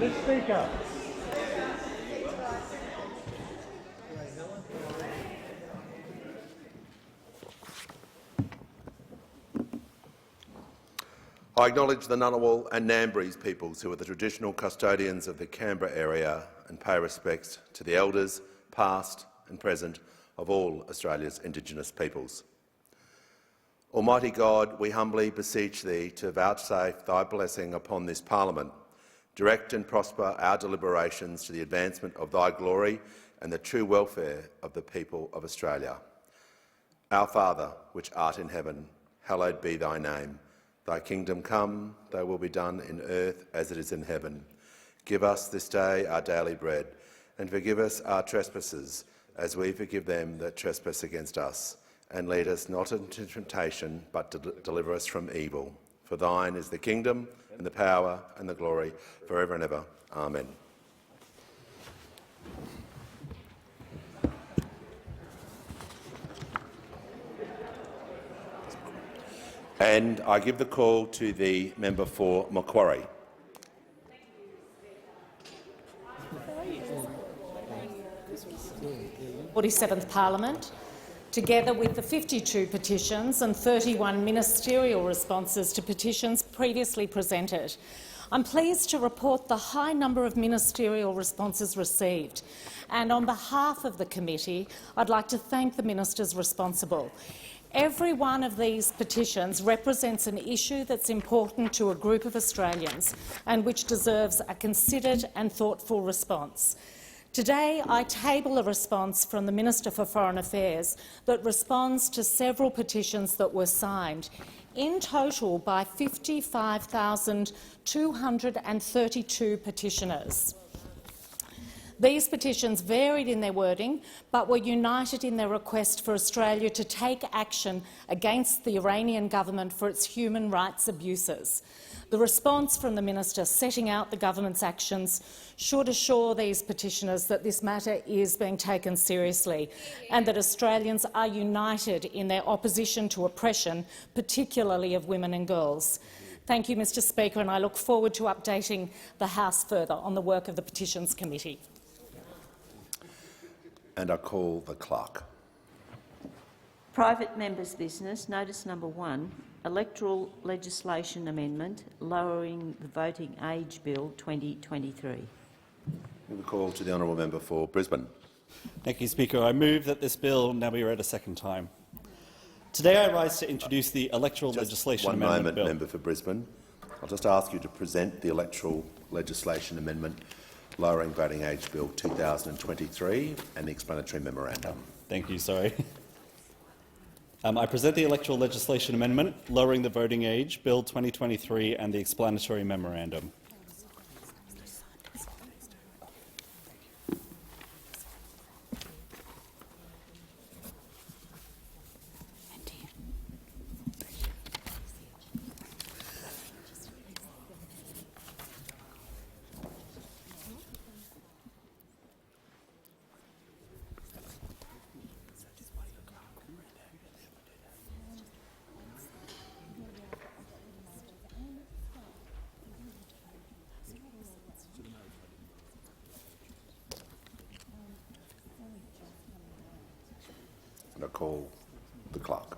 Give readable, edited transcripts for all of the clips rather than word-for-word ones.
The Speaker. I acknowledge the Ngunnawal and Ngambri peoples who are the traditional custodians of the Canberra area and pay respects to the elders, past and present, of all Australia's Indigenous peoples. Almighty God, we humbly beseech Thee to vouchsafe Thy blessing upon this Parliament. Direct and prosper our deliberations to the advancement of Thy glory and the true welfare of the people of Australia. Our Father, which art in heaven, hallowed be Thy name. Thy kingdom come, Thy will be done in earth as it is in heaven. Give us this day our daily bread, and forgive us our trespasses, as we forgive them that trespass against us. And lead us not into temptation, but deliver us from evil. For Thine is the kingdom, and the power, and the glory, forever and ever. Amen. And I give the call to the member for Macquarie. 47th Parliament, together with the 52 petitions and 31 ministerial responses to petitions previously presented. I'm pleased to report the high number of ministerial responses received, and on behalf of the committee, I'd like to thank the ministers responsible. Every one of these petitions represents an issue that's important to a group of Australians and which deserves a considered and thoughtful response. Today, I table a response from the Minister for Foreign Affairs that responds to several petitions that were signed, in total by 55,232 petitioners. These petitions varied in their wording, but were united in their request for Australia to take action against the Iranian government for its human rights abuses. The response from the minister setting out the government's actions should assure these petitioners that this matter is being taken seriously and that Australians are united in their opposition to oppression, particularly of women and girls. Thank you, Mr Speaker, and I look forward to updating the House further on the work of the Petitions Committee. And I call the clerk. Private members' business, notice number 1, Electoral Legislation Amendment, lowering the voting age bill 2023. The call to the honourable member for Brisbane. Thank you, Speaker. I move that this bill now be read a second time. Today I rise to introduce the Electoral Legislation Amendment Bill. Member for Brisbane. I'll just ask you to present the Electoral Legislation Amendment lowering voting age bill 2023 and the explanatory memorandum. Thank you. Sorry. I present the Electoral Legislation Amendment lowering the voting age bill 2023 and the explanatory memorandum. And I call the clerk.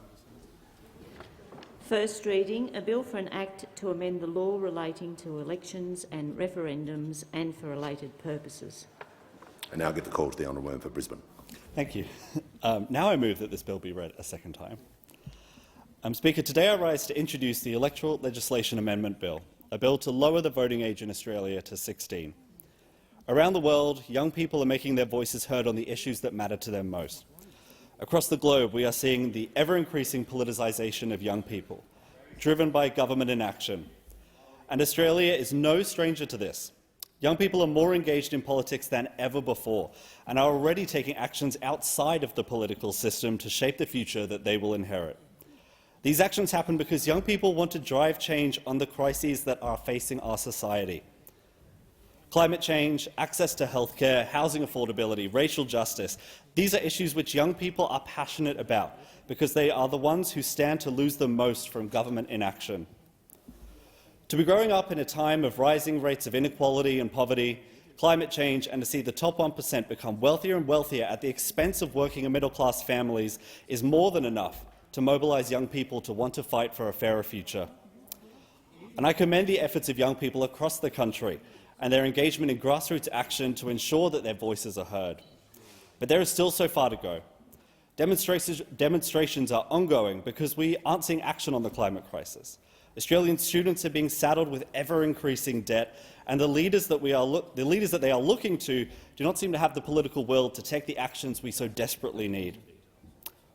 First reading, a bill for an act to amend the law relating to elections and referendums and for related purposes. And now I give the call to the honourable member for Brisbane. Thank you. Now I move that this bill be read a second time. Speaker, today I rise to introduce the Electoral Legislation Amendment Bill, a bill to lower the voting age in Australia to 16. Around the world, young people are making their voices heard on the issues that matter to them most. Across the globe, we are seeing the ever-increasing politicisation of young people, driven by government inaction. And Australia is no stranger to this. Young people are more engaged in politics than ever before and are already taking actions outside of the political system to shape the future that they will inherit. These actions happen because young people want to drive change on the crises that are facing our society. Climate change, access to healthcare, housing affordability, racial justice — these are issues which young people are passionate about because they are the ones who stand to lose the most from government inaction. To be growing up in a time of rising rates of inequality and poverty, climate change, and to see the top 1% become wealthier and wealthier at the expense of working and middle-class families is more than enough to mobilise young people to want to fight for a fairer future. And I commend the efforts of young people across the country and their engagement in grassroots action to ensure that their voices are heard. But there is still so far to go. Demonstrations are ongoing because we aren't seeing action on the climate crisis. Australian students are being saddled with ever-increasing debt, and the leaders that they are looking to do not seem to have the political will to take the actions we so desperately need.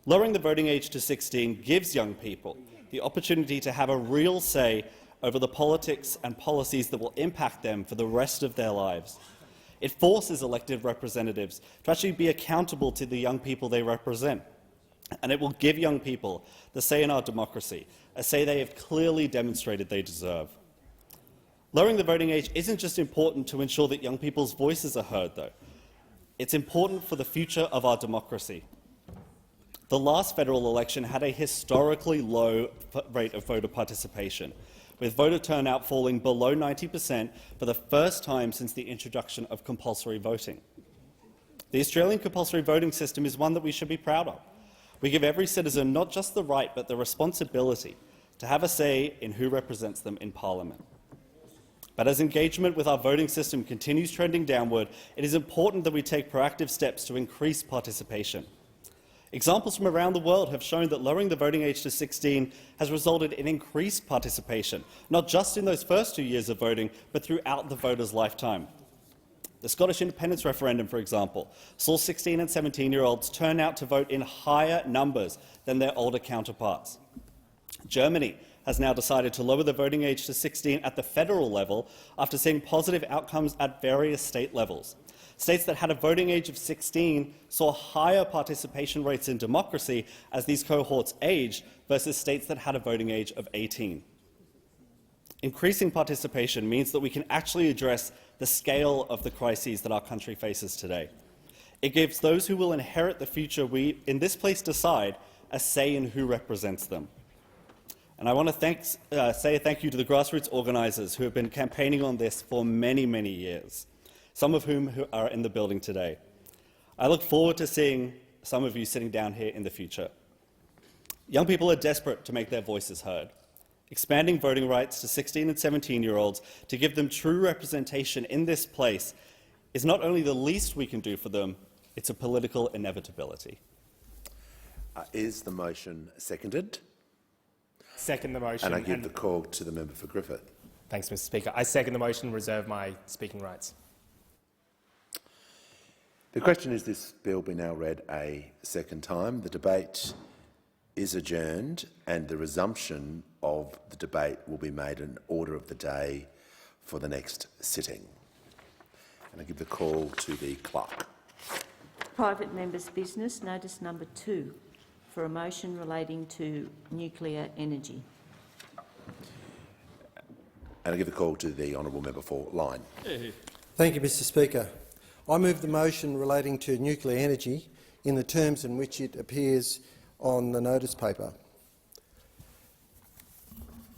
Lowering the voting age to 16 gives young people the opportunity to have a real say over the politics and policies that will impact them for the rest of their lives. It forces elected representatives to actually be accountable to the young people they represent, and it will give young people the say in our democracy, a say they have clearly demonstrated they deserve. Lowering the voting age isn't just important to ensure that young people's voices are heard, though. It's important for the future of our democracy. The last federal election had a historically low rate of voter participation, with voter turnout falling below 90% for the first time since the introduction of compulsory voting. The Australian compulsory voting system is one that we should be proud of. We give every citizen not just the right but the responsibility to have a say in who represents them in Parliament. But as engagement with our voting system continues trending downward, it is important that we take proactive steps to increase participation. Examples from around the world have shown that lowering the voting age to 16 has resulted in increased participation, not just in those first 2 years of voting, but throughout the voter's lifetime. The Scottish independence referendum, for example, saw 16- and 17-year-olds turn out to vote in higher numbers than their older counterparts. Germany has now decided to lower the voting age to 16 at the federal level after seeing positive outcomes at various state levels. States that had a voting age of 16 saw higher participation rates in democracy as these cohorts aged versus states that had a voting age of 18. Increasing participation means that we can actually address the scale of the crises that our country faces today. It gives those who will inherit the future we in this place decide a say in who represents them. And I want to say a thank you to the grassroots organisers who have been campaigning on this for many, many years, some of whom are in the building today. I look forward to seeing some of you sitting down here in the future. Young people are desperate to make their voices heard. Expanding voting rights to 16- and 17-year-olds to give them true representation in this place is not only the least we can do for them, it's a political inevitability. Is the motion seconded? Second the motion. And I give the call to the member for Griffith. Thanks, Mr Speaker. I second the motion and reserve my speaking rights. The question is this bill be now read a second time. The debate is adjourned and the resumption of the debate will be made an order of the day for the next sitting. And I give the call to the clerk. Private members' business, notice number 2, for a motion relating to nuclear energy. And I give the call to the honourable member for Lyne. Thank you, Mr Speaker. I move the motion relating to nuclear energy in the terms in which it appears on the notice paper.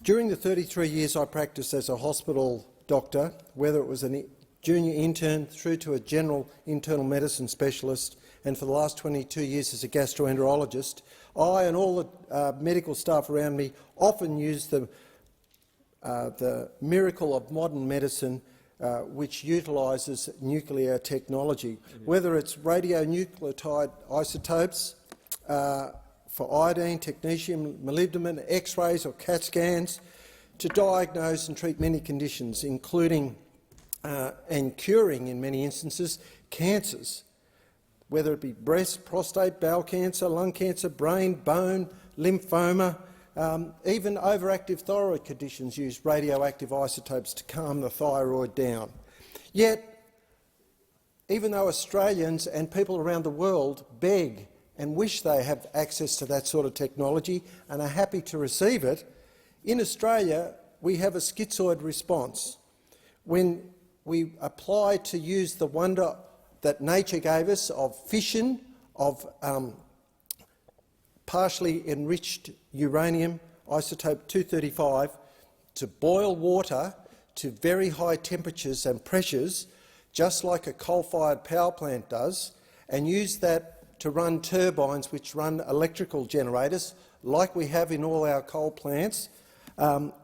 During the 33 years I practiced as a hospital doctor, whether it was a junior intern through to a general internal medicine specialist, and for the last 22 years as a gastroenterologist, I and all the medical staff around me often use the miracle of modern medicine which utilises nuclear technology, whether it's radionuclide isotopes for iodine, technetium, molybdenum, X-rays or CAT scans, to diagnose and treat many conditions, including and curing, in many instances, cancers, whether it be breast, prostate, bowel cancer, lung cancer, brain, bone, lymphoma. Even overactive thyroid conditions use radioactive isotopes to calm the thyroid down. Yet, even though Australians and people around the world beg and wish they have access to that sort of technology and are happy to receive it, in Australia we have a schizoid response. When we apply to use the wonder that nature gave us of fission, of partially enriched uranium, isotope 235, to boil water to very high temperatures and pressures, just like a coal-fired power plant does, and use that to run turbines which run electrical generators, like we have in all our coal plants,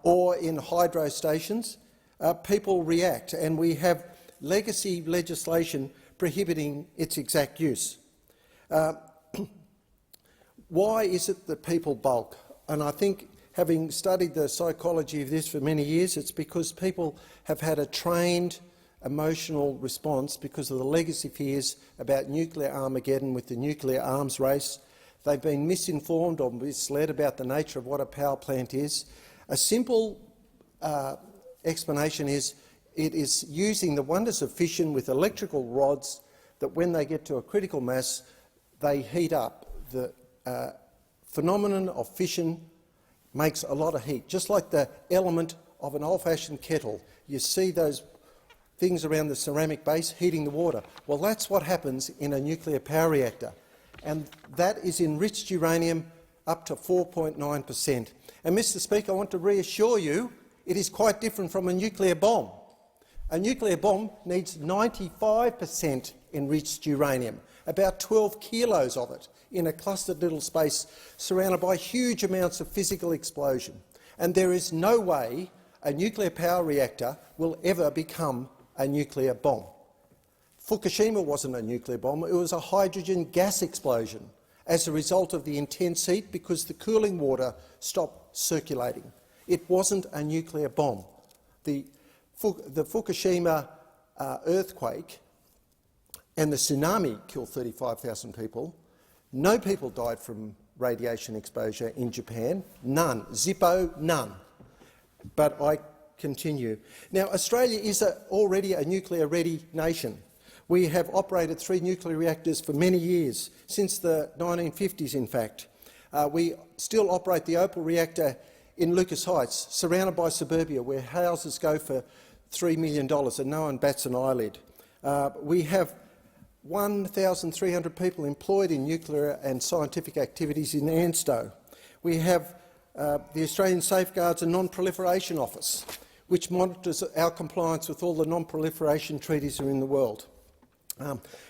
or in hydro stations, people react, and we have legacy legislation prohibiting its exact use. Why is it that people balk? And I think, having studied the psychology of this for many years, it's because people have had a trained emotional response because of the legacy fears about nuclear Armageddon with the nuclear arms race. They've been misinformed or misled about the nature of what a power plant is. A simple explanation is it is using the wonders of fission with electrical rods that, when they get to a critical mass, they heat up. The phenomenon of fission makes a lot of heat, just like the element of an old-fashioned kettle. You see those things around the ceramic base heating the water. Well, that's what happens in a nuclear power reactor, and that is enriched uranium up to 4.9%. And, Mr Speaker, I want to reassure you it is quite different from a nuclear bomb. A nuclear bomb needs 95% enriched uranium, about 12 kilos of it, in a clustered little space surrounded by huge amounts of physical explosion. And there is no way a nuclear power reactor will ever become a nuclear bomb. Fukushima wasn't a nuclear bomb, it was a hydrogen gas explosion as a result of the intense heat because the cooling water stopped circulating. It wasn't a nuclear bomb. The Fukushima earthquake and the tsunami killed 35,000 people. No people died from radiation exposure in Japan. None. Zippo, none. But I continue. Now, Australia is already a nuclear-ready nation. We have operated 3 nuclear reactors for many years, since the 1950s, in fact. We still operate the Opal reactor in Lucas Heights, surrounded by suburbia, where houses go for $3 million and no one bats an eyelid. We have 1,300 people employed in nuclear and scientific activities in ANSTO. We have the Australian Safeguards and Non-Proliferation Office, which monitors our compliance with all the non-proliferation treaties that are in the world.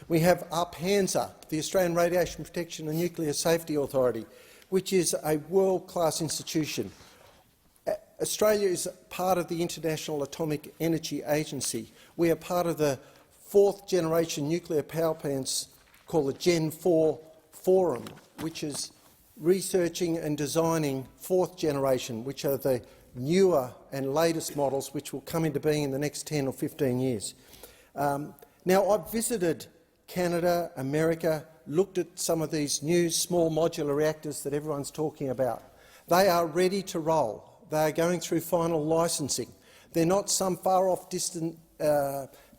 We have ARPANSA, the Australian Radiation Protection and Nuclear Safety Authority, which is a world-class institution. Australia is part of the International Atomic Energy Agency. We are part of the 4th generation nuclear power plants called the Gen 4 Forum, which is researching and designing 4th generation, which are the newer and latest models which will come into being in the next 10 or 15 years. Now, I've visited Canada, America, looked at some of these new small modular reactors that everyone's talking about. They are ready to roll. They are going through final licensing. They're not some far-off distant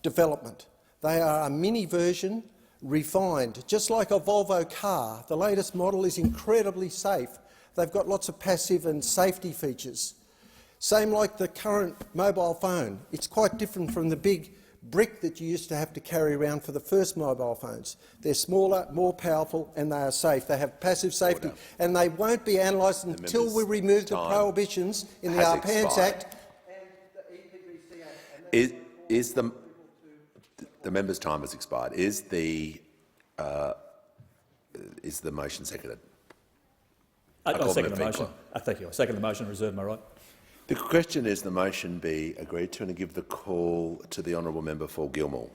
development. They are a mini version, refined. Just like a Volvo car, the latest model is incredibly safe. They've got lots of passive and safety features. Same like the current mobile phone. It's quite different from the big brick that you used to have to carry around for the first mobile phones. They're smaller, more powerful, and they are safe. They have passive safety, and they won't be analysed until we remove the prohibitions in the ARPANS Act and the EPBC Act. Is the member's time has expired. Is the motion seconded? I'll second the motion. Thank you. I second the motion and reserve my right. The question is the motion be agreed to, and I give the call to the honourable member for Gilmore.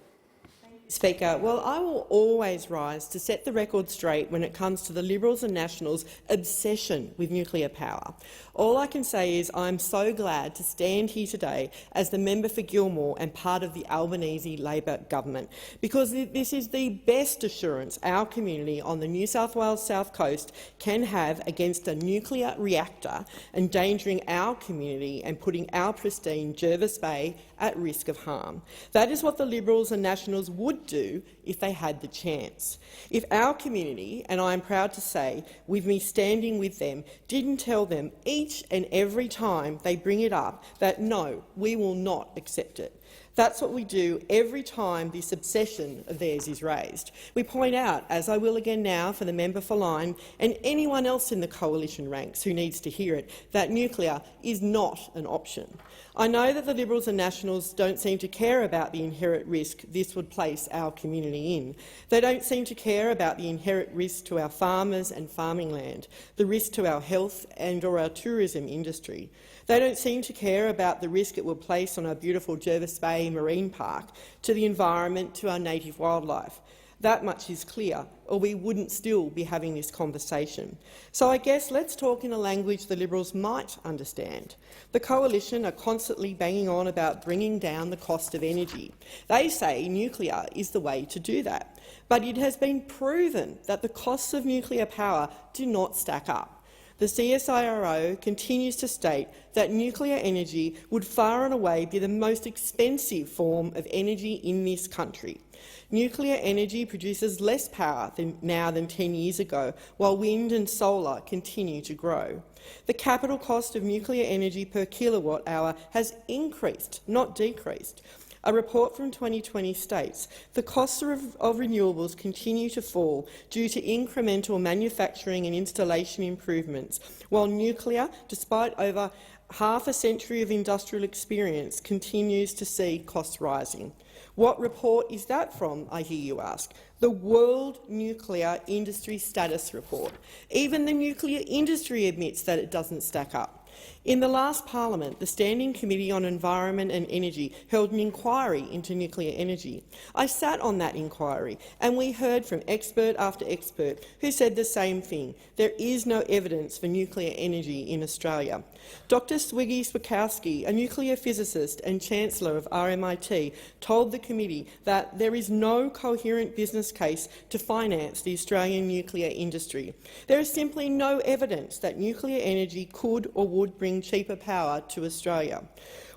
Speaker, well, I will always rise to set the record straight when it comes to the Liberals and Nationals' obsession with nuclear power. All I can say is I'm so glad to stand here today as the member for Gilmore and part of the Albanese Labor government, because this is the best assurance our community on the New South Wales South Coast can have against a nuclear reactor endangering our community and putting our pristine Jervis Bay at risk of harm. That is what the Liberals and Nationals would do if they had the chance. If our community, and I am proud to say, with me standing with them, didn't tell them each and every time they bring it up that no, we will not accept it, That's what we do every time this obsession of theirs is raised. We point out, as I will again now for the member for Lyne and anyone else in the coalition ranks who needs to hear it, that nuclear is not an option. I know that the Liberals and Nationals don't seem to care about the inherent risk this would place our community in. They don't seem to care about the inherent risk to our farmers and farming land, the risk to our health and or our tourism industry. They don't seem to care about the risk it will place on our beautiful Jervis Bay Marine Park, to the environment, to our native wildlife. That much is clear, or we wouldn't still be having this conversation. So I guess let's talk in a language the Liberals might understand. The Coalition are constantly banging on about bringing down the cost of energy. They say nuclear is the way to do that. But it has been proven that the costs of nuclear power do not stack up. The CSIRO continues to state that nuclear energy would far and away be the most expensive form of energy in this country. Nuclear energy produces less power now than 10 years ago, while wind and solar continue to grow. The capital cost of nuclear energy per kilowatt-hour has increased, not decreased. A report from 2020 states the costs of renewables continue to fall due to incremental manufacturing and installation improvements, while nuclear, despite over half a century of industrial experience, continues to see costs rising. What report is that from, I hear you ask? The World Nuclear Industry Status Report. Even the nuclear industry admits that it doesn't stack up. In the last parliament, the Standing Committee on Environment and Energy held an inquiry into nuclear energy. I sat on that inquiry, and we heard from expert after expert who said the same thing. There is no evidence for nuclear energy in Australia. Dr Swiggy Swakowski, a nuclear physicist and Chancellor of RMIT, told the committee that there is no coherent business case to finance the Australian nuclear industry. There is simply no evidence that nuclear energy could or would bring cheaper power to Australia.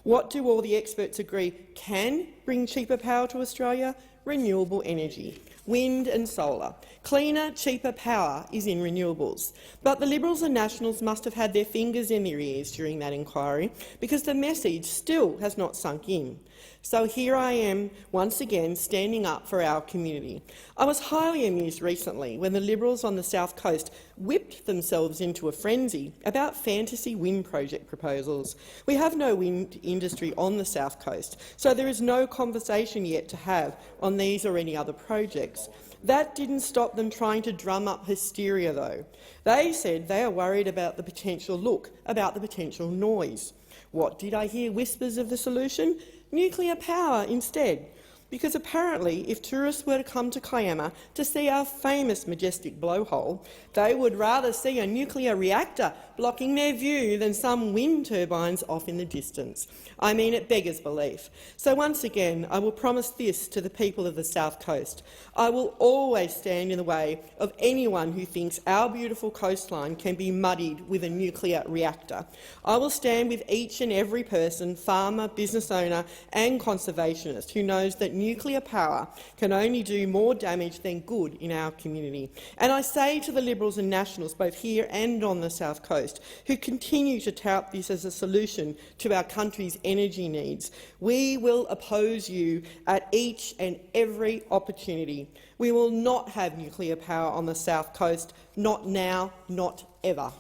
What do all the experts agree can bring cheaper power to Australia? Renewable energy. Wind and solar. Cleaner, cheaper power is in renewables. But the Liberals and Nationals must have had their fingers in their ears during that inquiry, because the message still has not sunk in. So here I am, once again, standing up for our community. I was highly amused recently when the Liberals on the South Coast whipped themselves into a frenzy about fantasy wind project proposals. We have no wind industry on the South Coast, so there is no conversation yet to have on these or any other projects. That didn't stop them trying to drum up hysteria, though. They said they are worried about the potential about the potential noise. What did I hear whispers of the solution? Nuclear power instead. Because apparently, if tourists were to come to Kiama to see our famous majestic blowhole, they would rather see a nuclear reactor blocking their view than some wind turbines off in the distance. I mean, it beggars belief. So once again, I will promise this to the people of the South Coast. I will always stand in the way of anyone who thinks our beautiful coastline can be muddied with a nuclear reactor. I will stand with each and every person, farmer, business owner and conservationist, who knows that nuclear power can only do more damage than good in our community. And I say to the Liberals and Nationals, both here and on the South Coast, who continue to tout this as a solution to our country's energy needs, we will oppose you at each and every opportunity. We will not have nuclear power on the South Coast, not now, not ever.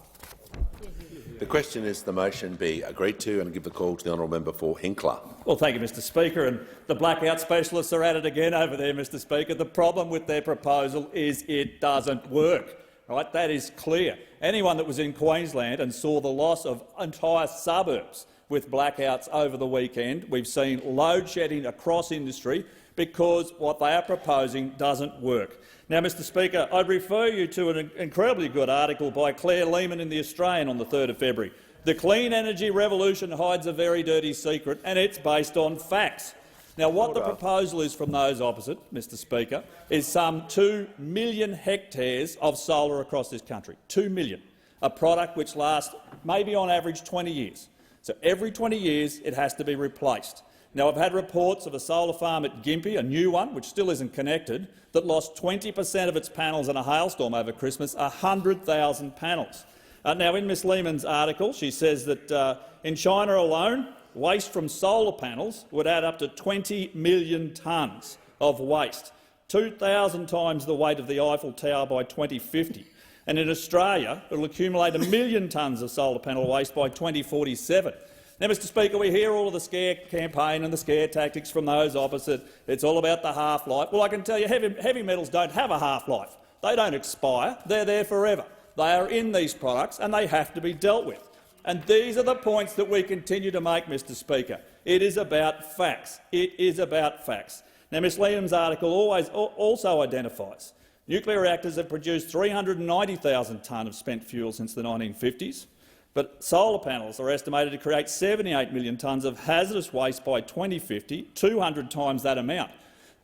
The question is the motion be agreed to, and I give the call to the honourable member for Hinkler. Well, thank you, Mr Speaker. And the blackout specialists are at it again over there, Mr Speaker. The problem with their proposal is it doesn't work. Right? That is clear. Anyone that was in Queensland and saw the loss of entire suburbs with blackouts over the weekend, we've seen load shedding across industry because what they are proposing doesn't work. Now, Mr Speaker, I'd refer you to an incredibly good article by Claire Lehman in The Australian on the 3rd of February. The clean energy revolution hides a very dirty secret, and it's based on facts. Now, what the proposal is from those opposite, Mr Speaker, is some 2 million hectares of solar across this country. 2 million, a product which lasts maybe on average 20 years. So every 20 years it has to be replaced. Now, I've had reports of a solar farm at Gympie, a new one, which still isn't connected, that lost 20% of its panels in a hailstorm over Christmas, 100,000 panels. Now, in Ms Lehman's article, she says that in China alone, waste from solar panels would add up to 20 million tonnes of waste, 2,000 times the weight of the Eiffel Tower by 2050. And in Australia, it will accumulate 1 million tonnes of solar panel waste by 2047. Now, Mr Speaker, we hear all of the scare campaign and the scare tactics from those opposite. It's all about the half-life. Well, I can tell you heavy metals don't have a half-life. They don't expire. They're there forever. They are in these products and they have to be dealt with. And these are the points that we continue to make, Mr Speaker. It is about facts. It is about facts. Now, Ms Liam's article also identifies nuclear reactors have produced 390,000 tonnes of spent fuel since the 1950s, but solar panels are estimated to create 78 million tonnes of hazardous waste by 2050, 200 times that amount,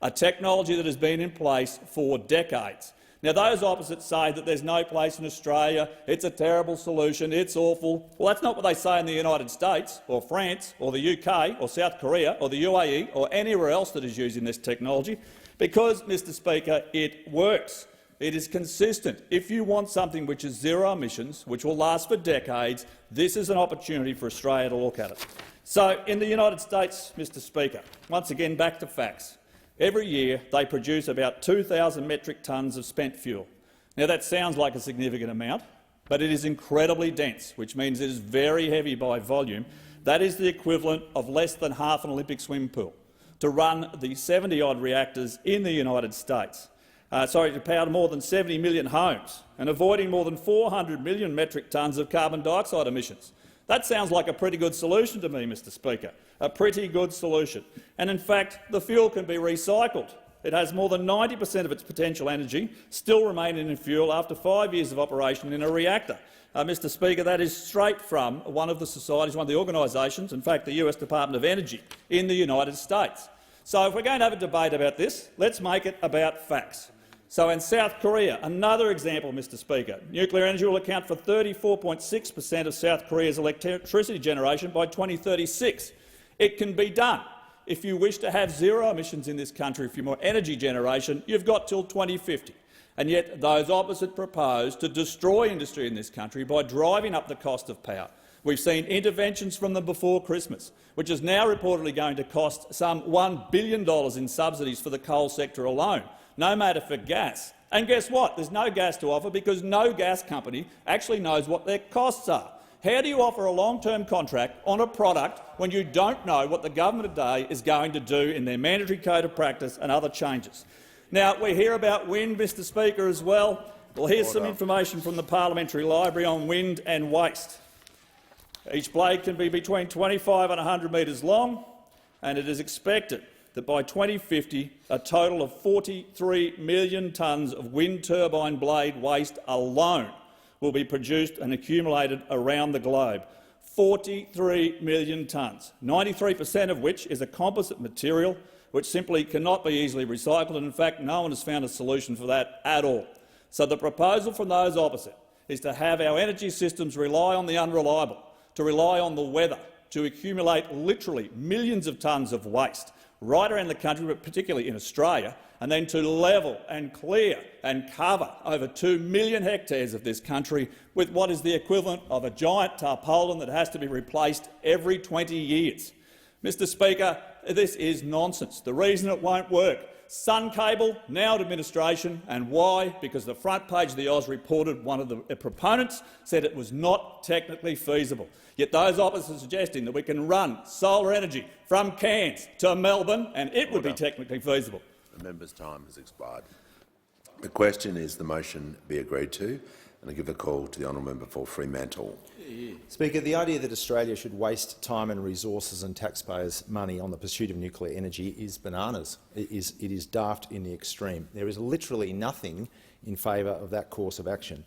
a technology that has been in place for decades. Now, those opposites say that there's no place in Australia, it's a terrible solution, it's awful. Well, that's not what they say in the United States or France or the UK or South Korea or the UAE or anywhere else that is using this technology, because, Mr Speaker, it works. It is consistent. If you want something which is zero emissions, which will last for decades, this is an opportunity for Australia to look at it. So, in the United States, Mr Speaker, once again back to facts. Every year they produce about 2,000 metric tonnes of spent fuel. Now, that sounds like a significant amount, but it is incredibly dense, which means it is very heavy by volume. That is the equivalent of less than half an Olympic swimming pool to run the 70-odd reactors in the United States. To power more than 70 million homes and avoiding more than 400 million metric tonnes of carbon dioxide emissions. That sounds like a pretty good solution to me, Mr Speaker, a pretty good solution. And in fact, the fuel can be recycled. It has more than 90% of its potential energy still remaining in fuel after 5 years of operation in a reactor. Mr Speaker, that is straight from one of the societies, one of the organisations, in fact the US Department of Energy in the United States. So if we're going to have a debate about this, let's make it about facts. So in South Korea, another example, Mr Speaker, nuclear energy will account for 34.6% of South Korea's electricity generation by 2036. It can be done. If you wish to have zero emissions in this country for more energy generation, you've got till 2050. And yet those opposite propose to destroy industry in this country by driving up the cost of power. We've seen interventions from them before Christmas, which is now reportedly going to cost some $1 billion in subsidies for the coal sector alone, no matter for gas. And guess what? There's no gas to offer because no gas company actually knows what their costs are. How do you offer a long-term contract on a product when you don't know what the government today is going to do in their mandatory code of practice and other changes? Now, we hear about wind, Mr Speaker, as well. Well, here's some information from the Parliamentary Library on wind and waste. Each blade can be between 25 and 100 metres long, and it is expected that by 2050 a total of 43 million tonnes of wind turbine blade waste alone will be produced and accumulated around the globe. 43 million tonnes, 93% of which is a composite material which simply cannot be easily recycled, and in fact no one has found a solution for that at all. So the proposal from those opposite is to have our energy systems rely on the unreliable, to rely on the weather, to accumulate literally millions of tonnes of waste right around the country, but particularly in Australia, and then to level and clear and cover over 2 million hectares of this country with what is the equivalent of a giant tarpaulin that has to be replaced every 20 years. Mr Speaker, this is nonsense. The reason it won't work, Sun Cable, now at administration, and why? Because the front page of the Oz reported one of the proponents said it was not technically feasible. Yet those opposites are suggesting that we can run solar energy from Cairns to Melbourne and it would be technically feasible. The member's time has expired. The question is the motion be agreed to, and I give the call to the honourable member for Fremantle. Speaker, the idea that Australia should waste time and resources and taxpayers' money on the pursuit of nuclear energy is bananas. It is daft in the extreme. There is literally nothing in favour of that course of action.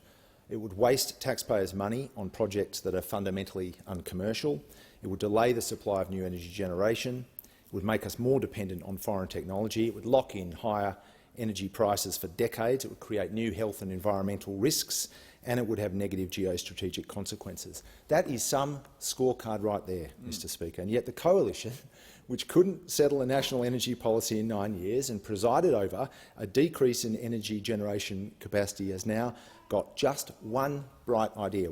It would waste taxpayers' money on projects that are fundamentally uncommercial. It would delay the supply of new energy generation. It would make us more dependent on foreign technology. It would lock in higher energy prices for decades. It would create new health and environmental risks, and it would have negative geostrategic consequences. That is some scorecard right there, Mr Speaker. And yet the coalition, which couldn't settle a national energy policy in 9 years and presided over a decrease in energy generation capacity, has now got just one bright idea,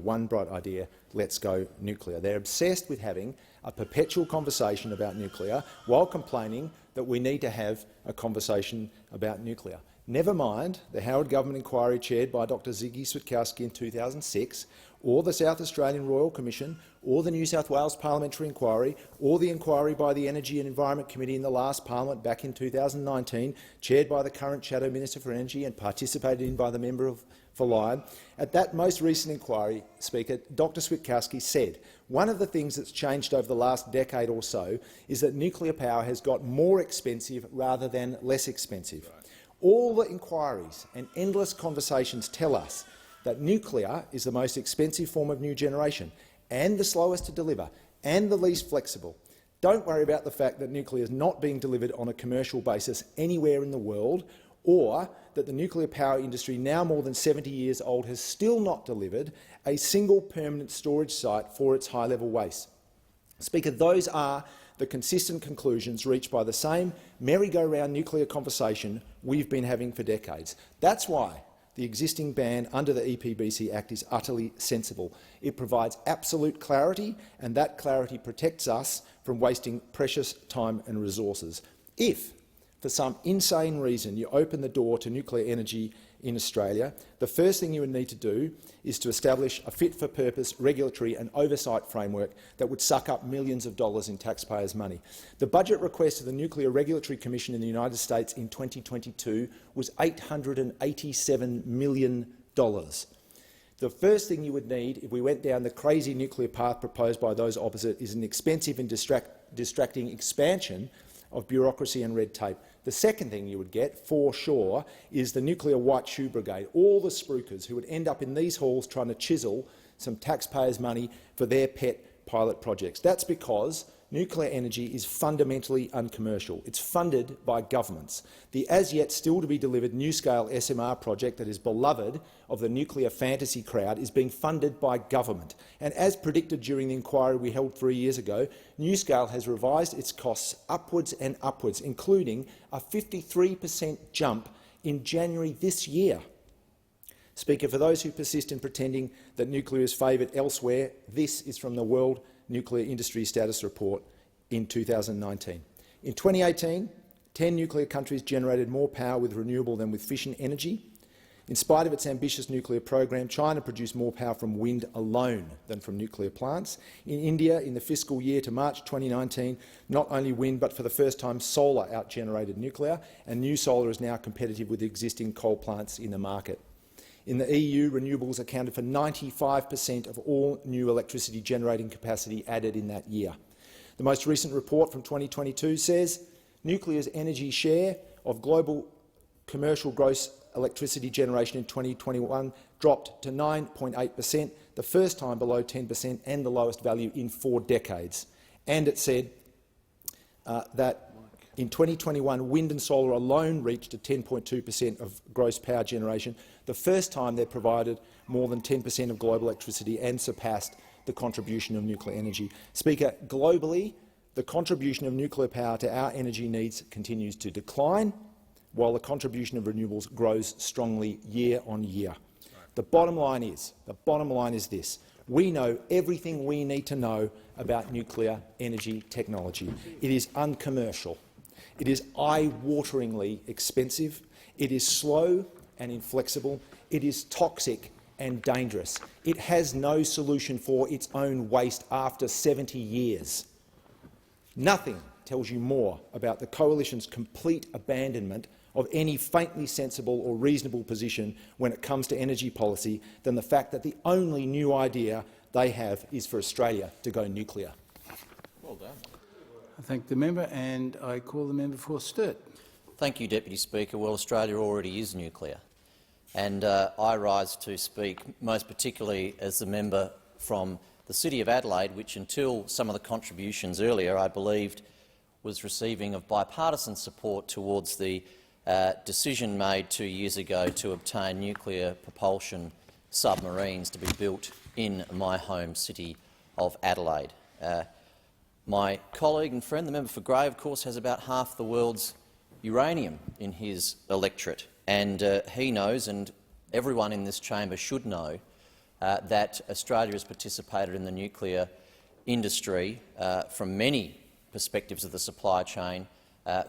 let's go nuclear. They're obsessed with having a perpetual conversation about nuclear while complaining that we need to have a conversation about nuclear. Never mind the Howard Government inquiry chaired by Dr Ziggy Switkowski in 2006, or the South Australian Royal Commission, or the New South Wales Parliamentary Inquiry, or the inquiry by the Energy and Environment Committee in the last Parliament back in 2019, chaired by the current Shadow Minister for Energy and participated in by the member for Lyme. At that most recent inquiry, Speaker, Dr Switkowski said, one of the things that's changed over the last decade or so is that nuclear power has got more expensive rather than less expensive. Right. All the inquiries and endless conversations tell us that nuclear is the most expensive form of new generation and the slowest to deliver and the least flexible. Don't worry about the fact that nuclear is not being delivered on a commercial basis anywhere in the world, or that the nuclear power industry, now more than 70 years old, has still not delivered a single permanent storage site for its high-level waste. Speaker, those are the consistent conclusions reached by the same merry-go-round nuclear conversation we've been having for decades. That's why the existing ban under the EPBC Act is utterly sensible. It provides absolute clarity, and that clarity protects us from wasting precious time and resources. If, for some insane reason, you open the door to nuclear energy in Australia, the first thing you would need to do is to establish a fit-for-purpose regulatory and oversight framework that would suck up millions of dollars in taxpayers' money. The budget request of the Nuclear Regulatory Commission in the United States in 2022 was $887 million. The first thing you would need, if we went down the crazy nuclear path proposed by those opposite, is an expensive and distracting expansion of bureaucracy and red tape. The second thing you would get, for sure, is the nuclear white shoe brigade, all the spruikers who would end up in these halls trying to chisel some taxpayers' money for their pet pilot projects. That's because nuclear energy is fundamentally uncommercial. It's funded by governments. The as-yet still-to-be-delivered NuScale SMR project that is beloved of the nuclear fantasy crowd is being funded by government. And as predicted during the inquiry we held 3 years ago, NuScale has revised its costs upwards and upwards, including a 53% jump in January this year. Speaker, for those who persist in pretending that nuclear is favoured elsewhere, this is from the World Nuclear Industry Status Report in 2019. In 2018, 10 nuclear countries generated more power with renewable than with fission energy. In spite of its ambitious nuclear program, China produced more power from wind alone than from nuclear plants. In India, in the fiscal year to March 2019, not only wind but for the first time solar outgenerated nuclear, and new solar is now competitive with existing coal plants in the market. In the EU, renewables accounted for 95% of all new electricity generating capacity added in that year. The most recent report from 2022 says nuclear's energy share of global commercial gross electricity generation in 2021 dropped to 9.8%, the first time below 10% and the lowest value in 4 decades. And it said that in 2021, wind and solar alone reached a 10.2% of gross power generation, the first time they provided more than 10% of global electricity and surpassed the contribution of nuclear energy. Speaker, globally, the contribution of nuclear power to our energy needs continues to decline, while the contribution of renewables grows strongly year on year. The bottom line is this. We know everything we need to know about nuclear energy technology. It is uncommercial. It is eye-wateringly expensive. It is slow and inflexible. It is toxic and dangerous. It has no solution for its own waste after 70 years. Nothing tells you more about the Coalition's complete abandonment of any faintly sensible or reasonable position when it comes to energy policy than the fact that the only new idea they have is for Australia to go nuclear. Well done. I thank the member, and I call the member for Sturt. Thank you, Deputy Speaker. Well, Australia already is nuclear, and I rise to speak most particularly as the member from the City of Adelaide, which until some of the contributions earlier I believed was receiving of bipartisan support towards the decision made 2 years ago to obtain nuclear propulsion submarines to be built in my home city of Adelaide. My colleague and friend, the member for Grey, of course, has about half the world's uranium in his electorate, and he knows, and everyone in this chamber should know, that Australia has participated in the nuclear industry from many perspectives of the supply chain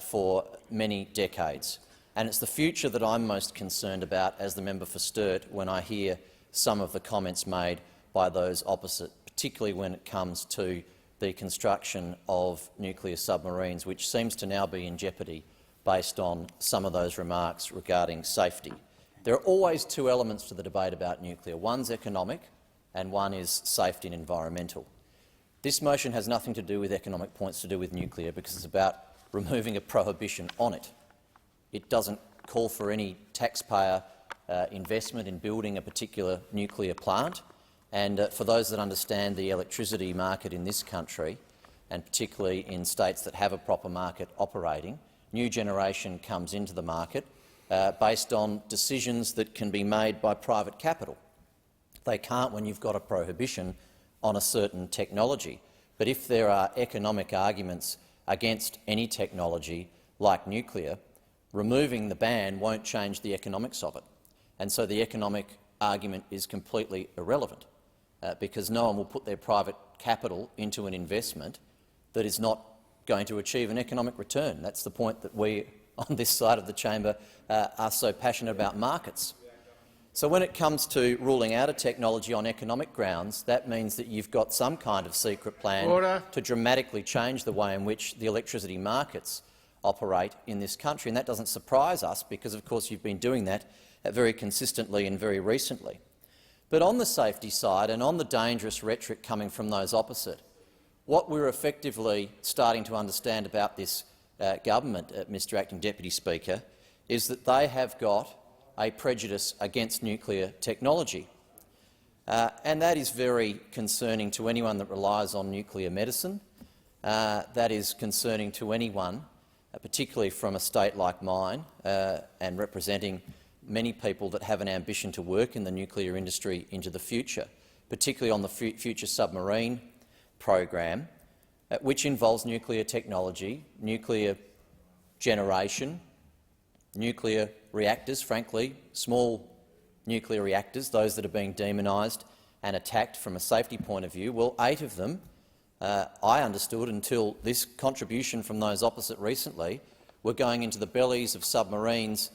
for many decades. And it's the future that I'm most concerned about as the member for Sturt when I hear some of the comments made by those opposite, particularly when it comes to the construction of nuclear submarines, which seems to now be in jeopardy based on some of those remarks regarding safety. There are always two elements to the debate about nuclear. One's economic and one is safety and environmental. This motion has nothing to do with economic points to do with nuclear because it's about removing a prohibition on it. It doesn't call for any taxpayer investment in building a particular nuclear plant. And for those that understand the electricity market in this country, and particularly in states that have a proper market operating, new generation comes into the market based on decisions that can be made by private capital. They can't when you've got a prohibition on a certain technology. But if there are economic arguments against any technology like nuclear, removing the ban won't change the economics of it. And so the economic argument is completely irrelevant because no one will put their private capital into an investment that is not going to achieve an economic return. That's the point that we on this side of the chamber are so passionate about markets. So when it comes to ruling out a technology on economic grounds, that means that you've got some kind of secret plan to dramatically change the way in which the electricity markets operate in this country. And that doesn't surprise us because, of course, you've been doing that very consistently and very recently. But on the safety side and on the dangerous rhetoric coming from those opposite, what we're effectively starting to understand about this government, Mr Acting Deputy Speaker, is that they have got a prejudice against nuclear technology. And that is very concerning to anyone that relies on nuclear medicine. That is concerning to anyone, particularly from a state like mine and representing many people that have an ambition to work in the nuclear industry into the future, particularly on the future submarine program, which involves nuclear technology, nuclear generation, nuclear reactors, frankly, small nuclear reactors, those that are being demonised and attacked from a safety point of view. Well, 8 of them, I understood until this contribution from those opposite recently, were going into the bellies of submarines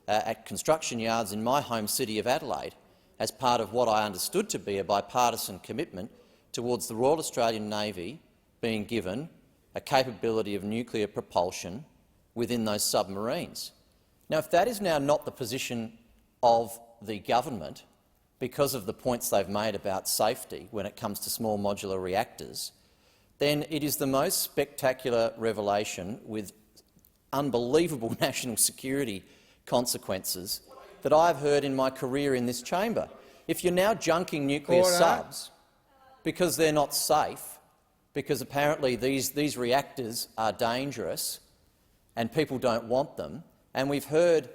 at construction yards in my home city of Adelaide as part of what I understood to be a bipartisan commitment towards the Royal Australian Navy being given a capability of nuclear propulsion within those submarines. Now, if that is now not the position of the government because of the points they've made about safety when it comes to small modular reactors, then it is the most spectacular revelation with unbelievable national security consequences that I've heard in my career in this chamber. If you're now junking nuclear subs because they're not safe, because apparently these reactors are dangerous and people don't want them, and we've heard,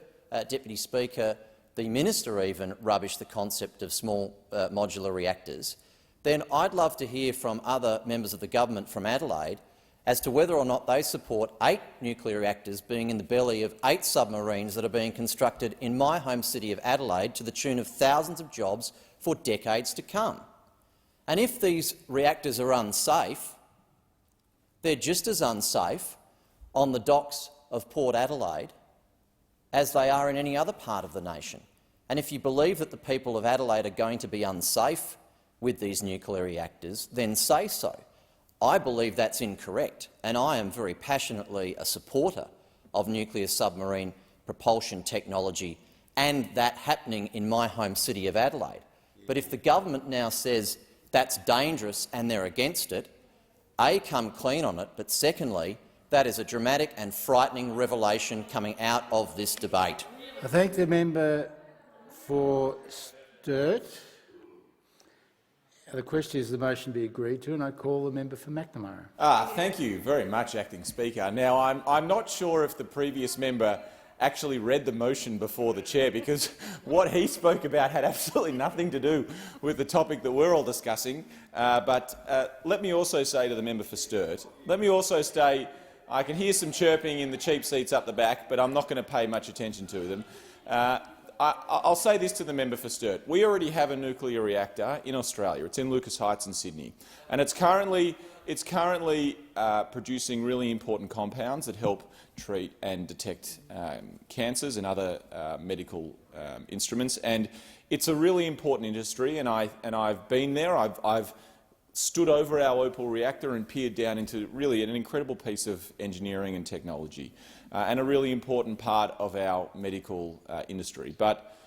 Deputy Speaker, the minister even rubbish the concept of small modular reactors, then I'd love to hear from other members of the government from Adelaide as to whether or not they support 8 nuclear reactors being in the belly of 8 submarines that are being constructed in my home city of Adelaide to the tune of thousands of jobs for decades to come. And if these reactors are unsafe, they're just as unsafe on the docks of Port Adelaide as they are in any other part of the nation. And if you believe that the people of Adelaide are going to be unsafe with these nuclear reactors, then say so. I believe that's incorrect, and I am very passionately a supporter of nuclear submarine propulsion technology and that happening in my home city of Adelaide. But if the government now says that's dangerous and they're against it, A, come clean on it, but secondly, that is a dramatic and frightening revelation coming out of this debate. I thank the member for Sturt. The question is the motion be agreed to, and I call the member for McNamara. Thank you very much, Acting Speaker. Now, I'm not sure if the previous member actually read the motion before the chair, because what he spoke about had absolutely nothing to do with the topic that we're all discussing. But let me also say to the member for Sturt, let me also say I can hear some chirping in the cheap seats up the back, but I'm not going to pay much attention to them. I'll say this to the member for Sturt. We already have a nuclear reactor in Australia. It's in Lucas Heights in Sydney, and it's currently producing really important compounds that help treat and detect cancers and other medical instruments. And it's a really important industry, and I've been there. I've stood over our Opal reactor and peered down into really an incredible piece of engineering and technology, and a really important part of our medical industry. But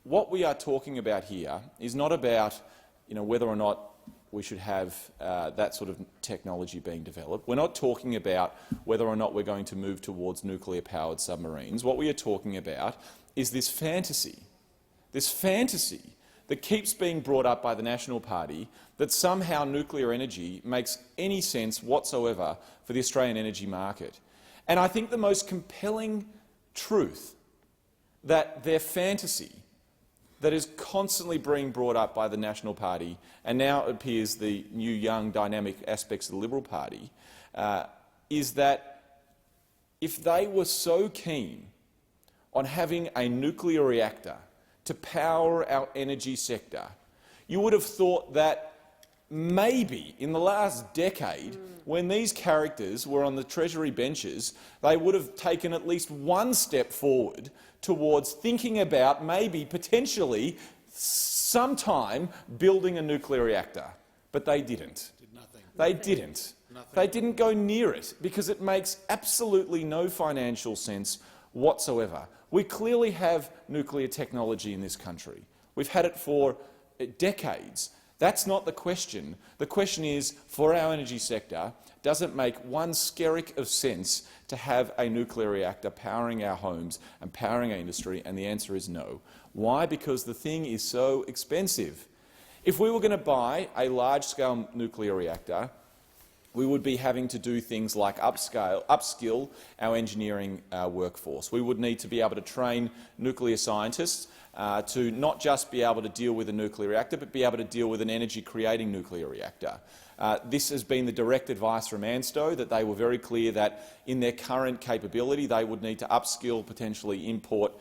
what we are talking about here is not about whether or not we should have that sort of technology being developed. We're not talking about whether or not we're going to move towards nuclear-powered submarines. What we are talking about is this fantasy that keeps being brought up by the National Party that somehow nuclear energy makes any sense whatsoever for the Australian energy market. And I think the most compelling truth that their fantasy that is constantly being brought up by the National Party, and now it appears the new, young, dynamic aspects of the Liberal Party, is that if they were so keen on having a nuclear reactor to power our energy sector, you would have thought that maybe in the last decade, when these characters were on the Treasury benches, they would have taken at least one step forward towards thinking about maybe potentially sometime building a nuclear reactor. But they didn't. They didn't. They didn't go near it because it makes absolutely no financial sense whatsoever. We clearly have nuclear technology in this country. We've had it for decades. That's not the question. The question is, for our energy sector, does it make one skerrick of sense to have a nuclear reactor powering our homes and powering our industry? And the answer is no. Why? Because the thing is so expensive. If we were going to buy a large-scale nuclear reactor, we would be having to do things like upskill our engineering workforce. We would need to be able to train nuclear scientists to not just be able to deal with a nuclear reactor, but be able to deal with an energy-creating nuclear reactor. This has been the direct advice from ANSTO, that they were very clear that in their current capability they would need to upskill, potentially import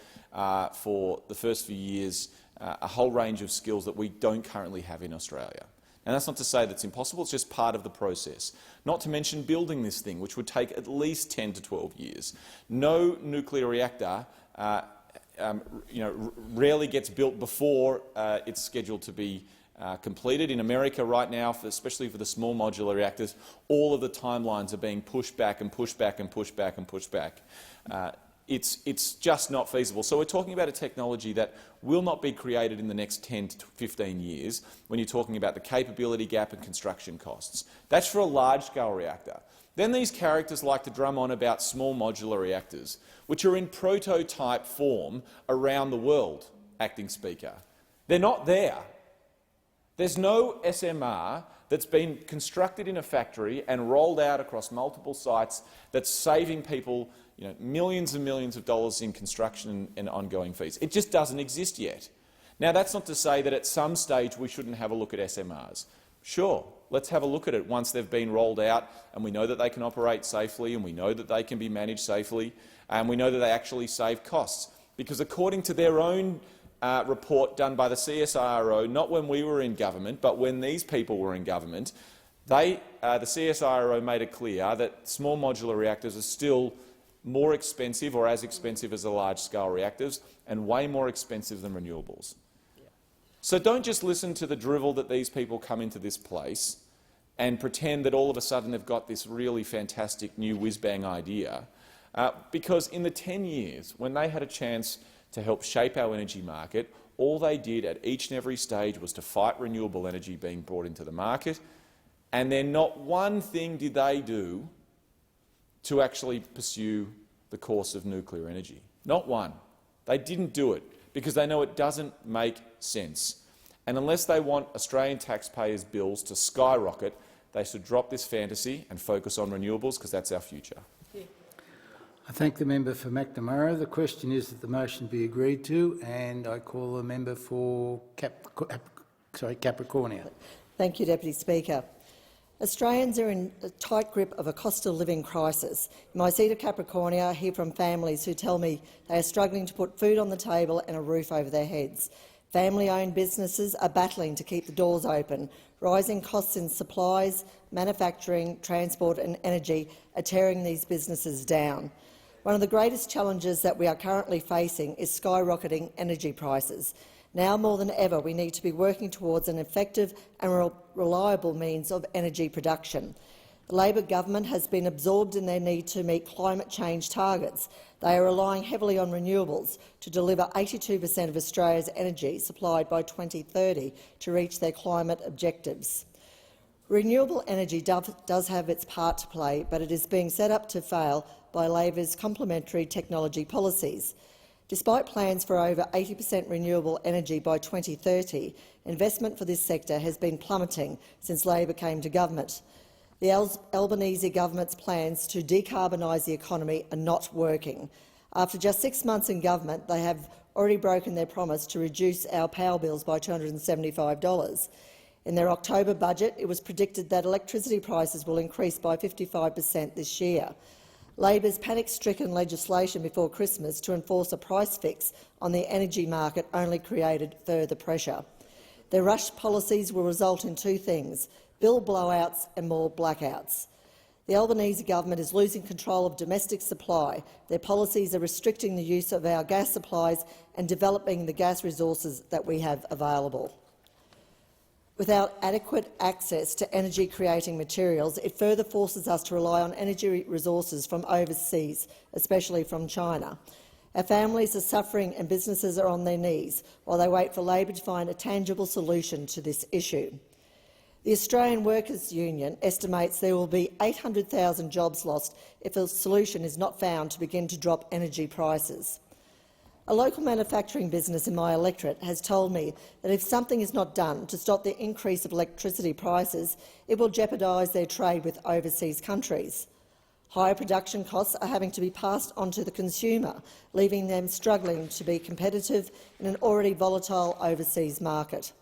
for the first few years a whole range of skills that we don't currently have in Australia. And that's not to say that's impossible, it's just part of the process. Not to mention building this thing, which would take at least 10 to 12 years. No nuclear reactor rarely gets built before it's scheduled to be completed. In America right now, especially for the small modular reactors, all of the timelines are being pushed back and pushed back and pushed back and pushed back. It's just not feasible. So we're talking about a technology that will not be created in the next 10 to 15 years when you're talking about the capability gap and construction costs. That's for a large-scale reactor. Then these characters like to drum on about small modular reactors, which are in prototype form around the world, Acting Speaker. They're not there. There's no SMR that's been constructed in a factory and rolled out across multiple sites that's saving people millions and millions of dollars in construction and ongoing fees. It just doesn't exist yet. Now, that's not to say that at some stage we shouldn't have a look at SMRs. Sure, let's have a look at it once they've been rolled out and we know that they can operate safely and we know that they can be managed safely and we know that they actually save costs. Because according to their own report done by the CSIRO, not when we were in government, but when these people were in government, the CSIRO made it clear that small modular reactors are still more expensive or as expensive as the large-scale reactors and way more expensive than renewables. So don't just listen to the drivel that these people come into this place and pretend that all of a sudden they've got this really fantastic new whiz-bang idea, because in the 10 years when they had a chance to help shape our energy market, all they did at each and every stage was to fight renewable energy being brought into the market, and then not one thing did they do to actually pursue the course of nuclear energy. Not one. They didn't do it because they know it doesn't make sense. And unless they want Australian taxpayers' bills to skyrocket, they should drop this fantasy and focus on renewables, because that's our future. I thank the member for McNamara. The question is that the motion be agreed to, and I call the member for Capricornia. Thank you, Deputy Speaker. Australians are in a tight grip of a cost of living crisis. In my seat of Capricornia, I hear from families who tell me they are struggling to put food on the table and a roof over their heads. Family-owned businesses are battling to keep the doors open. Rising costs in supplies, manufacturing, transport and energy are tearing these businesses down. One of the greatest challenges that we are currently facing is skyrocketing energy prices. Now more than ever, we need to be working towards an effective and reliable means of energy production. The Labor government has been absorbed in their need to meet climate change targets. They are relying heavily on renewables to deliver 82% of Australia's energy supplied by 2030 to reach their climate objectives. Renewable energy does have its part to play, but it is being set up to fail by Labor's complementary technology policies. Despite plans for over 80% renewable energy by 2030, investment for this sector has been plummeting since Labor came to government. The Albanese government's plans to decarbonise the economy are not working. After just 6 months in government, they have already broken their promise to reduce our power bills by $275. In their October budget, it was predicted that electricity prices will increase by 55% this year. Labor's panic-stricken legislation before Christmas to enforce a price fix on the energy market only created further pressure. Their rushed policies will result in two things: bill blowouts and more blackouts. The Albanese government is losing control of domestic supply. Their policies are restricting the use of our gas supplies and developing the gas resources that we have available. Without adequate access to energy-creating materials, it further forces us to rely on energy resources from overseas, especially from China. Our families are suffering and businesses are on their knees while they wait for Labor to find a tangible solution to this issue. The Australian Workers' Union estimates there will be 800,000 jobs lost if a solution is not found to begin to drop energy prices. A local manufacturing business in my electorate has told me that if something is not done to stop the increase of electricity prices, it will jeopardise their trade with overseas countries. Higher production costs are having to be passed on to the consumer, leaving them struggling to be competitive in an already volatile overseas market.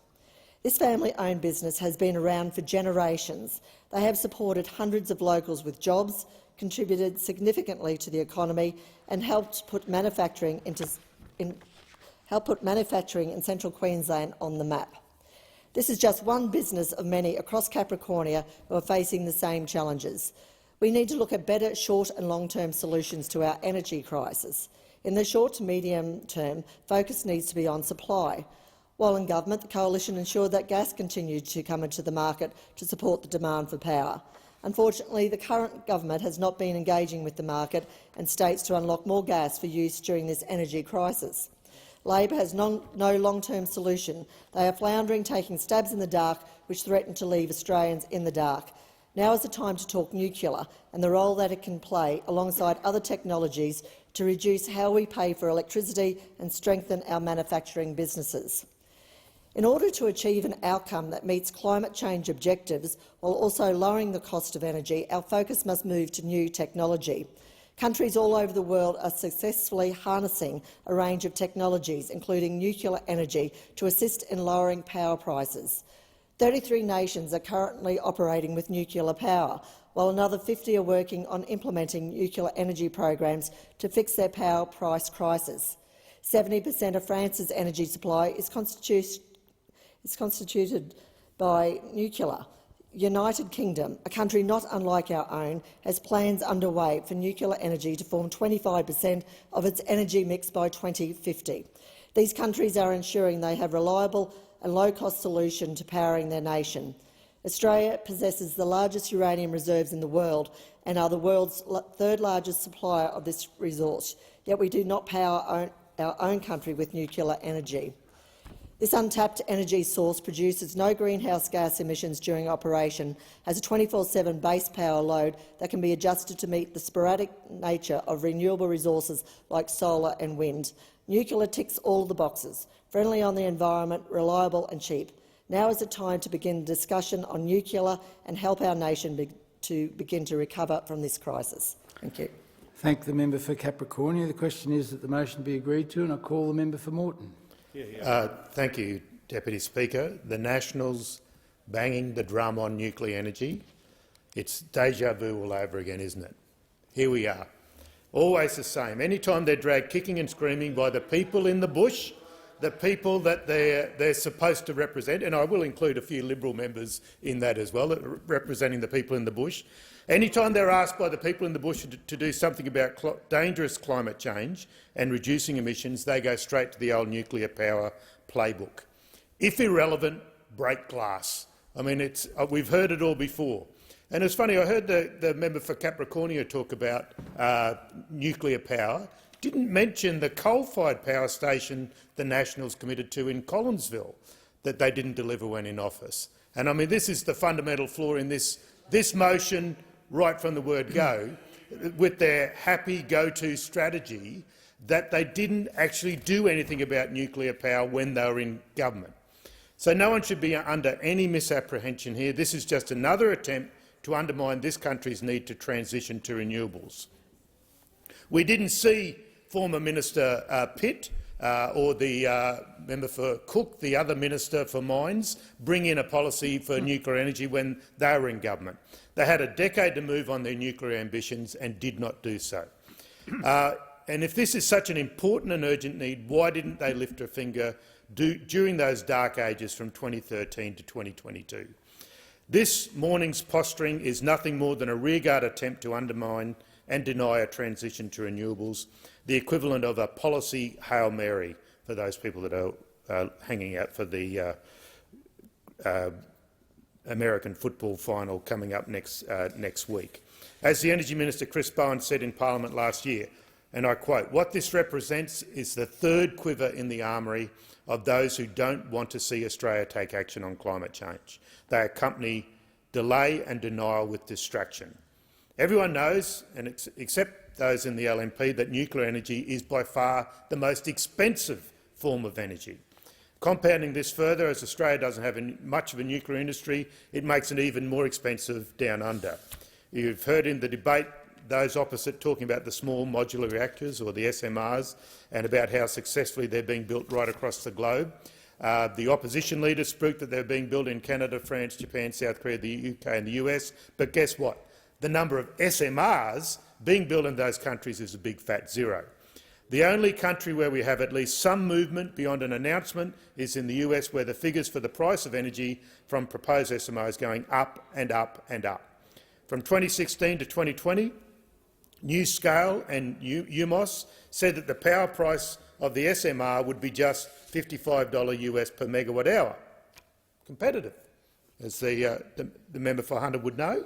This family-owned business has been around for generations. They have supported hundreds of locals with jobs, contributed significantly to the economy and helped put manufacturing in central Queensland on the map. This is just one business of many across Capricornia who are facing the same challenges. We need to look at better short and long-term solutions to our energy crisis. In the short to medium term, focus needs to be on supply. While in government, the coalition ensured that gas continued to come into the market to support the demand for power. Unfortunately, the current government has not been engaging with the market and states to unlock more gas for use during this energy crisis. Labor has no long-term solution. They are floundering, taking stabs in the dark, which threaten to leave Australians in the dark. Now is the time to talk nuclear and the role that it can play alongside other technologies to reduce how we pay for electricity and strengthen our manufacturing businesses. In order to achieve an outcome that meets climate change objectives while also lowering the cost of energy, our focus must move to new technology. Countries all over the world are successfully harnessing a range of technologies, including nuclear energy, to assist in lowering power prices. 33 nations are currently operating with nuclear power, while another 50 are working on implementing nuclear energy programs to fix their power price crisis. 70% of France's energy supply is constituted by nuclear. United Kingdom, a country not unlike our own, has plans underway for nuclear energy to form 25% of its energy mix by 2050. These countries are ensuring they have reliable and low-cost solution to powering their nation. Australia possesses the largest uranium reserves in the world and are the world's third largest supplier of this resource, yet we do not power our own country with nuclear energy. This untapped energy source produces no greenhouse gas emissions during operation, has a 24/7 base power load that can be adjusted to meet the sporadic nature of renewable resources like solar and wind. Nuclear ticks all the boxes: friendly on the environment, reliable and cheap. Now is the time to begin discussion on nuclear and help our nation to begin to recover from this crisis. Thank you. Thank the member for Capricornia. The question is that the motion be agreed to, and I call the member for Moreton. Thank you, Deputy Speaker. The Nationals banging the drum on nuclear energy It's deja vu all over again, isn't it? Here we are. Always the same. Anytime they're dragged kicking and screaming by the people in the bush, the people that they're supposed to represent, and I will include a few Liberal members in that as well, representing the people in the bush. Anytime they're asked by the people in the bush to do something about dangerous climate change and reducing emissions, they go straight to the old nuclear power playbook. If irrelevant, break glass. I mean, we've heard it all before. And it's funny, I heard the member for Capricornia talk about nuclear power, didn't mention the coal-fired power station the Nationals committed to in Collinsville that they didn't deliver when in office. And I mean, this is the fundamental flaw in this motion right from the word go, with their happy go-to strategy, that they didn't actually do anything about nuclear power when they were in government. So no one should be under any misapprehension here. This is just another attempt to undermine this country's need to transition to renewables. We didn't see former Minister Pitt or the member for Cook, the other Minister for Mines, bring in a policy for nuclear energy when they were in government. They had a decade to move on their nuclear ambitions and did not do so. And if this is such an important and urgent need, why didn't they lift a finger during those dark ages from 2013 to 2022? This morning's posturing is nothing more than a rearguard attempt to undermine and deny a transition to renewables, the equivalent of a policy Hail Mary for those people that are hanging out for the American football final coming up next week. As the Energy Minister Chris Bowen said in Parliament last year, and I quote, "What this represents is the third quiver in the armoury of those who don't want to see Australia take action on climate change. They accompany delay and denial with distraction." Everyone knows, and except those in the LNP, that nuclear energy is by far the most expensive form of energy. Compounding this further, as Australia doesn't have much of a nuclear industry, it makes it even more expensive down under. You've heard in the debate those opposite talking about the small modular reactors, or the SMRs, and about how successfully they're being built right across the globe. The opposition leaders spoke that they're being built in Canada, France, Japan, South Korea, the UK and the US. But guess what? The number of SMRs being built in those countries is a big fat zero. The only country where we have at least some movement beyond an announcement is in the US, where the figures for the price of energy from proposed SMRs are going up and up and up. From 2016 to 2020, NewScale and UMOS said that the power price of the SMR would be just $55 US per megawatt hour. Competitive, as the member for Hunter would know.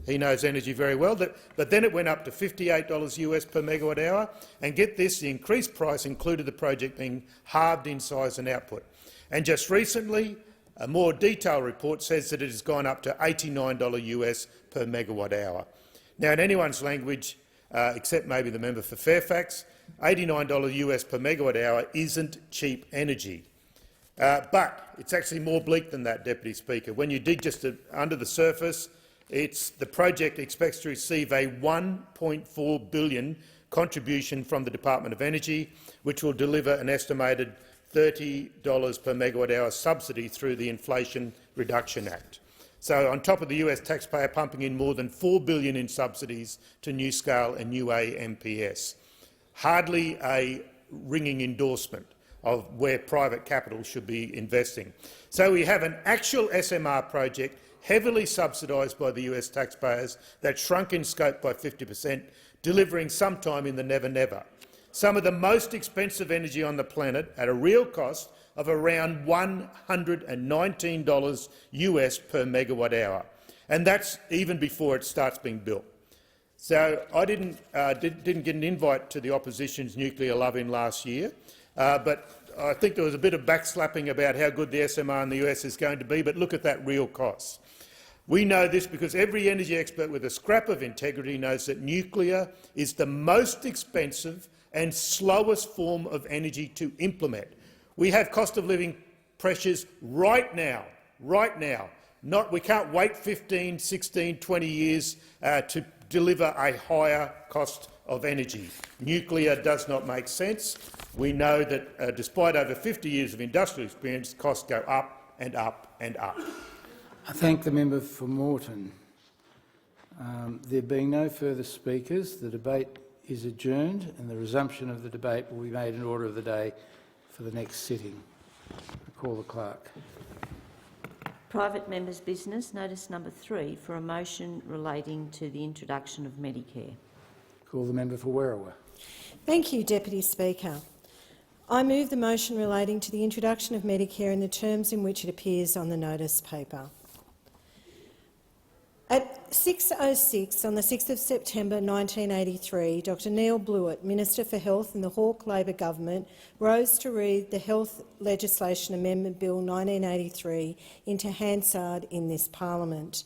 He knows energy very well. But then it went up to $58 US per megawatt hour. And get this, the increased price included the project being halved in size and output. And just recently, a more detailed report says that it has gone up to $89 US per megawatt hour. Now, in anyone's language, except maybe the member for Fairfax, $89 US per megawatt hour isn't cheap energy. But it's actually more bleak than that, Deputy Speaker. When you dig just under the surface, the project expects to receive a $1.4 billion contribution from the Department of Energy, which will deliver an estimated $30 per megawatt hour subsidy through the Inflation Reduction Act. So on top of the US taxpayer pumping in more than $4 billion in subsidies to NewScale and UAMPS. Hardly a ringing endorsement of where private capital should be investing. So we have an actual SMR project heavily subsidised by the US taxpayers that shrunk in scope by 50%, delivering sometime in the never-never. Some of the most expensive energy on the planet at a real cost of around $119 US per megawatt hour, and that's even before it starts being built. So I didn't get an invite to the opposition's nuclear love-in last year, but I think there was a bit of backslapping about how good the SMR in the US is going to be, but look at that real cost. We know this because every energy expert with a scrap of integrity knows that nuclear is the most expensive and slowest form of energy to implement. We have cost of living pressures right now. We can't wait 15, 16, 20 years to deliver a higher cost of energy. Nuclear does not make sense. We know that despite over 50 years of industrial experience, costs go up and up and up. I thank the member for Moreton. There being no further speakers, the debate is adjourned and the resumption of the debate will be made in order of the day for the next sitting. I call the clerk. Private members' business, notice number 3, for a motion relating to the introduction of Medicare. Call the member for Werriwa. Thank you, Deputy Speaker. I move the motion relating to the introduction of Medicare in the terms in which it appears on the notice paper. At 6:06 on the 6th of September 1983, Dr Neil Blewett, Minister for Health in the Hawke Labor government, rose to read the Health Legislation Amendment Bill 1983 into Hansard in this parliament.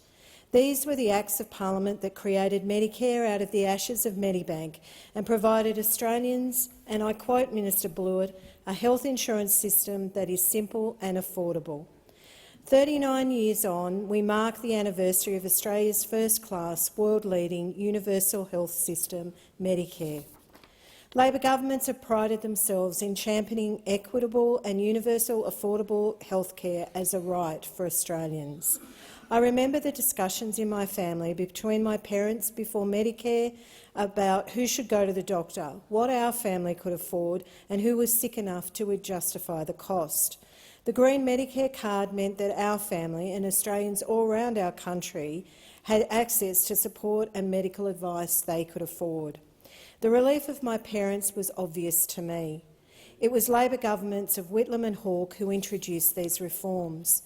These were the acts of parliament that created Medicare out of the ashes of Medibank and provided Australians, and I quote Minister Blewett, a health insurance system that is simple and affordable. 39 years on, we mark the anniversary of Australia's first-class, world-leading universal health system, Medicare. Labor governments have prided themselves in championing equitable and universal affordable health care as a right for Australians. I remember the discussions in my family between my parents before Medicare about who should go to the doctor, what our family could afford and who was sick enough to justify the cost. The Green Medicare card meant that our family and Australians all around our country had access to support and medical advice they could afford. The relief of my parents was obvious to me. It was Labor governments of Whitlam and Hawke who introduced these reforms.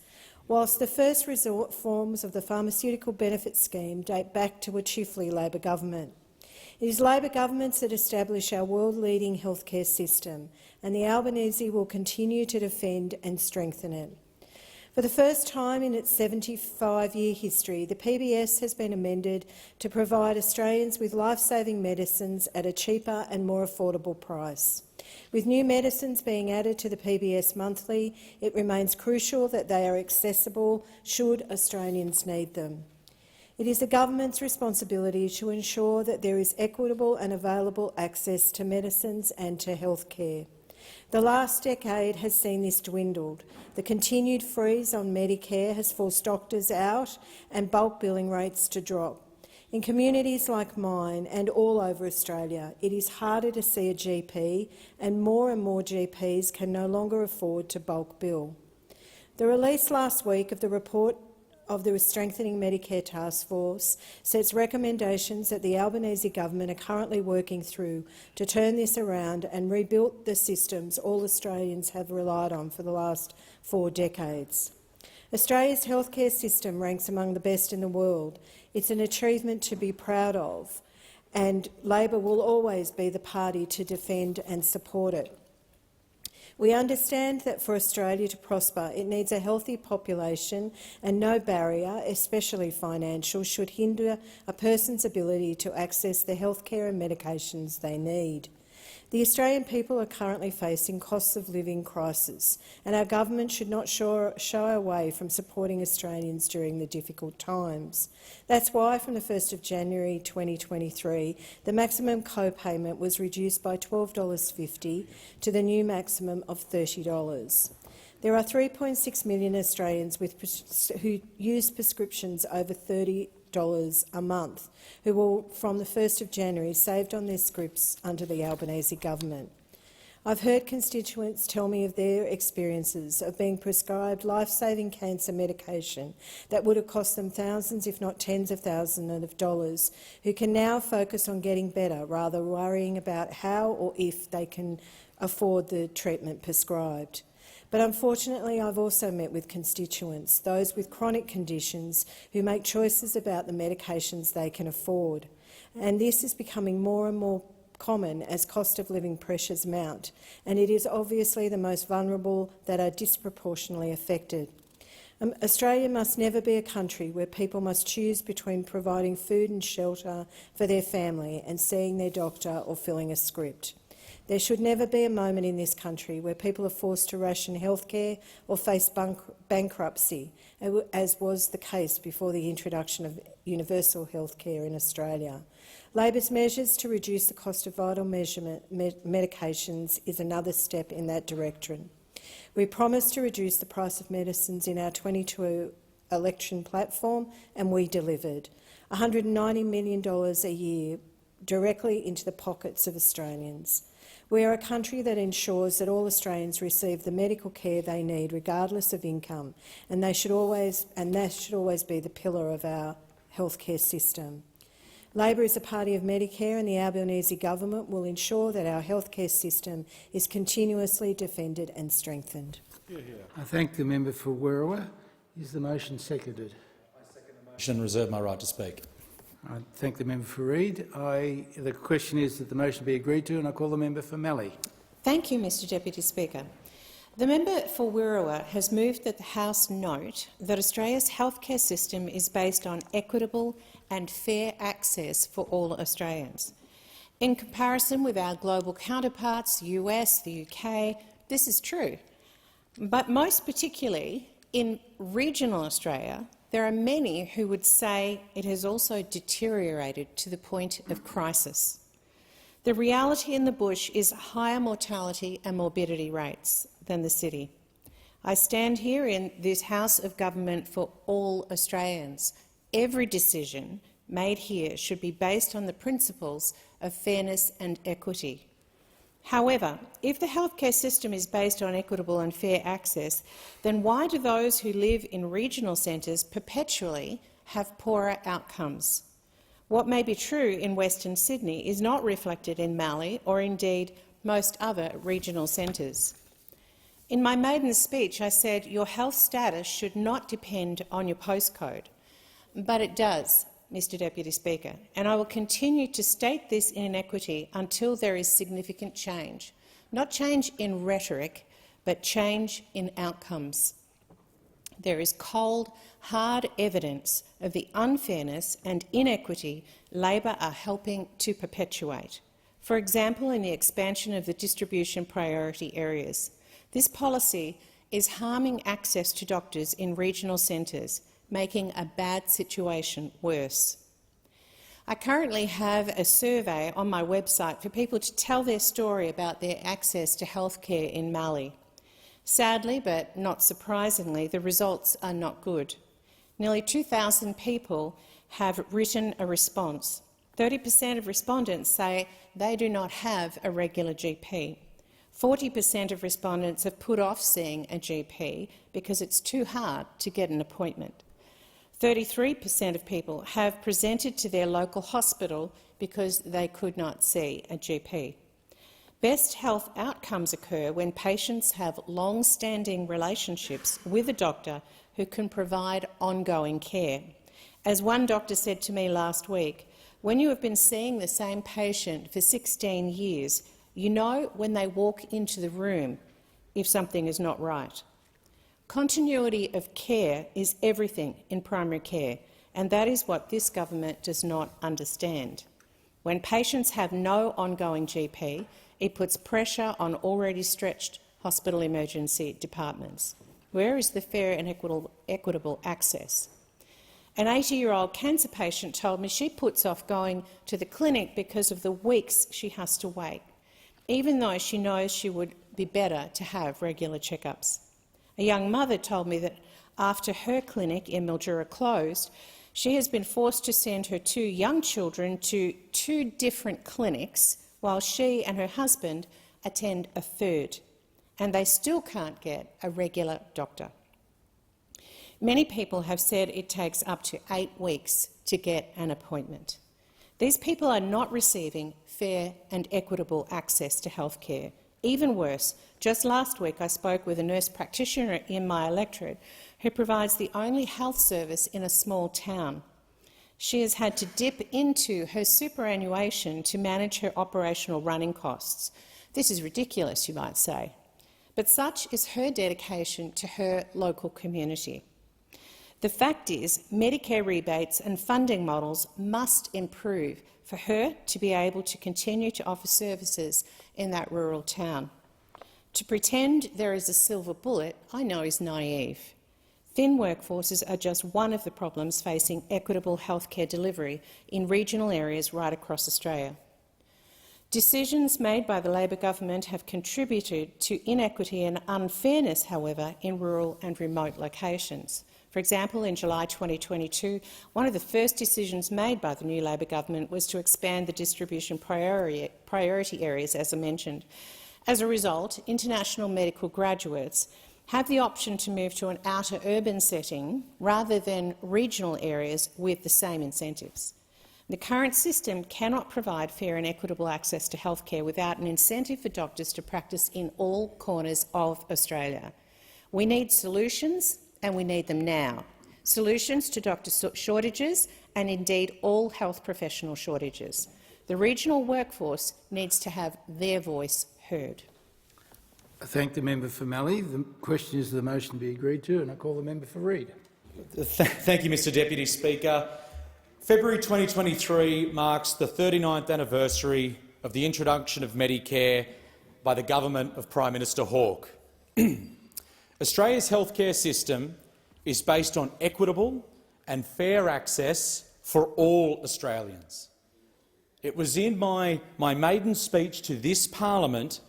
Whilst the first resort forms of the pharmaceutical benefit scheme date back to a chiefly Labor government. It is Labor governments that establish our world-leading healthcare system, and the Albanese will continue to defend and strengthen it. For the first time in its 75-year history, the PBS has been amended to provide Australians with life-saving medicines at a cheaper and more affordable price. With new medicines being added to the PBS monthly, it remains crucial that they are accessible should Australians need them. It is the government's responsibility to ensure that there is equitable and available access to medicines and to health care. The last decade has seen this dwindled. The continued freeze on Medicare has forced doctors out and bulk billing rates to drop. In communities like mine and all over Australia, it is harder to see a GP, and more GPs can no longer afford to bulk bill. The release last week of the report of the Strengthening Medicare Task Force sets recommendations that the Albanese government are currently working through to turn this around and rebuild the systems all Australians have relied on for the last 4 decades. Australia's healthcare system ranks among the best in the world. It's an achievement to be proud of, and Labor will always be the party to defend and support it. We understand that for Australia to prosper, it needs a healthy population, and no barrier, especially financial, should hinder a person's ability to access the healthcare and medications they need. The Australian people are currently facing costs of living crisis, and our government should not shy away from supporting Australians during the difficult times. That's why, from the 1st of January 2023, the maximum co-payment was reduced by $12.50 to the new maximum of $30. There are 3.6 million Australians who use prescriptions over $30 a month, who will, from the 1st of January, saved on their scripts under the Albanese government. I've heard constituents tell me of their experiences of being prescribed life-saving cancer medication that would have cost them thousands, if not tens of thousands of dollars, who can now focus on getting better rather than worrying about how or if they can afford the treatment prescribed. But unfortunately, I've also met with constituents, those with chronic conditions, who make choices about the medications they can afford. And this is becoming more and more common as cost of living pressures mount, and it is obviously the most vulnerable that are disproportionately affected. Australia must never be a country where people must choose between providing food and shelter for their family and seeing their doctor or filling a script. There should never be a moment in this country where people are forced to ration healthcare or face bankruptcy, as was the case before the introduction of universal healthcare in Australia. Labor's measures to reduce the cost of vital medications is another step in that direction. We promised to reduce the price of medicines in our 22 election platform, and we delivered $190 million a year directly into the pockets of Australians. We are a country that ensures that all Australians receive the medical care they need, regardless of income, and that should always be the pillar of our healthcare system. Labor is a party of Medicare, and the Albanese government will ensure that our healthcare system is continuously defended and strengthened. I thank the member for Werriwa. Is the motion seconded? I second the motion and reserve my right to speak. I thank the member for Reid. The question is that the motion be agreed to, and I call the member for Malley. Thank you, Mr Deputy Speaker. The member for Werriwa has moved that the House note that Australia's healthcare system is based on equitable and fair access for all Australians. In comparison with our global counterparts, the US, the UK, this is true. But most particularly in regional Australia, there are many who would say it has also deteriorated to the point of crisis. The reality in the bush is higher mortality and morbidity rates than the city. I stand here in this House of Government for all Australians. Every decision made here should be based on the principles of fairness and equity. However, if the healthcare system is based on equitable and fair access, then why do those who live in regional centres perpetually have poorer outcomes? What may be true in Western Sydney is not reflected in Mallee or indeed most other regional centres. In my maiden speech, I said your health status should not depend on your postcode, but it does, Mr Deputy Speaker, and I will continue to state this inequity until there is significant change. Not change in rhetoric, but change in outcomes. There is cold, hard evidence of the unfairness and inequity Labor are helping to perpetuate. For example, in the expansion of the distribution priority areas. This policy is harming access to doctors in regional centres, making a bad situation worse. I currently have a survey on my website for people to tell their story about their access to healthcare in Mallee. Sadly, but not surprisingly, the results are not good. Nearly 2,000 people have written a response. 30% of respondents say they do not have a regular GP. 40% of respondents have put off seeing a GP because it's too hard to get an appointment. 33% of people have presented to their local hospital because they could not see a GP. Best health outcomes occur when patients have long-standing relationships with a doctor who can provide ongoing care. As one doctor said to me last week, when you have been seeing the same patient for 16 years, you know when they walk into the room if something is not right. Continuity of care is everything in primary care, and that is what this government does not understand. When patients have no ongoing GP, it puts pressure on already stretched hospital emergency departments. Where is the fair and equitable access? An 80-year-old cancer patient told me she puts off going to the clinic because of the weeks she has to wait, even though she knows she would be better to have regular checkups. A young mother told me that after her clinic in Mildura closed, she has been forced to send her 2 young children to 2 different clinics while she and her husband attend a third, and they still can't get a regular doctor. Many people have said it takes up to 8 weeks to get an appointment. These people are not receiving fair and equitable access to health care. Even worse, just last week I spoke with a nurse practitioner in my electorate who provides the only health service in a small town. She has had to dip into her superannuation to manage her operational running costs. This is ridiculous, you might say, but such is her dedication to her local community. The fact is, Medicare rebates and funding models must improve for her to be able to continue to offer services in that rural town. To pretend there is a silver bullet, I know, is naive. Thin workforces are just one of the problems facing equitable healthcare delivery in regional areas right across Australia. Decisions made by the Labor government have contributed to inequity and unfairness, however, in rural and remote locations. For example, in July 2022, one of the first decisions made by the new Labor government was to expand the distribution priority areas, as I mentioned. As a result, international medical graduates have the option to move to an outer urban setting rather than regional areas with the same incentives. The current system cannot provide fair and equitable access to healthcare without an incentive for doctors to practice in all corners of Australia. We need solutions, and we need them now. Solutions to doctor shortages and indeed all health professional shortages. The regional workforce needs to have their voice heard. I thank the member for Mallee. The question is the motion be agreed to, and I call the member for Reid. Thank you, Mr Deputy Speaker. February 2023 marks the 39th anniversary of the introduction of Medicare by the government of Prime Minister Hawke. Australia's healthcare system is based on equitable and fair access for all Australians. It was in my maiden speech to this parliament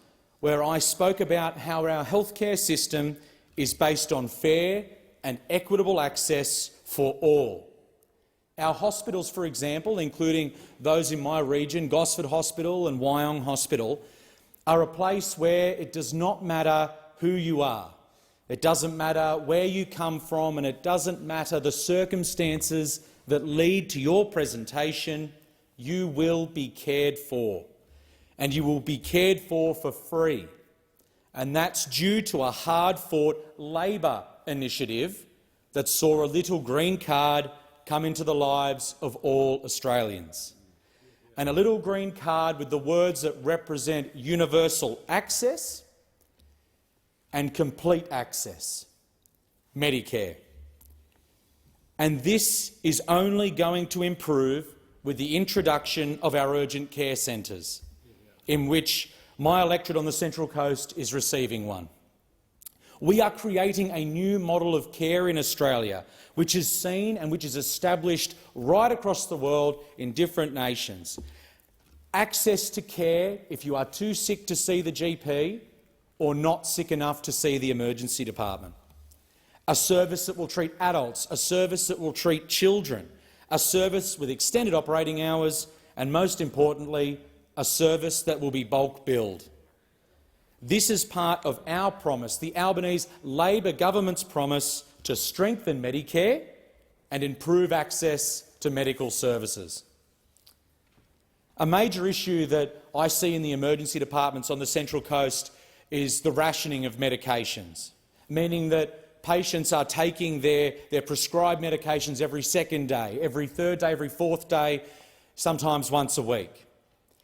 where I spoke about how our healthcare system is based on fair and equitable access for all. Our hospitals, for example, including those in my region, Gosford Hospital and Wyong Hospital, are a place where it does not matter who you are. It doesn't matter where you come from, and it doesn't matter the circumstances that lead to your presentation. You will be cared for, and you will be cared for free. And that's due to a hard-fought Labor initiative that saw a little green card come into the lives of all Australians. And a little green card with the words that represent universal access and complete access, Medicare. And this is only going to improve with the introduction of our urgent care centres, in which my electorate on the Central Coast is receiving one. We are creating a new model of care in Australia, which is seen and which is established right across the world in different nations. Access to care if you are too sick to see the GP or not sick enough to see the emergency department. A service that will treat adults, a service that will treat children, a service with extended operating hours, and most importantly, a service that will be bulk billed. This is part of our promise, the Albanese Labor government's promise to strengthen Medicare and improve access to medical services. A major issue that I see in the emergency departments on the Central Coast is the rationing of medications, meaning that patients are taking their prescribed medications every second day, every third day, every fourth day, sometimes once a week.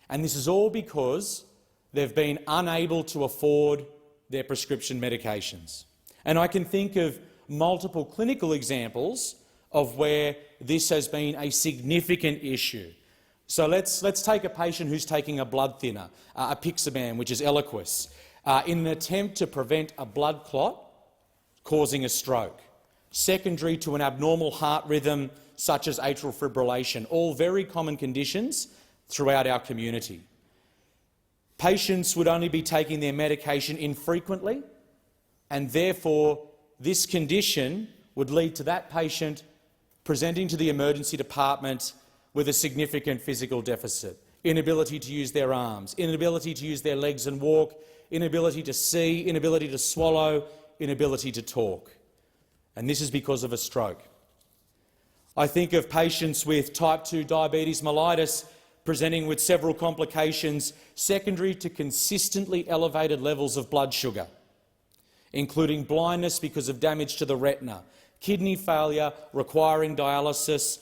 And this is all because they've been unable to afford their prescription medications. And I can think of multiple clinical examples of where this has been a significant issue. So let's take a patient who's taking a blood thinner, apixaban, which is Eliquis, in an attempt to prevent a blood clot causing a stroke, secondary to an abnormal heart rhythm such as atrial fibrillation, all very common conditions throughout our community. Patients would only be taking their medication infrequently, and therefore this condition would lead to that patient presenting to the emergency department with a significant physical deficit, inability to use their arms, inability to use their legs and walk, inability to see, inability to swallow, inability to talk. And this is because of a stroke. I think of patients with type 2 diabetes mellitus presenting with several complications secondary to consistently elevated levels of blood sugar, including blindness because of damage to the retina, kidney failure requiring dialysis,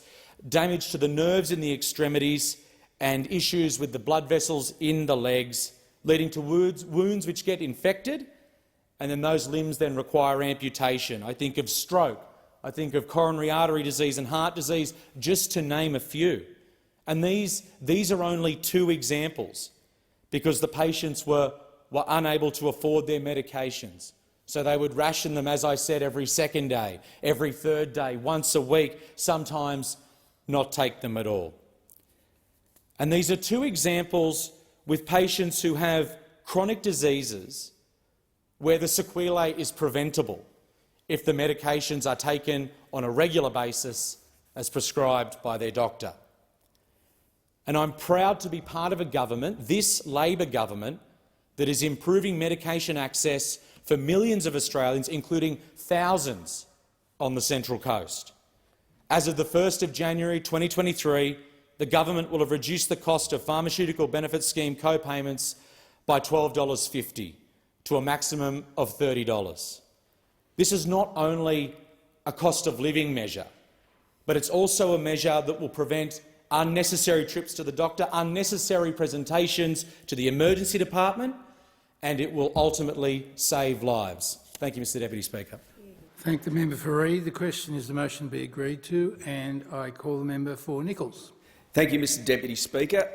damage to the nerves in the extremities, and issues with the blood vessels in the legs, leading to wounds which get infected, and then those limbs then require amputation. I think of stroke, I think of coronary artery disease and heart disease, just to name a few. And these are only two examples, because the patients were unable to afford their medications. So they would ration them, as I said, every second day, every third day, once a week, sometimes not take them at all. And these are two examples with patients who have chronic diseases where the sequelae is preventable if the medications are taken on a regular basis as prescribed by their doctor. And I'm proud to be part of a government, this Labor government, that is improving medication access for millions of Australians, including thousands on the Central Coast. As of the 1st of January 2023, the government will have reduced the cost of pharmaceutical benefit scheme co-payments by $12.50 to a maximum of $30. This is not only a cost of living measure, but it's also a measure that will prevent unnecessary trips to the doctor, unnecessary presentations to the emergency department, and it will ultimately save lives. Thank you, Mr Deputy Speaker. Thank the member for Reid. The question is the motion be agreed to, and I call the member for Nichols. Thank you, Mr Deputy Speaker.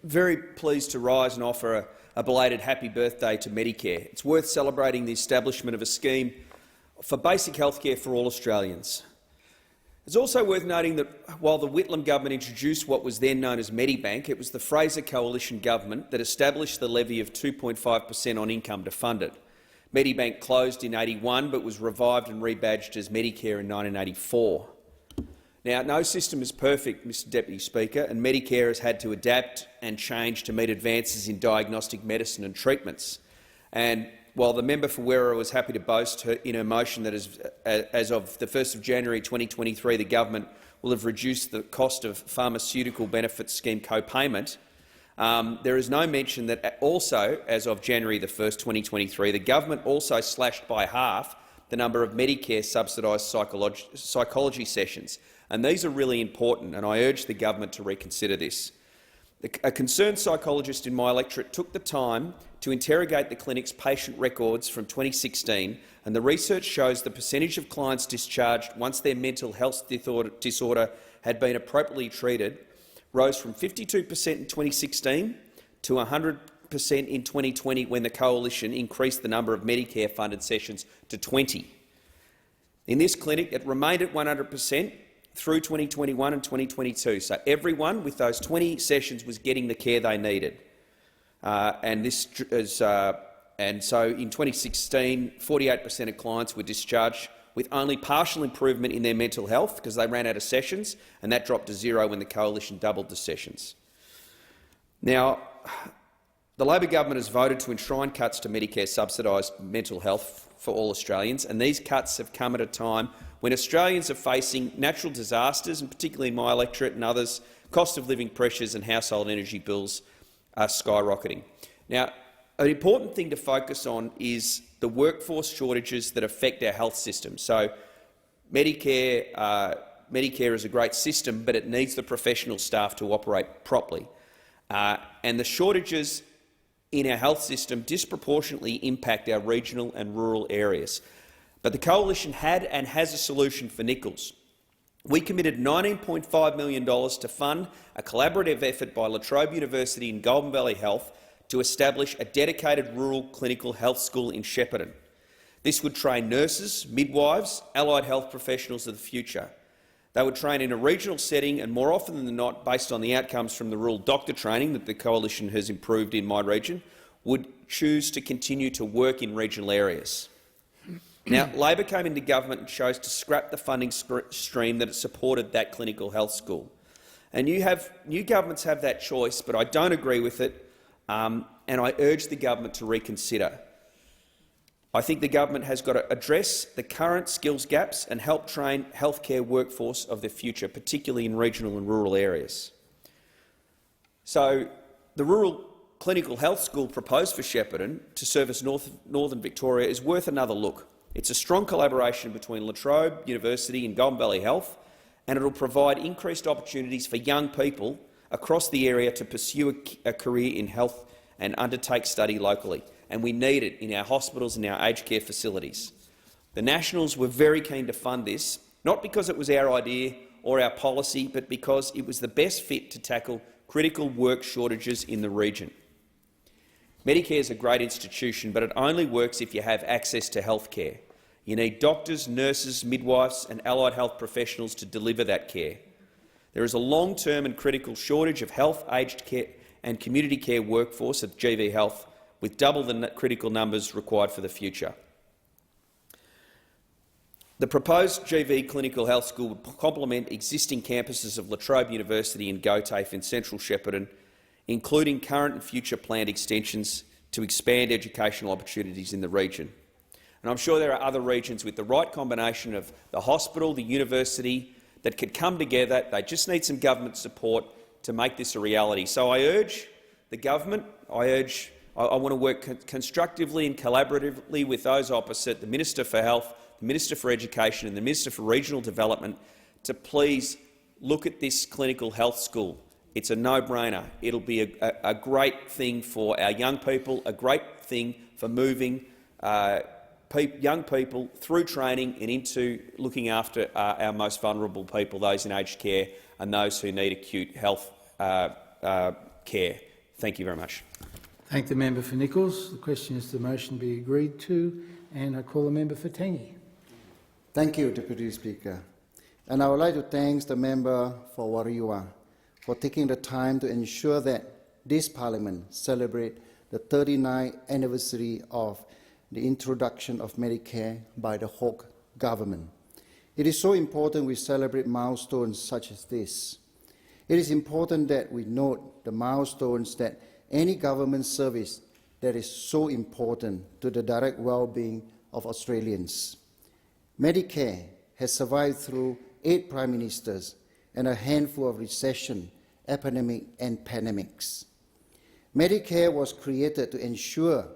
Very pleased to rise and offer a belated happy birthday to Medicare. It's worth celebrating the establishment of a scheme for basic health care for all Australians. It's also worth noting that while the Whitlam government introduced what was then known as Medibank, it was the Fraser coalition government that established the levy of 2.5% on income to fund it. Medibank closed in 1981 but was revived and rebadged as Medicare in 1984. Now, no system is perfect, Mr Deputy Speaker, and Medicare has had to adapt and change to meet advances in diagnostic medicine and treatments. And while the member for Werriwa was happy to boast in her motion that as of the 1st of January 2023 the government will have reduced the cost of pharmaceutical benefits scheme co-payment, there is no mention that also, as of January 1st, 2023, the government also slashed by half the number of Medicare subsidised psychology sessions. And these are really important, and I urge the government to reconsider this. A concerned psychologist in my electorate took the time to interrogate the clinic's patient records from 2016, and the research shows the percentage of clients discharged once their mental health disorder had been appropriately treated rose from 52% in 2016 to 100% in 2020 when the Coalition increased the number of Medicare-funded sessions to 20. In this clinic, it remained at 100% through 2021 and 2022. So everyone with those 20 sessions was getting the care they needed. So in 2016, 48% of clients were discharged with only partial improvement in their mental health because they ran out of sessions, and that dropped to 0 when the Coalition doubled the sessions. Now, the Labor government has voted to enshrine cuts to Medicare subsidised mental health for all Australians, and these cuts have come at a time when Australians are facing natural disasters, and particularly in my electorate and others, cost of living pressures and household energy bills are skyrocketing. Now, an important thing to focus on is the workforce shortages that affect our health system. So Medicare is a great system, but it needs the professional staff to operate properly. And the shortages in our health system disproportionately impact our regional and rural areas. But the Coalition had and has a solution for Nichols. We committed $19.5 million to fund a collaborative effort by La Trobe University and Golden Valley Health to establish a dedicated rural clinical health school in Shepparton. This would train nurses, midwives, allied health professionals of the future. They would train in a regional setting and, more often than not, based on the outcomes from the rural doctor training that the Coalition has improved in my region, would choose to continue to work in regional areas. Now, Labor came into government and chose to scrap the funding stream that supported that clinical health school. And new governments have that choice, but I don't agree with it, and I urge the government to reconsider. I think the government has got to address the current skills gaps and help train healthcare workforce of the future, particularly in regional and rural areas. So the rural clinical health school proposed for Shepparton to service northern Victoria is worth another look. It's a strong collaboration between La Trobe University and Golden Valley Health, and it will provide increased opportunities for young people across the area to pursue a career in health and undertake study locally. And we need it in our hospitals and our aged care facilities. The Nationals were very keen to fund this, not because it was our idea or our policy, but because it was the best fit to tackle critical work shortages in the region. Medicare is a great institution, but it only works if you have access to health care. You need doctors, nurses, midwives and allied health professionals to deliver that care. There is a long-term and critical shortage of health, aged care and community care workforce of GV Health, with double the critical numbers required for the future. The proposed GV Clinical Health School would complement existing campuses of La Trobe University and GoTAFE in central Shepparton, including current and future planned extensions to expand educational opportunities in the region. And I'm sure there are other regions with the right combination of the hospital, the university, that could come together. They just need some government support to make this a reality. So I urge the government, I want to work constructively and collaboratively with those opposite, the Minister for Health, the Minister for Education and the Minister for Regional Development, to please look at this clinical health school. It's a no-brainer. It'll be a great thing for our young people, a great thing for moving young people through training and into looking after our most vulnerable people, those in aged care and those who need acute health care. Thank you very much. Thank the member for Nichols. The question is the motion be agreed to, and I call the member for Tangi. Thank you, Deputy Speaker. And I would like to thank the member for Warriwa for taking the time to ensure that this Parliament celebrate the 39th anniversary of the introduction of Medicare by the Hawke government. It is so important we celebrate milestones such as this. It is important that we note the milestones that any government service that is so important to the direct well-being of Australians. Medicare has survived through 8 prime ministers and a handful of recession, epidemic and pandemics. Medicare was created to ensure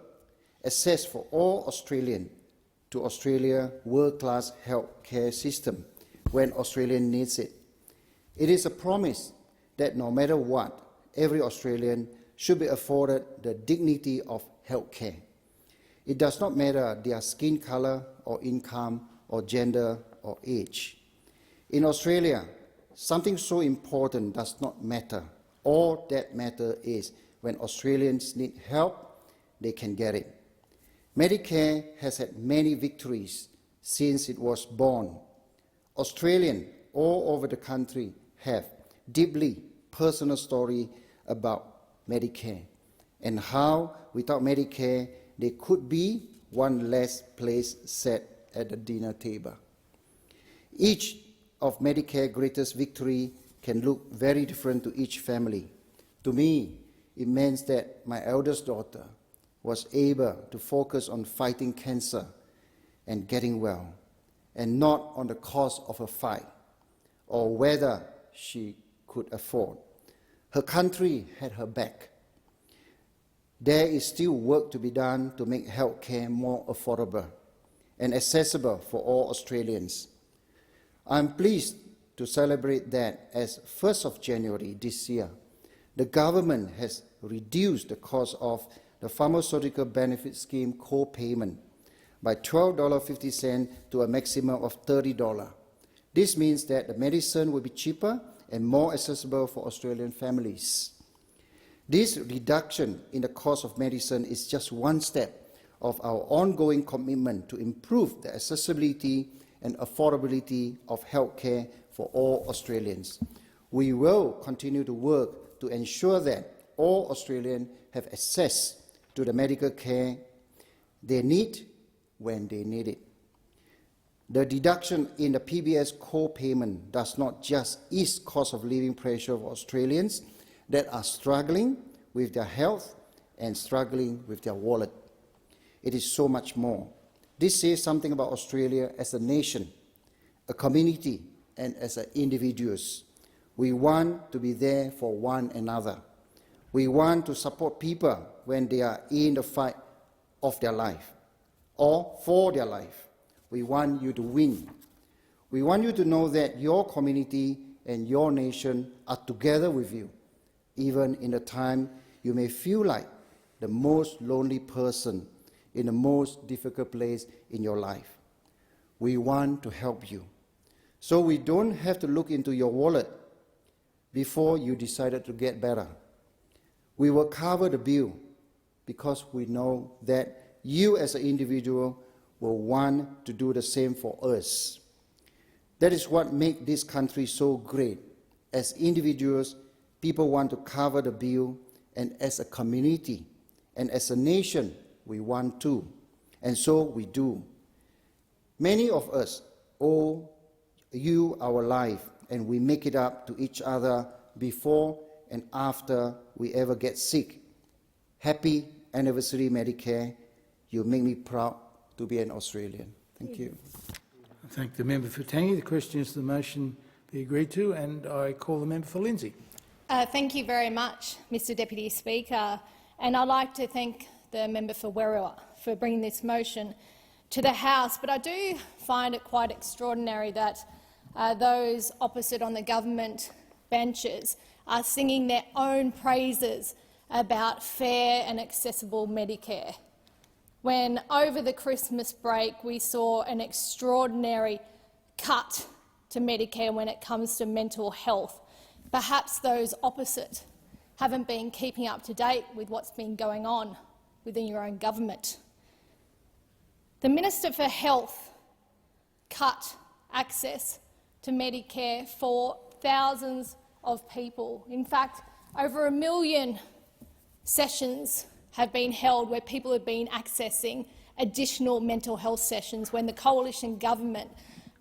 access for all Australians to Australia's world-class health care system when Australia needs it. It is a promise that no matter what, every Australian should be afforded the dignity of health care. It does not matter their skin colour or income or gender or age. In Australia, something so important does not matter. All that matters is when Australians need help, they can get it. Medicare has had many victories since it was born. Australians all over the country have deeply personal stories about Medicare and how, without Medicare, there could be one less place set at the dinner table. Each of Medicare's greatest victory can look very different to each family. To me, it means that my eldest daughter was able to focus on fighting cancer and getting well, and not on the cost of a fight or whether she could afford. Her country had her back. There is still work to be done to make health care more affordable and accessible for all Australians. I am pleased to celebrate that as 1st of January this year, the government has reduced the cost of the Pharmaceutical Benefit Scheme co-payment by $12.50 to a maximum of $30. This means that the medicine will be cheaper and more accessible for Australian families. This reduction in the cost of medicine is just one step of our ongoing commitment to improve the accessibility and affordability of health care for all Australians. We will continue to work to ensure that all Australians have access to the medical care they need when they need it. The deduction in the PBS co-payment does not just ease cost of living pressure for Australians that are struggling with their health and struggling with their wallet. It is so much more. This says something about Australia as a nation, a community, and as individuals. We want to be there for one another. We want to support people when they are in the fight of their life or for their life. We want you to win. We want you to know that your community and your nation are together with you, even in the time you may feel like the most lonely person in the most difficult place in your life. We want to help you, so we don't have to look into your wallet before you decided to get better. We will cover the bill because we know that you as an individual will want to do the same for us. That is what makes this country so great. As individuals, people want to cover the bill and as a community, and as a nation, we want to, and so we do. Many of us owe you our life, and we make it up to each other before and after we ever get sick. Happy anniversary, Medicare. You make me proud to be an Australian. Thank you. I thank the member for Tangi. The question is to the motion be agreed to, and I call the member for Lindsay. Thank you very much, Mr Deputy Speaker, and I'd like to thank the member for Werriwa for bringing this motion to the House. But I do find it quite extraordinary that those opposite on the government benches are singing their own praises about fair and accessible Medicare, when over the Christmas break we saw an extraordinary cut to Medicare when it comes to mental health. Perhaps those opposite haven't been keeping up to date with what's been going on within your own government. The Minister for Health cut access to Medicare for thousands of people. In fact, over 1 million sessions have been held where people have been accessing additional mental health sessions when the coalition government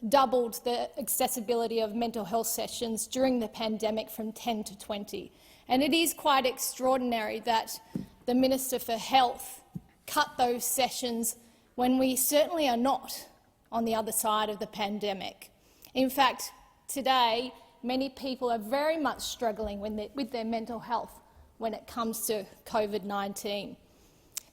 doubled the accessibility of mental health sessions during the pandemic from 10 to 20. And it is quite extraordinary that the Minister for Health cut those sessions when we certainly are not on the other side of the pandemic. In fact, today, many people are very much struggling with their mental health when it comes to COVID-19.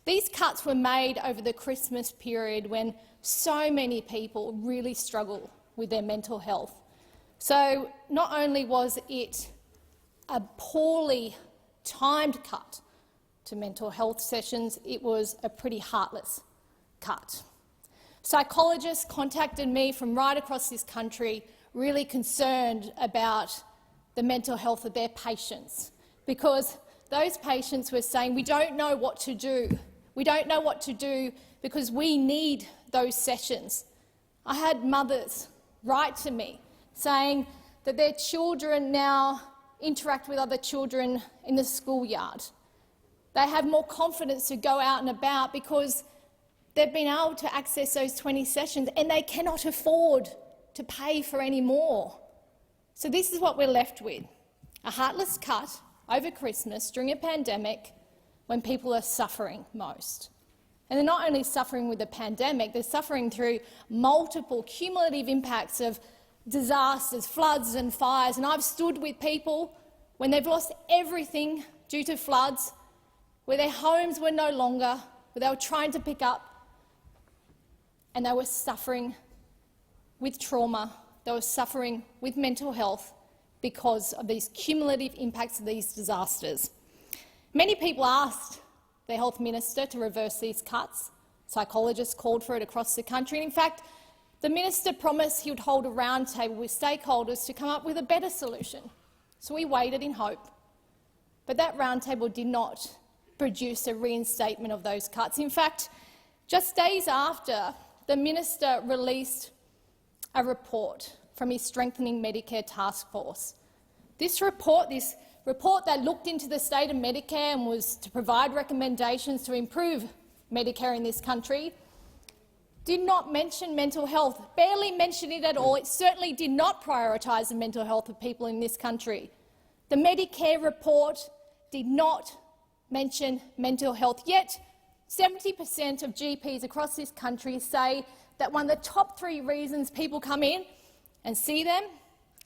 These cuts were made over the Christmas period when so many people really struggle with their mental health. So not only was it a poorly timed cut to mental health sessions, it was a pretty heartless cut. Psychologists contacted me from right across this country, really concerned about the mental health of their patients, because those patients were saying, we don't know what to do. We don't know what to do because we need those sessions. I had mothers write to me saying that their children now interact with other children in the schoolyard. They have more confidence to go out and about because they've been able to access those 20 sessions and they cannot afford to pay for any more. So this is what we're left with, a heartless cut over Christmas during a pandemic when people are suffering most. And they're not only suffering with the pandemic, they're suffering through multiple cumulative impacts of disasters, floods and fires. And I've stood with people when they've lost everything due to floods, where their homes were no longer, where they were trying to pick up, and they were suffering with trauma, they were suffering with mental health because of these cumulative impacts of these disasters. Many people asked the Health Minister to reverse these cuts. Psychologists called for it across the country. And in fact, the Minister promised he would hold a roundtable with stakeholders to come up with a better solution. So we waited in hope. But that roundtable did not produce a reinstatement of those cuts. In fact, just days after, the Minister released a report from his Strengthening Medicare Task Force. This report that looked into the state of Medicare and was to provide recommendations to improve Medicare in this country did not mention mental health, barely mentioned it at all. It certainly did not prioritise the mental health of people in this country. The Medicare report did not mention mental health, yet 70% of GPs across this country say that one of the top 3 reasons people come in and see them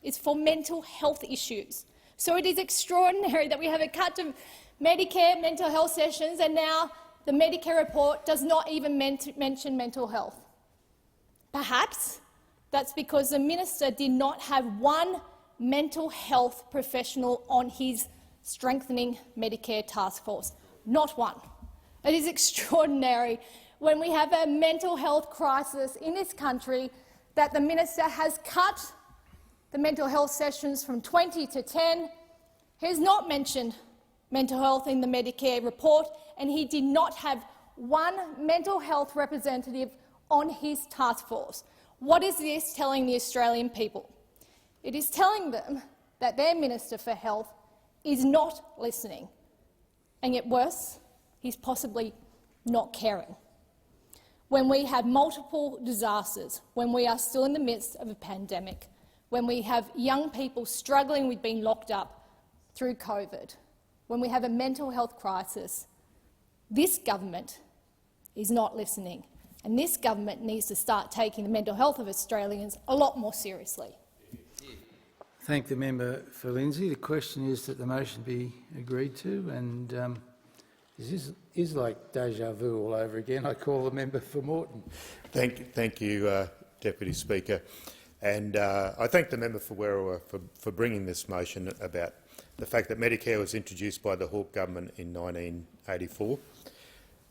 is for mental health issues. So it is extraordinary that we have a cut to Medicare mental health sessions and now the Medicare report does not even mention mental health. Perhaps that's because the Minister did not have one mental health professional on his Strengthening Medicare Task Force. Not one. It is extraordinary when we have a mental health crisis in this country that the Minister has cut the mental health sessions from 20 to 10. He has not mentioned mental health in the Medicare report, and he did not have one mental health representative on his task force. What is this telling the Australian people? It is telling them that their Minister for Health is not listening And yet worse, he's possibly not caring. When we have multiple disasters, when we are still in the midst of a pandemic, when we have young people struggling with being locked up through COVID, when we have a mental health crisis, this government is not listening, and this government needs to start taking the mental health of Australians a lot more seriously. Thank the member for Lindsay. The question is that the motion be agreed to, and this is like deja vu all over again. I call the member for Moreton. Thank you, Deputy Speaker. And I thank the member for Werriwa for bringing this motion about the fact that Medicare was introduced by the Hawke government in 1984.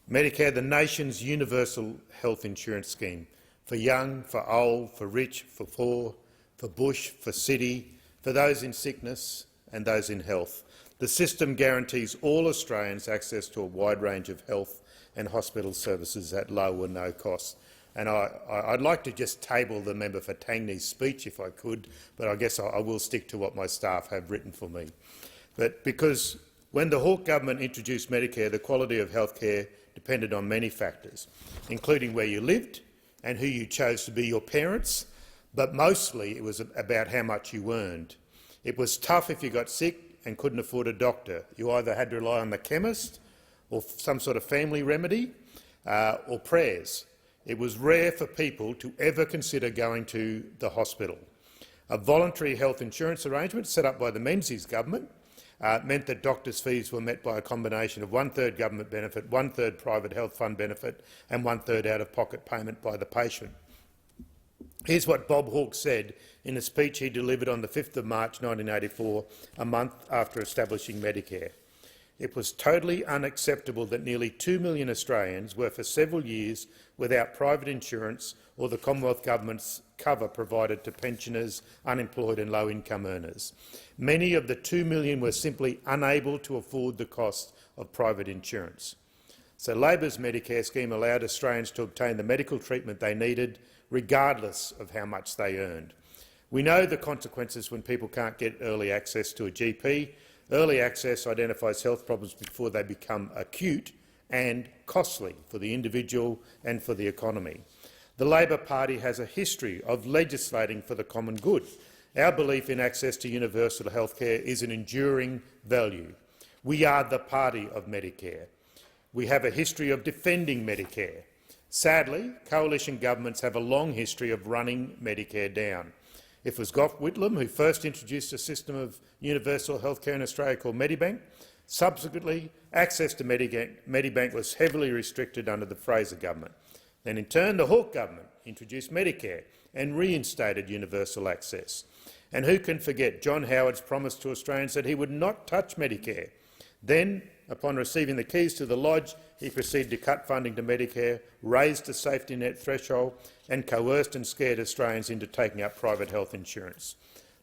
Medicare, the nation's universal health insurance scheme, for young, for old, for rich, for poor, for bush, for city, for those in sickness and those in health. The system guarantees all Australians access to a wide range of health and hospital services at low or no cost. And I'd like to just table the member for Tangney's speech if I could, but I guess I will stick to what my staff have written for me. But because when the Hawke government introduced Medicare, the quality of health care depended on many factors, including where you lived and who you chose to be your parents, but mostly it was about how much you earned. It was tough if you got sick and couldn't afford a doctor. You either had to rely on the chemist or some sort of family remedy or prayers. It was rare for people to ever consider going to the hospital. A voluntary health insurance arrangement set up by the Menzies government meant that doctors' fees were met by a combination of 1/3 government benefit, 1/3 private health fund benefit and 1/3 out-of-pocket payment by the patient. Here's what Bob Hawke said in a speech he delivered on the 5th of March 1984, a month after establishing Medicare. It was totally unacceptable that nearly 2 million Australians were for several years without private insurance or the Commonwealth Government's cover provided to pensioners, unemployed and low-income earners. Many of the 2 million were simply unable to afford the cost of private insurance. So Labor's Medicare scheme allowed Australians to obtain the medical treatment they needed, regardless of how much they earned. We know the consequences when people can't get early access to a GP. Early access identifies health problems before they become acute and costly for the individual and for the economy. The Labor Party has a history of legislating for the common good. Our belief in access to universal health care is an enduring value. We are the party of Medicare. We have a history of defending Medicare. Sadly, coalition governments have a long history of running Medicare down. It was Gough Whitlam who first introduced a system of universal health care in Australia called Medibank. Subsequently, access to Medibank was heavily restricted under the Fraser government. Then in turn, the Hawke government introduced Medicare and reinstated universal access. And who can forget John Howard's promise to Australians that he would not touch Medicare? Then, upon receiving the keys to the lodge, he proceeded to cut funding to Medicare, raised the safety net threshold and coerced and scared Australians into taking up private health insurance.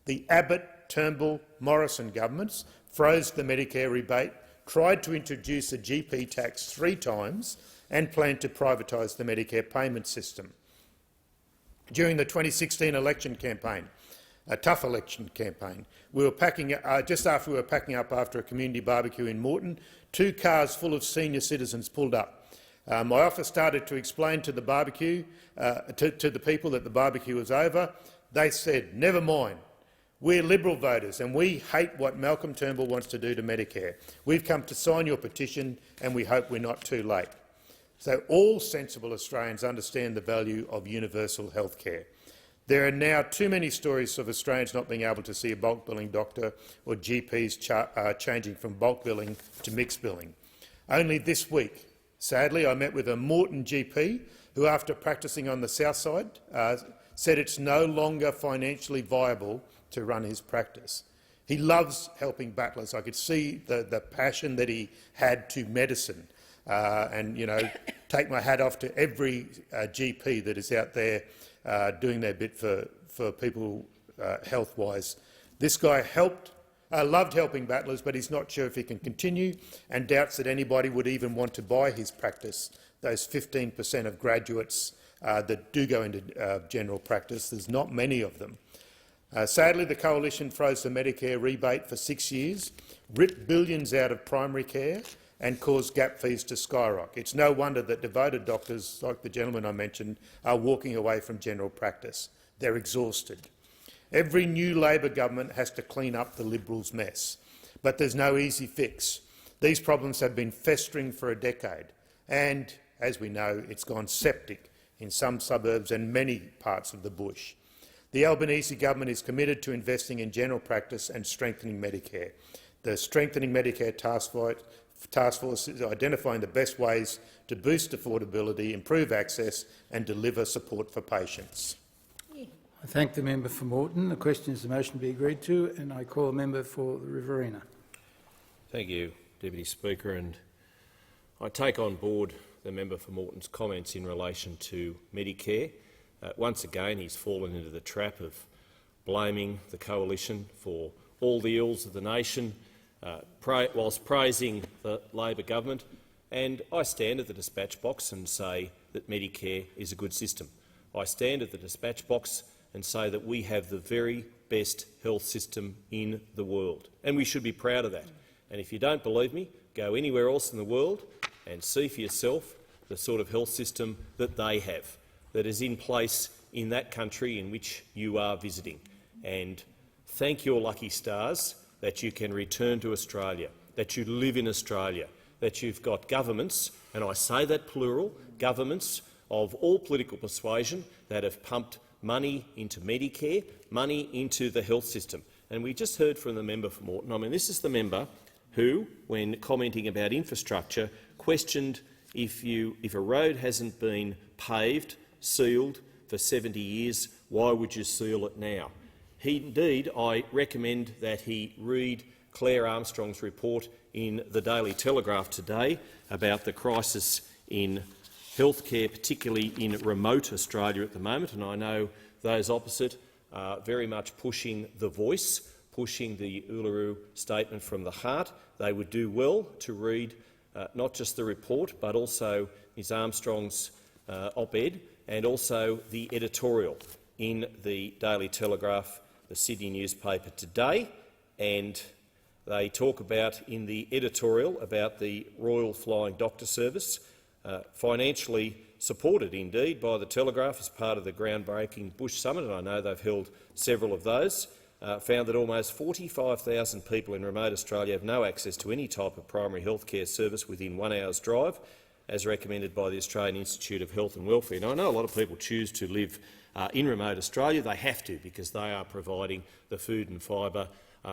The Abbott, Turnbull, Morrison governments froze the Medicare rebate, tried to introduce a GP tax 3 times and planned to privatise the Medicare payment system. During the 2016 election campaign, a tough election campaign, just after we were packing up after a community barbecue in Moreton, 2 cars full of senior citizens pulled up. My office started to explain to the barbecue, to the people that the barbecue was over. They said, "Never mind. We're Liberal voters and we hate what Malcolm Turnbull wants to do to Medicare. We've come to sign your petition and we hope we're not too late." So all sensible Australians understand the value of universal health care. There are now too many stories of Australians not being able to see a bulk billing doctor or GPs changing from bulk billing to mixed billing. Only this week, sadly, I met with a Moreton GP who, after practising on the south side, said it's no longer financially viable to run his practice. He loves helping battlers. I could see the passion that he had to medicine. And, take my hat off to every GP that is out there doing their bit for people health-wise. This guy loved helping battlers, but he's not sure if he can continue and doubts that anybody would even want to buy his practice. Those 15% of graduates that do go into general practice, there's not many of them. Sadly, the Coalition froze the Medicare rebate for 6 years, ripped billions out of primary care and cause gap fees to skyrocket. It's no wonder that devoted doctors, like the gentleman I mentioned, are walking away from general practice. They're exhausted. Every new Labor government has to clean up the Liberals' mess, but there's no easy fix. These problems have been festering for a decade, and, as we know, it's gone septic in some suburbs and many parts of the bush. The Albanese government is committed to investing in general practice and strengthening Medicare. The Strengthening Medicare Task Force is identifying the best ways to boost affordability, improve access and deliver support for patients. I thank the member for Moreton. The question is the motion be agreed to, and I call a member for the Riverina. Thank you, Deputy Speaker, and I take on board the member for Moreton's comments in relation to Medicare. Once again, he's fallen into the trap of blaming the coalition for all the ills of the nation, whilst praising the Labor government. And I stand at the dispatch box and say that Medicare is a good system. I stand at the dispatch box and say that we have the very best health system in the world, and we should be proud of that. And if you don't believe me, go anywhere else in the world and see for yourself the sort of health system that they have, that is in place in that country in which you are visiting. And thank your lucky stars that you can return to Australia, that you live in Australia, that you've got governments, and I say that plural, governments of all political persuasion that have pumped money into Medicare, money into the health system. And we just heard from the member for Moreton. I mean, this is the member who, when commenting about infrastructure, questioned if a road hasn't been paved, sealed for 70 years, why would you seal it now? Indeed, I recommend that he read Claire Armstrong's report in the Daily Telegraph today about the crisis in healthcare, particularly in remote Australia at the moment, and I know those opposite are very much pushing the voice, pushing the Uluru Statement from the heart. They would do well to read not just the report but also Ms Armstrong's op-ed and also the editorial in the Daily Telegraph, the Sydney newspaper today. And they talk about, in the editorial, about the Royal Flying Doctor Service, financially supported indeed by the Telegraph as part of the groundbreaking Bush Summit, and I know they've held several of those, found that almost 45,000 people in remote Australia have no access to any type of primary health care service within 1 hour's drive, as recommended by the Australian Institute of Health and Welfare. Now, I know a lot of people choose to live in remote Australia. They have to, because they are providing the food and fibre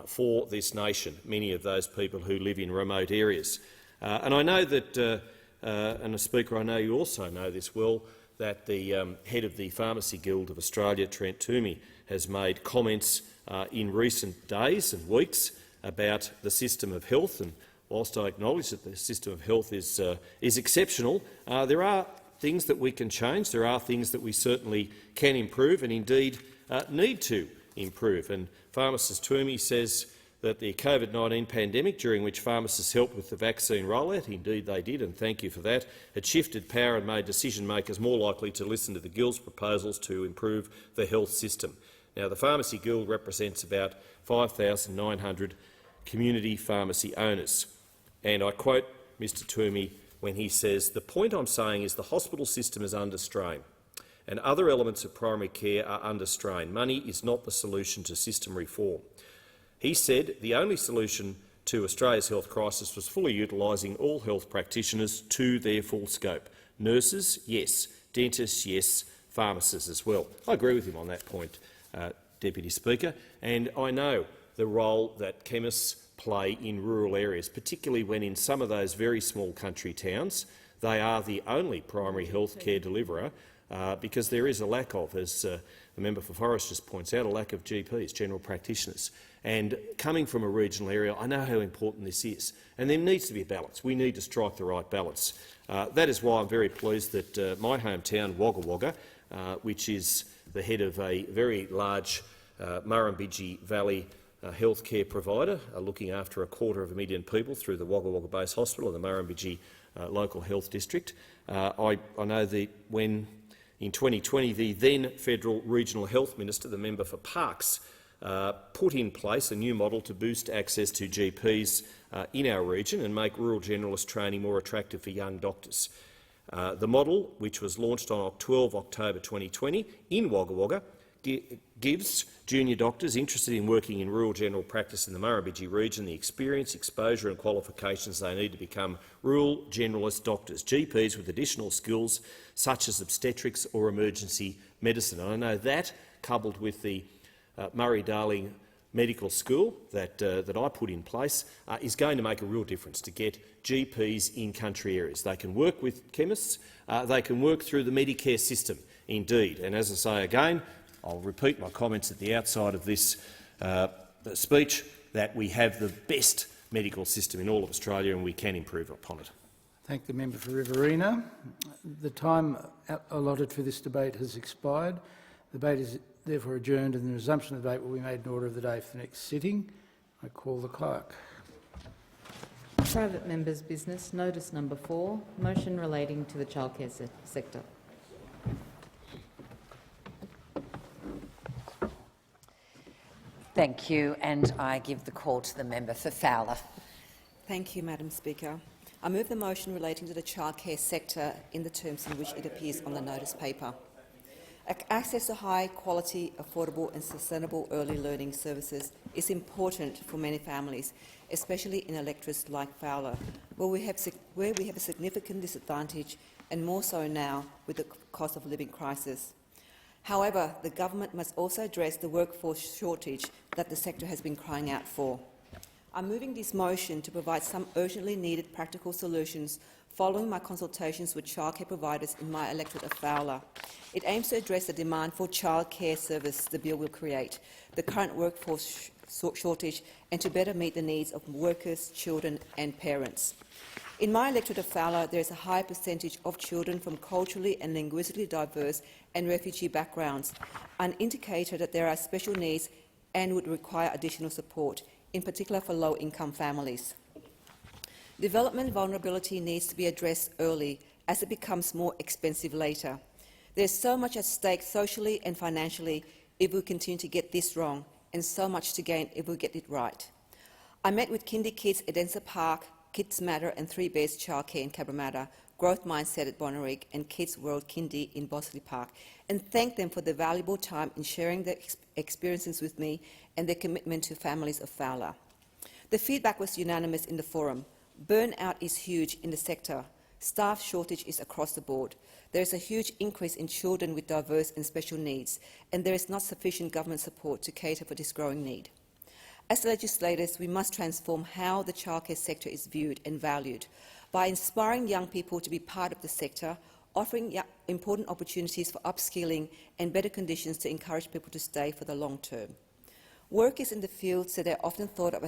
for this nation, many of those people who live in remote areas. And I know that, and Speaker, I know you also know this well, that the head of the Pharmacy Guild of Australia, Trent Toomey, has made comments in recent days and weeks about the system of health. And whilst I acknowledge that the system of health is exceptional, there are things that we can change. There are things that we certainly can improve and indeed need to improve. And pharmacist Toomey says that the COVID-19 pandemic, during which pharmacists helped with the vaccine rollout, indeed they did, and thank you for that, had shifted power and made decision-makers more likely to listen to the Guild's proposals to improve the health system. Now, the Pharmacy Guild represents about 5,900 community pharmacy owners, and I quote Mr Toomey when he says, "The point I'm saying is the hospital system is under strain and other elements of primary care are under strain. Money is not the solution to system reform." He said the only solution to Australia's health crisis was fully utilising all health practitioners to their full scope. Nurses, yes. Dentists, yes. Pharmacists as well. I agree with him on that point, Deputy Speaker, and I know the role that chemists play in rural areas, particularly when in some of those very small country towns they are the only primary health care deliverer, because there is a lack of, as the member for Forrest just points out, a lack of GPs, general practitioners. And coming from a regional area, I know how important this is, and there needs to be a balance. We need to strike the right balance. That is why I'm very pleased that my hometown, Wagga Wagga, which is the head of a very large Murrumbidgee Valley healthcare provider, looking after 250,000 people through the Wagga Wagga Base Hospital and the Murrumbidgee Local Health District. I know that when in 2020 the then Federal Regional Health Minister, the member for Parkes, put in place a new model to boost access to GPs in our region and make rural generalist training more attractive for young doctors. The model, which was launched on 12 October 2020 in Wagga Wagga, gives junior doctors interested in working in rural general practice in the Murrumbidgee region the experience, exposure and qualifications they need to become rural generalist doctors, GPs with additional skills such as obstetrics or emergency medicine. And I know that, coupled with the Murray-Darling Medical School that I put in place, is going to make a real difference to get GPs in country areas. They can work with chemists, they can work through the Medicare system, indeed. And as I say again, I'll repeat my comments at the outside of this speech, that we have the best medical system in all of Australia and we can improve upon it. Thank the member for Riverina. The time allotted for this debate has expired. The debate is therefore adjourned and the resumption of the debate will be made in order of the day for the next sitting. I call the clerk. Private members' business, notice number 4, motion relating to the childcare sector. Thank you, and I give the call to the member for Fowler. Thank you, Madam Speaker. I move the motion relating to the childcare sector in the terms in which it appears on the notice paper. Access to high-quality, affordable and sustainable early learning services is important for many families, especially in electorates like Fowler, where we have a significant disadvantage, and more so now with the cost of living crisis. However, the government must also address the workforce shortage that the sector has been crying out for. I'm moving this motion to provide some urgently needed practical solutions following my consultations with childcare providers in my electorate of Fowler. It aims to address the demand for childcare service the bill will create, the current workforce shortage, and to better meet the needs of workers, children and parents. In my electorate of Fowler, there is a high percentage of children from culturally and linguistically diverse and refugee backgrounds, an indicator that there are special needs and would require additional support, in particular for low-income families. Development vulnerability needs to be addressed early, as it becomes more expensive later. There is so much at stake socially and financially if we continue to get this wrong, and so much to gain if we get it right. I met with Kindy Kids at Ensa Park, Kids Matter and 3 Bears Childcare in Cabramatta, Growth Mindset at Bonnerick and Kids World Kindy in Bosley Park, and thank them for their valuable time in sharing their experiences with me and their commitment to families of Fowler. The feedback was unanimous in the forum. Burnout is huge in the sector. Staff shortage is across the board. There is a huge increase in children with diverse and special needs, and there is not sufficient government support to cater for this growing need. As legislators, we must transform how the childcare sector is viewed and valued by inspiring young people to be part of the sector, offering important opportunities for upskilling and better conditions to encourage people to stay for the long term. Workers in the field say they're often thought of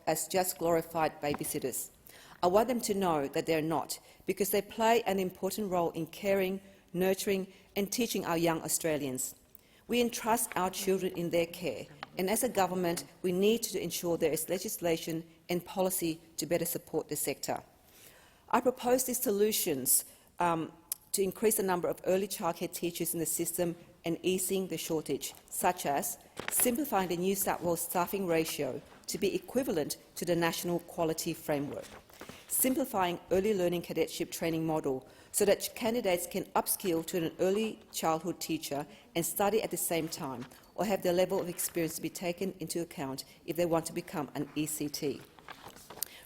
as just glorified babysitters. I want them to know that they're not, because they play an important role in caring, nurturing and teaching our young Australians. We entrust our children in their care, and as a government we need to ensure there is legislation and policy to better support the sector. I propose these solutions to increase the number of early childcare teachers in the system and easing the shortage, such as simplifying the New South Wales staffing ratio to be equivalent to the National Quality Framework, simplifying early learning cadetship training model so that candidates can upskill to an early childhood teacher and study at the same time, or have their level of experience to be taken into account if they want to become an ECT.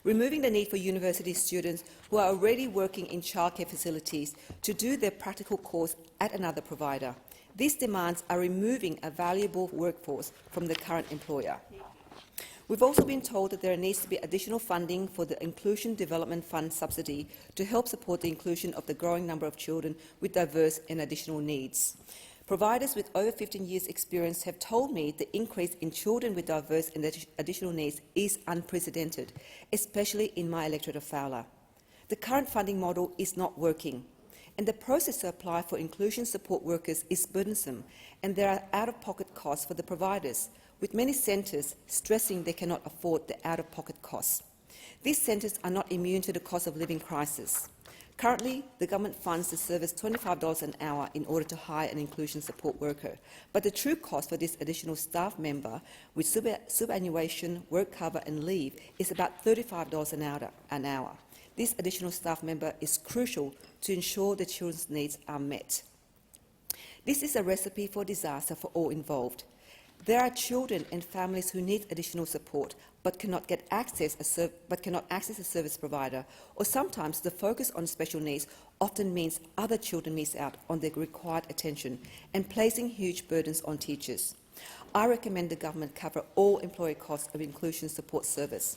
Removing the need for university students who are already working in childcare facilities to do their practical course at another provider. These demands are removing a valuable workforce from the current employer. We've also been told that there needs to be additional funding for the Inclusion Development Fund subsidy to help support the inclusion of the growing number of children with diverse and additional needs. Providers with over 15 years' experience have told me the increase in children with diverse and additional needs is unprecedented, especially in my electorate of Fowler. The current funding model is not working, and the process to apply for inclusion support workers is burdensome, and there are out-of-pocket costs for the providers, with many centres stressing they cannot afford the out-of-pocket costs. These centres are not immune to the cost of living crisis. Currently, the government funds the service $25 an hour in order to hire an inclusion support worker, but the true cost for this additional staff member with superannuation, work cover and leave is about $35 an hour. This additional staff member is crucial to ensure the children's needs are met. This is a recipe for disaster for all involved. There are children and families who need additional support but cannot access a service provider, or sometimes the focus on special needs often means other children miss out on their required attention and placing huge burdens on teachers. I recommend the government cover all employee costs of inclusion support service.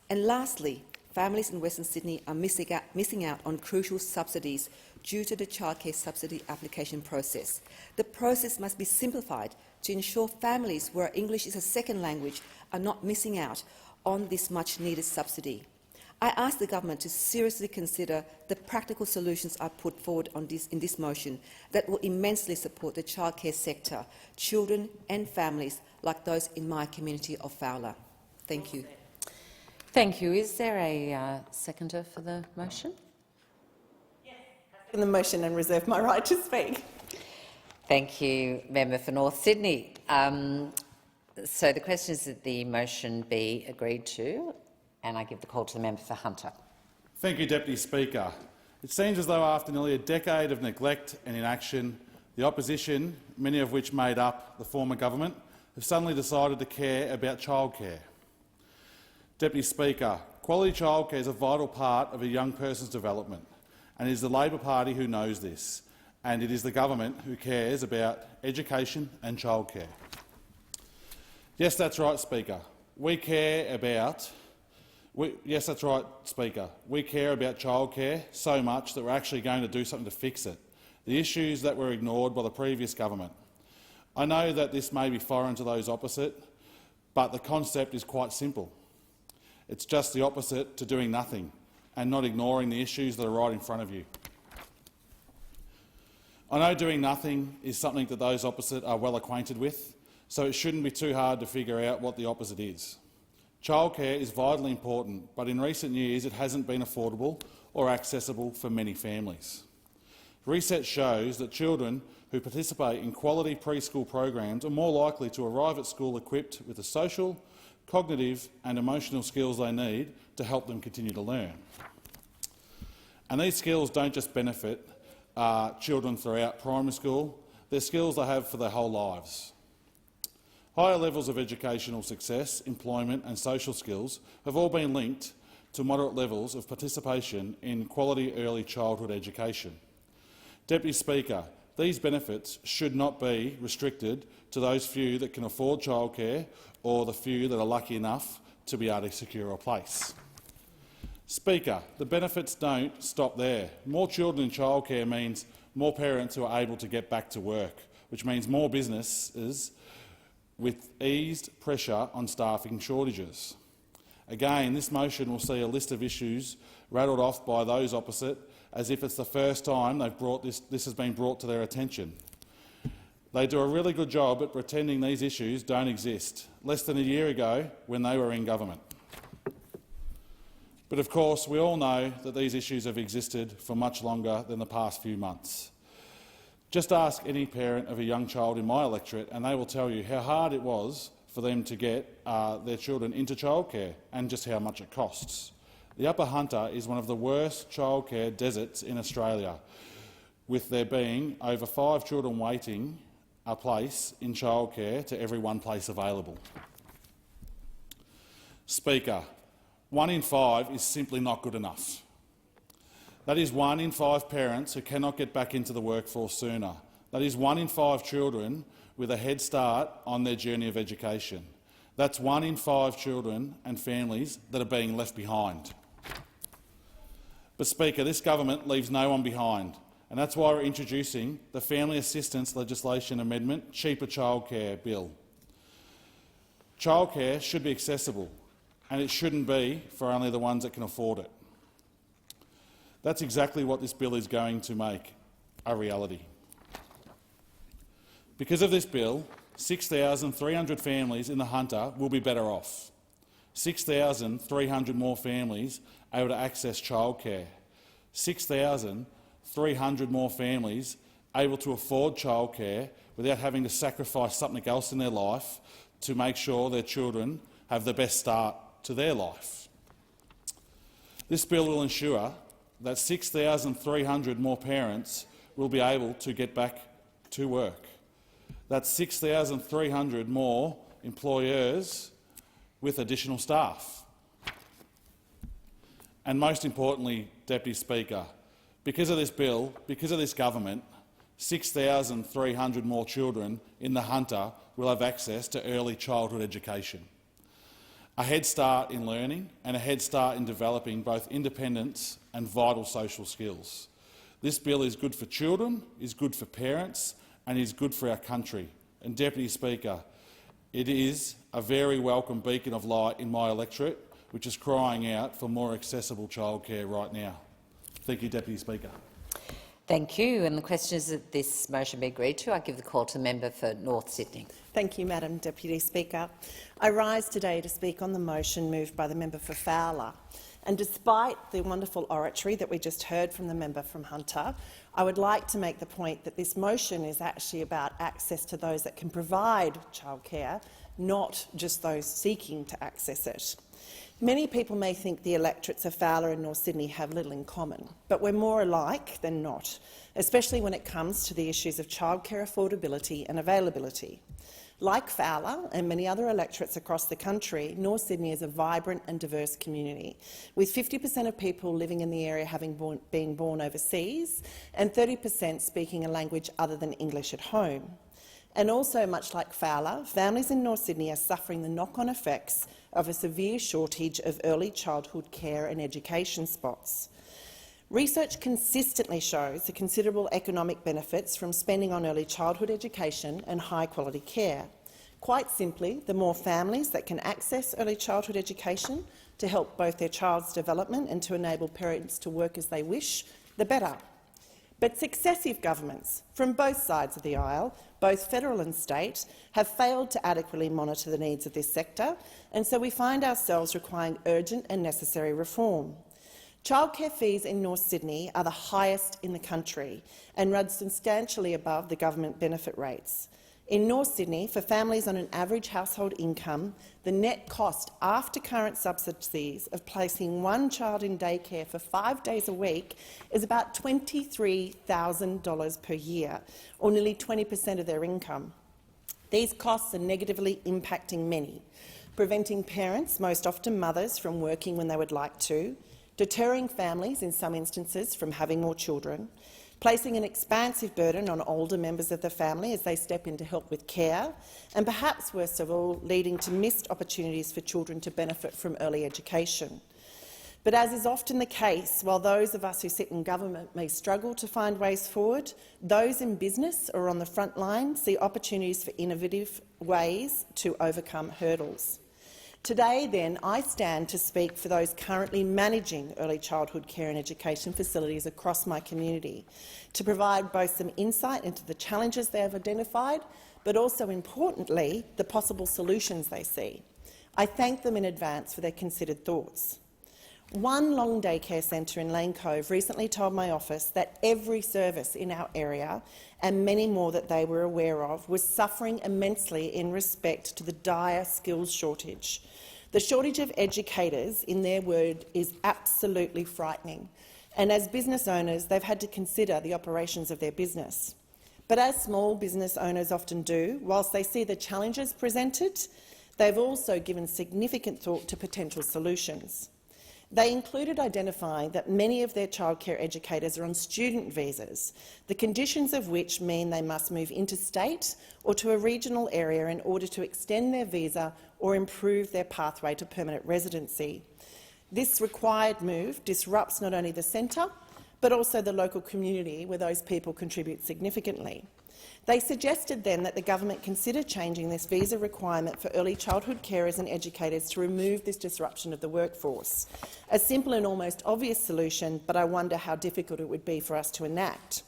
And lastly, families in Western Sydney are missing out on crucial subsidies due to the childcare subsidy application process. The process must be simplified to ensure families where English is a second language are not missing out on this much-needed subsidy. I ask the government to seriously consider the practical solutions I put forward in this motion that will immensely support the childcare sector, children and families like those in my community of Fowler. Thank you. Thank you. Is there a seconder for the motion? Yes. I second the motion and reserve my right to speak. Thank you, Member for North Sydney. So the question is that the motion be agreed to, and I give the call to the member for Hunter. Thank you, Deputy Speaker. It seems as though after nearly a decade of neglect and inaction, the opposition, many of which made up the former government, have suddenly decided to care about childcare. Deputy Speaker, quality childcare is a vital part of a young person's development, and it is the Labor Party who knows this, and it is the government who cares about education and childcare. Yes, that's right, Speaker. We care about childcare so much that we're actually going to do something to fix it, the issues that were ignored by the previous government. I know that this may be foreign to those opposite, but the concept is quite simple. It's just the opposite to doing nothing and not ignoring the issues that are right in front of you. I know doing nothing is something that those opposite are well acquainted with, so it shouldn't be too hard to figure out what the opposite is. Childcare is vitally important, but in recent years it hasn't been affordable or accessible for many families. Research shows that children who participate in quality preschool programs are more likely to arrive at school equipped with the social, cognitive and emotional skills they need to help them continue to learn. And these skills don't just benefit children throughout primary school, they're skills they have for their whole lives. Higher levels of educational success, employment and social skills have all been linked to moderate levels of participation in quality early childhood education. Deputy Speaker, these benefits should not be restricted to those few that can afford childcare or the few that are lucky enough to be able to secure a place. Speaker, the benefits don't stop there. More children in childcare means more parents who are able to get back to work, which means more businesses with eased pressure on staffing shortages. Again, this motion will see a list of issues rattled off by those opposite as if it's the first time this has been brought to their attention. They do a really good job at pretending these issues don't exist, less than a year ago when they were in government. But of course, we all know that these issues have existed for much longer than the past few months. Just ask any parent of a young child in my electorate and they will tell you how hard it was for them to get their children into childcare and just how much it costs. The Upper Hunter is one of the worst childcare deserts in Australia, with there being over 5 children waiting a place in childcare to every one place available. Speaker, 1 in 5 is simply not good enough. That is 1 in 5 parents who cannot get back into the workforce sooner. That is 1 in 5 children with a head start on their journey of education. That's 1 in 5 children and families that are being left behind. But, Speaker, this government leaves no one behind, and that's why we're introducing the Family Assistance Legislation Amendment Cheaper Childcare Bill. Childcare should be accessible, and it shouldn't be for only the ones that can afford it. That's exactly what this bill is going to make a reality. Because of this bill, 6,300 families in the Hunter will be better off. 6,300 more families able to access childcare. 6,300 more families able to afford childcare without having to sacrifice something else in their life to make sure their children have the best start to their life. This bill will ensure that 6,300 more parents will be able to get back to work. That's 6,300 more employers with additional staff. And most importantly, Deputy Speaker, because of this bill, because of this government, 6,300 more children in the Hunter will have access to early childhood education. A head start in learning and a head start in developing both independence and vital social skills. This bill is good for children, is good for parents and is good for our country. And Deputy Speaker, it is a very welcome beacon of light in my electorate, which is crying out for more accessible childcare right now. Thank you, Deputy Speaker. Thank you. And the question is that this motion be agreed to. I give the call to the member for North Sydney. Thank you, Madam Deputy Speaker. I rise today to speak on the motion moved by the member for Fowler. And despite the wonderful oratory that we just heard from the member from Hunter, I would like to make the point that this motion is actually about access to those that can provide childcare, not just those seeking to access it. Many people may think the electorates of Fowler and North Sydney have little in common, but we're more alike than not, especially when it comes to the issues of childcare affordability and availability. Like Fowler and many other electorates across the country, North Sydney is a vibrant and diverse community, with 50% of people living in the area having been born overseas and 30% speaking a language other than English at home. And also, much like Fowler, families in North Sydney are suffering the knock-on effects of a severe shortage of early childhood care and education spots. Research consistently shows the considerable economic benefits from spending on early childhood education and high-quality care. Quite simply, the more families that can access early childhood education to help both their child's development and to enable parents to work as they wish, the better. But successive governments from both sides of the aisle, both federal and state, have failed to adequately monitor the needs of this sector, and so we find ourselves requiring urgent and necessary reform. Childcare fees in North Sydney are the highest in the country and run substantially above the government benefit rates. In North Sydney, for families on an average household income, the net cost after current subsidies of placing one child in daycare for 5 days a week is about $23,000 per year, or nearly 20% of their income. These costs are negatively impacting many, preventing parents, most often mothers, from working when they would like to, deterring families in some instances from having more children, placing an expansive burden on older members of the family as they step in to help with care, and perhaps worst of all, leading to missed opportunities for children to benefit from early education. But as is often the case, while those of us who sit in government may struggle to find ways forward, those in business or on the front line see opportunities for innovative ways to overcome hurdles. Today, then, I stand to speak for those currently managing early childhood care and education facilities across my community, to provide both some insight into the challenges they have identified, but also, importantly, the possible solutions they see. I thank them in advance for their considered thoughts. One long daycare centre in Lane Cove recently told my office that every service in our area, and many more that they were aware of, was suffering immensely in respect to the dire skills shortage. The shortage of educators, in their word, is absolutely frightening, and as business owners they've had to consider the operations of their business. But as small business owners often do, whilst they see the challenges presented, they've also given significant thought to potential solutions. They included identifying that many of their childcare educators are on student visas, the conditions of which mean they must move interstate or to a regional area in order to extend their visa or improve their pathway to permanent residency. This required move disrupts not only the centre but also the local community where those people contribute significantly. They suggested then that the government consider changing this visa requirement for early childhood carers and educators to remove this disruption of the workforce. A simple and almost obvious solution, but I wonder how difficult it would be for us to enact.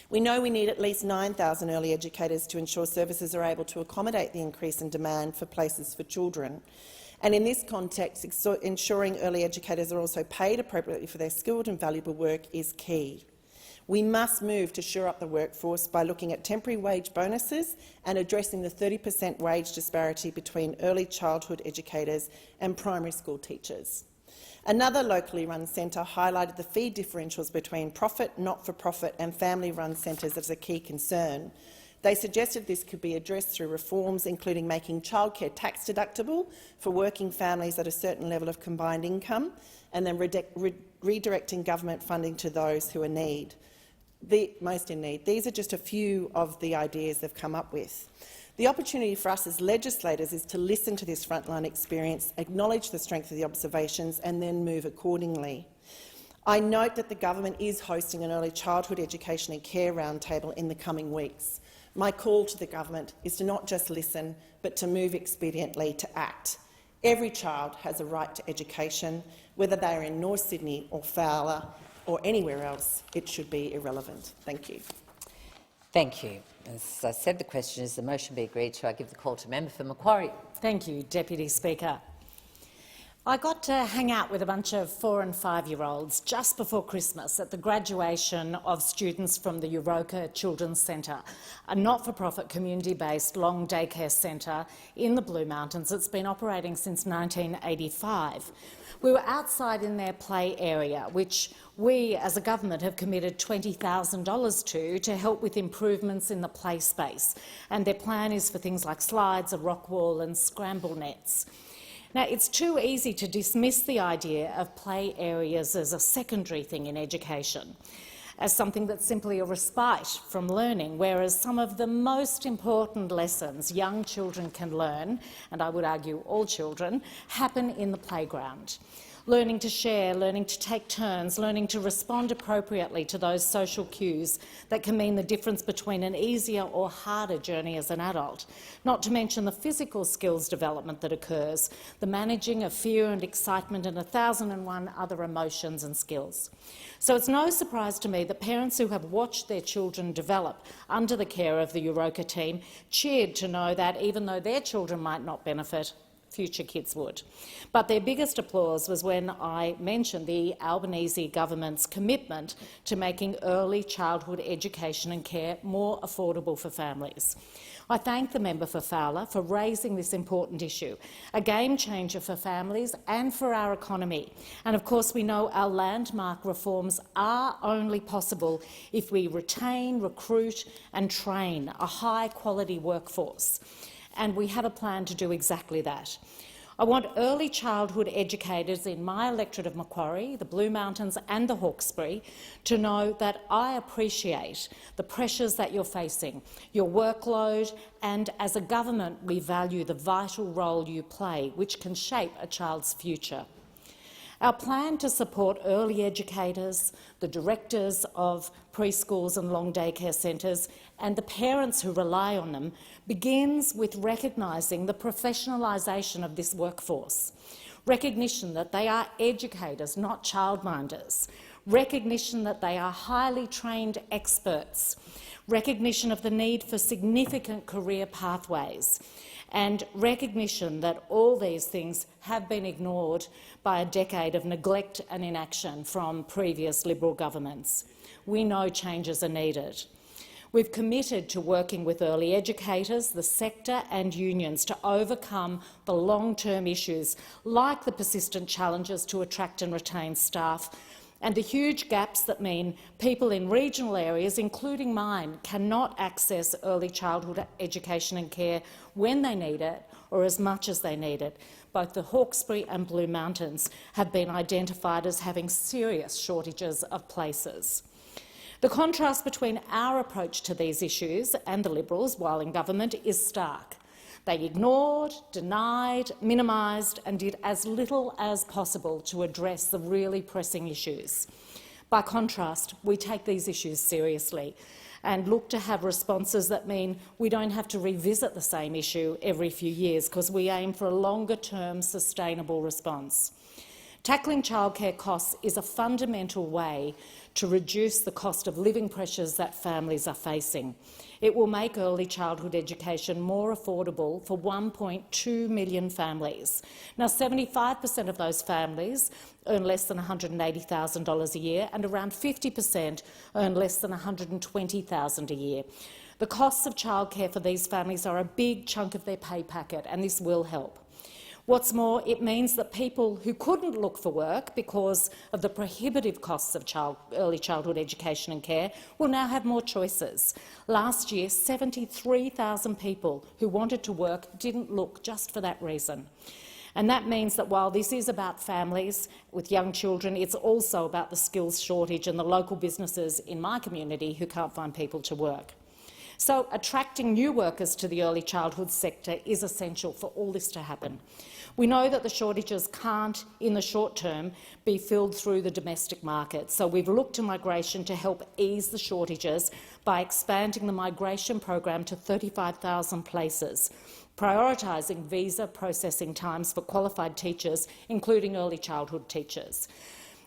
We know we need at least 9,000 early educators to ensure services are able to accommodate the increase in demand for places for children. And in this context, ensuring early educators are also paid appropriately for their skilled and valuable work is key. We must move to shore up the workforce by looking at temporary wage bonuses and addressing the 30% wage disparity between early childhood educators and primary school teachers. Another locally run centre highlighted the fee differentials between profit, not-for-profit and family-run centres as a key concern. They suggested this could be addressed through reforms, including making childcare tax deductible for working families at a certain level of combined income, and then redirecting government funding to those who are most in need. These are just a few of the ideas they've come up with. The opportunity for us as legislators is to listen to this frontline experience, acknowledge the strength of the observations and then move accordingly. I note that the government is hosting an early childhood education and care roundtable in the coming weeks. My call to the government is to not just listen, but to move expediently to act. Every child has a right to education, whether they are in North Sydney or Fowler or anywhere else. It should be irrelevant. Thank you. Thank you. As I said, the question is the motion be agreed to. I give the call to member for Macquarie. Thank you, Deputy Speaker. I got to hang out with a bunch of 4- and 5-year-olds just before Christmas at the graduation of students from the Euroka Children's Centre, a not-for-profit community-based long daycare centre in the Blue Mountains that's been operating since 1985. We were outside in their play area, which we as a government have committed $20,000 to help with improvements in the play space, and their plan is for things like slides, a rock wall and scramble nets. Now, it's too easy to dismiss the idea of play areas as a secondary thing in education, as something that's simply a respite from learning, whereas some of the most important lessons young children can learn, and I would argue all children, happen in the playground. Learning to share, learning to take turns, learning to respond appropriately to those social cues that can mean the difference between an easier or harder journey as an adult, not to mention the physical skills development that occurs, the managing of fear and excitement and 1,001 other emotions and skills. So it's no surprise to me that parents who have watched their children develop under the care of the Euroka team cheered to know that even though their children might not benefit, future kids would. But their biggest applause was when I mentioned the Albanese government's commitment to making early childhood education and care more affordable for families. I thank the member for Fowler for raising this important issue, a game changer for families and for our economy. And of course we know our landmark reforms are only possible if we retain, recruit and train a high-quality workforce. And we have a plan to do exactly that. I want early childhood educators in my electorate of Macquarie, the Blue Mountains and the Hawkesbury to know that I appreciate the pressures that you're facing, your workload, and as a government we value the vital role you play, which can shape a child's future. Our plan to support early educators, the directors of preschools and long daycare centres and the parents who rely on them begins with recognising the professionalisation of this workforce, recognition that they are educators, not childminders, recognition that they are highly trained experts, recognition of the need for significant career pathways, and recognition that all these things have been ignored by a decade of neglect and inaction from previous Liberal governments. We know changes are needed. We've committed to working with early educators, the sector and unions to overcome the long-term issues like the persistent challenges to attract and retain staff and the huge gaps that mean people in regional areas, including mine, cannot access early childhood education and care when they need it or as much as they need it. Both the Hawkesbury and Blue Mountains have been identified as having serious shortages of places. The contrast between our approach to these issues and the Liberals, while in government, is stark. They ignored, denied, minimised and did as little as possible to address the really pressing issues. By contrast, we take these issues seriously and look to have responses that mean we don't have to revisit the same issue every few years because we aim for a longer-term sustainable response. Tackling childcare costs is a fundamental way to reduce the cost of living pressures that families are facing. It will make early childhood education more affordable for 1.2 million families. Now, 75% of those families earn less than $180,000 a year, and around 50% earn less than $120,000 a year. The costs of childcare for these families are a big chunk of their pay packet, and this will help. What's more, it means that people who couldn't look for work because of the prohibitive costs of early childhood education and care will now have more choices. Last year, 73,000 people who wanted to work didn't look just for that reason. And that means that while this is about families with young children, it's also about the skills shortage and the local businesses in my community who can't find people to work. So attracting new workers to the early childhood sector is essential for all this to happen. We know that the shortages can't, in the short term, be filled through the domestic market, so we've looked to migration to help ease the shortages by expanding the migration program to 35,000 places, prioritising visa processing times for qualified teachers, including early childhood teachers.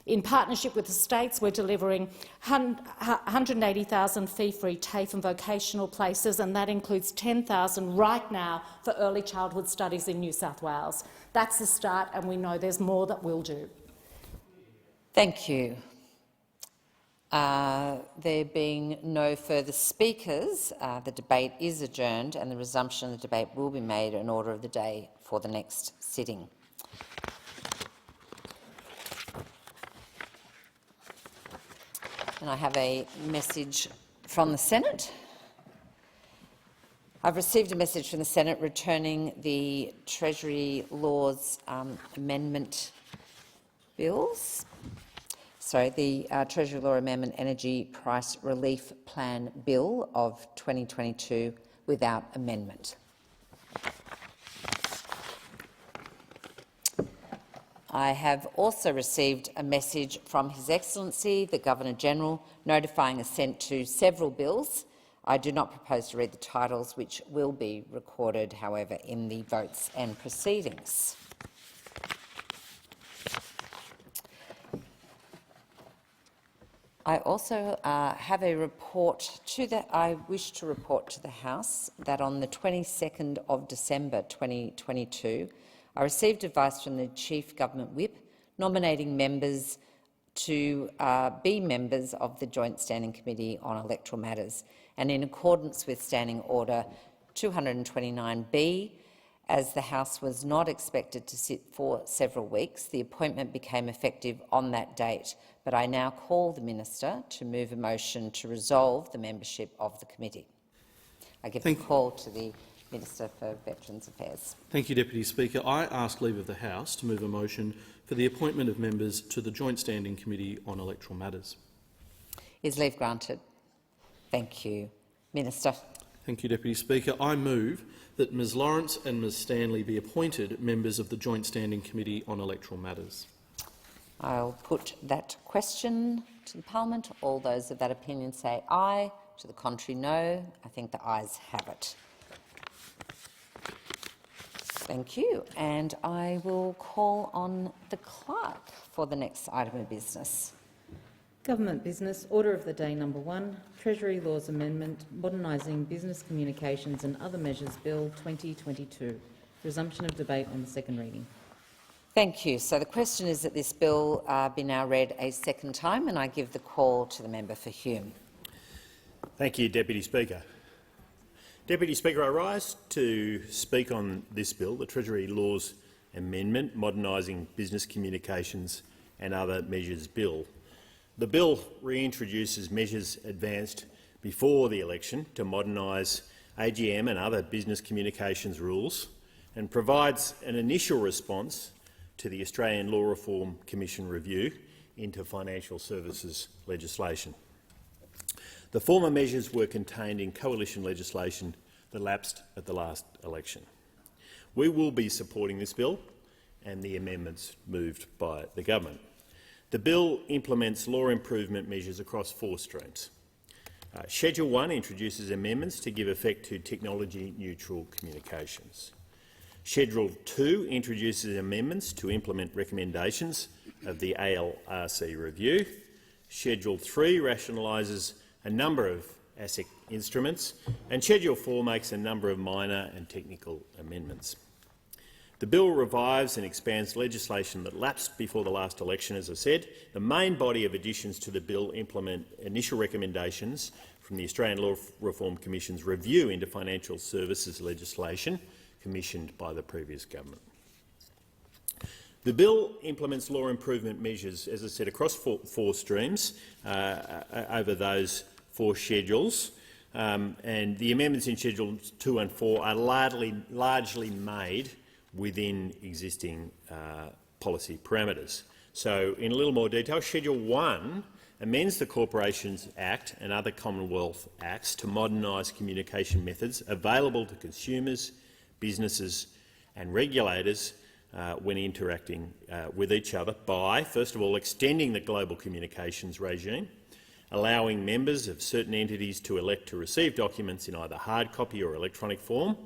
In partnership with the states, we're delivering 180,000 fee-free TAFE and vocational places, and that includes 10,000 right now for early childhood studies in New South Wales. That's the start, and we know there's more that we'll do. Thank you. There being no further speakers, the debate is adjourned, and the resumption of the debate will be made in order of the day for the next sitting. And I have a message from the Senate. I've received a message from the Senate returning the Treasury Laws Amendment bills. Sorry, the Treasury Law Amendment Energy Price Relief Plan Bill of 2022 without amendment. I have also received a message from His Excellency, the Governor-General, notifying assent to several bills. I do not propose to read the titles, which will be recorded, however, in the votes and proceedings. I also have a report I wish to report to the House that on the 22nd of December 2022, I received advice from the Chief Government Whip nominating members to be members of the Joint Standing Committee on Electoral Matters, and in accordance with Standing Order 229B, as the House was not expected to sit for several weeks, the appointment became effective on that date. But I now call the Minister to move a motion to resolve the membership of the committee. I give the call to the Minister for Veterans Affairs. Thank you, Deputy Speaker. I ask leave of the House to move a motion for the appointment of members to the Joint Standing Committee on Electoral Matters. Is leave granted? Thank you. Minister. Thank you, Deputy Speaker. I move that Ms Lawrence and Ms Stanley be appointed members of the Joint Standing Committee on Electoral Matters. I'll put that question to the Parliament. All those of that opinion say aye. To the contrary, no. I think the ayes have it. Thank you. And I will call on the clerk for the next item of business. Government business. Order of the day number 1, Treasury Laws Amendment, Modernising Business Communications and Other Measures Bill 2022. Resumption of debate on the second reading. Thank you. So the question is that this bill be now read a second time, and I give the call to the member for Hume. Thank you, Deputy Speaker. Deputy Speaker, I rise to speak on this bill, the Treasury Laws Amendment, Modernising Business Communications and Other Measures Bill. The bill reintroduces measures advanced before the election to modernise AGM and other business communications rules and provides an initial response to the Australian Law Reform Commission review into financial services legislation. The former measures were contained in coalition legislation that lapsed at the last election. We will be supporting this bill and the amendments moved by the government. The bill implements law improvement measures across 4 streams. Schedule 1 introduces amendments to give effect to technology-neutral communications. Schedule 2 introduces amendments to implement recommendations of the ALRC review. Schedule 3 rationalises a number of ASIC instruments, and Schedule 4 makes a number of minor and technical amendments. The bill revives and expands legislation that lapsed before the last election, as I said. The main body of additions to the bill implement initial recommendations from the Australian Law Reform Commission's review into financial services legislation commissioned by the previous government. The bill implements law improvement measures, as I said, across four streams over those 4 schedules, and the amendments in Schedules 2 and 4 are largely made within existing policy parameters. So, in a little more detail, Schedule 1 amends the Corporations Act and other Commonwealth Acts to modernise communication methods available to consumers, businesses and regulators when interacting with each other by, first of all, extending the global communications regime, allowing members of certain entities to elect to receive documents in either hard copy or electronic form,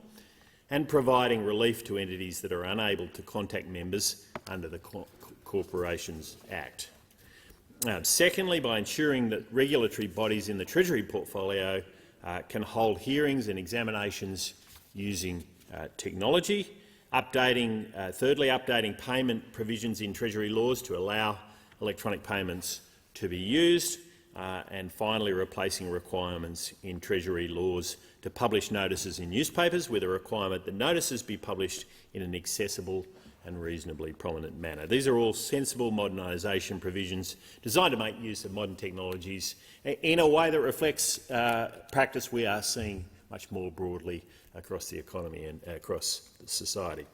and providing relief to entities that are unable to contact members under the Corporations Act. Secondly, by ensuring that regulatory bodies in the Treasury portfolio can hold hearings and examinations using technology. Thirdly, updating payment provisions in Treasury laws to allow electronic payments to be used. And finally, replacing requirements in Treasury laws to publish notices in newspapers with a requirement that notices be published in an accessible and reasonably prominent manner. These are all sensible modernisation provisions designed to make use of modern technologies in a way that reflects practice we are seeing much more broadly across the economy and across society.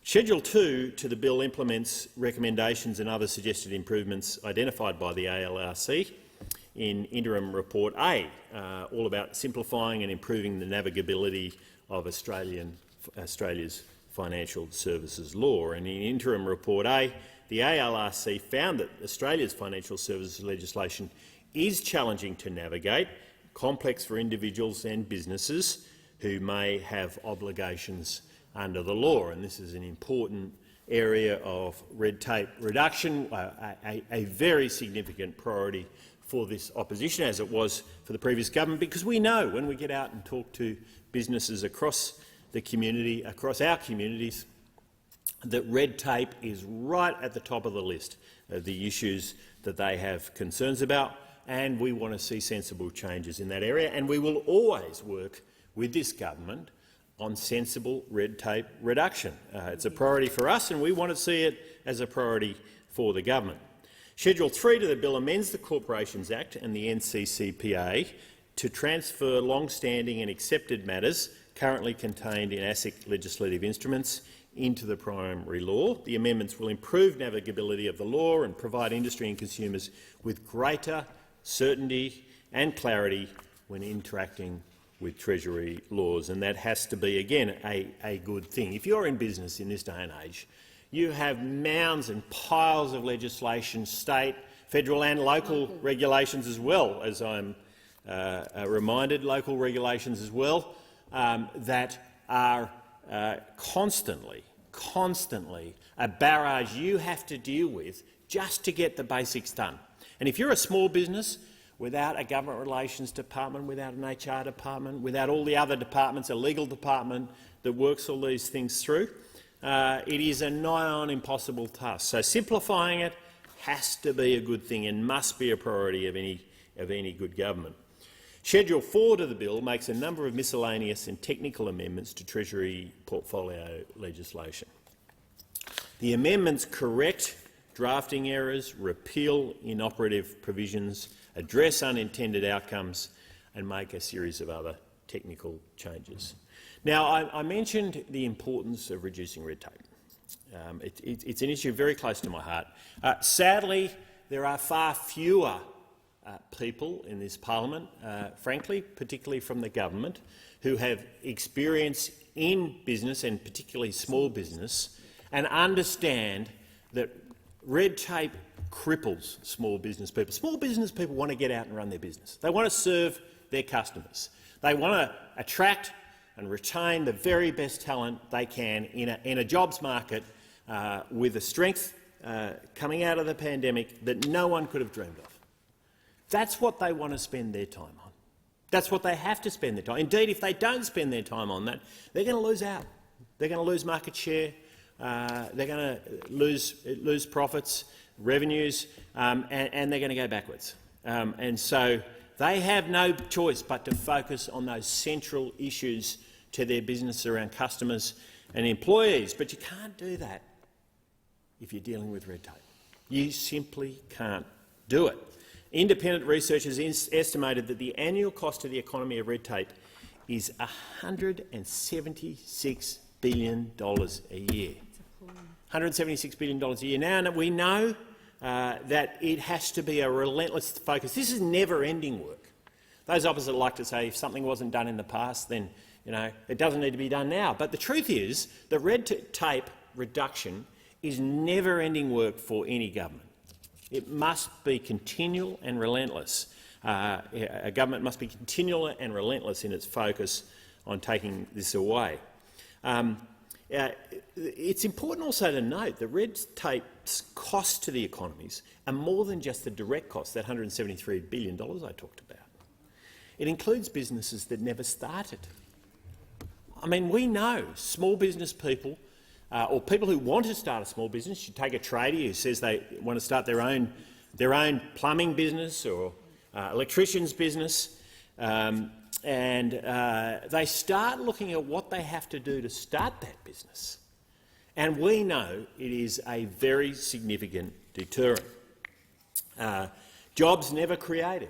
Schedule 2 to the bill implements recommendations and other suggested improvements identified by the ALRC in Interim Report A, all about simplifying and improving the navigability of Australia's financial services law. And in Interim Report A, the ALRC found that Australia's financial services legislation is challenging to navigate, complex for individuals and businesses who may have obligations under the law. And this is an important area of red tape reduction, a very significant priority for this opposition, as it was for the previous government, because we know when we get out and talk to businesses across the community, across our communities, that red tape is right at the top of the list of the issues that they have concerns about, and we want to see sensible changes in that area, and we will always work with this government on sensible red tape reduction. It's a priority for us, and we want to see it as a priority for the government. Schedule 3 to the bill amends the Corporations Act and the NCCPA to transfer long-standing and accepted matters currently contained in ASIC legislative instruments into the primary law. The amendments will improve navigability of the law and provide industry and consumers with greater certainty and clarity when interacting with Treasury laws, and that has to be, again, a good thing. If you're in business in this day and age, you have mounds and piles of legislation, state, federal and local regulations as well, as I'm reminded, local regulations as well, that are constantly a barrage you have to deal with just to get the basics done. And if you're a small business without a government relations department, without an HR department, without all the other departments, a legal department that works all these things through, it is a nigh-on impossible task. So simplifying it has to be a good thing and must be a priority of any good government. Schedule 4 to the bill makes a number of miscellaneous and technical amendments to Treasury portfolio legislation. The amendments correct drafting errors, repeal inoperative provisions, address unintended outcomes and make a series of other technical changes. Now, I mentioned the importance of reducing red tape. It's an issue very close to my heart. Sadly, there are far fewer people in this parliament, frankly, particularly from the government, who have experience in business and particularly small business and understand that red tape cripples small business people. Small business people want to get out and run their business. They want to serve their customers. They want to attract and retain the very best talent they can in a jobs market with a strength coming out of the pandemic that no one could have dreamed of. That's what they want to spend their time on. That's what they have to spend their time. Indeed, if they don't spend their time on that, they're going to lose out. They're going to lose market share. They're going to lose profits, revenues, and they're going to go backwards. And so they have no choice but to focus on those central issues to their business around customers and employees. But you can't do that if you're dealing with red tape. You simply can't do it. Independent researchers estimated that the annual cost to the economy of red tape is $176 billion a year. $176 billion a year. Now we know that it has to be a relentless focus. This is never-ending work. Those opposite like to say if something wasn't done in the past, then it doesn't need to be done now. But the truth is that red tape reduction is never-ending work for any government. It must be continual and relentless. A government must be continual and relentless in its focus on taking this away. It's important also to note that red tape's costs to the economies are more than just the direct costs, that $173 billion I talked about. It includes businesses that never started. I mean, we know small business people or people who want to start a small business. You take a tradie who says they want to start their own plumbing business or electrician's business, and they start looking at what they have to do to start that business. And we know it is a very significant deterrent. Jobs never created,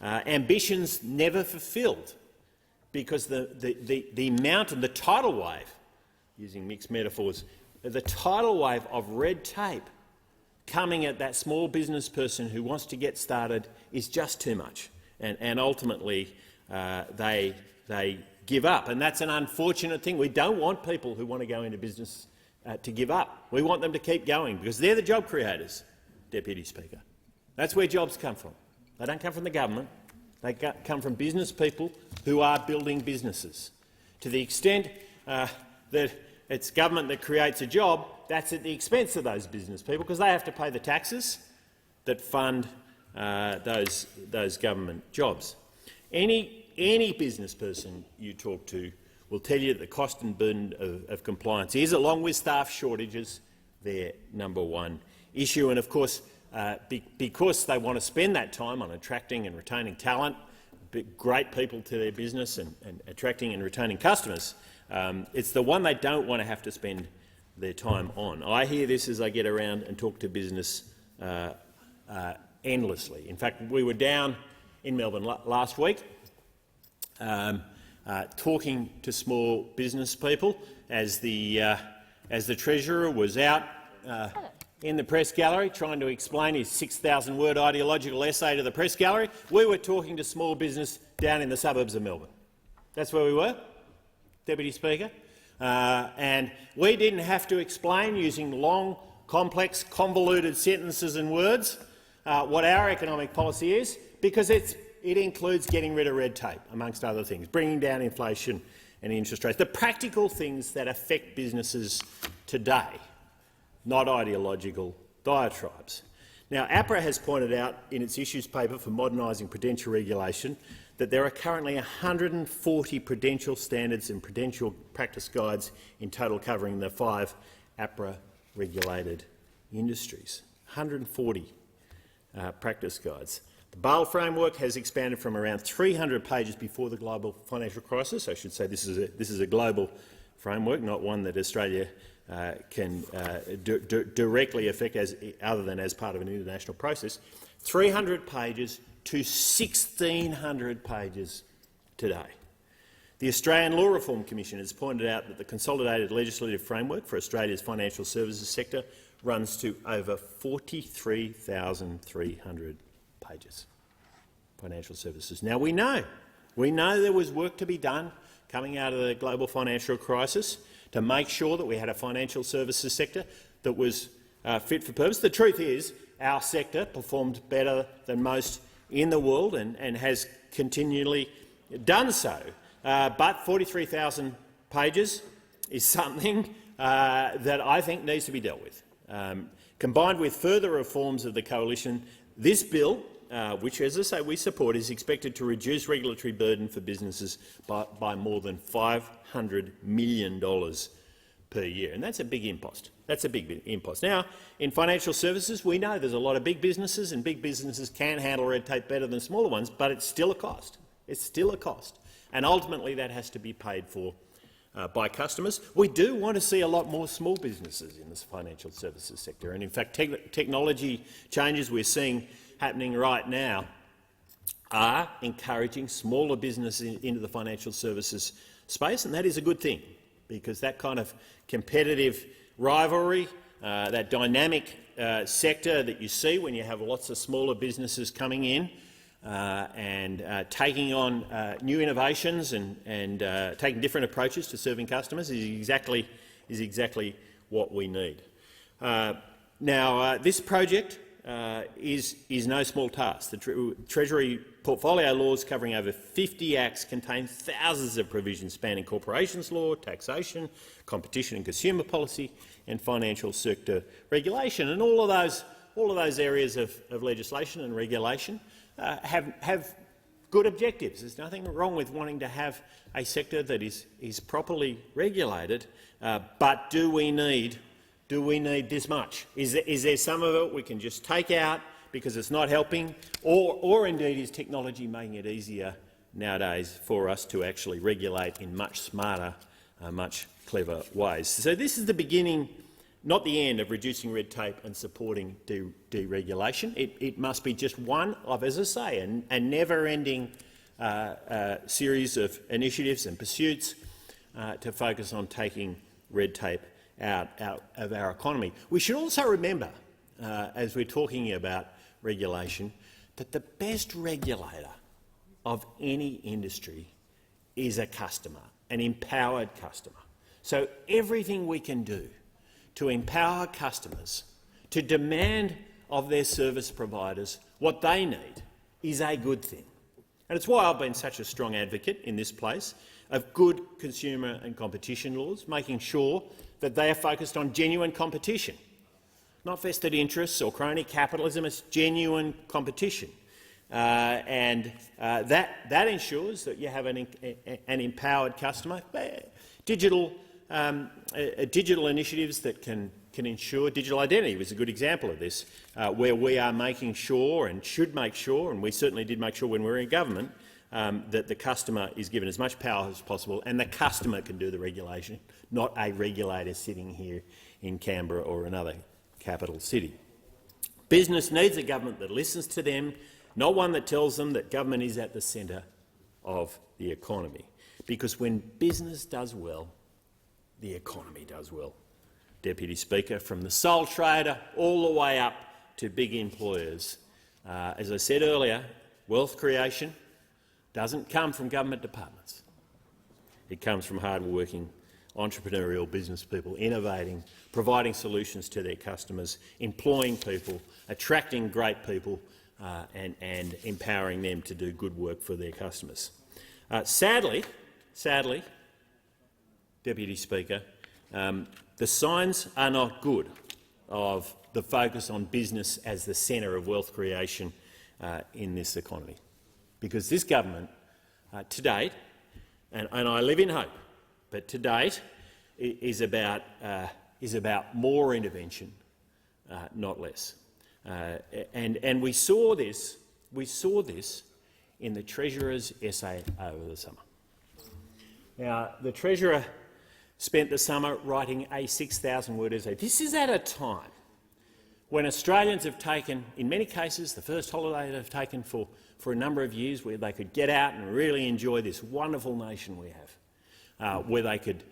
ambitions never fulfilled, because the amount of the tidal wave, using mixed metaphors, the tidal wave of red tape coming at that small business person who wants to get started is just too much, and ultimately they give up. And that's an unfortunate thing. We don't want people who want to go into business to give up. We want them to keep going because they're the job creators, Deputy Speaker. That's where jobs come from. They don't come from the government. They come from business people who are building businesses. To the extent that it's government that creates a job, that's at the expense of those business people because they have to pay the taxes that fund those government jobs. Any business person you talk to will tell you that the cost and burden of compliance is, along with staff shortages, their number one issue. And of course, because they want to spend that time on attracting and retaining talent, great people to their business and attracting and retaining customers, it's the one they don't want to have to spend their time on. I hear this as I get around and talk to business endlessly. In fact, we were down in Melbourne last week talking to small business people as the Treasurer was out in the press gallery trying to explain his 6,000-word ideological essay to the press gallery. We were talking to small business down in the suburbs of Melbourne. That's where we were, Deputy Speaker. And we didn't have to explain using long, complex, convoluted sentences and words what our economic policy is, because it includes getting rid of red tape, amongst other things, bringing down inflation and interest rates, the practical things that affect businesses today, not ideological diatribes. Now, APRA has pointed out in its issues paper for modernising prudential regulation that there are currently 140 prudential standards and prudential practice guides in total covering the 5 APRA-regulated industries. 140 practice guides. The Basel framework has expanded from around 300 pages before the global financial crisis. I should say this is a global framework, not one that Australia can directly affect other than as part of an international process. 300 pages to 1,600 pages today. The Australian Law Reform Commission has pointed out that the consolidated legislative framework for Australia's financial services sector runs to over 43,300 pages. Financial services. Now we know there was work to be done coming out of the global financial crisis to make sure that we had a financial services sector that was fit for purpose. The truth is our sector performed better than most in the world and has continually done so. But 43,000 pages is something that I think needs to be dealt with. Combined with further reforms of the coalition, this bill which, as I say, we support, is expected to reduce regulatory burden for businesses by more than $500 million per year, and that's a big impost. That's a big impost. Now, in financial services, we know there's a lot of big businesses, and big businesses can handle red tape better than smaller ones, but it's still a cost. It's still a cost, and ultimately that has to be paid for by customers. We do want to see a lot more small businesses in this financial services sector, and in fact technology changes we're seeing happening right now are encouraging smaller businesses into the financial services space, and that is a good thing, because that kind of competitive rivalry, that dynamic sector that you see when you have lots of smaller businesses coming in and taking on new innovations and taking different approaches to serving customers is exactly what we need. Now, this project is no small task. The Treasury portfolio laws covering over 50 acts contain thousands of provisions spanning corporations law, taxation, competition and consumer policy, and financial sector regulation. And all of those areas of legislation and regulation have good objectives. There's nothing wrong with wanting to have a sector that is properly regulated, but do we need this much? Is there some of it we can just take out because it's not helping, or indeed is technology making it easier nowadays for us to actually regulate in much smarter, much clever ways? So this is the beginning, not the end, of reducing red tape and supporting deregulation. It must be just one of, as I say, a never-ending series of initiatives and pursuits to focus on taking red tape out of our economy. We should also remember, as we're talking about regulation, that the best regulator of any industry is a customer, an empowered customer. So everything we can do to empower customers to demand of their service providers what they need is a good thing. And it's why I've been such a strong advocate in this place of good consumer and competition laws, making sure that they are focused on genuine competition, not vested interests or crony capitalism. It's genuine competition, and that ensures that you have an empowered customer. Digital initiatives that can ensure digital identity was a good example of this, where we are making sure and should make sure, and we certainly did make sure when we were in government, that the customer is given as much power as possible and the customer can do the regulation, not a regulator sitting here in Canberra or another capital city. Business needs a government that listens to them, not one that tells them that government is at the centre of the economy. Because when business does well, the economy does well. Deputy Speaker, from the sole trader all the way up to big employers. As I said earlier, wealth creation doesn't come from government departments. It comes from hard-working, entrepreneurial business people innovating, providing solutions to their customers, employing people, attracting great people and empowering them to do good work for their customers. Sadly, Deputy Speaker, the signs are not good of the focus on business as the centre of wealth creation in this economy, because this government, to date, and I live in hope, but to date is about more intervention, not less. And we saw this in the Treasurer's essay over the summer. Now, the Treasurer spent the summer writing a 6,000-word essay. This is at a time when Australians have taken, in many cases, the first holiday they've taken for a number of years, where they could get out and really enjoy this wonderful nation we have, where they could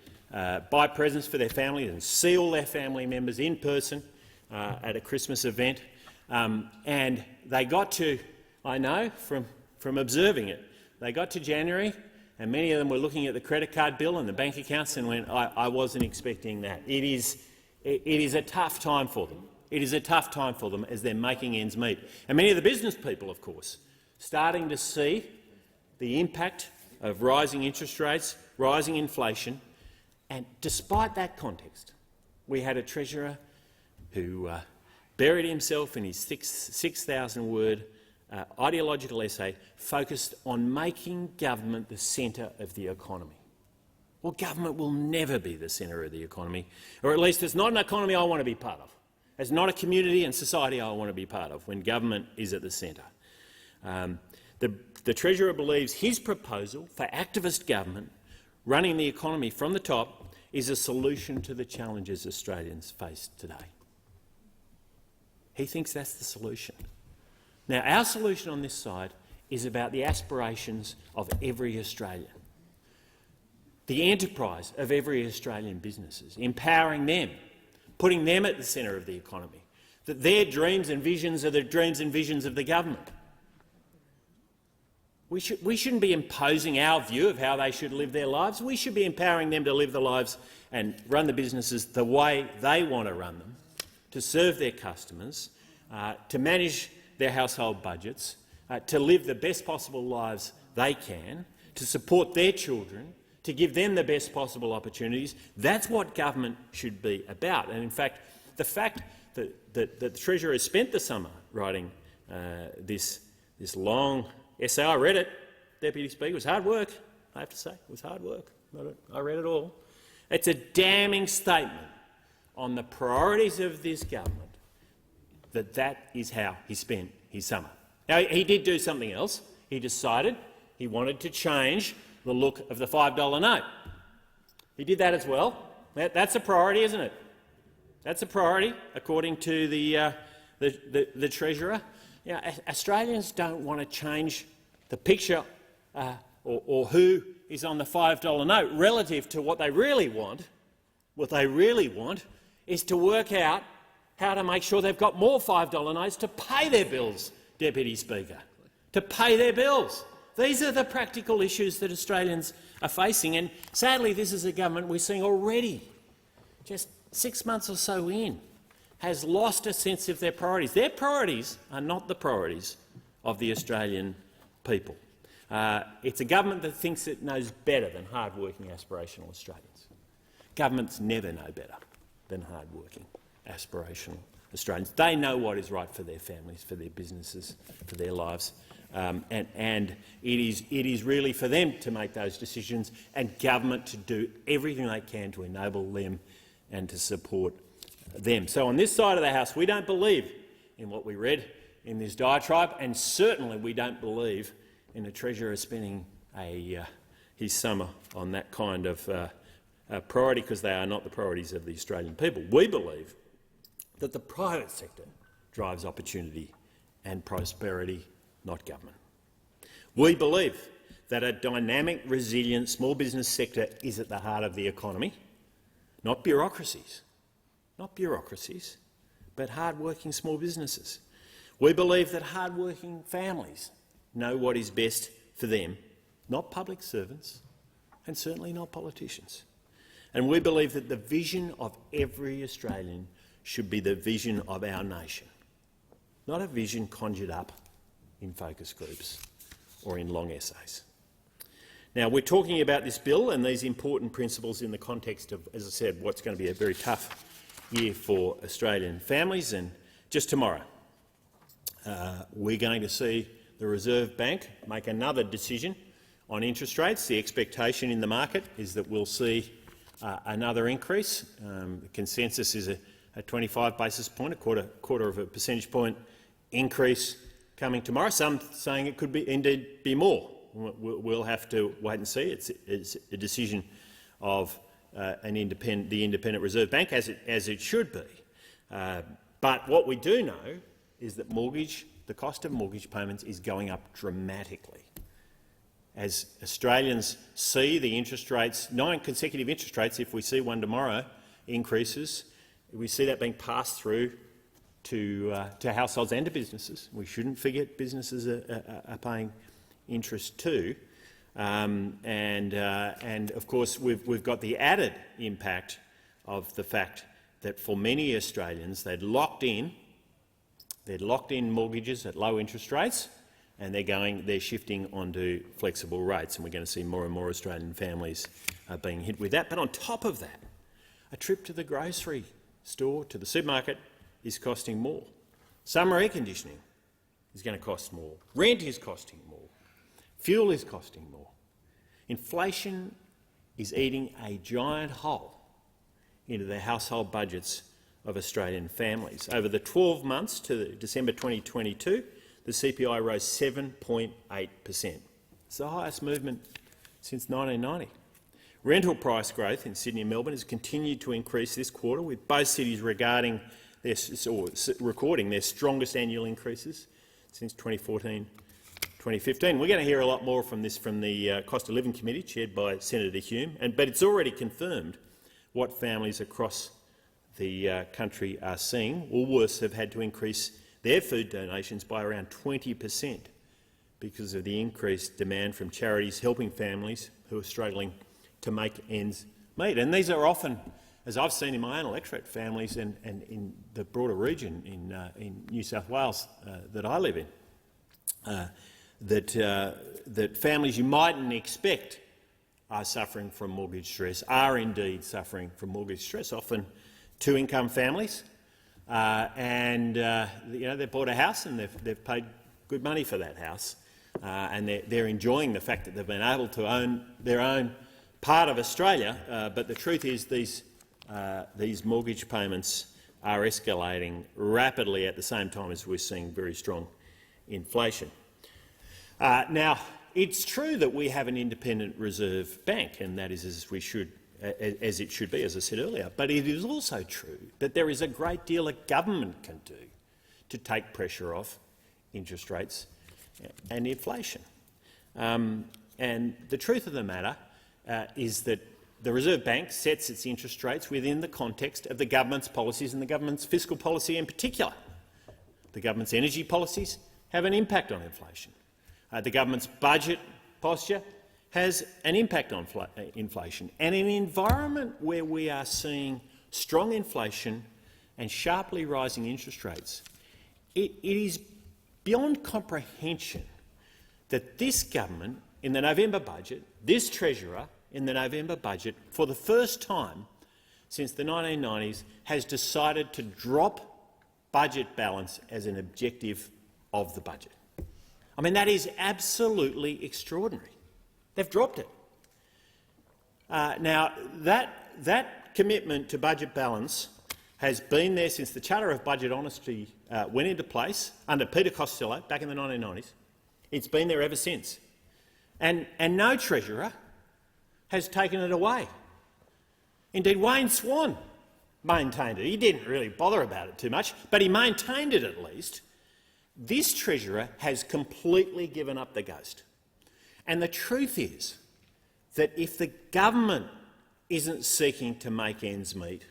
buy presents for their families and see all their family members in person at a Christmas event. And they got to, I know from observing it, they got to January and many of them were looking at the credit card bill and the bank accounts and went, I wasn't expecting that. It is a tough time for them. It is a tough time for them as they're making ends meet. And many of the business people, of course, starting to see the impact of rising interest rates, rising inflation. And despite that context, we had a Treasurer who buried himself in his 6,000-word ideological essay focused on making government the centre of the economy. Well, government will never be the centre of the economy, or at least it's not an economy I want to be part of. It's not a community and society I want to be part of when government is at the centre. The Treasurer believes his proposal for activist government running the economy from the top is a solution to the challenges Australians face today. He thinks that's the solution. Now, our solution on this side is about the aspirations of every Australian, the enterprise of every Australian businesses, empowering them, putting them at the centre of the economy, that their dreams and visions are the dreams and visions of the government. We shouldn't be imposing our view of how they should live their lives. We should be empowering them to live their lives and run the businesses the way they want to run them, to serve their customers, to manage their household budgets, to live the best possible lives they can, to support their children, to give them the best possible opportunities. That's what government should be about. And in fact, the fact that the Treasurer has spent the summer writing this long essay, I read it, Deputy Speaker, it was hard work, I have to say, it was hard work. I read it all. It's a damning statement on the priorities of this government that is how he spent his summer. Now, he did do something else. He decided he wanted to change the look of the $5 note. He did that as well. That's a priority, isn't it? That's a priority, according to the Treasurer. You know, Australians don't want to change the picture or who is on the $5 note relative to what they really want. What they really want is to work out how to make sure they've got more $5 notes to pay their bills, Deputy Speaker, to pay their bills. These are the practical issues that Australians are facing, and sadly this is a government we're seeing already, just 6 months or so in, has lost a sense of their priorities. Their priorities are not the priorities of the Australian people. It's a government that thinks it knows better than hard-working, aspirational Australians. Governments never know better than hard-working, aspirational Australians. They know what is right for their families, for their businesses, for their lives, and it is really for them to make those decisions and government to do everything they can to enable them and to support them. So on this side of the House, we don't believe in what we read in this diatribe, and certainly we don't believe in the Treasurer spending his summer on that kind of priority, because they are not the priorities of the Australian people. We believe that the private sector drives opportunity and prosperity, not government. We believe that a dynamic, resilient small business sector is at the heart of the economy, not bureaucracies. Not bureaucracies, but hard-working small businesses. We believe that hard-working families know what is best for them, not public servants, and certainly not politicians. And we believe that the vision of every Australian should be the vision of our nation, not a vision conjured up in focus groups or in long essays. Now, we're talking about this bill and these important principles in the context of, as I said, what's going to be a very tough year for Australian families. And just tomorrow, we're going to see the Reserve Bank make another decision on interest rates. The expectation in the market is that we'll see another increase. The consensus is a 25 basis point, a quarter of a percentage point increase coming tomorrow. Some saying it could be indeed be more. We'll have to wait and see. It's a decision of the independent Reserve Bank, as it should be. But what we do know is that the cost of mortgage payments is going up dramatically. As Australians see the interest rates, 9 consecutive interest rates, if we see one tomorrow, increases, we see that being passed through to households and to businesses. We shouldn't forget businesses are paying interest too. And of course, we've got the added impact of the fact that for many Australians they'd locked in mortgages at low interest rates, and they're shifting onto flexible rates, and we're going to see more and more Australian families being hit with that. But on top of that, a trip to the grocery store, to the supermarket, is costing more. Summer air conditioning is going to cost more. Rent is costing more. Fuel is costing more. Inflation is eating a giant hole into the household budgets of Australian families. Over the 12 months to December 2022, the CPI rose 7.8%. It's the highest movement since 1990. Rental price growth in Sydney and Melbourne has continued to increase this quarter, with both cities recording their strongest annual increases since 2014-2015. We're going to hear a lot more from this from the Cost of Living Committee, chaired by Senator Hume, but it's already confirmed what families across the country are seeing. Woolworths have had to increase their food donations by around 20% because of the increased demand from charities helping families who are struggling to make ends meet. And these are often, as I've seen in my own electorate, families and in the broader region in New South Wales that I live in, that families you mightn't expect are suffering from mortgage stress, are indeed suffering from mortgage stress, often two-income families, and they've bought a house and they've paid good money for that house, and they're enjoying the fact that they've been able to own their own part of Australia, but the truth is these mortgage payments are escalating rapidly at the same time as we're seeing very strong inflation. Now, it's true that we have an independent reserve bank, and that is as it should be, as I said earlier, but it is also true that there is a great deal a government can do to take pressure off interest rates and inflation. And the truth of the matter is that the Reserve Bank sets its interest rates within the context of the government's policies and the government's fiscal policy in particular. The government's energy policies have an impact on inflation. The government's budget posture has an impact on inflation. And in an environment where we are seeing strong inflation and sharply rising interest rates, it is beyond comprehension that this government, in the November budget, this Treasurer, in the November budget, for the first time since the 1990s, has decided to drop budget balance as an objective of the budget. I mean, that is absolutely extraordinary. They've dropped it. Now, that commitment to budget balance has been there since the Charter of Budget Honesty went into place under Peter Costello back in the 1990s. It's been there ever since. And no Treasurer has taken it away. Indeed, Wayne Swan maintained it. He didn't really bother about it too much, but he maintained it at least. This Treasurer has completely given up the ghost. And the truth is that if the government isn't seeking to make ends meet,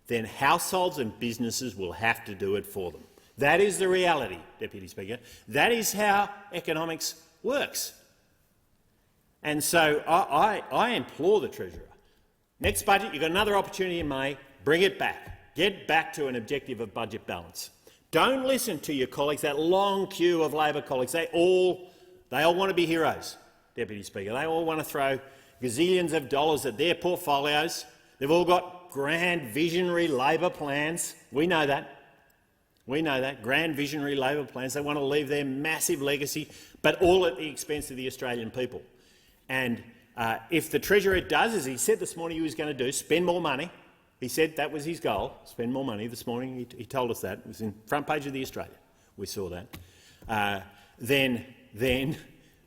then households and businesses will have to do it for them. That is the reality, Deputy Speaker. That is how economics works. And so I implore the Treasurer, next budget you've got another opportunity in May, bring it back. Get back to an objective of budget balance. Don't listen to your colleagues, that long queue of Labor colleagues. They all want to be heroes, Deputy Speaker. They all want to throw gazillions of dollars at their portfolios. They've all got grand visionary Labor plans. We know that. We know that. Grand visionary Labor plans. They want to leave their massive legacy, but all at the expense of the Australian people. And if the Treasurer does, as he said this morning he was going to do, spend more money, he said that was his goal, spend more money. This morning he told us that. It was in the front page of The Australian. We saw that. Then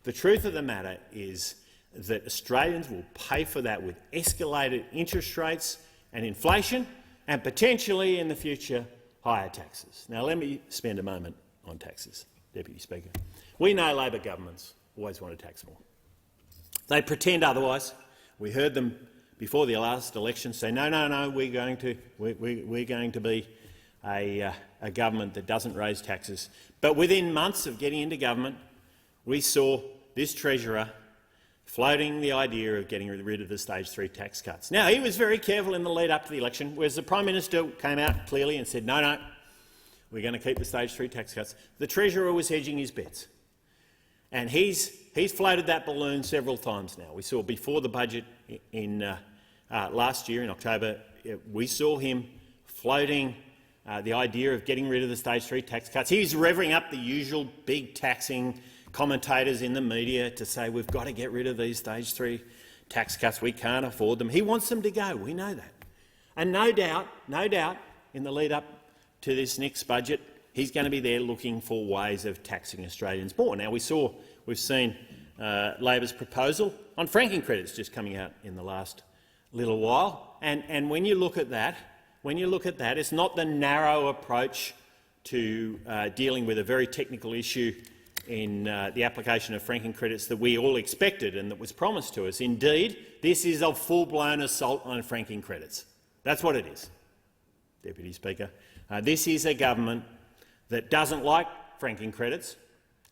the truth of the matter is that Australians will pay for that with escalated interest rates and inflation and potentially in the future higher taxes. Now let me spend a moment on taxes, Deputy Speaker. We know Labor governments always want to tax more. They pretend otherwise. We heard them before the last election say, no, we're going to be a government that doesn't raise taxes. But within months of getting into government, we saw this Treasurer floating the idea of getting rid of the stage 3 tax cuts. Now, he was very careful in the lead up to the election, whereas the Prime Minister came out clearly and said, no, we're going to keep the stage 3 tax cuts. The Treasurer was hedging his bets. And he's floated that balloon several times now. We saw before the budget in last year in October, we saw him floating the idea of getting rid of the stage 3 tax cuts. He's revving up the usual big taxing commentators in the media to say we've got to get rid of these stage 3 tax cuts, we can't afford them. He wants them to go, we know that. And no doubt, in the lead-up to this next budget, he's going to be there looking for ways of taxing Australians more. Now, we've seen Labor's proposal on franking credits just coming out in the last little while, and when you look at that, it's not the narrow approach to dealing with a very technical issue in the application of franking credits that we all expected and that was promised to us. Indeed, this is a full-blown assault on franking credits. That's what it is, Deputy Speaker. This is a government that doesn't like franking credits,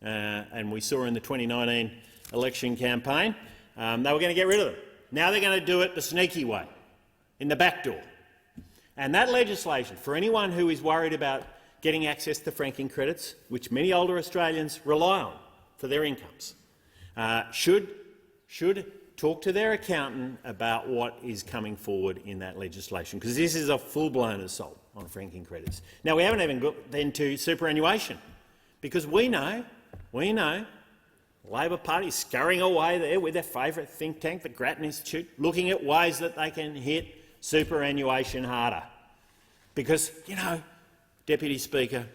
and we saw in the 2019 election campaign they were going to get rid of them. Now they're going to do it the sneaky way, in the back door. And that legislation, for anyone who is worried about getting access to franking credits, which many older Australians rely on for their incomes, should talk to their accountant about what is coming forward in that legislation, because this is a full-blown assault on franking credits. Now, we haven't even got then to superannuation, because we know the Labor Party is scurrying away there with their favourite think tank, the Grattan Institute, looking at ways that they can hit superannuation harder. Because, you know, Deputy Speaker,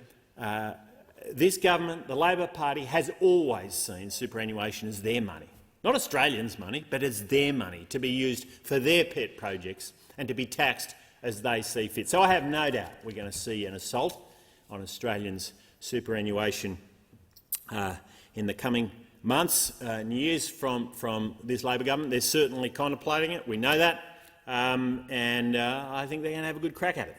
this government, the Labor Party, has always seen superannuation as their money. Not Australians' money, but as their money, to be used for their pet projects and to be taxed as they see fit. So I have no doubt we're going to see an assault on Australians' superannuation in the coming months and years from this Labor government. They're certainly contemplating it, we know that, and I think they're going to have a good crack at it.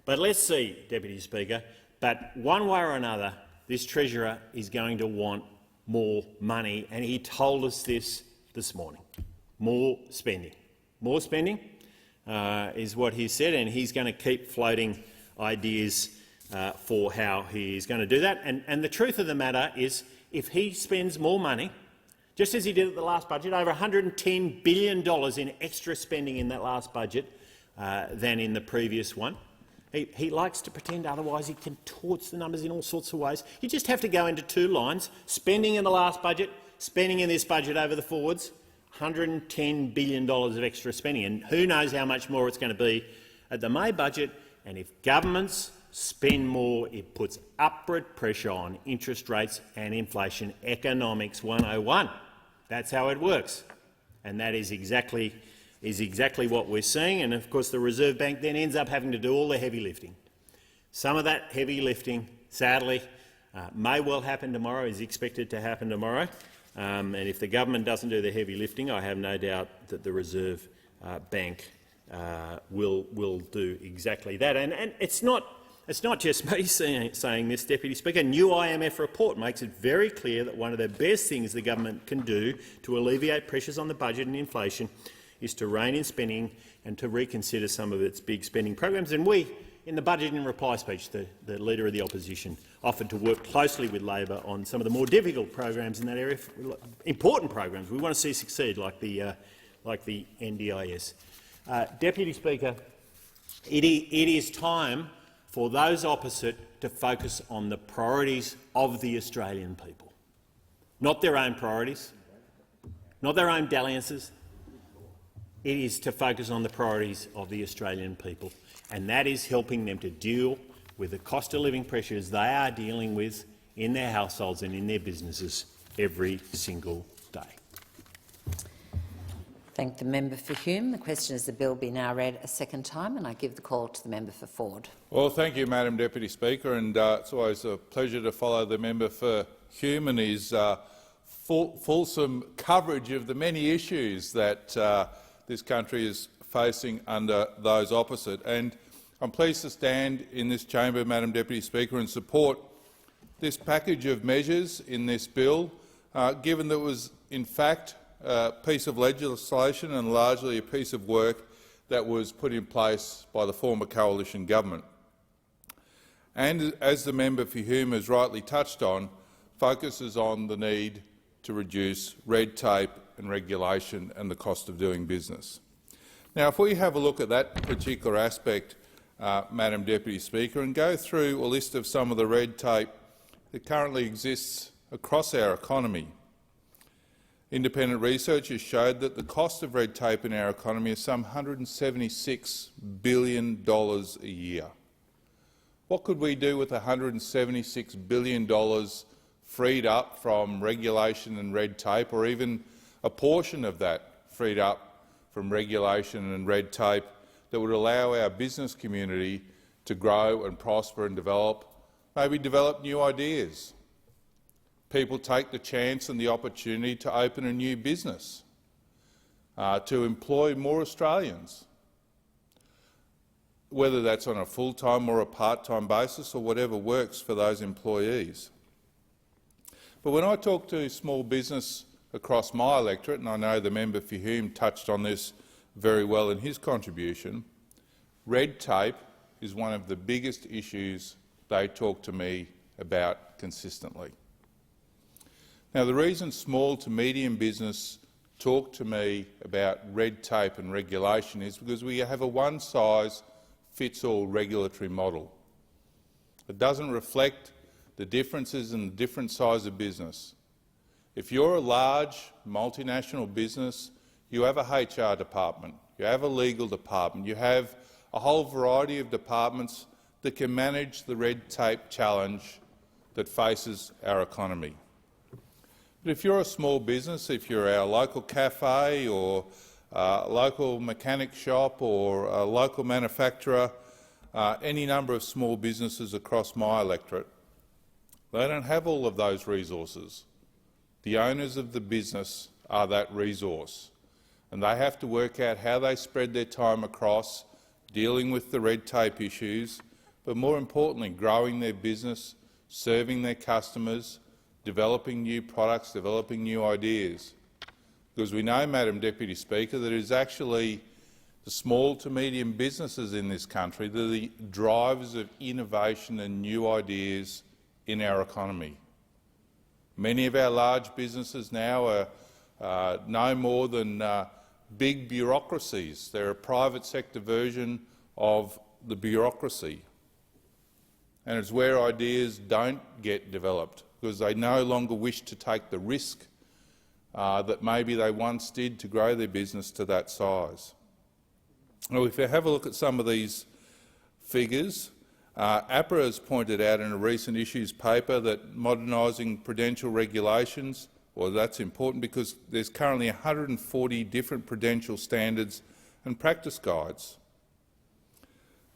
But let's see, Deputy Speaker, but one way or another, this Treasurer is going to want more money, and he told us this morning. More spending. More spending is what he said, and he's going to keep floating ideas for how he's going to do that. And the truth of the matter is, if he spends more money, just as he did at the last budget, over $110 billion in extra spending in that last budget than in the previous one, he likes to pretend otherwise. He contorts the numbers in all sorts of ways. You just have to go into two lines: spending in the last budget, spending in this budget over the forwards. $110 billion of extra spending, and who knows how much more it's going to be at the May budget. And if governments spend more, it puts upward pressure on interest rates and inflation. Economics 101. That's how it works, and that is exactly what we're seeing. And of course, the Reserve Bank then ends up having to do all the heavy lifting. Some of that heavy lifting, sadly, may well happen tomorrow, is expected to happen tomorrow. And if the government doesn't do the heavy lifting, I have no doubt that the Reserve Bank will do exactly that. And it's not just me saying this, Deputy Speaker. A new IMF report makes it very clear that one of the best things the government can do to alleviate pressures on the budget and inflation is to rein in spending and to reconsider some of its big spending programs. And we, in the budget in reply speech, the Leader of the Opposition offered to work closely with Labor on some of the more difficult programs in that area, important programs we want to see succeed, like the NDIS. Deputy Speaker, it is time for those opposite to focus on the priorities of the Australian people, not their own priorities, not their own dalliances. It is to focus on the priorities of the Australian people, and that is helping them to deal with the cost of living pressures they are dealing with in their households and in their businesses every single day. Thank the member for Hume. The question is the bill be now read a second time, and I give the call to the member for Ford. Well, thank you, Madam Deputy Speaker, and it's always a pleasure to follow the member for Hume and his fulsome coverage of the many issues that this country is facing under those opposite. And I'm pleased to stand in this chamber, Madam Deputy Speaker, and support this package of measures in this bill, given that it was in fact a piece of legislation and largely a piece of work that was put in place by the former coalition government. And as the member for Hume has rightly touched on, focuses on the need to reduce red tape and regulation and the cost of doing business. Now, if we have a look at that particular aspect Madam Deputy Speaker, and go through a list of some of the red tape that currently exists across our economy. Independent research has showed that the cost of red tape in our economy is some $176 billion a year. What could we do with $176 billion freed up from regulation and red tape, or even a portion of that freed up from regulation and red tape, that would allow our business community to grow and prosper and develop, maybe develop new ideas? People take the chance and the opportunity to open a new business, to employ more Australians, whether that's on a full-time or a part-time basis or whatever works for those employees. But when I talk to small business across my electorate, and I know the member for Hume touched on this very well in his contribution, red tape is one of the biggest issues they talk to me about consistently. Now, the reason small to medium business talk to me about red tape and regulation is because we have a one-size-fits-all regulatory model. It doesn't reflect the differences in the different size of business. If you're a large multinational business, you have a HR department, you have a legal department, you have a whole variety of departments that can manage the red tape challenge that faces our economy. But if you're a small business, if you're our local cafe or a local mechanic shop or a local manufacturer, any number of small businesses across my electorate, they don't have all of those resources. The owners of the business are that resource, and they have to work out how they spread their time across dealing with the red tape issues, but more importantly, growing their business, serving their customers, developing new products, developing new ideas. Because we know, Madam Deputy Speaker, that it is actually the small to medium businesses in this country that are the drivers of innovation and new ideas in our economy. Many of our large businesses now are no more than big bureaucracies. They're a private sector version of the bureaucracy. And it's where ideas don't get developed because they no longer wish to take the risk that maybe they once did to grow their business to that size. Now, if you have a look at some of these figures, APRA has pointed out in a recent issues paper that modernising prudential regulations, well, that's important because there's currently 140 different prudential standards and practice guides.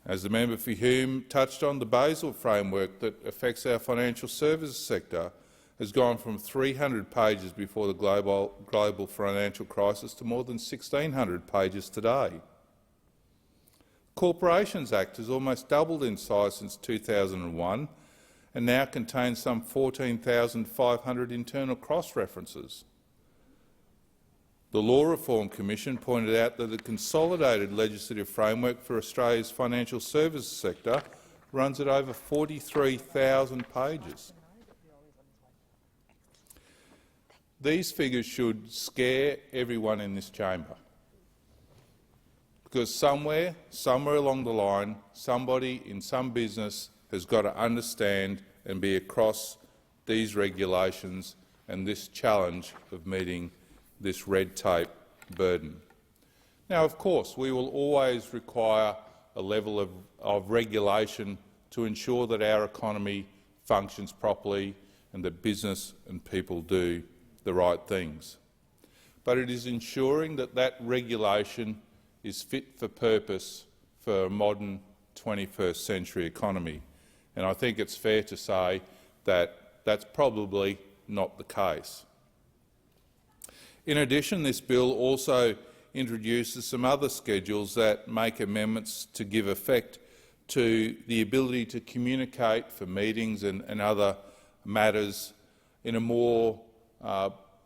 As the member for Hume touched on, the Basel framework that affects our financial services sector has gone from 300 pages before the global financial crisis to more than 1,600 pages today. Corporations Act has almost doubled in size since 2001 and now contains some 14,500 internal cross-references. The Law Reform Commission pointed out that the consolidated legislative framework for Australia's financial services sector runs at over 43,000 pages. These figures should scare everyone in this chamber, because somewhere along the line, somebody in some business has got to understand and be across these regulations and this challenge of meeting this red tape burden. Now, of course, we will always require a level of regulation to ensure that our economy functions properly and that business and people do the right things. But it is ensuring that that regulation is fit for purpose for a modern 21st century economy. And I think it's fair to say that that's probably not the case. In addition, this bill also introduces some other schedules that make amendments to give effect to the ability to communicate for meetings and other matters in a more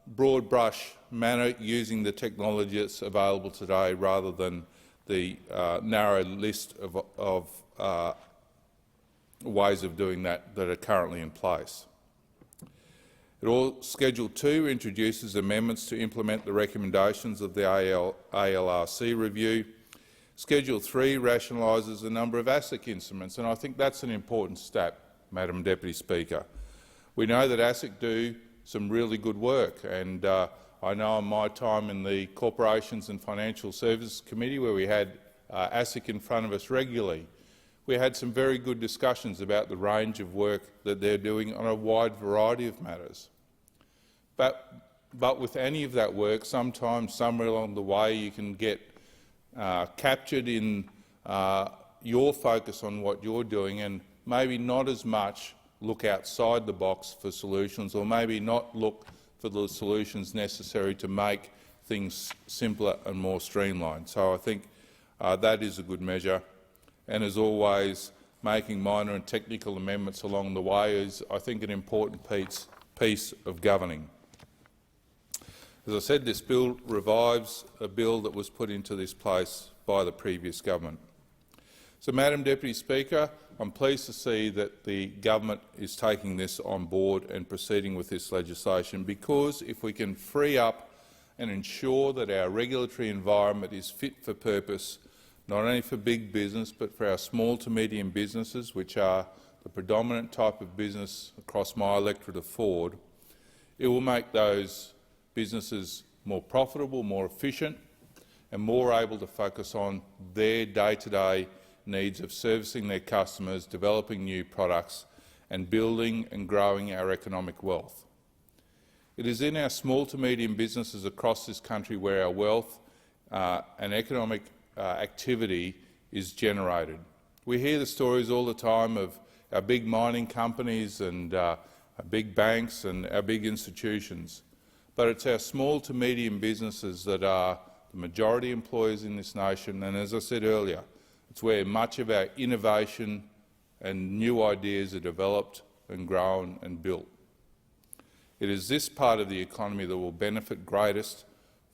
broad brush manner using the technology that's available today rather than the narrow list of ways of doing that are currently in place. Schedule 2 introduces amendments to implement the recommendations of the ALRC review, Schedule 3 rationalises the number of ASIC instruments, and I think that's an important step, Madam Deputy Speaker. We know that ASIC do some really good work, and I know in my time in the Corporations and Financial Services Committee, where we had ASIC in front of us regularly, we had some very good discussions about the range of work that they're doing on a wide variety of matters. But with any of that work, sometimes somewhere along the way you can get captured in your focus on what you're doing and maybe not as much look outside the box for solutions, or maybe not look for the solutions necessary to make things simpler and more streamlined. So I think that is a good measure. And as always, making minor and technical amendments along the way is, I think, an important piece of governing. As I said, this bill revives a bill that was put into this place by the previous government. So, Madam Deputy Speaker, I'm pleased to see that the government is taking this on board and proceeding with this legislation, because if we can free up and ensure that our regulatory environment is fit for purpose, not only for big business but for our small to medium businesses, which are the predominant type of business across my electorate of Forde, it will make those businesses more profitable, more efficient and more able to focus on their day-to-day needs of servicing their customers, developing new products and building and growing our economic wealth. It is in our small to medium businesses across this country where our wealth and economic activity is generated. We hear the stories all the time of our big mining companies and our big banks and our big institutions, but it's our small to medium businesses that are the majority employers in this nation, and as I said earlier, it's where much of our innovation and new ideas are developed and grown and built. It is this part of the economy that will benefit greatest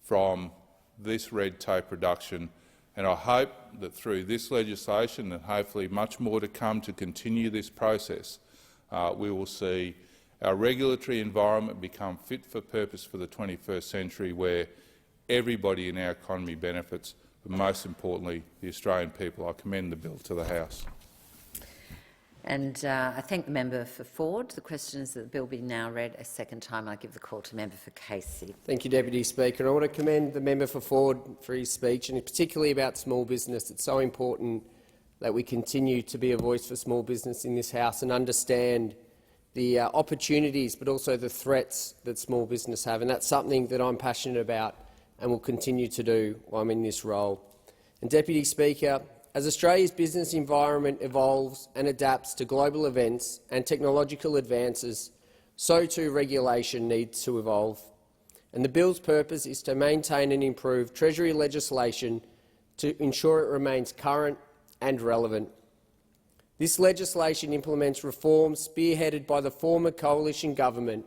from this red tape reduction, and I hope that through this legislation, and hopefully much more to come to continue this process, we will see our regulatory environment become fit for purpose for the 21st century, where everybody in our economy benefits, but most importantly the Australian people. I commend the bill to the House. And I thank the member for Forde. The question is that the bill be now read a second time. I give the call to the member for Casey. Thank you, Deputy Speaker. I want to commend the member for Forde for his speech, and particularly about small business. It's so important that we continue to be a voice for small business in this House and understand the opportunities but also the threats that small business have, and that's something that I'm passionate about and will continue to do while I'm in this role. And Deputy Speaker, as Australia's business environment evolves and adapts to global events and technological advances, so too regulation needs to evolve. And the bill's purpose is to maintain and improve Treasury legislation to ensure it remains current and relevant. This legislation implements reforms spearheaded by the former coalition government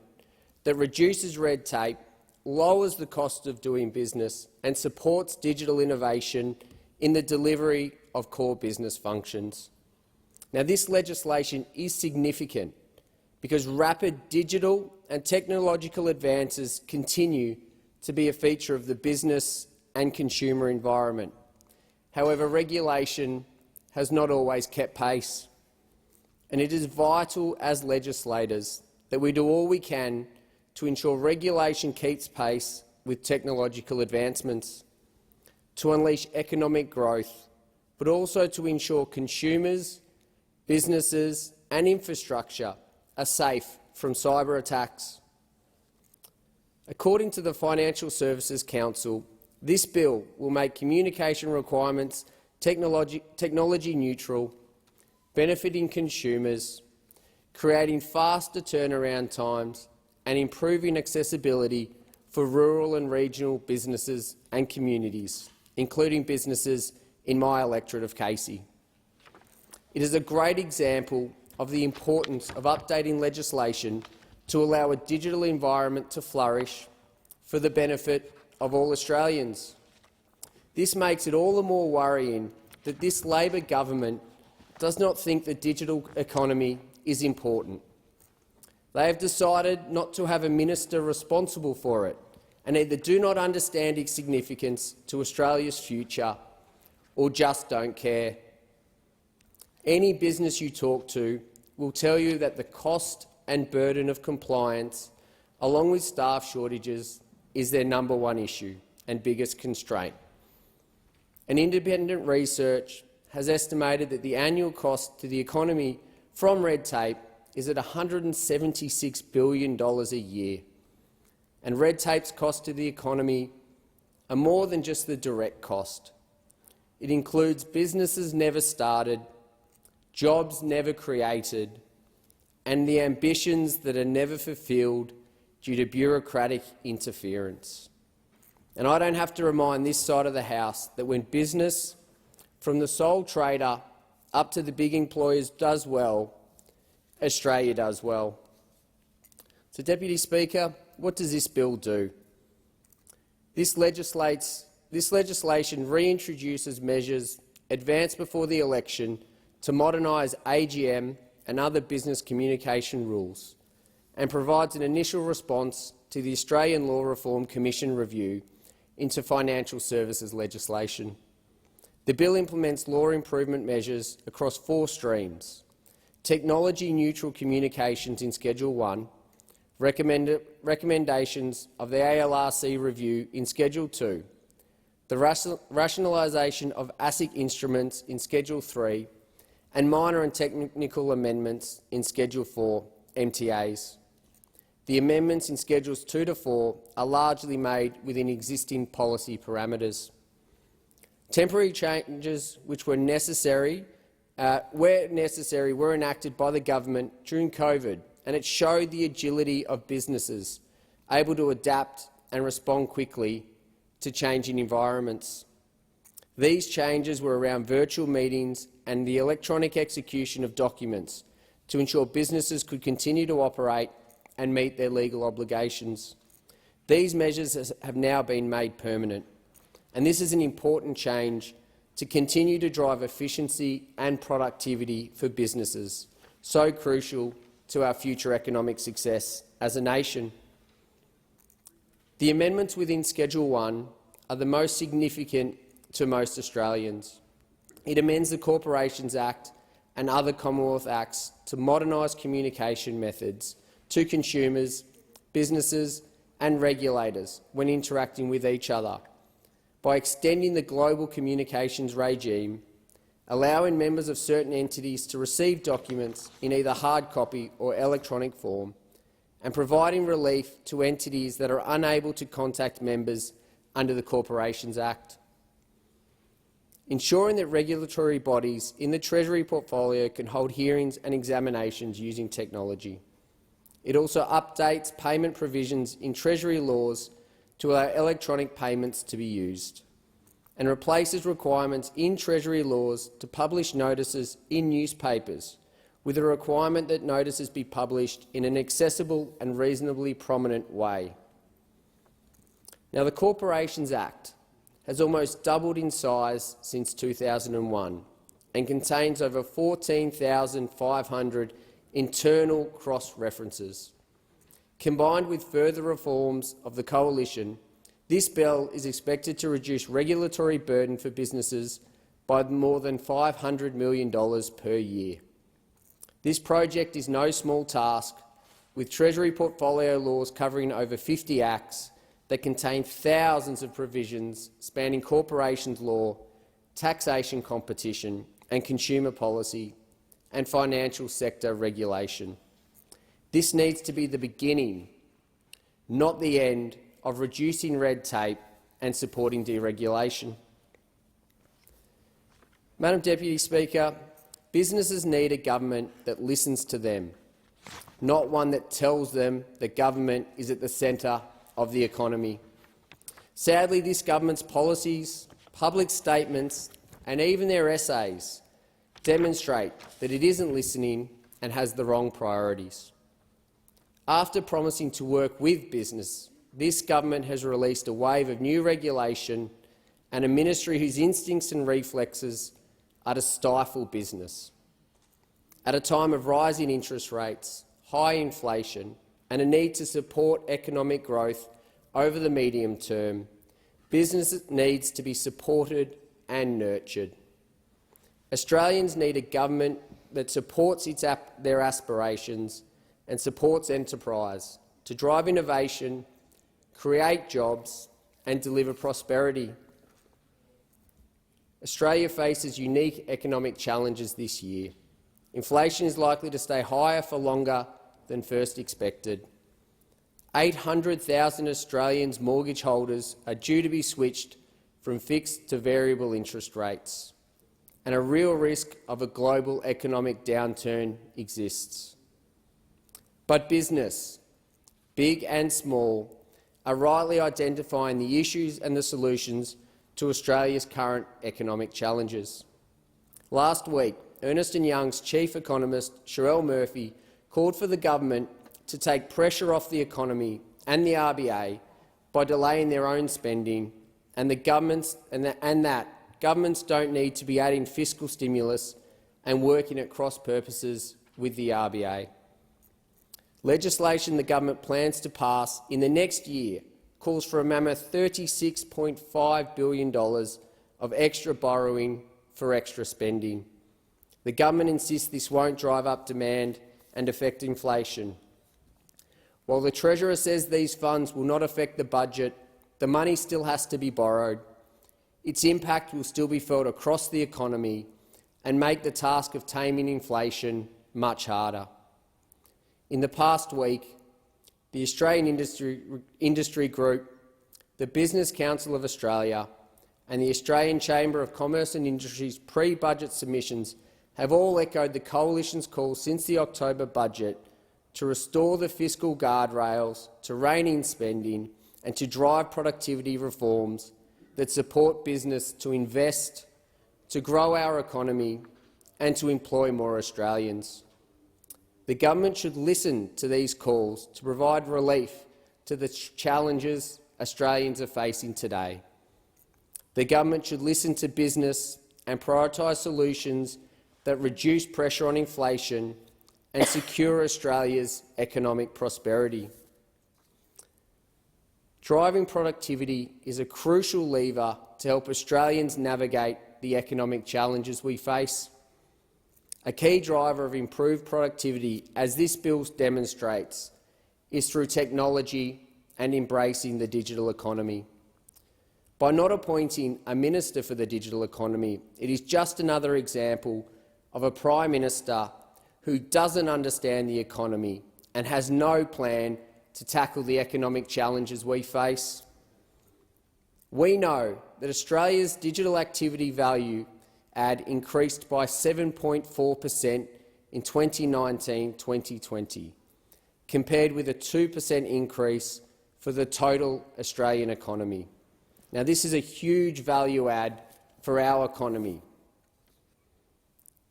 that reduces red tape, lowers the cost of doing business and supports digital innovation in the delivery of core business functions. Now, this legislation is significant because rapid digital and technological advances continue to be a feature of the business and consumer environment. However, regulation has not always kept pace, and it is vital as legislators that we do all we can to ensure regulation keeps pace with technological advancements, to unleash economic growth, but also to ensure consumers, businesses and infrastructure are safe from cyber attacks. According to the Financial Services Council, this bill will make communication requirements technology neutral, benefiting consumers, creating faster turnaround times and improving accessibility for rural and regional businesses and communities, including businesses in my electorate of Casey. It is a great example of the importance of updating legislation to allow a digital environment to flourish for the benefit of all Australians. This makes it all the more worrying that this Labor government does not think the digital economy is important. They have decided not to have a minister responsible for it and either do not understand its significance to Australia's future or just don't care. Any business you talk to will tell you that the cost and burden of compliance, along with staff shortages, is their #1 issue and biggest constraint. An independent research has estimated that the annual cost to the economy from red tape is at $176 billion a year. And red tape's cost to the economy are more than just the direct cost. It includes businesses never started, jobs never created, and the ambitions that are never fulfilled due to bureaucratic interference. And I don't have to remind this side of the House that when business, from the sole trader up to the big employers, does well, Australia does well. So, Deputy Speaker, what does this bill do? This legislation reintroduces measures advanced before the election to modernise AGM and other business communication rules, and provides an initial response to the Australian Law Reform Commission review into financial services legislation. The bill implements law improvement measures across 4 streams: technology-neutral communications in Schedule 1, recommendations of the ALRC review in Schedule 2, the rationalisation of ASIC instruments in Schedule 3, and minor and technical amendments in Schedule 4 MTAs. The amendments in Schedules 2 to 4 are largely made within existing policy parameters. Temporary changes which were necessary were enacted by the government during COVID, and it showed the agility of businesses able to adapt and respond quickly to changing environments. These changes were around virtual meetings and the electronic execution of documents to ensure businesses could continue to operate and meet their legal obligations. These measures have now been made permanent, and this is an important change to continue to drive efficiency and productivity for businesses, so crucial to our future economic success as a nation. The amendments within Schedule 1 are the most significant to most Australians. It amends the Corporations Act and other Commonwealth Acts to modernise communication methods to consumers, businesses and regulators when interacting with each other, by extending the global communications regime, allowing members of certain entities to receive documents in either hard copy or electronic form, and providing relief to entities that are unable to contact members under the Corporations Act. Ensuring that regulatory bodies in the Treasury portfolio can hold hearings and examinations using technology. It also updates payment provisions in Treasury laws to allow electronic payments to be used, and replaces requirements in Treasury laws to publish notices in newspapers, with a requirement that notices be published in an accessible and reasonably prominent way. Now, the Corporations Act has almost doubled in size since 2001 and contains over 14,500 internal cross-references. Combined with further reforms of the Coalition, this bill is expected to reduce regulatory burden for businesses by more than $500 million per year. This project is no small task, with Treasury portfolio laws covering over 50 acts that contain thousands of provisions spanning corporations law, taxation competition and consumer policy, and financial sector regulation. This needs to be the beginning, not the end, of reducing red tape and supporting deregulation. Madam Deputy Speaker, businesses need a government that listens to them, not one that tells them that government is at the centre of the economy. Sadly, this government's policies, public statements and even their essays demonstrate that it isn't listening and has the wrong priorities. After promising to work with business, this government has released a wave of new regulation and a ministry whose instincts and reflexes are to stifle business. At a time of rising interest rates, high inflation and a need to support economic growth over the medium term, business needs to be supported and nurtured. Australians need a government that supports their aspirations and supports enterprise to drive innovation, create jobs and deliver prosperity. Australia faces unique economic challenges this year. Inflation is likely to stay higher for longer than first expected. 800,000 Australians' mortgage holders are due to be switched from fixed to variable interest rates, and a real risk of a global economic downturn exists. But business, big and small, are rightly identifying the issues and the solutions to Australia's current economic challenges. Last week, Ernst & Young's chief economist, Sherelle Murphy, called for the government to take pressure off the economy and the RBA by delaying their own spending, and that governments don't need to be adding fiscal stimulus and working at cross purposes with the RBA. Legislation the government plans to pass in the next year calls for a mammoth $36.5 billion of extra borrowing for extra spending. The government insists this won't drive up demand and affect inflation. While the Treasurer says these funds will not affect the budget, the money still has to be borrowed. Its impact will still be felt across the economy and make the task of taming inflation much harder. In the past week, the Australian Industry Group, the Business Council of Australia and the Australian Chamber of Commerce and Industry's pre-budget submissions have all echoed the Coalition's call since the October budget to restore the fiscal guardrails, to rein in spending and to drive productivity reforms that support business to invest, to grow our economy and to employ more Australians. The government should listen to these calls to provide relief to the challenges Australians are facing today. The government should listen to business and prioritise solutions that reduce pressure on inflation and secure Australia's economic prosperity. Driving productivity is a crucial lever to help Australians navigate the economic challenges we face. A key driver of improved productivity, as this bill demonstrates, is through technology and embracing the digital economy. By not appointing a minister for the digital economy, it is just another example of a Prime Minister who doesn't understand the economy and has no plan to tackle the economic challenges we face. We know that Australia's digital activity value add increased by 7.4% in 2019-2020, compared with a 2% increase for the total Australian economy. Now, this is a huge value add for our economy.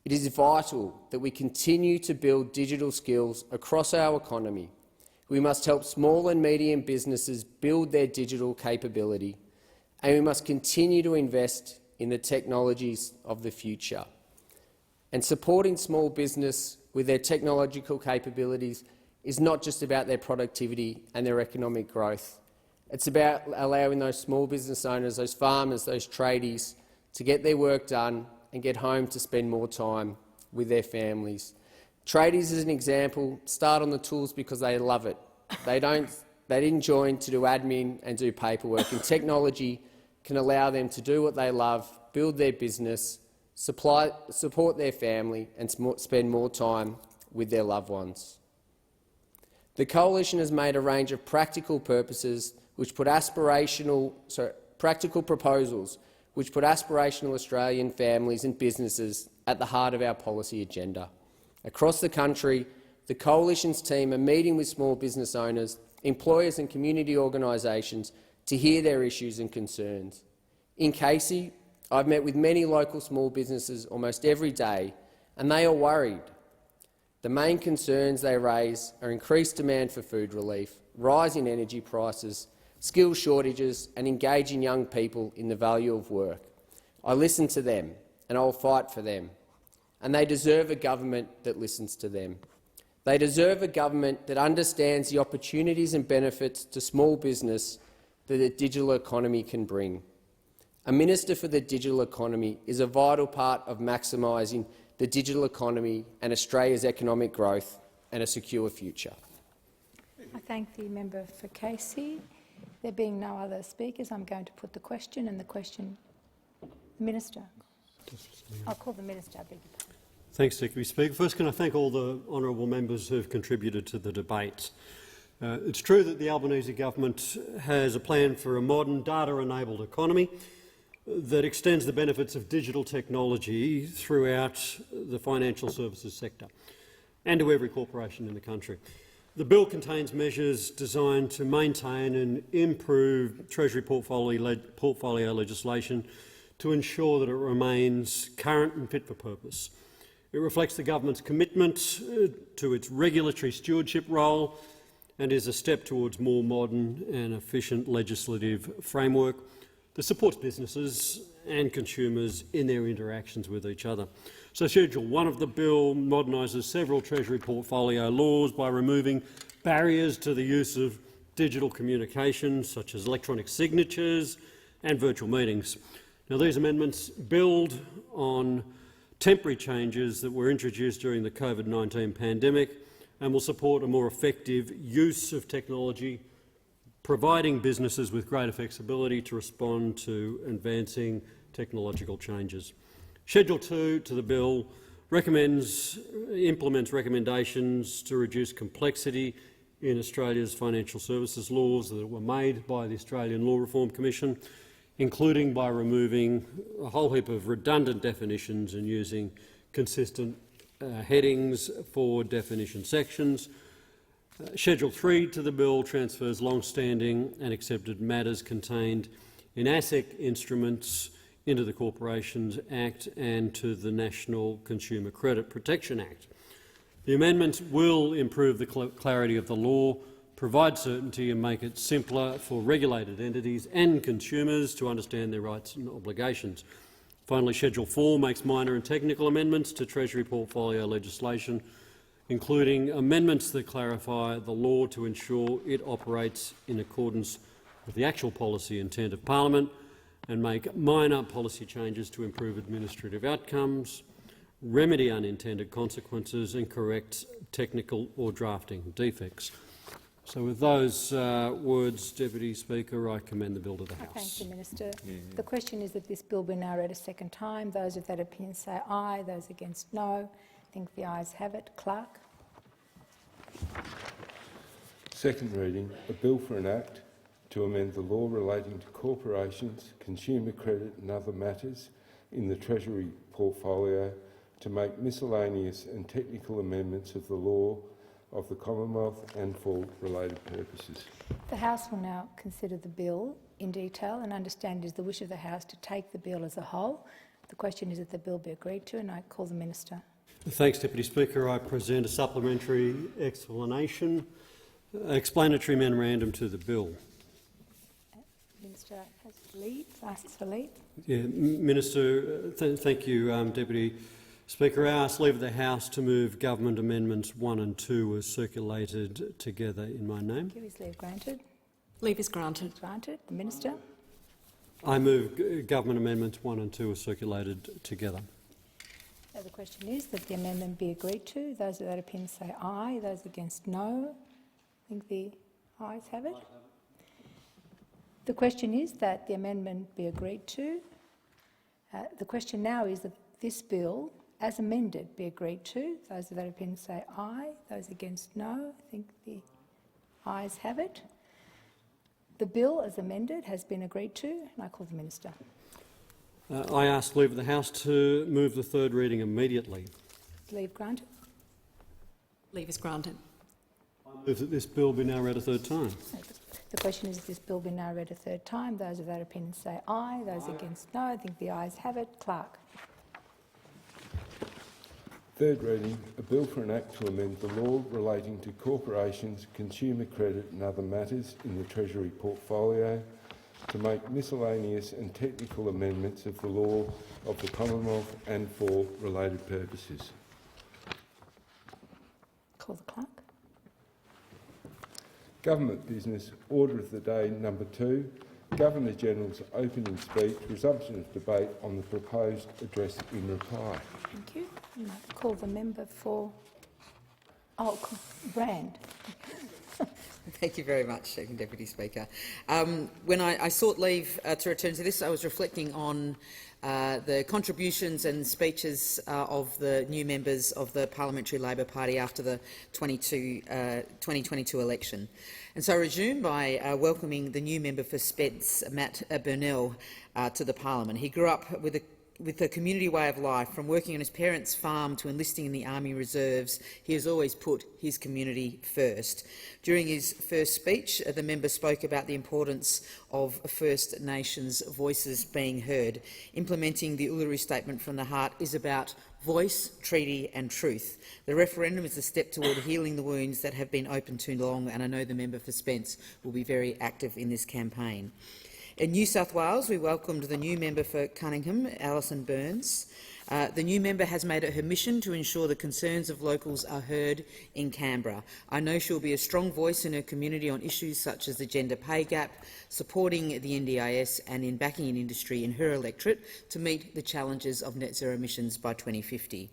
It is vital that we continue to build digital skills across our economy. We must help small and medium businesses build their digital capability, and we must continue to invest in the technologies of the future. And supporting small business with their technological capabilities is not just about their productivity and their economic growth. It's about allowing those small business owners, those farmers, those tradies to get their work done and get home to spend more time with their families. Tradies, as an example, start on the tools because they love it. They didn't join to do admin and do paperwork, and technology can allow them to do what they love, build their business, support their family and spend more time with their loved ones. The Coalition has made a range of practical proposals which put aspirational Australian families and businesses at the heart of our policy agenda. Across the country, the Coalition's team are meeting with small business owners, employers and community organisations to hear their issues and concerns. In Casey, I've met with many local small businesses almost every day, and they are worried. The main concerns they raise are increased demand for food relief, rising energy prices, skill shortages and engaging young people in the value of work. I listen to them and I will fight for them. And they deserve a government that listens to them. They deserve a government that understands the opportunities and benefits to small business that the digital economy can bring. A Minister for the Digital Economy is a vital part of maximising the digital economy and Australia's economic growth and a secure future. I thank the member for Casey. There being no other speakers, I'm going to put the question and the question. Minister. I'll call the Minister. I beg your pardon. Thanks, Deputy Speaker. First, can I thank all the honourable members who have contributed to the debate. It's true that the Albanese government has a plan for a modern, data-enabled economy that extends the benefits of digital technology throughout the financial services sector and to every corporation in the country. The bill contains measures designed to maintain and improve Treasury portfolio legislation to ensure that it remains current and fit for purpose. It reflects the government's commitment to its regulatory stewardship role and is a step towards more modern and efficient legislative framework that supports businesses and consumers in their interactions with each other. So Schedule 1 of the bill modernises several Treasury portfolio laws by removing barriers to the use of digital communications such as electronic signatures and virtual meetings. Now, these amendments build on temporary changes that were introduced during the COVID-19 pandemic and will support a more effective use of technology, providing businesses with greater flexibility to respond to advancing technological changes. Schedule 2 to the bill implements recommendations to reduce complexity in Australia's financial services laws that were made by the Australian Law Reform Commission, including by removing a whole heap of redundant definitions and using consistent headings for definition sections. Schedule 3 to the bill transfers long-standing and accepted matters contained in ASIC instruments into the Corporations Act and to the National Consumer Credit Protection Act. The amendments will improve the clarity of the law, provide certainty and make it simpler for regulated entities and consumers to understand their rights and obligations. Finally, Schedule 4 makes minor and technical amendments to Treasury portfolio legislation, including amendments that clarify the law to ensure it operates in accordance with the actual policy intent of Parliament and make minor policy changes to improve administrative outcomes, remedy unintended consequences and correct technical or drafting defects. So with those words, Deputy Speaker, I commend the bill to the House. Thank you, Minister. The question is that this bill be now read a second time. Those of that opinion say aye. Those against no. I think the ayes have it. Clerk. Second reading, a bill for an act to amend the law relating to corporations, consumer credit and other matters in the Treasury portfolio to make miscellaneous and technical amendments of the law of the Commonwealth and for related purposes. The House will now consider the bill in detail and understand it is the wish of the House to take the bill as a whole. The question is that the bill be agreed to, and I call the Minister. Thanks, Deputy Speaker. I present a supplementary explanatory memorandum to the bill. Minister has leave, asks for leave. Yeah, Minister, thank you, Deputy Speaker. I ask leave of the House to move Government Amendments 1 and 2 as circulated together in my name. Thank you. Is leave granted? Leave is granted. Granted. The Minister. I move Government Amendments 1 and 2 as circulated together. So the question is that the amendment be agreed to. Those of that opinion say aye. Those against no. I think the ayes have it. The question is that the amendment be agreed to. The question now is that this bill, as amended, be agreed to. Those of that opinion say aye. Those against no. I think the ayes have it. The bill, as amended, has been agreed to, and I call the Minister. I ask leave of the House to move the third reading immediately. Leave granted. Leave is granted. I move that this bill be now read a third time. The question is, this bill be now read a third time? Those of that opinion say aye. Those against no. I think the ayes have it. Clerk. Third reading, a bill for an act to amend the law relating to corporations, consumer credit and other matters in the Treasury portfolio to make miscellaneous and technical amendments of the law of the Commonwealth and for related purposes. Call the clerk. Government Business, Order of the Day number 2, Governor-General's opening speech, resumption of debate on the proposed address in reply. Thank you. I call the member for Brand. Thank you very much, Deputy Speaker. When I sought leave to return to this, I was reflecting on the contributions and speeches of the new members of the Parliamentary Labor Party after the 2022 election. And so I resume by welcoming the new member for Spence, Matt Burnell, to the Parliament. He grew up with a community way of life. From working on his parents' farm to enlisting in the Army Reserves, he has always put his community first. During his first speech, the member spoke about the importance of First Nations voices being heard. Implementing the Uluru Statement from the Heart is about voice, treaty and truth. The referendum is a step toward healing the wounds that have been open too long, and I know the member for Spence will be very active in this campaign. In New South Wales, we welcomed the new member for Cunningham, Alison Burns. The new member has made it her mission to ensure the concerns of locals are heard in Canberra. I know she'll be a strong voice in her community on issues such as the gender pay gap, supporting the NDIS and in backing an industry in her electorate to meet the challenges of net zero emissions by 2050.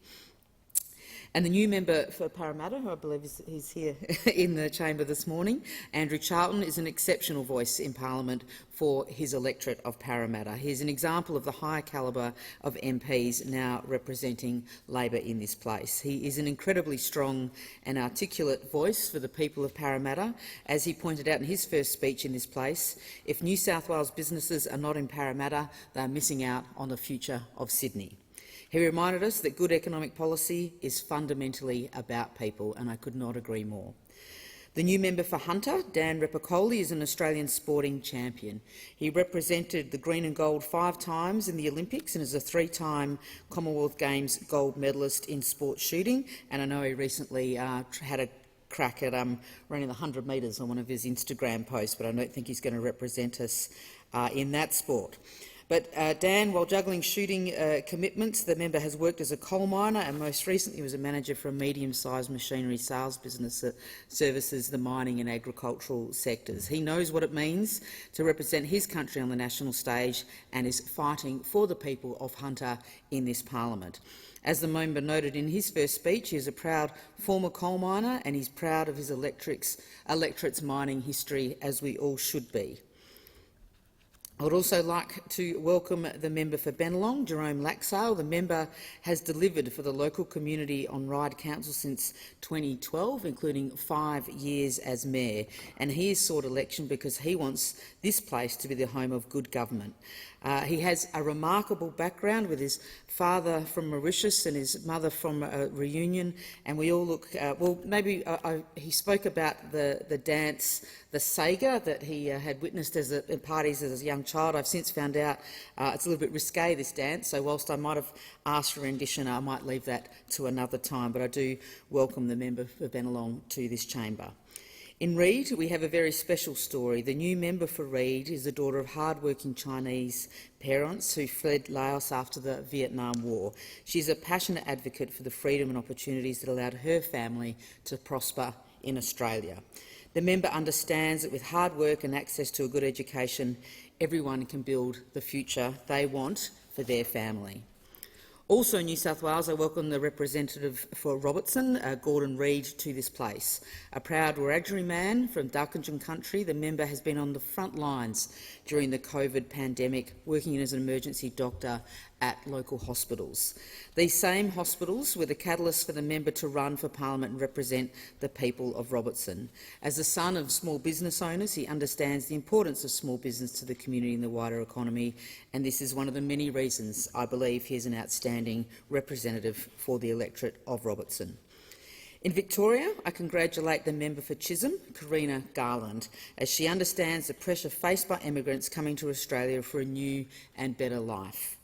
And the new member for Parramatta, who I believe is here in the chamber this morning, Andrew Charlton, is an exceptional voice in Parliament for his electorate of Parramatta. He is an example of the high calibre of MPs now representing Labor in this place. He is an incredibly strong and articulate voice for the people of Parramatta. As he pointed out in his first speech in this place, if New South Wales businesses are not in Parramatta, they are missing out on the future of Sydney. He reminded us that good economic policy is fundamentally about people, and I could not agree more. The new member for Hunter, Dan Repicoli, is an Australian sporting champion. He represented the green and gold 5 times in the Olympics and is a 3-time Commonwealth Games gold medalist in sport shooting, and I know he recently had a crack at running the 100 metres on one of his Instagram posts, but I don't think he's going to represent us in that sport. But Dan, while juggling shooting commitments, the member has worked as a coal miner and most recently was a manager for a medium-sized machinery sales business that services the mining and agricultural sectors. He knows what it means to represent his country on the national stage and is fighting for the people of Hunter in this parliament. As the member noted in his first speech, he is a proud former coal miner and he's proud of his electorate's mining history, as we all should be. I would also like to welcome the member for Bennelong, Jerome Laxale. The member has delivered for the local community on Ryde Council since 2012, including 5 years as mayor, and he has sought election because he wants this place to be the home of good government. He has a remarkable background with his father from Mauritius and his mother from Reunion, and we all look well. Maybe he spoke about the dance, the Sega, that he had witnessed at parties as a young child. I've since found out it's a little bit risque, this dance, so whilst I might have asked for rendition, I might leave that to another time, but I do welcome the member for Bennelong to this chamber. In Reid, we have a very special story. The new member for Reid is the daughter of hard-working Chinese parents who fled Laos after the Vietnam War. She is a passionate advocate for the freedom and opportunities that allowed her family to prosper in Australia. The member understands that with hard work and access to a good education, everyone can build the future they want for their family. Also in New South Wales, I welcome the representative for Robertson, Gordon Reid, to this place. A proud Wiradjuri man from Darkinjung country, the member has been on the front lines during the COVID pandemic, working as an emergency doctor at local hospitals. These same hospitals were the catalyst for the member to run for Parliament and represent the people of Robertson. As the son of small business owners, he understands the importance of small business to the community and the wider economy, and this is one of the many reasons I believe he is an outstanding representative for the electorate of Robertson. In Victoria, I congratulate the member for Chisholm, Karina Garland, as she understands the pressure faced by immigrants coming to Australia for a new and better life.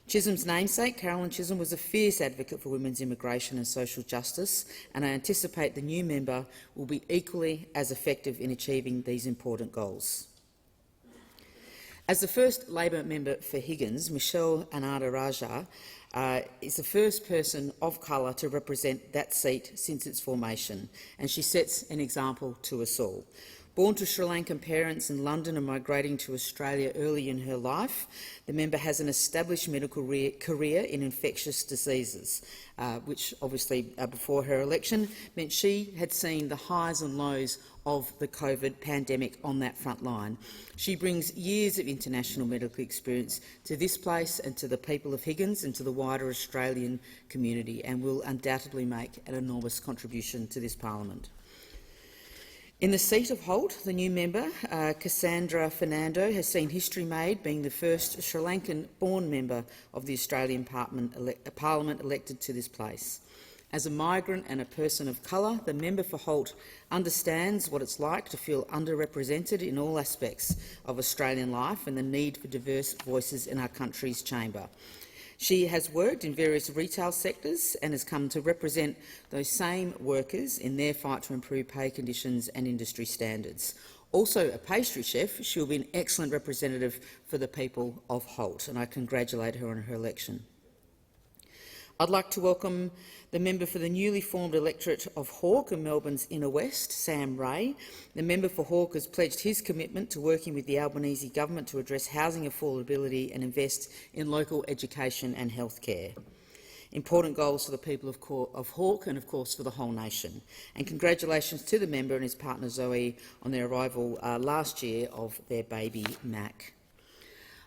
Chisholm's namesake, Carolyn Chisholm, was a fierce advocate for women's immigration and social justice, and I anticipate the new member will be equally as effective in achieving these important goals. As the first Labor member for Higgins, Michelle Anada-Raja is the first person of colour to represent that seat since its formation, and she sets an example to us all. Born to Sri Lankan parents in London and migrating to Australia early in her life, the member has an established medical career in infectious diseases, which obviously before her election meant she had seen the highs and lows of the COVID pandemic on that front line. She brings years of international medical experience to this place and to the people of Higgins and to the wider Australian community, and will undoubtedly make an enormous contribution to this parliament. In the seat of Holt, the new member, Cassandra Fernando, has seen history made, being the first Sri Lankan-born member of the Australian Parliament elected to this place. As a migrant and a person of colour, the member for Holt understands what it's like to feel underrepresented in all aspects of Australian life and the need for diverse voices in our country's chamber. She has worked in various retail sectors and has come to represent those same workers in their fight to improve pay conditions and industry standards. Also a pastry chef, she will be an excellent representative for the people of Holt, and I congratulate her on her election. I'd like to welcome the member for the newly formed electorate of Hawke in Melbourne's Inner West, Sam Ray. The member for Hawke has pledged his commitment to working with the Albanese government to address housing affordability and invest in local education and healthcare. Important goals for the people of Hawke and, of course, for the whole nation. And congratulations to the member and his partner Zoe on their arrival last year of their baby Mac.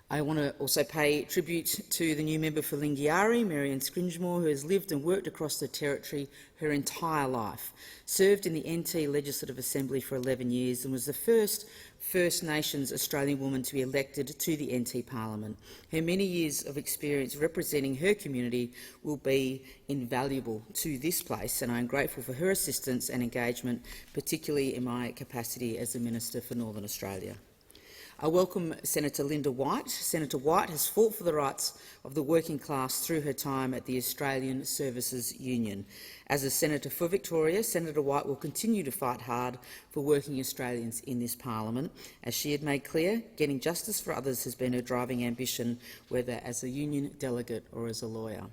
I want to also pay tribute to the new member for Lingiari, Marianne Scringemore, who has lived and worked across the territory her entire life, served in the NT Legislative Assembly for 11 years and was the first First Nations Australian woman to be elected to the NT Parliament. Her many years of experience representing her community will be invaluable to this place, and I am grateful for her assistance and engagement, particularly in my capacity as the Minister for Northern Australia. I welcome Senator Linda White. Senator White has fought for the rights of the working class through her time at the Australian Services Union. As a Senator for Victoria, Senator White will continue to fight hard for working Australians in this parliament. As she had made clear, getting justice for others has been her driving ambition, whether as a union delegate or as a lawyer.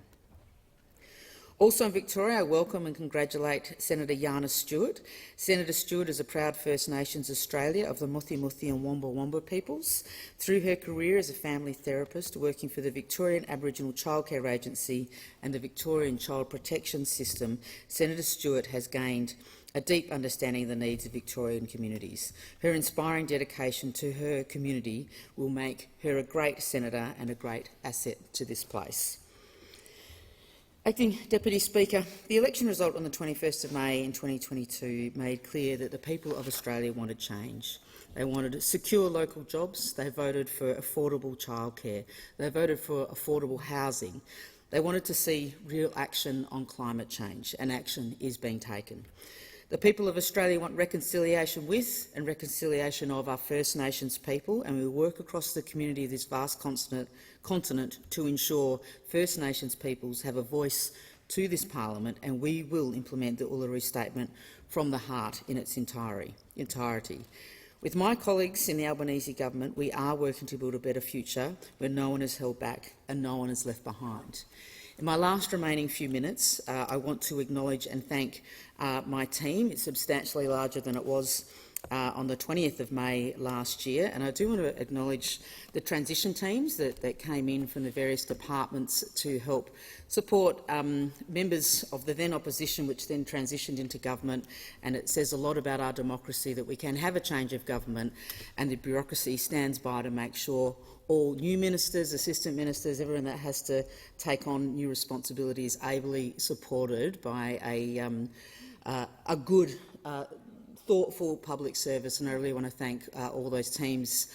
Also in Victoria, I welcome and congratulate Senator Yana Stewart. Senator Stewart is a proud First Nations Australia of the Muthi Muthi and Wamba Wamba peoples. Through her career as a family therapist, working for the Victorian Aboriginal Childcare Agency and the Victorian Child Protection System, Senator Stewart has gained a deep understanding of the needs of Victorian communities. Her inspiring dedication to her community will make her a great senator and a great asset to this place. Acting Deputy Speaker, the election result on the 21st of May in 2022 made clear that the people of Australia wanted change. They wanted secure local jobs. They voted for affordable childcare. They voted for affordable housing. They wanted to see real action on climate change, and action is being taken. The people of Australia want reconciliation with and reconciliation of our First Nations people, and we will work across the community of this vast continent to ensure First Nations peoples have a voice to this parliament, and we will implement the Uluru Statement from the heart in its entirety. With my colleagues in the Albanese government, we are working to build a better future where no one is held back and no one is left behind. In my last remaining few minutes, I want to acknowledge and thank my team. It's substantially larger than it was on the 20th of May last year, and I do want to acknowledge the transition teams that came in from the various departments to help support members of the then opposition, which then transitioned into government, and it says a lot about our democracy that we can have a change of government and the bureaucracy stands by to make sure all new ministers, assistant ministers, everyone that has to take on new responsibilities ably supported by a good, thoughtful public service, and I really want to thank all those teams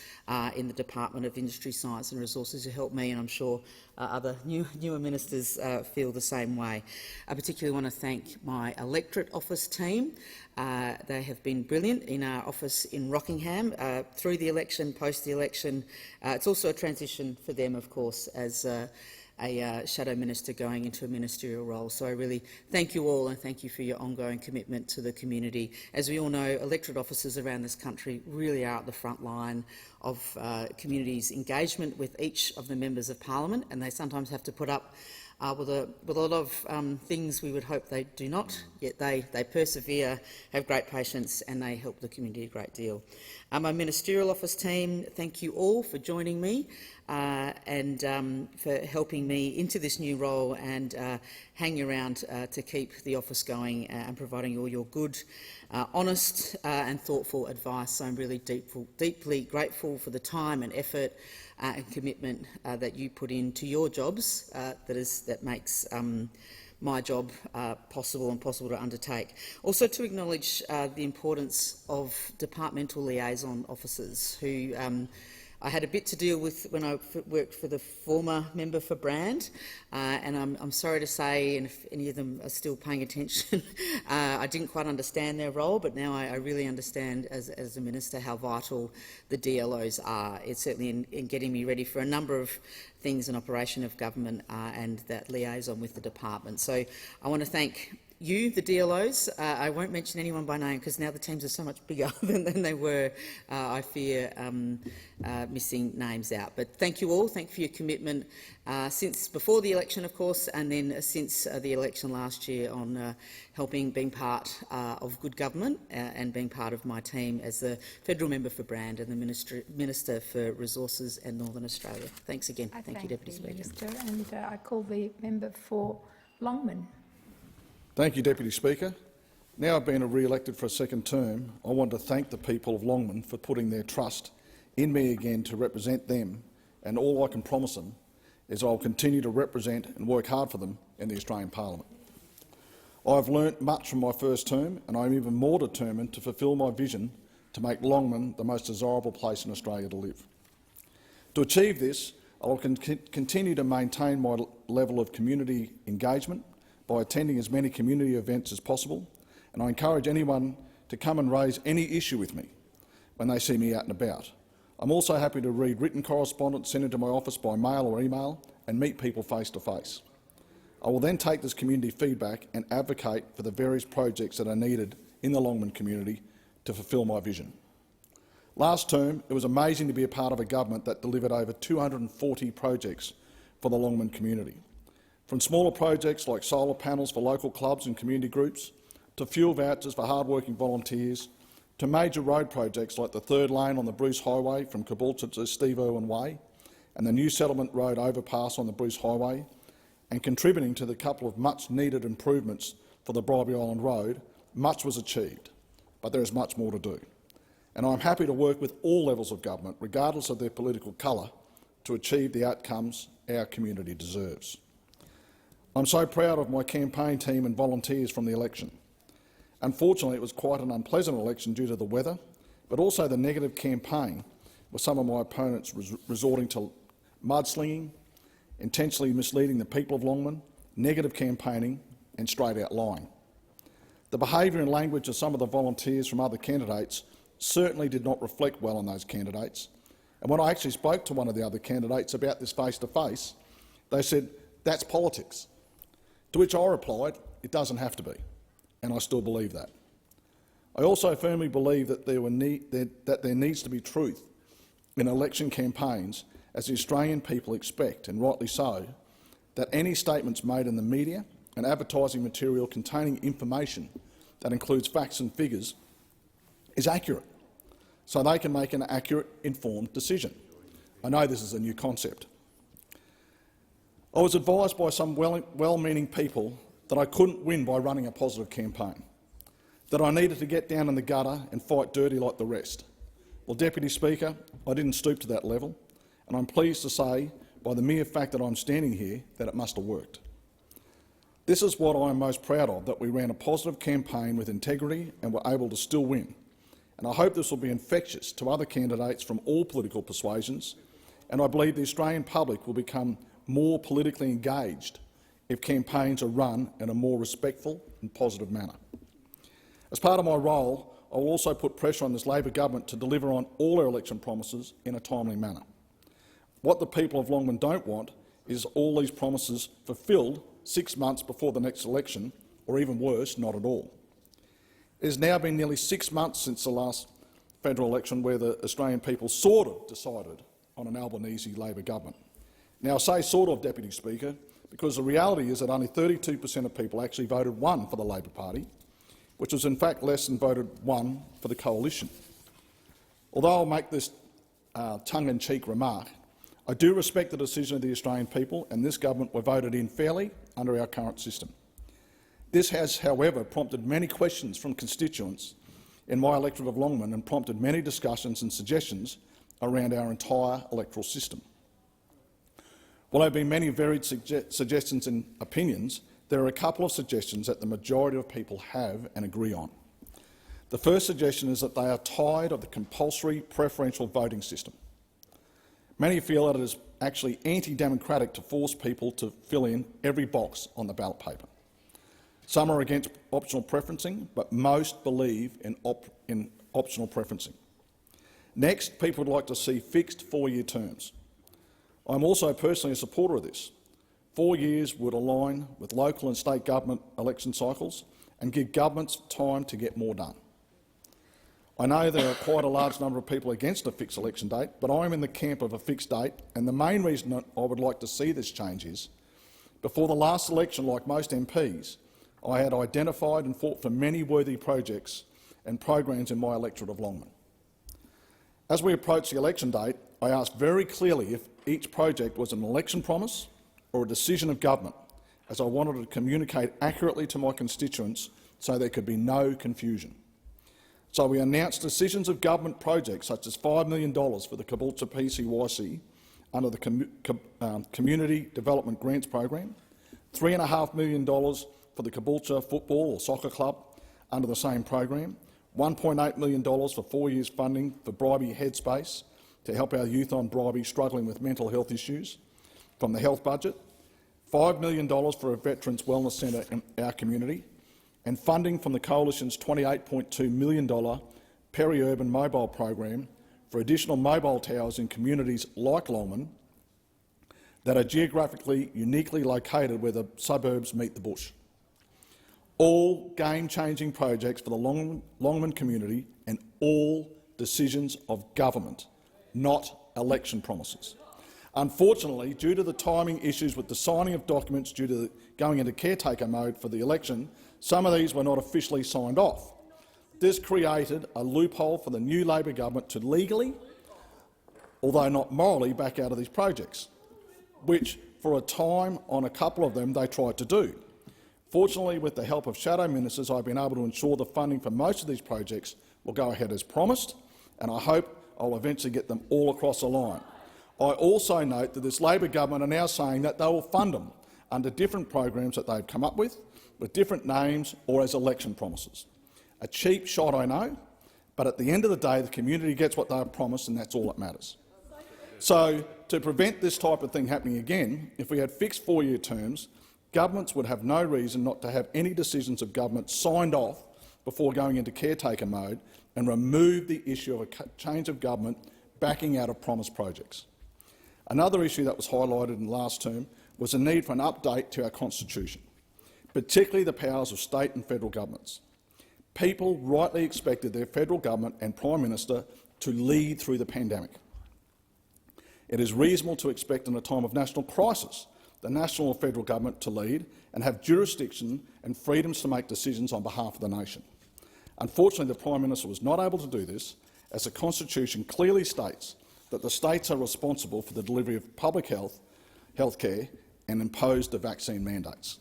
in the Department of Industry, Science and Resources who helped me, and I'm sure other newer ministers feel the same way. I particularly want to thank my electorate office team. They have been brilliant in our office in Rockingham through the election, post the election. It's also a transition for them, of course, as a shadow minister going into a ministerial role. So I really thank you all and thank you for your ongoing commitment to the community. As we all know, electorate officers around this country really are at the front line of communities' engagement with each of the members of parliament, and they sometimes have to put up with a lot of things we would hope they do not, yet they persevere, have great patience and they help the community a great deal. My ministerial office team, thank you all for joining me and for helping me into this new role and hanging around to keep the office going and providing all your good, honest and thoughtful advice. So I'm really deeply grateful for the time and effort and commitment that you put into your jobs that makes my job possible to undertake. Also to acknowledge the importance of departmental liaison officers who I had a bit to deal with when I worked for the former member for Brand, and I'm sorry to say, and if any of them are still paying attention, I didn't quite understand their role, but now I really understand as a minister how vital the DLOs are. It's certainly in getting me ready for a number of things in operation of government and that liaison with the department. So I want to thank you, the DLOs. I won't mention anyone by name because now the teams are so much bigger than they were. I fear missing names out. But thank you all. Thank you for your commitment since before the election, of course, and then since the election last year on being part of good government and being part of my team as the federal member for Brand and the Minister for Resources and Northern Australia. Thanks again. Thank you, Deputy Speaker. Minister, and I call the member for Longman. Thank you, Deputy Speaker. Now I've been re-elected for a second term, I want to thank the people of Longman for putting their trust in me again to represent them, and all I can promise them is I'll continue to represent and work hard for them in the Australian Parliament. I've learnt much from my first term, and I'm even more determined to fulfil my vision to make Longman the most desirable place in Australia to live. To achieve this, I'll continue to maintain my level of community engagement by attending as many community events as possible, and I encourage anyone to come and raise any issue with me when they see me out and about. I'm also happy to read written correspondence sent into my office by mail or email and meet people face to face. I will then take this community feedback and advocate for the various projects that are needed in the Longman community to fulfil my vision. Last term, it was amazing to be a part of a government that delivered over 240 projects for the Longman community. From smaller projects like solar panels for local clubs and community groups, to fuel vouchers for hard-working volunteers, to major road projects like the third lane on the Bruce Highway from Caboolture to Steve Irwin Way and the new Settlement Road overpass on the Bruce Highway, and contributing to the couple of much-needed improvements for the Bribie Island Road, much was achieved, but there is much more to do. And I'm happy to work with all levels of government, regardless of their political colour, to achieve the outcomes our community deserves. I'm so proud of my campaign team and volunteers from the election. Unfortunately, it was quite an unpleasant election due to the weather, but also the negative campaign, with some of my opponents resorting to mudslinging, intentionally misleading the people of Longman, negative campaigning and straight-out lying. The behaviour and language of some of the volunteers from other candidates certainly did not reflect well on those candidates, and when I actually spoke to one of the other candidates about this face-to-face, they said, "That's politics." To which I replied, "It doesn't have to be," and I still believe that. I also firmly believe that there needs to be truth in election campaigns, as the Australian people expect, and rightly so, that any statements made in the media and advertising material containing information that includes facts and figures is accurate, so they can make an accurate, informed decision. I know this is a new concept. I was advised by some well-meaning people that I couldn't win by running a positive campaign, that I needed to get down in the gutter and fight dirty like the rest. Well, Deputy Speaker, I didn't stoop to that level, and I'm pleased to say, by the mere fact that I'm standing here, that it must have worked. This is what I am most proud of, that we ran a positive campaign with integrity and were able to still win. And I hope this will be infectious to other candidates from all political persuasions, and I believe the Australian public will become more politically engaged if campaigns are run in a more respectful and positive manner. As part of my role, I will also put pressure on this Labor government to deliver on all our election promises in a timely manner. What the people of Longman don't want is all these promises fulfilled 6 months before the next election, or even worse, not at all. It has now been nearly 6 months since the last federal election where the Australian people sort of decided on an Albanese Labor government. Now, I say sort of, Deputy Speaker, because the reality is that only 32% of people actually voted 1 for the Labor Party, which was in fact less than voted 1 for the Coalition. Although I'll make this tongue-in-cheek remark, I do respect the decision of the Australian people, and this government were voted in fairly under our current system. This has, however, prompted many questions from constituents in my electorate of Longman and prompted many discussions and suggestions around our entire electoral system. While there have been many varied suggestions and opinions, there are a couple of suggestions that the majority of people have and agree on. The first suggestion is that they are tired of the compulsory preferential voting system. Many feel that it is actually anti-democratic to force people to fill in every box on the ballot paper. Some are against optional preferencing, but most believe in optional preferencing. Next, people would like to see fixed 4-year terms. I'm also personally a supporter of this. 4 years would align with local and state government election cycles and give governments time to get more done. I know there are quite a large number of people against a fixed election date, but I am in the camp of a fixed date, and the main reason that I would like to see this change is, before the last election, like most MPs, I had identified and fought for many worthy projects and programs in my electorate of Longman. As we approach the election date, I asked very clearly if each project was an election promise or a decision of government, as I wanted to communicate accurately to my constituents so there could be no confusion. So we announced decisions of government projects such as $5 million for the Caboolture PCYC under the Community Development Grants Program, $3.5 million for the Caboolture Football or Soccer Club under the same program, $1.8 million for 4 years funding for Bribie Headspace to help our youth on Bribie struggling with mental health issues from the health budget, $5 million for a Veterans Wellness Centre in our community, and funding from the Coalition's $28.2 million peri-urban mobile program for additional mobile towers in communities like Longman that are geographically uniquely located where the suburbs meet the bush. All game-changing projects for the Longman community and all decisions of government, not election promises. Unfortunately, due to the timing issues with the signing of documents due to going into caretaker mode for the election, some of these were not officially signed off. This created a loophole for the new Labor government to legally, although not morally, back out of these projects, which for a time on a couple of them they tried to do. Fortunately, with the help of shadow ministers, I've been able to ensure the funding for most of these projects will go ahead as promised, and I hope I'll eventually get them all across the line. I also note that this Labor government are now saying that they will fund them under different programs that they've come up with different names or as election promises. A cheap shot, I know, but at the end of the day the community gets what they have promised, and that's all that matters. So, to prevent this type of thing happening again, if we had fixed 4-year terms, governments would have no reason not to have any decisions of government signed off before going into caretaker mode and remove the issue of a change of government backing out of promised projects. Another issue that was highlighted in the last term was the need for an update to our constitution, particularly the powers of state and federal governments. People rightly expected their federal government and Prime Minister to lead through the pandemic. It is reasonable to expect in a time of national crisis the national or federal government to lead and have jurisdiction and freedoms to make decisions on behalf of the nation. Unfortunately, the Prime Minister was not able to do this, as the Constitution clearly states that the states are responsible for the delivery of public health care and impose the vaccine mandates.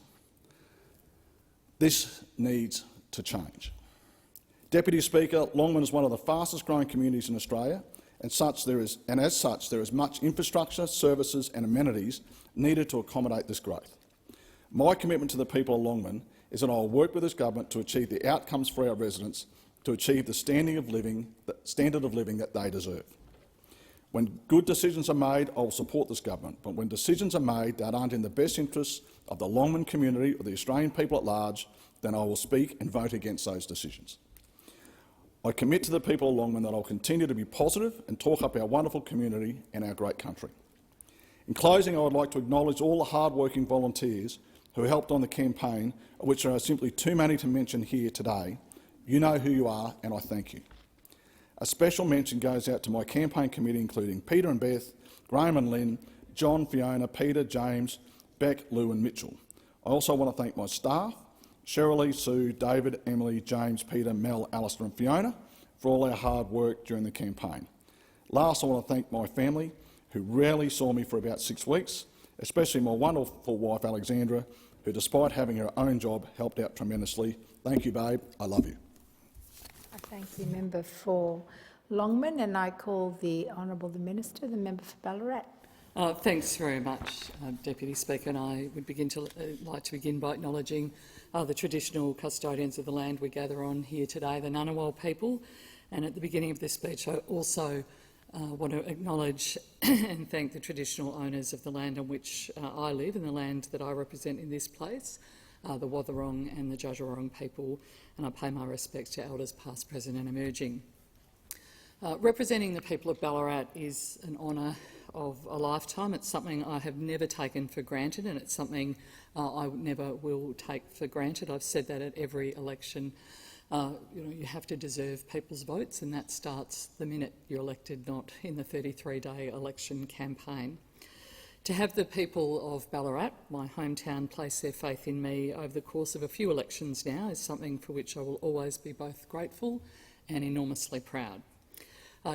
This needs to change. Deputy Speaker, Longman is one of the fastest growing communities in Australia, and as such there is much infrastructure, services and amenities needed to accommodate this growth. My commitment to the people of Longman is that I will work with this government to achieve the outcomes for our residents, to achieve the standard of living that they deserve. When good decisions are made, I will support this government, but when decisions are made that aren't in the best interests of the Longman community or the Australian people at large, then I will speak and vote against those decisions. I commit to the people of Longman that I will continue to be positive and talk up our wonderful community and our great country. In closing, I would like to acknowledge all the hard-working volunteers who helped on the campaign, of which there are simply too many to mention here today. You know who you are, and I thank you. A special mention goes out to my campaign committee, including Peter and Beth, Graham and Lynn, John, Fiona, Peter, James, Beck, Lou and Mitchell. I also want to thank my staff, Sheryl, Sue, David, Emily, James, Peter, Mel, Alistair and Fiona, for all our hard work during the campaign. Last, I want to thank my family, who rarely saw me for about 6 weeks, especially my wonderful wife Alexandra, who, despite having her own job, helped out tremendously. Thank you, babe. I love you. I thank the member for Longman, and I call the Honourable the Minister, the member for Ballarat. Thanks very much, Deputy Speaker, and I would like to begin by acknowledging the traditional custodians of the land we gather on here today, the Ngunnawal people. And at the beginning of this speech, I also want to acknowledge and thank the traditional owners of the land on which I live and the land that I represent in this place, the Wathaurong and the Djadjurrung people, and I pay my respects to elders past, present and emerging. Representing the people of Ballarat is an honour of a lifetime. It's something I have never taken for granted, and it's something I never will take for granted. I've said that at every election. You have to deserve people's votes, and that starts the minute you're elected, not in the 33-day election campaign. To have the people of Ballarat, my hometown, place their faith in me over the course of a few elections now is something for which I will always be both grateful and enormously proud.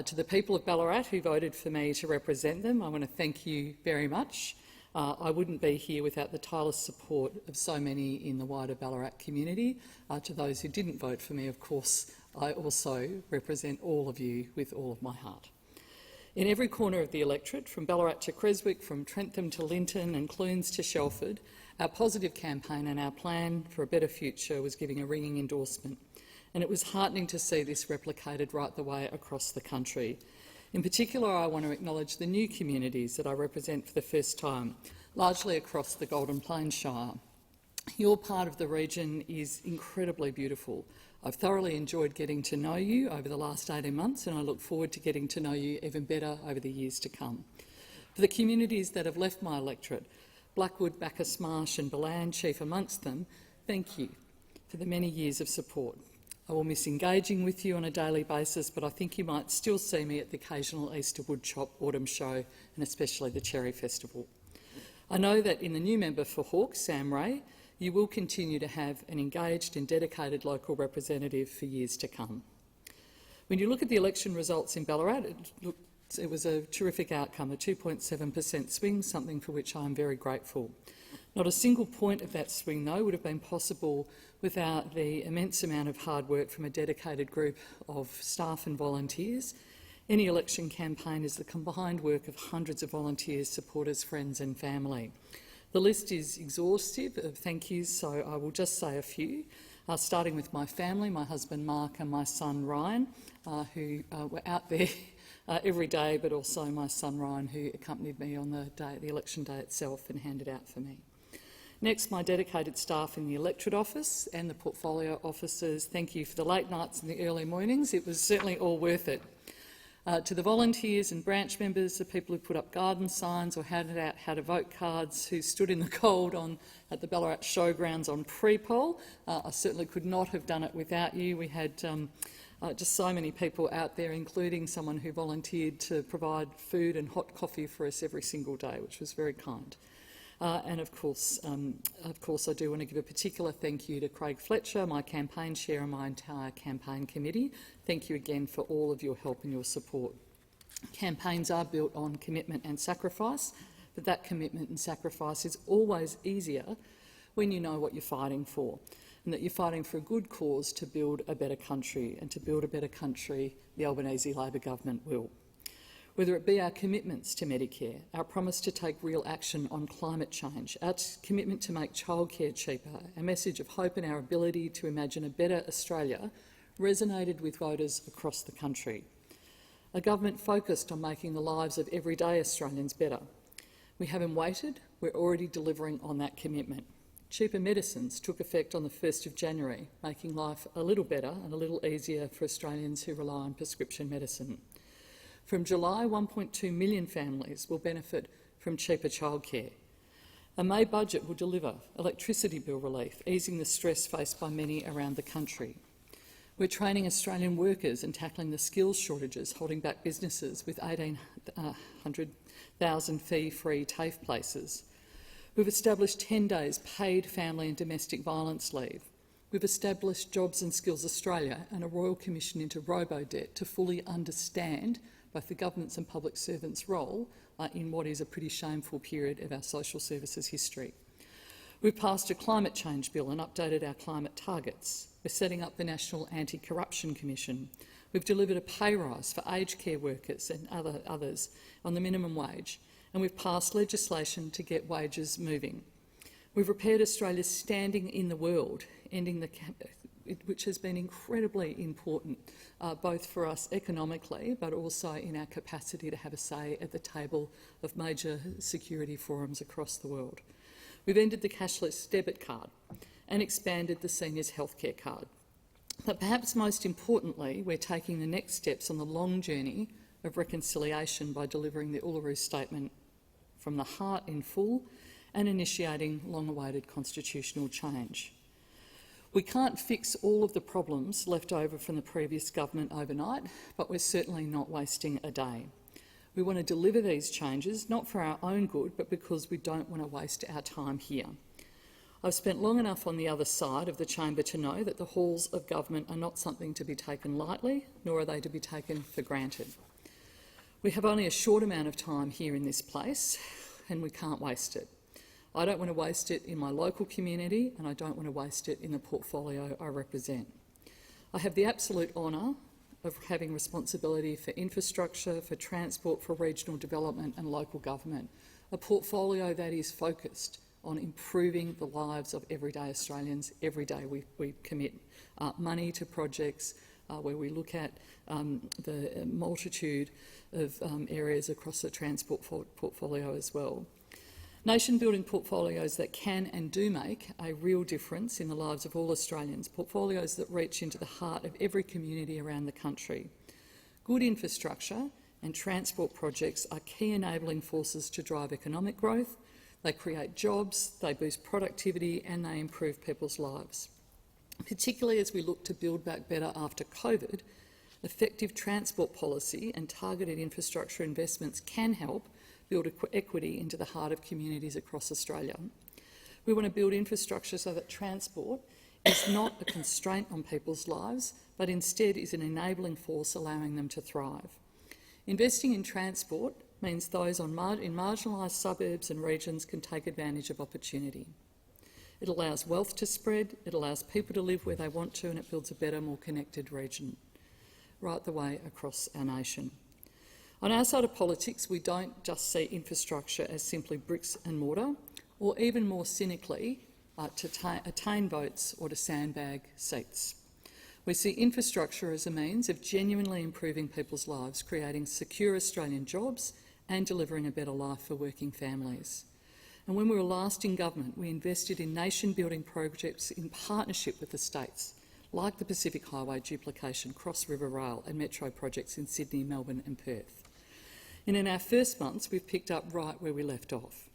To the people of Ballarat who voted for me to represent them, I want to thank you very much. I wouldn't be here without the tireless support of so many in the wider Ballarat community. To those who didn't vote for me, of course, I also represent all of you with all of my heart. In every corner of the electorate, from Ballarat to Creswick, from Trentham to Linton and Clunes to Shelford, our positive campaign and our plan for a better future was giving a ringing endorsement. And it was heartening to see this replicated right the way across the country. In particular, I want to acknowledge the new communities that I represent for the first time, largely across the Golden Plains Shire. Your part of the region is incredibly beautiful. I've thoroughly enjoyed getting to know you over the last 18 months, and I look forward to getting to know you even better over the years to come. For the communities that have left my electorate, Blackwood, Bacchus Marsh and Ballan chief amongst them, thank you for the many years of support. I will miss engaging with you on a daily basis, but I think you might still see me at the occasional Easter Woodchop Autumn Show and especially the Cherry Festival. I know that in the new member for Hawke, Sam Ray, you will continue to have an engaged and dedicated local representative for years to come. When you look at the election results in Ballarat, it was a terrific outcome, a 2.7% swing, something for which I am very grateful. Not a single point of that swing, though, would have been possible without the immense amount of hard work from a dedicated group of staff and volunteers. Any election campaign is the combined work of hundreds of volunteers, supporters, friends and family. The list is exhaustive of thank yous, so I will just say a few, starting with my family, my husband Mark and my son Ryan, who were out there every day, but also my son Ryan, who accompanied me on the election day itself and handed out for me. Next, my dedicated staff in the electorate office and the portfolio officers, thank you for the late nights and the early mornings. It was certainly all worth it. To the volunteers and branch members, the people who put up garden signs or handed out how to vote cards, who stood in the cold at the Ballarat showgrounds on pre-poll, I certainly could not have done it without you. We had just so many people out there, including someone who volunteered to provide food and hot coffee for us every single day, which was very kind. And of course, I do want to give a particular thank you to Craig Fletcher, my campaign chair and my entire campaign committee. Thank you again for all of your help and your support. Campaigns are built on commitment and sacrifice, but that commitment and sacrifice is always easier when you know what you're fighting for, and that you're fighting for a good cause to build a better country, and to build a better country the Albanese Labor government will. Whether it be our commitments to Medicare, our promise to take real action on climate change, our commitment to make childcare cheaper, our message of hope and our ability to imagine a better Australia resonated with voters across the country. A government focused on making the lives of everyday Australians better. We haven't waited, we're already delivering on that commitment. Cheaper medicines took effect on the 1st of January, making life a little better and a little easier for Australians who rely on prescription medicine. From July, 1.2 million families will benefit from cheaper childcare. A May budget will deliver electricity bill relief, easing the stress faced by many around the country. We're training Australian workers and tackling the skills shortages holding back businesses with 1,800,000 fee-free TAFE places. We've established 10 days paid family and domestic violence leave. We've established Jobs and Skills Australia and a Royal Commission into robo-debt to fully understand both the government's and public servants' role in what is a pretty shameful period of our social services history. We've passed a climate change bill and updated our climate targets. We're setting up the National Anti-Corruption Commission. We've delivered a pay rise for aged care workers and others on the minimum wage, and we've passed legislation to get wages moving. We've repaired Australia's standing in the world, which has been incredibly important, both for us economically but also in our capacity to have a say at the table of major security forums across the world. We've ended the cashless debit card and expanded the seniors' healthcare card. But perhaps most importantly, we're taking the next steps on the long journey of reconciliation by delivering the Uluru Statement from the heart in full and initiating long-awaited constitutional change. We can't fix all of the problems left over from the previous government overnight, but we're certainly not wasting a day. We want to deliver these changes, not for our own good, but because we don't want to waste our time here. I've spent long enough on the other side of the chamber to know that the halls of government are not something to be taken lightly, nor are they to be taken for granted. We have only a short amount of time here in this place, and we can't waste it. I don't want to waste it in my local community, and I don't want to waste it in the portfolio I represent. I have the absolute honour of having responsibility for infrastructure, for transport, for regional development and local government, a portfolio that is focused on improving the lives of everyday Australians. Every day we commit money to projects where we look at the multitude of areas across the transport portfolio as well. Nation-building portfolios that can and do make a real difference in the lives of all Australians, portfolios that reach into the heart of every community around the country. Good infrastructure and transport projects are key enabling forces to drive economic growth. They create jobs, they boost productivity and they improve people's lives. Particularly as we look to build back better after COVID, effective transport policy and targeted infrastructure investments can help build equity into the heart of communities across Australia. We want to build infrastructure so that transport is not a constraint on people's lives, but instead is an enabling force allowing them to thrive. Investing in transport means those in marginalised suburbs and regions can take advantage of opportunity. It allows wealth to spread, it allows people to live where they want to, and it builds a better, more connected region right the way across our nation. On our side of politics, we don't just see infrastructure as simply bricks and mortar, or even more cynically, to attain votes or to sandbag seats. We see infrastructure as a means of genuinely improving people's lives, creating secure Australian jobs and delivering a better life for working families. And when we were last in government, we invested in nation-building projects in partnership with the states, like the Pacific Highway duplication, Cross River Rail and metro projects in Sydney, Melbourne and Perth. And in our first months, we've picked up right where we left off.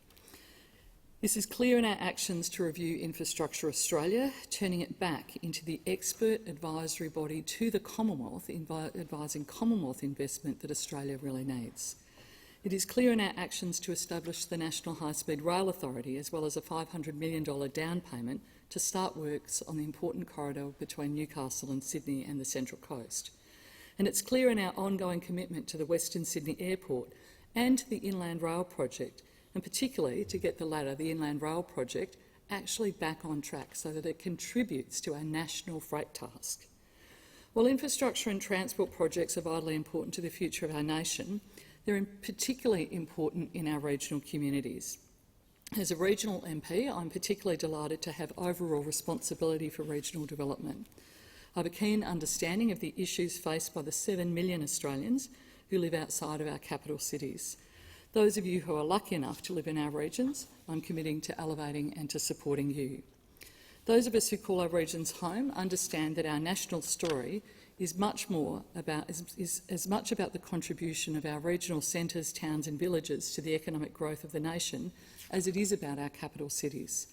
This is clear in our actions to review Infrastructure Australia, turning it back into the expert advisory body to the Commonwealth, advising Commonwealth investment that Australia really needs. It is clear in our actions to establish the National High Speed Rail Authority, as well as a $500 million down payment to start works on the important corridor between Newcastle and Sydney and the Central Coast. And it's clear in our ongoing commitment to the Western Sydney Airport and to the Inland Rail project, and particularly to get the latter, the Inland Rail project, actually back on track so that it contributes to our national freight task. While infrastructure and transport projects are vitally important to the future of our nation, they're particularly important in our regional communities. As a regional MP, I'm particularly delighted to have overall responsibility for regional development. I have a keen understanding of the issues faced by the 7 million Australians who live outside of our capital cities. Those of you who are lucky enough to live in our regions, I'm committing to elevating and to supporting you. Those of us who call our regions home understand that our national story is as much about the contribution of our regional centres, towns and villages to the economic growth of the nation as it is about our capital cities.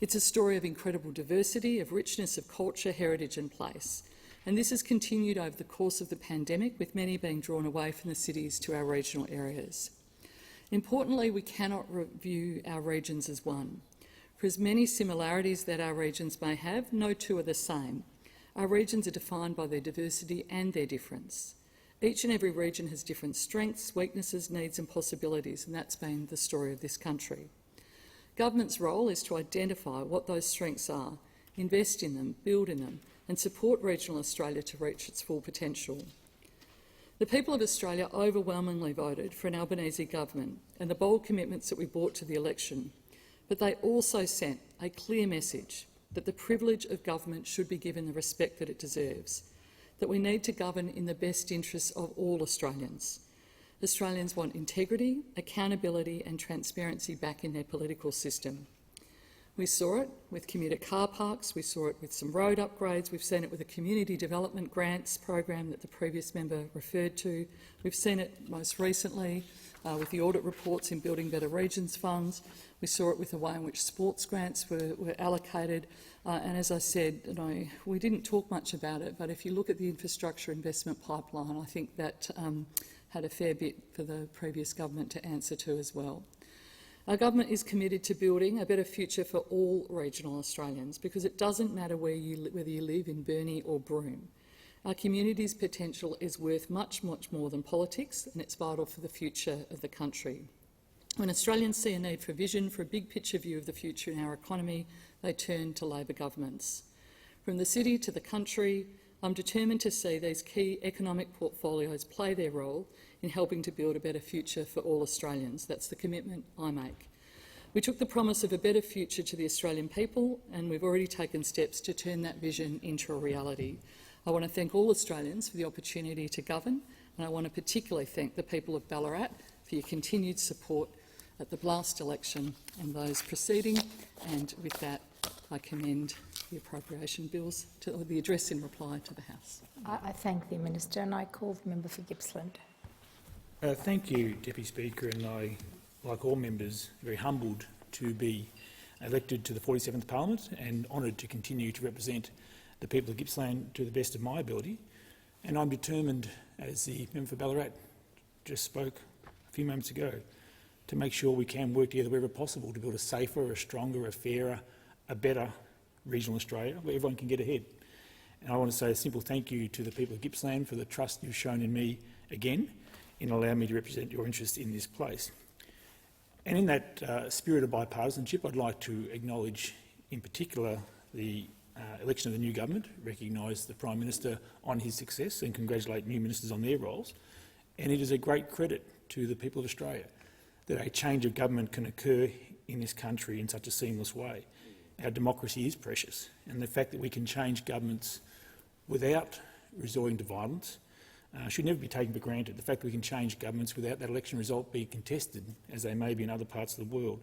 It's a story of incredible diversity, of richness of culture, heritage and place. And this has continued over the course of the pandemic, with many being drawn away from the cities to our regional areas. Importantly, we cannot view our regions as one. For as many similarities that our regions may have, no two are the same. Our regions are defined by their diversity and their difference. Each and every region has different strengths, weaknesses, needs and possibilities, and that's been the story of this country. Government's role is to identify what those strengths are, invest in them, build in them, and support regional Australia to reach its full potential. The people of Australia overwhelmingly voted for an Albanese government and the bold commitments that we brought to the election, but they also sent a clear message that the privilege of government should be given the respect that it deserves, that we need to govern in the best interests of all Australians. Australians want integrity, accountability and transparency back in their political system. We saw it with commuter car parks, we saw it with some road upgrades, we've seen it with a community development grants program that the previous member referred to. We've seen it most recently with the audit reports in Building Better Regions funds. We saw it with the way in which sports grants were allocated. And as I said, we didn't talk much about it, but if you look at the infrastructure investment pipeline, I think that had a fair bit for the previous government to answer to as well. Our government is committed to building a better future for all regional Australians because it doesn't matter whether you live in Burnie or Broome. Our community's potential is worth much, much more than politics, and it's vital for the future of the country. When Australians see a need for vision, for a big picture view of the future in our economy, they turn to Labor governments. From the city to the country, I'm determined to see these key economic portfolios play their role in helping to build a better future for all Australians. That's the commitment I make. We took the promise of a better future to the Australian people, and we've already taken steps to turn that vision into a reality. I want to thank all Australians for the opportunity to govern, and I want to particularly thank the people of Ballarat for your continued support at the last election and those preceding. And with that, I commend the appropriation bills or the address in reply to the House. I thank the Minister and I call the member for Gippsland. Thank you, Deputy Speaker, and I, like all members, very humbled to be elected to the 47th Parliament and honoured to continue to represent the people of Gippsland to the best of my ability. And I'm determined, as the member for Ballarat just spoke a few moments ago, to make sure we can work together wherever possible to build a safer, a stronger, a fairer, a better regional Australia where everyone can get ahead. And I want to say a simple thank you to the people of Gippsland for the trust you've shown in me again in allowing me to represent your interests in this place. And in that spirit of bipartisanship, I'd like to acknowledge in particular the election of the new government, recognise the Prime Minister on his success and congratulate new ministers on their roles. And it is a great credit to the people of Australia that a change of government can occur in this country in such a seamless way. Our democracy is precious, and the fact that we can change governments without resorting to violence should never be taken for granted. The fact that we can change governments without that election result being contested, as they may be in other parts of the world,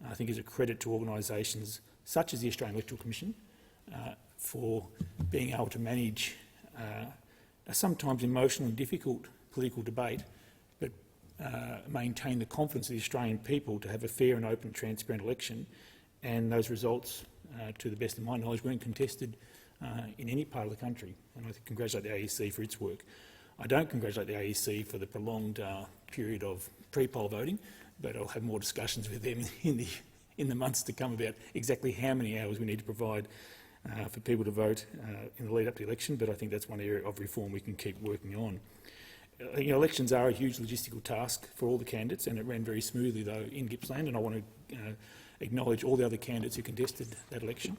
I think is a credit to organisations such as the Australian Electoral Commission for being able to manage a sometimes emotional and difficult political debate, but maintain the confidence of the Australian people to have a fair and open, transparent election. And those results, to the best of my knowledge, weren't contested in any part of the country. And I congratulate the AEC for its work. I don't congratulate the AEC for the prolonged period of pre-poll voting, but I'll have more discussions with them in the months to come about exactly how many hours we need to provide for people to vote in the lead up to the election. But I think that's one area of reform we can keep working on. Elections are a huge logistical task for all the candidates, and it ran very smoothly, though, in Gippsland, and I want to acknowledge all the other candidates who contested that election.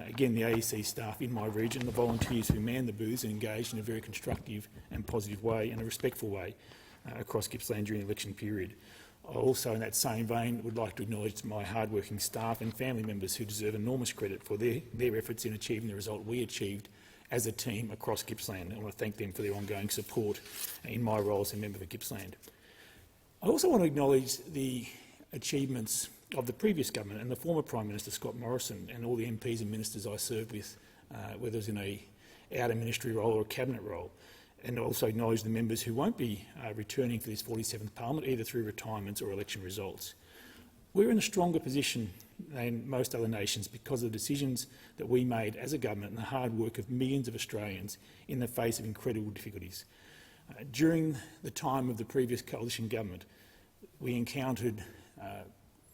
Again, the AEC staff in my region, the volunteers who manned the booths and engaged in a very constructive and positive way and a respectful way across Gippsland during the election period. I also, in that same vein, would like to acknowledge my hard-working staff and family members who deserve enormous credit for their efforts in achieving the result we achieved as a team across Gippsland. I want to thank them for their ongoing support in my role as a member for Gippsland. I also want to acknowledge the achievements of the previous government and the former Prime Minister Scott Morrison and all the MPs and ministers I served with, whether it was in a outer ministry role or a cabinet role, and also acknowledge the members who won't be returning for this 47th Parliament, either through retirements or election results. We're in a stronger position than most other nations because of the decisions that we made as a government and the hard work of millions of Australians in the face of incredible difficulties. During the time of the previous coalition government, we encountered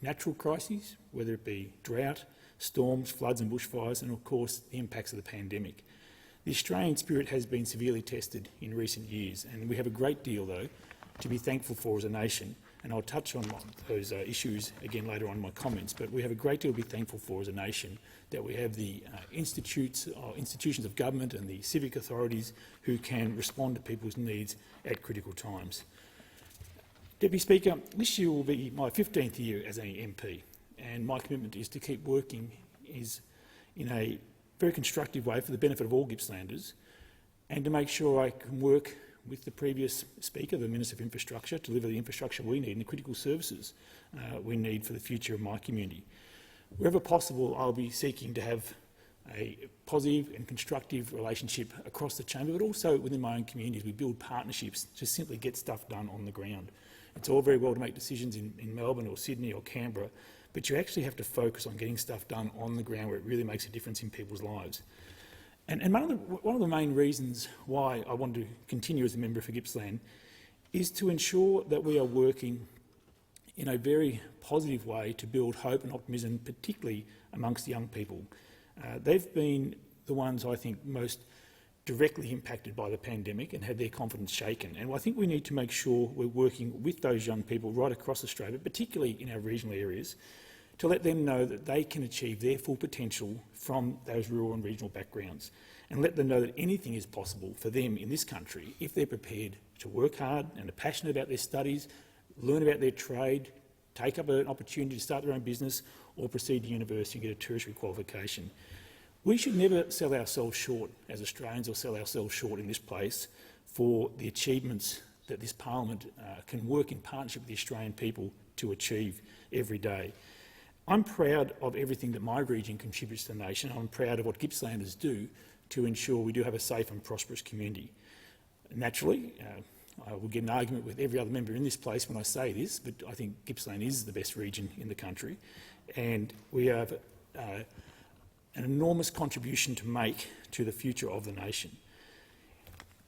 natural crises, whether it be drought, storms, floods and bushfires, and of course the impacts of the pandemic. The Australian spirit has been severely tested in recent years, and we have a great deal, though, to be thankful for as a nation. And I'll touch on those issues again later on in my comments, but we have a great deal to be thankful for as a nation, that we have the institutions of government and the civic authorities who can respond to people's needs at critical times. Deputy Speaker, this year will be my 15th year as an MP, and my commitment is to keep working in a very constructive way for the benefit of all Gippslanders, and to make sure I can work with the previous Speaker, the Minister for Infrastructure, to deliver the infrastructure we need and the critical services we need for the future of my community. Wherever possible, I'll be seeking to have a positive and constructive relationship across the chamber, but also within my own communities. We build partnerships to simply get stuff done on the ground. It's all very well to make decisions in Melbourne or Sydney or Canberra, but you actually have to focus on getting stuff done on the ground where it really makes a difference in people's lives. And one of the main reasons why I want to continue as a member for Gippsland is to ensure that we are working in a very positive way to build hope and optimism, particularly amongst young people. They've been the ones, I think, most directly impacted by the pandemic and had their confidence shaken. And I think we need to make sure we're working with those young people right across Australia, particularly in our regional areas, to let them know that they can achieve their full potential from those rural and regional backgrounds, and let them know that anything is possible for them in this country if they're prepared to work hard and are passionate about their studies, learn about their trade, take up an opportunity to start their own business, or proceed to university and get a tertiary qualification. We should never sell ourselves short as Australians, or sell ourselves short in this place, for the achievements that this parliament can work in partnership with the Australian people to achieve every day. I'm proud of everything that my region contributes to the nation. I'm proud of what Gippslanders do to ensure we do have a safe and prosperous community. Naturally, I will get an argument with every other member in this place when I say this, but I think Gippsland is the best region in the country, and we have an enormous contribution to make to the future of the nation.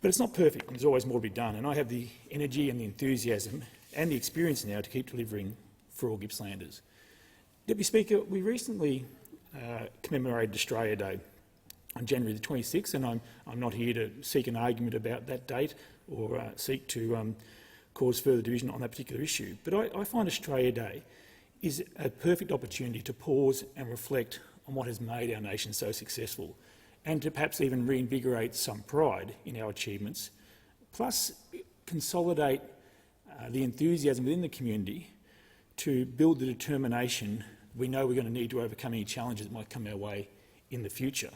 But it's not perfect, and there's always more to be done, and I have the energy and the enthusiasm and the experience now to keep delivering for all Gippslanders. Deputy Speaker, we recently commemorated Australia Day on January the 26th, and I'm not here to seek an argument about that date or seek to cause further division on that particular issue. But I find Australia Day is a perfect opportunity to pause and reflect on what has made our nation so successful, and to perhaps even reinvigorate some pride in our achievements, plus consolidate the enthusiasm within the community to build the determination we know we're going to need to overcome any challenges that might come our way in the future.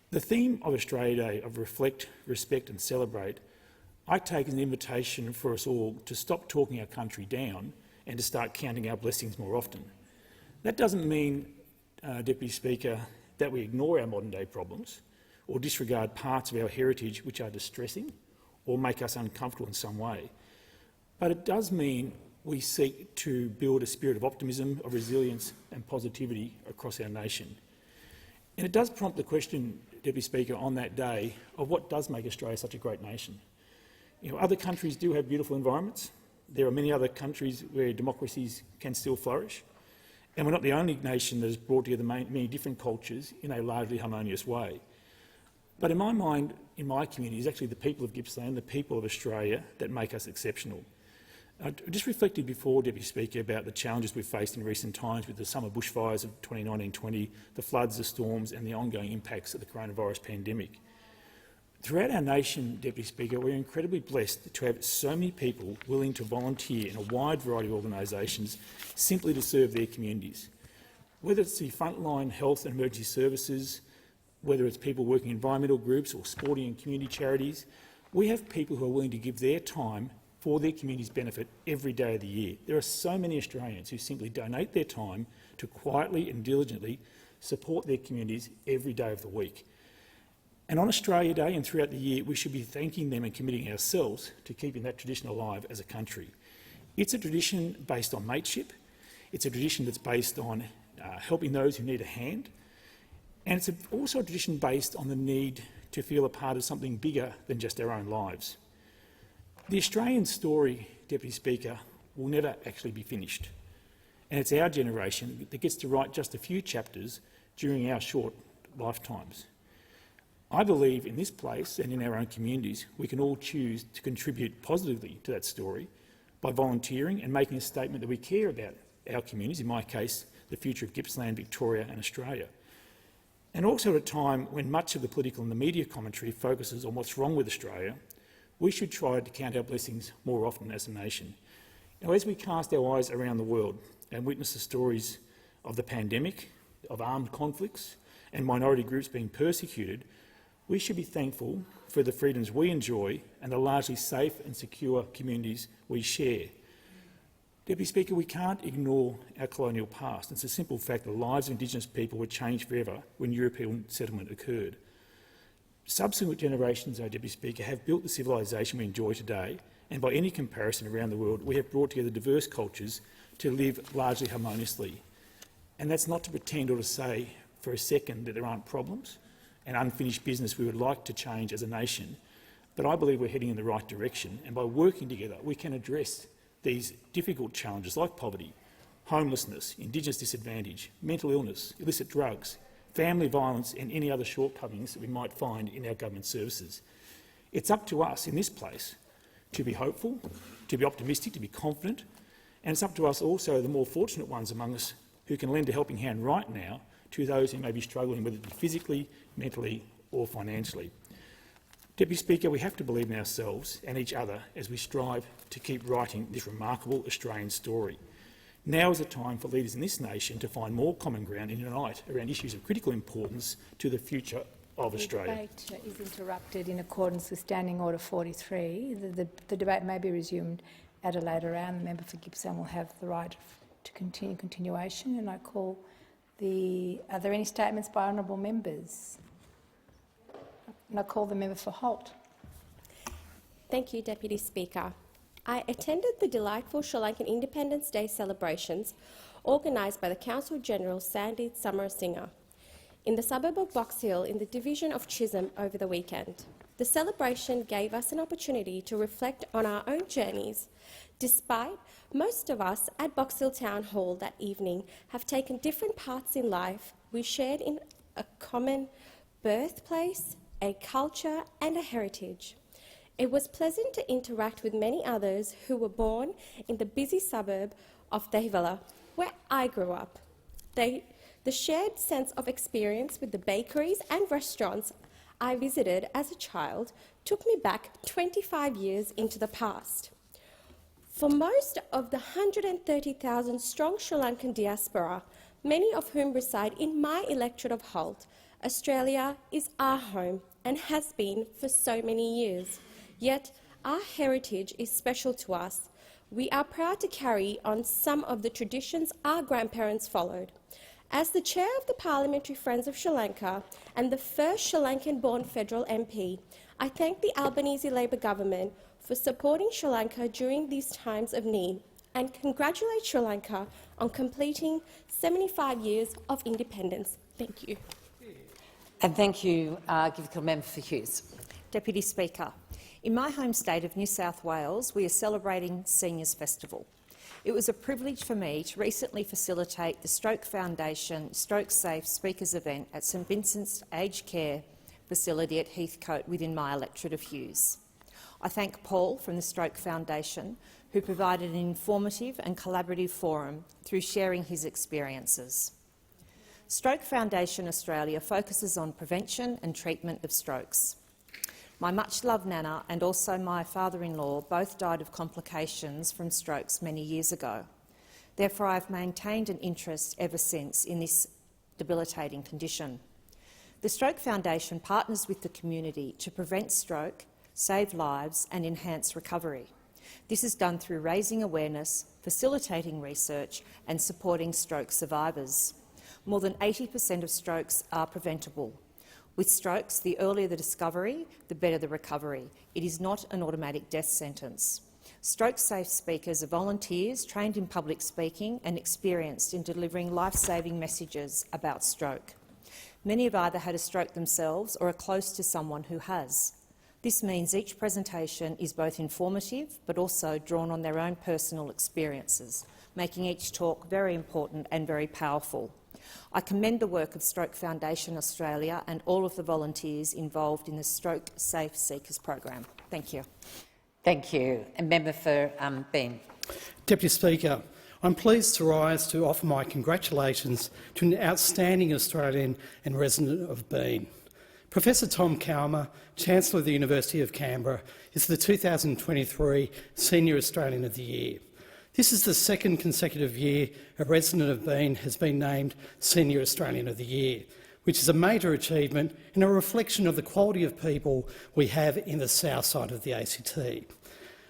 The theme of Australia Day, of reflect, respect and celebrate, I take as an invitation for us all to stop talking our country down and to start counting our blessings more often. That doesn't mean, Deputy Speaker, that we ignore our modern day problems or disregard parts of our heritage which are distressing or make us uncomfortable in some way. But it does mean we seek to build a spirit of optimism, of resilience and positivity across our nation. And it does prompt the question, Deputy Speaker, on that day of what does make Australia such a great nation. You know, other countries do have beautiful environments. There are many other countries where democracies can still flourish. And we're not the only nation that has brought together many different cultures in a largely harmonious way. But in my mind, in my community, it's actually the people of Gippsland, the people of Australia, that make us exceptional. I just reflected before, Deputy Speaker, about the challenges we've faced in recent times with the summer bushfires of 2019-20, the floods, the storms and the ongoing impacts of the coronavirus pandemic. Throughout our nation, Deputy Speaker, we're incredibly blessed to have so many people willing to volunteer in a wide variety of organisations simply to serve their communities. Whether it's the frontline health and emergency services, whether it's people working in environmental groups or sporting and community charities, we have people who are willing to give their time for their community's benefit every day of the year. There are so many Australians who simply donate their time to quietly and diligently support their communities every day of the week. And on Australia Day and throughout the year, we should be thanking them and committing ourselves to keeping that tradition alive as a country. It's a tradition based on mateship. It's a tradition that's based on helping those who need a hand. And it's also a tradition based on the need to feel a part of something bigger than just our own lives. The Australian story, Deputy Speaker, will never actually be finished. And it's our generation that gets to write just a few chapters during our short lifetimes. I believe in this place and in our own communities we can all choose to contribute positively to that story by volunteering and making a statement that we care about our communities, in my case the future of Gippsland, Victoria and Australia. And also at a time when much of the political and the media commentary focuses on what's wrong with Australia, we should try to count our blessings more often as a nation. Now, as we cast our eyes around the world and witness the stories of the pandemic, of armed conflicts and minority groups being persecuted, we should be thankful for the freedoms we enjoy and the largely safe and secure communities we share. Deputy Speaker, we can't ignore our colonial past. It's a simple fact that the lives of Indigenous people were changed forever when European settlement occurred. Subsequent generations, though, Deputy Speaker, have built the civilisation we enjoy today, and by any comparison around the world, we have brought together diverse cultures to live largely harmoniously. And that's not to pretend or to say for a second that there aren't problems and unfinished business we would like to change as a nation, but I believe we're heading in the right direction, and by working together we can address these difficult challenges like poverty, homelessness, Indigenous disadvantage, mental illness, illicit drugs, family violence and any other shortcomings that we might find in our government services. It's up to us in this place to be hopeful, to be optimistic, to be confident, and it's up to us also, the more fortunate ones among us, who can lend a helping hand right now to those who may be struggling, whether it be physically, mentally or financially. Deputy Speaker, we have to believe in ourselves and each other as we strive to keep writing this remarkable Australian story. Now is the time for leaders in this nation to find more common ground and unite around issues of critical importance to the future of Australia. The debate is interrupted in accordance with Standing Order 43. The debate may be resumed at a later round. The member for Gippsland will have the right to continuation, and I call Are there any statements by honourable members? And I call the member for Holt. Thank you, Deputy Speaker. I attended the delightful Sri Lankan Independence Day celebrations organised by the Consul-General Sandeep Samarasinha in the suburb of Box Hill in the division of Chisholm over the weekend. The celebration gave us an opportunity to reflect on our own journeys. Despite most of us at Box Hill Town Hall that evening have taken different paths in life, we shared in a common birthplace, a culture and a heritage. It was pleasant to interact with many others who were born in the busy suburb of Dehivela, where I grew up. The shared sense of experience with the bakeries and restaurants I visited as a child took me back 25 years into the past. For most of the 130,000 strong Sri Lankan diaspora, many of whom reside in my electorate of Holt, Australia is our home and has been for so many years. Yet our heritage is special to us. We are proud to carry on some of the traditions our grandparents followed. As the chair of the Parliamentary Friends of Sri Lanka and the first Sri Lankan-born federal MP, I thank the Albanese Labor government for supporting Sri Lanka during these times of need and congratulate Sri Lanka on completing 75 years of independence. Thank you. And thank you. Give the member for Hughes. Deputy Speaker, in my home state of New South Wales, we are celebrating Seniors Festival. It was a privilege for me to recently facilitate the Stroke Foundation Stroke Safe Speakers event at St Vincent's Aged Care Facility at Heathcote within my electorate of Hughes. I thank Paul from the Stroke Foundation, who provided an informative and collaborative forum through sharing his experiences. Stroke Foundation Australia focuses on prevention and treatment of strokes. My much-loved Nana and also my father-in-law both died of complications from strokes many years ago. Therefore, I've maintained an interest ever since in this debilitating condition. The Stroke Foundation partners with the community to prevent stroke, save lives and enhance recovery. This is done through raising awareness, facilitating research and supporting stroke survivors. More than 80% of strokes are preventable. With strokes, the earlier the discovery, the better the recovery. It is not an automatic death sentence. Stroke-safe speakers are volunteers trained in public speaking and experienced in delivering life-saving messages about stroke. Many have either had a stroke themselves or are close to someone who has. This means each presentation is both informative but also drawn on their own personal experiences, making each talk very important and very powerful. I commend the work of Stroke Foundation Australia and all of the volunteers involved in the Stroke Safe Seekers program. Thank you. Thank you. A member for Bean. Deputy Speaker, I'm pleased to rise to offer my congratulations to an outstanding Australian and resident of Bean. Professor Tom Cowmer, Chancellor of the University of Canberra, is the 2023 Senior Australian of the Year. This is the second consecutive year a resident of Bean has been named Senior Australian of the Year, which is a major achievement and a reflection of the quality of people we have in the south side of the ACT.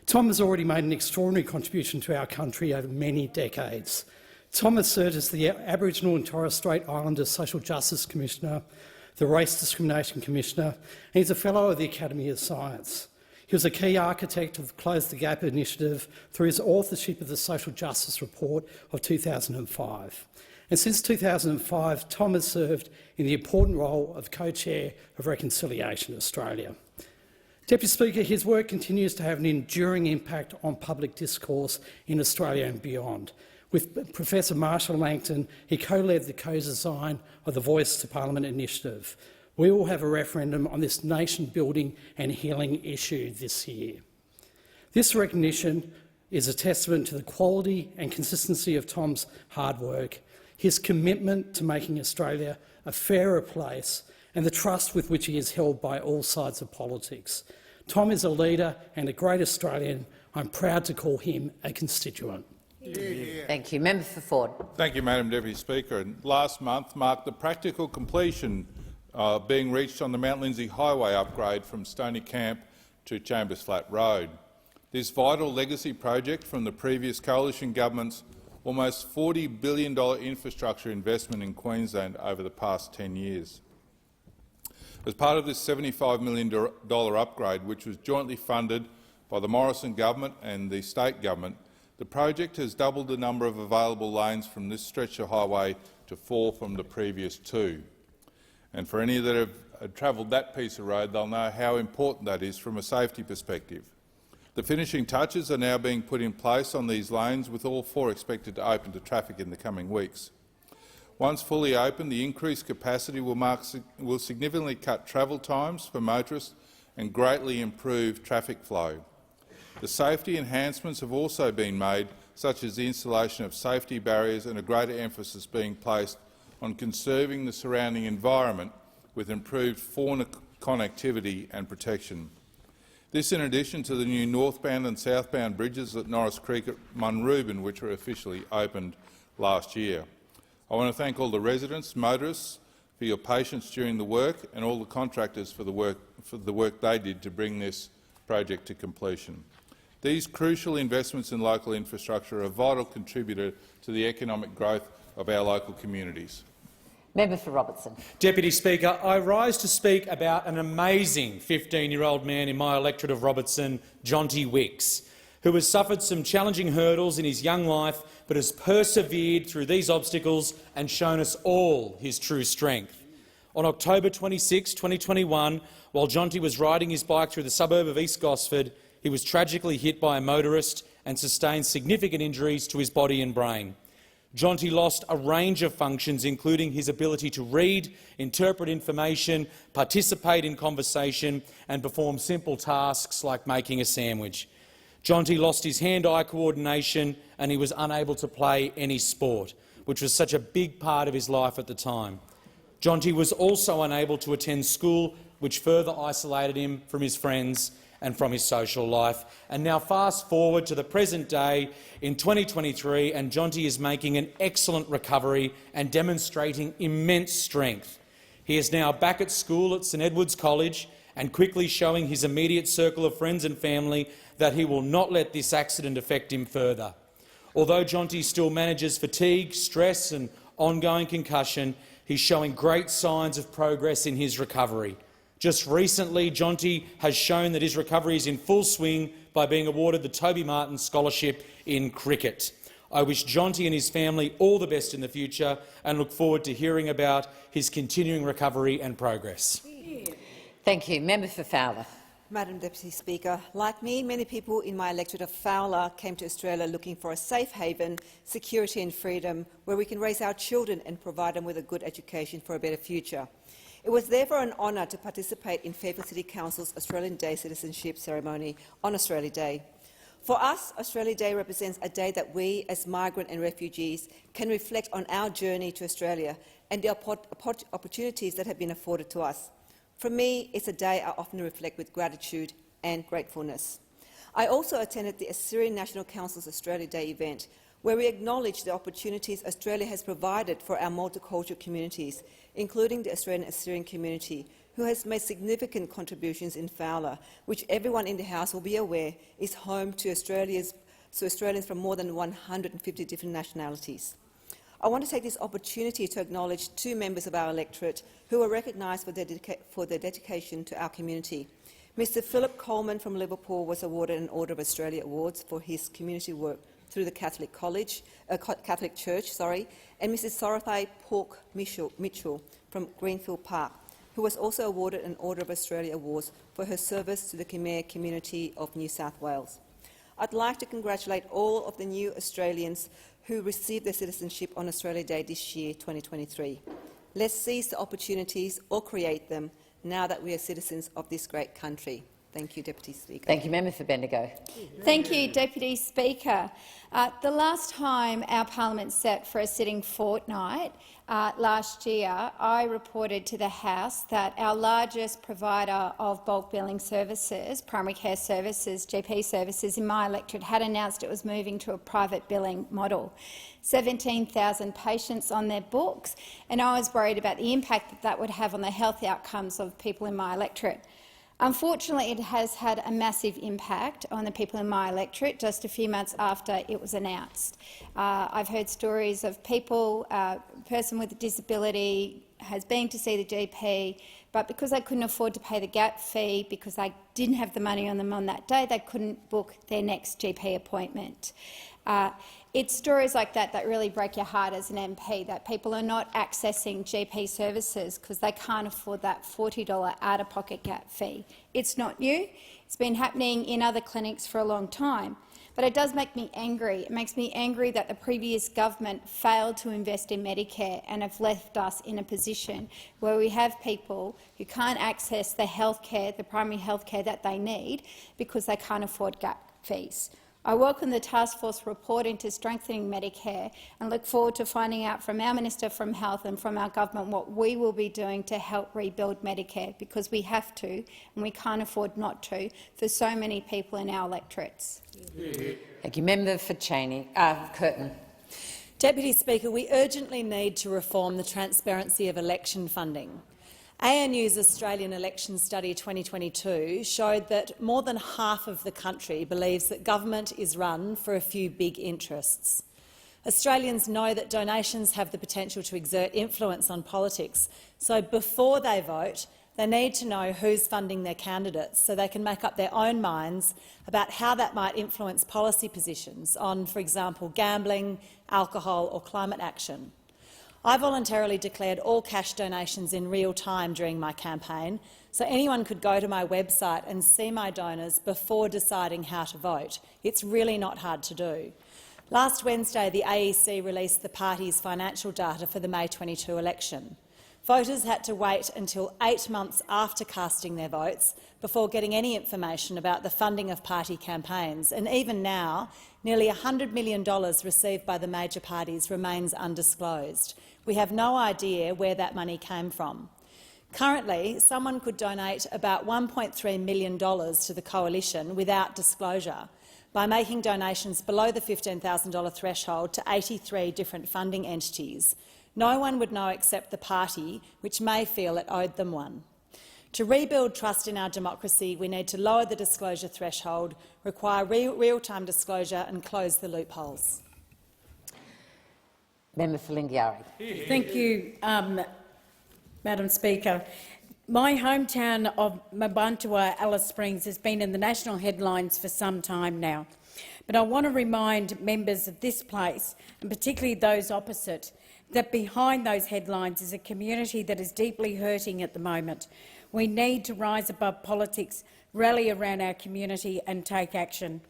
Tom has already made an extraordinary contribution to our country over many decades. Tom has served as the Aboriginal and Torres Strait Islander Social Justice Commissioner, the Race Discrimination Commissioner, and he's a Fellow of the Academy of Science. He was a key architect of the Close the Gap initiative through his authorship of the Social Justice Report of 2005. And since 2005, Tom has served in the important role of co-chair of Reconciliation Australia. Deputy Speaker, his work continues to have an enduring impact on public discourse in Australia and beyond. With Professor Marshall Langton, he co-led the co-design of the Voice to Parliament initiative. We will have a referendum on this nation-building and healing issue this year. This recognition is a testament to the quality and consistency of Tom's hard work, his commitment to making Australia a fairer place, and the trust with which he is held by all sides of politics. Tom is a leader and a great Australian. I'm proud to call him a constituent. Thank you. Member for Ford. Thank you, Madam Deputy Speaker. And last month marked the practical completion being reached on the Mount Lindesay Highway upgrade from Stony Camp to Chambers Flat Road. This vital legacy project from the previous coalition government's almost $40 billion infrastructure investment in Queensland over the past 10 years. As part of this $75 million upgrade, which was jointly funded by the Morrison government and the state government, the project has doubled the number of available lanes from this stretch of highway to 4 from the previous 2. And for any that have travelled that piece of road, they'll know how important that is from a safety perspective. The finishing touches are now being put in place on these lanes, with all 4 expected to open to traffic in the coming weeks. Once fully open, the increased capacity will significantly cut travel times for motorists and greatly improve traffic flow. The safety enhancements have also been made, such as the installation of safety barriers and a greater emphasis being placed on conserving the surrounding environment with improved fauna connectivity and protection. This in addition to the new northbound and southbound bridges at Norris Creek at Munrooban, which were officially opened last year. I want to thank all the residents, motorists, for your patience during the work, and all the contractors for the work they did to bring this project to completion. These crucial investments in local infrastructure are a vital contributor to the economic growth of our local communities. Member for Robertson. Deputy Speaker, I rise to speak about an amazing 15-year-old man in my electorate of Robertson, Jonty Wicks, who has suffered some challenging hurdles in his young life but has persevered through these obstacles and shown us all his true strength. On October 26, 2021, while Jonty was riding his bike through the suburb of East Gosford, he was tragically hit by a motorist and sustained significant injuries to his body and brain. Jonty lost a range of functions, including his ability to read, interpret information, participate in conversation and perform simple tasks like making a sandwich. Jonty lost his hand-eye coordination and he was unable to play any sport, which was such a big part of his life at the time. Jonty was also unable to attend school, which further isolated him from his friends and from his social life. And now fast forward to the present day in 2023, and Jonty is making an excellent recovery and demonstrating immense strength. He is now back at school at St Edward's College and quickly showing his immediate circle of friends and family that he will not let this accident affect him further. Although Jonty still manages fatigue, stress and ongoing concussion, he's showing great signs of progress in his recovery. Just recently, Jonty has shown that his recovery is in full swing by being awarded the Toby Martin Scholarship in cricket. I wish Jonty and his family all the best in the future and look forward to hearing about his continuing recovery and progress. Thank you. Member for Fowler. Madam Deputy Speaker, like me, many people in my electorate of Fowler came to Australia looking for a safe haven, security and freedom where we can raise our children and provide them with a good education for a better future. It was therefore an honour to participate in Fairfield City Council's Australian Day citizenship ceremony on Australia Day. For us, Australia Day represents a day that we, as migrant and refugees, can reflect on our journey to Australia and the opportunities that have been afforded to us. For me, it's a day I often reflect with gratitude and gratefulness. I also attended the Assyrian National Council's Australia Day event, where we acknowledged the opportunities Australia has provided for our multicultural communities, including the Australian Assyrian community, who has made significant contributions in Fowler, which everyone in the House will be aware is home to Australians from more than 150 different nationalities. I want to take this opportunity to acknowledge two members of our electorate who are recognised for their dedication to our community. Mr Philip Coleman from Liverpool was awarded an Order of Australia Awards for his community work through the Catholic Church, and Mrs Sorothai Pork Mitchell from Greenfield Park, who was also awarded an Order of Australia Awards for her service to the Khmer community of New South Wales. I'd like to congratulate all of the new Australians who received their citizenship on Australia Day this year, 2023. Let's seize the opportunities or create them now that we are citizens of this great country. Thank you, Deputy Speaker. Thank you, Member for Bendigo. Thank you, Deputy Speaker. The last time our parliament sat for a sitting fortnight last year, I reported to the House that our largest provider of bulk billing services, primary care services, GP services in my electorate, had announced it was moving to a private billing model. 17,000 patients on their books, and I was worried about the impact that that would have on the health outcomes of people in my electorate. Unfortunately, it has had a massive impact on the people in my electorate just a few months after it was announced. I've heard stories of people, a person with a disability has been to see the GP, but because they couldn't afford to pay the gap fee, because they didn't have the money on them on that day, they couldn't book their next GP appointment. It's stories like that that really break your heart as an MP, that people are not accessing GP services because they can't afford that $40 out-of-pocket gap fee. It's not new. It's been happening in other clinics for a long time. But it does make me angry. It makes me angry that the previous government failed to invest in Medicare and have left us in a position where we have people who can't access the healthcare, the primary healthcare that they need because they can't afford gap fees. I welcome the task force report into strengthening Medicare and look forward to finding out from our Minister from Health and from our government what we will be doing to help rebuild Medicare, because we have to and we can't afford not to for so many people in our electorates. Thank you. Member for Curtin. Deputy Speaker, we urgently need to reform the transparency of election funding. ANU's Australian Election Study 2022 showed that more than half of the country believes that government is run for a few big interests. Australians know that donations have the potential to exert influence on politics, so before they vote, they need to know who's funding their candidates so they can make up their own minds about how that might influence policy positions on, for example, gambling, alcohol or climate action. I voluntarily declared all cash donations in real time during my campaign, so anyone could go to my website and see my donors before deciding how to vote. It's really not hard to do. Last Wednesday, the AEC released the party's financial data for the May 22 election. Voters had to wait until 8 months after casting their votes before getting any information about the funding of party campaigns, and even now, nearly $100 million received by the major parties remains undisclosed. We have no idea where that money came from. Currently, someone could donate about $1.3 million to the coalition without disclosure by making donations below the $15,000 threshold to 83 different funding entities. No one would know except the party, which may feel it owed them one. To rebuild trust in our democracy, we need to lower the disclosure threshold, require real-time disclosure and close the loopholes. Member for Lingiari. Thank you, Madam Speaker. My hometown of Mabuntua, Alice Springs, has been in the national headlines for some time now. But I want to remind members of this place, and particularly those opposite, that behind those headlines is a community that is deeply hurting at the moment. We need to rise above politics, rally around our community and take action.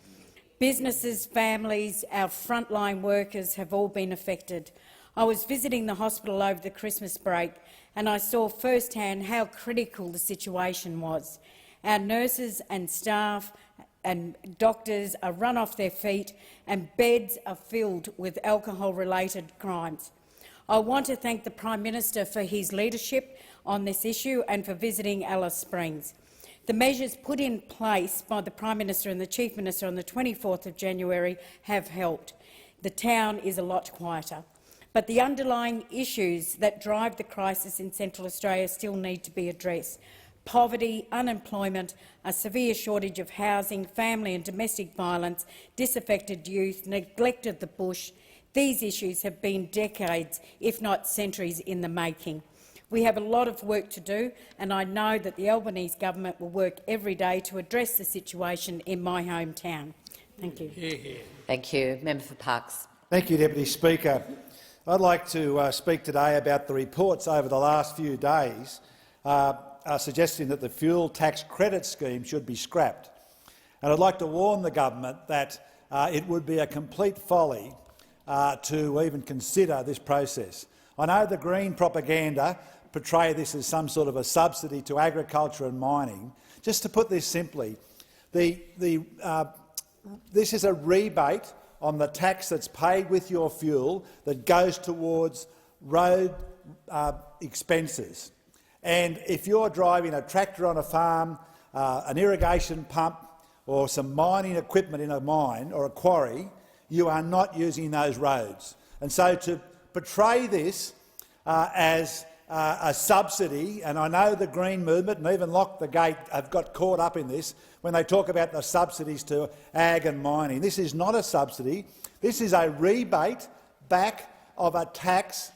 Businesses, families, our frontline workers have all been affected. I was visiting the hospital over the Christmas break and I saw firsthand how critical the situation was. Our nurses and staff and doctors are run off their feet and beds are filled with alcohol-related crimes. I want to thank the Prime Minister for his leadership on this issue and for visiting Alice Springs. The measures put in place by the Prime Minister and the Chief Minister on the 24th of January have helped. The town is a lot quieter. But the underlying issues that drive the crisis in Central Australia still need to be addressed. Poverty, unemployment, a severe shortage of housing, family and domestic violence, disaffected youth, neglect of the bush. These issues have been decades, if not centuries, in the making. We have a lot of work to do, and I know that the Albanese government will work every day to address the situation in my hometown. Thank you. Thank you. Member for Parkes. Thank you, Deputy Speaker. I'd like to speak today about the reports over the last few days suggesting that the fuel tax credit scheme should be scrapped. And I'd like to warn the government that it would be a complete folly to even consider this process. I know the Green propaganda portray this as some sort of a subsidy to agriculture and mining. Just to put this simply, this is a rebate on the tax that's paid with your fuel that goes towards road expenses. And if you're driving a tractor on a farm, an irrigation pump or some mining equipment in a mine or a quarry, you are not using those roads. And so to portray this as a subsidy, and I know the Green movement and even Lock the Gate have got caught up in this when they talk about the subsidies to ag and mining. This is not a subsidy. This is a rebate back of a tax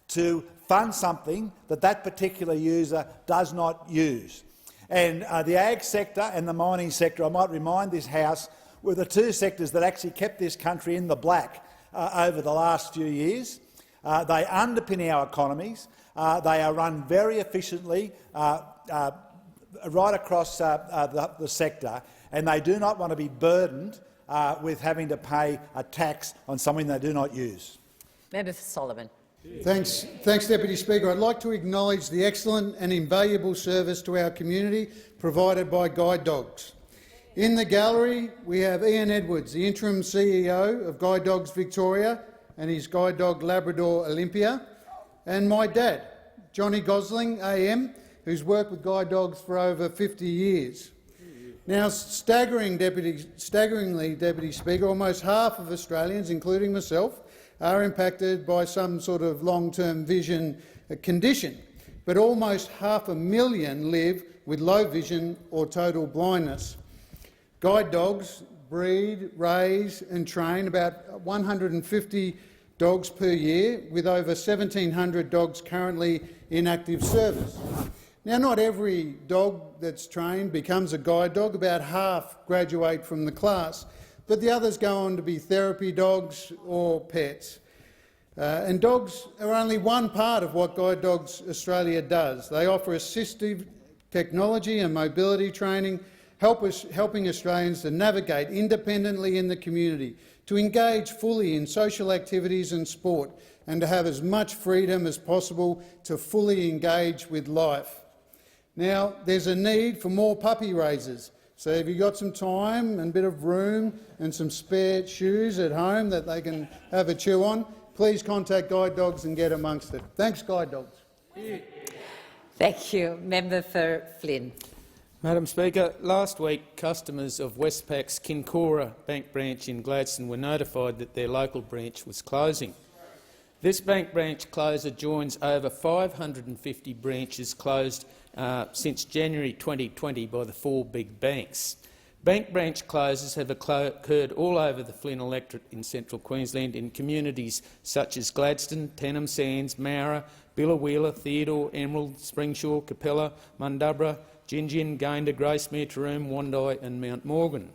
to fund something that that particular user does not use. And the ag sector and the mining sector, I might remind this House, were the two sectors that actually kept this country in the black over the last few years. They underpin our economies. They are run very efficiently right across the sector, and they do not want to be burdened with having to pay a tax on something they do not use. Member for Solomon. Thanks, Deputy Speaker. I'd like to acknowledge the excellent and invaluable service to our community provided by guide dogs. In the gallery, we have Ian Edwards, the interim CEO of Guide Dogs Victoria and his guide dog Labrador Olympia, and my dad, Johnny Gosling, AM, who's worked with guide dogs for over 50 years. Now, staggeringly, Deputy Speaker, almost half of Australians, including myself, are impacted by some sort of long-term vision condition, but almost 500,000 live with low vision or total blindness. Guide dogs breed, raise and train about 150 dogs per year, with over 1,700 dogs currently in active service. Now, not every dog that's trained becomes a guide dog. About half graduate from the class, but the others go on to be therapy dogs or pets. And dogs are only one part of what Guide Dogs Australia does. They offer assistive technology and mobility training, helping Australians to navigate independently in the community, to engage fully in social activities and sport, and to have as much freedom as possible to fully engage with life. Now, there's a need for more puppy raisers. So if you've got some time and a bit of room and some spare shoes at home that they can have a chew on, please contact Guide Dogs and get amongst it. Thanks, Guide Dogs. Thank you. Member for Flynn. Madam Speaker, last week customers of Westpac's Kincora Bank branch in Gladstone were notified that their local branch was closing. This bank branch closure joins over 550 branches closed since January 2020 by the four big banks. Bank branch closures have occurred all over the Flynn electorate in central Queensland in communities such as Gladstone, Tenham Sands, Mara, Billawheeler, Theodore, Emerald, Springshaw, Capella, Mundubbera, Gingin, Gayndah, Gracemere, Taroom, Wandai and Mount Morgan.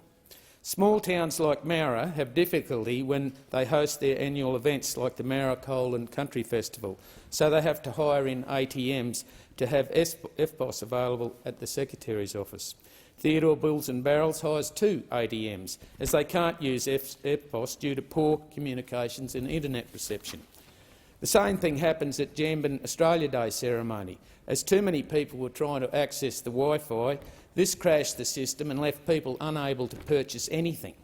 Small towns like Mara have difficulty when they host their annual events like the Mara Coal and Country Festival, so they have to hire in ATMs to have EFTPOS available at the Secretary's office. Theodore Bills and Barrels hires 2 ATMs, as they can't use EFTPOS due to poor communications and internet reception. The same thing happens at Jambin Australia Day ceremony. As too many people were trying to access the Wi-Fi, this crashed the system and left people unable to purchase anything.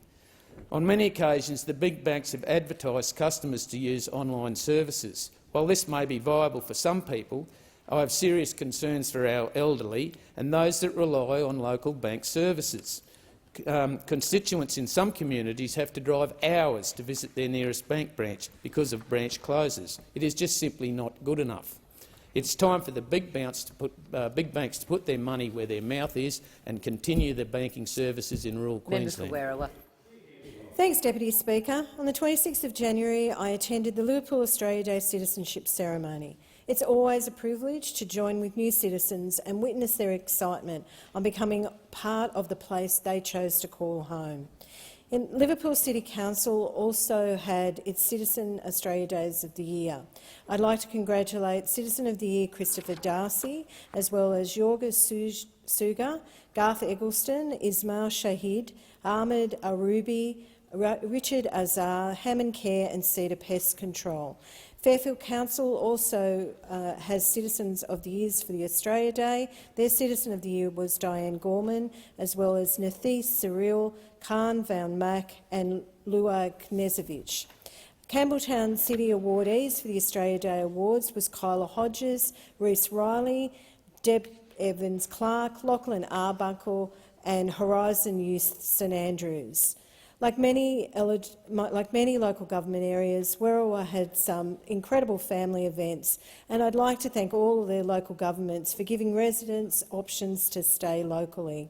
On many occasions, the big banks have advertised customers to use online services. While this may be viable for some people, I have serious concerns for our elderly and those that rely on local bank services. Constituents in some communities have to drive hours to visit their nearest bank branch because of branch closures. It is just simply not good enough. It's time for the big banks to put their money where their mouth is and continue their banking services in rural Queensland. Thanks, Deputy Speaker. On the 26th of January, I attended the Liverpool Australia Day citizenship ceremony. It's always a privilege to join with new citizens and witness their excitement on becoming part of the place they chose to call home. Liverpool City Council also had its Citizen Australia Days of the Year. I'd like to congratulate Citizen of the Year Christopher Darcy, as well as Yorga Suga, Garth Eggleston, Ismail Shahid, Ahmed Arubi, Richard Azar, Hammond Care and Cedar Pest Control. Fairfield Council also has Citizens of the Years for the Australia Day. Their Citizen of the Year was Diane Gorman, as well as Nathis Cyril, Khan Van Mack and Lua Knezevich. Campbelltown City awardees for the Australia Day Awards was Kyla Hodges, Reece Riley, Deb Evans-Clark, Lachlan Arbuckle and Horizon Youth St Andrews. Like many local government areas, Werriwa had some incredible family events, and I'd like to thank all of their local governments for giving residents options to stay locally.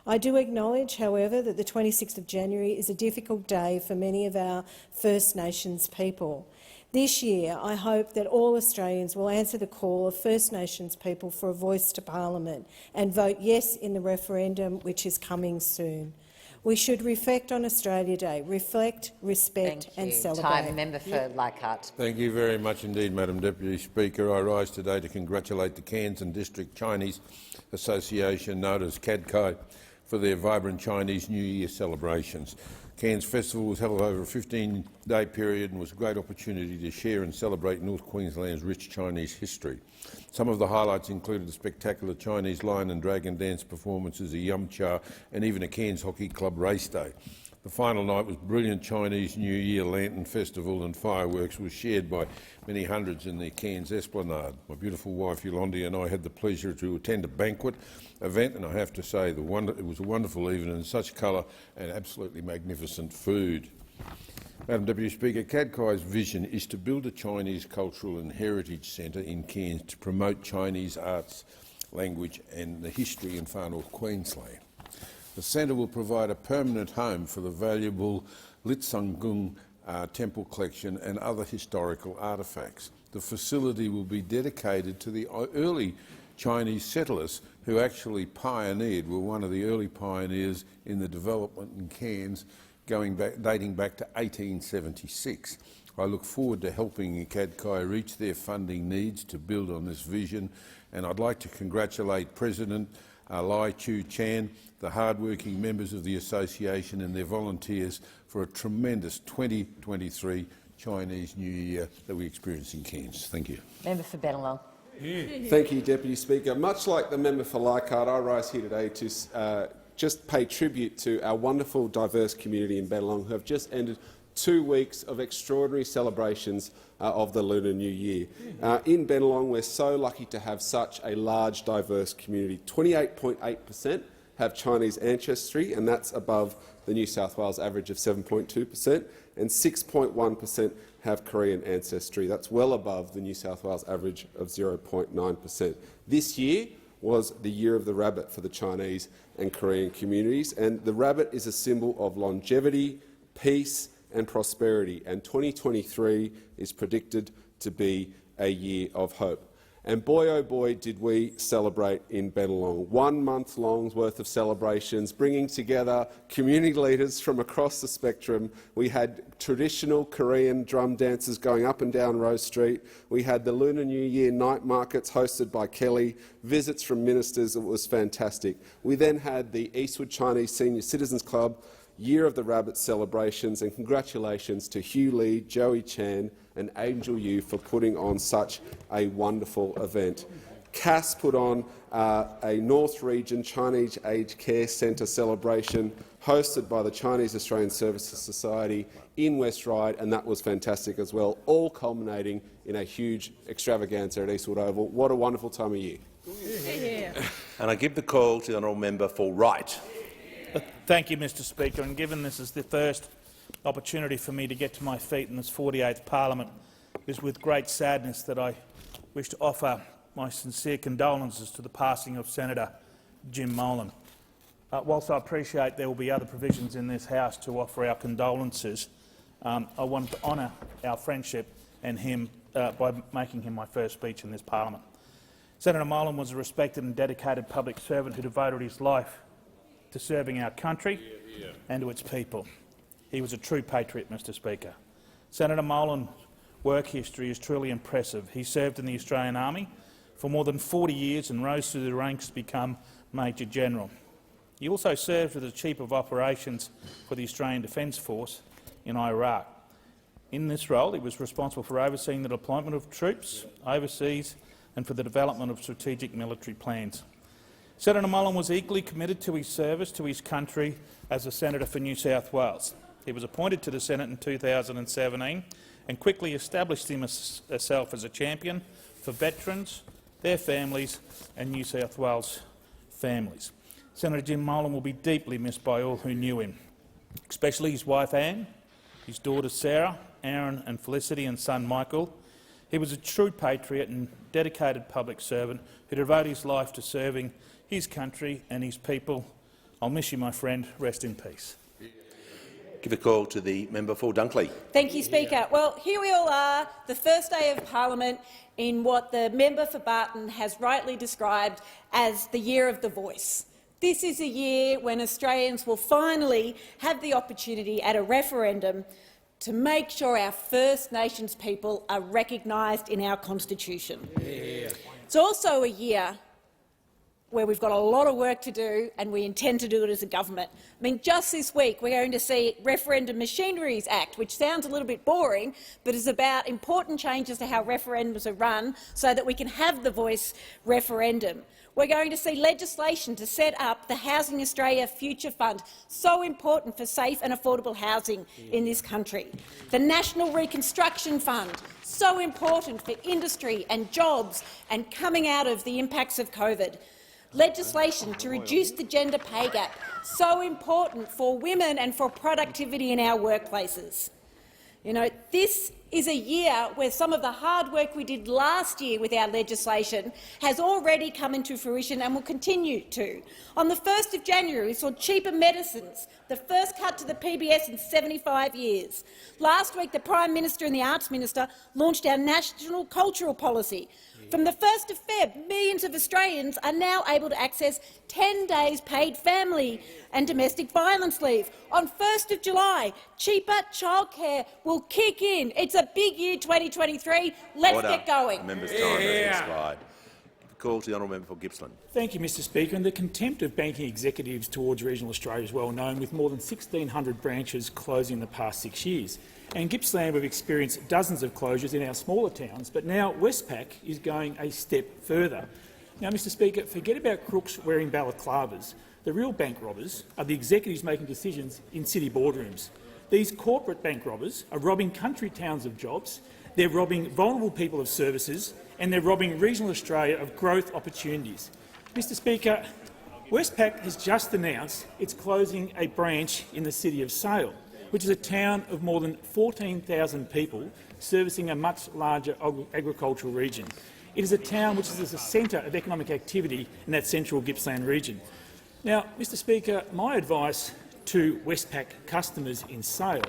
I do acknowledge, however, that the 26th of January is a difficult day for many of our First Nations people. This year, I hope that all Australians will answer the call of First Nations people for a voice to Parliament and vote yes in the referendum, which is coming soon. We should reflect on Australia Day. Reflect, respect and celebrate. Time. Member for Leichhardt. Thank you very much indeed, Madam Deputy Speaker. I rise today to congratulate the Cairns and District Chinese Association, known as CADCI, for their vibrant Chinese New Year celebrations. Cairns Festival was held over a 15-day period and was a great opportunity to share and celebrate North Queensland's rich Chinese history. Some of the highlights included the spectacular Chinese lion and dragon dance performances, a yum cha and even a Cairns Hockey Club race day. The final night was brilliant Chinese New Year lantern festival and fireworks was shared by many hundreds in the Cairns Esplanade. My beautiful wife Yolandi and I had the pleasure to attend a banquet event, and I have to say it was a wonderful evening, and such colour and absolutely magnificent food. Madam Deputy Speaker, CADCI's vision is to build a Chinese Cultural and Heritage Centre in Cairns to promote Chinese arts, language and the history in far north Queensland. The centre will provide a permanent home for the valuable Litsungung temple collection and other historical artefacts. The facility will be dedicated to the early Chinese settlers who actually were one of the early pioneers in the development in Cairns, dating back to 1876. I look forward to helping CADCI reach their funding needs to build on this vision, and I'd like to congratulate President Lai Chu Chan, the hard-working members of the association and their volunteers for a tremendous 2023 Chinese New Year that we experienced in Cairns. Thank you. Member for Bennelong. Thank you, Deputy Speaker. Much like the member for Leichhardt, I rise here today to just pay tribute to our wonderful, diverse community in Bennelong who have just ended 2 weeks of extraordinary celebrations of the Lunar New Year. In Bennelong, we're so lucky to have such a large, diverse community. 28.8% have Chinese ancestry, and that's above the New South Wales average of 7.2%, and 6.1% have Korean ancestry. That's well above the New South Wales average of 0.9%. This year was the Year of the Rabbit for the Chinese and Korean communities, and the rabbit is a symbol of longevity, peace and prosperity, and 2023 is predicted to be a year of hope. And boy, oh boy, did we celebrate in Bennelong. 1 month long worth of celebrations, bringing together community leaders from across the spectrum. We had traditional Korean drum dances going up and down Rose Street. We had the Lunar New Year night markets hosted by Kelly, visits from ministers. It was fantastic. We then had the Eastwood Chinese Senior Citizens Club Year of the Rabbit celebrations, and congratulations to Hugh Lee, Joey Chan and Angel Yu for putting on such a wonderful event. Cass put on a North Region Chinese Aged Care Centre celebration hosted by the Chinese Australian Services Society in West Ryde, and that was fantastic as well, all culminating in a huge extravaganza at Eastwood Oval. What a wonderful time of year. Yeah. And I give the call to the honourable member for Wright. Thank you, Mr Speaker. And given this is the first opportunity for me to get to my feet in this 48th Parliament, it is with great sadness that I wish to offer my sincere condolences to the passing of Senator Jim Molan. Whilst I appreciate there will be other provisions in this House to offer our condolences, I want to honour our friendship and him by making him my first speech in this Parliament. Senator Molan was a respected and dedicated public servant who devoted his life to serving our country and to its people. He was a true patriot, Mr Speaker. Senator Molan's work history is truly impressive. He served in the Australian Army for more than 40 years and rose through the ranks to become Major General. He also served as the Chief of Operations for the Australian Defence Force in Iraq. In this role, he was responsible for overseeing the deployment of troops overseas and for the development of strategic military plans. Senator Molan was equally committed to his service to his country as a senator for New South Wales. He was appointed to the Senate in 2017 and quickly established himself as a champion for veterans, their families and New South Wales families. Senator Jim Molan will be deeply missed by all who knew him, especially his wife Anne, his daughters Sarah, Aaron and Felicity and son Michael. He was a true patriot and dedicated public servant who devoted his life to serving his country and his people. I'll miss you, my friend. Rest in peace. Give a call to the member for Dunkley. Thank you, Speaker. Well, here we all are, the first day of Parliament in what the member for Barton has rightly described as the year of the voice. This is a year when Australians will finally have the opportunity at a referendum to make sure our First Nations people are recognised in our Constitution. Yeah. It's also a year where we've got a lot of work to do and we intend to do it as a government. I mean, just this week we're going to see Referendum Machineries Act, which sounds a little bit boring, but is about important changes to how referendums are run so that we can have the voice referendum. We're going to see legislation to set up the Housing Australia Future Fund, so important for safe and affordable housing in this country. The National Reconstruction Fund, so important for industry and jobs and coming out of the impacts of COVID. Legislation to reduce the gender pay gap, so important for women and for productivity in our workplaces. You know, this is a year where some of the hard work we did last year with our legislation has already come into fruition and will continue to. On the 1st of January, we saw cheaper medicines, the first cut to the PBS in 75 years. Last week, the Prime Minister and the Arts Minister launched our National Cultural Policy. From the 1st of Feb, millions of Australians are now able to access 10 days paid family and domestic violence leave. On 1st of July, cheaper childcare will kick in. It's a big year, 2023. Let's get going. Member's time has expired. Call to the honourable member for Gippsland. Thank you, Mr Speaker. And the contempt of banking executives towards regional Australia is well known, with more than 1,600 branches closing in the past 6 years. And Gippsland, we've experienced dozens of closures in our smaller towns, but now Westpac is going a step further. Now, Mr Speaker, forget about crooks wearing balaclavas. The real bank robbers are the executives making decisions in city boardrooms. These corporate bank robbers are robbing country towns of jobs, they're robbing vulnerable people of services, and they're robbing regional Australia of growth opportunities. Mr Speaker, Westpac has just announced it's closing a branch in the city of Sale, which is a town of more than 14,000 people servicing a much larger agricultural region. It is a town which is a centre of economic activity in that central Gippsland region. Now, Mr Speaker, my advice to Westpac customers in Sale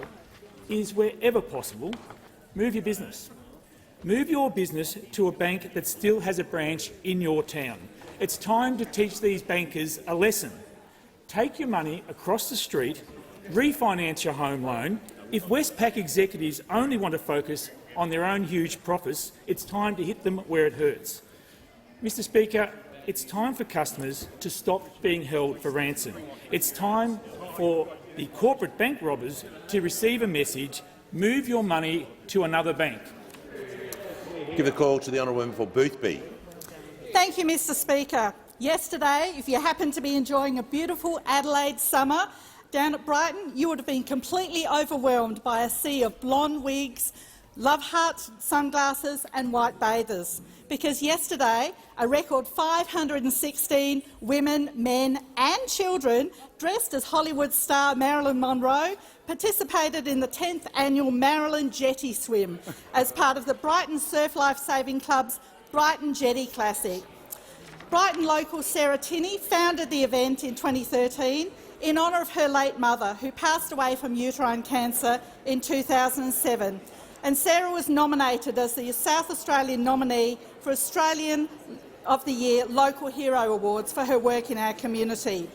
is, wherever possible, move your business. Move your business to a bank that still has a branch in your town. It's time to teach these bankers a lesson. Take your money across the street, refinance your home loan. If Westpac executives only want to focus on their own huge profits, it's time to hit them where it hurts. Mr Speaker, it's time for customers to stop being held for ransom. It's time for the corporate bank robbers to receive a message: move your money to another bank. Give the call to the honourable member for Boothby. Thank you, Mr Speaker. Yesterday, if you happened to be enjoying a beautiful Adelaide summer down at Brighton, you would have been completely overwhelmed by a sea of blonde wigs, love hearts, sunglasses and white bathers. Because yesterday, a record 516 women, men and children dressed as Hollywood star Marilyn Monroe participated in the 10th annual Marilyn Jetty Swim as part of the Brighton Surf Life Saving Club's Brighton Jetty Classic. Brighton local Sarah Tinney founded the event in 2013 in honour of her late mother, who passed away from uterine cancer in 2007. And Sarah was nominated as the South Australian nominee for Australian of the Year Local Hero Awards for her work in our community.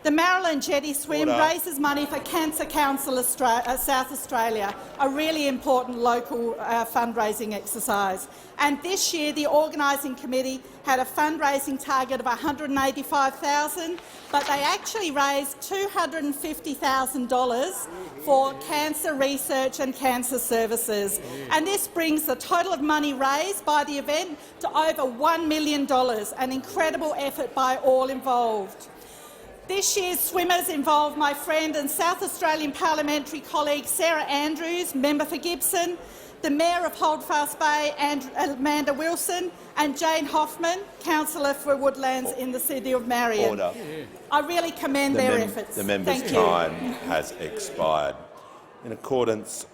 The Marilyn Jetty Swim raises money for Cancer Council South Australia, a really important local fundraising exercise. And this year the organising committee had a fundraising target of $185,000, but they actually raised $250,000 for cancer research and cancer services. And this brings the total of money raised by the event to over $1 million, an incredible effort by all involved. This year's swimmers involved my friend and South Australian parliamentary colleague Sarah Andrews, member for Gibson, the Mayor of Holdfast Bay, Amanda Wilson, and Jane Hoffman, councillor for Woodlands in the city of Marion. Order. I really commend their efforts. The member's time has expired. In accordance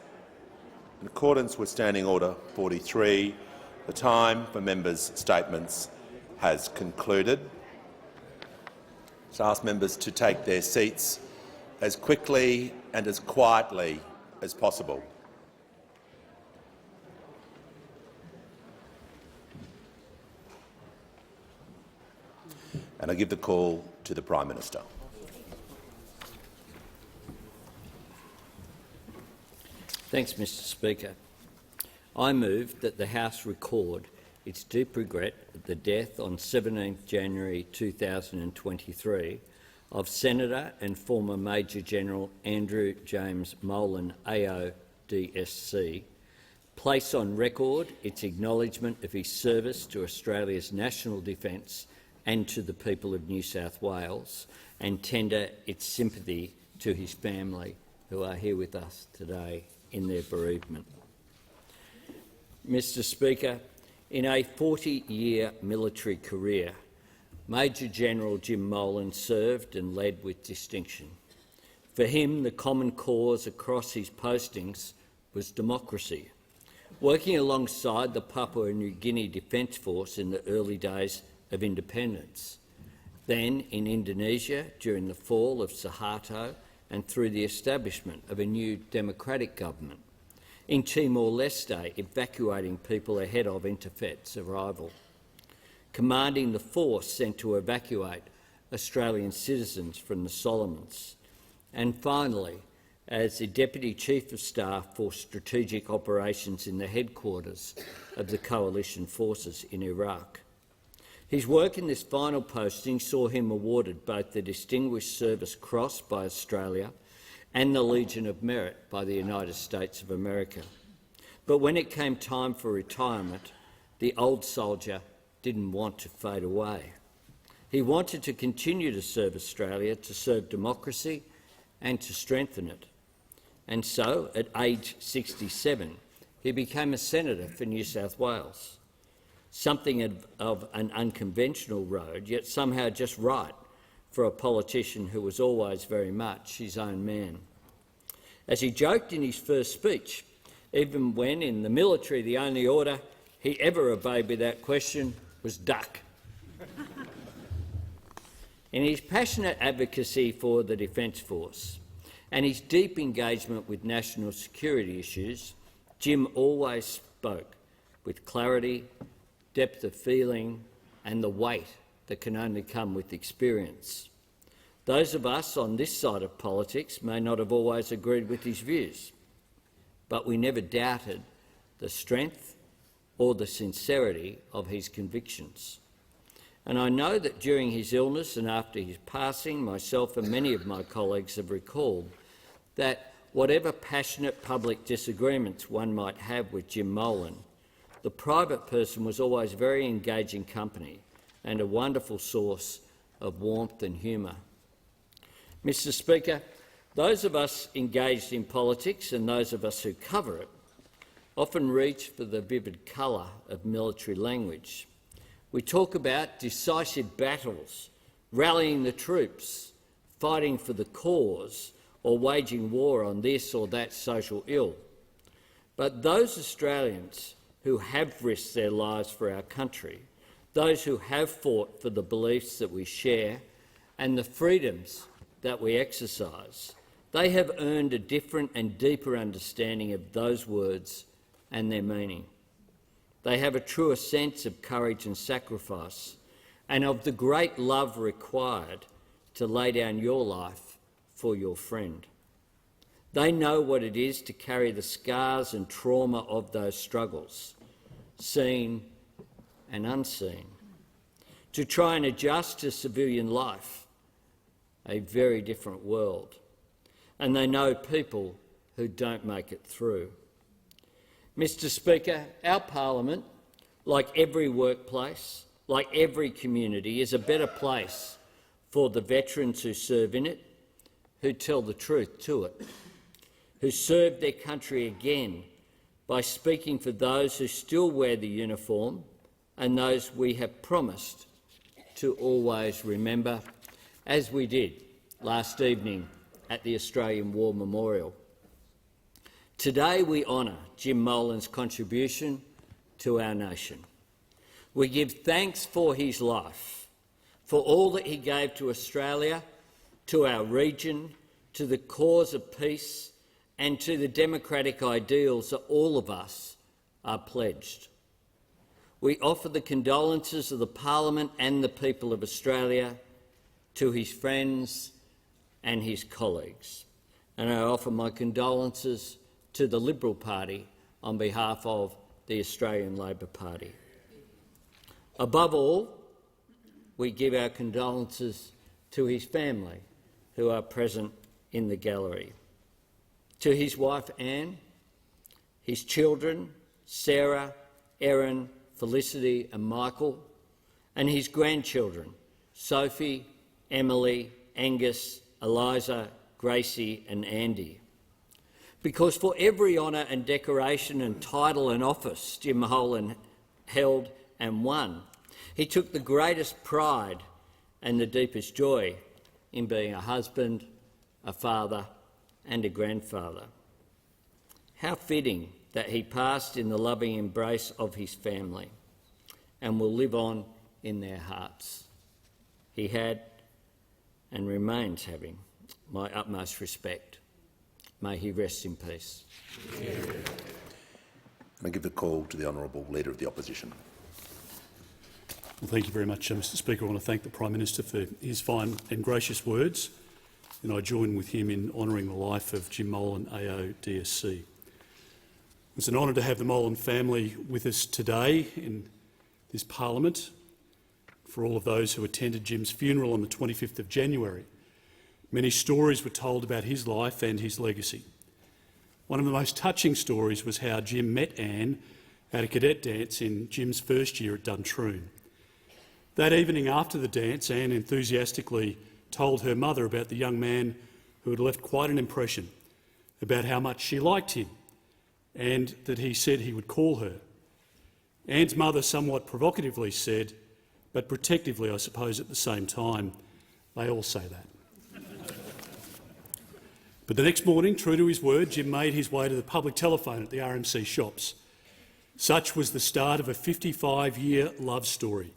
with Standing Order 43, the time for members' statements has concluded. I ask members to take their seats as quickly and as quietly as possible. And I give the call to the Prime Minister. Thanks, Mr Speaker. I move that the House record its deep regret at the death on 17 January 2023 of Senator and former Major General Andrew James Molan, AO DSC, place on record its acknowledgement of his service to Australia's national defence and to the people of New South Wales, and tender its sympathy to his family, who are here with us today in their bereavement. Mr Speaker, in a 40-year military career, Major General Jim Molan served and led with distinction. For him, the common cause across his postings was democracy, working alongside the Papua New Guinea Defence Force in the early days of independence, then in Indonesia during the fall of Suharto and through the establishment of a new democratic government, in Timor-Leste evacuating people ahead of Interfet's arrival, commanding the force sent to evacuate Australian citizens from the Solomons, and finally as the Deputy Chief of Staff for Strategic Operations in the headquarters of the Coalition Forces in Iraq. His work in this final posting saw him awarded both the Distinguished Service Cross by Australia and the Legion of Merit by the United States of America. But when it came time for retirement, the old soldier didn't want to fade away. He wanted to continue to serve Australia, to serve democracy and to strengthen it. And so, at age 67, he became a senator for New South Wales, something of an unconventional road, yet somehow just right for a politician who was always very much his own man. As he joked in his first speech, even when in the military the only order he ever obeyed without question was duck. In his passionate advocacy for the Defence Force and his deep engagement with national security issues, Jim always spoke with clarity, depth of feeling and the weight that can only come with experience. Those of us on this side of politics may not have always agreed with his views, but we never doubted the strength or the sincerity of his convictions. And I know that during his illness and after his passing, myself and many of my colleagues have recalled that whatever passionate public disagreements one might have with Jim Molan, the private person was always very engaging company and a wonderful source of warmth and humour. Mr Speaker, those of us engaged in politics and those of us who cover it often reach for the vivid colour of military language. We talk about decisive battles, rallying the troops, fighting for the cause, or waging war on this or that social ill. But those Australians who have risked their lives for our country, those who have fought for the beliefs that we share and the freedoms that we exercise, they have earned a different and deeper understanding of those words and their meaning. They have a truer sense of courage and sacrifice and of the great love required to lay down your life for your friend. They know what it is to carry the scars and trauma of those struggles, seen and unseen, to try and adjust to civilian life, a very different world, and they know people who don't make it through. Mr Speaker, our parliament, like every workplace, like every community, is a better place for the veterans who serve in it, who tell the truth to it, who serve their country again by speaking for those who still wear the uniform and those we have promised to always remember, as we did last evening at the Australian War Memorial. Today we honour Jim Molan's contribution to our nation. We give thanks for his life, for all that he gave to Australia, to our region, to the cause of peace and to the democratic ideals that all of us are pledged. We offer the condolences of the Parliament and the people of Australia to his friends and his colleagues, and I offer my condolences to the Liberal Party on behalf of the Australian Labor Party. Above all, we give our condolences to his family, who are present in the gallery, to his wife Anne, his children Sarah, Erin, Felicity and Michael, and his grandchildren Sophie, Emily, Angus, Eliza, Gracie and Andy. Because for every honour and decoration and title and office Jim Molan held and won, he took the greatest pride and the deepest joy in being a husband, a father and a grandfather. How fitting that he passed in the loving embrace of his family and will live on in their hearts. He had and remains having my utmost respect. May he rest in peace. I give the call to the Honourable Leader of the Opposition. Well, thank you very much, Mr Speaker. I want to thank the Prime Minister for his fine and gracious words, and I join with him in honouring the life of Jim Molan, AO DSC. It's an honour to have the Molan family with us today in this Parliament. For all of those who attended Jim's funeral on the 25th of January, many stories were told about his life and his legacy. One of the most touching stories was how Jim met Anne at a cadet dance in Jim's first year at Duntroon. That evening after the dance, Anne enthusiastically told her mother about the young man who had left quite an impression, about how much she liked him and that he said he would call her. Anne's mother somewhat provocatively said, but protectively I suppose at the same time, they all say that. But the next morning, true to his word, Jim made his way to the public telephone at the RMC shops. Such was the start of a 55-year love story,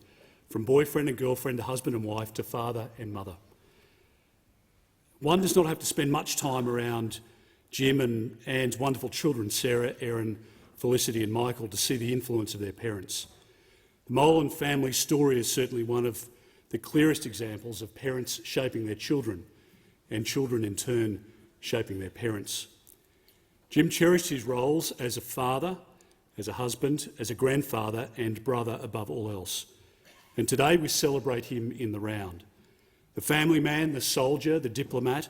from boyfriend and girlfriend to husband and wife to father and mother. One does not have to spend much time around Jim and Anne's wonderful children, Sarah, Erin, Felicity and Michael, to see the influence of their parents. The Molan family story is certainly one of the clearest examples of parents shaping their children and children in turn shaping their parents. Jim cherished his roles as a father, as a husband, as a grandfather and brother above all else. And today we celebrate him in the round. The family man, the soldier, the diplomat,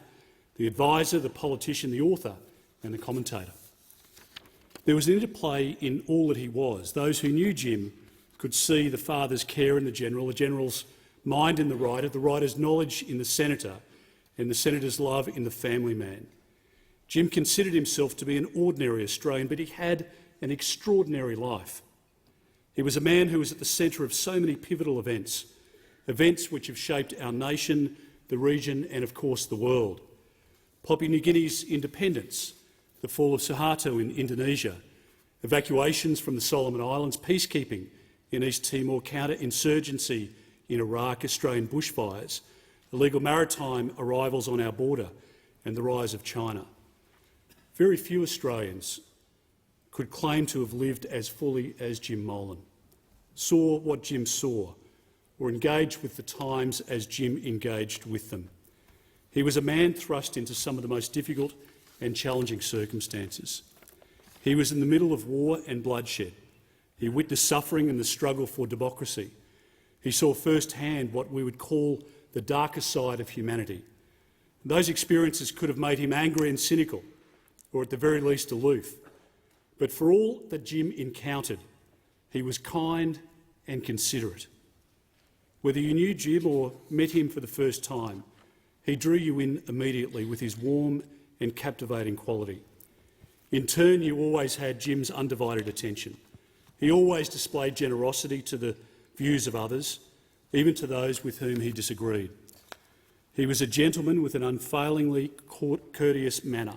the advisor, the politician, the author and the commentator. There was an interplay in all that he was. Those who knew Jim could see the father's care in the general's mind in the writer's knowledge in the senator, and the senator's love in the family man. Jim considered himself to be an ordinary Australian, but he had an extraordinary life. He was a man who was at the centre of so many pivotal events, events which have shaped our nation, the region and, of course, the world. Papua New Guinea's independence, the fall of Suharto in Indonesia, evacuations from the Solomon Islands, peacekeeping in East Timor, counter-insurgency in Iraq, Australian bushfires, illegal maritime arrivals on our border and the rise of China. Very few Australians could claim to have lived as fully as Jim Molan, saw what Jim saw, or engaged with the times as Jim engaged with them. He was a man thrust into some of the most difficult and challenging circumstances. He was in the middle of war and bloodshed. He witnessed suffering and the struggle for democracy. He saw firsthand what we would call the darker side of humanity. Those experiences could have made him angry and cynical, or at the very least aloof. But for all that Jim encountered, he was kind and considerate. Whether you knew Jim or met him for the first time, he drew you in immediately with his warm and captivating quality. In turn, you always had Jim's undivided attention. He always displayed generosity to the views of others, even to those with whom he disagreed. He was a gentleman with an unfailingly courteous manner.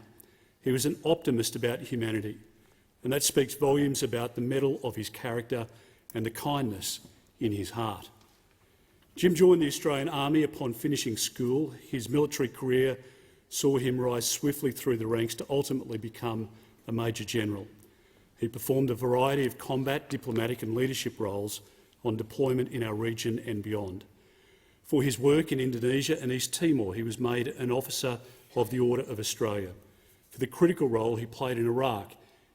He was an optimist about humanity, and that speaks volumes about the mettle of his character and the kindness in his heart. Jim joined the Australian Army upon finishing school. His military career saw him rise swiftly through the ranks to ultimately become a Major General. He performed a variety of combat, diplomatic and leadership roles on deployment in our region and beyond. For his work in Indonesia and East Timor, he was made an Officer of the Order of Australia. For the critical role he played in Iraq,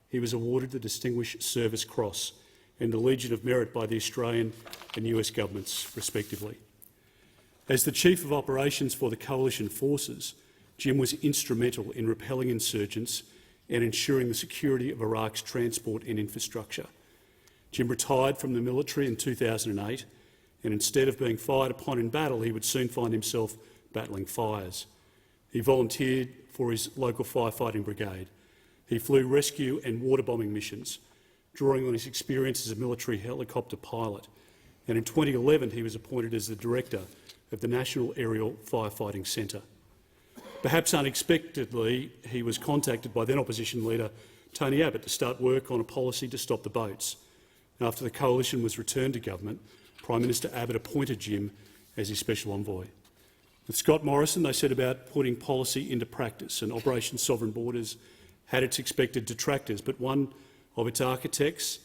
he was awarded the Distinguished Service Cross and the Legion of Merit by the Australian and US governments, respectively. As the Chief of Operations for the Coalition Forces, Jim was instrumental in repelling insurgents and ensuring the security of Iraq's transport and infrastructure. Jim retired from the military in 2008, and instead of being fired upon in battle, he would soon find himself battling fires. He volunteered for his local firefighting brigade. He flew rescue and water bombing missions, drawing on his experience as a military helicopter pilot. And in 2011, he was appointed as the director of the National Aerial Firefighting Centre. Perhaps unexpectedly, he was contacted by then opposition leader Tony Abbott to start work on a policy to stop the boats. After the coalition was returned to government, Prime Minister Abbott appointed Jim as his special envoy. With Scott Morrison, they set about putting policy into practice, and Operation Sovereign Borders had its expected detractors, but one of its architects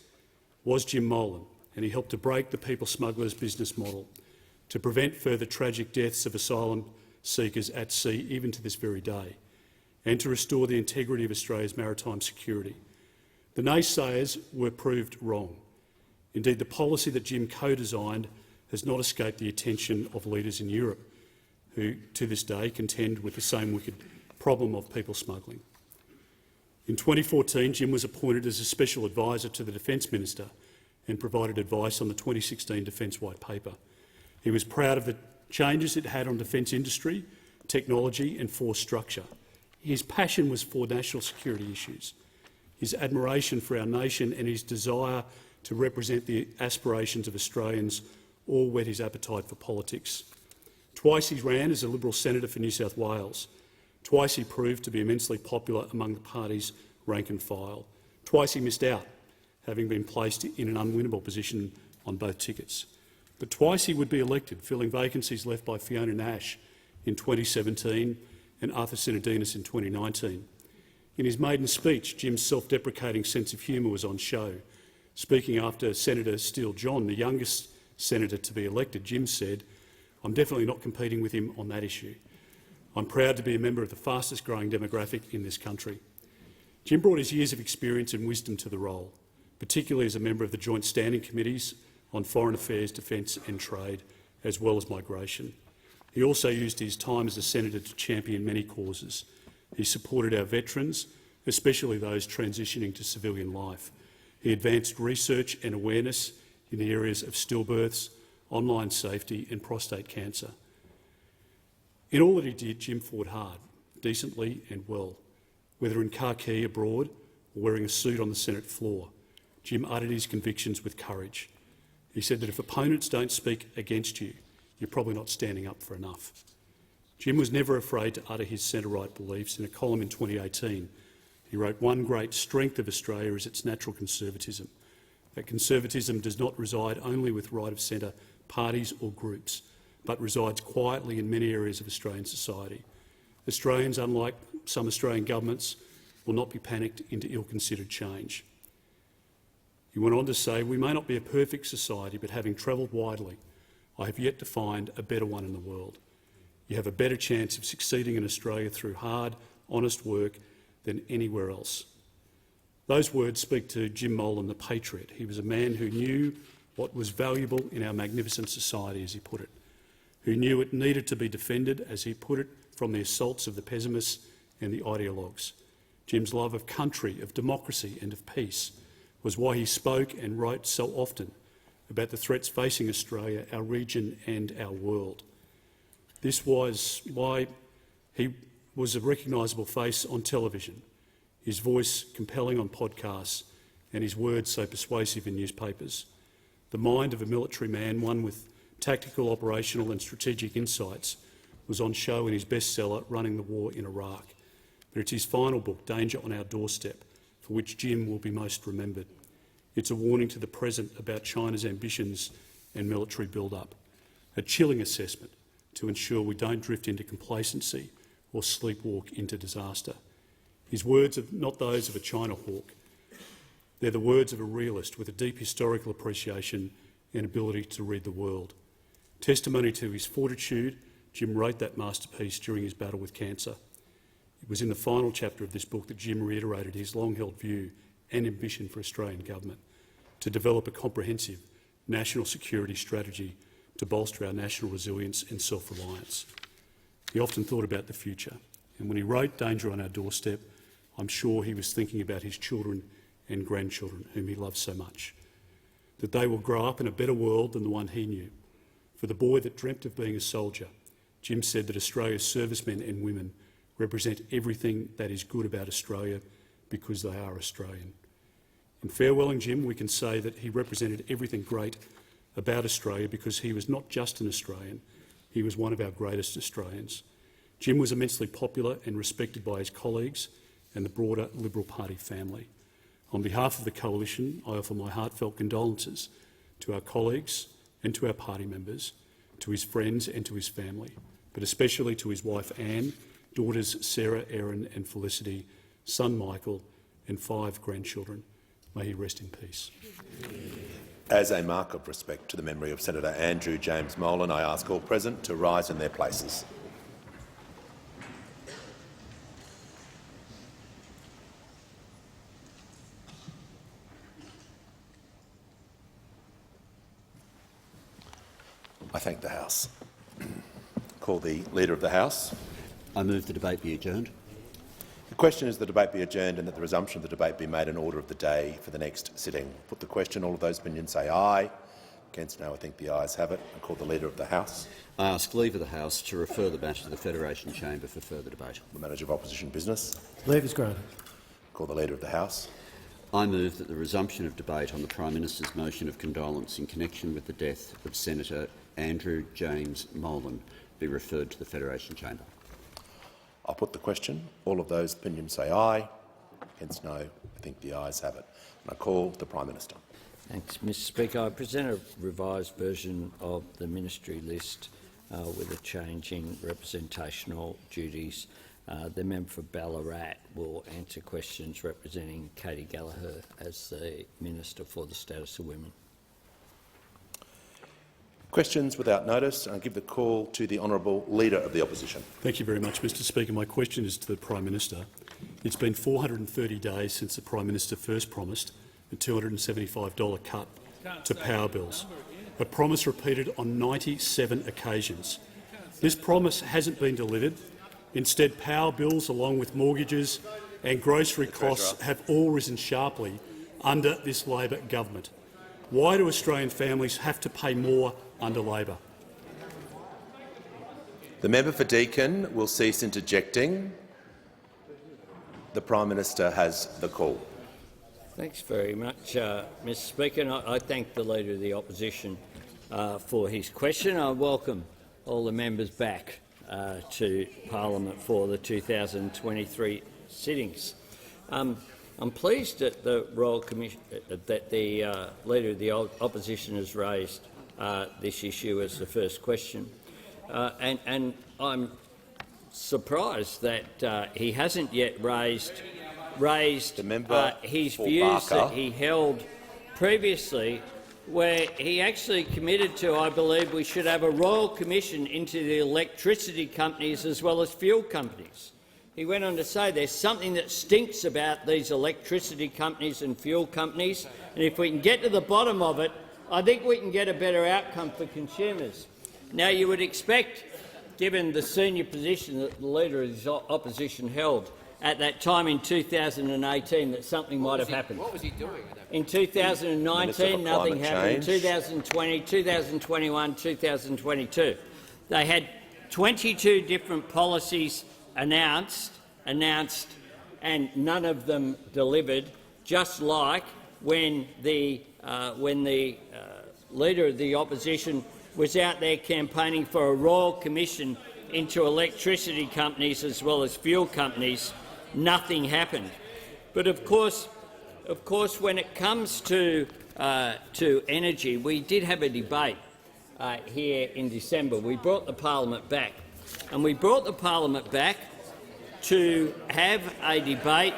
was Jim Molan, and he helped to break the people smugglers' business model, to prevent further tragic deaths of asylum seekers at sea, even to this very day, and to restore the integrity of Australia's maritime security. The naysayers were proved wrong. Indeed, the policy that Jim co-designed has not escaped the attention of leaders in Europe, who to this day contend with the same wicked problem of people smuggling. In 2014, Jim was appointed as a special advisor to the Defence Minister and provided advice on the 2016 Defence White Paper. He was proud of the changes it had on defence industry, technology and force structure. His passion was for national security issues, his admiration for our nation and his desire to represent the aspirations of Australians all whet his appetite for politics. Twice he ran as a Liberal senator for New South Wales. Twice he proved to be immensely popular among the party's rank and file. Twice he missed out, having been placed in an unwinnable position on both tickets. But twice he would be elected, filling vacancies left by Fiona Nash in 2017 and Arthur Sinodinos in 2019. In his maiden speech, Jim's self-deprecating sense of humour was on show. Speaking after Senator Steele John, the youngest senator to be elected, Jim said, "I'm definitely not competing with him on that issue. I'm proud to be a member of the fastest-growing demographic in this country." Jim brought his years of experience and wisdom to the role, particularly as a member of the Joint Standing Committees on Foreign Affairs, Defence and Trade, as well as migration. He also used his time as a senator to champion many causes. He supported our veterans, especially those transitioning to civilian life. He advanced research and awareness in the areas of stillbirths, online safety and prostate cancer. In all that he did, Jim fought hard, decently and well. Whether in khaki abroad or wearing a suit on the Senate floor, Jim uttered his convictions with courage. He said that if opponents don't speak against you, you're probably not standing up for enough. Jim was never afraid to utter his centre-right beliefs. In a column in 2018, he wrote, "One great strength of Australia is its natural conservatism. That conservatism does not reside only with right-of-centre parties or groups, but resides quietly in many areas of Australian society. Australians, unlike some Australian governments, will not be panicked into ill-considered change." He went on to say, "We may not be a perfect society, but having travelled widely, I have yet to find a better one in the world. You have a better chance of succeeding in Australia through hard, honest work than anywhere else." Those words speak to Jim Molan, the patriot. He was a man who knew what was valuable in our magnificent society, as he put it, who knew it needed to be defended, as he put it, from the assaults of the pessimists and the ideologues. Jim's love of country, of democracy and of peace was why he spoke and wrote so often about the threats facing Australia, our region and our world. This was why he was a recognisable face on television, his voice compelling on podcasts and his words so persuasive in newspapers. The mind of a military man, one with tactical, operational and strategic insights, was on show in his bestseller, Running the War in Iraq. But it's his final book, Danger on Our Doorstep, for which Jim will be most remembered. It's a warning to the present about China's ambitions and military build-up, a chilling assessment to ensure we don't drift into complacency or sleepwalk into disaster. His words are not those of a China hawk. They're the words of a realist with a deep historical appreciation and ability to read the world. Testimony to his fortitude, Jim wrote that masterpiece during his battle with cancer. It was in the final chapter of this book that Jim reiterated his long-held view and ambition for Australian government to develop a comprehensive national security strategy to bolster our national resilience and self-reliance. He often thought about the future, and when he wrote Danger on Our Doorstep, I'm sure he was thinking about his children and grandchildren, whom he loved so much, that they will grow up in a better world than the one he knew. For the boy that dreamt of being a soldier, Jim said that Australia's servicemen and women represent everything that is good about Australia because they are Australian. In farewelling Jim, we can say that he represented everything great about Australia because he was not just an Australian, he was one of our greatest Australians. Jim was immensely popular and respected by his colleagues and the broader Liberal Party family. On behalf of the Coalition, I offer my heartfelt condolences to our colleagues and to our party members, to his friends and to his family, but especially to his wife Anne, daughters Sarah, Erin and Felicity, son Michael and 5 grandchildren. May he rest in peace. As a mark of respect to the memory of Senator Andrew James Molan, I ask all present to rise in their places. I thank the House. Call the Leader of the House. I move the debate be adjourned. The question is the debate be adjourned and that the resumption of the debate be made in order of the day for the next sitting. Put the question. All of those opinions say aye. Against no, I think the ayes have it. I call the Leader of the House. I ask leave of the House to refer the matter to the Federation Chamber for further debate. The Manager of Opposition Business. Leave is granted. Call the Leader of the House. I move that the resumption of debate on the Prime Minister's motion of condolence in connection with the death of Senator Andrew James Molan be referred to the Federation Chamber. I'll put the question. All of those opinions say aye. Against no, I think the ayes have it. And I call the Prime Minister. Thanks, Mr Speaker. I present a revised version of the ministry list with a change in representational duties the member for Ballarat will answer questions representing Katie Gallagher as the Minister for the Status of Women. Questions without notice. I give the call to the Honourable Leader of the Opposition. Thank you very much, Mr Speaker. My question is to the Prime Minister. It's been 430 days since the Prime Minister first promised a $275 cut to power bills, a promise repeated on 97 occasions. This promise hasn't been delivered. Instead, power bills, along with mortgages and grocery costs, have all risen sharply under this Labor government. Why do Australian families have to pay more under Labor? The member for Deakin will cease interjecting. The Prime Minister has the call. Thanks very much, Mr Speaker. And I thank the Leader of the Opposition for his question. I welcome all the members back to Parliament for the 2023 sittings. I'm pleased that the Leader of the Opposition has raised this issue as the first question, and I'm surprised that he hasn't yet raised his views that he held previously, where he actually committed to, I believe, we should have a royal commission into the electricity companies as well as fuel companies. He went on to say there's something that stinks about these electricity companies and fuel companies, and if we can get to the bottom of it, I think we can get a better outcome for consumers. Now, you would expect, given the senior position that the Leader of the Opposition held at that time in 2018, that something might have happened. What was he doing? In 2019, nothing happened. In 2020, 2021, 2022. They had 22 different policies announced, and none of them delivered, just like when the Leader of the Opposition was out there campaigning for a royal commission into electricity companies as well as fuel companies. Nothing happened. But of course, when it comes to energy, we did have a debate here in December. We brought the Parliament back, and we brought the Parliament back to have a debate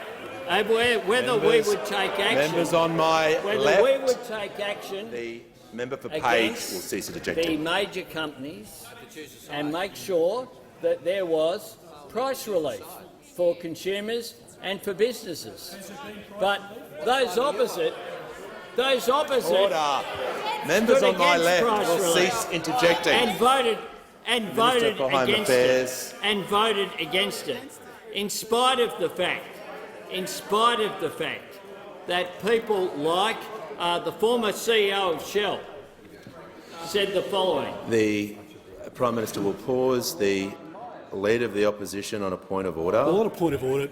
over whether we would take action. Members on my whether left. we would take action. The member for Page will cease interjecting. The major companies and make sure that there was price relief for consumers and for businesses. But those opposite Order. Members on my left will cease interjecting. and voted against Affairs. it. And voted against it, in spite of the fact that people like the former CEO of Shell said the following. The Prime Minister will pause. The Leader of the Opposition on a point of order. Well, on a point of order,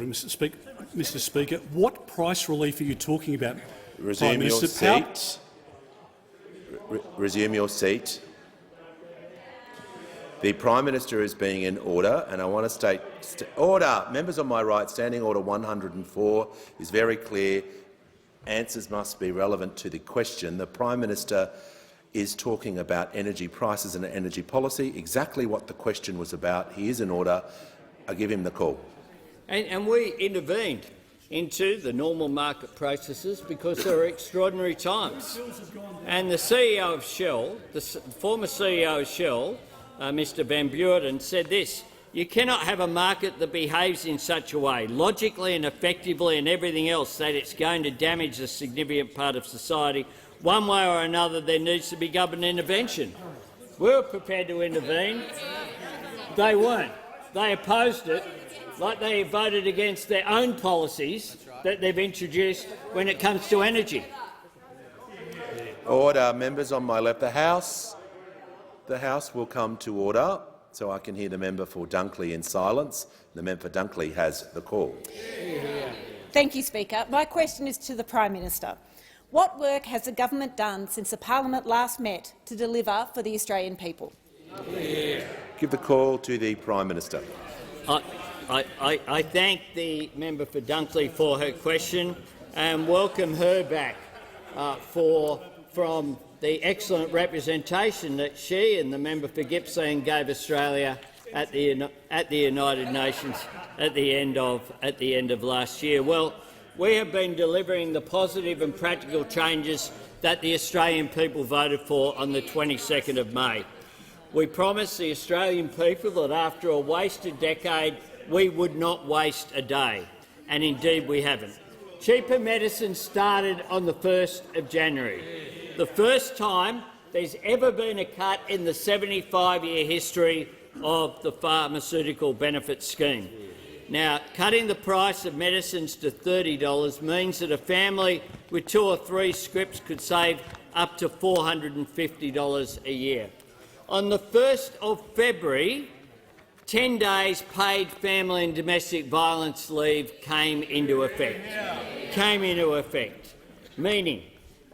Mr Speaker, what price relief are you talking about? Resume your seat. Resume your seat. The Prime Minister is being in order, and I want to state order. Members on my right, Standing Order 104 is very clear. Answers must be relevant to the question. The Prime Minister is talking about energy prices and energy policy, exactly what the question was about. He is in order. I give him the call. And we intervened into the normal market processes because there are extraordinary times. And the CEO of Shell, the former CEO of Shell, Mr Van Buren, said this: "You cannot have a market that behaves in such a way, logically and effectively and everything else, that it's going to damage a significant part of society. One way or another, there needs to be government intervention." We were prepared to intervene. They weren't. They opposed it, like they voted against their own policies that they've introduced when it comes to energy. Order. Members on my left. The House will come to order, so I can hear the member for Dunkley in silence. The member for Dunkley has the call. Thank you, Speaker. My question is to the Prime Minister. What work has the government done since the Parliament last met to deliver for the Australian people? Give the call to the Prime Minister. I thank the member for Dunkley for her question and welcome her back from the excellent representation that she and the member for Gippsland gave Australia at the United Nations at the end of last year. Well, we have been delivering the positive and practical changes that the Australian people voted for on the 22nd of May. We promised the Australian people that after a wasted decade we would not waste a day, and indeed we haven't. Cheaper medicine started on the 1st of January, the first time there's ever been a cut in the 75-year history of the pharmaceutical benefit scheme. Now, cutting the price of medicines to $30 means that a family with 2 or 3 scripts could save up to $450 a year. On the 1st of February, 10 days paid family and domestic violence leave came into effect, meaning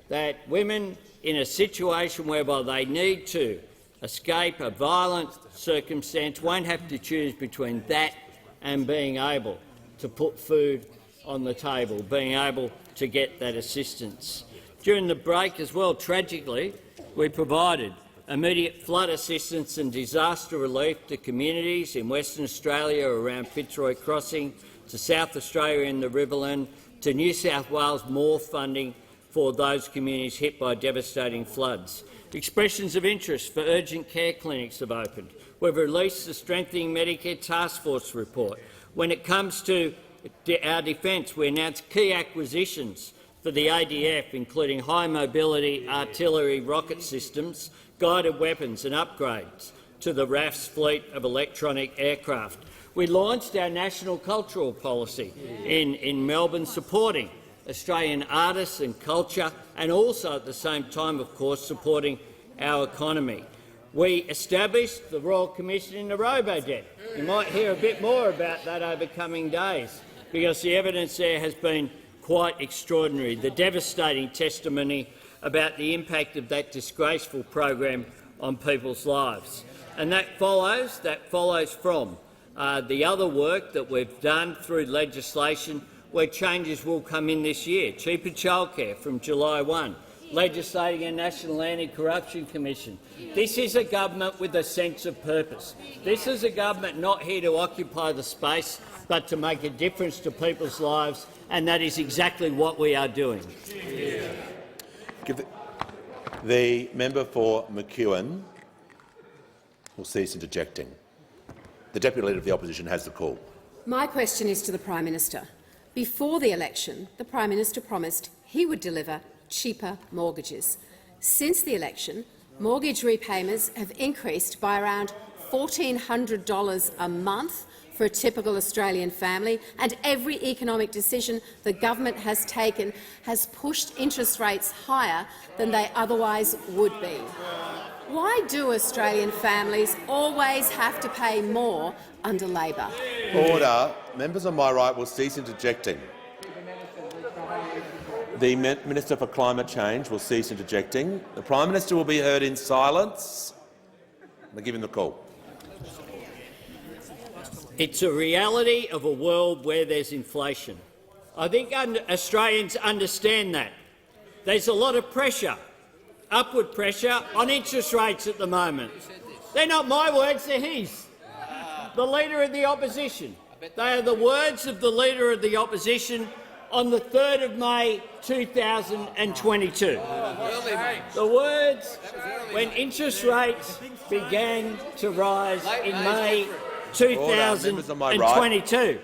that women in a situation whereby they need to escape a violent circumstance won't have to choose between that and being able to put food on the table, being able to get that assistance. During the break as well, tragically, we provided immediate flood assistance and disaster relief to communities in Western Australia around Fitzroy Crossing, to South Australia in the Riverland, to New South Wales more funding for those communities hit by devastating floods. Expressions of interest for urgent care clinics have opened. We've released the Strengthening Medicare Task Force report. When it comes to our defence, we announced key acquisitions for the ADF, including high-mobility artillery rocket systems, guided weapons and upgrades to the RAF's fleet of electronic aircraft. We launched our national cultural policy in Melbourne, supporting Australian artists and culture, and also at the same time, of course, supporting our economy. We established the Royal Commission into Robodebt. You might hear a bit more about that over coming days, because the evidence there has been quite extraordinary, the devastating testimony about the impact of that disgraceful program on people's lives. And that follows from the other work that we've done through legislation where changes will come in this year. Cheaper childcare from July 1, legislating a National Anti-Corruption Commission. This is a government with a sense of purpose. This is a government not here to occupy the space, but to make a difference to people's lives, and that is exactly what we are doing. The member for McEwen will cease interjecting. The Deputy Leader of the Opposition has the call. My question is to the Prime Minister. Before the election, the Prime Minister promised he would deliver cheaper mortgages. Since the election, mortgage repayments have increased by around $1,400 a month for a typical Australian family, and every economic decision the government has taken has pushed interest rates higher than they otherwise would be. Why do Australian families always have to pay more under Labor? Order. Members on my right will cease interjecting. The Minister for Climate Change will cease interjecting. The Prime Minister will be heard in silence. I give him the call. It's a reality of a world where there's inflation. I think Australians understand that. There's a lot of pressure, upward pressure, on interest rates at the moment. They're not my words, they're his. The Leader of the Opposition. They are the words of the Leader of the Opposition on the 3rd of May 2022. The words when interest rates began to rise in May 2022.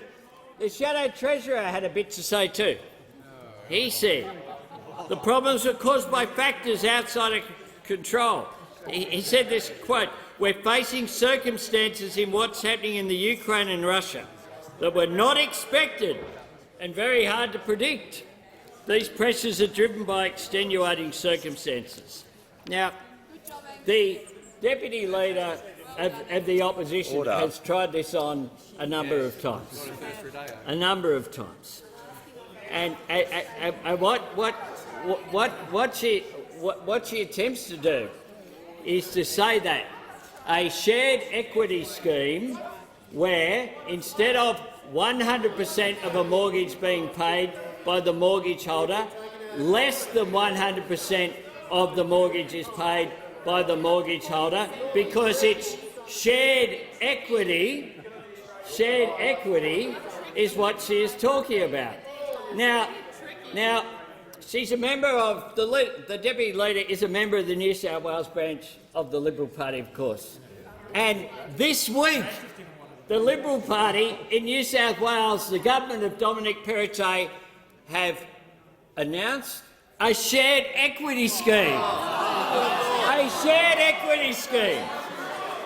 The Shadow Treasurer had a bit to say too. He said the problems are caused by factors outside of control. He said this, quote, "We're facing circumstances in what's happening in the Ukraine and Russia that were not expected and very hard to predict. These pressures are driven by extenuating circumstances." Now, the Deputy Leader of the Opposition has tried this on a number of times. And what she attempts to do is to say that a shared equity scheme where instead of 100% of a mortgage being paid by the mortgage holder, less than 100% of the mortgage is paid by the mortgage holder because it's shared equity is what she is talking about. Now, she's a member of the Deputy Leader is a member of the New South Wales branch of the Liberal Party, of course. And this week, the Liberal Party in New South Wales, the government of Dominic Perrottet, have announced a shared equity scheme. A shared equity scheme.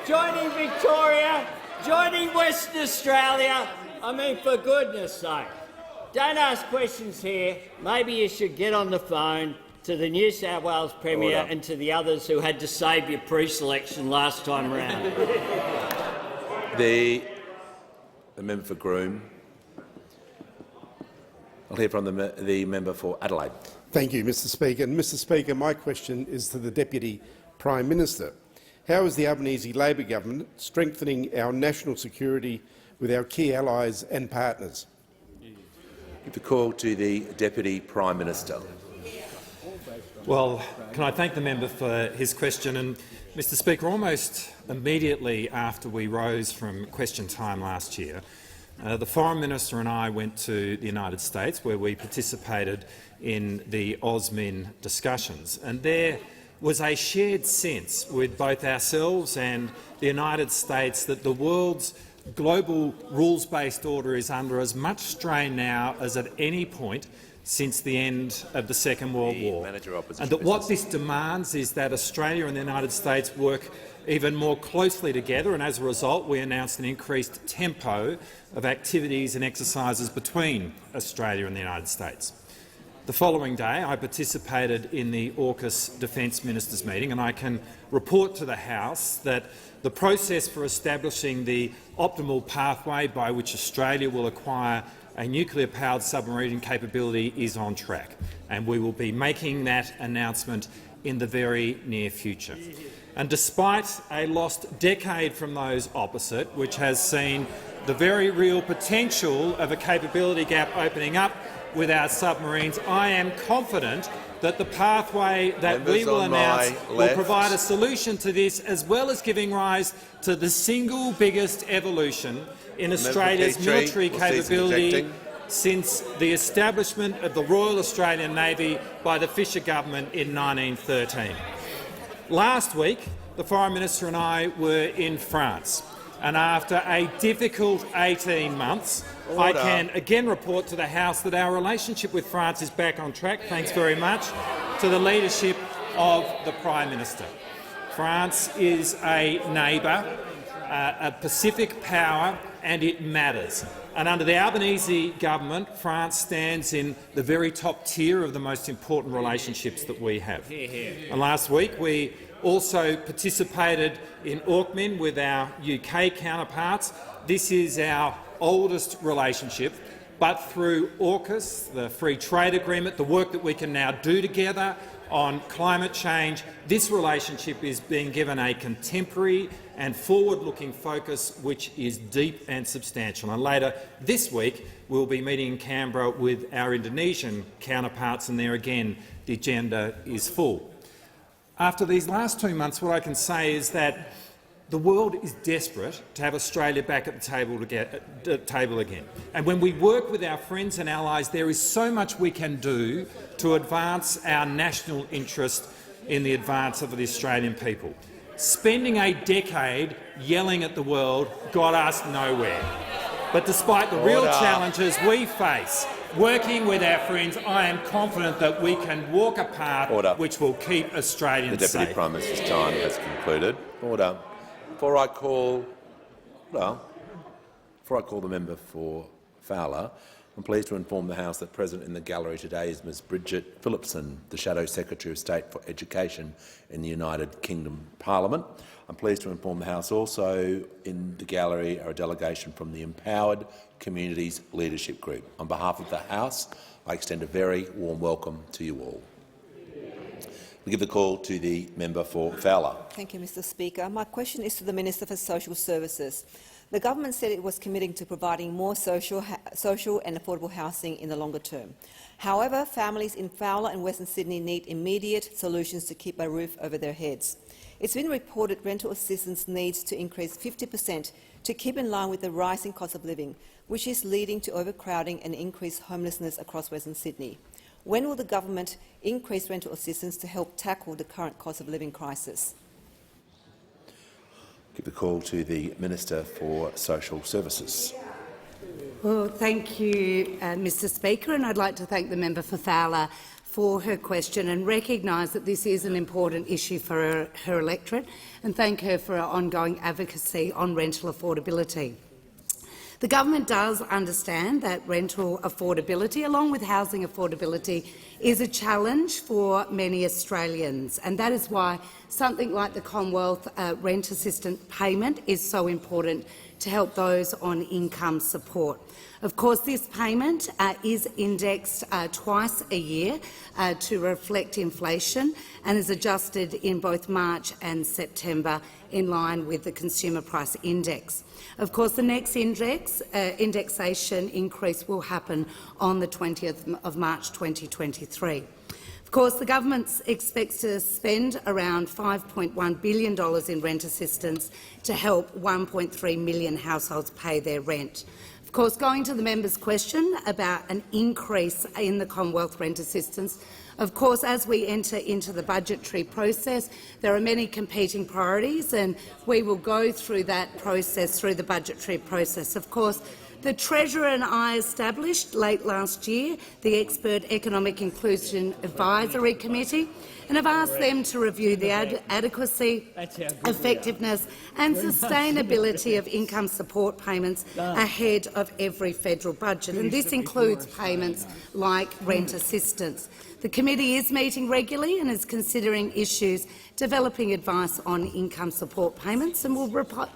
Joining Victoria, joining Western Australia. I mean, for goodness sake. Don't ask questions here. Maybe you should get on the phone to the New South Wales Premier and to the others who had to save your pre-selection last time round. The member for Groom. I'll hear from the member for Adelaide. Thank you, Mr Speaker. And Mr Speaker, my question is to the Deputy Prime Minister. How is the Albanese Labor government strengthening our national security with our key allies and partners? Give the call to the Deputy Prime Minister. Well, can I thank the member for his question? And, Mr Speaker, almost immediately after we rose from question time last year, the Foreign Minister and I went to the United States, where we participated in the AUSMIN discussions. And there was a shared sense with both ourselves and the United States that the world's global rules-based order is under as much strain now as at any point since the end of the Second World War, and that what this demands is that Australia and the United States work even more closely together, and as a result we announced an increased tempo of activities and exercises between Australia and the United States. The following day I participated in the AUKUS Defence Ministers meeting, and I can report to the House that the process for establishing the optimal pathway by which Australia will acquire a nuclear-powered submarine capability is on track, and we will be making that announcement in the very near future. And despite a lost decade from those opposite, which has seen the very real potential of a capability gap opening up with our submarines, I am confident that the pathway that we will announce will provide a solution to this, as well as giving rise to the single biggest evolution in Australia's military capability since the establishment of the Royal Australian Navy by the Fisher government in 1913. Last week, the Foreign Minister and I were in France, and after a difficult 18 months, I can again report to the House that our relationship with France is back on track, thanks very much to the leadership of the Prime Minister. France is a neighbour, a Pacific power, and it matters. And under the Albanese government, France stands in the very top tier of the most important relationships that we have. And last week we also participated in AUKMIN with our UK counterparts. This is our oldest relationship, but through AUKUS, the free trade agreement, the work that we can now do together on climate change, this relationship is being given a contemporary and forward-looking focus which is deep and substantial. And later this week we'll be meeting in Canberra with our Indonesian counterparts, and there again the agenda is full. After these last 2 months, what I can say is that the world is desperate to have Australia back at the table again. And when we work with our friends and allies, there is so much we can do to advance our national interest in the advance of the Australian people. Spending a decade yelling at the world got us nowhere. But despite the real challenges we face, working with our friends, I am confident that we can walk a path which will keep Australians safe. The Deputy Prime Minister's time has concluded. Order. Before I call the member for Fowler, I'm pleased to inform the House that present in the gallery today is Ms Bridget Phillipson, the Shadow Secretary of State for Education in the United Kingdom Parliament. I'm pleased to inform the House also in the gallery are a delegation from the Empowered Communities Leadership Group. On behalf of the House, I extend a very warm welcome to you all. We give the call to the member for Fowler. Thank you, Mr Speaker. My question is to the Minister for Social Services. The government said it was committing to providing more social and affordable housing in the longer term. However, families in Fowler and Western Sydney need immediate solutions to keep a roof over their heads. It's been reported rental assistance needs to increase 50% to keep in line with the rising cost of living, which is leading to overcrowding and increased homelessness across Western Sydney. When will the government increase rental assistance to help tackle the current cost of living crisis? Give the call to the Minister for Social Services. Well, thank you, Mr Speaker, and I'd like to thank the member for Fowler for her question and recognise that this is an important issue for her electorate, and thank her for her ongoing advocacy on rental affordability. The government does understand that rental affordability, along with housing affordability, is a challenge for many Australians, and that is why something like the Commonwealth Rent Assistance payment is so important to help those on income support. Of course, this payment is indexed twice a year to reflect inflation and is adjusted in both March and September in line with the Consumer Price Index. Of course, the next indexation increase will happen on the 20th of March 2023. Of course, the government expects to spend around $5.1 billion in rent assistance to help 1.3 million households pay their rent. Of course, going to the member's question about an increase in the Commonwealth rent assistance, of course, as we enter into the budgetary process, there are many competing priorities, and we will go through that process, through the budgetary process. Of course, the Treasurer and I established late last year the Expert Economic Inclusion Advisory Committee and have asked them to review the adequacy, effectiveness and sustainability of income support payments ahead of every federal budget, and this includes payments like rent assistance. The committee is meeting regularly and is considering issues, developing advice on income support payments, and will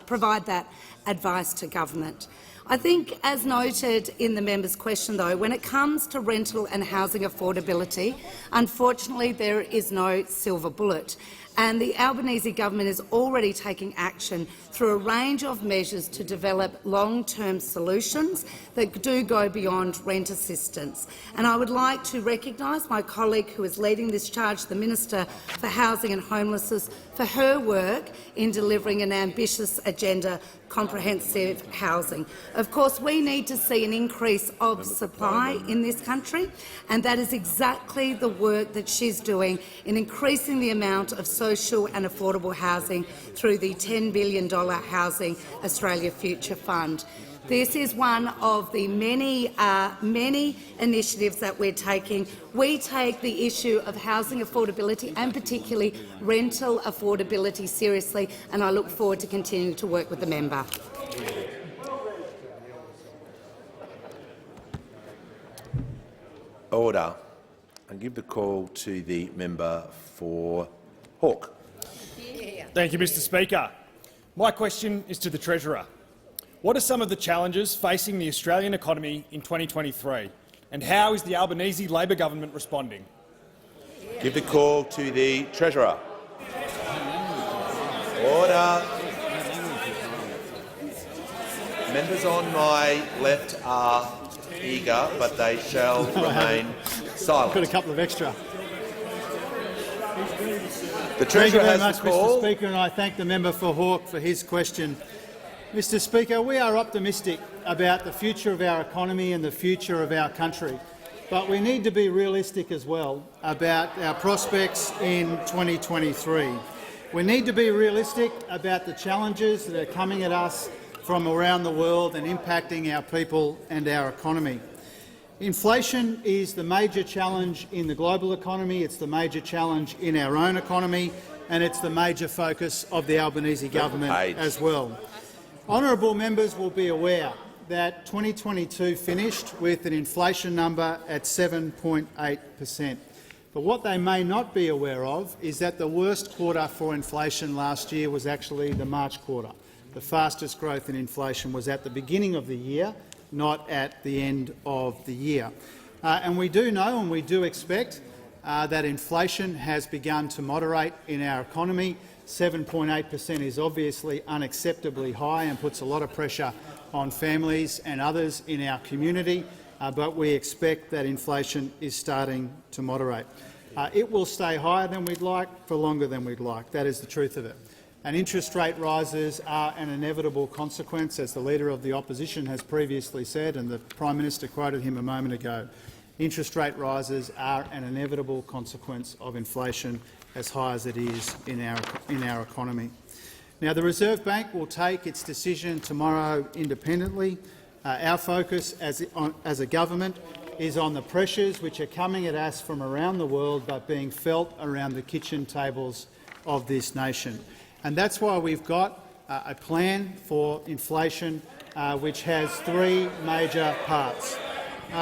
provide that advice to government. I think, as noted in the member's question, though, when it comes to rental and housing affordability, unfortunately there is no silver bullet, and the Albanese government is already taking action through a range of measures to develop long-term solutions that do go beyond rent assistance. And I would like to recognise my colleague who is leading this charge, the Minister for Housing and Homelessness, for her work in delivering an ambitious agenda, comprehensive housing. Of course, we need to see an increase of supply in this country, and that is exactly the work that she's doing in increasing the amount of social and affordable housing through the $10 billion Housing Australia Future Fund. This is one of the many initiatives that we're taking. We take the issue of housing affordability and particularly rental affordability seriously, and I look forward to continuing to work with the member. Order. And give the call to the member for Hawke. Thank you, Mr Speaker. My question is to the Treasurer. What are some of the challenges facing the Australian economy in 2023, and how is the Albanese Labor government responding? Give the call to the Treasurer. Order. Members on my left are eager, but they shall remain silent. Got a couple of extra. The Treasurer has much, the call. Mr Speaker, and I thank the member for Hawke for his question. Mr Speaker, we are optimistic about the future of our economy and the future of our country, but we need to be realistic as well about our prospects in 2023. We need to be realistic about the challenges that are coming at us from around the world and impacting our people and our economy. Inflation is the major challenge in the global economy, it's the major challenge in our own economy, and it's the major focus of the Albanese government as well. Honourable members will be aware that 2022 finished with an inflation number at 7.8%. But what they may not be aware of is that the worst quarter for inflation last year was actually the March quarter. The fastest growth in inflation was at the beginning of the year, not at the end of the year. And we do know and we do expect that inflation has begun to moderate in our economy. 7.8% is obviously unacceptably high and puts a lot of pressure on families and others in our community, but we expect that inflation is starting to moderate. It will stay higher than we'd like for longer than we'd like. That is the truth of it. And interest rate rises are an inevitable consequence, as the Leader of the Opposition has previously said, and the Prime Minister quoted him a moment ago. Interest rate rises are an inevitable consequence of inflation as high as it is in our economy. Now, the Reserve Bank will take its decision tomorrow independently. Our focus as a government is on the pressures which are coming at us from around the world but being felt around the kitchen tables of this nation. And that's why we've got a plan for inflation which has three major parts.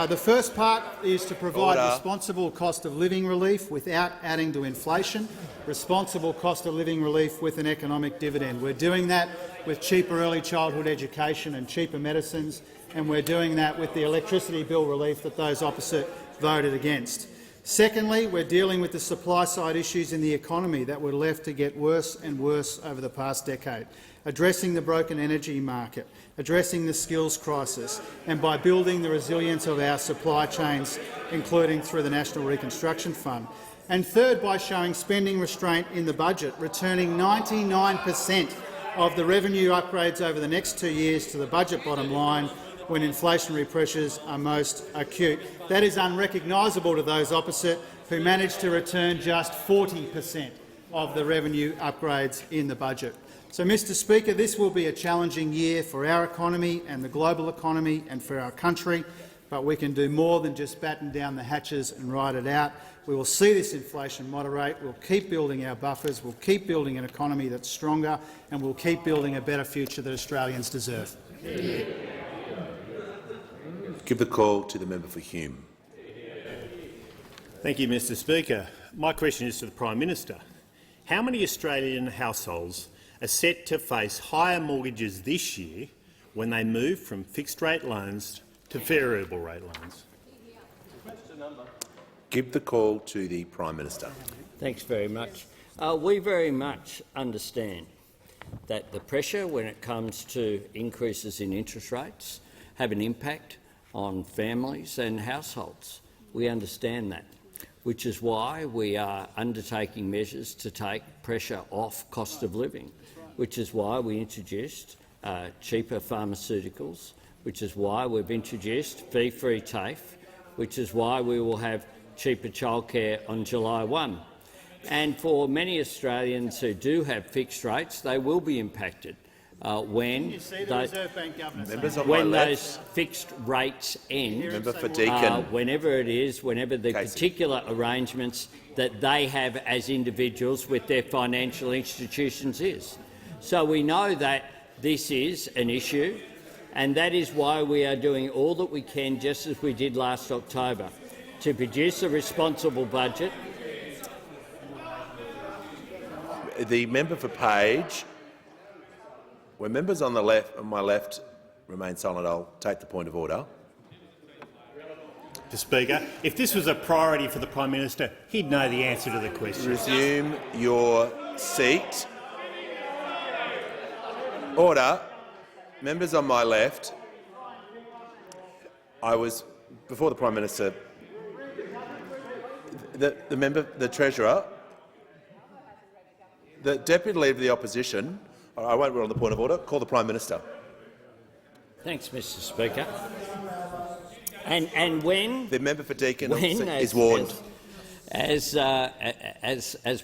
The first part is to provide responsible cost of living relief without adding to inflation, responsible cost of living relief with an economic dividend. We're doing that with cheaper early childhood education and cheaper medicines, and we're doing that with the electricity bill relief that those opposite voted against. Secondly, we're dealing with the supply-side issues in the economy that were left to get worse and worse over the past decade, addressing the broken energy market, addressing the skills crisis, and by building the resilience of our supply chains, including through the National Reconstruction Fund. And third, by showing spending restraint in the budget, returning 99% of the revenue upgrades over the next 2 years to the budget bottom line when inflationary pressures are most acute. That is unrecognisable to those opposite, who managed to return just 40% of the revenue upgrades in the budget. So, Mr Speaker, this will be a challenging year for our economy and the global economy and for our country, but we can do more than just batten down the hatches and ride it out. We will see this inflation moderate, we'll keep building our buffers, we'll keep building an economy that's stronger, and we'll keep building a better future that Australians deserve. Give the call to the member for Hume. Thank you, Mr Speaker. My question is to the Prime Minister. How many Australian households are set to face higher mortgages this year when they move from fixed-rate loans to variable rate loans? Give the call to the Prime Minister. Thanks very much. We very much understand that the pressure when it comes to increases in interest rates have an impact on families and households. We understand that, which is why we are undertaking measures to take pressure off cost of living, which is why we introduced cheaper pharmaceuticals, which is why we've introduced fee-free TAFE, which is why we will have cheaper childcare on July 1. And for many Australians who do have fixed rates, they will be impacted when those fixed rates end, whenever it is, whenever the particular arrangements that they have as individuals with their financial institutions is. So we know that this is an issue, and that is why we are doing all that we can, just as we did last October, to produce a responsible budget. The member for Page. When members on my left remain silent, I'll take the point of order. Mr Speaker, if this was a priority for the Prime Minister, he'd know the answer to the question. Resume your seat. Order. Members on my left, before the Prime Minister, the Treasurer, the Deputy Leader of the Opposition. I won't rule on the point of order. Call the Prime Minister. Thanks, Mr Speaker. And when the member for Deakin is warned, as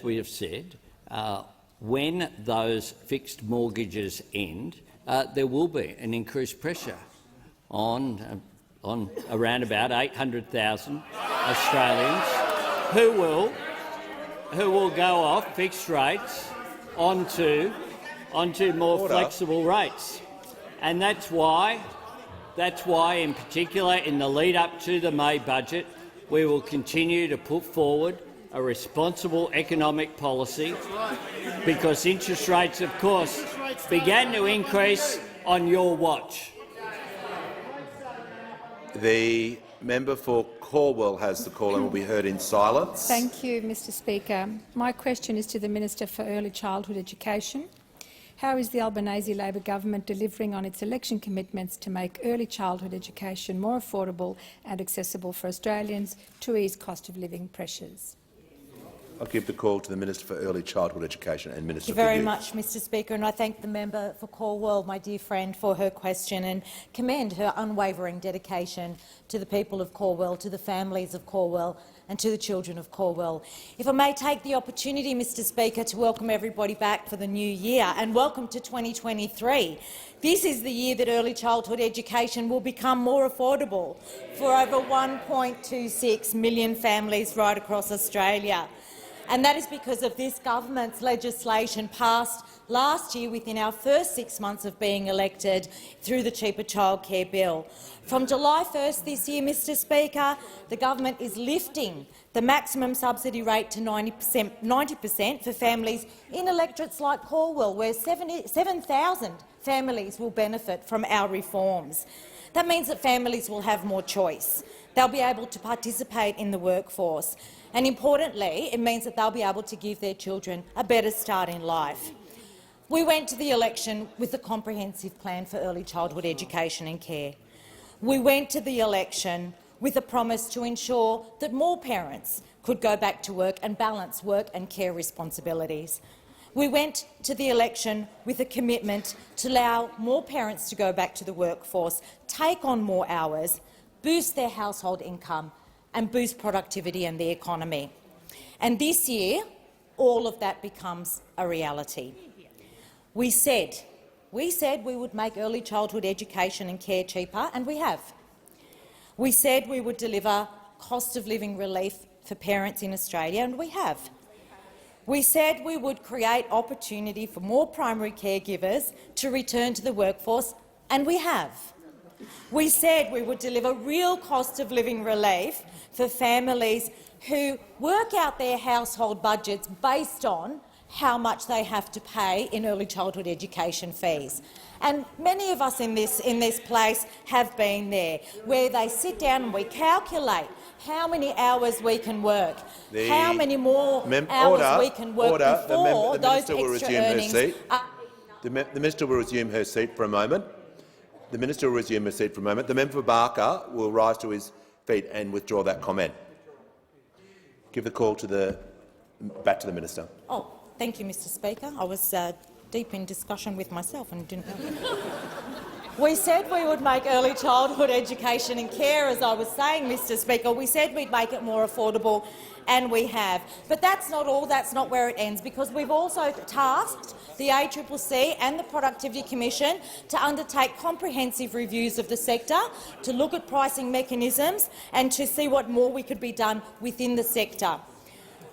we have said, when those fixed mortgages end, there will be an increased pressure on around about 800,000 Australians who will go off fixed rates onto more flexible rates. And that's why, in particular, in the lead-up to the May budget, we will continue to put forward a responsible economic policy, because interest rates, of course, began to increase on your watch. The member for Cornwall has the call and will be heard in silence. Thank you, Mr Speaker. My question is to the Minister for Early Childhood Education. How is the Albanese Labor government delivering on its election commitments to make early childhood education more affordable and accessible for Australians to ease cost of living pressures? I'll give the call to the Minister for Early Childhood Education and Minister Thank you very for Youth. much, Mr Speaker, and I thank the member for Cornwall, my dear friend, for her question and commend her unwavering dedication to the people of Cornwall, to the families of Cornwall and to the children of Cornwall. If I may take the opportunity, Mr Speaker, to welcome everybody back for the new year and welcome to 2023. This is the year that early childhood education will become more affordable for over 1.26 million families right across Australia. And that is because of this government's legislation passed last year within our first 6 months of being elected through the Cheaper Childcare Bill. From July 1st this year, Mr Speaker, the government is lifting the maximum subsidy rate to 90% for families in electorates like Cornwall, where 7,000 families will benefit from our reforms. That means that families will have more choice. They'll be able to participate in the workforce. And importantly, it means that they'll be able to give their children a better start in life. We went to the election with a comprehensive plan for early childhood education and care. We went to the election with a promise to ensure that more parents could go back to work and balance work and care responsibilities. We went to the election with a commitment to allow more parents to go back to the workforce, take on more hours, boost their household income and boost productivity and the economy. And this year, all of that becomes a reality. We said we would make early childhood education and care cheaper, and we have. We said we would deliver cost of living relief for parents in Australia, and we have. We said we would create opportunity for more primary caregivers to return to the workforce, and we have. We said we would deliver real cost of living relief for families who work out their household budgets based on how much they have to pay in early childhood education fees. And many of us in this place have been there, where they sit down and we calculate how many hours we can work, how many more hours we can work before those extra earnings. The Minister will resume her seat for a moment. The Minister will resume her seat for a moment. The member for Barker will rise to his feet and withdraw that comment. Give the call to back to the Minister. Oh, thank you, Mr Speaker. I was deep in discussion with myself and didn't know. We said we would make early childhood education and care, as I was saying, Mr Speaker. We said we'd make it more affordable, and we have. But that's not all. That's not where it ends, because we've also tasked the ACCC and the Productivity Commission to undertake comprehensive reviews of the sector, to look at pricing mechanisms and to see what more we could be done within the sector.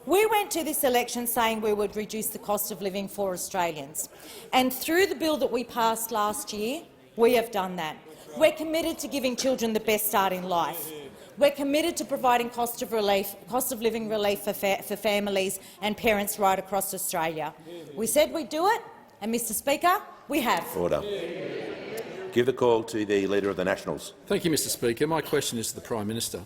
We went to this election saying we would reduce the cost of living for Australians, and through the bill that we passed last year, we have done that. We're committed to giving children the best start in life. We're committed to providing cost of living relief for families and parents right across Australia. We said we'd do it, and, Mr Speaker, we have. Order. Give the call to the Leader of the Nationals. Thank you, Mr Speaker. My question is to the Prime Minister.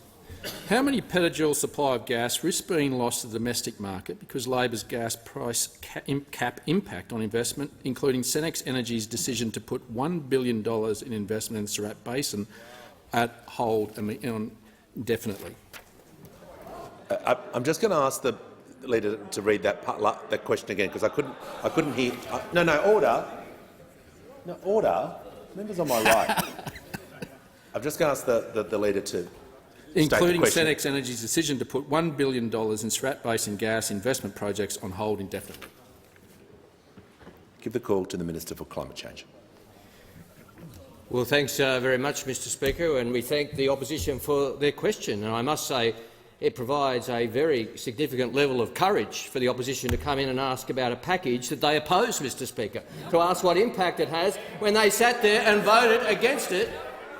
How many petajoule supply of gas risks being lost to the domestic market because Labor's gas price cap impact on investment, including Senex Energy's decision to put $1 billion in investment in the Surat Basin at hold indefinitely? I'm just going to ask the Leader to read that question again, because I couldn't hear. No, order. No, order. Members on my right. I'm just going to ask the Leader to. Including Senex Energy's decision to put $1 billion in Surat Basin gas investment projects on hold indefinitely. Give the call to the Minister for Climate Change. Well, thanks very much, Mr Speaker, and we thank the opposition for their question. And I must say it provides a very significant level of courage for the opposition to come in and ask about a package that they oppose, Mr Speaker, to ask what impact it has when they sat there and voted against it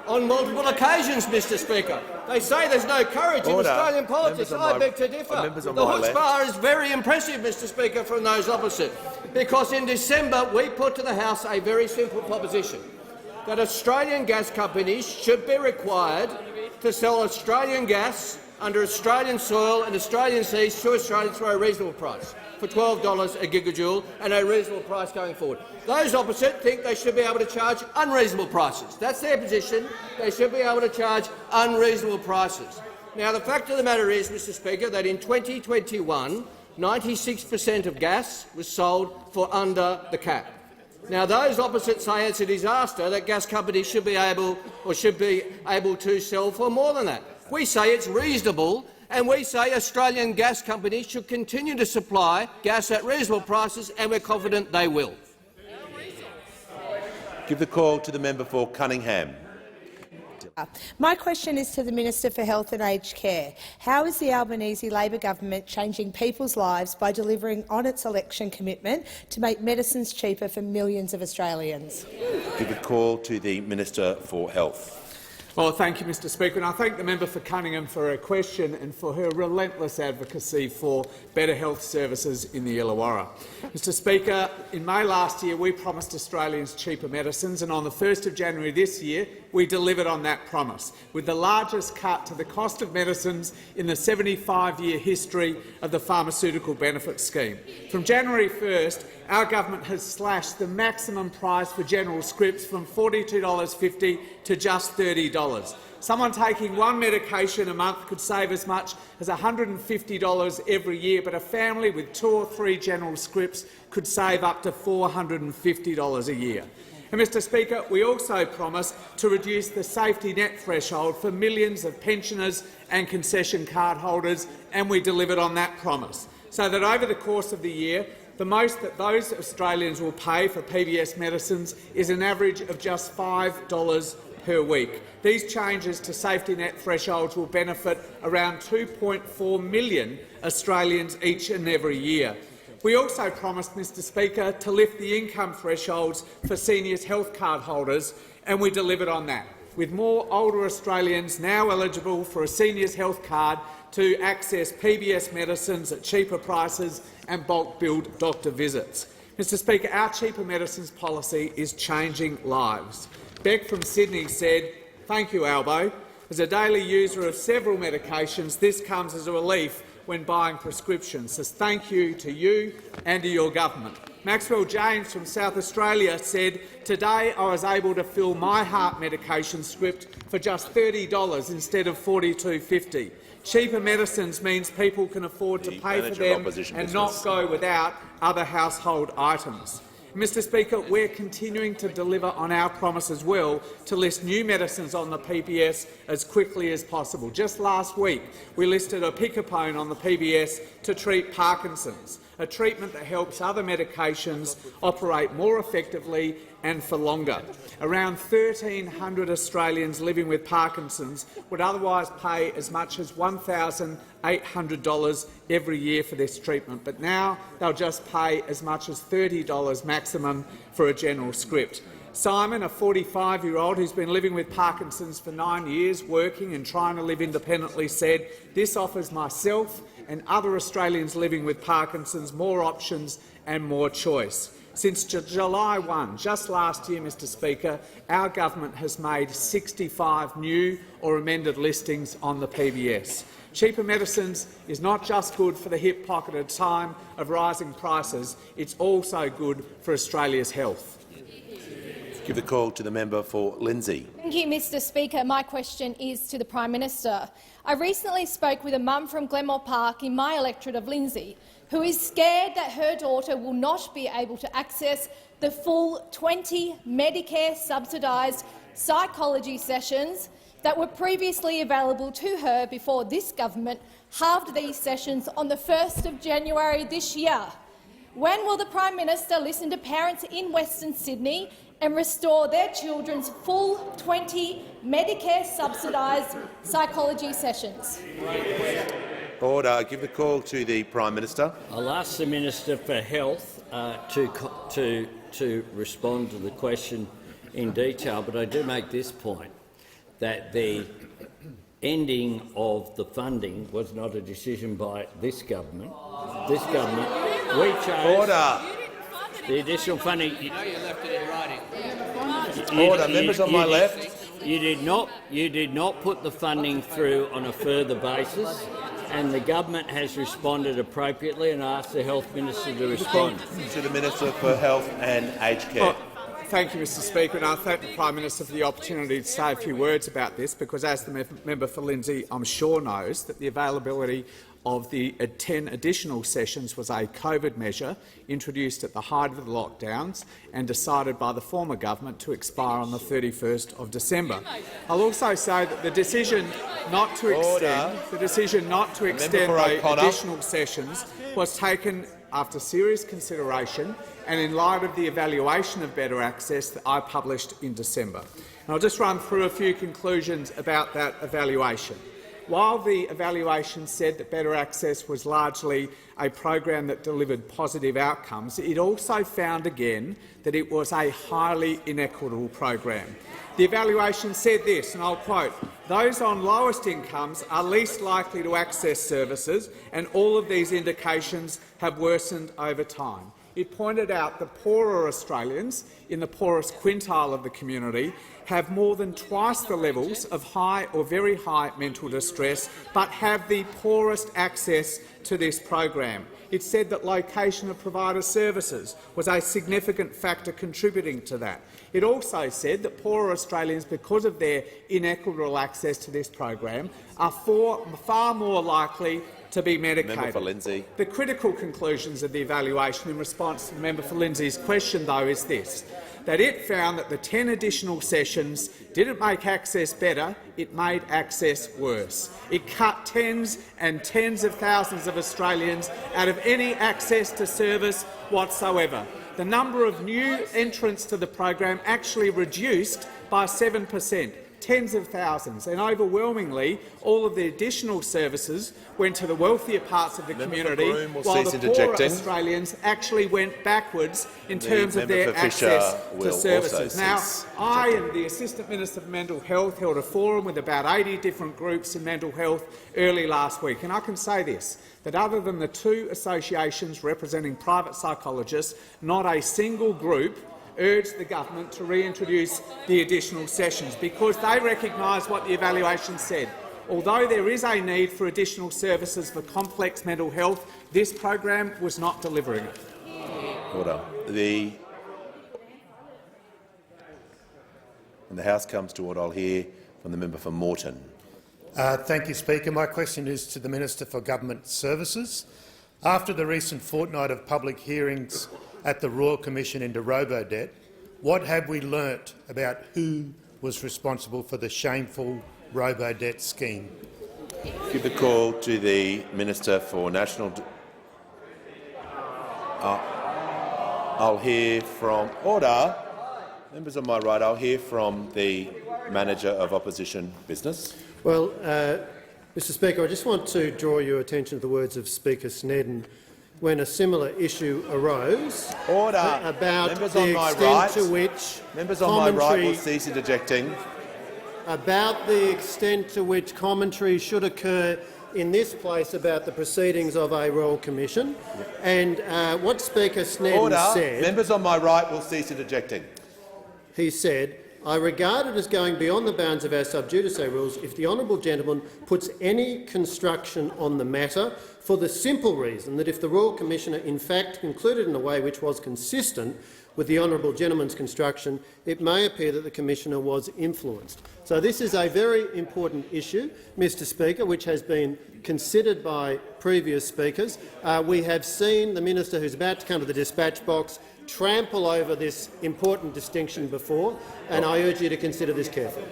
on multiple occasions, Mr Speaker. They say there's no courage in Australian politics. I beg to differ. The chutzpah is very impressive, Mr Speaker, from those opposite, because in December we put to the House a very simple proposition, that Australian gas companies should be required to sell Australian gas under Australian soil and Australian seas to Australians for a reasonable price, for $12 a gigajoule, and a reasonable price going forward. Those opposite think they should be able to charge unreasonable prices. That's their position. They should be able to charge unreasonable prices. Now, the fact of the matter is, Mr Speaker, that in 2021 96% of gas was sold for under the cap. Now, those opposite say it's a disaster that gas companies should be able to sell for more than that. We say it's reasonable, and we say Australian gas companies should continue to supply gas at reasonable prices, and we're confident they will. Give the call to the member for Cunningham. My question is to the Minister for Health and Aged Care. How is the Albanese Labor government changing people's lives by delivering on its election commitment to make medicines cheaper for millions of Australians? Give the call to the Minister for Health. Well, thank you, Mr Speaker, and I thank the member for Cunningham for her question and for her relentless advocacy for better health services in the Illawarra. Mr Speaker, in May last year we promised Australians cheaper medicines, and on the 1st of January this year we delivered on that promise, with the largest cut to the cost of medicines in the 75-year history of the Pharmaceutical Benefits Scheme. From January 1st, our government has slashed the maximum price for general scripts from $42.50 to just $30. Someone taking one medication a month could save as much as $150 every year, but a family with 2 or 3 general scripts could save up to $450 a year. And, Mr Speaker, we also promised to reduce the safety net threshold for millions of pensioners and concession card holders, and we delivered on that promise, so that over the course of the year the most that those Australians will pay for PBS medicines is an average of just $5 per week. These changes to safety net thresholds will benefit around 2.4 million Australians each and every year. We also promised, Mr Speaker, to lift the income thresholds for seniors' health card holders, and we delivered on that, with more older Australians now eligible for a seniors' health card to access PBS medicines at cheaper prices and bulk-billed doctor visits. Mr Speaker, our cheaper medicines policy is changing lives. Beck from Sydney said, "Thank you, Albo. As a daily user of several medications, this comes as a relief when buying prescriptions. So thank you to you and to your government." Maxwell James from South Australia said, "Today I was able to fill my heart medication script for just $30 instead of $42.50. Cheaper medicines means people can afford to pay for them and not go without other household items." Mr Speaker, we're continuing to deliver on our promise as well to list new medicines on the PBS as quickly as possible. Just last week we listed opicapone on the PBS to treat Parkinson's, a treatment that helps other medications operate more effectively and for longer. Around 1,300 Australians living with Parkinson's would otherwise pay as much as $1,800 every year for this treatment, but now they'll just pay as much as $30 maximum for a general script. Simon, a 45-year-old who's been living with Parkinson's for 9 years, working and trying to live independently, said, "This offers myself and other Australians living with Parkinson's more options and more choice." Since July 1, just last year, Mr Speaker, our government has made 65 new or amended listings on the PBS. Cheaper medicines is not just good for the hip pocket at a time of rising prices, it's also good for Australia's health. Give the call to the member for Lindsay. Thank you, Mr Speaker. My question is to the Prime Minister. I recently spoke with a mum from Glenmore Park in my electorate of Lindsay who is scared that her daughter will not be able to access the full 20 Medicare subsidised psychology sessions that were previously available to her before this government halved these sessions on the 1st of January this year. When will the Prime Minister listen to parents in Western Sydney and restore their children's full 20 Medicare subsidised psychology sessions? Order. Give the call to the Prime Minister. I'll ask the Minister for Health to respond to the question in detail, but I do make this point, that the ending of the funding was not a decision by this government. This government, we chose Order. the additional funding. You left it in writing. Order. Members on my left. You did not put the funding through on a further basis, and the government has responded appropriately, and I ask the Health Minister to respond. To the Minister for Health and Aged Care. Thank you, Mr Speaker, and I thank the Prime Minister for the opportunity to say a few words about this, because as the member for Lindsay I'm sure knows, that the availability of the 10 additional sessions was a COVID measure introduced at the height of the lockdowns and decided by the former government to expire on the 31st of December. I'll also say that the decision not to extend the additional sessions was taken after serious consideration and in light of the evaluation of better access that I published in December. And I'll just run through a few conclusions about that evaluation. While the evaluation said that better access was largely a program that delivered positive outcomes, it also found again that it was a highly inequitable program. The evaluation said this, and I'll quote, "Those on lowest incomes are least likely to access services, and all of these indications have worsened over time." It pointed out that poorer Australians in the poorest quintile of the community have more than twice the levels of high or very high mental distress, but have the poorest access to this program. It said that location of provider services was a significant factor contributing to that. It also said that poorer Australians, because of their inequitable access to this program, are far more likely to be medicated. Member for Lindsay. The critical conclusions of the evaluation in response to the member for Lindsay's question, though, is this, that it found that the 10 additional sessions didn't make access better, it made access worse. It cut tens and tens of thousands of Australians out of any access to service whatsoever. The number of new entrants to the program actually reduced by 7%. Tens of thousands, and overwhelmingly all of the additional services went to the wealthier parts of the community, while the poorer Australians actually went backwards in terms of their access to services. Now, I and the Assistant Minister for Mental Health held a forum with about 80 different groups in mental health early last week, and I can say this, that other than the 2 associations representing private psychologists, not a single group urged the government to reintroduce the additional sessions because they recognise what the evaluation said. Although there is a need for additional services for complex mental health, this program was not delivering it. Order. When the House comes to order, I'll hear from the member for Moreton. Thank you, Speaker. My question is to the Minister for Government Services. After the recent fortnight of public hearings at the Royal Commission into robo-debt, what have we learnt about who was responsible for the shameful robo-debt scheme? Give the call to the Minister for National... I'll hear from... Order! Members on my right, I'll hear from the Manager of Opposition Business. Well, Mr Speaker, I just want to draw your attention to the words of Speaker Snedden when a similar issue arose about members the on my extent right, to which members on my right will cease interjecting. About the extent to which commentary should occur in this place about the proceedings of a Royal Commission, and what Speaker Snedden said. Members on my right will cease interjecting. He said, "I regard it as going beyond the bounds of our sub judice rules if the honourable gentleman puts any construction on the matter, for the simple reason that if the Royal Commissioner in fact concluded in a way which was consistent with the honourable gentleman's construction, it may appear that the Commissioner was influenced." So this is a very important issue, Mr Speaker, which has been considered by previous speakers. We have seen the minister who's about to come to the dispatch box trample over this important distinction before, and I urge you to consider this carefully.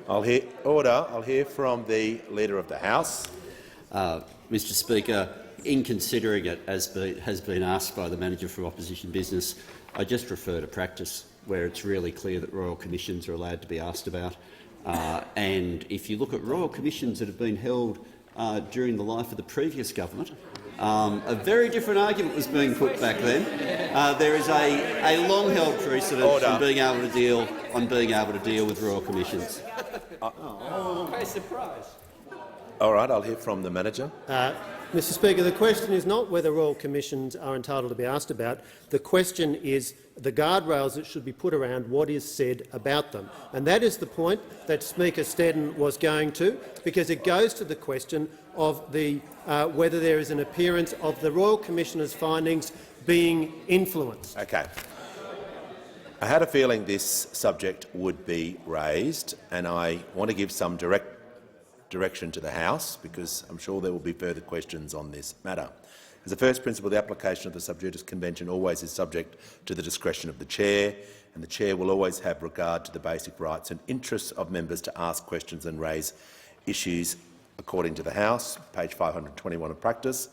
I'll hear from the Leader of the House. Mr Speaker, in considering it, as has been asked by the Manager for Opposition Business, I just refer to practice, where it's really clear that Royal Commissions are allowed to be asked about. And if you look at Royal Commissions that have been held during the life of the previous government, a very different argument was being put back then. There is a long-held precedent on being able to deal with Royal Commissions. Surprise. All right, I'll hear from the Manager. Mr Speaker, the question is not whether Royal Commissions are entitled to be asked about. The question is the guardrails that should be put around what is said about them. And that is the point that Speaker Snedden was going to, because it goes to the question of whether there is an appearance of the Royal Commissioner's findings being influenced. Okay. I had a feeling this subject would be raised, and I want to give some direct direction to the House, because I'm sure there will be further questions on this matter. As a first principle, the application of the Sub Judice Convention always is subject to the discretion of the Chair, and the Chair will always have regard to the basic rights and interests of members to ask questions and raise issues according to the House, page 521 of practice.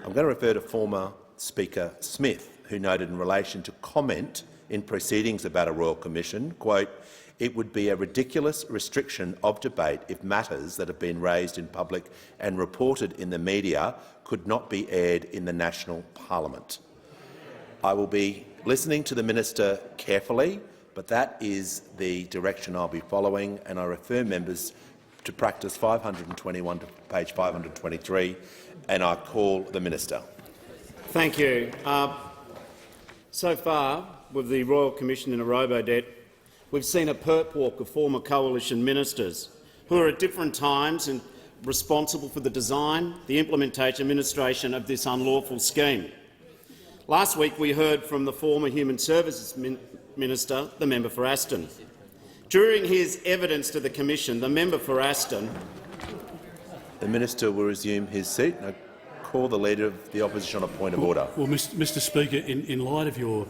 I'm going to refer to former Speaker Smith, who noted in relation to comment in proceedings about a Royal Commission, quote, "It would be a ridiculous restriction of debate if matters that have been raised in public and reported in the media could not be aired in the national parliament." I will be listening to the minister carefully, but that is the direction I'll be following, and I refer members to practice 521 to page 523, and I call the minister. Thank you. So far, with the Royal Commission in a robo-debt, we've seen a perp walk of former coalition ministers who are at different times and responsible for the design, the implementation, administration of this unlawful scheme. Last week we heard from the former Human Services Minister, the member for Aston. During his evidence to the Commission, the member for Aston— The minister will resume his seat. I call the Leader of the Opposition on a point of order. Well, Mr Speaker, in light of your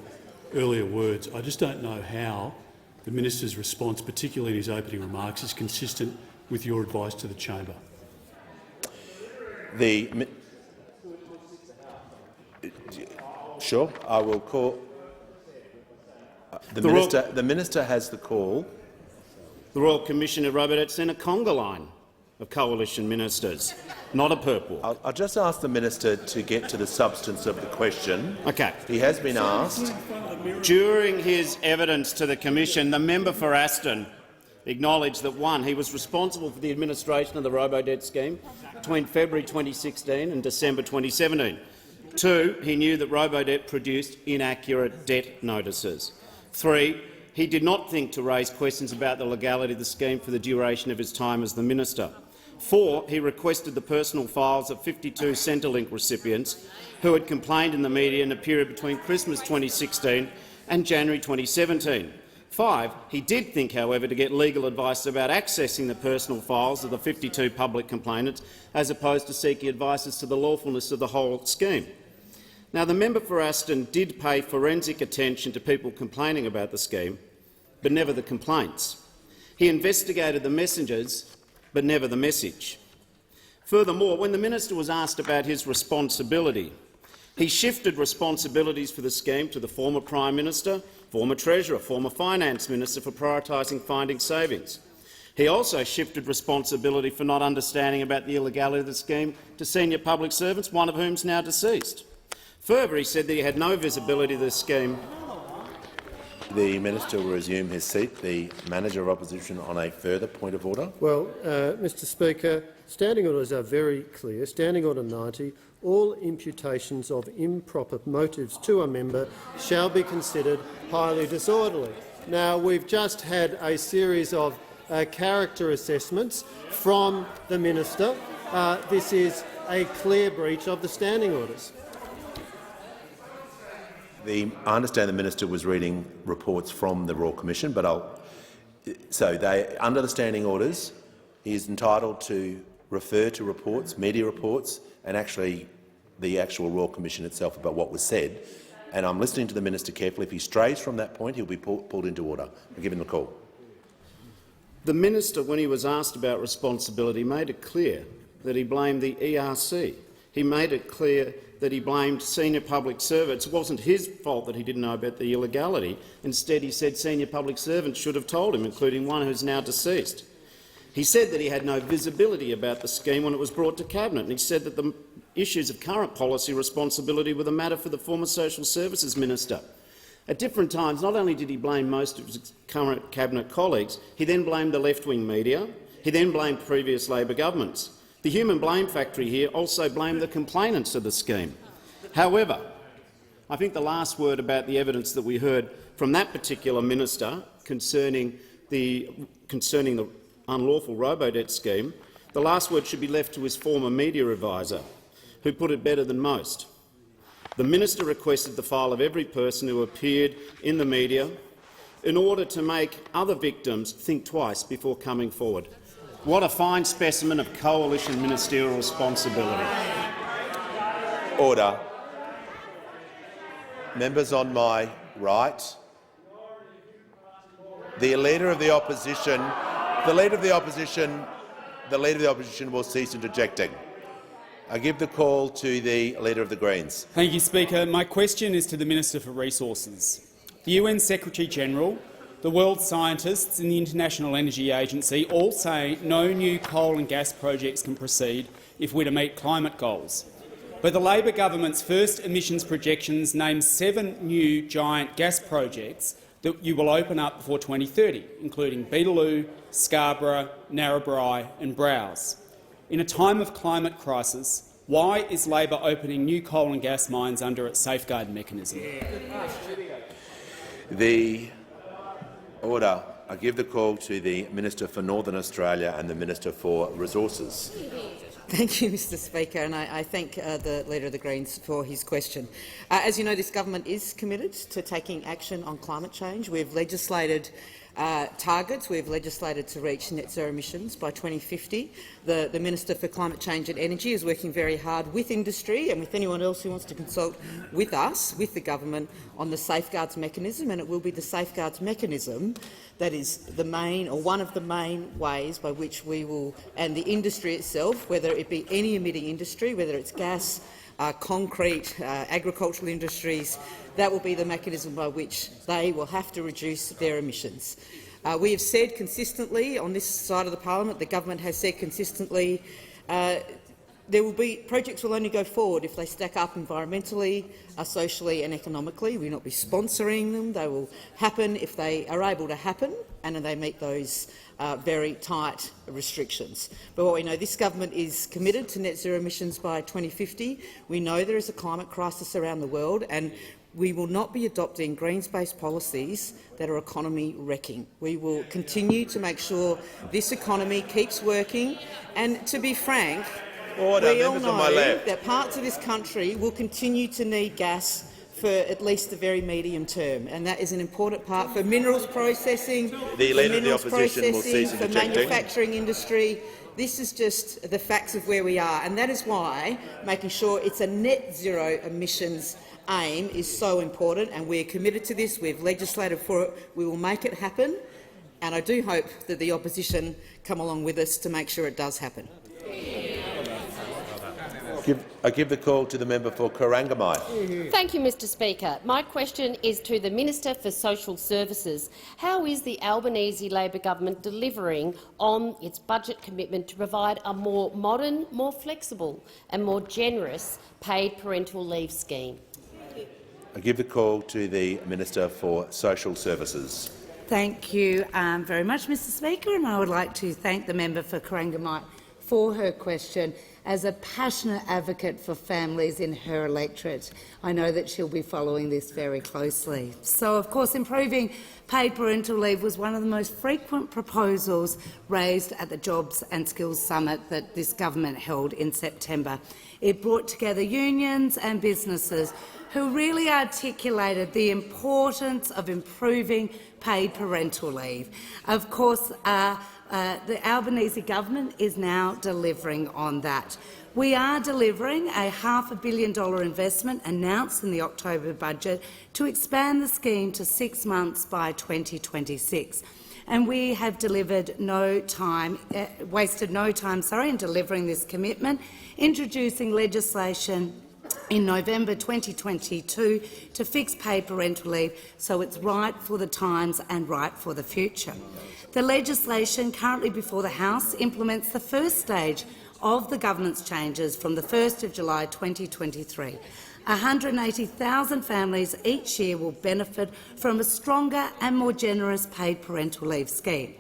earlier words, I just don't know how the minister's response, particularly in his opening remarks, is consistent with your advice to the chamber. Sure, I will call. The minister has the call. The Royal Commission of robo-debt sent a conga line of coalition ministers, not a perp walk. I'll just ask the minister to get to the substance of the question. Okay. He has been asked. During his evidence to the Commission, the member for Aston acknowledged that 1. He was responsible for the administration of the robo-debt scheme between February 2016 and December 2017. 2. He knew that robo-debt produced inaccurate debt notices. 3. He did not think to raise questions about the legality of the scheme for the duration of his time as the minister. 4. He requested the personal files of 52 Centrelink recipients who had complained in the media in the period between Christmas 2016 and January 2017. 5. He did think, however, to get legal advice about accessing the personal files of the 52 public complainants, as opposed to seeking advice as to the lawfulness of the whole scheme. Now, the member for Aston did pay forensic attention to people complaining about the scheme, but never the complaints. He investigated the messengers, but never the message. Furthermore, when the minister was asked about his responsibility, he shifted responsibilities for the scheme to the former Prime Minister, former Treasurer, former Finance Minister for prioritising finding savings. He also shifted responsibility for not understanding about the illegality of the scheme to senior public servants, one of whom is now deceased. Further, he said that he had no visibility of the scheme. The minister will resume his seat. The Manager of Opposition on a further point of order. Well, Mr Speaker, standing orders are very clear. Standing Order 90, all imputations of improper motives to a member shall be considered highly disorderly. Now, we've just had a series of character assessments from the minister. This is a clear breach of the standing orders. I understand the minister was reading reports from the Royal Commission, but under the standing orders, he is entitled to refer to reports, media reports, and actually the actual Royal Commission itself about what was said. And I'm listening to the minister carefully. If he strays from that point, he'll be pulled into order. I'll give him the call. The minister, when he was asked about responsibility, made it clear that he blamed the ERC. He made it clear that he blamed senior public servants. It wasn't his fault that he didn't know about the illegality. Instead, he said senior public servants should have told him, including one who's now deceased. He said that he had no visibility about the scheme when it was brought to Cabinet, and he said that the issues of current policy responsibility were the matter for the former Social Services Minister. At different times, not only did he blame most of his current Cabinet colleagues, he then blamed the left-wing media, he then blamed previous Labor governments. The human blame factory here also blamed the complainants of the scheme. However, I think the last word about the evidence that we heard from that particular minister concerning the unlawful robo-debt scheme, the last word should be left to his former media advisor, who put it better than most. The minister requested the file of every person who appeared in the media in order to make other victims think twice before coming forward. What a fine specimen of coalition ministerial responsibility. Order. Members on my right. The Leader of the Opposition will cease interjecting. I give the call to the Leader of the Greens. Thank you, Speaker. My question is to the Minister for Resources. The UN Secretary-General, the world scientists and the International Energy Agency all say no new coal and gas projects can proceed if we're to meet climate goals. But the Labor government's first emissions projections name 7 new giant gas projects that you will open up before 2030, including Beetaloo, Scarborough, Narrabri and Browse. In a time of climate crisis, why is Labor opening new coal and gas mines under its safeguard mechanism? The order. I give the call to the Minister for Northern Australia and the Minister for Resources. Thank you, Mr Speaker, and I thank the Leader of the Greens for his question. As you know, this government is committed to taking action on climate change. We've legislated targets. We've legislated to reach net zero emissions by 2050. The Minister for Climate Change and Energy is working very hard with industry and with anyone else who wants to consult with us, with the government, on the safeguards mechanism, and it will be the safeguards mechanism that is the main, or one of the main ways by which we will, and the industry itself, whether it be any emitting industry, whether it's gas, concrete, agricultural industries, that will be the mechanism by which they will have to reduce their emissions. We have said consistently on this side of the parliament, the government has said consistently, projects will only go forward if they stack up environmentally, socially and economically. We will not be sponsoring them. They will happen if they are able to happen and they meet those very tight restrictions. But what we know, this government is committed to net zero emissions by 2050. We know there is a climate crisis around the world, and we will not be adopting Greens-based policies that are economy-wrecking. We will continue to make sure this economy keeps working, and to be frank, we all know that parts of this country will continue to need gas for at least the very medium term, and that is an important part for minerals processing, for manufacturing industry. This is just the facts of where we are, and that is why making sure it's a net zero emissions aim is so important, and we are committed to this. We've legislated for it. We will make it happen, and I do hope that the opposition come along with us to make sure it does happen. I give the call to the member for Corangamite. Thank you, Mr Speaker. My question is to the Minister for Social Services. How is the Albanese Labor government delivering on its budget commitment to provide a more modern, more flexible and more generous paid parental leave scheme? I give the call to the Minister for Social Services. Thank you very much, Mr Speaker, and I would like to thank the member for Corangamite for her question. As a passionate advocate for families in her electorate, I know that she'll be following this very closely. So, of course, improving paid parental leave was one of the most frequent proposals raised at the Jobs and Skills Summit that this government held in September. It brought together unions and businesses who really articulated the importance of improving paid parental leave. Of course, the Albanese government is now delivering on that. We are delivering a $500 million investment announced in the October budget to expand the scheme to 6 months by 2026. And we have wasted no time in delivering this commitment, introducing legislation in November 2022 to fix paid parental leave so it's right for the times and right for the future. The legislation currently before the House implements the first stage of the government's changes from the 1st of July 2023. 180,000 families each year will benefit from a stronger and more generous paid parental leave scheme.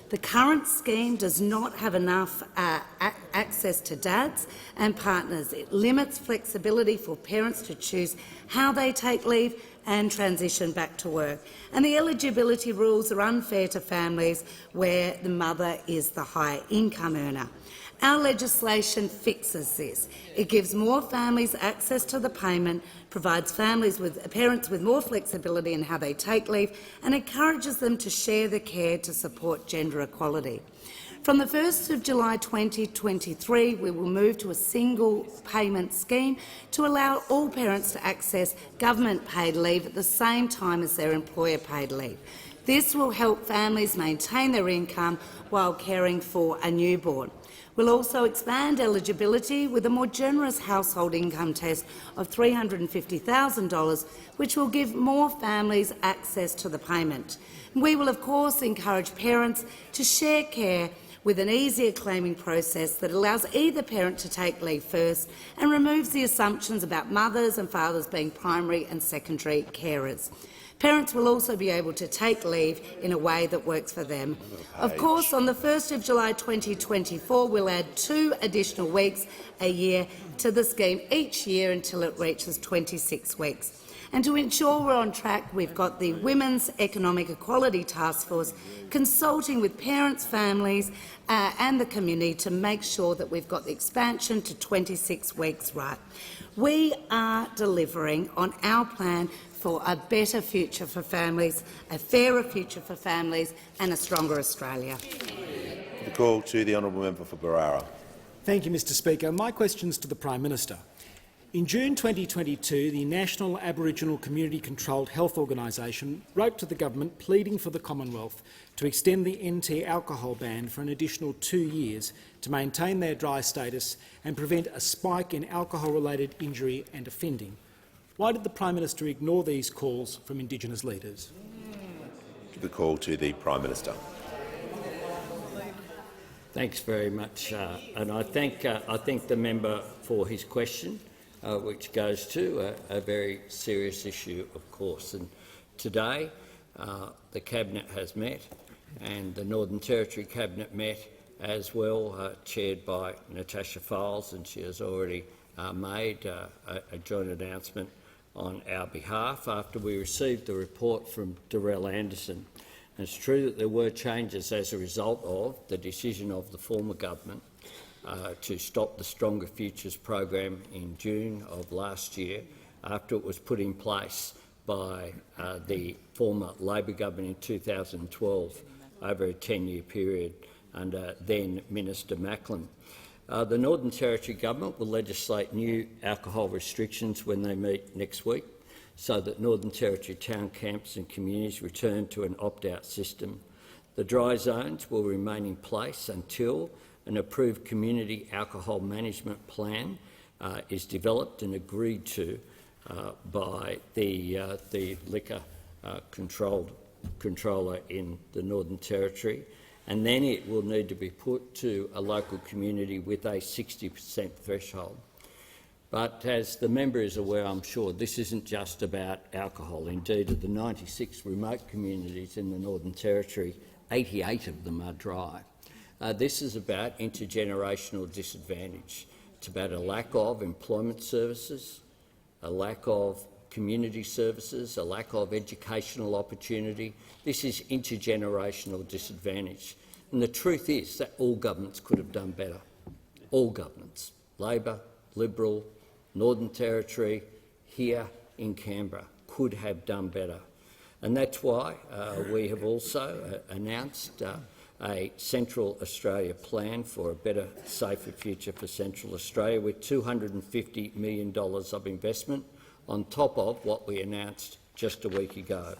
The current scheme does not have enough access to dads and partners. It limits flexibility for parents to choose how they take leave and transition back to work. And the eligibility rules are unfair to families where the mother is the high income earner. Our legislation fixes this. It gives more families access to the payment, provides parents with more flexibility in how they take leave, and encourages them to share the care to support gender equality. From the 1st of July 2023, we will move to a single payment scheme to allow all parents to access government-paid leave at the same time as their employer-paid leave. This will help families maintain their income while caring for a newborn. We'll also expand eligibility with a more generous household income test of $350,000, which will give more families access to the payment. We will, of course, encourage parents to share care with an easier claiming process that allows either parent to take leave first and removes the assumptions about mothers and fathers being primary and secondary carers. Parents will also be able to take leave in a way that works for them. Of course, on the 1st of July 2024, we'll add 2 additional weeks a year to the scheme each year until it reaches 26 weeks. And to ensure we're on track, we've got the Women's Economic Equality Task Force consulting with parents, families and the community to make sure that we've got the expansion to 26 weeks right. We are delivering on our plan for a better future for families, a fairer future for families and a stronger Australia. The call to the honourable member for Barara. Thank you, Mr Speaker. My question is to the Prime Minister. In June 2022, the National Aboriginal Community-Controlled Health Organisation wrote to the government pleading for the Commonwealth to extend the NT alcohol ban for an additional 2 years to maintain their dry status and prevent a spike in alcohol-related injury and offending. Why did the Prime Minister ignore these calls from Indigenous leaders? The call to the Prime Minister. Thanks very much, and I thank the member for his question, which goes to a very serious issue, of course. And today, the Cabinet has met, and the Northern Territory Cabinet met as well, chaired by Natasha Files, and she has already made a joint announcement on our behalf after we received the report from Darrell Anderson. And it's true that there were changes as a result of the decision of the former government to stop the Stronger Futures program in June of last year, after it was put in place by the former Labor government in 2012 over a 10-year period under then Minister Macklin. The Northern Territory Government will legislate new alcohol restrictions when they meet next week, so that Northern Territory town camps and communities return to an opt-out system. The dry zones will remain in place until an approved community alcohol management plan is developed and agreed to by the liquor controller in the Northern Territory, and then it will need to be put to a local community with a 60% threshold. But as the member is aware, I'm sure, this isn't just about alcohol. Indeed, of the 96 remote communities in the Northern Territory, 88 of them are dry. This is about intergenerational disadvantage. It's about a lack of employment services, a lack of community services, a lack of educational opportunity. This is intergenerational disadvantage. And the truth is that all governments could have done better. All governments, Labor, Liberal, Northern Territory, here in Canberra, could have done better. And that's why we have also announced a Central Australia plan for a better, safer future for Central Australia, with $250 million of investment on top of what we announced just a week ago.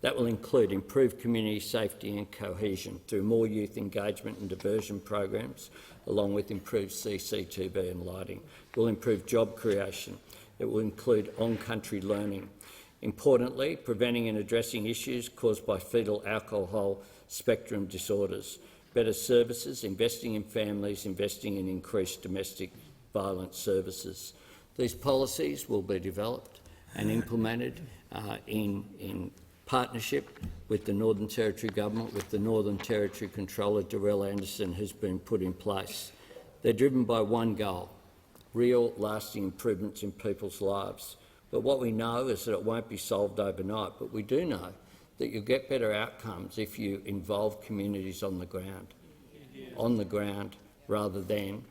That will include improved community safety and cohesion through more youth engagement and diversion programs, along with improved CCTV and lighting. It will improve job creation. It will include on-country learning. Importantly, preventing and addressing issues caused by fetal alcohol spectrum disorders. Better services, investing in families, investing in increased domestic violence services. These policies will be developed and implemented in partnership with the Northern Territory Government, with the Northern Territory Controller, Darrell Anderson, has been put in place. They're driven by one goal: real, lasting improvements in people's lives. But what we know is that it won't be solved overnight, but we do know that you'll get better outcomes if you involve communities on the ground, rather than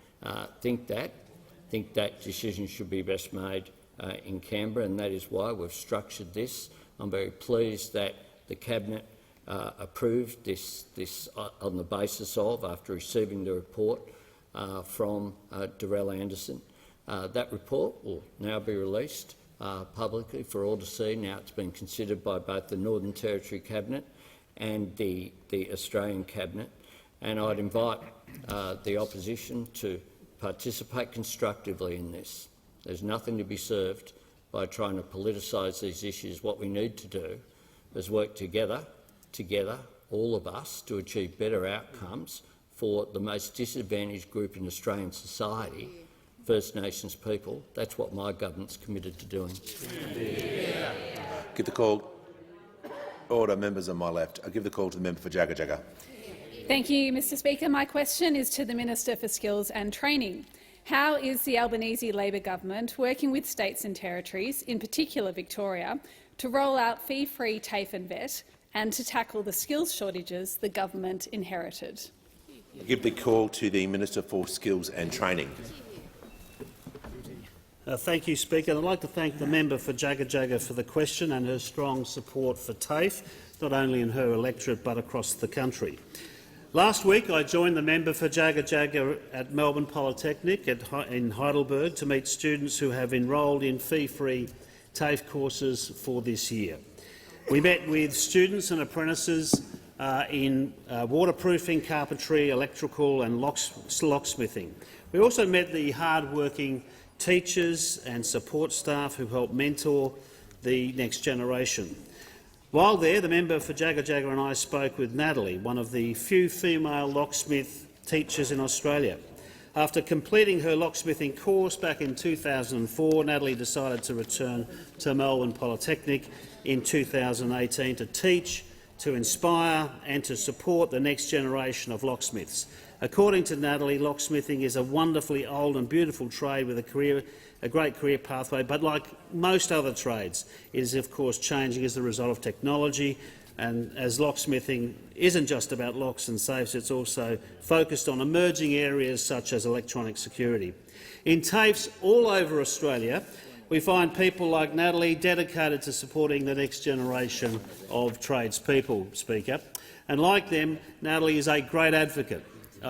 think that decisions should be best made in Canberra, and that is why we've structured this. I'm very pleased that the Cabinet approved this on the basis of, after receiving the report from Darrell Anderson. That report will now be released publicly for all to see. Now it's been considered by both the Northern Territory Cabinet and the Australian Cabinet, and I'd invite the opposition to participate constructively in this. There's nothing to be served by trying to politicise these issues. What we need to do is work together, all of us, to achieve better outcomes for the most disadvantaged group in Australian society, First Nations people. That's what my government's committed to doing. Give the call. Order, members on my left. I give the call to the member for Jagga Jagga. Thank you, Mr Speaker. My question is to the Minister for Skills and Training. How is the Albanese Labor government working with states and territories, in particular Victoria, to roll out fee-free TAFE and VET and to tackle the skills shortages the government inherited? I give the call to the Minister for Skills and Training. Thank you, Speaker. I'd like to thank the member for Jagga Jagga for the question and her strong support for TAFE, not only in her electorate but across the country. Last week I joined the member for Jagga Jagga at Melbourne Polytechnic in Heidelberg to meet students who have enrolled in fee-free TAFE courses for this year. We met with students and apprentices in waterproofing, carpentry, electrical and locksmithing. We also met the hard-working teachers and support staff who help mentor the next generation. While there, the member for Jagga Jagga and I spoke with Natalie, one of the few female locksmith teachers in Australia. After completing her locksmithing course back in 2004, Natalie decided to return to Melbourne Polytechnic in 2018 to teach, to inspire and to support the next generation of locksmiths. According to Natalie, locksmithing is a wonderfully old and beautiful trade with a great career pathway, but like most other trades, it is of course changing as a result of technology, and as locksmithing isn't just about locks and safes, it's also focused on emerging areas such as electronic security. In TAFEs all over Australia, we find people like Natalie dedicated to supporting the next generation of tradespeople, Speaker. And like them, Natalie is a great advocate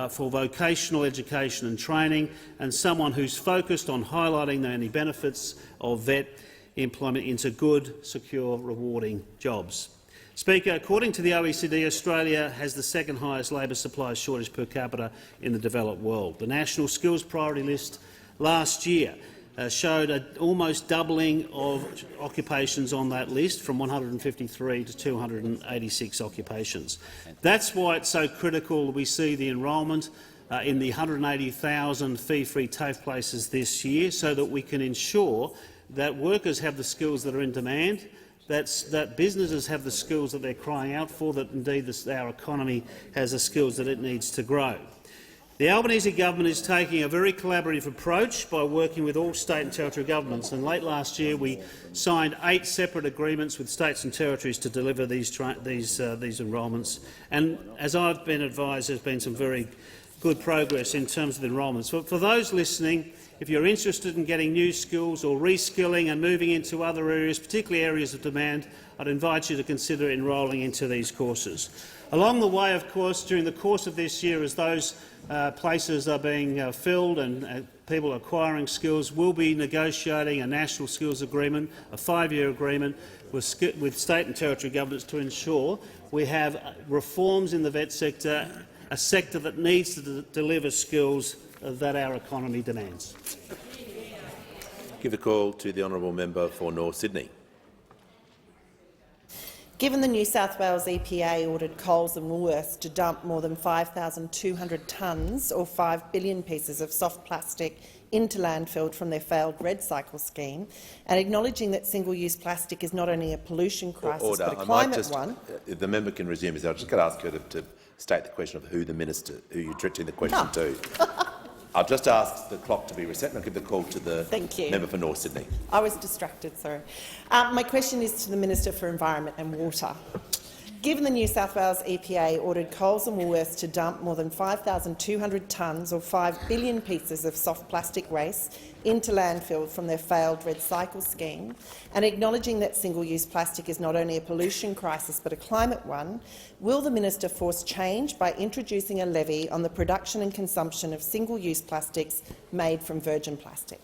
for vocational education and training, and someone who's focused on highlighting the many benefits of VET employment into good, secure, rewarding jobs. Speaker, according to the OECD, Australia has the second highest labour supply shortage per capita in the developed world. The National Skills Priority List last year showed an almost doubling of occupations on that list, from 153 to 286 occupations. That's why it's so critical we see the enrolment in the 180,000 fee-free TAFE places this year, so that we can ensure that workers have the skills that are in demand, that businesses have the skills that they're crying out for, that indeed our economy has the skills that it needs to grow. The Albanese government is taking a very collaborative approach by working with all state and territory governments, and late last year we signed 8 separate agreements with states and territories to deliver these enrolments. And as I've been advised, there's been some very good progress in terms of the enrolments. For those listening, if you're interested in getting new skills or reskilling and moving into other areas, particularly areas of demand, I'd invite you to consider enrolling into these courses. Along the way, of course, during the course of this year, as those places are being filled and people acquiring skills, we'll be negotiating a national skills agreement, a 5-year agreement with state and territory governments to ensure we have reforms in the VET sector, a sector that needs to deliver skills that our economy demands. Give the call to the honourable member for North Sydney. Given the New South Wales EPA ordered Coles and Woolworths to dump more than 5,200 tonnes or 5 billion pieces of soft plastic into landfill from their failed red cycle scheme, and acknowledging that single-use plastic is not only a pollution crisis but a climate one— If the member can resume, I've just got to ask her to state the question of who you're directing the question to. I've just asked the clock to be reset, and I'll give the call to the member for North Sydney. I was distracted, sorry. My question is to the Minister for Environment and Water. Given the New South Wales EPA ordered Coles and Woolworths to dump more than 5,200 tonnes or 5 billion pieces of soft plastic waste into landfill from their failed recycle scheme, and acknowledging that single-use plastic is not only a pollution crisis but a climate one, will the minister force change by introducing a levy on the production and consumption of single-use plastics made from virgin plastic?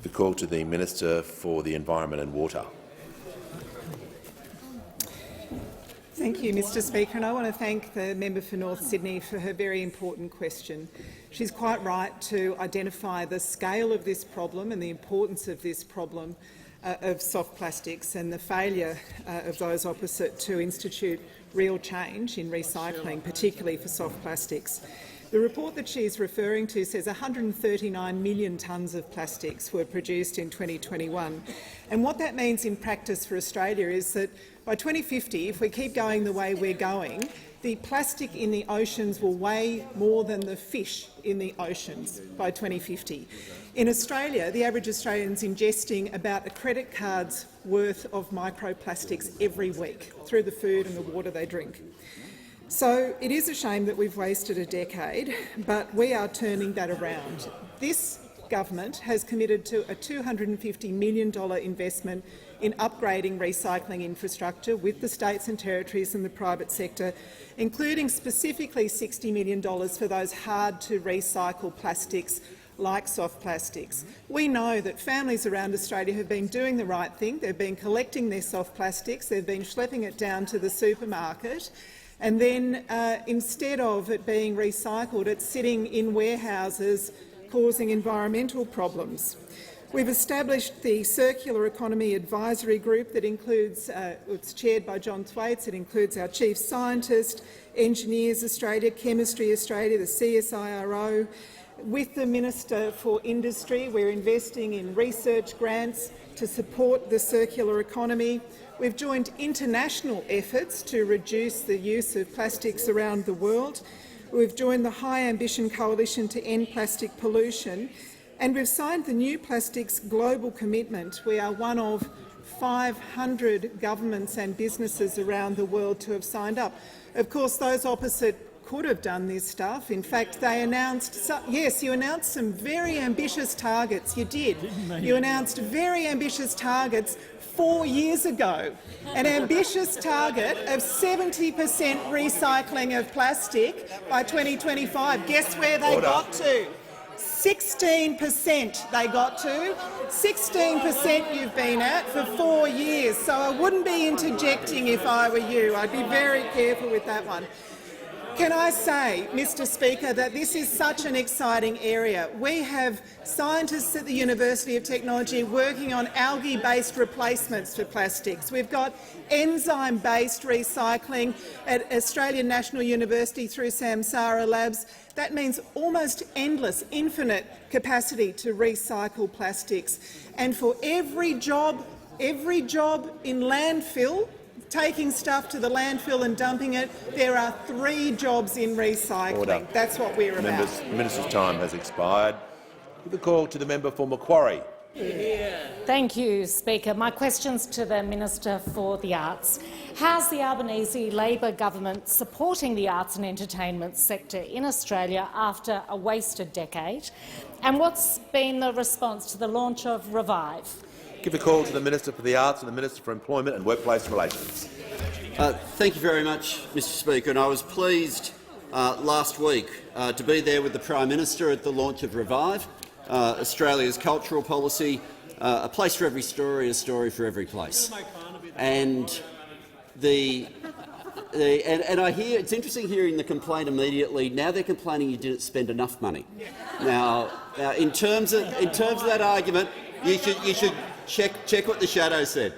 The call to the Minister for the Environment and Water. Thank you, Mr Speaker, and I want to thank the member for North Sydney for her very important question. She's quite right to identify the scale of this problem and the importance of this problem of soft plastics and the failure of those opposite to institute real change in recycling, particularly for soft plastics. The report that she is referring to says 139 million tonnes of plastics were produced in 2021. And what that means in practice for Australia is that by 2050, if we keep going the way we're going, the plastic in the oceans will weigh more than the fish in the oceans by 2050. In Australia, the average Australian is ingesting about a credit card's worth of microplastics every week through the food and the water they drink. So it is a shame that we've wasted a decade, but we are turning that around. This government has committed to a $250 million investment in upgrading recycling infrastructure with the states and territories and the private sector, including specifically $60 million for those hard-to-recycle plastics like soft plastics. We know that families around Australia have been doing the right thing. They've been collecting their soft plastics, they've been schlepping it down to the supermarket, and then instead of it being recycled, it's sitting in warehouses causing environmental problems. We've established the Circular Economy Advisory Group that includes, it's chaired by John Thwaites. It includes our Chief Scientist, Engineers Australia, Chemistry Australia, the CSIRO. With the Minister for Industry, we're investing in research grants to support the circular economy. We've joined international efforts to reduce the use of plastics around the world. We've joined the High Ambition Coalition to End Plastic Pollution, and we've signed the New Plastics Global Commitment. We are one of 500 governments and businesses around the world to have signed up. Of course, those opposite could have done this stuff. In fact, they announced, yes, you announced some very ambitious targets. You did. You announced very ambitious targets 4 years ago. An ambitious target of 70% recycling of plastic by 2025. Guess where they got to? 16% they got to. 16% you've been at for 4 years. So I wouldn't be interjecting if I were you. I'd be very careful with that one. Can I say, Mr Speaker, that this is such an exciting area. We have scientists at the University of Technology working on algae-based replacements for plastics. We've got enzyme-based recycling at Australian National University through Samsara Labs. That means almost endless, infinite capacity to recycle plastics. And for every job in landfill, taking stuff to the landfill and dumping it, there are 3 jobs in recycling. Order. That's what we're about. The Minister's time has expired. The call to the member for Macquarie. Thank you, Speaker. My question's to the Minister for the Arts. How's the Albanese Labor government supporting the arts and entertainment sector in Australia after a wasted decade? And what's been the response to the launch of Revive? Give the call to the Minister for the Arts and the Minister for Employment and Workplace Relations. Thank you very much, Mr Speaker. And I was pleased last week to be there with the Prime Minister at the launch of Revive, Australia's cultural policy, a place for every story, a story for every place. And I hear it's interesting hearing the complaint immediately. Now they're complaining you didn't spend enough money. Now in terms of that argument, you should check what the shadow said.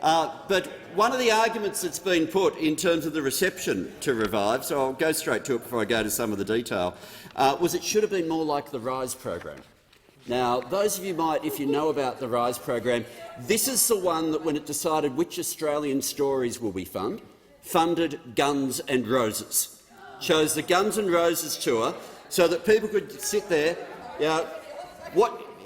But one of the arguments that's been put in terms of the reception to Revive, so I'll go straight to it before I go to some of the detail, was it should have been more like the RISE program. Now, those of you might, if you know about the RISE program, this is the one that, when it decided which Australian stories will be funded Guns and Roses. Chose the Guns and Roses tour so that people could sit there,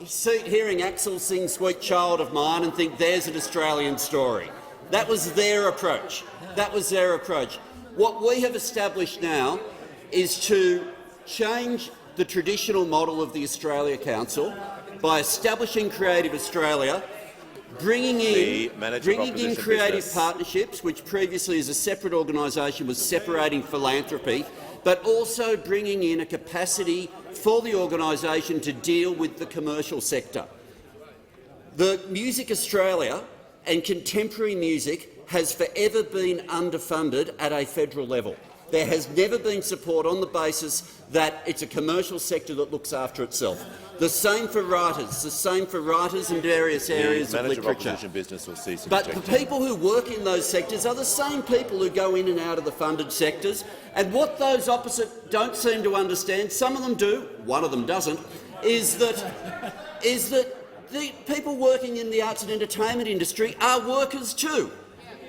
hearing Axel sing Sweet Child of Mine and think there's an Australian story. That was their approach. That was their approach. What we have established now is to change the traditional model of the Australia Council by establishing Creative Australia, bringing in creative partnerships, which previously as a separate organisation was separating philanthropy, but also bringing in a capacity for the organisation to deal with the commercial sector. The Music Australia and contemporary music has forever been underfunded at a federal level. There has never been support on the basis that it's a commercial sector that looks after itself. The same for writers in various areas of literature. But the people who work in those sectors are the same people who go in and out of the funded sectors. And what those opposite don't seem to understand, some of them do, one of them doesn't, is that the people working in the arts and entertainment industry are workers too.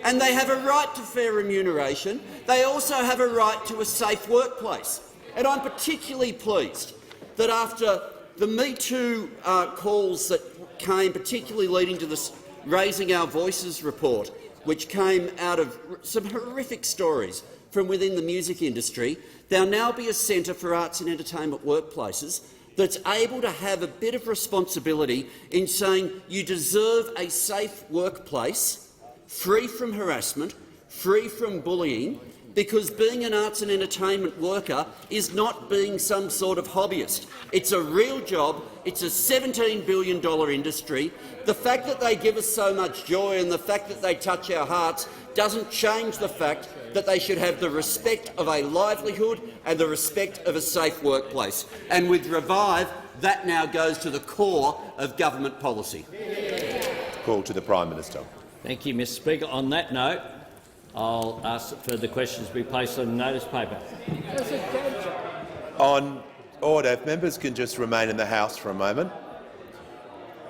And they have a right to fair remuneration. They also have a right to a safe workplace. And I'm particularly pleased that after the Me Too calls that came, particularly leading to this Raising Our Voices report, which came out of some horrific stories from within the music industry, there'll now be a centre for arts and entertainment workplaces that's able to have a bit of responsibility in saying you deserve a safe workplace, free from harassment, free from bullying, because being an arts and entertainment worker is not being some sort of hobbyist. It's a real job. It's a $17 billion industry. The fact that they give us so much joy and the fact that they touch our hearts doesn't change the fact that they should have the respect of a livelihood and the respect of a safe workplace. And with Revive, that now goes to the core of government policy. Call to the Prime Minister. Thank you, Mr Speaker. On that note, I'll ask that further questions be placed on the notice paper. On order, if members can just remain in the House for a moment.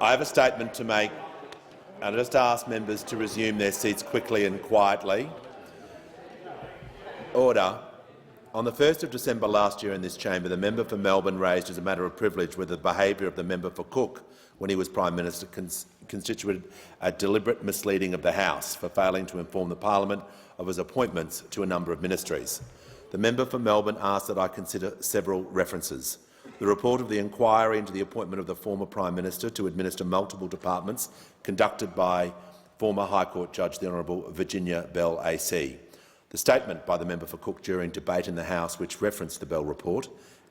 I have a statement to make, and I just ask members to resume their seats quickly and quietly. Order. On the 1st of December last year in this chamber, the member for Melbourne raised as a matter of privilege whether the behaviour of the member for Cook when he was Prime Minister constituted a deliberate misleading of the House for failing to inform the Parliament of his appointments to a number of ministries. The member for Melbourne asked that I consider several references. The report of the inquiry into the appointment of the former Prime Minister to administer multiple departments conducted by former High Court Judge the Honourable Virginia Bell AC. The statement by the member for Cook during debate in the House which referenced the Bell report,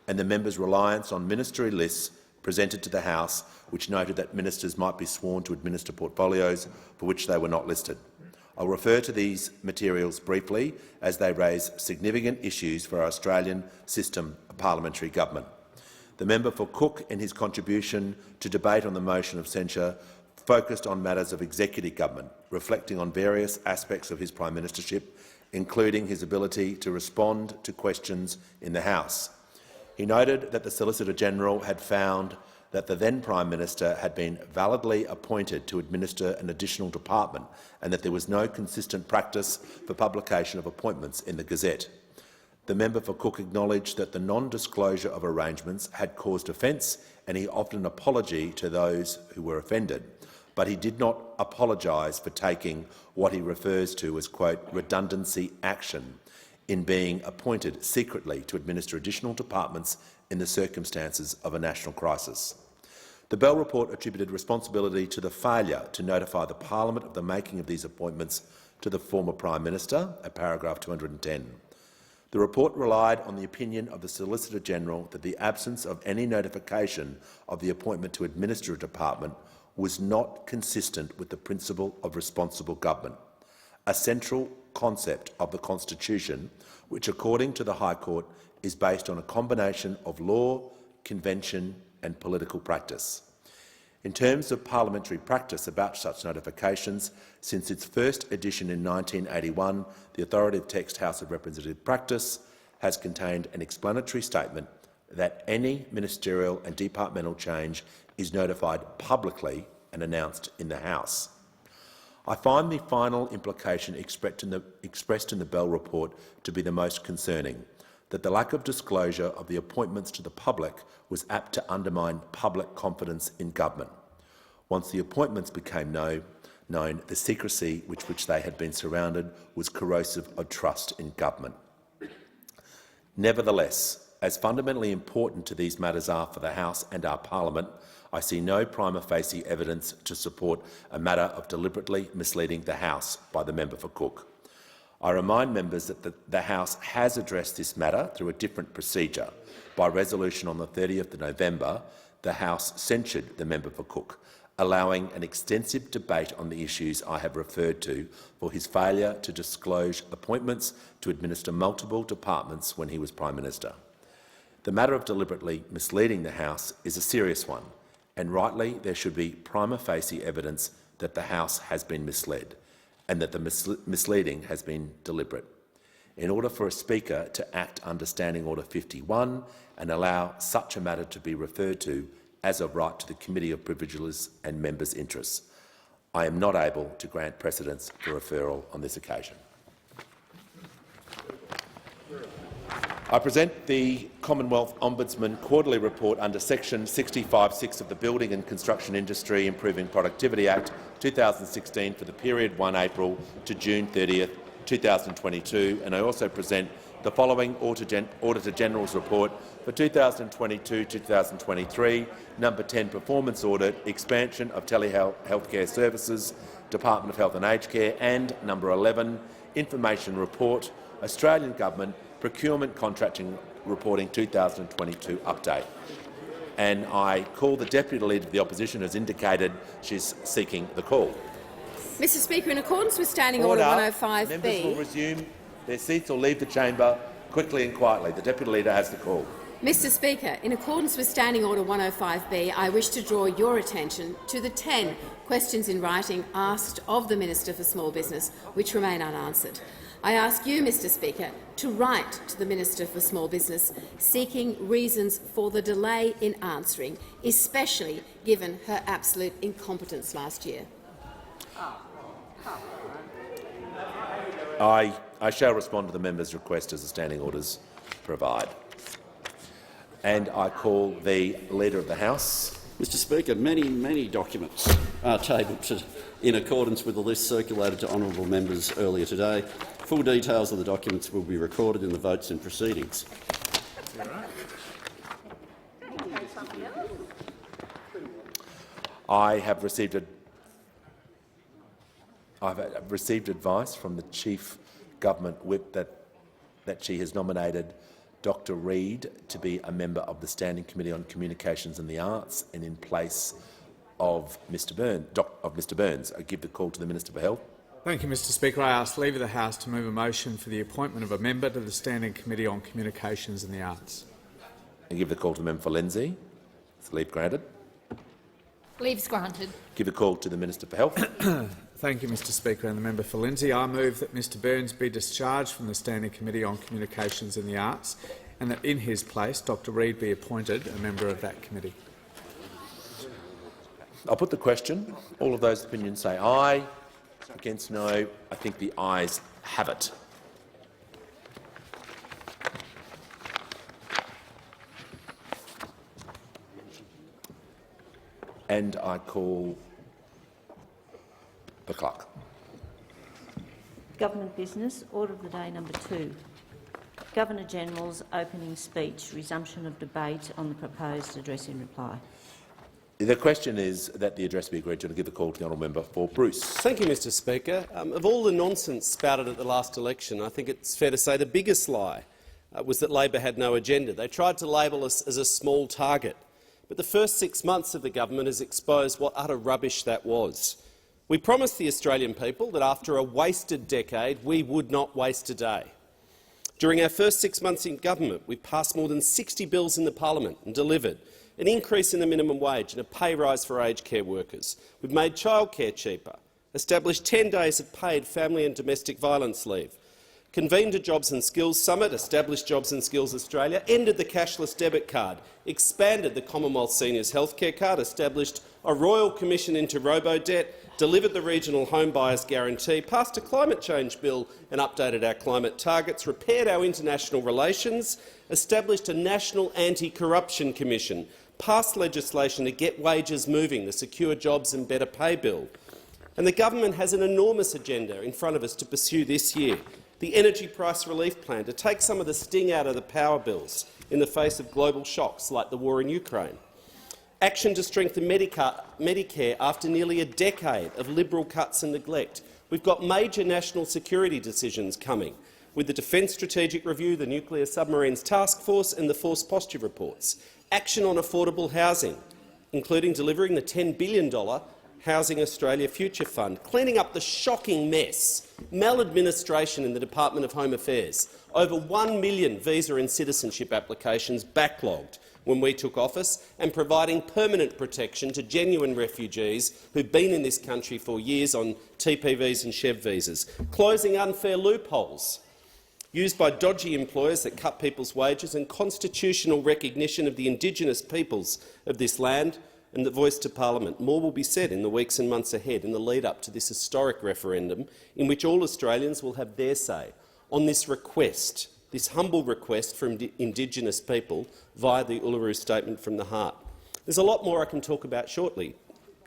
and the member's reliance on ministry lists presented to the House which noted that ministers might be sworn to administer portfolios for which they were not listed. I will refer to these materials briefly as they raise significant issues for our Australian system of parliamentary government. The member for Cook, in his contribution to debate on the motion of censure, focused on matters of executive government, reflecting on various aspects of his prime ministership, including his ability to respond to questions in the House. He noted that the Solicitor-General had found that the then Prime Minister had been validly appointed to administer an additional department and that there was no consistent practice for publication of appointments in the Gazette. The member for Cook acknowledged that the non-disclosure of arrangements had caused offence and he offered an apology to those who were offended, but he did not apologise for taking what he refers to as, quote, redundancy action in being appointed secretly to administer additional departments in the circumstances of a national crisis. The Bell report attributed responsibility to the failure to notify the Parliament of the making of these appointments to the former Prime Minister, at paragraph 210. The report relied on the opinion of the Solicitor-General that the absence of any notification of the appointment to administer a department was not consistent with the principle of responsible government, a central concept of the Constitution which, according to the High Court, is based on a combination of law, convention and political practice. In terms of parliamentary practice about such notifications, since its first edition in 1981, the authoritative text House of Representative Practice has contained an explanatory statement that any ministerial and departmental change is notified publicly and announced in the House. I find the final implication expressed in the Bell report to be the most concerning, that the lack of disclosure of the appointments to the public was apt to undermine public confidence in government. Once the appointments became known, known the secrecy with which they had been surrounded was corrosive of trust in government. Nevertheless, as fundamentally important to these matters are for the House and our Parliament, I see no prima facie evidence to support a matter of deliberately misleading the House by the member for Cook. I remind members that the House has addressed this matter through a different procedure. By resolution on the 30th of November, the House censured the member for Cook, allowing an extensive debate on the issues I have referred to for his failure to disclose appointments to administer multiple departments when he was Prime Minister. The matter of deliberately misleading the House is a serious one, and rightly there should be prima facie evidence that the House has been misled and that the misleading has been deliberate. In order for a Speaker to act under Standing Order 51 and allow such a matter to be referred to as of right to the Committee of Privileges and Members' Interests, I am not able to grant precedence for referral on this occasion. I present the Commonwealth Ombudsman Quarterly Report under Section 65(6) of the Building and Construction Industry Improving Productivity Act 2016 for the period 1 April to June 30th, 2022, and I also present the following Auditor General's Report for 2022-2023, Number 10 Performance Audit, Expansion of Telehealthcare Services, Department of Health and Aged Care, and Number 11, Information Report, Australian Government Procurement Contracting Reporting 2022 Update. And I call the Deputy Leader of the Opposition, has indicated she's seeking the call. Mr Speaker, in accordance with Standing Order 105B... Members will resume their seats or leave the chamber quickly and quietly. The Deputy Leader has the call. Mr Speaker, in accordance with Standing Order 105B, I wish to draw your attention to the 10 questions in writing asked of the Minister for Small Business, which remain unanswered. I ask you, Mr Speaker, to write to the Minister for Small Business seeking reasons for the delay in answering, especially given her absolute incompetence last year. I shall respond to the member's request as the standing orders provide. And I call the Leader of the House. Mr Speaker, many documents are tabled in accordance with the list circulated to honourable members earlier today. Full details of the documents will be recorded in the votes and proceedings. I have received advice from the Chief Government Whip that she has nominated Dr Reid to be a member of the Standing Committee on Communications and the Arts, and in place of Mr Burns. I give the call to the Minister for Health. Thank you, Mr Speaker. I ask Leader of the House to move a motion for the appointment of a member to the Standing Committee on Communications and the Arts. I give the call to the member for Lindsay. Is leave granted? Leave's granted. Give the call to the Minister for Health. Thank you, Mr Speaker, and the member for Lindsay. I move that Mr Burns be discharged from the Standing Committee on Communications and the Arts, and that in his place Dr Reid be appointed a member of that committee. I'll put the question. All of those opinions say aye. Against no. I think the ayes have it. And I call the clerk. Government business. Order of the day number 2. Governor-General's opening speech. Resumption of debate on the proposed address in reply. The question is that the address be agreed to, and give the call to the honourable member for Bruce. Thank you, Mr Speaker. Of all the nonsense spouted at the last election, I think it's fair to say the biggest lie was that Labor had no agenda. They tried to label us as a small target, but the first 6 months of the government has exposed what utter rubbish that was. We promised the Australian people that after a wasted decade we would not waste a day. During our first 6 months in government, we passed more than 60 bills in the parliament and delivered an increase in the minimum wage and a pay rise for aged care workers. We've made childcare cheaper, established 10 days of paid family and domestic violence leave, convened a Jobs and Skills Summit, established Jobs and Skills Australia, ended the cashless debit card, expanded the Commonwealth Seniors Healthcare Card, established a Royal Commission into robo-debt, delivered the Regional Home Buyers Guarantee, passed a climate change bill and updated our climate targets, repaired our international relations, established a National Anti-Corruption Commission, passed legislation to get wages moving, the Secure Jobs and Better Pay Bill, And the government has an enormous agenda in front of us to pursue this year. The Energy Price Relief Plan to take some of the sting out of the power bills in the face of global shocks like the war in Ukraine. Action to strengthen Medicare after nearly a decade of Liberal cuts and neglect. We've got major national security decisions coming, with the Defence Strategic Review, the Nuclear Submarines Task Force and the Force Posture Reports. Action on affordable housing, including delivering the $10 billion Housing Australia Future Fund, cleaning up the shocking mess, maladministration in the Department of Home Affairs, over 1 million visa and citizenship applications backlogged when we took office, and providing permanent protection to genuine refugees who've been in this country for years on TPVs and Chev visas, closing unfair loopholes used by dodgy employers that cut people's wages, and constitutional recognition of the Indigenous peoples of this land and the voice to Parliament. More will be said in the weeks and months ahead in the lead-up to this historic referendum, in which all Australians will have their say on this request, this humble request from Indigenous people via the Uluru Statement from the Heart. There's a lot more I can talk about shortly,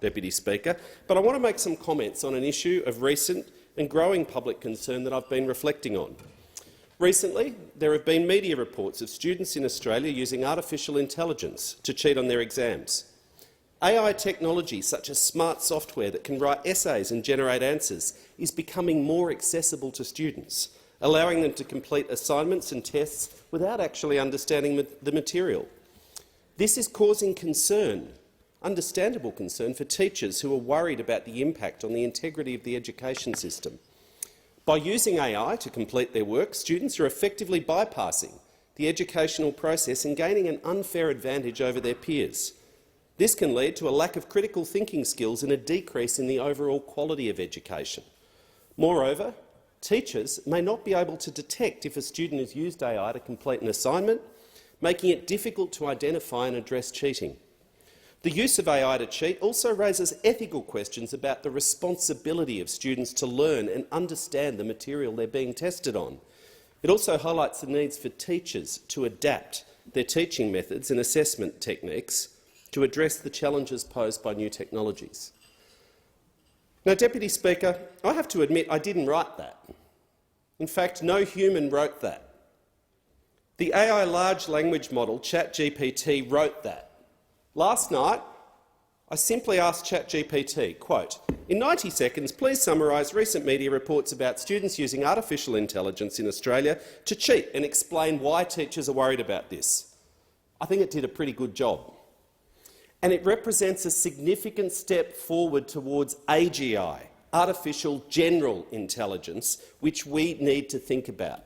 Deputy Speaker, but I want to make some comments on an issue of recent and growing public concern that I've been reflecting on. Recently, there have been media reports of students in Australia using artificial intelligence to cheat on their exams. AI technology, such as smart software that can write essays and generate answers, is becoming more accessible to students, allowing them to complete assignments and tests without actually understanding the material. This is causing concern, understandable concern, for teachers who are worried about the impact on the integrity of the education system. By using AI to complete their work, students are effectively bypassing the educational process and gaining an unfair advantage over their peers. This can lead to a lack of critical thinking skills and a decrease in the overall quality of education. Moreover, teachers may not be able to detect if a student has used AI to complete an assignment, making it difficult to identify and address cheating. The use of AI to cheat also raises ethical questions about the responsibility of students to learn and understand the material they're being tested on. It also highlights the needs for teachers to adapt their teaching methods and assessment techniques to address the challenges posed by new technologies. Now, Deputy Speaker, I have to admit I didn't write that. In fact, no human wrote that. The AI large language model, ChatGPT, wrote that. Last night, I simply asked ChatGPT, quote, "In 90 seconds, please summarise recent media reports about students using artificial intelligence in Australia to cheat and explain why teachers are worried about this." I think it did a pretty good job. And it represents a significant step forward towards AGI, artificial general intelligence, which we need to think about.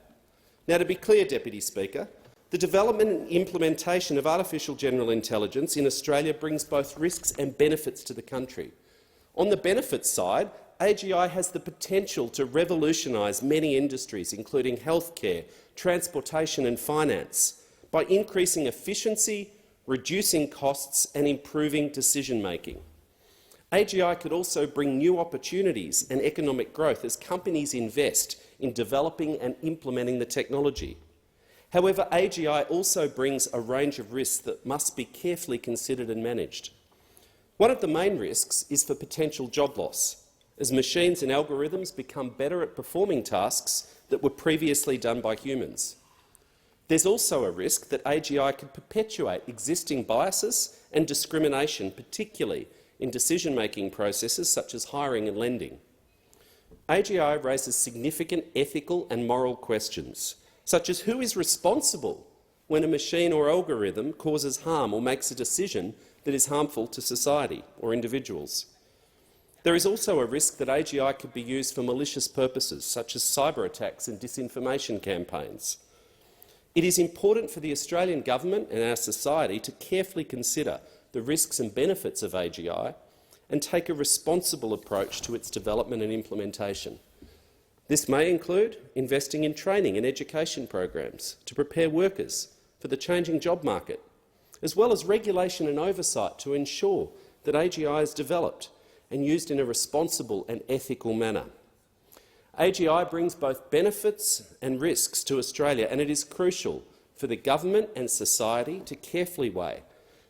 Now, to be clear, Deputy Speaker, the development and implementation of artificial general intelligence in Australia brings both risks and benefits to the country. On the benefits side, AGI has the potential to revolutionise many industries, including healthcare, transportation and finance, by increasing efficiency, reducing costs and improving decision-making. AGI could also bring new opportunities and economic growth as companies invest in developing and implementing the technology. However, AGI also brings a range of risks that must be carefully considered and managed. One of the main risks is for potential job loss, as machines and algorithms become better at performing tasks that were previously done by humans. There's also a risk that AGI could perpetuate existing biases and discrimination, particularly in decision-making processes such as hiring and lending. AGI raises significant ethical and moral questions, such as who is responsible when a machine or algorithm causes harm or makes a decision that is harmful to society or individuals. There is also a risk that AGI could be used for malicious purposes, such as cyber attacks and disinformation campaigns. It is important for the Australian government and our society to carefully consider the risks and benefits of AGI and take a responsible approach to its development and implementation. This may include investing in training and education programs to prepare workers for the changing job market, as well as regulation and oversight to ensure that AGI is developed and used in a responsible and ethical manner. AGI brings both benefits and risks to Australia, and it is crucial for the government and society to carefully weigh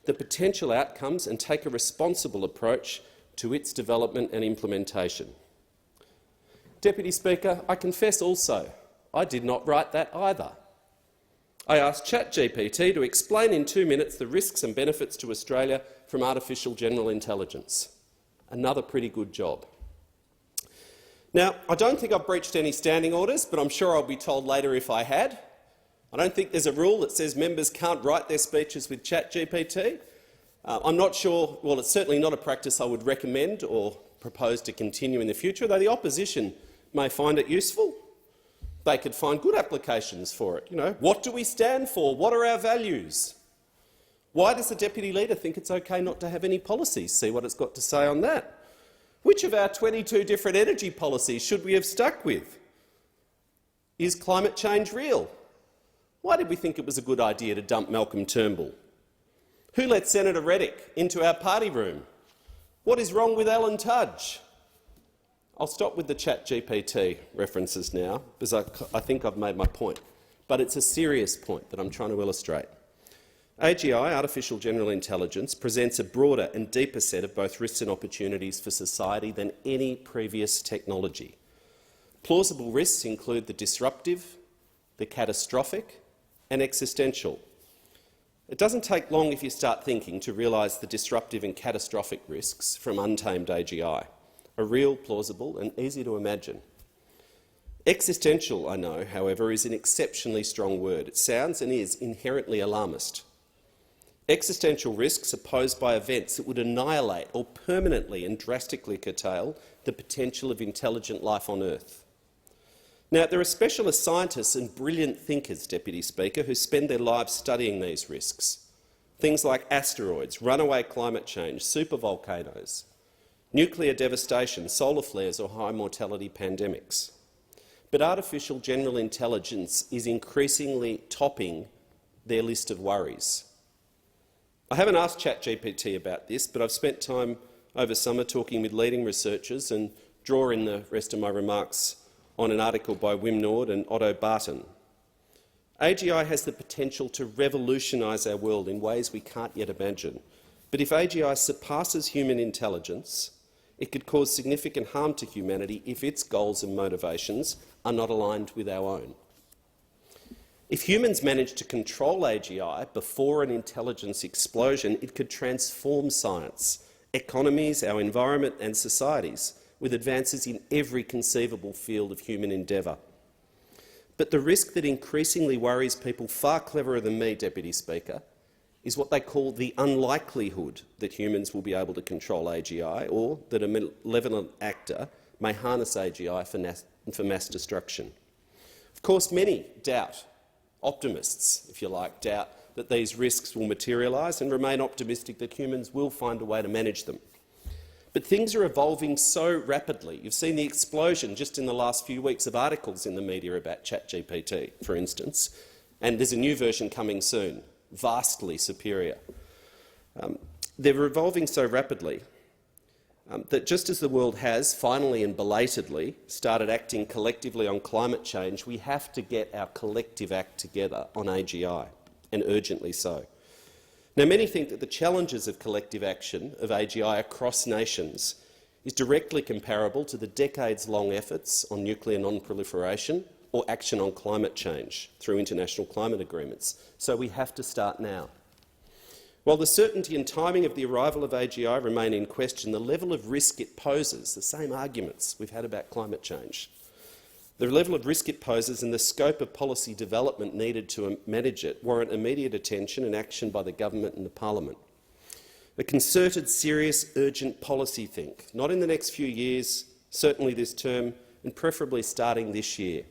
the potential outcomes and take a responsible approach to its development and implementation. Deputy Speaker, I confess also I did not write that either. I asked ChatGPT to explain in 2 minutes the risks and benefits to Australia from artificial general intelligence. Another pretty good job. Now, I don't think I've breached any standing orders, but I'm sure I'll be told later if I had. I don't think there's a rule that says members can't write their speeches with ChatGPT. I'm not sure, well, it's certainly not a practice I would recommend or propose to continue in the future, though the opposition may find it useful. They could find good applications for it. You know, what do we stand for? What are our values? Why does the Deputy Leader think it's okay not to have any policies? See what it's got to say on that. Which of our 22 different energy policies should we have stuck with? Is climate change real? Why did we think it was a good idea to dump Malcolm Turnbull? Who let Senator Reddick into our party room? What is wrong with Alan Tudge? I'll stop with the ChatGPT references now, because I think I've made my point. But it's a serious point that I'm trying to illustrate. AGI, artificial general intelligence, presents a broader and deeper set of both risks and opportunities for society than any previous technology. Plausible risks include the disruptive, the catastrophic and existential. It doesn't take long if you start thinking to realise the disruptive and catastrophic risks from untamed AGI are real, plausible and easy to imagine. Existential, I know, however, is an exceptionally strong word. It sounds and is inherently alarmist. Existential risks are posed by events that would annihilate or permanently and drastically curtail the potential of intelligent life on Earth. Now, there are specialist scientists and brilliant thinkers, Deputy Speaker, who spend their lives studying these risks. Things like asteroids, runaway climate change, supervolcanoes, nuclear devastation, solar flares or high mortality pandemics. But artificial general intelligence is increasingly topping their list of worries. I haven't asked ChatGPT about this, but I've spent time over summer talking with leading researchers and draw in the rest of my remarks on an article by Wim Nord and Otto Barton. AGI has the potential to revolutionise our world in ways we can't yet imagine. But if AGI surpasses human intelligence, it could cause significant harm to humanity if its goals and motivations are not aligned with our own. If humans manage to control AGI before an intelligence explosion, it could transform science, economies, our environment and societies, with advances in every conceivable field of human endeavour. But the risk that increasingly worries people far cleverer than me, Deputy Speaker, is what they call the unlikelihood that humans will be able to control AGI or that a malevolent actor may harness AGI for mass destruction. Of course, many doubt, optimists, if you like, doubt that these risks will materialise and remain optimistic that humans will find a way to manage them. But things are evolving so rapidly. You've seen the explosion just in the last few weeks of articles in the media about ChatGPT, for instance, and there's a new version coming soon, vastly superior. They're evolving so rapidly that just as the world has, finally and belatedly, started acting collectively on climate change, we have to get our collective act together on AGI, and urgently so. Now, many think that the challenges of collective action of AGI across nations is directly comparable to the decades-long efforts on nuclear non-proliferation or action on climate change through international climate agreements. So we have to start now. While the certainty and timing of the arrival of AGI remain in question, the level of risk it poses, the same arguments we've had about climate change, the level of risk it poses and the scope of policy development needed to manage it warrant immediate attention and action by the government and the parliament. A concerted, serious, urgent policy think, not in the next few years, certainly this term, and preferably starting this year.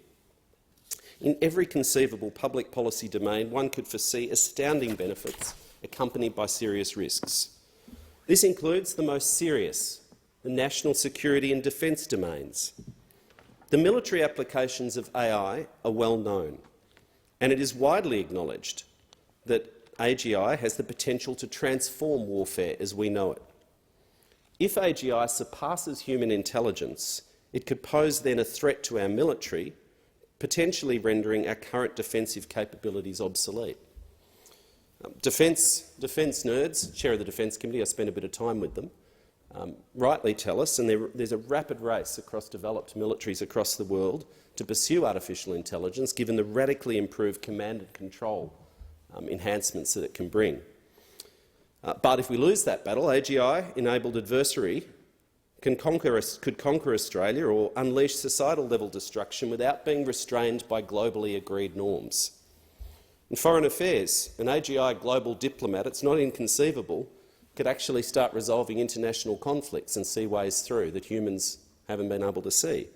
In every conceivable public policy domain, one could foresee astounding benefits accompanied by serious risks. This includes the most serious, the national security and defence domains. The military applications of AI are well known, and it is widely acknowledged that AGI has the potential to transform warfare as we know it. If AGI surpasses human intelligence, it could pose then a threat to our military, potentially rendering our current defensive capabilities obsolete. Defence nerds, chair of the Defence Committee, I spent a bit of time with them, rightly tell us, and there's a rapid race across developed militaries across the world to pursue artificial intelligence, given the radically improved command and control enhancements that it can bring. But if we lose that battle, AGI-enabled adversary could conquer Australia or unleash societal-level destruction without being restrained by globally agreed norms. In foreign affairs, an AGI global diplomat, it's not inconceivable, could actually start resolving international conflicts and see ways through that humans haven't been able to see.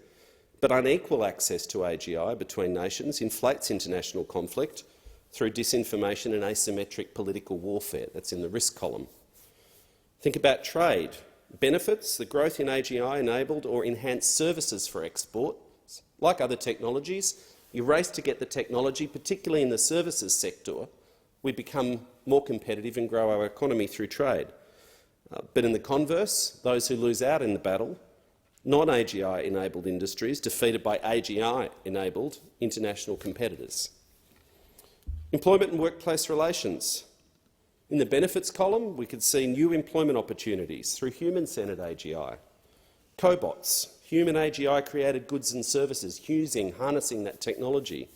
But unequal access to AGI between nations inflates international conflict through disinformation and asymmetric political warfare. That's in the risk column. Think about trade. Benefits, the growth in AGI-enabled or enhanced services for export. Like other technologies, you race to get the technology, particularly in the services sector. We become more competitive and grow our economy through trade. But in the converse, those who lose out in the battle, non-AGI-enabled industries defeated by AGI-enabled international competitors. Employment and workplace relations. In the benefits column, we could see new employment opportunities through human-centred AGI. Cobots, human AGI-created goods and services, harnessing that technology.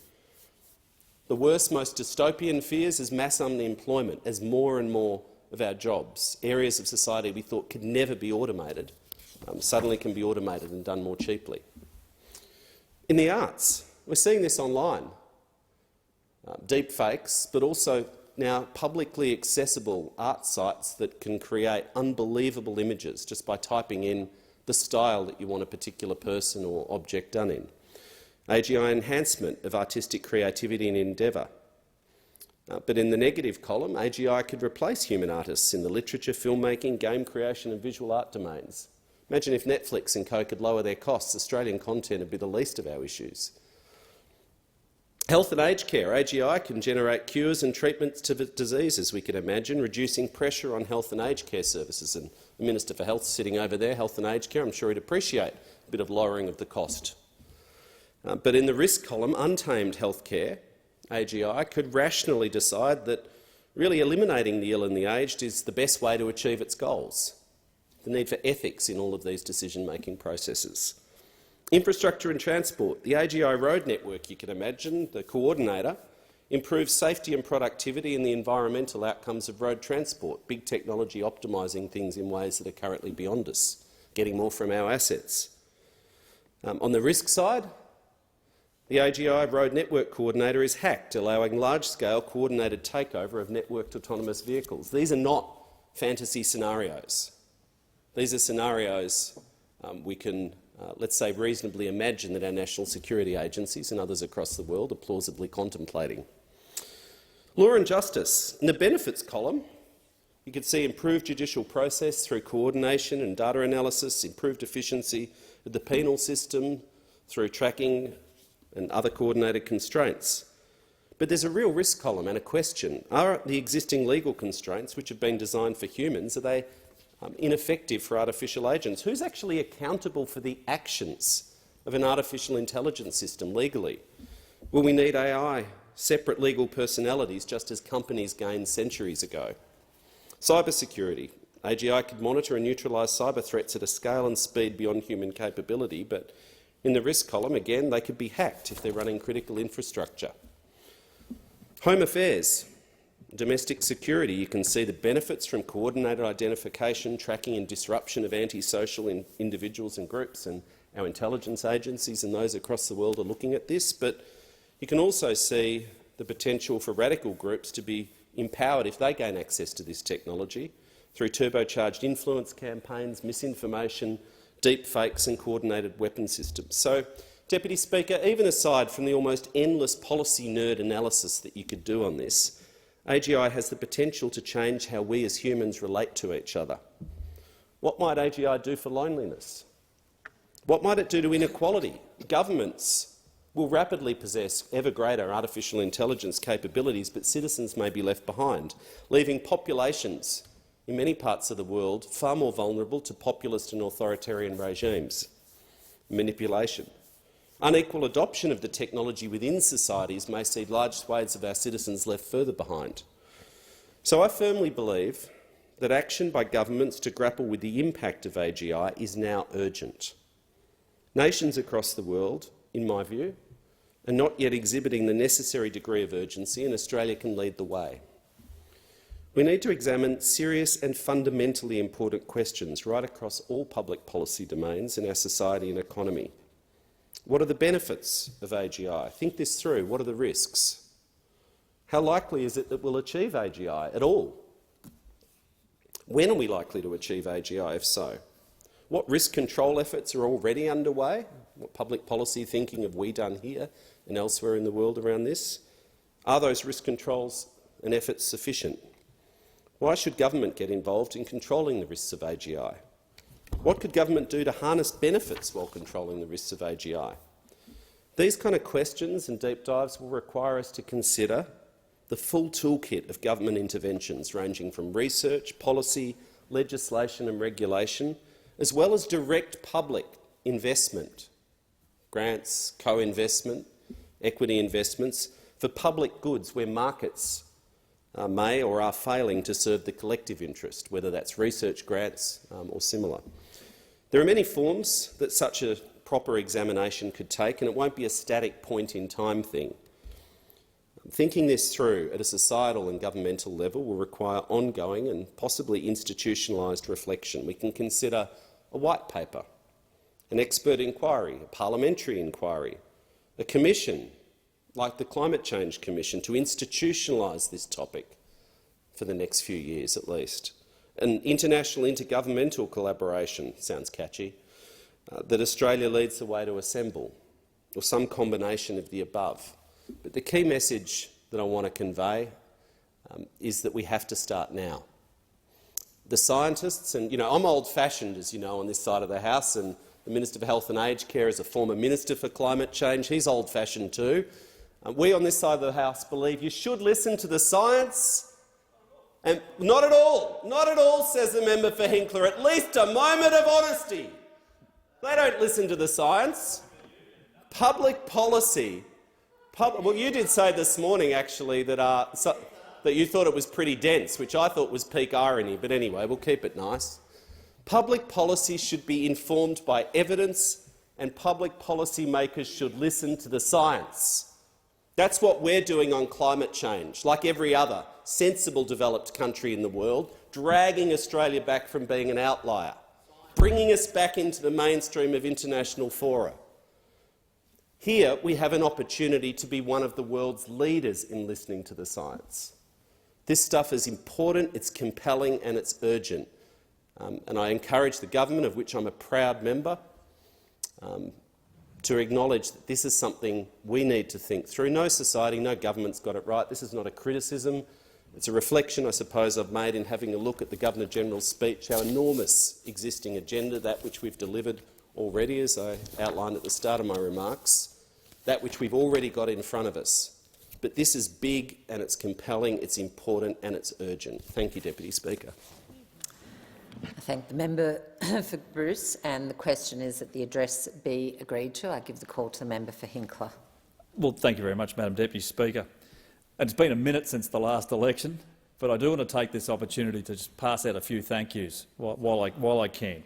The worst, most dystopian fears is mass unemployment, as more and more of our jobs, areas of society we thought could never be automated, suddenly can be automated and done more cheaply. In the arts, we're seeing this online. Deep fakes, but also now publicly accessible art sites that can create unbelievable images just by typing in the style that you want a particular person or object done in. AGI enhancement of artistic creativity and endeavour. But in the negative column, AGI could replace human artists in the literature, filmmaking, game creation and visual art domains. Imagine if Netflix and Co could lower their costs. Australian content would be the least of our issues. Health and aged care. AGI can generate cures and treatments to diseases, we can imagine, reducing pressure on health and aged care services. And the Minister for Health sitting over there, health and aged care, I'm sure he'd appreciate a bit of lowering of the cost. But in the risk column, untamed health care, AGI could rationally decide that really eliminating the ill and the aged is the best way to achieve its goals. The need for ethics in all of these decision-making processes. Infrastructure and transport. The AGI road network, you can imagine, the coordinator, improves safety and productivity and the environmental outcomes of road transport, big technology optimising things in ways that are currently beyond us, getting more from our assets. On the risk side, the AGI road network coordinator is hacked, allowing large-scale coordinated takeover of networked autonomous vehicles. These are not fantasy scenarios. These are scenarios we can, let's say, reasonably imagine that our national security agencies and others across the world are plausibly contemplating. Law and justice. In the benefits column, you can see improved judicial process through coordination and data analysis, improved efficiency of the penal system through tracking and other coordinated constraints. But there's a real risk column and a question. Are the existing legal constraints, which have been designed for humans, are they ineffective for artificial agents? Who's actually accountable for the actions of an artificial intelligence system legally? Will we need AI, separate legal personalities, just as companies gained centuries ago? Cybersecurity. AGI could monitor and neutralise cyber threats at a scale and speed beyond human capability, but in the risk column, again, they could be hacked if they're running critical infrastructure. Home affairs. Domestic security. You can see the benefits from coordinated identification, tracking and disruption of antisocial individuals and groups, and our intelligence agencies and those across the world are looking at this. But you can also see the potential for radical groups to be empowered if they gain access to this technology through turbocharged influence campaigns, misinformation, deep fakes and coordinated weapon systems. So, Deputy Speaker, even aside from the almost endless policy nerd analysis that you could do on this, AGI has the potential to change how we as humans relate to each other. What might AGI do for loneliness? What might it do to inequality? Governments will rapidly possess ever greater artificial intelligence capabilities, but citizens may be left behind, leaving populations in many parts of the world far more vulnerable to populist and authoritarian regimes. Manipulation. Unequal adoption of the technology within societies may see large swathes of our citizens left further behind. So I firmly believe that action by governments to grapple with the impact of AGI is now urgent. Nations across the world, in my view, are not yet exhibiting the necessary degree of urgency, and Australia can lead the way. We need to examine serious and fundamentally important questions right across all public policy domains in our society and economy. What are the benefits of AGI? Think this through. What are the risks? How likely is it that we'll achieve AGI at all? When are we likely to achieve AGI, if so? What risk control efforts are already underway? What public policy thinking have we done here and elsewhere in the world around this? Are those risk controls and efforts sufficient? Why should government get involved in controlling the risks of AGI? What could government do to harness benefits while controlling the risks of AGI? These kind of questions and deep dives will require us to consider the full toolkit of government interventions ranging from research, policy, legislation and regulation, as well as direct public investment, grants, co-investment, equity investments for public goods where markets may or are failing to serve the collective interest, whether that's research grants or similar. There are many forms that such a proper examination could take, and it won't be a static point-in-time thing. Thinking this through at a societal and governmental level will require ongoing and possibly institutionalised reflection. We can consider a white paper, an expert inquiry, a parliamentary inquiry, a commission like the Climate Change Commission to institutionalise this topic for the next few years at least. An international intergovernmental collaboration, sounds catchy, that Australia leads the way to assemble, or some combination of the above. But the key message that I want to convey is that we have to start now. The scientists, and I'm old-fashioned, as you know, on this side of the House, and the Minister for Health and Aged Care is a former Minister for Climate Change. He's old-fashioned too. We on this side of the House believe you should listen to the science. And not at all, says the member for Hinkler. At least a moment of honesty. They don't listen to the science. Public policy. Well, you did say this morning, actually, that you thought it was pretty dense, which I thought was peak irony, but anyway, we'll keep it nice. Public policy should be informed by evidence, and public policy makers should listen to the science. That's what we're doing on climate change, like every other sensible developed country in the world, dragging Australia back from being an outlier, bringing us back into the mainstream of international fora. Here we have an opportunity to be one of the world's leaders in listening to the science. This stuff is important, it's compelling and it's urgent. And I encourage the government, of which I'm a proud member, to acknowledge that this is something we need to think through. No society, no government's got it right. This is not a criticism. It's a reflection, I suppose, I've made in having a look at the Governor-General's speech, our enormous existing agenda, that which we've delivered already, as I outlined at the start of my remarks, that which we've already got in front of us. But this is big and it's compelling, it's important and it's urgent. Thank you, Deputy Speaker. I thank the member for Bruce, and the question is that the address be agreed to. I give the call to the member for Hinkler. Well, thank you very much, Madam Deputy Speaker. And it's been a minute since the last election, but I do want to take this opportunity to just pass out a few thank yous while I can.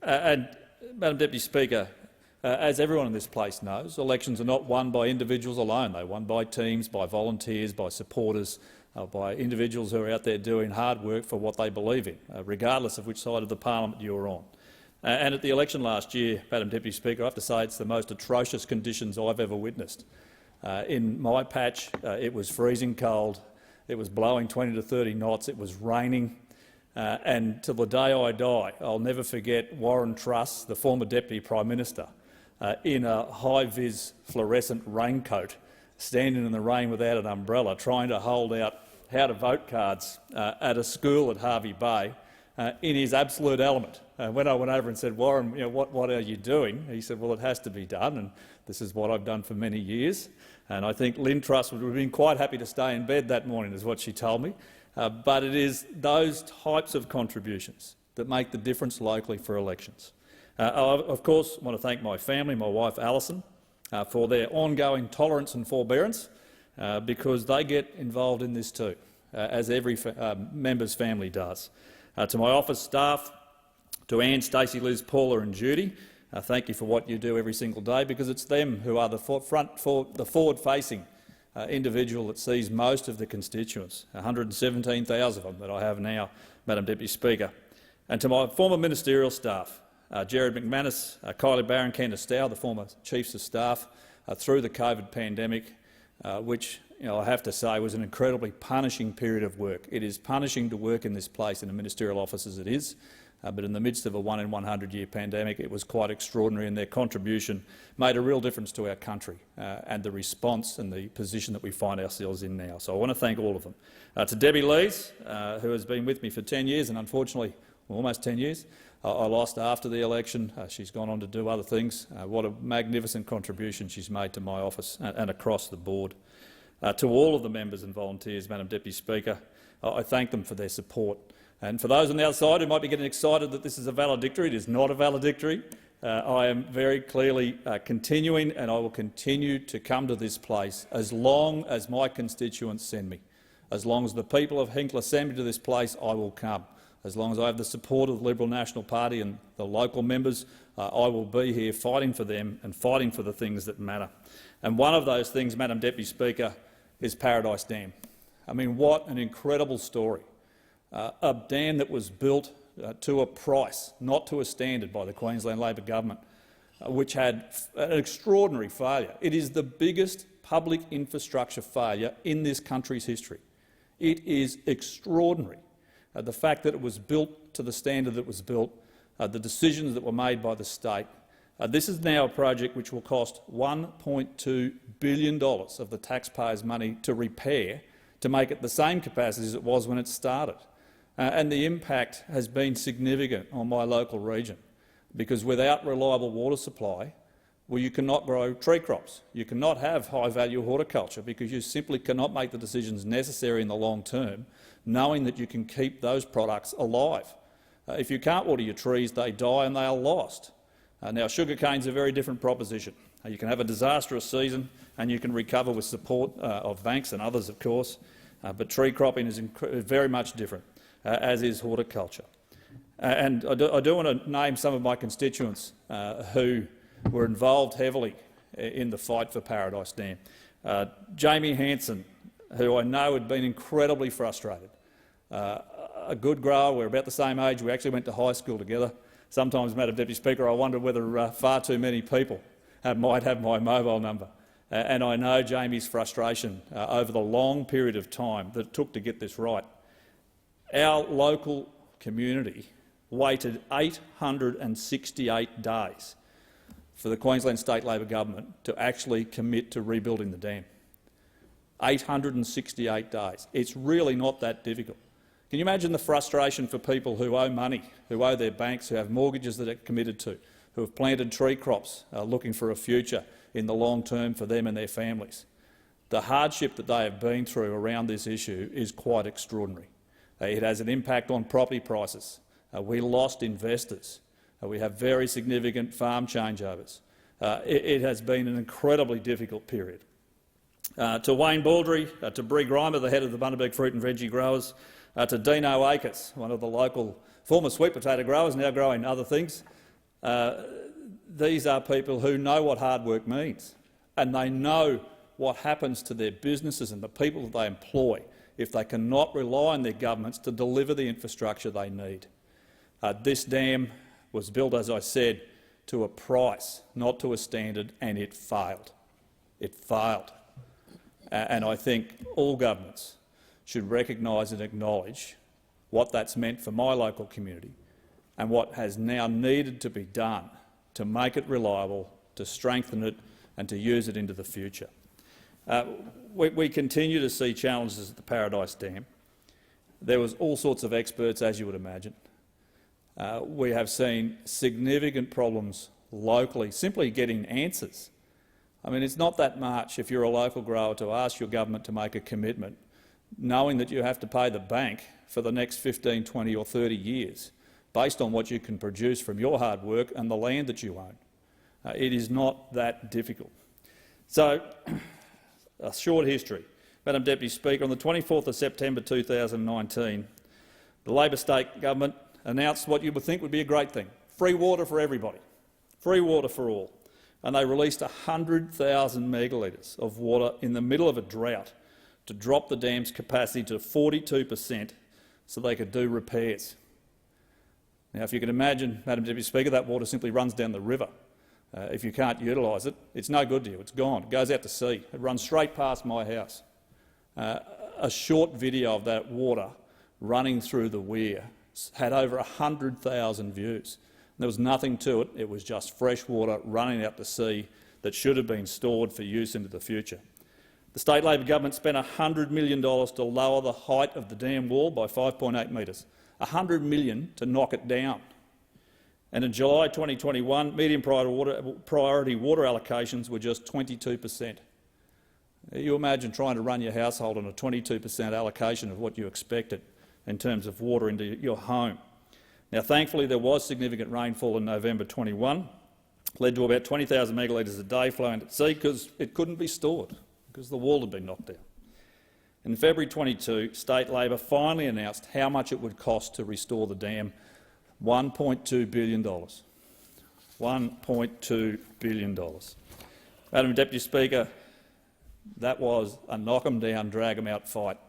And, Madam Deputy Speaker, as everyone in this place knows, elections are not won by individuals alone. They're won by teams, by volunteers, by supporters, by individuals who are out there doing hard work for what they believe in, regardless of which side of the parliament you're on. And at the election last year, Madam Deputy Speaker, I have to say it's the most atrocious conditions I've ever witnessed. In my patch, it was freezing cold, it was blowing 20 to 30 knots, it was raining, and till the day I die, I'll never forget Warren Truss, the former Deputy Prime Minister, in a high-vis fluorescent raincoat, standing in the rain without an umbrella, trying to hold out how-to-vote cards at a school at Harvey Bay in his absolute element. When I went over and said, "Warren, what are you doing?" he said, "Well, it has to be done, and this is what I've done for many years." And I think Lynn Truss would have been quite happy to stay in bed that morning, is what she told me. But it is those types of contributions that make the difference locally for elections. I, of course, want to thank my family, my wife Alison, for their ongoing tolerance and forbearance, because they get involved in this too. as every member's family does. To my office staff, to Anne, Stacey, Liz, Paula and Judy, thank you for what you do every single day, because it's them who are the forward-facing individual that sees most of the constituents, 117,000 of them that I have now, Madam Deputy Speaker. And to my former ministerial staff, Gerard McManus, Kylie Barron, Candace Stow, the former Chiefs of Staff, through the COVID pandemic, which I have to say was an incredibly punishing period of work. It is punishing to work in this place in a ministerial office as it is, but in the midst of a 1 in 100-year pandemic, it was quite extraordinary, and their contribution made a real difference to our country and the response and the position that we find ourselves in now. So I want to thank all of them. To Debbie Lees, who has been with me for 10 years, and unfortunately almost 10 years, I lost after the election. She's gone on to do other things. What a magnificent contribution she's made to my office and across the board. To all of the members and volunteers, Madam Deputy Speaker, I thank them for their support. And for those on the outside who might be getting excited that this is a valedictory, it is not a valedictory. I am very clearly continuing, and I will continue to come to this place as long as my constituents send me. As long as the people of Hinkler send me to this place, I will come. As long as I have the support of the Liberal National Party and the local members, I will be here fighting for them and fighting for the things that matter. And one of those things, Madam Deputy Speaker, is Paradise Dam. I mean, what an incredible story. A dam that was built to a price, not to a standard, by the Queensland Labor government, which had an extraordinary failure. It is the biggest public infrastructure failure in this country's history. It is extraordinary. The fact that it was built to the standard that was built, the decisions that were made by the state. This is now a project which will cost $1.2 billion of the taxpayers' money to repair, to make it the same capacity as it was when it started. And the impact has been significant on my local region, because without reliable water supply, well, you cannot grow tree crops. You cannot have high-value horticulture, because you simply cannot make the decisions necessary in the long term, knowing that you can keep those products alive. If you can't water your trees, they die and they are lost. Now, sugarcane's a very different proposition. You can have a disastrous season and you can recover with support of banks and others, of course, but tree cropping is very much different, as is horticulture. And I do want to name some of my constituents who were involved heavily in the fight for Paradise Dam. Jamie Hanson, who I know had been incredibly frustrated. A good grower, we're about the same age, we actually went to high school together. Sometimes, Madam Deputy Speaker, I wonder whether far too many people might have my mobile number. And I know Jamie's frustration over the long period of time that it took to get this right. Our local community waited 868 days for the Queensland State Labor government to actually commit to rebuilding the dam. 868 days. It's really not that difficult. Can you imagine the frustration for people who owe money, who owe their banks, who have mortgages that they're committed to, who have planted tree crops looking for a future in the long term for them and their families? The hardship that they have been through around this issue is quite extraordinary. It has an impact on property prices. We lost investors. We have very significant farm changeovers. It has been an incredibly difficult period. To Wayne Baldry, to Bree Grimer, the head of the Bundaberg Fruit and Veggie Growers, to Dino Akers, one of the local former sweet potato growers, now growing other things. These are people who know what hard work means, and they know what happens to their businesses and the people that they employ if they cannot rely on their governments to deliver the infrastructure they need. This dam was built, as I said, to a price, not to a standard, and it failed. It failed. And I think all governments should recognise and acknowledge what that's meant for my local community and what has now needed to be done to make it reliable, to strengthen it and to use it into the future. We continue to see challenges at the Paradise Dam. There was all sorts of experts, as you would imagine. We have seen significant problems locally, simply getting answers. I mean, it's not that much if you're a local grower to ask your government to make a commitment, knowing that you have to pay the bank for the next 15, 20 or 30 years, based on what you can produce from your hard work and the land that you own. It is not that difficult. So, a short history. Madam Deputy Speaker, on the 24th of September 2019, the Labor state government announced what you would think would be a great thing: free water for everybody, free water for all. And they released 100,000 megalitres of water in the middle of a drought to drop the dam's capacity to 42% so they could do repairs. Now, if you can imagine, Madam Deputy Speaker, that water simply runs down the river. If you can't utilise it, it's no good to you. It's gone. It goes out to sea. It runs straight past my house. A short video of that water running through the weir had over 100,000 views. There was nothing to it. It was just fresh water running out to sea that should have been stored for use into the future. The state Labor government spent $100 million to lower the height of the dam wall by 5.8 metres, $100 million to knock it down. And in July 2021, medium priority water allocations were just 22%. You imagine trying to run your household on a 22% allocation of what you expected in terms of water into your home. Now, thankfully, there was significant rainfall in November 21, led to about 20,000 megalitres a day flowing at sea because it couldn't be stored, because the wall had been knocked down. In February 22, State Labor finally announced how much it would cost to restore the dam: $1.2 billion. $1.2 billion. Madam Deputy Speaker, that was a knock-em-down, drag-em-out fight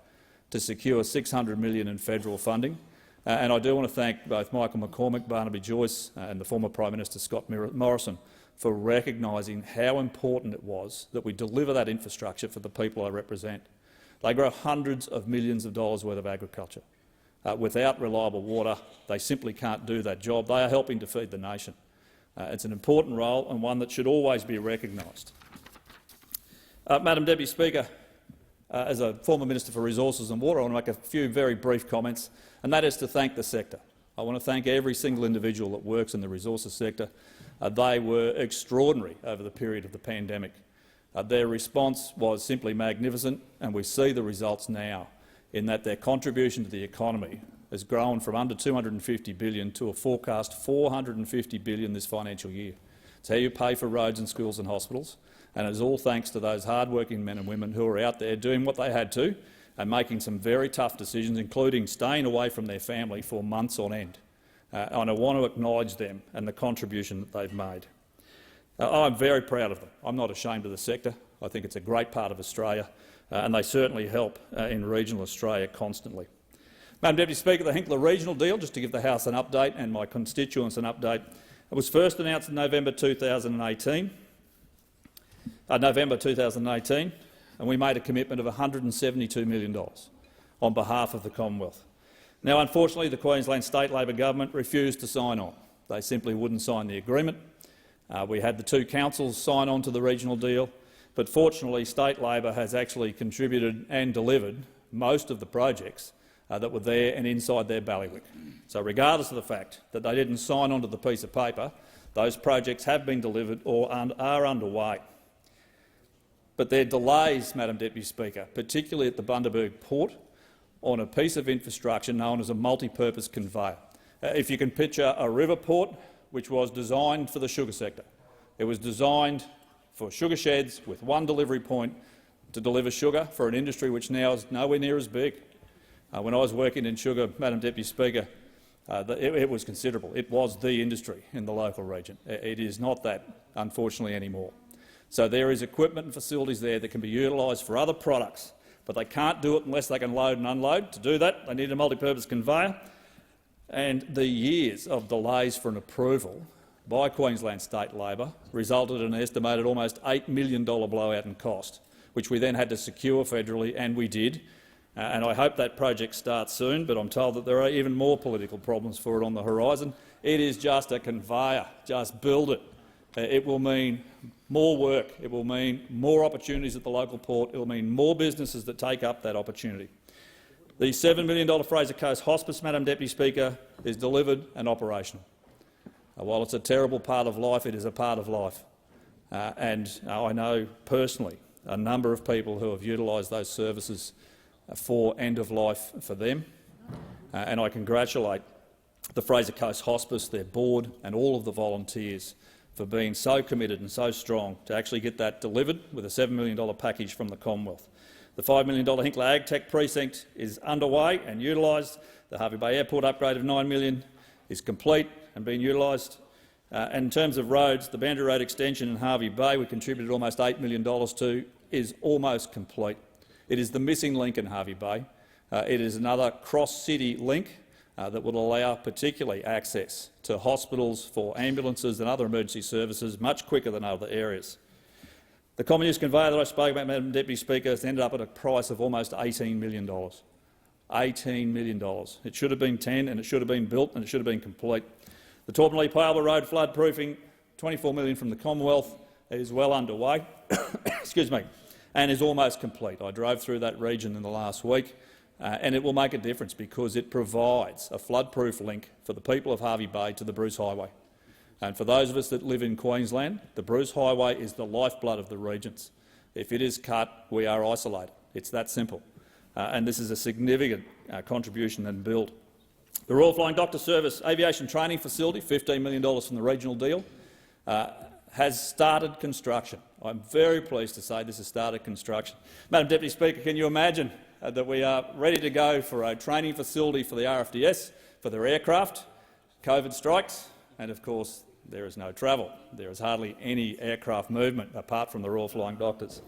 to secure $600 million in federal funding. And I do want to thank both Michael McCormack, Barnaby Joyce and the former Prime Minister Scott Morrison for recognising how important it was that we deliver that infrastructure for the people I represent. They grow hundreds of millions of dollars worth of agriculture. Without reliable water, they simply can't do that job. They are helping to feed the nation. It's an important role and one that should always be recognised. Madam Deputy Speaker, as a former Minister for Resources and Water, I want to make a few very brief comments, and that is to thank the sector. I want to thank every single individual that works in the resources sector. They were extraordinary over the period of the pandemic. Their response was simply magnificent, and we see the results now in that their contribution to the economy has grown from under $250 billion to a forecast $450 billion this financial year. It's how you pay for roads and schools and hospitals, and it's all thanks to those hard-working men and women who are out there doing what they had to and making some very tough decisions, including staying away from their family for months on end. And I want to acknowledge them and the contribution that they've made. I'm very proud of them. I'm not ashamed of the sector. I think it's a great part of Australia, and they certainly help in regional Australia constantly. Madam Deputy Speaker, the Hinkler Regional Deal, just to give the House an update and my constituents an update, it was first announced in November 2018, and we made a commitment of $172 million on behalf of the Commonwealth. Now, unfortunately, the Queensland State Labor government refused to sign on. They simply wouldn't sign the agreement. We had the two councils sign on to the regional deal, but fortunately State Labor has actually contributed and delivered most of the projects that were there and inside their bailiwick. So regardless of the fact that they didn't sign onto the piece of paper, those projects have been delivered or are underway. But there are delays, Madam Deputy Speaker, particularly at the Bundaberg Port, on a piece of infrastructure known as a multi-purpose conveyor. If you can picture a river port which was designed for the sugar sector. It was designed for sugar sheds with one delivery point to deliver sugar for an industry which now is nowhere near as big. When I was working in sugar, Madam Deputy Speaker, it was considerable. It was the industry in the local region. It is not that, unfortunately, anymore. So there is equipment and facilities there that can be utilised for other products, but they can't do it unless they can load and unload. To do that, they need a multi-purpose conveyor. And the years of delays for an approval by Queensland State Labor resulted in an estimated almost $8 million blowout in cost, which we then had to secure federally, and we did. And I hope that project starts soon, but I'm told that there are even more political problems for it on the horizon. It is just a conveyor. Just build it. It will mean more work. It will mean more opportunities at the local port. It will mean more businesses that take up that opportunity. The $7 million Fraser Coast Hospice, Madam Deputy Speaker, is delivered and operational. While it's a terrible part of life, it is a part of life. And I know personally a number of people who have utilised those services for end of life for them. And I congratulate the Fraser Coast Hospice, their board and all of the volunteers for being so committed and so strong to actually get that delivered with a $7 million package from the Commonwealth. The $5 million Hinkler AgTech precinct is underway and utilised. The Hervey Bay Airport upgrade of $9 million is complete and being utilised. And in terms of roads, the Boundary Road extension in Hervey Bay, we contributed almost $8 million to, is almost complete. It is the missing link in Hervey Bay. It is another cross-city link that will allow particularly access to hospitals for ambulances and other emergency services much quicker than other areas. The common use conveyor that I spoke about, Madam Deputy Speaker, has ended up at a price of almost $18 million. $18 million. It should have been 10 and it should have been built and it should have been complete. The Torpenley-Palmer Road flood proofing, $24 million from the Commonwealth, is well underway excuse me, and is almost complete. I drove through that region in the last week and it will make a difference because it provides a flood-proof link for the people of Hervey Bay to the Bruce Highway. And for those of us that live in Queensland, the Bruce Highway is the lifeblood of the regions. If it is cut, we are isolated. It's that simple. And this is a significant contribution and build. The Royal Flying Doctor Service Aviation Training Facility, $15 million from the regional deal, has started construction. I'm very pleased to say this has started construction. Madam Deputy Speaker, can you imagine that we are ready to go for a training facility for the RFDS, for their aircraft? COVID strikes, and of course there is no travel. There is hardly any aircraft movement apart from the Royal Flying Doctors.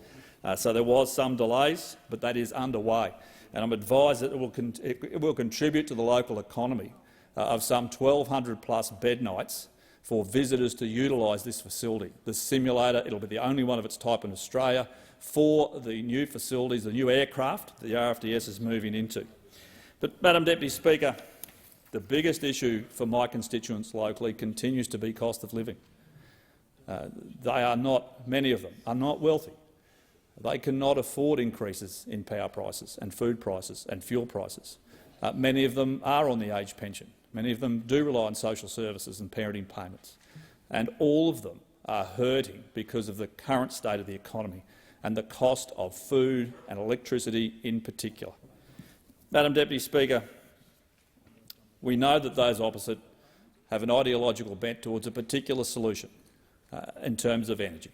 So there was some delays, but that is underway. And I'm advised that it will contribute to the local economy of some 1,200+ bed nights for visitors to utilise this facility. The simulator, it'll be the only one of its type in Australia for the new facilities, the new aircraft the RFDS is moving into. But, Madam Deputy Speaker, the biggest issue for my constituents locally continues to be cost of living. Many of them are not wealthy. They cannot afford increases in power prices and food prices and fuel prices. Many of them are on the age pension. Many of them do rely on social services and parenting payments. And all of them are hurting because of the current state of the economy and the cost of food and electricity in particular. Madam Deputy Speaker, we know that those opposite have an ideological bent towards a particular solution in terms of energy.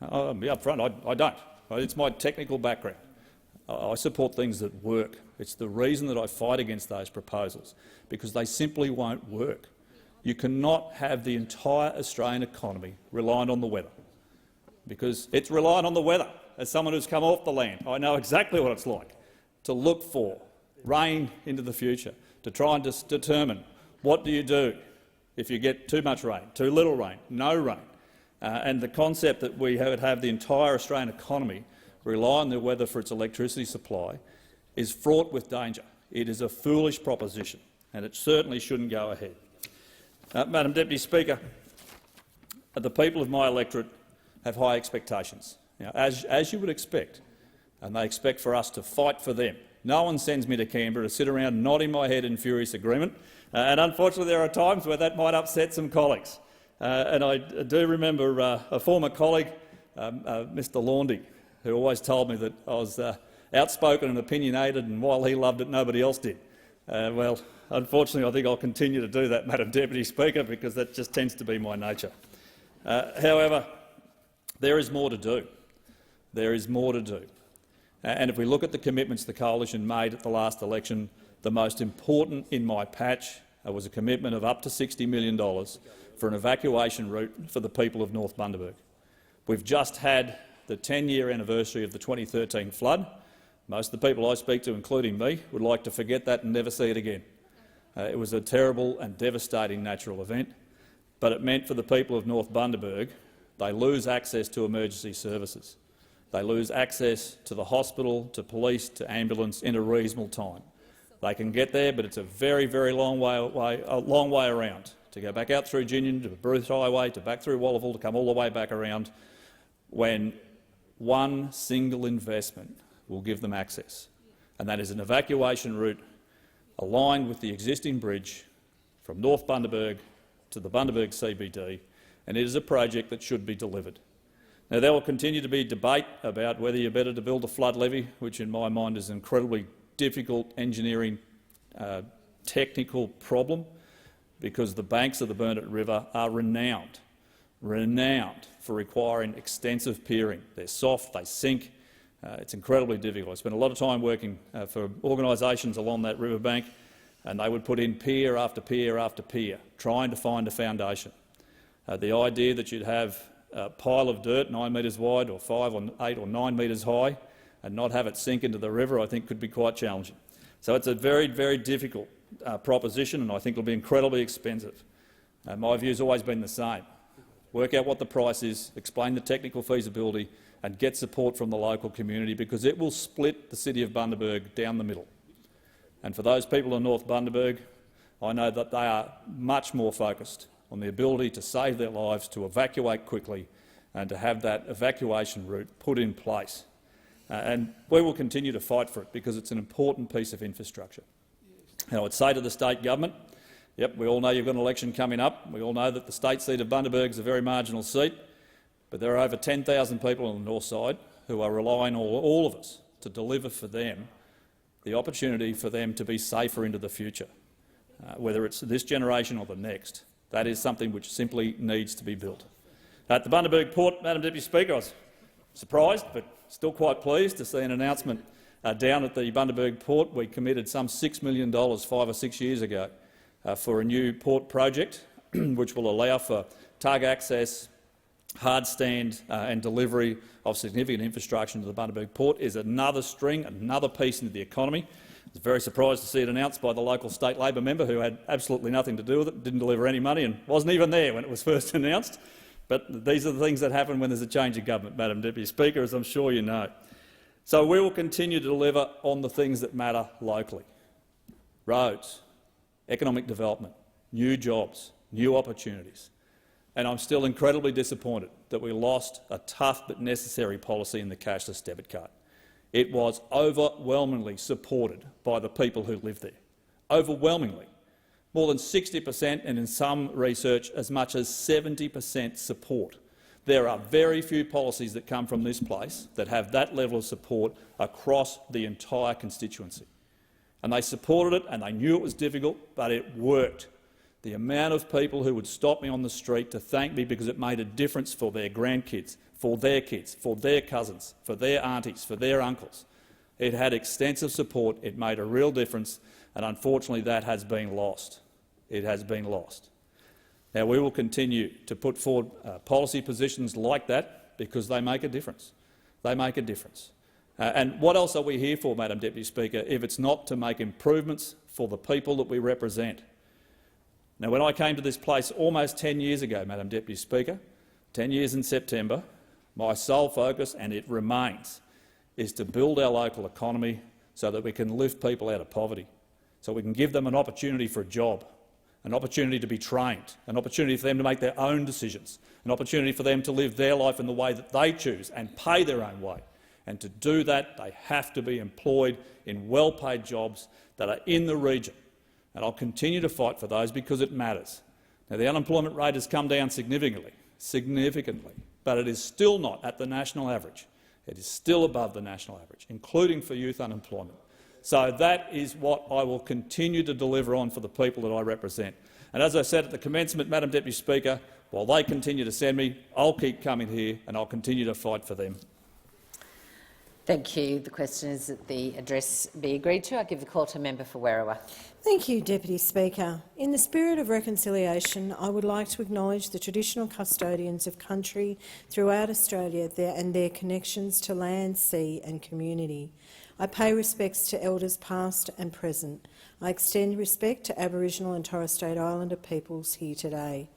I'll be up front, I don't. It's my technical background. I support things that work. It's the reason that I fight against those proposals, because they simply won't work. You cannot have the entire Australian economy reliant on the weather, because it's reliant on the weather. As someone who's come off the land, I know exactly what it's like to look for rain into the future, to try and determine what do you do if you get too much rain, too little rain, no rain. And the concept that we would have the entire Australian economy rely on the weather for its electricity supply is fraught with danger. It is a foolish proposition, and it certainly shouldn't go ahead. Madam Deputy Speaker, the people of my electorate have high expectations, as you would expect, and they expect for us to fight for them. No one sends me to Canberra to sit around nodding my head in furious agreement, and unfortunately there are times where that might upset some colleagues. And I do remember a former colleague, Mr Laundy, who always told me that I was outspoken and opinionated, and while he loved it, nobody else did. Well, unfortunately, I think I'll continue to do that, Madam Deputy Speaker, because that just tends to be my nature. However, there is more to do. There is more to do. And if we look at the commitments the coalition made at the last election, the most important in my patch was a commitment of up to $60 million for an evacuation route for the people of North Bundaberg. We've just had the 10-year anniversary of the 2013 flood. Most of the people I speak to, including me, would like to forget that and never see it again. It was a terrible and devastating natural event, but it meant for the people of North Bundaberg they lose access to emergency services. They lose access to the hospital, to police, to ambulance in a reasonable time. They can get there, but it's a very, very long way around. To go back out through Ginion to the Bruce Highway, to back through Wallaville, to come all the way back around, when one single investment will give them access, and that is an evacuation route aligned with the existing bridge from North Bundaberg to the Bundaberg CBD, and it is a project that should be delivered. Now, there will continue to be debate about whether you're better to build a flood levy, which in my mind is an incredibly difficult engineering technical problem, because the banks of the Burnett River are renowned for requiring extensive piering. They're soft, they sink, It's incredibly difficult. I spent a lot of time working for organisations along that riverbank, and they would put in pier after pier after pier, trying to find a foundation. The idea that you'd have a pile of dirt 9 metres wide or 5 or 8 or 9 metres high and not have it sink into the river, I think could be quite challenging. So it's a very, very difficult proposition, and I think it'll be incredibly expensive. My view has always been the same. Work out what the price is, explain the technical feasibility and get support from the local community, because it will split the city of Bundaberg down the middle. And for those people in North Bundaberg, I know that they are much more focused on the ability to save their lives, to evacuate quickly and to have that evacuation route put in place. And we will continue to fight for it because it's an important piece of infrastructure. And I would say to the state government, yep, we all know you've got an election coming up. We all know that the state seat of Bundaberg is a very marginal seat, but there are over 10,000 people on the north side who are relying on all of us to deliver for them the opportunity for them to be safer into the future, whether it's this generation or the next. That is something which simply needs to be built. At the Bundaberg Port, Madam Deputy Speaker, I was surprised but still quite pleased to see an announcement down at the Bundaberg Port. We committed some $6 million 5 or 6 years ago for a new port project which will allow for tug access, hard stand and delivery of significant infrastructure into the Bundaberg Port. Is another string, another piece into the economy. I was very surprised to see it announced by the local state Labor member who had absolutely nothing to do with it, didn't deliver any money and wasn't even there when it was first announced. But these are the things that happen when there's a change of government, Madam Deputy Speaker, as I'm sure you know. So we will continue to deliver on the things that matter locally. Roads, economic development, new jobs, new opportunities. And I'm still incredibly disappointed that we lost a tough but necessary policy in the cashless debit card. It was overwhelmingly supported by the people who live there. Overwhelmingly. More than 60% and in some research as much as 70% support. There are very few policies that come from this place that have that level of support across the entire constituency. And they supported it and they knew it was difficult, but it worked. The amount of people who would stop me on the street to thank me because it made a difference for their grandkids, for their kids, for their cousins, for their aunties, for their uncles. It had extensive support, it made a real difference, and unfortunately that has been lost. It has been lost. Now, we will continue to put forward policy positions like that because they make a difference. They make a difference. And what else are we here for, Madam Deputy Speaker, if it's not to make improvements for the people that we represent? Now, when I came to this place almost 10 years ago, Madam Deputy Speaker, 10 years in September, my sole focus, and it remains, is to build our local economy so that we can lift people out of poverty, so we can give them an opportunity for a job, an opportunity to be trained, an opportunity for them to make their own decisions, an opportunity for them to live their life in the way that they choose and pay their own way. And to do that, they have to be employed in well-paid jobs that are in the region. And I'll continue to fight for those because it matters. Now, the unemployment rate has come down significantly, but it is still not at the national average. It is still above the national average, including for youth unemployment. So that is what I will continue to deliver on for the people that I represent. And as I said at the commencement, Madam Deputy Speaker, while they continue to send me, I'll keep coming here and I'll continue to fight for them. Thank you. The question is that the address be agreed to. I give the call to member for Werriwa. Thank you, Deputy Speaker. In the spirit of reconciliation, I would like to acknowledge the traditional custodians of country throughout Australia and their connections to land, sea and community. I pay respects to elders past and present. I extend respect to Aboriginal and Torres Strait Islander peoples here today.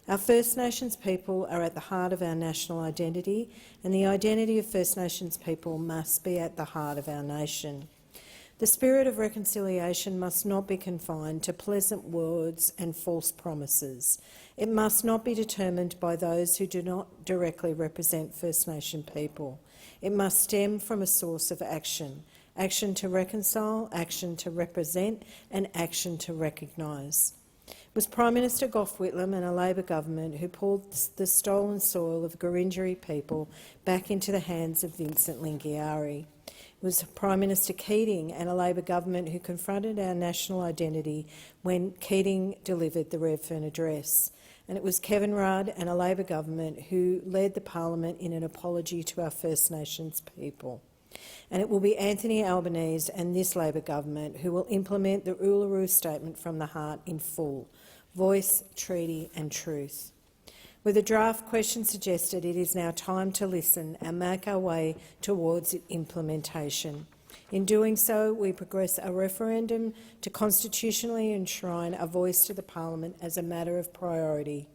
Our First Nations people are at the heart of our national identity, and the identity of First Nations people must be at the heart of our nation. The spirit of reconciliation must not be confined to pleasant words and false promises. It must not be determined by those who do not directly represent First Nation people. It must stem from a source of action. Action to reconcile, action to represent and action to recognise. It was Prime Minister Gough Whitlam and a Labor government who pulled the stolen soil of Gurindjeri people back into the hands of Vincent Lingiari. It was Prime Minister Keating and a Labor government who confronted our national identity when Keating delivered the Redfern Address. And it was Kevin Rudd and a Labor government who led the parliament in an apology to our First Nations people. And it will be Anthony Albanese and this Labor government who will implement the Uluru Statement from the Heart in full: voice, treaty and truth. With the draft question suggested, it is now time to listen and make our way towards implementation. In doing so, we progress a referendum to constitutionally enshrine a voice to the Parliament as a matter of priority.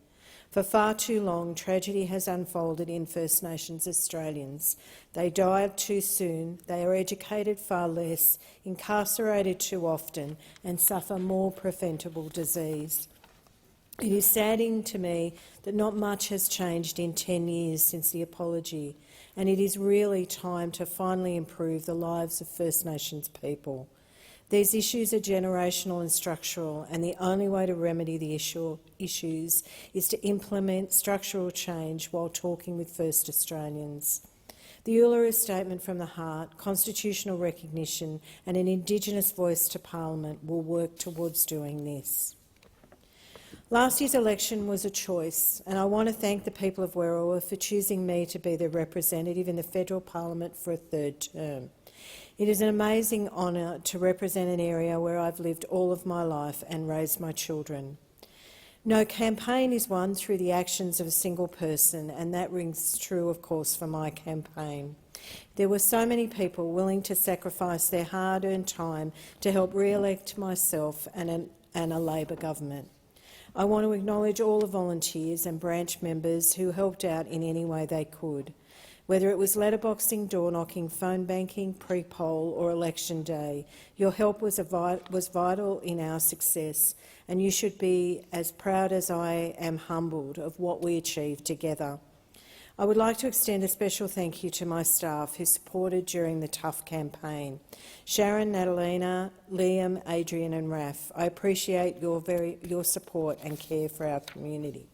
For far too long, tragedy has unfolded in First Nations Australians. They died too soon, they are educated far less, incarcerated too often and suffer more preventable disease. It is saddening to me that not much has changed in 10 years since the apology, and it is really time to finally improve the lives of First Nations people. These issues are generational and structural, and the only way to remedy the issues is to implement structural change while talking with First Australians. The Uluru Statement from the Heart, constitutional recognition and an Indigenous voice to Parliament will work towards doing this. Last year's election was a choice, and I want to thank the people of Werriwa for choosing me to be their representative in the federal parliament for a third term. It is an amazing honour to represent an area where I've lived all of my life and raised my children. No campaign is won through the actions of a single person, and that rings true, of course, for my campaign. There were so many people willing to sacrifice their hard-earned time to help re-elect myself and a Labor government. I want to acknowledge all the volunteers and branch members who helped out in any way they could. Whether it was letterboxing, door-knocking, phone banking, pre-poll or election day, your help was vital in our success, and you should be as proud as I am humbled of what we achieved together. I would like to extend a special thank you to my staff who supported during the tough campaign. Sharon, Natalina, Liam, Adrian and Raf, I appreciate your support and care for our community.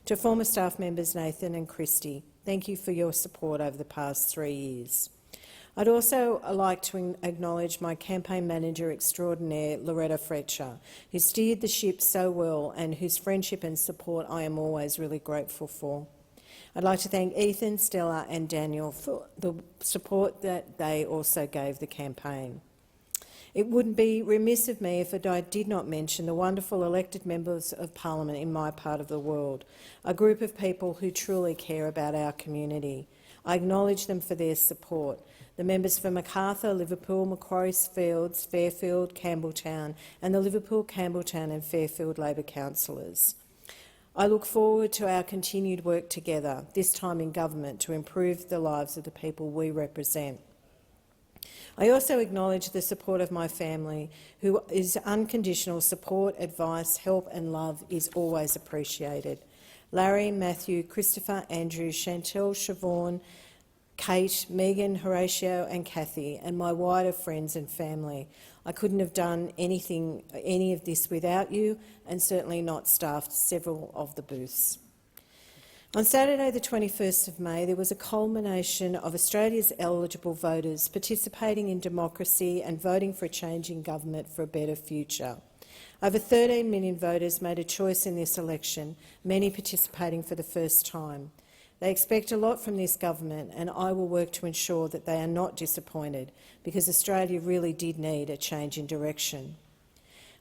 To former staff members Nathan and Christy, thank you for your support over the past 3 years. I'd also like to acknowledge my campaign manager extraordinaire, Loretta Fletcher, who steered the ship so well and whose friendship and support I am always really grateful for. I'd like to thank Ethan, Stella and Daniel for the support that they also gave the campaign. It would be remiss of me if I did not mention the wonderful elected members of Parliament in my part of the world, a group of people who truly care about our community. I acknowledge them for their support. The members for Macarthur, Liverpool, Macquarie Fields, Fairfield, Campbelltown and the Liverpool, Campbelltown and Fairfield Labor councillors. I look forward to our continued work together, this time in government, to improve the lives of the people we represent. I also acknowledge the support of my family, whose unconditional support, advice, help and love is always appreciated. Larry, Matthew, Christopher, Andrew, Chantel, Siobhan, Kate, Megan, Horatio and Kathy, and my wider friends and family. I couldn't have done any of this without you, and certainly not staffed several of the booths. On Saturday the 21st of May, there was a culmination of Australia's eligible voters participating in democracy and voting for a change in government for a better future. Over 13 million voters made a choice in this election, many participating for the first time. They expect a lot from this government, and I will work to ensure that they are not disappointed, because Australia really did need a change in direction.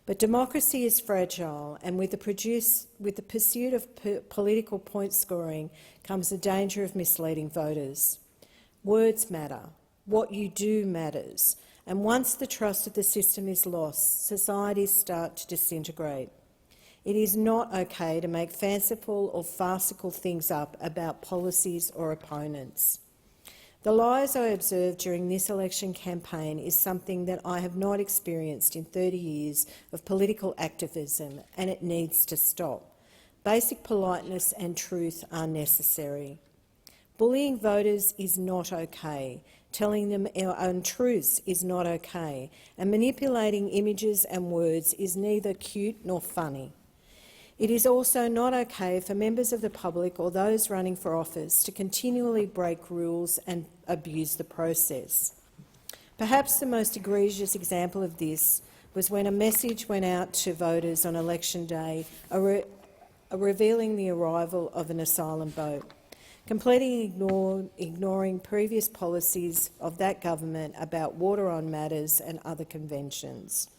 But democracy is fragile, and with the pursuit of political point scoring comes the danger of misleading voters. Words matter. What you do matters. And once the trust of the system is lost, societies start to disintegrate. It is not okay to make fanciful or farcical things up about policies or opponents. The lies I observed during this election campaign is something that I have not experienced in 30 years of political activism, and it needs to stop. Basic politeness and truth are necessary. Bullying voters is not okay. Telling them our untruths is not okay, and manipulating images and words is neither cute nor funny. It is also not okay for members of the public or those running for office to continually break rules and abuse the process. Perhaps the most egregious example of this was when a message went out to voters on election day revealing the arrival of an asylum boat. completely ignoring previous policies of that government about water on matters and other conventions.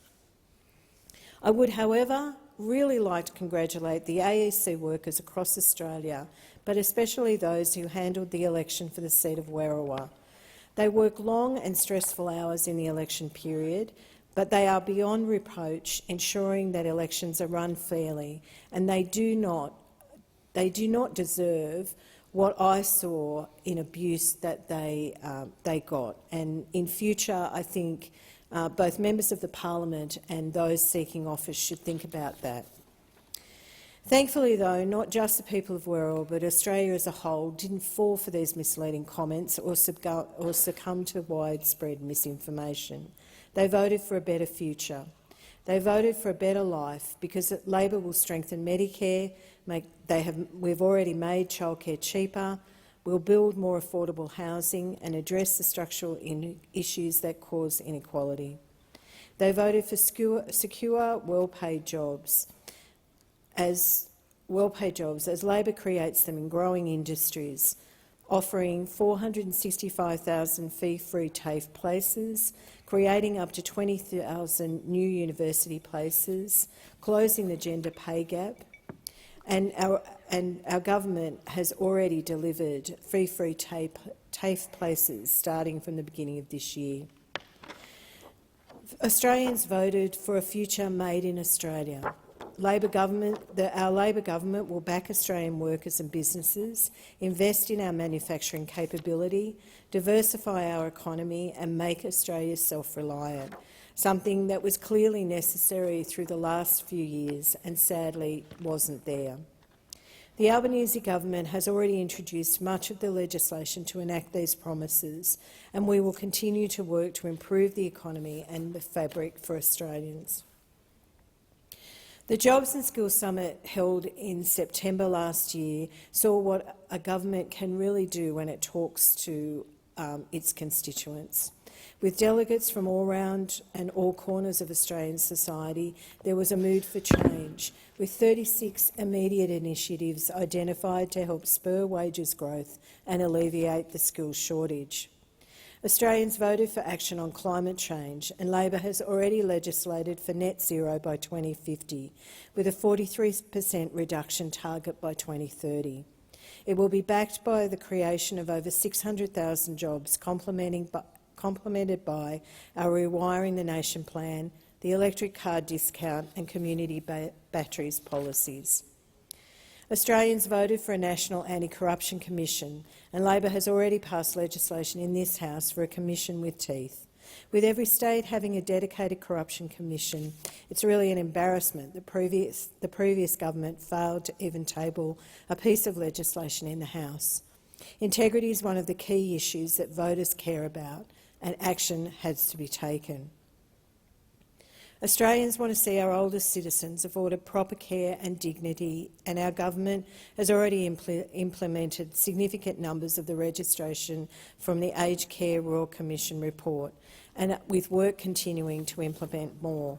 I would, however, really like to congratulate the AEC workers across Australia, but especially those who handled the election for the seat of Werriwa. They work long and stressful hours in the election period, but they are beyond reproach, ensuring that elections are run fairly, and they do not deserve what I saw in abuse that they got. And in future, I think both members of the parliament and those seeking office should think about that. Thankfully, though, not just the people of Werriwa, but Australia as a whole didn't fall for these misleading comments or succumb to widespread misinformation. They voted for a better future. They voted for a better life because Labor will strengthen Medicare. We've already made childcare cheaper. We'll build more affordable housing and address the structural issues that cause inequality. They voted for secure, well-paid jobs. As Labor creates them in growing industries, offering 465,000 fee-free TAFE places, creating up to 20,000 new university places, closing the gender pay gap, and our government has already delivered fee-free TAFE places starting from the beginning of this year. Australians voted for a future made in Australia. Our Labor government will back Australian workers and businesses, invest in our manufacturing capability, diversify our economy and make Australia self-reliant, something that was clearly necessary through the last few years and sadly wasn't there. The Albanese government has already introduced much of the legislation to enact these promises, and we will continue to work to improve the economy and the fabric for Australians. The Jobs and Skills Summit held in September last year saw what a government can really do when it talks to its constituents. With delegates from all round and all corners of Australian society, there was a mood for change, with 36 immediate initiatives identified to help spur wages growth and alleviate the skills shortage. Australians voted for action on climate change, and Labor has already legislated for net zero by 2050, with a 43% reduction target by 2030. It will be backed by the creation of over 600,000 jobs, complemented by our Rewiring the Nation plan, the electric car discount and community batteries policies. Australians voted for a national anti-corruption commission, and Labor has already passed legislation in this House for a commission with teeth. With every state having a dedicated corruption commission, it's really an embarrassment that the previous government failed to even table a piece of legislation in the House. Integrity is one of the key issues that voters care about, and action has to be taken. Australians want to see our oldest citizens afforded proper care and dignity, and our government has already implemented significant numbers of the registration from the Aged Care Royal Commission report, and with work continuing to implement more.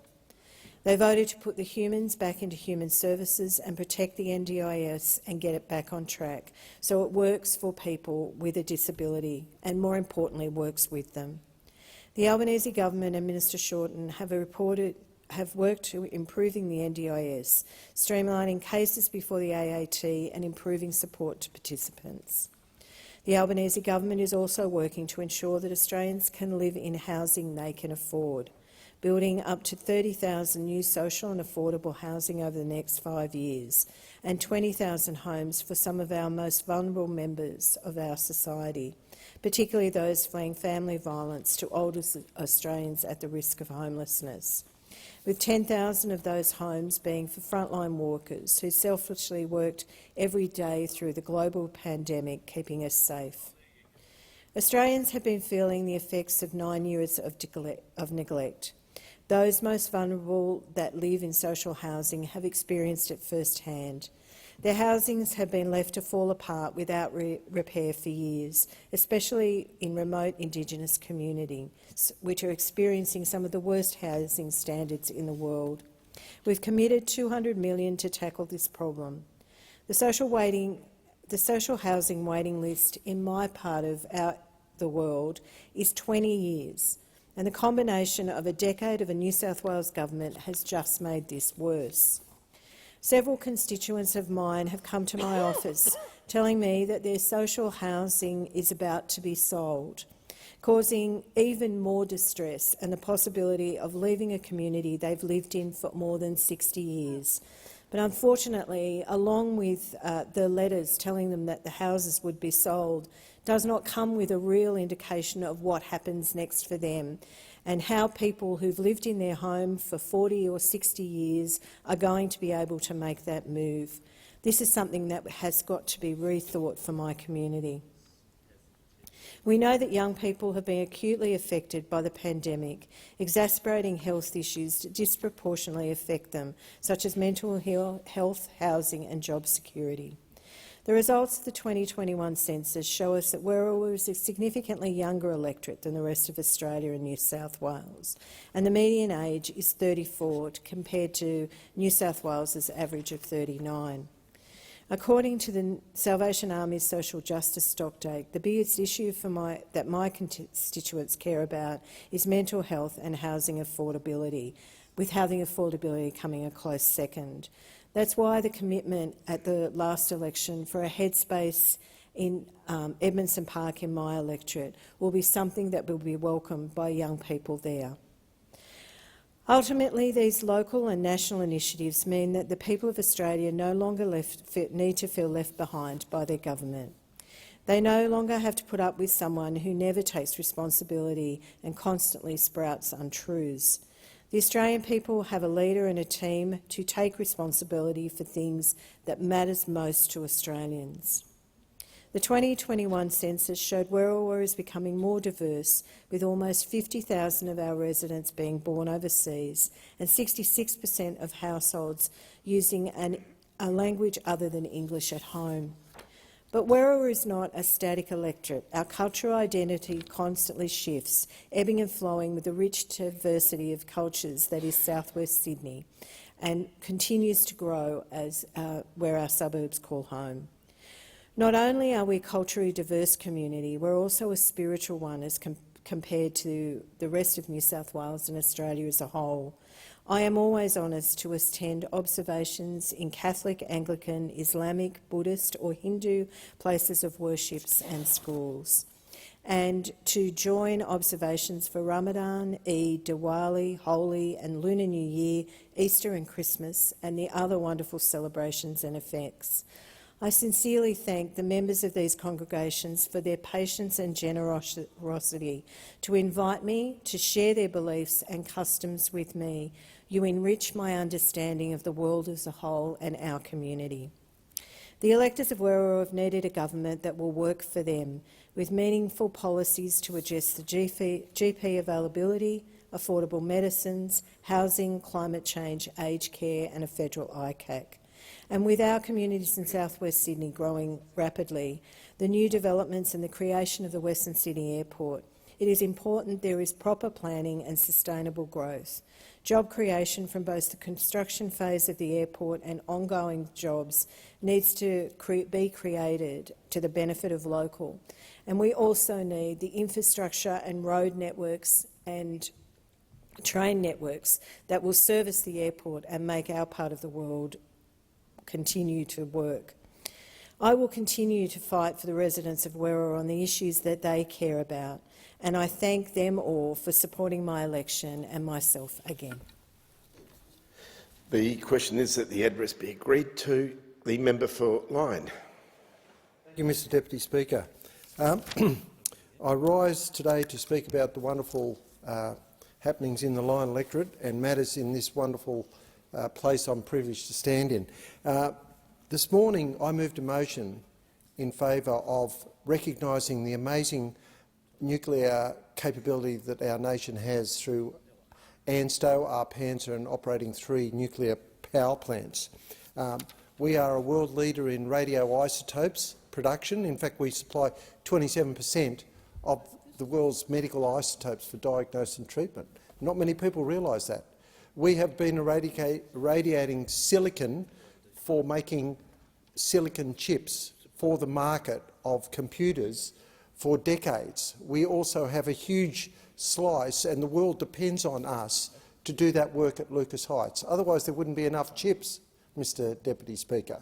They voted to put the humans back into human services and protect the NDIS and get it back on track so it works for people with a disability and, more importantly, works with them. The Albanese government and Minister Shorten have worked to improving the NDIS, streamlining cases before the AAT and improving support to participants. The Albanese government is also working to ensure that Australians can live in housing they can afford, building up to 30,000 new social and affordable housing over the next 5 years and 20,000 homes for some of our most vulnerable members of our society, particularly those fleeing family violence to older Australians at the risk of homelessness, with 10,000 of those homes being for frontline workers who selflessly worked every day through the global pandemic, keeping us safe. Australians have been feeling the effects of 9 years of neglect. Those most vulnerable that live in social housing have experienced it firsthand. Their housings have been left to fall apart without repair for years, especially in remote Indigenous communities, which are experiencing some of the worst housing standards in the world. We've committed $200 million to tackle this problem. The social the social housing waiting list in my part of the world is 20 years, and the combination of a decade of a New South Wales government has just made this worse. Several constituents of mine have come to my office telling me that their social housing is about to be sold, causing even more distress and the possibility of leaving a community they've lived in for more than 60 years. But unfortunately, along with the letters telling them that the houses would be sold, does not come with a real indication of what happens next for them and how people who've lived in their home for 40 or 60 years are going to be able to make that move. This is something that has got to be rethought for my community. We know that young people have been acutely affected by the pandemic, exacerbating health issues that disproportionately affect them, such as mental health, housing and job security. The results of the 2021 census show us that Werriwa is a significantly younger electorate than the rest of Australia and New South Wales, and the median age is 34 compared to New South Wales's average of 39. According to the Salvation Army's Social Justice Stockdate, the biggest issue that my constituents care about is mental health and housing affordability, with housing affordability coming a close second. That's why the commitment at the last election for a headspace in Edmondson Park in my electorate will be something that will be welcomed by young people there. Ultimately, these local and national initiatives mean that the people of Australia no longer need to feel left behind by their government. They no longer have to put up with someone who never takes responsibility and constantly sprouts untruths. The Australian people have a leader and a team to take responsibility for things that matters most to Australians. The 2021 census showed Werriwa is becoming more diverse, with almost 50,000 of our residents being born overseas and 66% of households using a language other than English at home. But Werriwa is not a static electorate. Our cultural identity constantly shifts, ebbing and flowing with the rich diversity of cultures that is southwest Sydney, and continues to grow as where our suburbs call home. Not only are we a culturally diverse community, we're also a spiritual one as compared to the rest of New South Wales and Australia as a whole. I am always honoured to attend observations in Catholic, Anglican, Islamic, Buddhist or Hindu places of worships and schools, and to join observations for Ramadan, Eid, Diwali, Holi and Lunar New Year, Easter and Christmas, and the other wonderful celebrations and effects. I sincerely thank the members of these congregations for their patience and generosity to invite me to share their beliefs and customs with me. You enrich my understanding of the world as a whole and our community. The electors of Werriwa have needed a government that will work for them, with meaningful policies to address the GP availability, affordable medicines, housing, climate change, aged care and a federal ICAC. And with our communities in southwest Sydney growing rapidly, the new developments and the creation of the Western Sydney Airport, it is important there is proper planning and sustainable growth. Job creation from both the construction phase of the airport and ongoing jobs needs to be created to the benefit of local. And we also need the infrastructure and road networks and train networks that will service the airport and make our part of the world continue to work. I will continue to fight for the residents of Werriwa on the issues that they care about, and I thank them all for supporting my election and myself again. The question is that the address be agreed to. The member for Lyne. Thank you, Mr Deputy Speaker. I rise today to speak about the wonderful happenings in the Lyne electorate and matters in this wonderful place I'm privileged to stand in. This morning I moved a motion in favour of recognising the amazing nuclear capability that our nation has through ANSTO, ARPANSA and operating 3 nuclear power plants. We are a world leader in radioisotopes production. In fact, we supply 27% of the world's medical isotopes for diagnosis and treatment. Not many people realise that. We have been irradiating silicon for making silicon chips for the market of computers for decades. We also have a huge slice, and the world depends on us to do that work at Lucas Heights. Otherwise, there wouldn't be enough chips, Mr Deputy Speaker.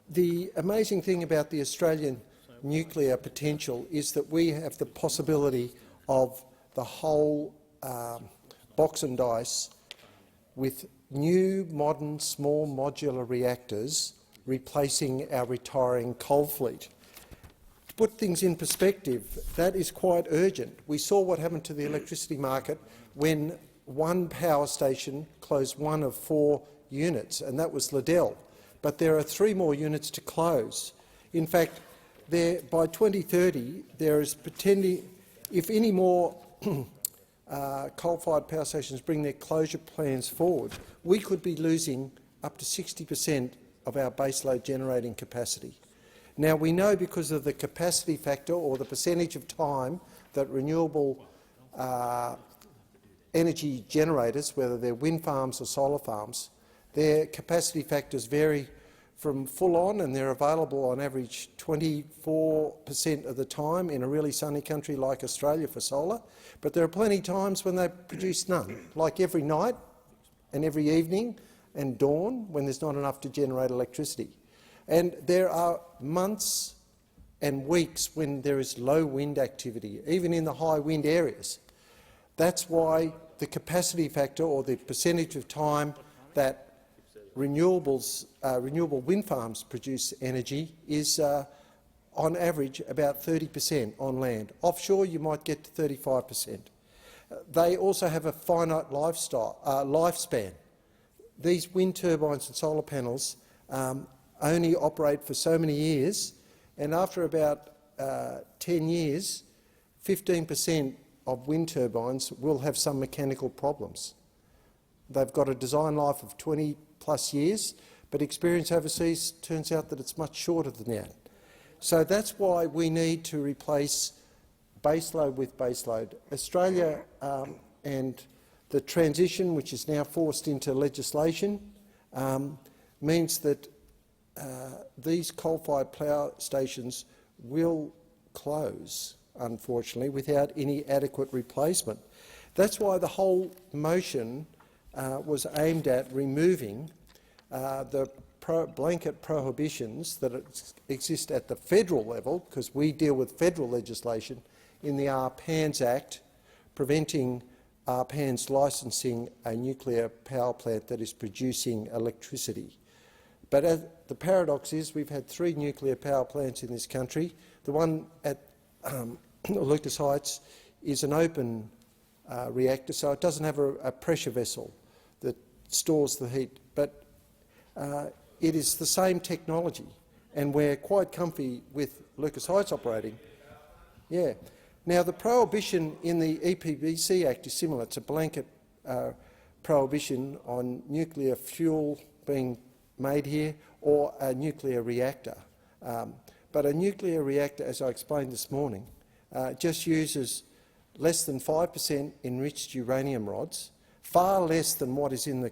The amazing thing about the Australian nuclear potential is that we have the possibility of the whole box and dice with new, modern, small modular reactors replacing our retiring coal fleet. To put things in perspective, that is quite urgent. We saw what happened to the electricity market when one power station closed one of 4 units, and that was Liddell. But there are 3 more units to close. In fact, by 2030, there is if any more coal-fired power stations bring their closure plans forward, we could be losing up to 60% of our baseload generating capacity. Now, we know because of the capacity factor, or the percentage of time that renewable energy generators, whether they're wind farms or solar farms, their capacity factors vary from full-on, and they're available on average 24% of the time in a really sunny country like Australia for solar. But there are plenty of times when they produce none, like every night and every evening and dawn when there's not enough to generate electricity. And there are months and weeks when there is low wind activity, even in the high wind areas. That's why the capacity factor, or the percentage of time that renewable wind farms produce energy, is on average about 30% on land. Offshore you might get to 35%. They also have a finite lifespan. These wind turbines and solar panels only operate for so many years, and after about 10 years, 15% of wind turbines will have some mechanical problems. They've got a design life of 20+ years, but experience overseas turns out that it's much shorter than that. So that's why we need to replace baseload with baseload. Australia and the transition, which is now forced into legislation, means that these coal-fired power stations will close, unfortunately, without any adequate replacement. That's why the whole motion was aimed at removing the blanket prohibitions that exist at the federal level, because we deal with federal legislation in the RPANS Act, preventing RPANS licensing a nuclear power plant that is producing electricity. But the paradox is we've had 3 nuclear power plants in this country. The one at Lucas Heights is an open reactor, so it doesn't have a pressure vessel that stores the heat. But it is the same technology, and we're quite comfy with Lucas Heights operating. Yeah. Now, the prohibition in the EPBC Act is similar. It's a blanket prohibition on nuclear fuel being made here or a nuclear reactor. But a nuclear reactor, as I explained this morning, just uses less than 5% enriched uranium rods, far less than what is in the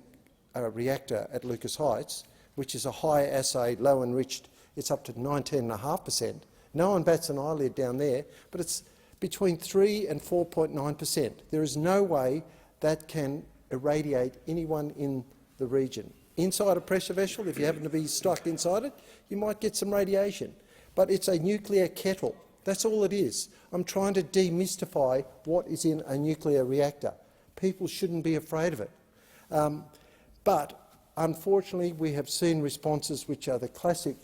reactor at Lucas Heights, which is a high assay, low enriched. It's up to 19.5%. No one bats an eyelid down there, but it's between 3 and 4.9%. There is no way that can irradiate anyone in the region. Inside a pressure vessel, if you happen to be stuck inside it, you might get some radiation. But it's a nuclear kettle. That's all it is. I'm trying to demystify what is in a nuclear reactor. People shouldn't be afraid of it. But unfortunately, we have seen responses which are the classic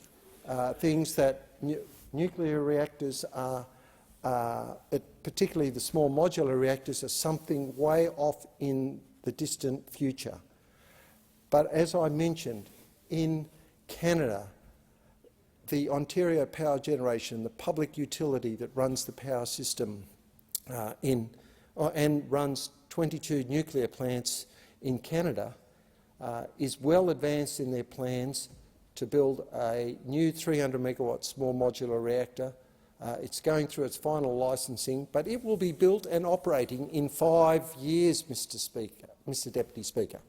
things that nuclear reactors are, particularly the small modular reactors, are something way off in the distant future. But as I mentioned, in Canada, the Ontario Power Generation, the public utility that runs the power system and runs 22 nuclear plants in Canada, is well advanced in their plans to build a new 300-megawatt small modular reactor. It's going through its final licensing, but it will be built and operating in 5 years, Mr. Deputy Speaker.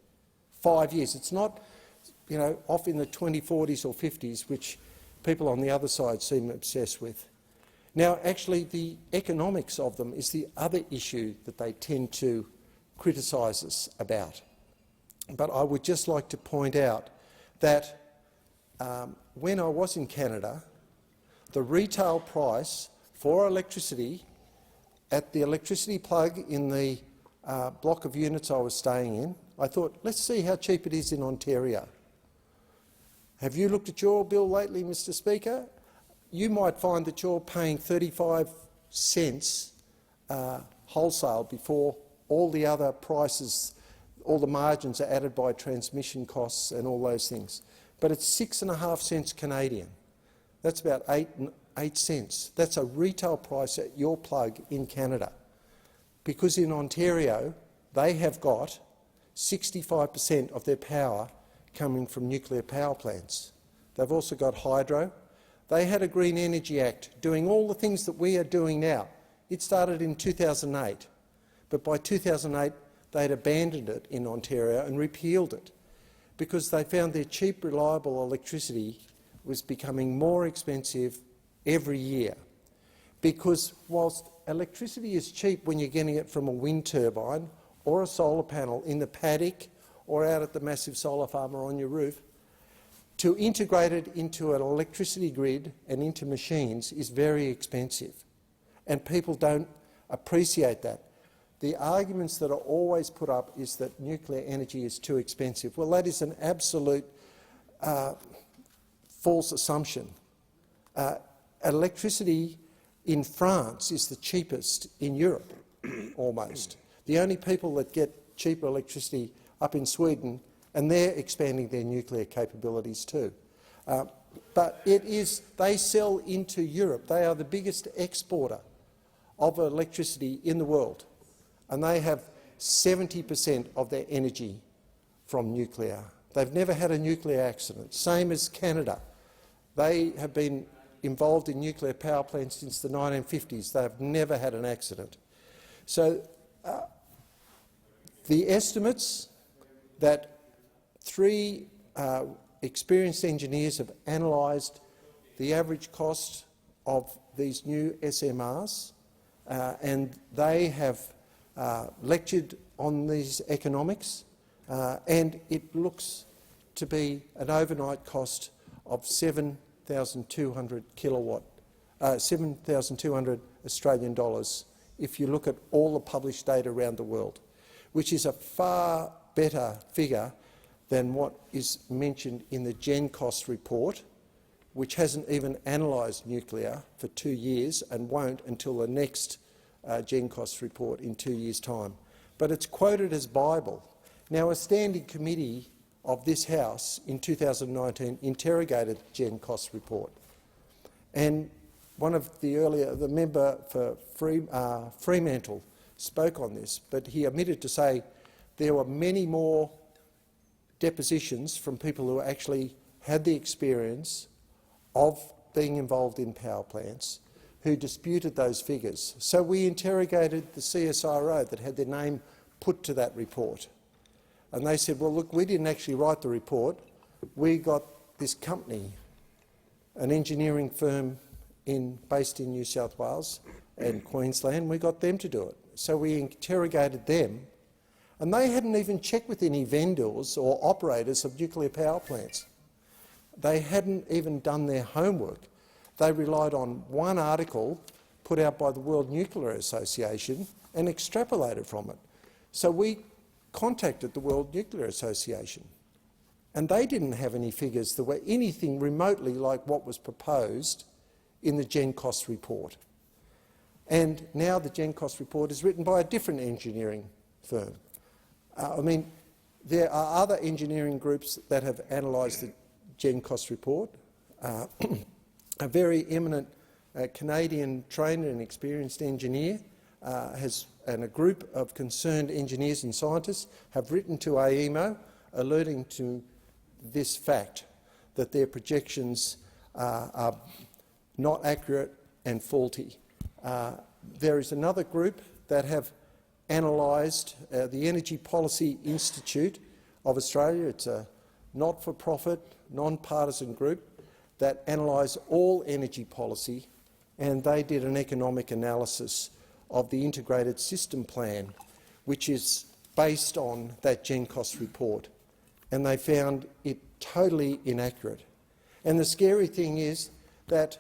5 years. It's not off in the 2040s or 50s, which people on the other side seem obsessed with. Now, actually, the economics of them is the other issue that they tend to criticise us about. But I would just like to point out that when I was in Canada, the retail price for electricity at the electricity plug in the block of units I was staying in, I thought, let's see how cheap it is in Ontario. Have you looked at your bill lately, Mr Speaker? You might find that you're paying 35 cents wholesale before all the other prices, all the margins are added by transmission costs and all those things. But it's 6.5 cents Canadian. That's about 8 cents. That's a retail price at your plug in Canada. Because in Ontario, they have got 65% of their power coming from nuclear power plants. They've also got hydro. They had a Green Energy Act doing all the things that we are doing now. It started in 2008, but by 2008 they had abandoned it in Ontario and repealed it because they found their cheap, reliable electricity was becoming more expensive every year. Because whilst electricity is cheap when you're getting it from a wind turbine or a solar panel in the paddock or out at the massive solar farm or on your roof, to integrate it into an electricity grid and into machines is very expensive, and people don't appreciate that. The arguments that are always put up is that nuclear energy is too expensive. Well, that is an absolute false assumption. Electricity in France is the cheapest in Europe, almost. The only people that get cheaper electricity up in Sweden, and they're expanding their nuclear capabilities too. But they sell into Europe. They are the biggest exporter of electricity in the world, and they have 70% of their energy from nuclear. They've never had a nuclear accident, same as Canada. They have been involved in nuclear power plants since the 1950s. They have never had an accident. So the estimates that 3 experienced engineers have analysed the average cost of these new SMRs, and they have lectured on these economics, and it looks to be an overnight cost of 7,200 Australian dollars if you look at all the published data around the world, which is a far better figure than what is mentioned in the Gen Cost report, which hasn't even analysed nuclear for 2 years and won't until the next Gen Cost report in 2 years' time. But it's quoted as Bible. Now, a standing committee of this House in 2019 interrogated the Gen Cost report, and the member for Fremantle spoke on this, but he omitted to say there were many more depositions from people who actually had the experience of being involved in power plants who disputed those figures. So we interrogated the CSIRO that had their name put to that report. And they said, well, look, we didn't actually write the report. We got this company, an engineering firm based in New South Wales and Queensland, we got them to do it. So we interrogated them, and they hadn't even checked with any vendors or operators of nuclear power plants. They hadn't even done their homework. They relied on one article put out by the World Nuclear Association and extrapolated from it. So we contacted the World Nuclear Association, and they didn't have any figures that were anything remotely like what was proposed in the Gen Cost report. And now the Gen Cost report is written by a different engineering firm. There are other engineering groups that have analysed the Gen Cost report. A very eminent Canadian trained and experienced engineer and a group of concerned engineers and scientists have written to AEMO alerting to this fact, that their projections are not accurate and faulty. There is another group that have analysed the Energy Policy Institute of Australia. It's not-for-profit, non-partisan group that analysed all energy policy, and they did an economic analysis of the integrated system plan, which is based on that GenCost report, and they found it totally inaccurate. And the scary thing is that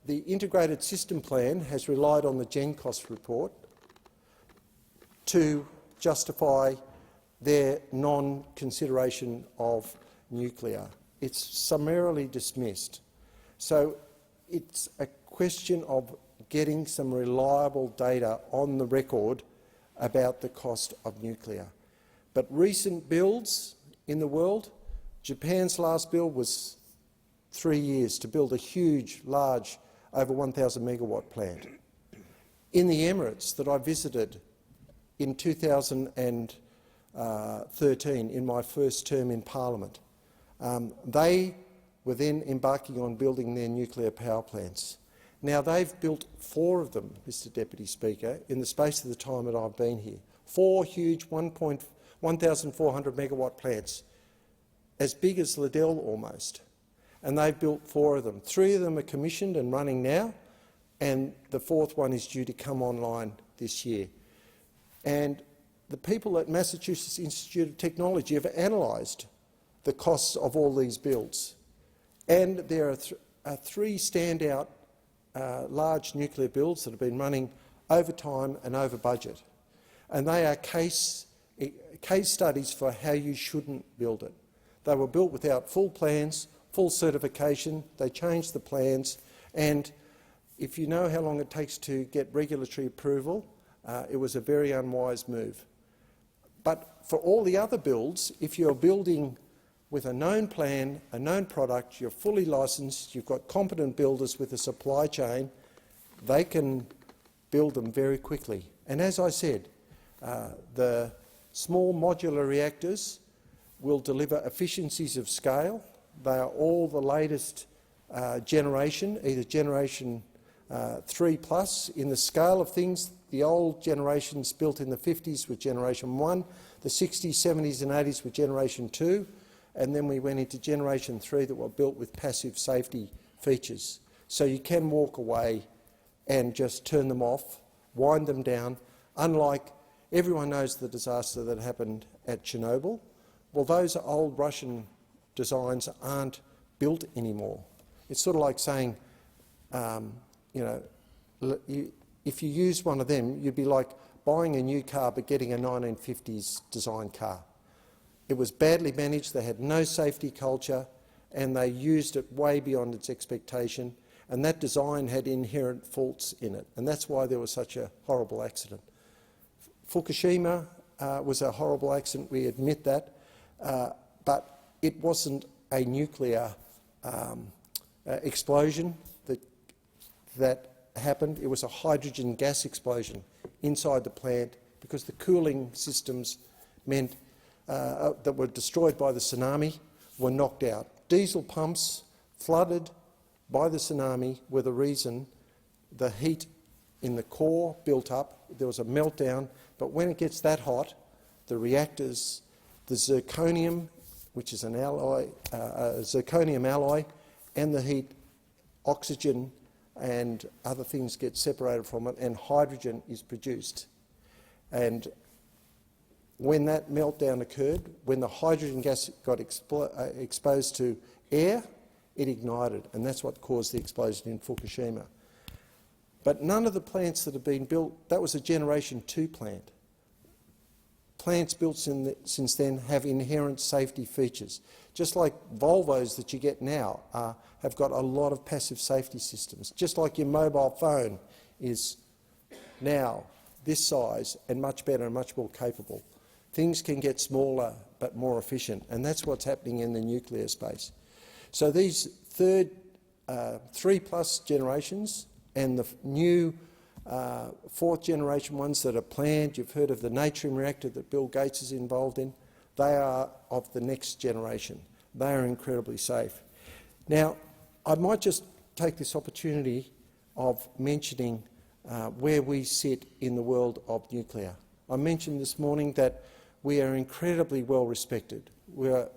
the integrated system plan has relied on the GenCost report to justify their non-consideration of nuclear. It's summarily dismissed. So it's a question of getting some reliable data on the record about the cost of nuclear. But recent builds in the world, Japan's last build was 3 years to build a huge, large, over 1,000 megawatt plant. In the Emirates that I visited in 2013, in my first term in Parliament, they were then embarking on building their nuclear power plants. Now, they've built 4 of them, Mr Deputy Speaker, in the space of the time that I've been here. 4 huge 1,400 megawatt plants, as big as Liddell almost. And they've built 4 of them. 3 of them are commissioned and running now, and the 4th one is due to come online this year. And the people at Massachusetts Institute of Technology have analysed the costs of all these builds. And there are 3 standout large nuclear builds that have been running over time and over budget. And they are case studies for how you shouldn't build it. They were built without full plans, full certification. They changed the plans, and if you know how long it takes to get regulatory approval, it was a very unwise move. But for all the other builds, if you're building with a known plan, a known product, you're fully licensed, you've got competent builders with a supply chain, they can build them very quickly. And as I said, the small modular reactors will deliver efficiencies of scale. They are all the latest generation, either generation 3+. In the scale of things, the old generations built in the 50s were generation 1, the 60s, 70s and 80s were generation 2, and then we went into generation 3 that were built with passive safety features. So you can walk away and just turn them off, wind them down, unlike everyone knows the disaster that happened at Chernobyl. Well, those old Russian designs aren't built anymore. It's sort of like saying, if you use one of them, you'd be like buying a new car but getting a 1950s design car. It was badly managed, they had no safety culture, and they used it way beyond its expectation, and that design had inherent faults in it, and that's why there was such a horrible accident. Fukushima was a horrible accident, we admit that, but it wasn't a nuclear explosion that happened. It was a hydrogen gas explosion inside the plant because the cooling systems meant that were destroyed by the tsunami were knocked out. Diesel pumps flooded by the tsunami were the reason the heat in the core built up. There was a meltdown, but when it gets that hot, the reactors, the zirconium, which is an alloy, a zirconium alloy, and the heat, oxygen and other things get separated from it, and hydrogen is produced. And when that meltdown occurred, when the hydrogen gas got exposed to air, it ignited, and that's what caused the explosion in Fukushima. But none of the plants that have been built, that was a Generation 2 plant. Plants built since then have inherent safety features. Just like Volvos that you get now have got a lot of passive safety systems. Just like your mobile phone is now this size and much better and much more capable. Things can get smaller but more efficient, and that's what's happening in the nuclear space. So these 3+ generations and the new 4th generation ones that are planned, you've heard of the Natrium reactor that Bill Gates is involved in, they are of the next generation. They are incredibly safe. Now, I might just take this opportunity of mentioning where we sit in the world of nuclear. I mentioned this morning that we are incredibly well respected. We are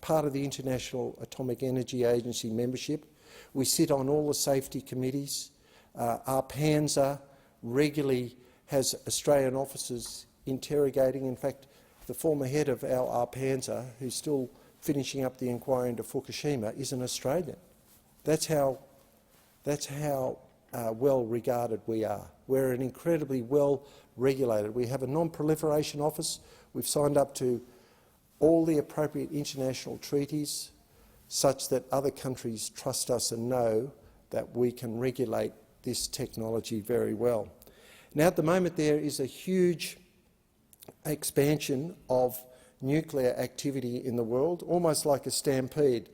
part of the International Atomic Energy Agency membership. We sit on all the safety committees. Our PANZA regularly has Australian officers interrogating. In fact, the former head of our PANZA, who's still finishing up the inquiry into Fukushima, is an Australian. That's how well regarded we are. We're an incredibly well regulated. We have a non-proliferation office. We've signed up to all the appropriate international treaties such that other countries trust us and know that we can regulate this technology very well. Now, at the moment, there is a huge expansion of nuclear activity in the world, almost like a stampede.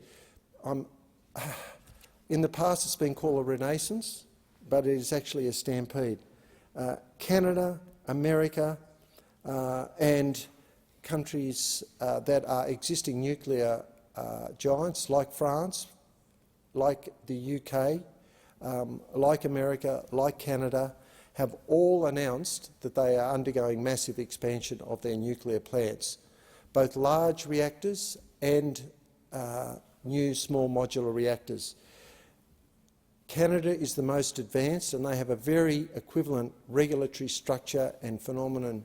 In the past, it's been called a renaissance, but it is actually a stampede. Canada, America, and countries that are existing nuclear giants, like France, like the UK, like America, like Canada, have all announced that they are undergoing massive expansion of their nuclear plants, both large reactors and new small modular reactors. Canada is the most advanced, and they have a very equivalent regulatory structure and phenomenon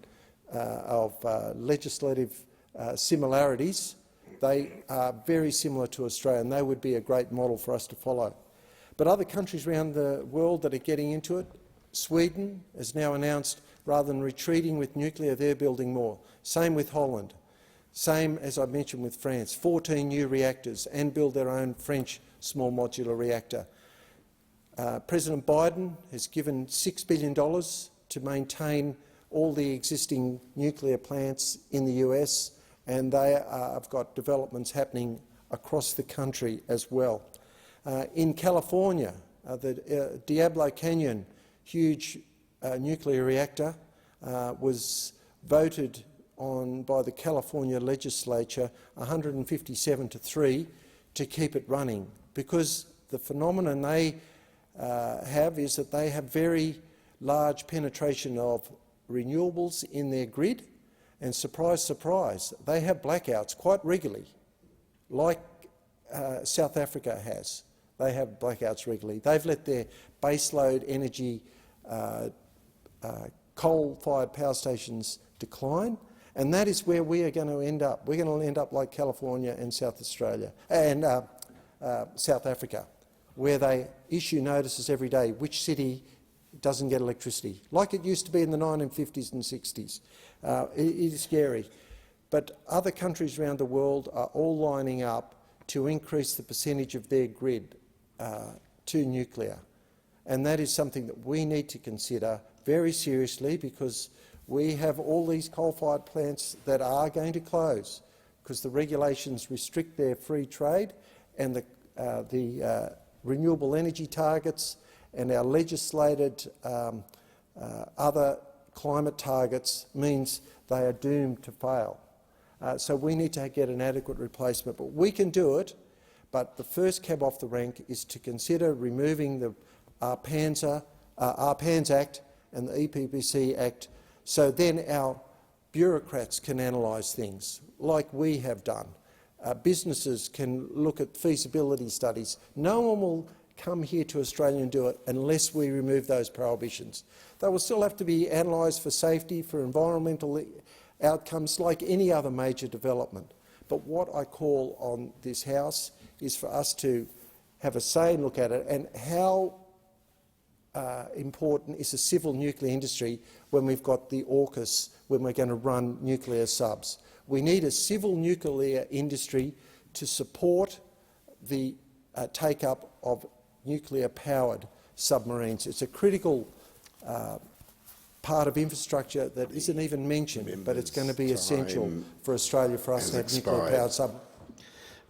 of legislative similarities. They are very similar to Australia, and they would be a great model for us to follow. But other countries around the world that are getting into it, Sweden has now announced, rather than retreating with nuclear, they're building more. Same with Holland. Same, as I mentioned, with France, 14 new reactors, and build their own French small modular reactor. President Biden has given $6 billion to maintain all the existing nuclear plants in the US, and they have got developments happening across the country as well. In California, the Diablo Canyon huge nuclear reactor was voted on by the California legislature 157-3 to keep it running, because the phenomenon they have is that they have very large penetration of renewables in their grid, and surprise, surprise, they have blackouts quite regularly, like South Africa has. They have blackouts regularly. They've let their baseload energy coal-fired power stations decline, and that is where we are going to end up. We're going to end up like California and South Australia and South Africa, where they issue notices every day which city doesn't get electricity, like it used to be in the 1950s and 60s. It is scary. But other countries around the world are all lining up to increase the percentage of their grid to nuclear. And that is something that we need to consider very seriously, because we have all these coal-fired plants that are going to close because the regulations restrict their free trade, and the renewable energy targets and our legislated other climate targets means they are doomed to fail. So we need to get an adequate replacement. But we can do it, but the first cab off the rank is to consider removing the PANS Act and the EPBC Act, so then our bureaucrats can analyse things like we have done. Businesses can look at feasibility studies. No one will come here to Australia and do it unless we remove those prohibitions. They will still have to be analysed for safety, for environmental outcomes, like any other major development. But what I call on this House is for us to have a say and look at it, and how important is the civil nuclear industry when we've got the AUKUS, when we're going to run nuclear subs. We need a civil nuclear industry to support the take-up of nuclear-powered submarines. It's a critical part of infrastructure that isn't even mentioned, but it's going to be essential for Australia for us to have nuclear-powered submarines.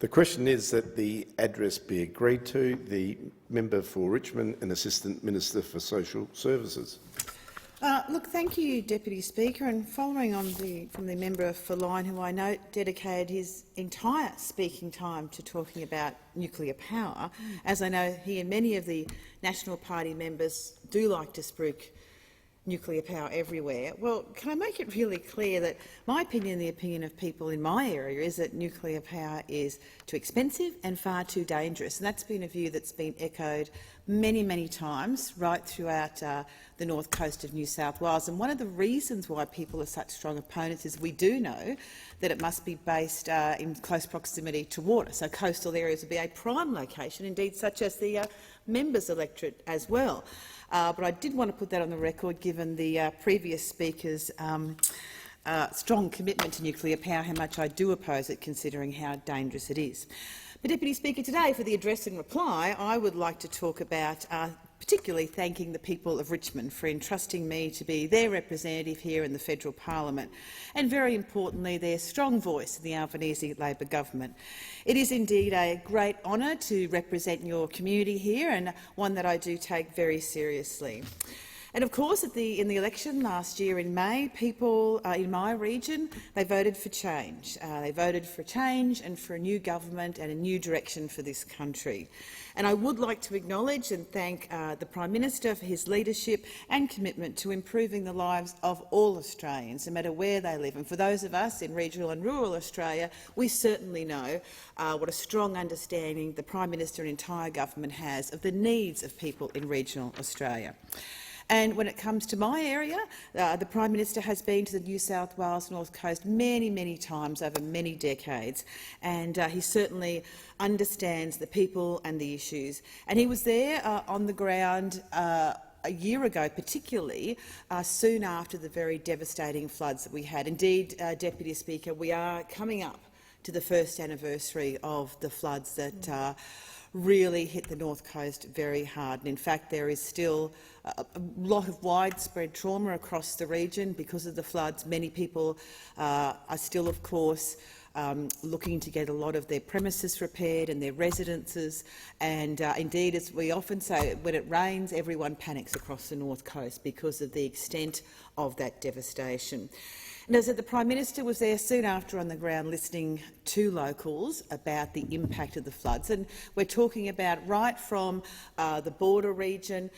The question is that the address be agreed to. The member for Richmond and Assistant Minister for Social Services. Look, thank you, Deputy Speaker. And following on from the member for Lyne, who I note dedicated his entire speaking time to talking about nuclear power, as I know he and many of the National Party members do like to spruik nuclear power everywhere. Well, can I make it really clear that my opinion and the opinion of people in my area is that nuclear power is too expensive and far too dangerous. And that's been a view that's been echoed many, many times right throughout the north coast of New South Wales. And one of the reasons why people are such strong opponents is we do know that it must be based in close proximity to water. So coastal areas would be a prime location, indeed such as the members' electorate as well. But I did want to put that on the record, given the previous speaker's strong commitment to nuclear power, how much I do oppose it, considering how dangerous it is. But, Deputy Speaker, today, for the address and reply, I would like to talk about particularly thanking the people of Richmond for entrusting me to be their representative here in the federal parliament, and very importantly, their strong voice in the Albanese Labor government. It is indeed a great honour to represent your community here, and one that I do take very seriously. And of course, in the election last year in May, people in my region, they voted for change. They voted for change and for a new government and a new direction for this country. And I would like to acknowledge and thank the Prime Minister for his leadership and commitment to improving the lives of all Australians, no matter where they live. And for those of us in regional and rural Australia, we certainly know what a strong understanding the Prime Minister and entire government has of the needs of people in regional Australia. And when it comes to my area, the Prime Minister has been to the New South Wales North Coast many, many times over many decades, and he certainly understands the people and the issues. And he was there on the ground a year ago, particularly soon after the very devastating floods that we had. Indeed, Deputy Speaker, we are coming up to the first anniversary of the floods that really hit the North Coast very hard. And in fact, there is still a lot of widespread trauma across the region because of the floods. Many people are still, of course, looking to get a lot of their premises repaired and their residences. And indeed, as we often say, when it rains, everyone panics across the North Coast because of the extent of that devastation. And as I said, the Prime Minister was there soon after on the ground listening to locals about the impact of the floods. And we're talking about right from the border region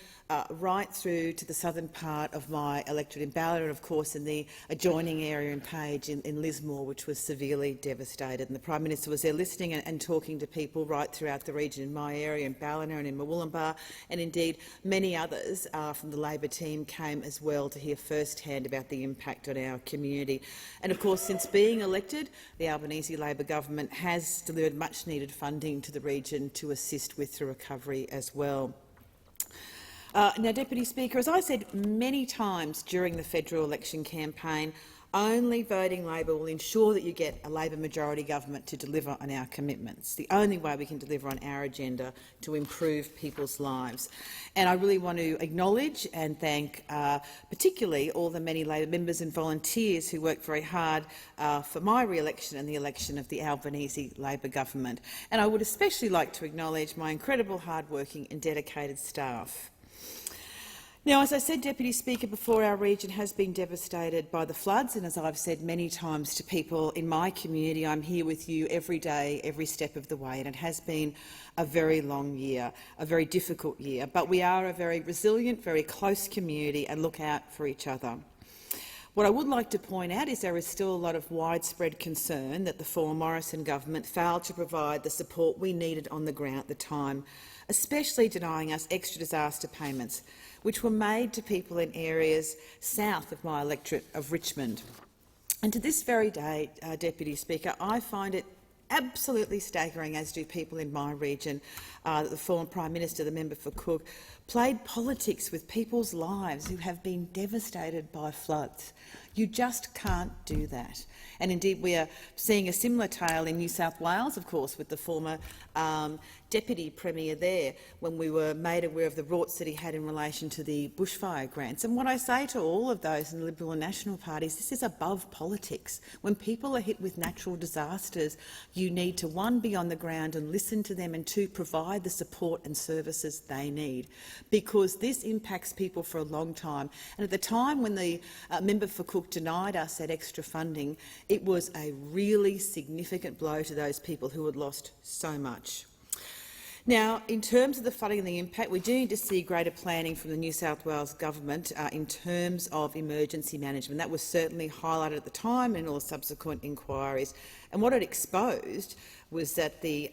right through to the southern part of my electorate in Ballina, and of course in the adjoining area in Page in Lismore, which was severely devastated. And the Prime Minister was there listening and talking to people right throughout the region in my area, in Ballina and in Murwillumbah, and indeed many others from the Labor team came as well to hear firsthand about the impact on our community. And of course, since being elected, the Albanese Labor government has delivered much-needed funding to the region to assist with the recovery as well. Now, Deputy Speaker, as I said many times during the federal election campaign, only voting Labor will ensure that you get a Labor majority government to deliver on our commitments, the only way we can deliver on our agenda to improve people's lives. And I really want to acknowledge and thank particularly all the many Labor members and volunteers who worked very hard for my re-election and the election of the Albanese Labor government. And I would especially like to acknowledge my incredible hard-working and dedicated staff. Now, as I said, Deputy Speaker, before, our region has been devastated by the floods, and as I've said many times to people in my community, I'm here with you every day, every step of the way, and it has been a very long year, a very difficult year. But we are a very resilient, very close community and look out for each other. What I would like to point out is there is still a lot of widespread concern that the former Morrison government failed to provide the support we needed on the ground at the time, especially denying us extra disaster payments, which were made to people in areas south of my electorate of Richmond. And to this very day, Deputy Speaker, I find it absolutely staggering, as do people in my region, that the former Prime Minister, the member for Cook, played politics with people's lives who have been devastated by floods. You just can't do that. And indeed, we are seeing a similar tale in New South Wales, of course, with the former Deputy Premier there, when we were made aware of the rorts that he had in relation to the bushfire grants. And what I say to all of those in the Liberal and National parties, this is above politics. When people are hit with natural disasters, you need to, one, be on the ground and listen to them, and two, provide the support and services they need, because this impacts people for a long time. And at the time when the member for Cook denied us that extra funding, it was a really significant blow to those people who had lost so much. Now, in terms of the flooding and the impact, we do need to see greater planning from the New South Wales government in terms of emergency management. That was certainly highlighted at the time and all the subsequent inquiries. And what it exposed was that the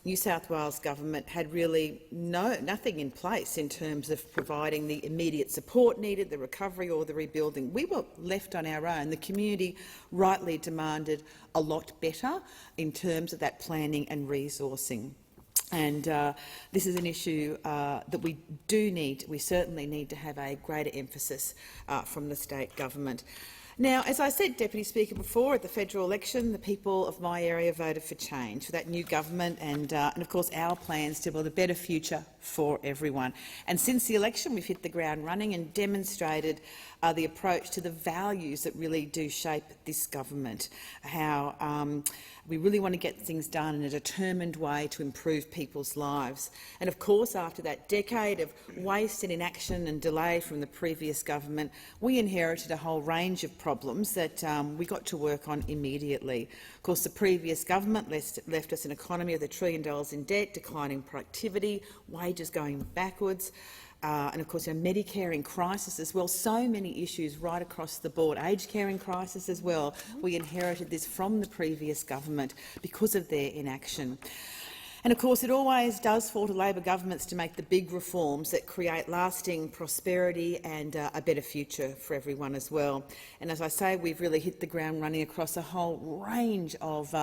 New South Wales government had really nothing in place in terms of providing the immediate support needed, the recovery or the rebuilding. We were left on our own. The community rightly demanded a lot better in terms of that planning and resourcing. And this is an issue that we certainly need to have a greater emphasis from the state government. Now, as I said, Deputy Speaker, before, at the federal election, the people of my area voted for change, for that new government and of course, our plans to build a better future for everyone. And since the election, we've hit the ground running and demonstrated the approach to the values that really do shape this government, how we really want to get things done in a determined way to improve people's lives. And of course, after that decade of waste and inaction and delay from the previous government, we inherited a whole range of problems that we got to work on immediately. Of course, the previous government left us an economy of $1 trillion in debt, declining productivity, wages going backwards, and of course, Medicare in crisis as well. So many issues right across the board. Aged care in crisis as well. We inherited this from the previous government because of their inaction. And of course, it always does fall to Labor governments to make the big reforms that create lasting prosperity and a better future for everyone as well. And as I say, we've really hit the ground running across a whole range of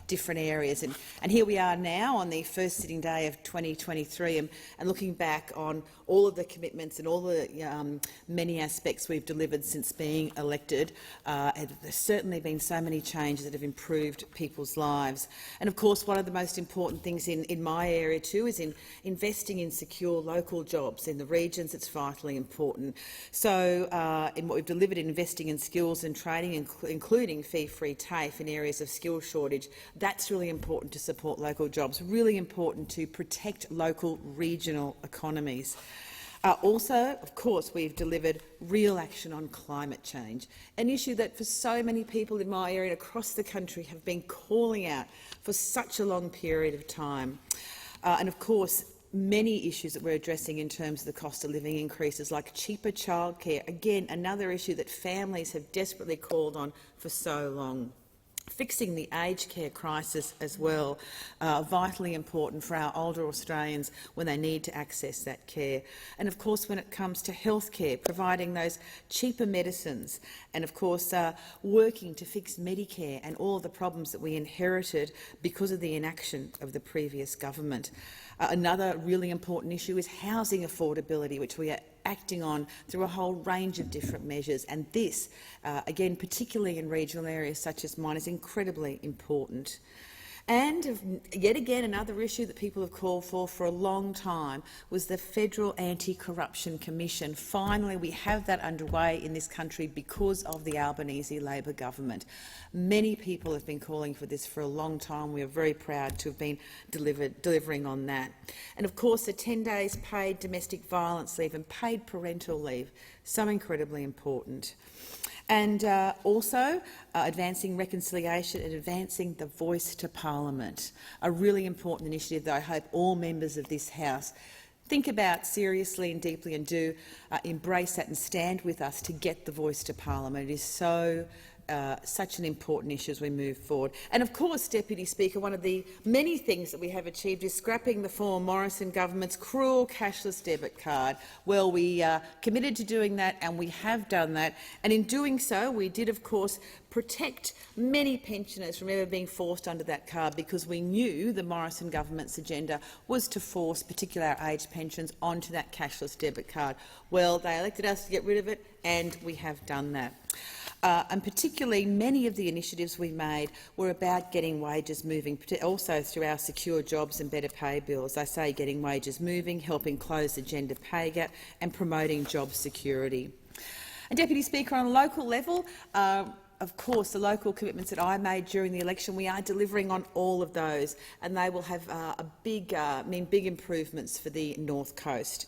different areas. And here we are now on the first sitting day of 2023 and looking back on all of the commitments and all the many aspects we've delivered since being elected. There's certainly been so many changes that have improved people's lives. And of course, one of the most important things in my area too is in investing in secure local jobs in the regions. It's vitally important. So in what we've delivered in investing in skills and training, including fee-free TAFE in areas of skill shortage, that's really important to support local jobs, really important to protect local regional economies. Also, of course, we've delivered real action on climate change, an issue that for so many people in my area and across the country have been calling out for such a long period of time. And of course, many issues that we're addressing in terms of the cost of living increases, like cheaper childcare, again, another issue that families have desperately called on for so long. Fixing the aged care crisis as well, vitally important for our older Australians when they need to access that care. And of course, when it comes to health care, providing those cheaper medicines and of course working to fix Medicare and all the problems that we inherited because of the inaction of the previous government. Another really important issue is housing affordability, which we are acting on through a whole range of different measures. And this, again, particularly in regional areas such as mine, is incredibly important. And yet again, another issue that people have called for a long time was the Federal Anti-Corruption Commission. Finally, we have that underway in this country because of the Albanese Labor government. Many people have been calling for this for a long time. We are very proud to have been delivering on that. And of course, the 10 days paid domestic violence leave and paid parental leave, so incredibly important. And also advancing reconciliation and advancing the voice to Parliament, a really important initiative that I hope all members of this House think about seriously and deeply and do embrace that and stand with us to get the voice to Parliament. It is so such an important issue as we move forward. And of course, Deputy Speaker, one of the many things that we have achieved is scrapping the former Morrison government's cruel cashless debit card. Well, we committed to doing that and we have done that. And in doing so, we did, of course, protect many pensioners from ever being forced under that card because we knew the Morrison government's agenda was to force particularly our aged pensions onto that cashless debit card. Well, they elected us to get rid of it and we have done that. And particularly many of the initiatives we made were about getting wages moving, also through our secure jobs and better pay bills. I say getting wages moving, helping close the gender pay gap and promoting job security. And Deputy Speaker, on a local level, of course, the local commitments that I made during the election, we are delivering on all of those, and they will have big improvements for the North Coast.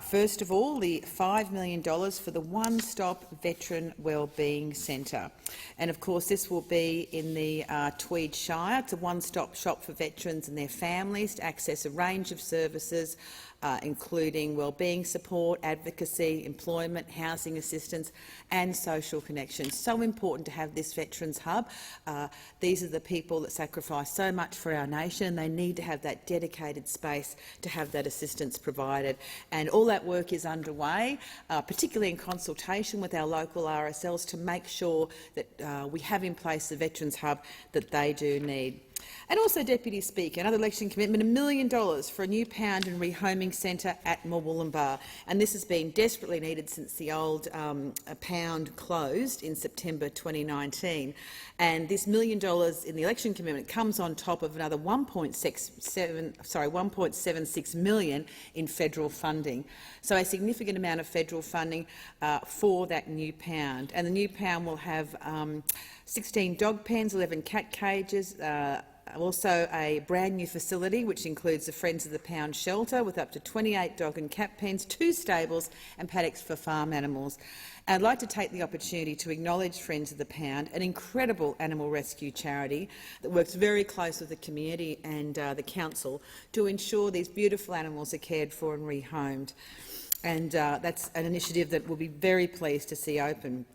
First of all, the $5 million for the one-stop Veteran Wellbeing Centre. And of course, this will be in the Tweed Shire. It's a one-stop shop for veterans and their families to access a range of services, including wellbeing support, advocacy, employment, housing assistance and social connections. So important to have this Veterans Hub. These are the people that sacrifice so much for our nation, and they need to have that dedicated space to have that assistance provided. And all that work is underway, particularly in consultation with our local RSLs, to make sure that we have in place the Veterans Hub that they do need. And also, Deputy Speaker, another election commitment, $1 million for a new pound and rehoming centre at Murwillumbah. And this has been desperately needed since the old pound closed in September 2019. And this $1 million in the election commitment comes on top of another $1.76 million in federal funding. So a significant amount of federal funding for that new pound. And the new pound will have 16 dog pens, 11 cat cages, also a brand new facility which includes the Friends of the Pound shelter with up to 28 dog and cat pens, 2 stables and paddocks for farm animals. And I'd like to take the opportunity to acknowledge Friends of the Pound, an incredible animal rescue charity that works very close with the community and the council to ensure these beautiful animals are cared for and rehomed. And that's an initiative that we'll be very pleased to see open.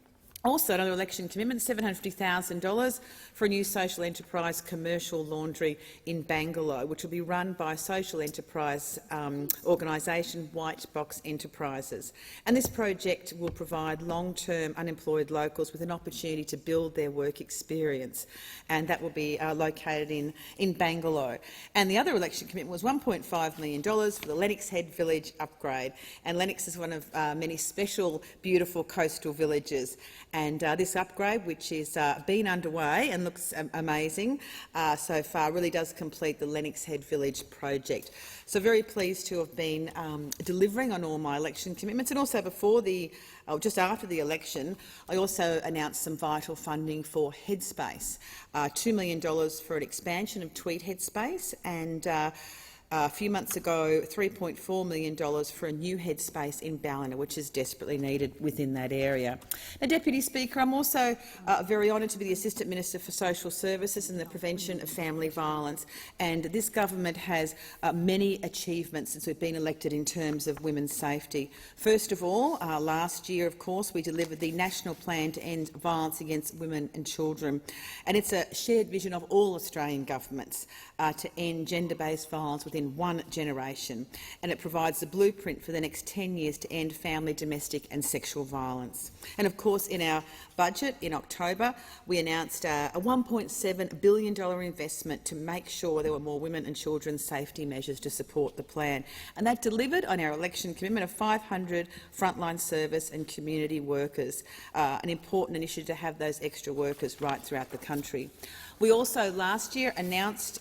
Also, another election commitment, $750,000 for a new social enterprise commercial laundry in Bangalore, which will be run by social enterprise organisation White Box Enterprises. And this project will provide long-term unemployed locals with an opportunity to build their work experience, and that will be located in Bangalore. And the other election commitment was $1.5 million for the Lennox Head Village upgrade. And Lennox is one of many special, beautiful coastal villages. And this upgrade, which has been underway and looks amazing so far, really does complete the Lennox Head Village project. So very pleased to have been delivering on all my election commitments. And also before just after the election, I also announced some vital funding for Headspace, $2 million for an expansion of Tweed Headspace, and a few months ago, $3.4 million for a new headspace in Ballina, which is desperately needed within that area. Now, Deputy Speaker, I'm also very honoured to be the Assistant Minister for Social Services and the Prevention of Family Violence. And this government has many achievements since we've been elected in terms of women's safety. First of all, last year, of course, we delivered the National Plan to End Violence Against Women and Children. And it's a shared vision of all Australian governments to end gender-based violence within one generation, and it provides the blueprint for the next 10 years to end family, domestic and sexual violence. And of course, in our budget in October, we announced a $1.7 billion investment to make sure there were more women and children's safety measures to support the plan. And that delivered on our election commitment of 500 frontline service and community workers, an important initiative to have those extra workers right throughout the country. We also last year announced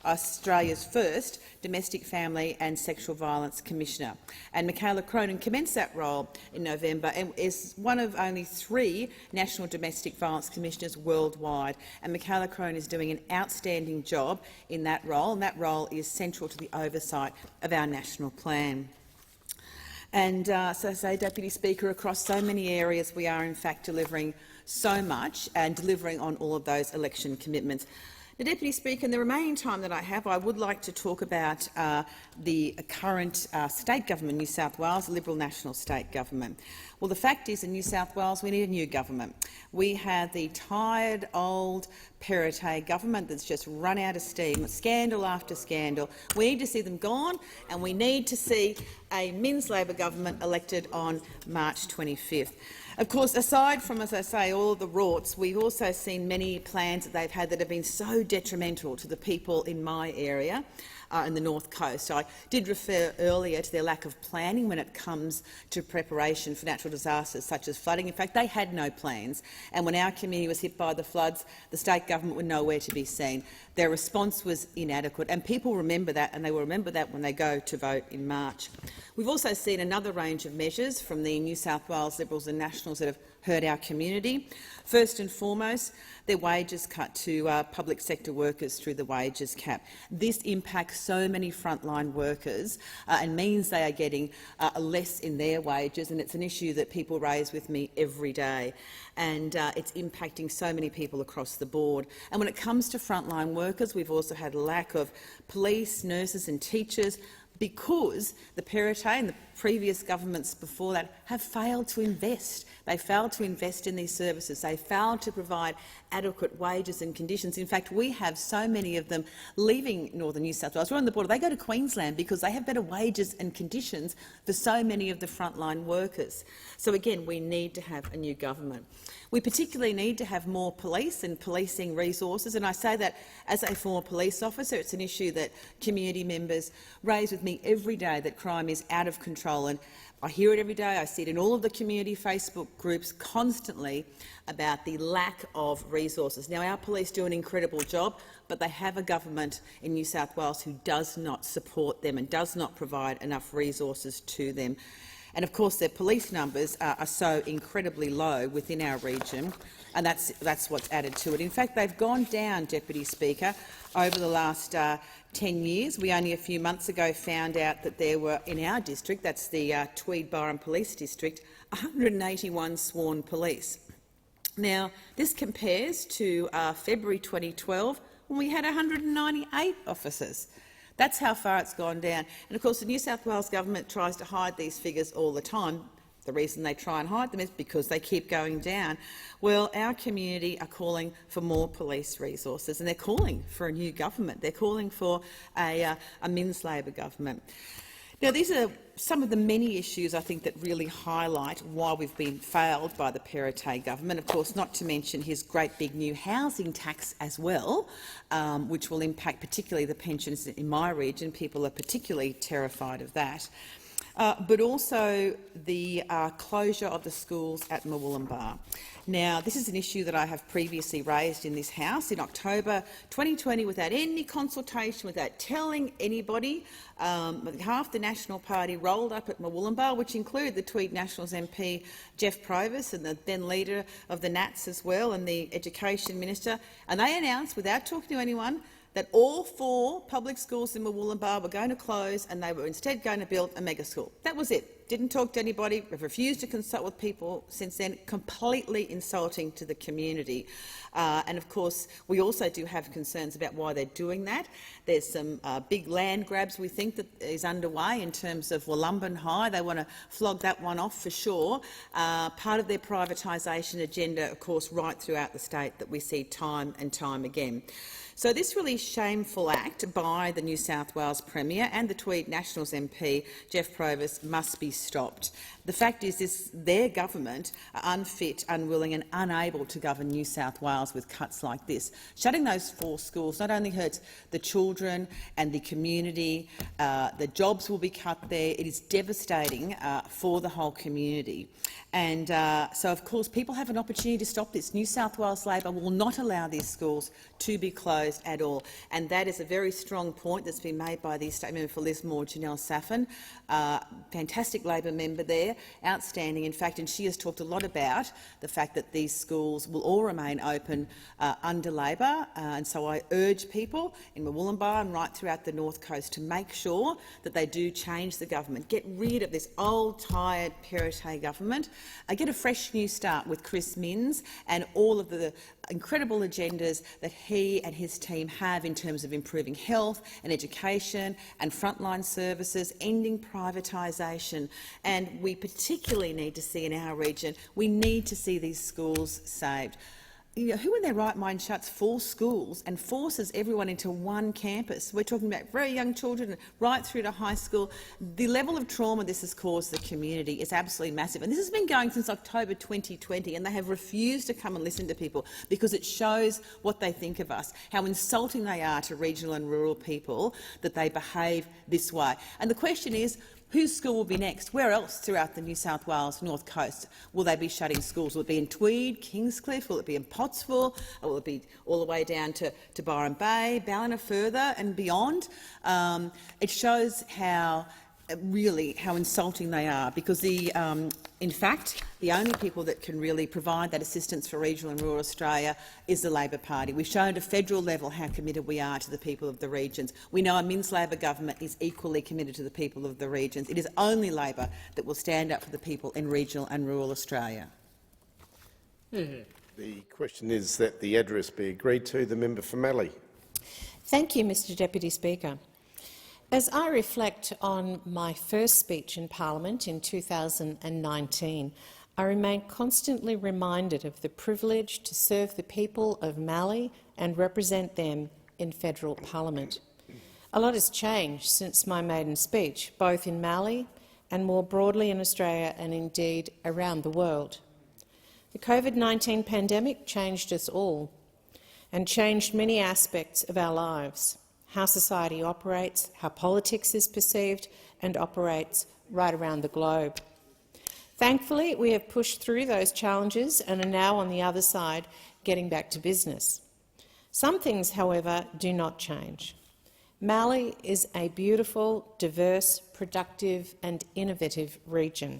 Australia's first Domestic Family and Sexual Violence Commissioner. And Michaela Cronin commenced that role in November and is one of only 3 National Domestic Violence Commissioners worldwide. And Michaela Cronin is doing an outstanding job in that role, and that role is central to the oversight of our national plan. And so I say, Deputy Speaker, across so many areas we are in fact delivering so much and delivering on all of those election commitments. Now, Deputy Speaker, in the remaining time that I have, I would like to talk about the current state government in New South Wales, the Liberal National State Government. Well, the fact is, in New South Wales, we need a new government. We have the tired, old Perrottet government that's just run out of steam, scandal after scandal. We need to see them gone, and we need to see a Minns Labor government elected on March 25th. Of course, aside from, as I say, all of the rorts, we've also seen many plans that they've had that have been so detrimental to the people in my area. in the North Coast. I did refer earlier to their lack of planning when it comes to preparation for natural disasters such as flooding. In fact, they had no plans, and when our community was hit by the floods, the state government were nowhere to be seen. Their response was inadequate, and people remember that, and they will remember that when they go to vote in March. We've also seen another range of measures from the New South Wales Liberals and Nationals that have hurt our community. First and foremost, their wages cut to public sector workers through the wages cap. This impacts so many frontline workers and means they are getting less in their wages, and it's an issue that people raise with me every day. And it's impacting so many people across the board. And when it comes to frontline workers, we've also had a lack of police, nurses and teachers, because the Perrottet and the previous governments before that have failed to invest. They failed to invest in these services. They failed to provide adequate wages and conditions. In fact, we have so many of them leaving northern New South Wales. We're on the border. They go to Queensland because they have better wages and conditions for so many of the frontline workers. So again, we need to have a new government. We particularly need to have more police and policing resources, and I say that as a former police officer. It's an issue that community members raise with me every day, that crime is out of control, and I hear it every day. I see it in all of the community Facebook groups constantly about the lack of resources. Now, our police do an incredible job, but they have a government in New South Wales who does not support them and does not provide enough resources to them. And of course, their police numbers are so incredibly low within our region, and that's what's added to it. In fact, they've gone down, Deputy Speaker, over the last 10 years. We only a few months ago found out that there were, in our district, that's the Tweed-Byron Police District, 181 sworn police. Now, this compares to February 2012, when we had 198 officers. That's how far it's gone down. And of course, the New South Wales government tries to hide these figures all the time. The reason they try and hide them is because they keep going down. Well, our community are calling for more police resources, and they're calling for a new government. They're calling for a Minns Labor government. Now, these are some of the many issues I think that really highlight why we've been failed by the Perrottet government. Of course, not to mention his great big new housing tax as well, which will impact particularly the pensions in my region. People are particularly terrified of that. But also the closure of the schools at Murwillumbah. Now, this is an issue that I have previously raised in this House in October 2020 without any consultation, without telling anybody. Half the National Party rolled up at Murwillumbah, which included the Tweed Nationals MP Jeff Provis and the then leader of the Nats as well, and the Education Minister, and they announced, without talking to anyone, that all 4 public schools in Murwillumbah were going to close and they were instead going to build a mega school. That was it. Didn't talk to anybody. We've refused to consult with people since then. Completely insulting to the community. And of course, we also do have concerns about why they're doing that. There's some big land grabs we think that is underway in terms of Wollumban High. They want to flog that one off for sure. Part of their privatisation agenda, of course, right throughout the state that we see time and time again. So this really shameful act by the New South Wales Premier and the Tweed Nationals MP, Jeff Provis, must be stopped. The fact is their government are unfit, unwilling and unable to govern New South Wales with cuts like this. Shutting those 4 schools not only hurts the children and the community, the jobs will be cut there. It is devastating for the whole community. And so, of course, people have an opportunity to stop this. New South Wales Labor will not allow these schools to be closed at all. And that is a very strong point that's been made by the State Member for Lismore, Janelle Saffin, fantastic Labor member there, outstanding in fact, and she has talked a lot about the fact that these schools will all remain open under Labor. And so I urge people in Murwillumbah and right throughout the North Coast to make sure that they do change the government, get rid of this old, tired Perrottet government, get a fresh new start with Chris Minns and all of the incredible agendas that he and his team have in terms of improving health and education and frontline services, ending privatisation. And we particularly need to see in our region, we need to see these schools saved. who in their right mind shuts 4 schools and forces everyone into one campus? We're talking about very young children right through to high school. The level of trauma this has caused the community is absolutely massive. And this has been going since October 2020, and they have refused to come and listen to people because it shows what they think of us, how insulting they are to regional and rural people that they behave this way. And the question is, whose school will be next? Where else throughout the New South Wales North Coast will they be shutting schools? Will it be in Tweed, Kingscliff? Will it be in Pottsville? Or will it be all the way down to Byron Bay, Ballina further and beyond? It shows how insulting they are, because in fact, the only people that can really provide that assistance for regional and rural Australia is the Labor Party. We've shown at a federal level how committed we are to the people of the regions. We know a Minns Labor government is equally committed to the people of the regions. It is only Labor that will stand up for the people in regional and rural Australia. The question is that the address be agreed to. The member for Mallee. Thank you, Mr Deputy Speaker. As I reflect on my first speech in Parliament in 2019, I remain constantly reminded of the privilege to serve the people of Mallee and represent them in federal Parliament. A lot has changed since my maiden speech, both in Mallee and more broadly in Australia and indeed around the world. The COVID-19 pandemic changed us all and changed many aspects of our lives. How society operates, how politics is perceived and operates right around the globe. Thankfully, we have pushed through those challenges and are now on the other side, getting back to business. Some things, however, do not change. Mallee is a beautiful, diverse, productive and innovative region.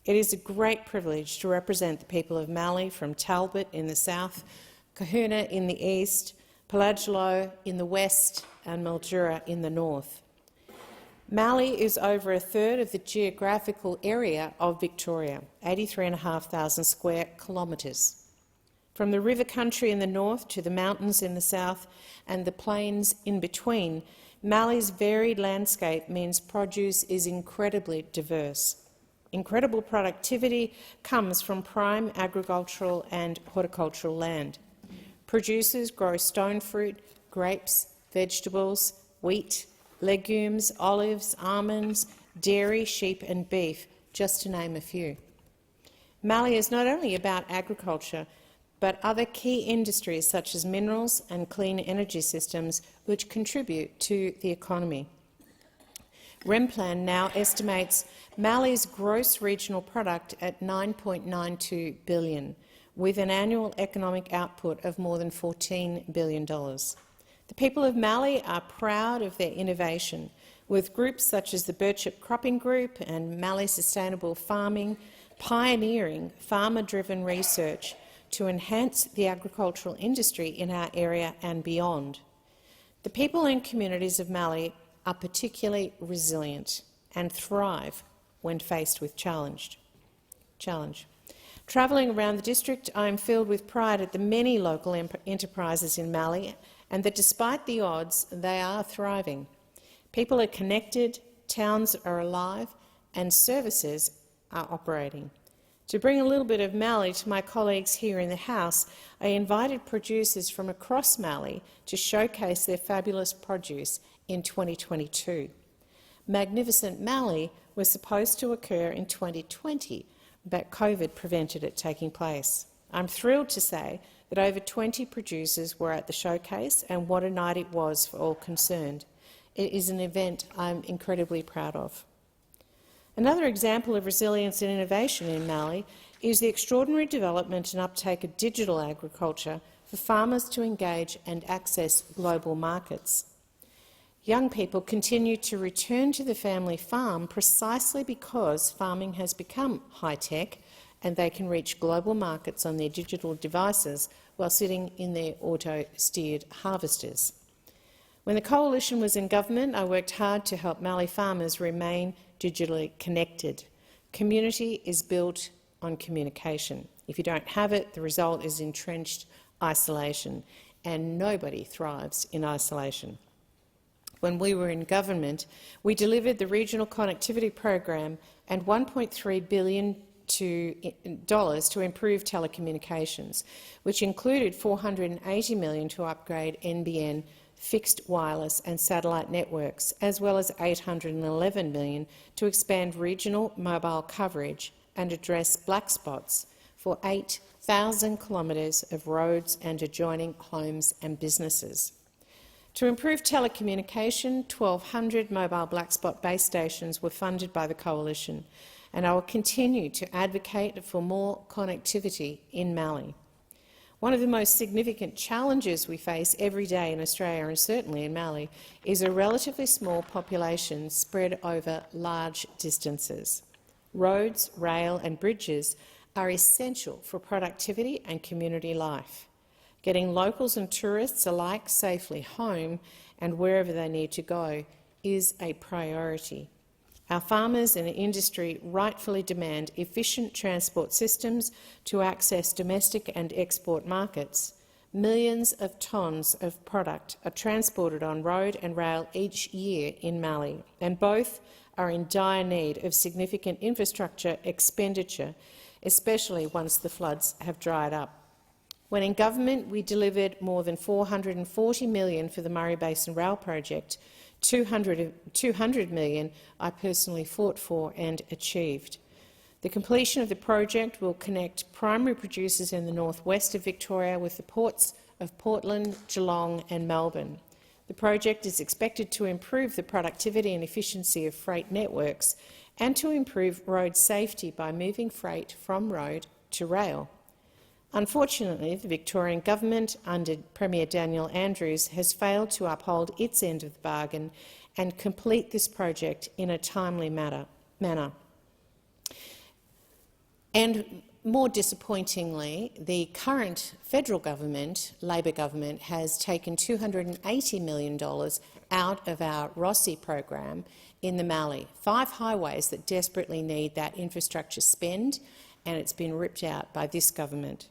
It is a great privilege to represent the people of Mallee from Talbot in the south, Kahuna in the east, Pelagelo in the west and Mildura in the north. Mallee is over a third of the geographical area of Victoria, 83,500 square kilometres. From the river country in the north to the mountains in the south and the plains in between, Mallee's varied landscape means produce is incredibly diverse. Incredible productivity comes from prime agricultural and horticultural land. Producers grow stone fruit, grapes, vegetables, wheat, legumes, olives, almonds, dairy, sheep and beef, just to name a few. Mallee is not only about agriculture, but other key industries such as minerals and clean energy systems which contribute to the economy. Remplan now estimates Mallee's gross regional product at $9.92 billion, with an annual economic output of more than $14 billion. The people of Mallee are proud of their innovation, with groups such as the Birchip Cropping Group and Mallee Sustainable Farming pioneering farmer-driven research to enhance the agricultural industry in our area and beyond. The people and communities of Mallee are particularly resilient and thrive when faced with challenge. Travelling around the district, I am filled with pride at the many local enterprises in Mallee and that despite the odds, they are thriving. People are connected, towns are alive and services are operating. To bring a little bit of Mallee to my colleagues here in the House, I invited producers from across Mallee to showcase their fabulous produce in 2022. Magnificent Mallee was supposed to occur in 2020, but COVID prevented it taking place. I'm thrilled to say that over 20 producers were at the showcase, and what a night it was for all concerned. It is an event I'm incredibly proud of. Another example of resilience and innovation in Mallee is the extraordinary development and uptake of digital agriculture for farmers to engage and access global markets. Young people continue to return to the family farm precisely because farming has become high-tech and they can reach global markets on their digital devices while sitting in their auto-steered harvesters. When the Coalition was in government, I worked hard to help Mallee farmers remain digitally connected. Community is built on communication. If you don't have it, the result is entrenched isolation, and nobody thrives in isolation. When we were in government, we delivered the Regional Connectivity Program and $1.3 billion to improve telecommunications, which included $480 million to upgrade NBN fixed wireless and satellite networks, as well as $811 million to expand regional mobile coverage and address black spots for 8,000 kilometres of roads and adjoining homes and businesses. To improve telecommunication, 1,200 mobile black spot base stations were funded by the Coalition, and I will continue to advocate for more connectivity in Mallee. One of the most significant challenges we face every day in Australia, and certainly in Mallee, is a relatively small population spread over large distances. Roads, rail and bridges are essential for productivity and community life. Getting locals and tourists alike safely home and wherever they need to go is a priority. Our farmers and the industry rightfully demand efficient transport systems to access domestic and export markets. Millions of tonnes of product are transported on road and rail each year in Mallee, and both are in dire need of significant infrastructure expenditure, especially once the floods have dried up. When in government, we delivered more than $440 million for the Murray Basin Rail Project, $200 million I personally fought for and achieved. The completion of the project will connect primary producers in the northwest of Victoria with the ports of Portland, Geelong and Melbourne. The project is expected to improve the productivity and efficiency of freight networks and to improve road safety by moving freight from road to rail. Unfortunately, the Victorian government, under Premier Daniel Andrews, has failed to uphold its end of the bargain and complete this project in a timely manner. And more disappointingly, the current federal government, Labor government, has taken $280 million out of our Rossi program in the Mallee, 5 highways that desperately need that infrastructure spend, and it's been ripped out by this government.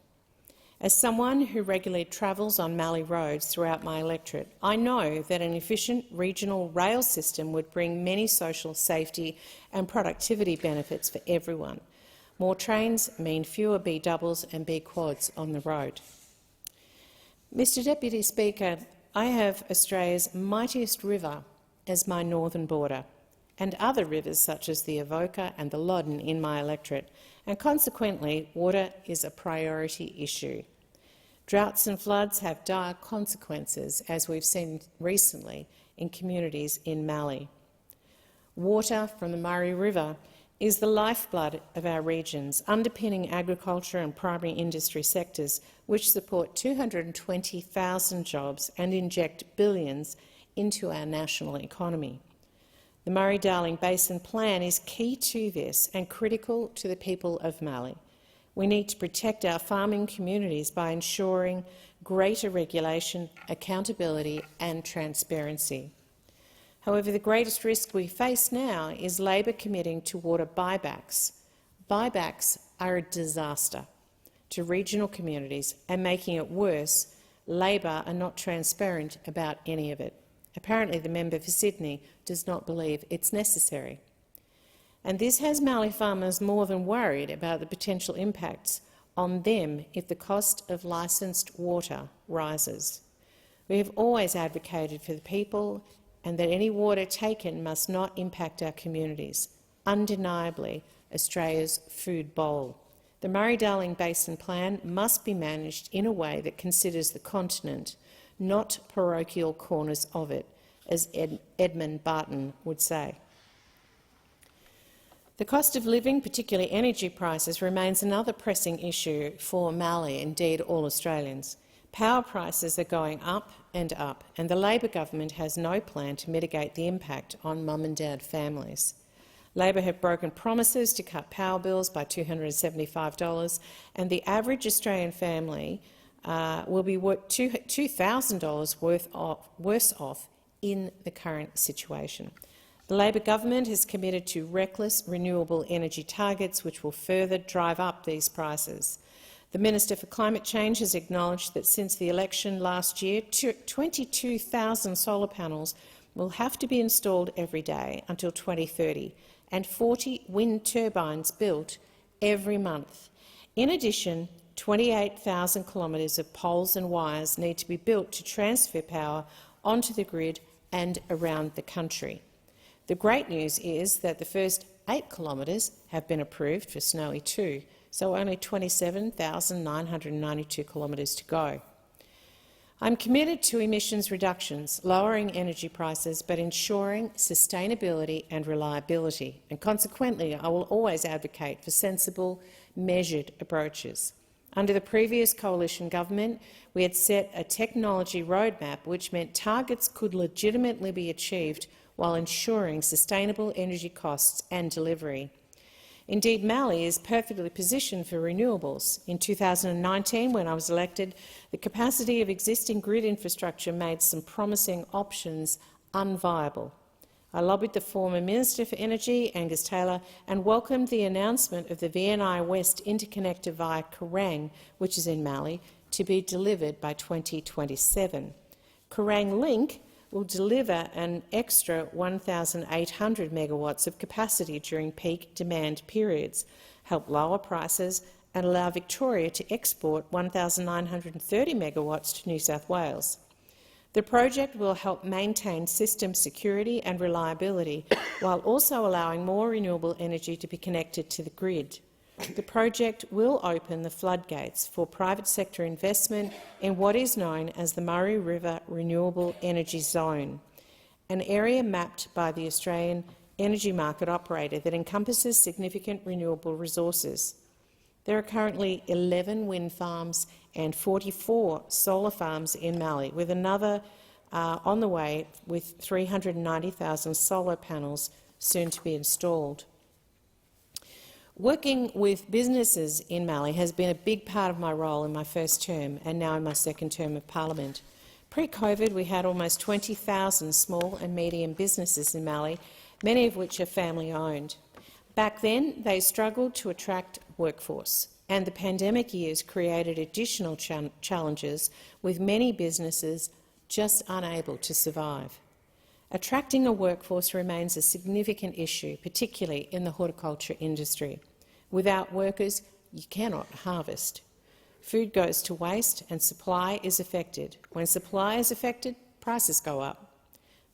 As someone who regularly travels on Mallee roads throughout my electorate, I know that an efficient regional rail system would bring many social, safety and productivity benefits for everyone. More trains mean fewer B-doubles and B-quads on the road. Mr Deputy Speaker, I have Australia's mightiest river as my northern border, and other rivers such as the Avoca and the Loddon in my electorate, and consequently water is a priority issue. Droughts and floods have dire consequences, as we've seen recently in communities in Mallee. Water from the Murray River is the lifeblood of our regions, underpinning agriculture and primary industry sectors, which support 220,000 jobs and inject billions into our national economy. The Murray-Darling Basin Plan is key to this and critical to the people of Mallee. We need to protect our farming communities by ensuring greater regulation, accountability and transparency. However, the greatest risk we face now is Labor committing to water buybacks. Buybacks are a disaster to regional communities, and making it worse, Labor are not transparent about any of it. Apparently, the member for Sydney does not believe it's necessary. And this has Mallee farmers more than worried about the potential impacts on them if the cost of licensed water rises. We have always advocated for the people and that any water taken must not impact our communities, undeniably Australia's food bowl. The Murray-Darling Basin Plan must be managed in a way that considers the continent, not parochial corners of it, as Edmund Barton would say. The cost of living, particularly energy prices, remains another pressing issue for Mallee, indeed all Australians. Power prices are going up, and the Labor government has no plan to mitigate the impact on mum and dad families. Labor have broken promises to cut power bills by $275, and the average Australian family will be $2,000 worse off in the current situation. The Labor government has committed to reckless renewable energy targets which will further drive up these prices. The Minister for Climate Change has acknowledged that since the election last year, 22,000 solar panels will have to be installed every day until 2030 and 40 wind turbines built every month. In addition, 28,000 kilometres of poles and wires need to be built to transfer power onto the grid and around the country. The great news is that the first 8 kilometres have been approved for Snowy 2, so only 27,992 kilometres to go. I'm committed to emissions reductions, lowering energy prices but ensuring sustainability and reliability, and consequently I will always advocate for sensible, measured approaches. Under the previous coalition government, we had set a technology roadmap which meant targets could legitimately be achieved while ensuring sustainable energy costs and delivery. Indeed, Mallee is perfectly positioned for renewables. In 2019, when I was elected, the capacity of existing grid infrastructure made some promising options unviable. I lobbied the former Minister for Energy, Angus Taylor, and welcomed the announcement of the VNI West interconnector via Kerrang, which is in Mallee, to be delivered by 2027. Kerrang Link will deliver an extra 1,800 megawatts of capacity during peak demand periods, help lower prices and allow Victoria to export 1,930 megawatts to New South Wales. The project will help maintain system security and reliability while also allowing more renewable energy to be connected to the grid. The project will open the floodgates for private sector investment in what is known as the Murray River Renewable Energy Zone, an area mapped by the Australian Energy Market Operator that encompasses significant renewable resources. There are currently 11 wind farms and 44 solar farms in Mallee, with another on the way with 390,000 solar panels soon to be installed. Working with businesses in Mallee has been a big part of my role in my first term and now in my second term of parliament. Pre-COVID, we had almost 20,000 small and medium businesses in Mallee, many of which are family-owned. Back then, they struggled to attract workforce, and the pandemic years created additional challenges, with many businesses just unable to survive. Attracting a workforce remains a significant issue, particularly in the horticulture industry. Without workers, you cannot harvest. Food goes to waste and supply is affected. When supply is affected, prices go up.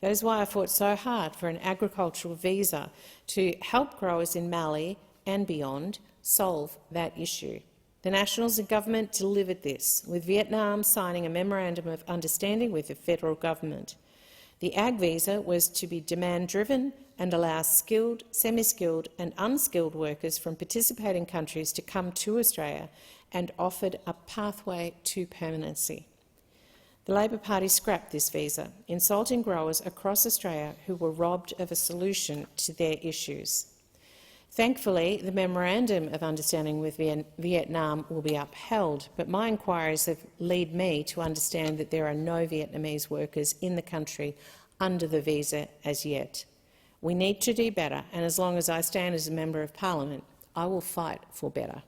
That is why I fought so hard for an agricultural visa to help growers in Mallee and beyond solve that issue. The Nationals and government delivered this, with Vietnam signing a memorandum of understanding with the federal government. The Ag visa was to be demand-driven and allow skilled, semi-skilled and unskilled workers from participating countries to come to Australia, and offered a pathway to permanency. The Labor Party scrapped this visa, insulting growers across Australia who were robbed of a solution to their issues. Thankfully, the Memorandum of Understanding with Vietnam will be upheld, but my inquiries have led me to understand that there are no Vietnamese workers in the country under the visa as yet. We need to do better, and as long as I stand as a Member of Parliament, I will fight for better.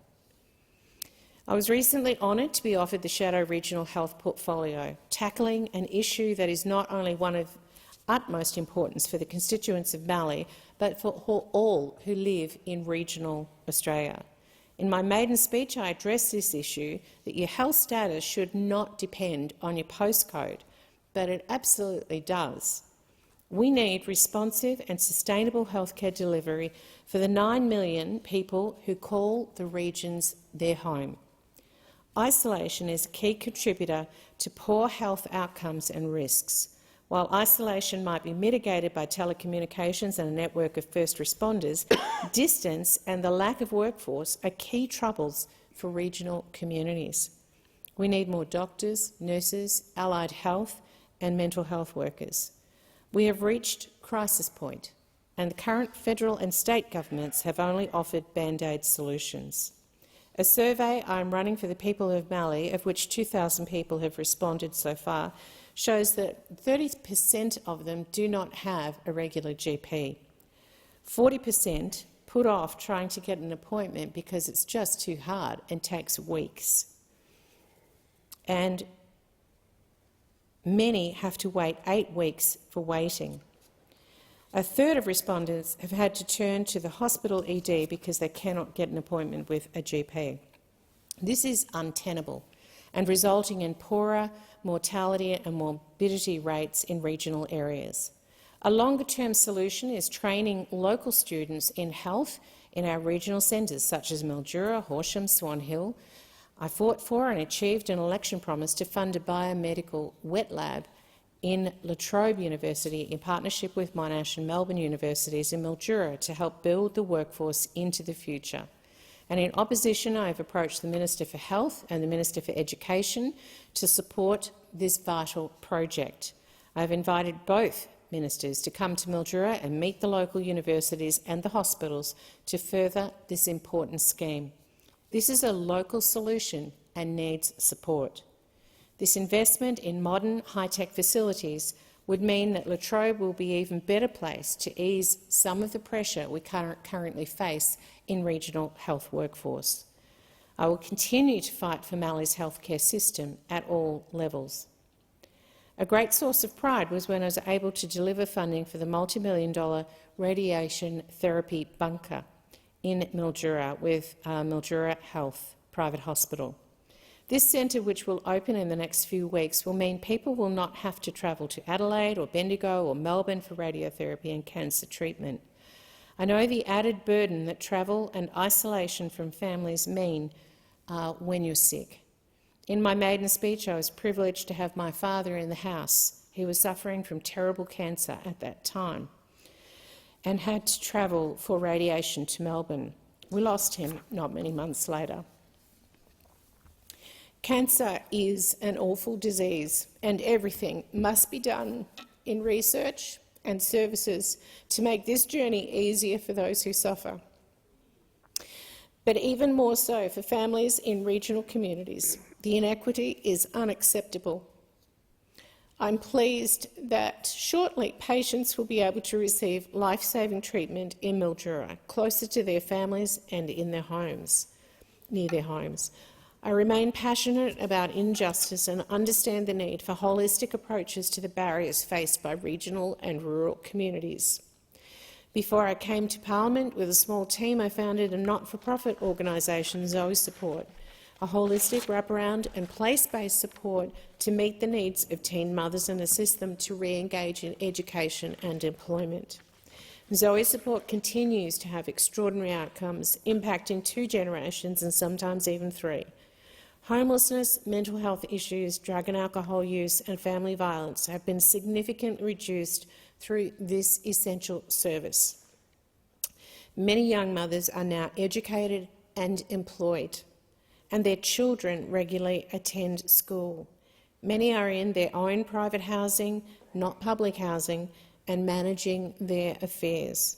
I was recently honoured to be offered the Shadow Regional Health Portfolio, tackling an issue that is not only one of utmost importance for the constituents of Mallee, but for all who live in regional Australia. In my maiden speech, I addressed this issue, that your health status should not depend on your postcode, but it absolutely does. We need responsive and sustainable healthcare delivery for the 9 million people who call the regions their home. Isolation is a key contributor to poor health outcomes and risks. While isolation might be mitigated by telecommunications and a network of first responders, distance and the lack of workforce are key troubles for regional communities. We need more doctors, nurses, allied health and mental health workers. We have reached crisis point, and the current federal and state governments have only offered band-aid solutions. A survey I am running for the people of Mallee, of which 2,000 people have responded so far, shows that 30% of them do not have a regular GP. 40% put off trying to get an appointment because it's just too hard and takes weeks. And many have to wait 8 weeks for waiting. A third of respondents have had to turn to the hospital ED because they cannot get an appointment with a GP. This is untenable and resulting in poorer mortality and morbidity rates in regional areas. A longer-term solution is training local students in health in our regional centres such as Mildura, Horsham, Swan Hill. I fought for and achieved an election promise to fund a biomedical wet lab in La Trobe University in partnership with Monash and Melbourne universities in Mildura to help build the workforce into the future. And in opposition, I have approached the Minister for Health and the Minister for Education to support this vital project. I have invited both ministers to come to Mildura and meet the local universities and the hospitals to further this important scheme. This is a local solution and needs support. This investment in modern, high-tech facilities would mean that La Trobe will be even better placed to ease some of the pressure we currently face in regional health workforce. I will continue to fight for Mallee's healthcare system at all levels. A great source of pride was when I was able to deliver funding for the multi-million-dollar radiation therapy bunker in Mildura with Mildura Health Private Hospital. This centre, which will open in the next few weeks, will mean people will not have to travel to Adelaide or Bendigo or Melbourne for radiotherapy and cancer treatment. I know the added burden that travel and isolation from families mean when you're sick. In my maiden speech, I was privileged to have my father in the house. He was suffering from terrible cancer at that time and had to travel for radiation to Melbourne. We lost him not many months later. Cancer is an awful disease, and everything must be done in research and services to make this journey easier for those who suffer, but even more so for families in regional communities. The inequity is unacceptable. I'm pleased that shortly patients will be able to receive life-saving treatment in Mildura, closer to their families and in their homes, near their homes. I remain passionate about injustice and understand the need for holistic approaches to the barriers faced by regional and rural communities. Before I came to Parliament, with a small team, I founded a not-for-profit organisation, Zoe Support, a holistic wraparound and place-based support to meet the needs of teen mothers and assist them to re-engage in education and employment. Zoe Support continues to have extraordinary outcomes, impacting 2 generations and sometimes even 3. Homelessness, mental health issues, drug and alcohol use and family violence have been significantly reduced through this essential service. Many young mothers are now educated and employed, and their children regularly attend school. Many are in their own private housing, not public housing, and managing their affairs.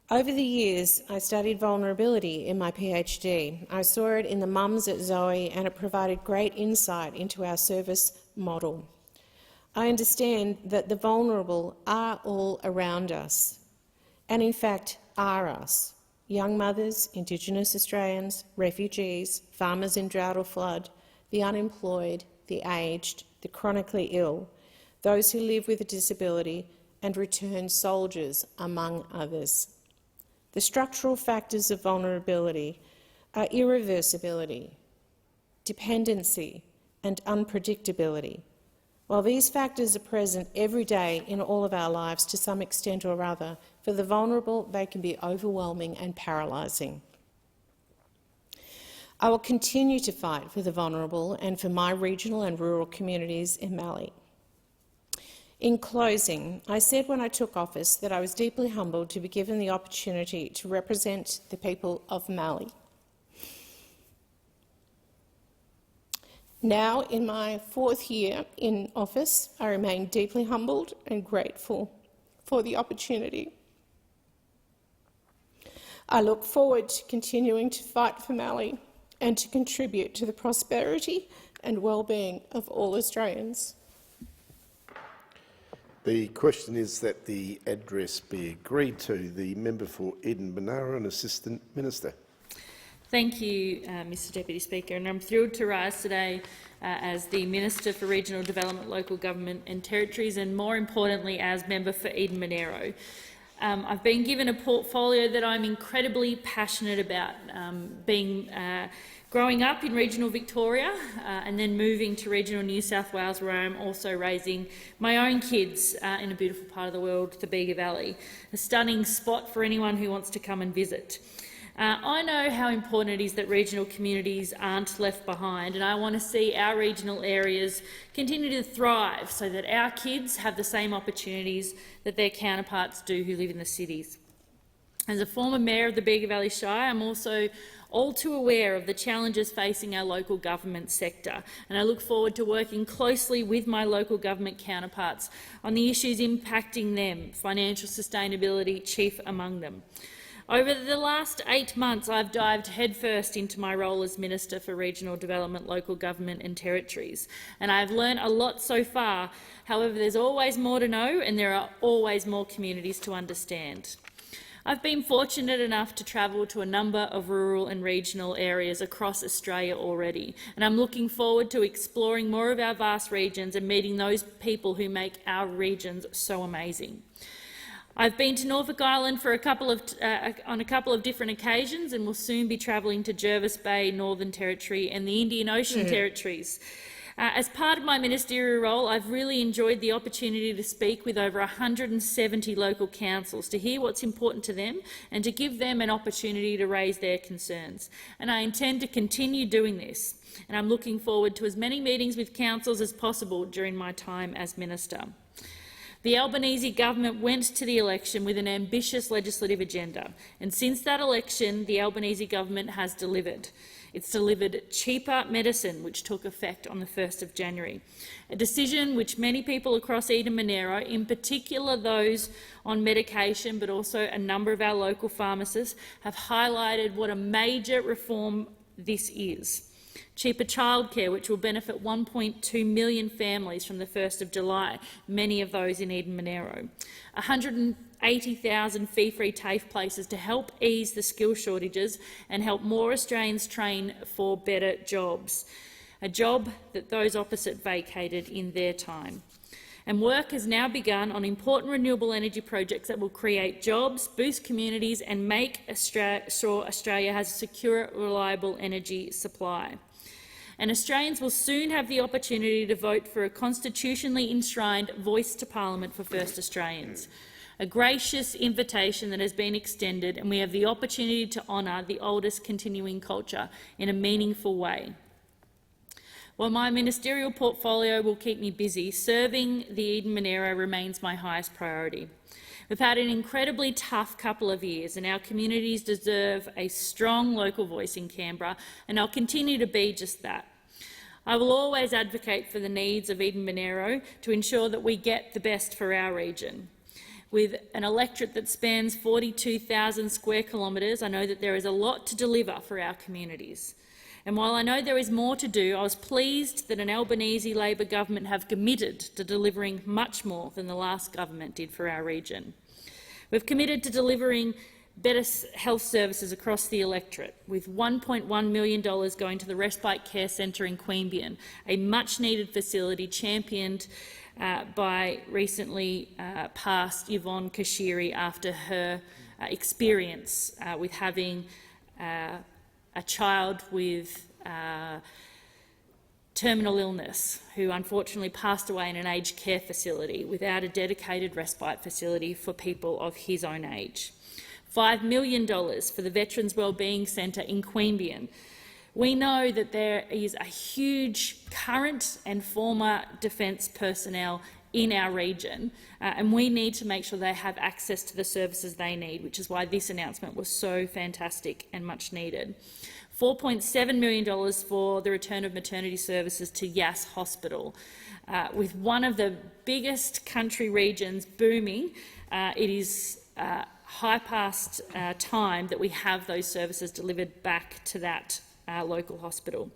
Over the years, I studied vulnerability in my PhD. I saw it in the mums at Zoe, and it provided great insight into our service model. I understand that the vulnerable are all around us, and in fact are us. Young mothers, Indigenous Australians, refugees, farmers in drought or flood, the unemployed, the aged, the chronically ill, those who live with a disability, and returned soldiers, among others. The structural factors of vulnerability are irreversibility, dependency, and unpredictability. While these factors are present every day in all of our lives to some extent or other, for the vulnerable they can be overwhelming and paralysing. I will continue to fight for the vulnerable and for my regional and rural communities in Mallee. In closing, I said when I took office that I was deeply humbled to be given the opportunity to represent the people of Mallee. Now, in my 4th year in office, I remain deeply humbled and grateful for the opportunity. I look forward to continuing to fight for Mallee and to contribute to the prosperity and well-being of all Australians. The question is that the address be agreed to. The member for Eden Monaro, an Assistant Minister. Thank you, Mr Deputy Speaker, and I'm thrilled to rise today as the Minister for Regional Development, Local Government and Territories, and more importantly as Member for Eden Monaro. I've been given a portfolio that I'm incredibly passionate about, growing up in regional Victoria and then moving to regional New South Wales, where I'm also raising my own kids in a beautiful part of the world, the Bega Valley, a stunning spot for anyone who wants to come and visit. I know how important it is that regional communities aren't left behind, and I want to see our regional areas continue to thrive so that our kids have the same opportunities that their counterparts do who live in the cities. As a former mayor of the Bega Valley Shire, I'm also all too aware of the challenges facing our local government sector, and I look forward to working closely with my local government counterparts on the issues impacting them, financial sustainability chief among them. Over the last 8 months, I've dived headfirst into my role as Minister for Regional Development, Local Government and Territories, and I've learned a lot so far. However, there's always more to know, and there are always more communities to understand. I've been fortunate enough to travel to a number of rural and regional areas across Australia already, and I'm looking forward to exploring more of our vast regions and meeting those people who make our regions so amazing. I've been to Norfolk Island for on a couple of different occasions, and will soon be travelling to Jervis Bay, Northern Territory and the Indian Ocean Territories. As part of my ministerial role, I've really enjoyed the opportunity to speak with over 170 local councils to hear what's important to them and to give them an opportunity to raise their concerns. And I intend to continue doing this, and I'm looking forward to as many meetings with councils as possible during my time as Minister. The Albanese government went to the election with an ambitious legislative agenda, and since that election, the Albanese government has delivered. It's delivered cheaper medicine, which took effect on the 1st of January, a decision which many people across Eden Monaro, in particular those on medication, but also a number of our local pharmacists, have highlighted what a major reform this is. Cheaper childcare, which will benefit 1.2 million families from the 1st of July, many of those in Eden Monaro. 180,000 fee-free TAFE places to help ease the skill shortages and help more Australians train for better jobs, a job that those opposite vacated in their time. And work has now begun on important renewable energy projects that will create jobs, boost communities and make sure Australia has a secure, reliable energy supply. And Australians will soon have the opportunity to vote for a constitutionally enshrined voice to Parliament for First Australians, a gracious invitation that has been extended, and we have the opportunity to honour the oldest continuing culture in a meaningful way. While my ministerial portfolio will keep me busy, serving the Eden Monaro remains my highest priority. We've had an incredibly tough couple of years, and our communities deserve a strong local voice in Canberra, and I'll continue to be just that. I will always advocate for the needs of Eden Monaro to ensure that we get the best for our region. With an electorate that spans 42,000 square kilometres, I know that there is a lot to deliver for our communities. And while I know there is more to do, I was pleased that an Albanese Labor government have committed to delivering much more than the last government did for our region. We've committed to delivering better health services across the electorate, with $1.1 million going to the Respite Care Centre in Queanbeyan, a much-needed facility championed by recently passed Yvonne Kashiri after her experience with having a child with terminal illness who unfortunately passed away in an aged care facility without a dedicated respite facility for people of his own age. $5 million for the Veterans Wellbeing Centre in Queanbeyan. We know that there is a huge current and former defence personnel in our region, and we need to make sure they have access to the services they need, which is why this announcement was so fantastic and much needed. $4.7 million for the return of maternity services to Yass Hospital. With one of the biggest country regions booming, it is high past time that we have those services delivered back to that local hospital.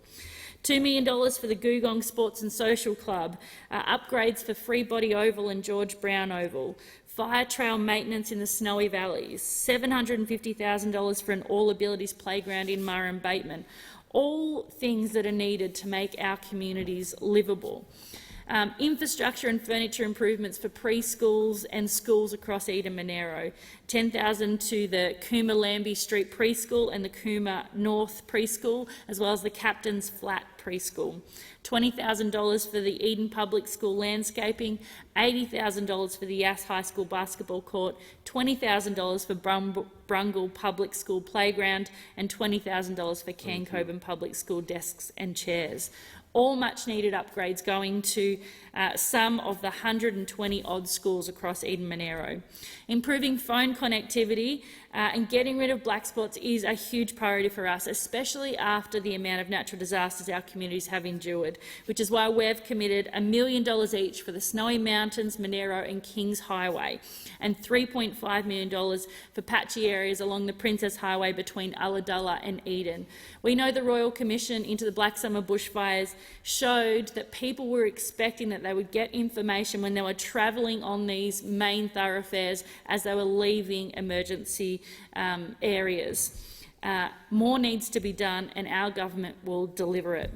$2 million for the Googong Sports and Social Club, upgrades for Free Body Oval and George Brown Oval, fire trail maintenance in the Snowy Valleys, $750,000 for an all-abilities playground in Murray and Bateman, all things that are needed to make our communities livable. Infrastructure and furniture improvements for preschools and schools across Eden Monaro, $10,000 to the Cooma Lambie Street Preschool and the Cooma North Preschool, as well as the Captain's Flat Preschool, $20,000 for the Eden Public School landscaping, $80,000 for the Yass High School basketball court, $20,000 for Brungle Public School playground and $20,000 for Cancoban Public School desks and chairs. All much-needed upgrades going to some of the 120-odd schools across Eden Monaro. Improving phone connectivity and getting rid of black spots is a huge priority for us, especially after the amount of natural disasters our communities have endured, which is why we've committed $1 million each for the Snowy Mountains, Monaro and Kings Highway, and $3.5 million for patchy areas along the Princess Highway between Ulladulla and Eden. We know the Royal Commission into the Black Summer bushfires showed that people were expecting that they would get information when they were travelling on these main thoroughfares as they were leaving emergency areas. More needs to be done and our government will deliver it.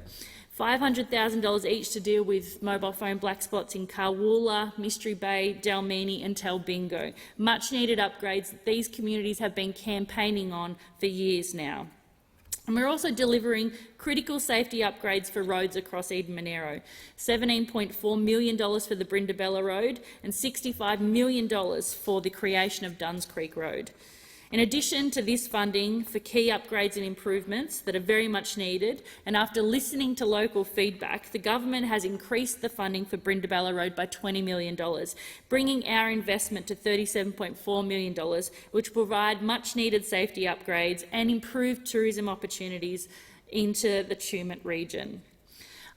$500,000 each to deal with mobile phone black spots in Carwoola, Mystery Bay, Dalmini and Talbingo. Much needed upgrades that these communities have been campaigning on for years now. And we're also delivering critical safety upgrades for roads across Eden Monaro, $17.4 million for the Brindabella Road and $65 million for the creation of Duns Creek Road. In addition to this funding for key upgrades and improvements that are very much needed, and after listening to local feedback, the government has increased the funding for Brindabella Road by $20 million, bringing our investment to $37.4 million, which will provide much-needed safety upgrades and improve tourism opportunities into the Tumut region.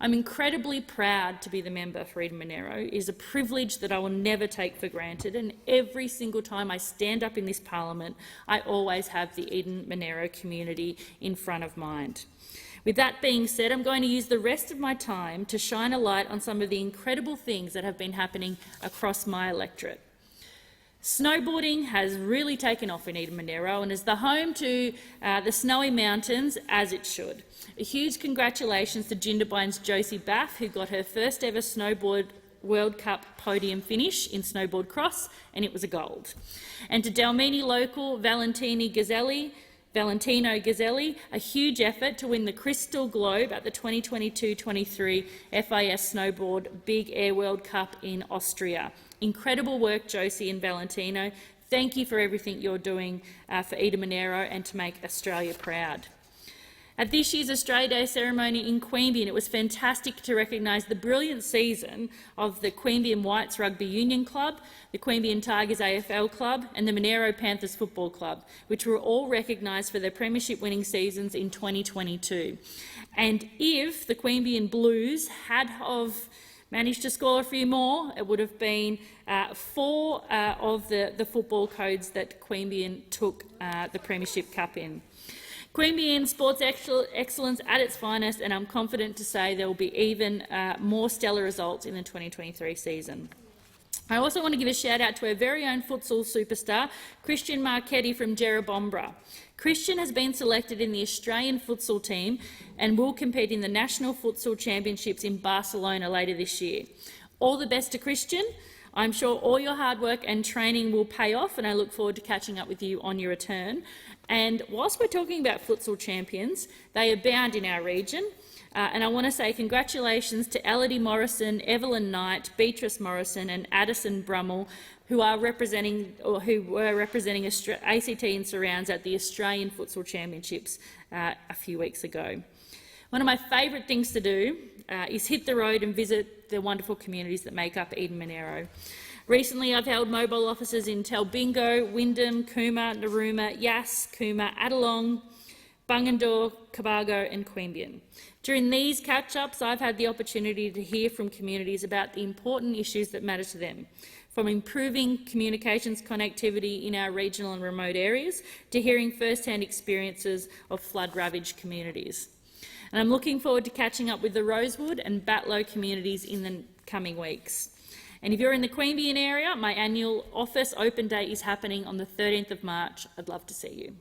I'm incredibly proud to be the member for Eden Monaro. It is a privilege that I will never take for granted, and every single time I stand up in this parliament, I always have the Eden Monaro community in front of mind. With that being said, I'm going to use the rest of my time to shine a light on some of the incredible things that have been happening across my electorate. Snowboarding has really taken off in Eden Monaro and is the home to the Snowy Mountains, as it should. A huge congratulations to Jindabyne's Josie Baff, who got her first ever snowboard World Cup podium finish in snowboard cross, and it was a gold. And to Dalmini local Valentino Gazzelli, a huge effort to win the Crystal Globe at the 2022-23 FIS Snowboard Big Air World Cup in Austria. Incredible work, Josie and Valentino. Thank you for everything you're doing for Eden Monaro and to make Australia proud. At this year's Australia Day ceremony in Queanbeyan, it was fantastic to recognise the brilliant season of the Queanbeyan Whites Rugby Union Club, the Queanbeyan Tigers AFL Club and the Monaro Panthers Football Club, which were all recognised for their premiership-winning seasons in 2022. And if the Queanbeyan Blues had managed to score a few more, it would have been 4 of the football codes that Queanbeyan took the Premiership Cup in. Queanbeyan sports excellence at its finest, and I'm confident to say there will be even more stellar results in the 2023 season. I also want to give a shout-out to our very own futsal superstar, Christian Marchetti from Jerrabombra. Christian has been selected in the Australian futsal team and will compete in the National Futsal Championships in Barcelona later this year. All the best to Christian. I'm sure all your hard work and training will pay off, and I look forward to catching up with you on your return. And whilst we're talking about futsal champions, they abound in our region. And I want to say congratulations to Elodie Morrison, Evelyn Knight, Beatrice Morrison and Addison Brummel, who were representing ACT and surrounds at the Australian Futsal Championships a few weeks ago. One of my favourite things to do is hit the road and visit the wonderful communities that make up Eden Monaro. Recently, I've held mobile offices in Talbingo, Wyndham, Cooma, Narooma, Yass, Cooma, Adelong, Bungendore, Cobargo and Queanbeyan. During these catch-ups, I've had the opportunity to hear from communities about the important issues that matter to them, from improving communications connectivity in our regional and remote areas to hearing first-hand experiences of flood-ravaged communities. And I'm looking forward to catching up with the Rosewood and Batlow communities in the coming weeks. And if you're in the Queanbeyan area, my annual office open day is happening on the 13th of March. I'd love to see you.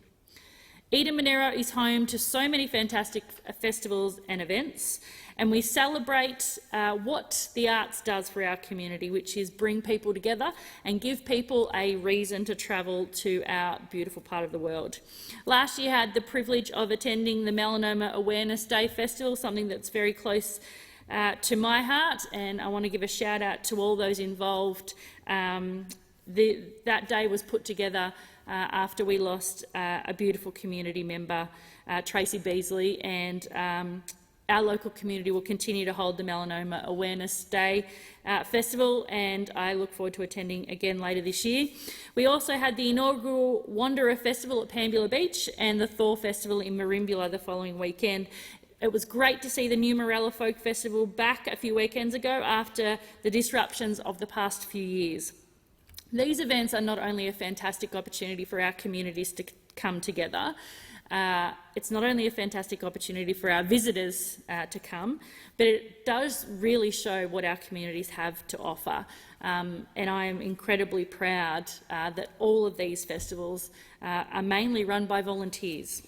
Eden Monaro is home to so many fantastic festivals and events, and we celebrate what the arts does for our community, which is bring people together and give people a reason to travel to our beautiful part of the world. Last year I had the privilege of attending the Melanoma Awareness Day Festival, something that's very close to my heart, and I want to give a shout out to all those involved. That day was put together after we lost a beautiful community member, Tracy Beasley, and our local community will continue to hold the Melanoma Awareness Day Festival, and I look forward to attending again later this year. We also had the inaugural Wanderer Festival at Pambula Beach and the Thor Festival in Merimbula the following weekend. It was great to see the New Morella Folk Festival back a few weekends ago after the disruptions of the past few years. These events are not only a fantastic opportunity for our communities to come together, it's not only a fantastic opportunity for our visitors to come, but it does really show what our communities have to offer. And I am incredibly proud that all of these festivals are mainly run by volunteers.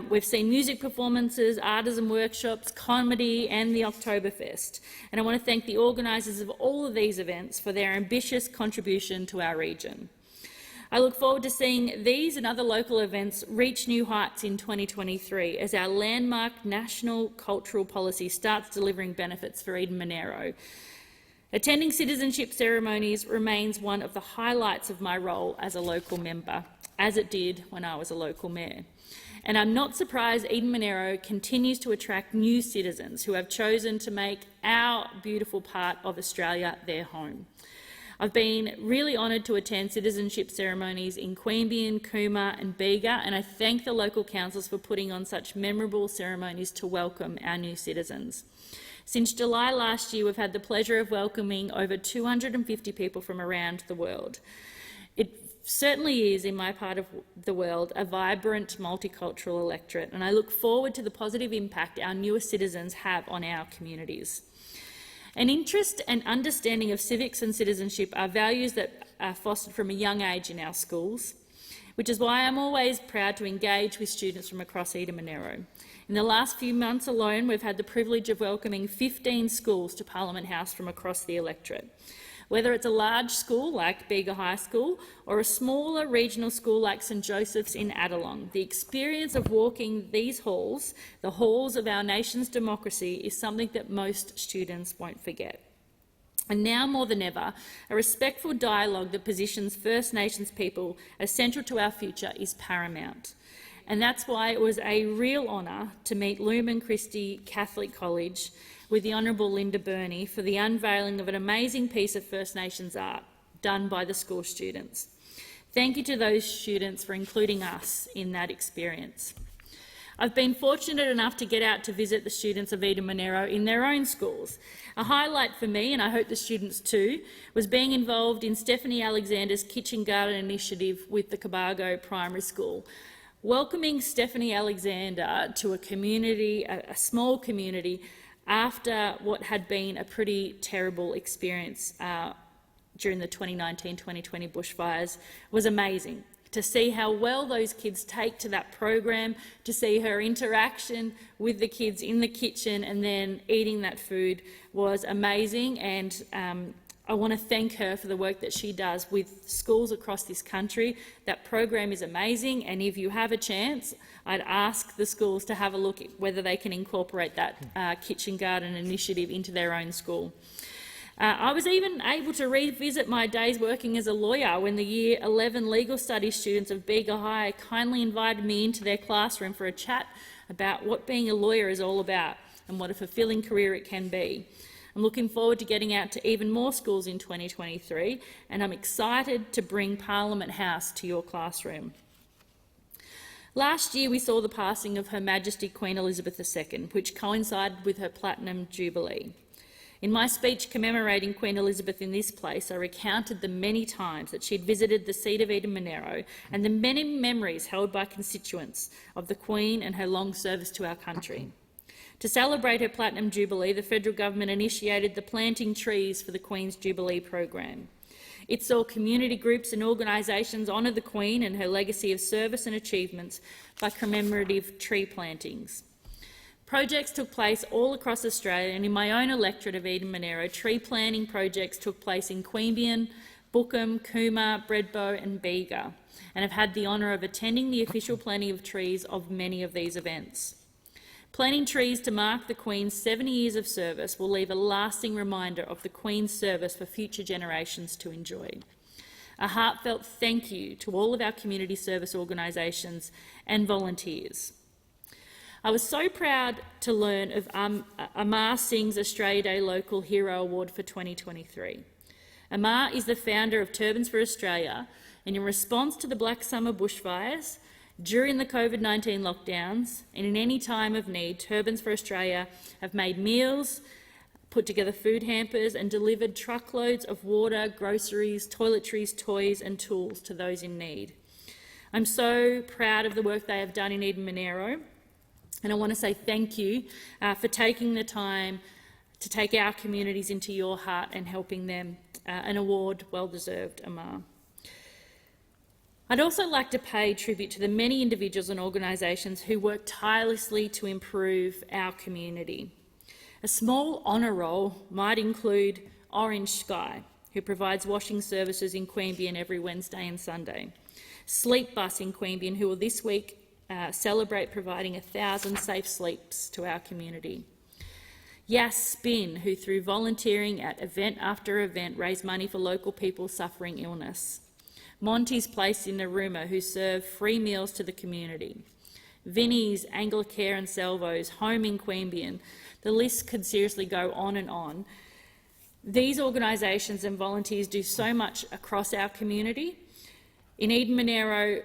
We've seen music performances, artisan workshops, comedy and the Oktoberfest. And I want to thank the organisers of all of these events for their ambitious contribution to our region. I look forward to seeing these and other local events reach new heights in 2023 as our landmark national cultural policy starts delivering benefits for Eden Monaro. Attending citizenship ceremonies remains one of the highlights of my role as a local member, as it did when I was a local mayor. And I'm not surprised Eden Monaro continues to attract new citizens who have chosen to make our beautiful part of Australia their home. I've been really honoured to attend citizenship ceremonies in Queanbeyan, Cooma and Bega, and I thank the local councils for putting on such memorable ceremonies to welcome our new citizens. Since July last year, we've had the pleasure of welcoming over 250 people from around the world. It certainly is, in my part of the world, a vibrant multicultural electorate, and I look forward to the positive impact our newest citizens have on our communities. An interest and understanding of civics and citizenship are values that are fostered from a young age in our schools, which is why I'm always proud to engage with students from across Eden Monaro. In the last few months alone, we've had the privilege of welcoming 15 schools to Parliament House from across the electorate. Whether it's a large school like Bega High School or a smaller regional school like St Joseph's in Adelong, the experience of walking these halls, the halls of our nation's democracy, is something that most students won't forget. And now more than ever, a respectful dialogue that positions First Nations people as central to our future is paramount. And that's why it was a real honour to meet Lumen Christi Catholic College with the Honourable Linda Burney for the unveiling of an amazing piece of First Nations art done by the school students. Thank you to those students for including us in that experience. I've been fortunate enough to get out to visit the students of Eden Monaro in their own schools. A highlight for me, and I hope the students too, was being involved in Stephanie Alexander's Kitchen Garden initiative with the Cobargo Primary School. Welcoming Stephanie Alexander to a community, a small community, after what had been a pretty terrible experience during the 2019-2020 bushfires was amazing. To see how well those kids take to that program, to see her interaction with the kids in the kitchen and then eating that food was amazing, and I want to thank her for the work that she does with schools across this country. That program is amazing, and if you have a chance, I'd ask the schools to have a look at whether they can incorporate that Kitchen Garden initiative into their own school. I was even able to revisit my days working as a lawyer when the Year 11 Legal Studies students of Bega High kindly invited me into their classroom for a chat about what being a lawyer is all about and what a fulfilling career it can be. I'm looking forward to getting out to even more schools in 2023, and I'm excited to bring Parliament House to your classroom. Last year we saw the passing of Her Majesty Queen Elizabeth II, which coincided with her Platinum Jubilee. In my speech commemorating Queen Elizabeth in this place, I recounted the many times that she'd visited the seat of Eden Monaro and the many memories held by constituents of the Queen and her long service to our country. To celebrate her Platinum Jubilee, the federal government initiated the Planting Trees for the Queen's Jubilee program. It saw community groups and organisations honour the Queen and her legacy of service and achievements by commemorative tree plantings. Projects took place all across Australia, and in my own electorate of Eden Monaro, tree planting projects took place in Queanbeyan, Bookham, Cooma, Bredbow and Bega, and have had the honour of attending the official planting of trees of many of these events. Planting trees to mark the Queen's 70 years of service will leave a lasting reminder of the Queen's service for future generations to enjoy. A heartfelt thank you to all of our community service organisations and volunteers. I was so proud to learn of Amar Singh's Australia Day Local Hero Award for 2023. Amar is the founder of Turbans for Australia, and in response to the Black Summer bushfires, during the COVID-19 lockdowns and in any time of need, Turbans for Australia have made meals, put together food hampers and delivered truckloads of water, groceries, toiletries, toys and tools to those in need. I'm so proud of the work they have done in Eden Monaro, and I want to say thank you for taking the time to take our communities into your heart and helping them. An award well deserved, Amar. I'd also like to pay tribute to the many individuals and organisations who work tirelessly to improve our community. A small honour roll might include Orange Sky, who provides washing services in Queanbeyan every Wednesday and Sunday. Sleep Bus in Queanbeyan, who will this week celebrate providing 1,000 safe sleeps to our community. Yas Spin, who through volunteering at event after event raise money for local people suffering illness. Monty's Place in Narooma, who serve free meals to the community. Vinnie's, Anglicare and Salvo's, Home in Queanbeyan. The list could seriously go on and on. These organisations and volunteers do so much across our community. In Eden Monaro,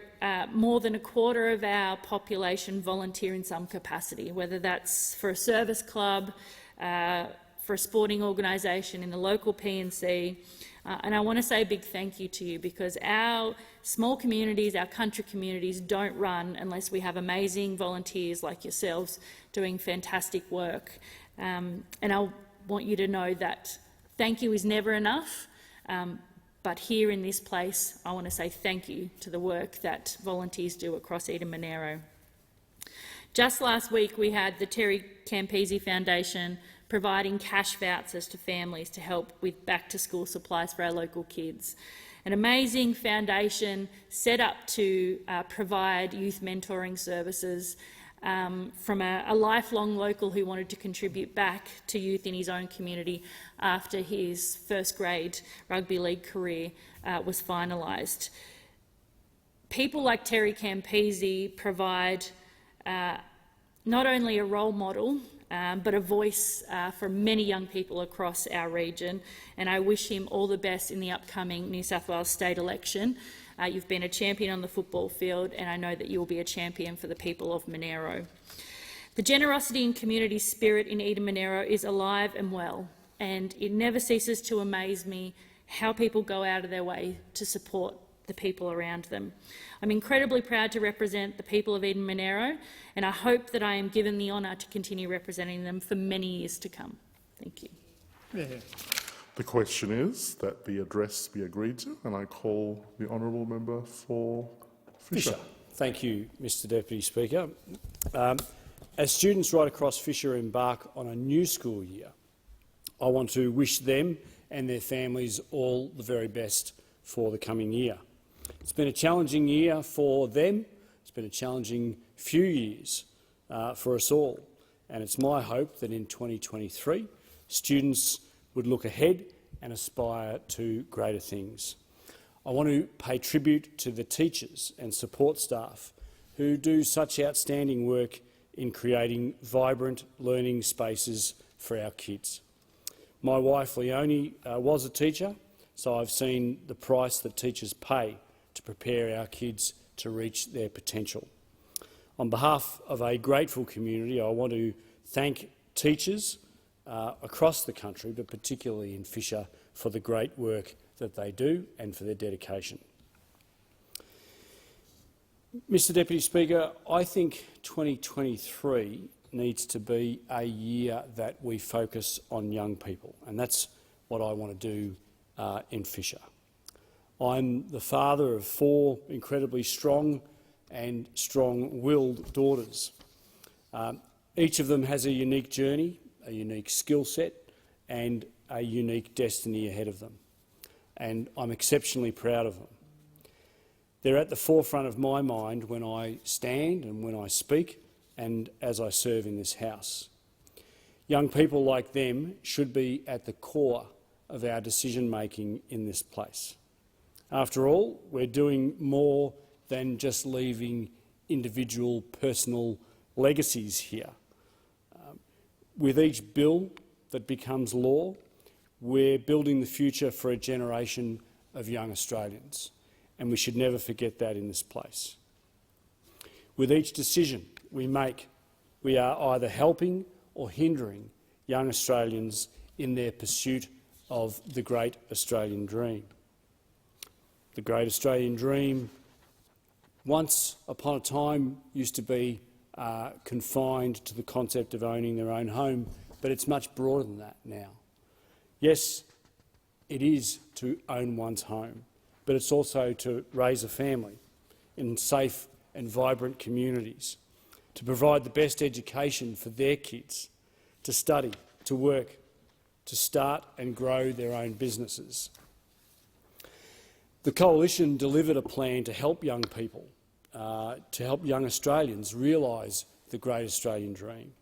more than a quarter of our population volunteer in some capacity, whether that's for a service club, for a sporting organisation, in the local P&C. And I want to say a big thank you to you, because our small communities, our country communities don't run unless we have amazing volunteers like yourselves doing fantastic work. And I want you to know that thank you is never enough, but here in this place I want to say thank you to the work that volunteers do across Eden Monaro. Just last week we had the Terry Campese Foundation providing cash vouchers to families to help with back-to-school supplies for our local kids. An amazing foundation set up to provide youth mentoring services from a lifelong local who wanted to contribute back to youth in his own community after his first grade rugby league career was finalised. People like Terry Campese provide not only a role model but a voice for many young people across our region, and I wish him all the best in the upcoming New South Wales state election. You've been a champion on the football field, and I know that you will be a champion for the people of Monaro. The generosity and community spirit in Eden Monaro is alive and well, and it never ceases to amaze me how people go out of their way to support the people around them. I'm incredibly proud to represent the people of Eden Monaro, and I hope that I am given the honour to continue representing them for many years to come. Thank you. Yeah. The question is that the address be agreed to, and I call the honourable member for Fisher. Thank you, Mr Deputy Speaker. As students right across Fisher embark on a new school year, I want to wish them and their families all the very best for the coming year. It's been a challenging year for them. It's been a challenging few years for us all, and it's my hope that in 2023 students would look ahead and aspire to greater things. I want to pay tribute to the teachers and support staff who do such outstanding work in creating vibrant learning spaces for our kids. My wife Leonie was a teacher, so I've seen the price that teachers pay to prepare our kids to reach their potential. On behalf of a grateful community, I want to thank teachers across the country, but particularly in Fisher, for the great work that they do and for their dedication. Mr Deputy Speaker, I think 2023 needs to be a year that we focus on young people, and that's what I want to do in Fisher. I'm the father of 4 incredibly strong and strong-willed daughters. Each of them has a unique journey, a unique skill set and a unique destiny ahead of them, and I'm exceptionally proud of them. They're at the forefront of my mind when I stand and when I speak and as I serve in this House. Young people like them should be at the core of our decision-making in this place. After all, we're doing more than just leaving individual personal legacies here. With each bill that becomes law, we're building the future for a generation of young Australians, and we should never forget that in this place. With each decision we make, we are either helping or hindering young Australians in their pursuit of the great Australian dream. The great Australian dream, once upon a time, used to be confined to the concept of owning their own home, but it's much broader than that now. Yes, it is to own one's home, but it's also to raise a family in safe and vibrant communities, to provide the best education for their kids, to study, to work, to start and grow their own businesses. The Coalition delivered a plan to help young people, to help young Australians realise the great Australian dream.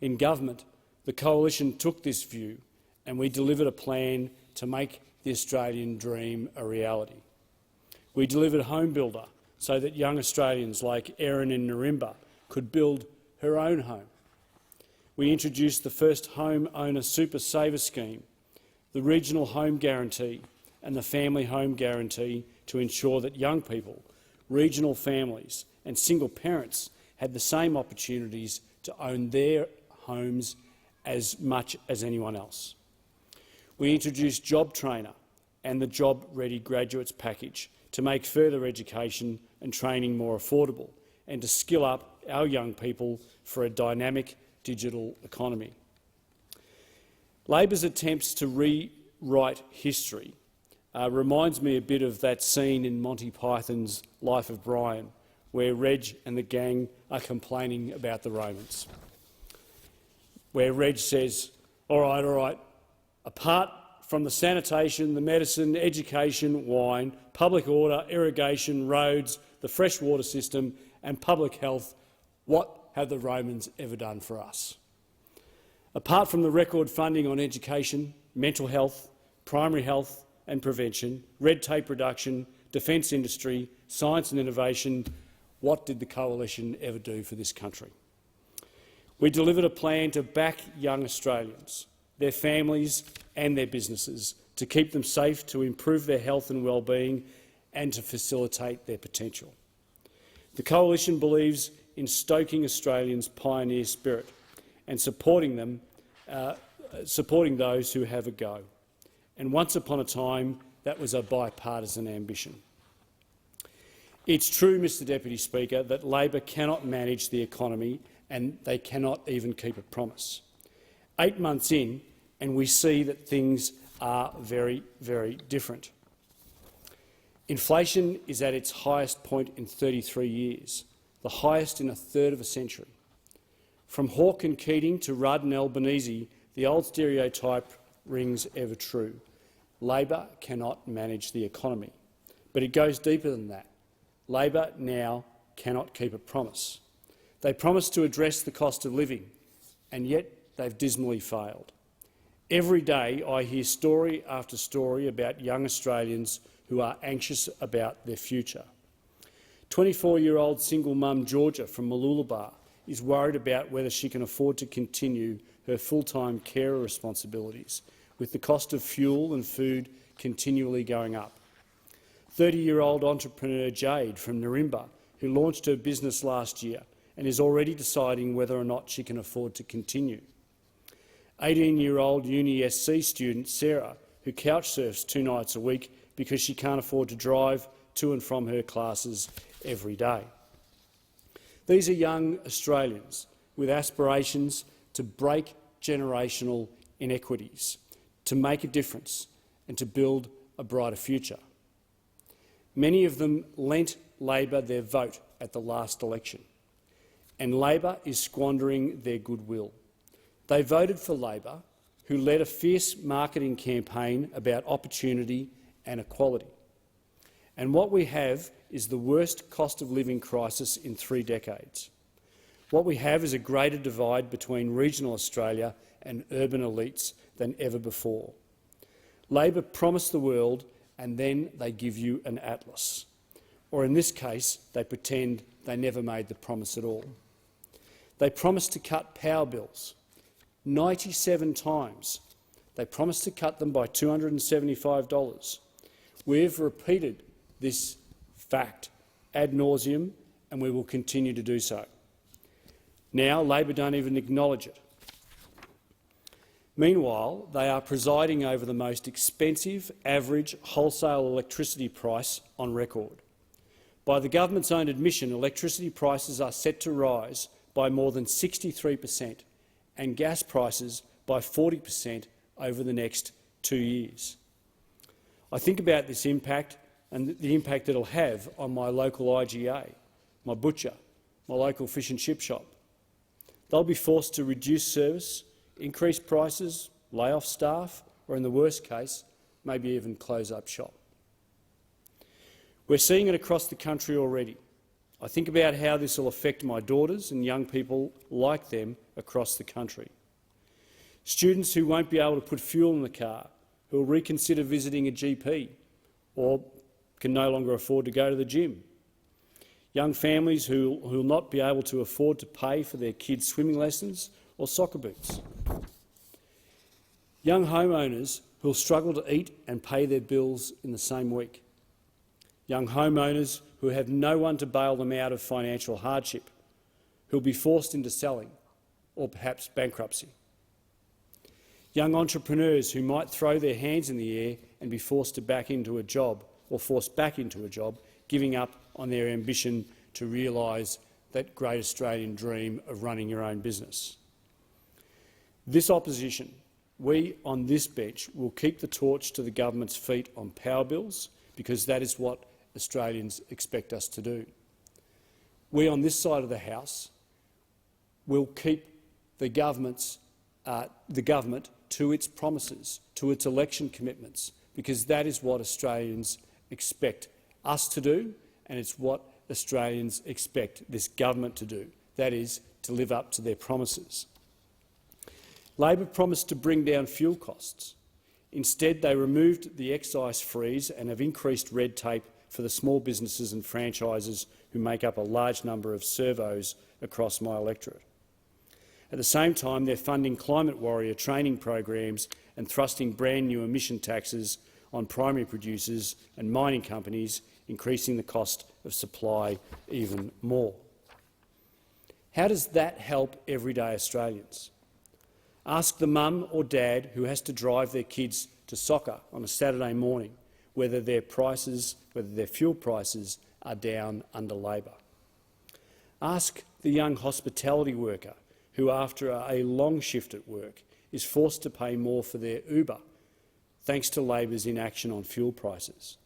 In government, the Coalition took this view and we delivered a plan to make the Australian dream a reality. We delivered Home Builder so that young Australians like Erin in Narimba could build her own home. We introduced the first Home Owner Super Saver Scheme, the Regional Home Guarantee and the Family Home Guarantee to ensure that young people, regional families and single parents had the same opportunities to own their homes as much as anyone else. We introduced Job Trainer and the Job Ready Graduates Package to make further education and training more affordable and to skill up our young people for a dynamic digital economy. Labor's attempts to rewrite history reminds me a bit of that scene in Monty Python's Life of Brian, where Reg and the gang are complaining about the Romans, where Reg says, all right, apart from the sanitation, the medicine, education, wine, public order, irrigation, roads, the freshwater system and public health, what have the Romans ever done for us? Apart from the record funding on education, mental health, primary health and prevention, red tape reduction, defence industry, science and innovation, what did the Coalition ever do for this country? We delivered a plan to back young Australians, their families and their businesses, to keep them safe, to improve their health and well-being and to facilitate their potential. The Coalition believes in stoking Australians' pioneer spirit and supporting those who have a go. And once upon a time, that was a bipartisan ambition. It's true, Mr Deputy Speaker, that Labor cannot manage the economy and they cannot even keep a promise. 8 months in, and we see that things are very, very different. Inflation is at its highest point in 33 years, the highest in a third of a century. From Hawke and Keating to Rudd and Albanese, the old stereotype rings ever true. Labor cannot manage the economy. But it goes deeper than that. Labor now cannot keep a promise. They promised to address the cost of living, and yet they've dismally failed. Every day I hear story after story about young Australians who are anxious about their future. 24-year-old single mum Georgia from Mooloolaba is worried about whether she can afford to continue her full-time carer responsibilities, with the cost of fuel and food continually going up. 30-year-old entrepreneur Jade from Narimba, who launched her business last year and is already deciding whether or not she can afford to continue. 18-year-old Uni SC student Sarah, who couch surfs 2 nights a week because she can't afford to drive to and from her classes every day. These are young Australians, with aspirations to break generational inequities, to make a difference and to build a brighter future. Many of them lent Labor their vote at the last election, and Labor is squandering their goodwill. They voted for Labor, who led a fierce marketing campaign about opportunity and equality. And what we have is the worst cost of living crisis in 3 decades. What we have is a greater divide between regional Australia and urban elites than ever before. Labor promised the world and then they give you an atlas. Or in this case, they pretend they never made the promise at all. They promised to cut power bills 97 times. They promised to cut them by $275. We've repeated this fact ad nauseum and we will continue to do so. Now Labor don't even acknowledge it. Meanwhile, they are presiding over the most expensive average wholesale electricity price on record. By the government's own admission, electricity prices are set to rise by more than 63% and gas prices by 40% over the next 2 years. I think about this impact and the impact it will have on my local IGA, my butcher, my local fish and chip shop. They'll be forced to reduce service, increase prices, lay off staff, or in the worst case, maybe even close up shop. We're seeing it across the country already. I think about how this will affect my daughters and young people like them across the country. Students who won't be able to put fuel in the car, who will reconsider visiting a GP or can no longer afford to go to the gym. Young families who will not be able to afford to pay for their kids' swimming lessons or soccer boots. Young homeowners who will struggle to eat and pay their bills in the same week. Young homeowners who have no one to bail them out of financial hardship, who will be forced into selling or perhaps bankruptcy. Young entrepreneurs who might throw their hands in the air and be forced back into a job, giving up on their ambition to realise that great Australian dream of running your own business. This opposition, we on this bench, will keep the torch to the government's feet on power bills because that is what Australians expect us to do. We on this side of the House will keep the government to its promises, to its election commitments, because that is what Australians expect us to do, and it's what Australians expect this government to do, that is, to live up to their promises. Labor promised to bring down fuel costs. Instead, they removed the excise freeze and have increased red tape for the small businesses and franchises who make up a large number of servos across my electorate. At the same time, they're funding climate warrior training programs and thrusting brand new emission taxes on primary producers and mining companies, increasing the cost of supply even more. How does that help everyday Australians? Ask the mum or dad who has to drive their kids to soccer on a Saturday morning whether their fuel prices are down under Labor. Ask the young hospitality worker who, after a long shift at work, is forced to pay more for their Uber thanks to Labor's inaction on fuel prices.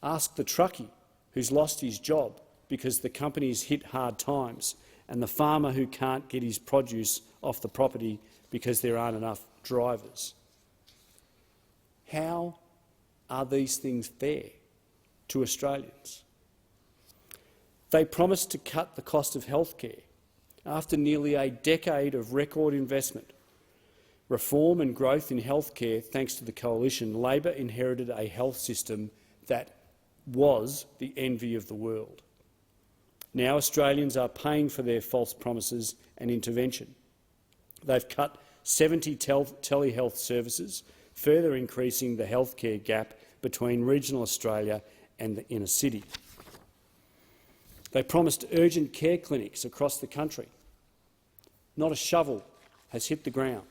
Ask the truckie who's lost his job because the company's hit hard times, and the farmer who can't get his produce off the property because there aren't enough drivers. How are these things fair to Australians? They promised to cut the cost of healthcare. After nearly a decade of record investment, reform and growth in healthcare, thanks to the coalition, Labor inherited a health system that was the envy of the world. Now Australians are paying for their false promises and intervention. They've cut 70 telehealth services, further increasing the healthcare gap between regional Australia and the inner city. They promised urgent care clinics across the country. Not a shovel has hit the ground.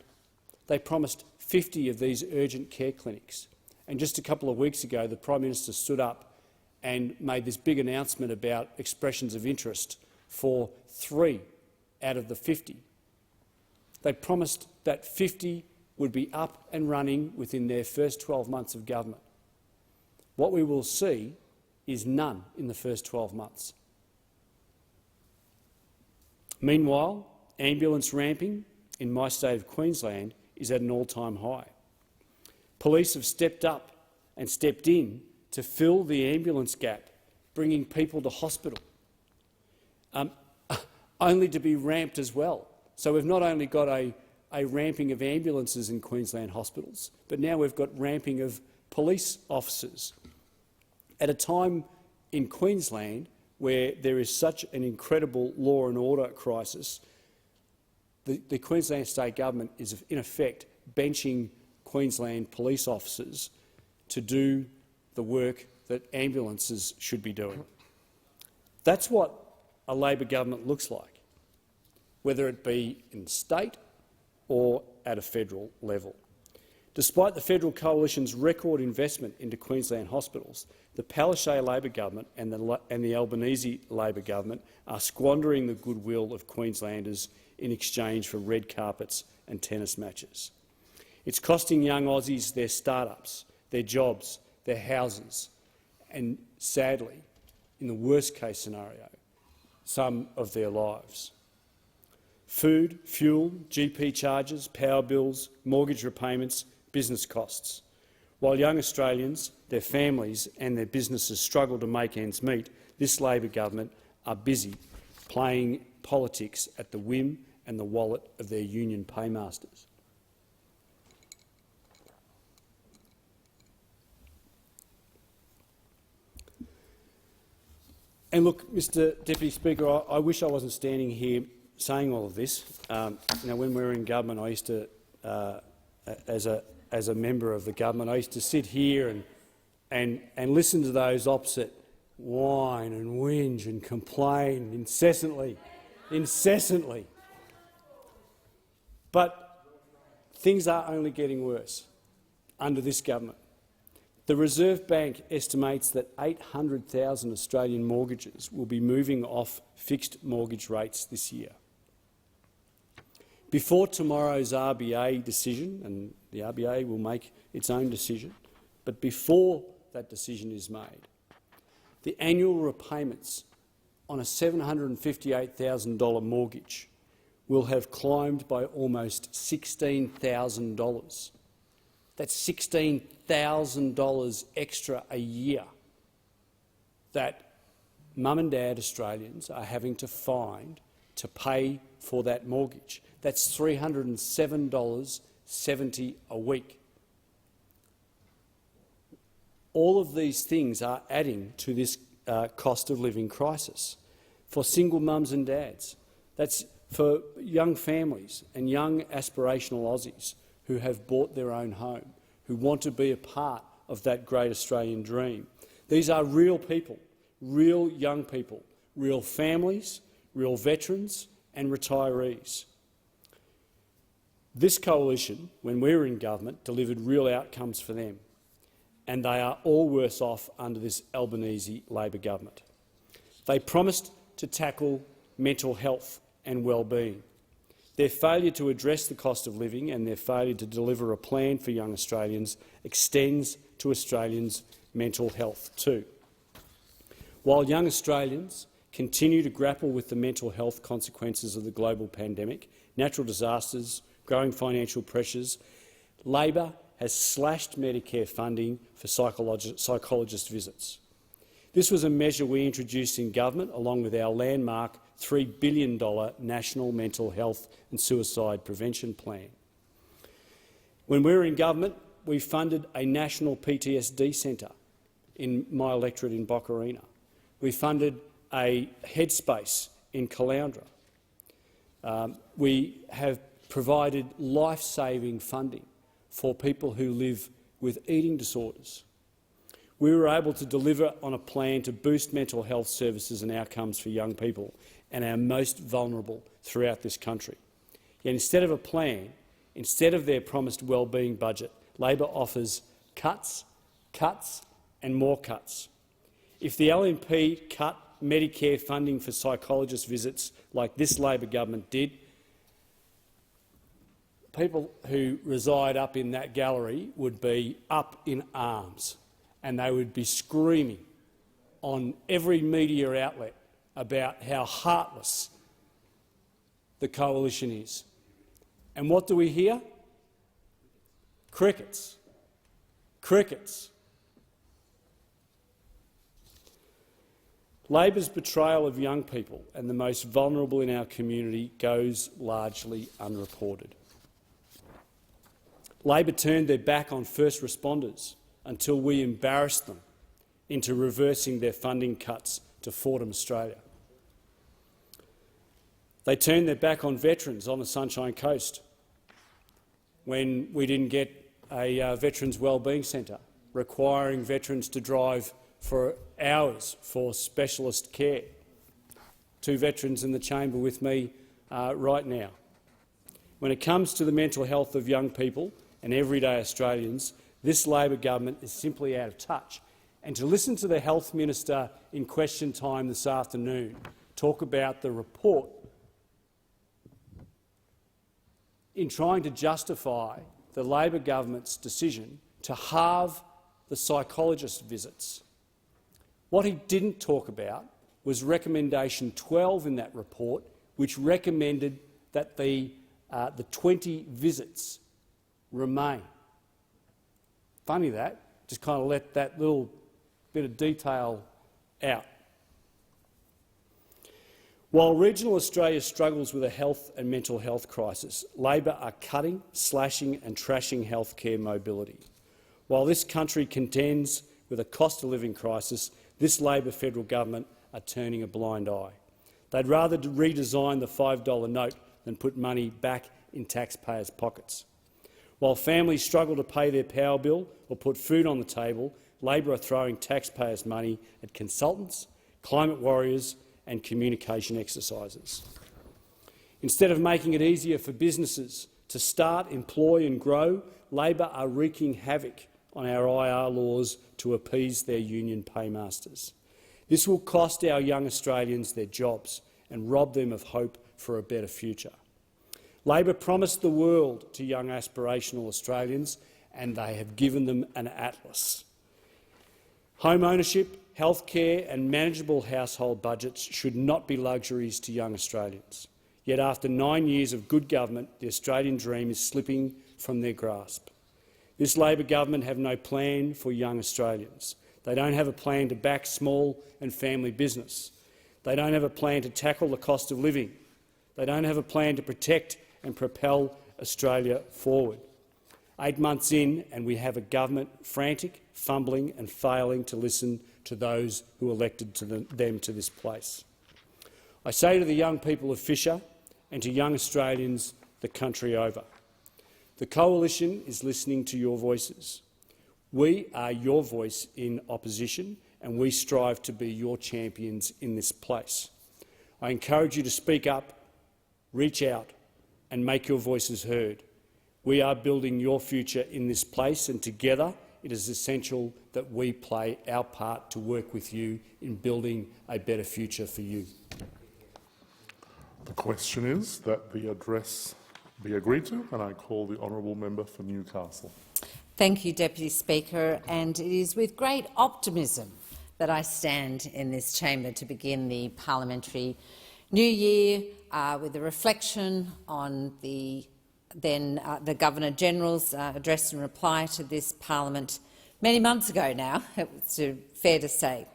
They promised 50 of these urgent care clinics. And just a couple of weeks ago, the Prime Minister stood up and made this big announcement about expressions of interest for 3 out of the 50. They promised that 50 would be up and running within their first 12 months of government. What we will see is none in the first 12 months. Meanwhile, ambulance ramping in my state of Queensland is at an all-time high. Police have stepped up and stepped in to fill the ambulance gap, bringing people to hospital, only to be ramped as well. So we've not only got a ramping of ambulances in Queensland hospitals, but now we've got ramping of police officers. At a time in Queensland where there is such an incredible law and order crisis, the Queensland State Government is in effect benching Queensland police officers to do the work that ambulances should be doing. That's what a Labor government looks like, whether it be in state or at a federal level. Despite the federal coalition's record investment into Queensland hospitals, the Palaszczuk Labor government and the Albanese Labor government are squandering the goodwill of Queenslanders in exchange for red carpets and tennis matches. It's costing young Aussies their start-ups, their jobs, their houses, and sadly, in the worst-case scenario, some of their lives. Food, fuel, GP charges, power bills, mortgage repayments, business costs. While young Australians, their families and their businesses struggle to make ends meet, this Labor government are busy playing politics at the whim and the wallet of their union paymasters. And look, Mr Deputy Speaker, I wish I wasn't standing here saying all of this. When we were in government, I used to, as a member of the government, I used to sit here and listen to those opposite whine and whinge and complain incessantly. But things are only getting worse under this government. The Reserve Bank estimates that 800,000 Australian mortgages will be moving off fixed mortgage rates this year. Before tomorrow's RBA decision, and the RBA will make its own decision, but before that decision is made, the annual repayments on a $758,000 mortgage will have climbed by almost $16,000. That's $16,000 extra a year that mum and dad Australians are having to find to pay for that mortgage. That's $307.70 a week. All of these things are adding to this cost of living crisis for single mums and dads. That's for young families and young aspirational Aussies who have bought their own home, who want to be a part of that great Australian dream. These are real people, real young people, real families, real veterans and retirees. This coalition, when we were in government, delivered real outcomes for them, and they are all worse off under this Albanese Labor government. They promised to tackle mental health and well-being. Their failure to address the cost of living and their failure to deliver a plan for young Australians extends to Australians' mental health too. While young Australians continue to grapple with the mental health consequences of the global pandemic, natural disasters, growing financial pressures, Labor has slashed Medicare funding for psychologist visits. This was a measure we introduced in government along with our landmark $3 billion National Mental Health and Suicide Prevention Plan. When we were in government, we funded a national PTSD centre in my electorate in Boccarina. We funded a headspace in Caloundra. We have provided life-saving funding for people who live with eating disorders. We were able to deliver on a plan to boost mental health services and outcomes for young people and our most vulnerable throughout this country. Yet instead of a plan, instead of their promised wellbeing budget, Labor offers cuts, cuts and more cuts. If the LNP cut Medicare funding for psychologist visits like this Labor government did, people who reside up in that gallery would be up in arms and they would be screaming on every media outlet about how heartless the coalition is. And what do we hear? Crickets. Crickets. Labor's betrayal of young people and the most vulnerable in our community goes largely unreported. Labor turned their back on first responders until we embarrassed them into reversing their funding cuts to Fordham Australia. They turned their back on veterans on the Sunshine Coast when we didn't get a Veterans Wellbeing Centre, requiring veterans to drive for hours for specialist care. 2 veterans in the chamber with me right now. When it comes to the mental health of young people and everyday Australians, this Labor government is simply out of touch. And to listen to the Health Minister in question time this afternoon talk about the report in trying to justify the Labor government's decision to halve the psychologist visits. What he didn't talk about was recommendation 12 in that report, which recommended that the 20 visits remain. Funny that, just kind of let that little bit of detail out. While regional Australia struggles with a health and mental health crisis, Labor are cutting, slashing and trashing healthcare mobility. While this country contends with a cost of living crisis, this Labor federal government are turning a blind eye. They'd rather redesign the $5 note than put money back in taxpayers' pockets. While families struggle to pay their power bill or put food on the table, Labor are throwing taxpayers' money at consultants, climate warriors and communication exercises. Instead of making it easier for businesses to start, employ and grow, Labor are wreaking havoc on our IR laws to appease their union paymasters. This will cost our young Australians their jobs and rob them of hope for a better future. Labor promised the world to young aspirational Australians, and they have given them an atlas. Home ownership, healthcare and manageable household budgets should not be luxuries to young Australians. Yet after 9 years of good government, the Australian dream is slipping from their grasp. This Labor government have no plan for young Australians. They don't have a plan to back small and family business. They don't have a plan to tackle the cost of living. They don't have a plan to protect and propel Australia forward. 8 months in, and we have a government frantic, fumbling and failing to listen to those who elected them to this place. I say to the young people of Fisher and to young Australians the country over, the Coalition is listening to your voices. We are your voice in opposition and we strive to be your champions in this place. I encourage you to speak up, reach out and make your voices heard. We are building your future in this place, and together it is essential that we play our part to work with you in building a better future for you. The question is that the address be agreed to, and I call the honourable member for Newcastle. Thank you, Deputy Speaker, and it is with great optimism that I stand in this chamber to begin the parliamentary new year with a reflection on the Governor-General's address in reply to this parliament many months ago now, it's fair to say.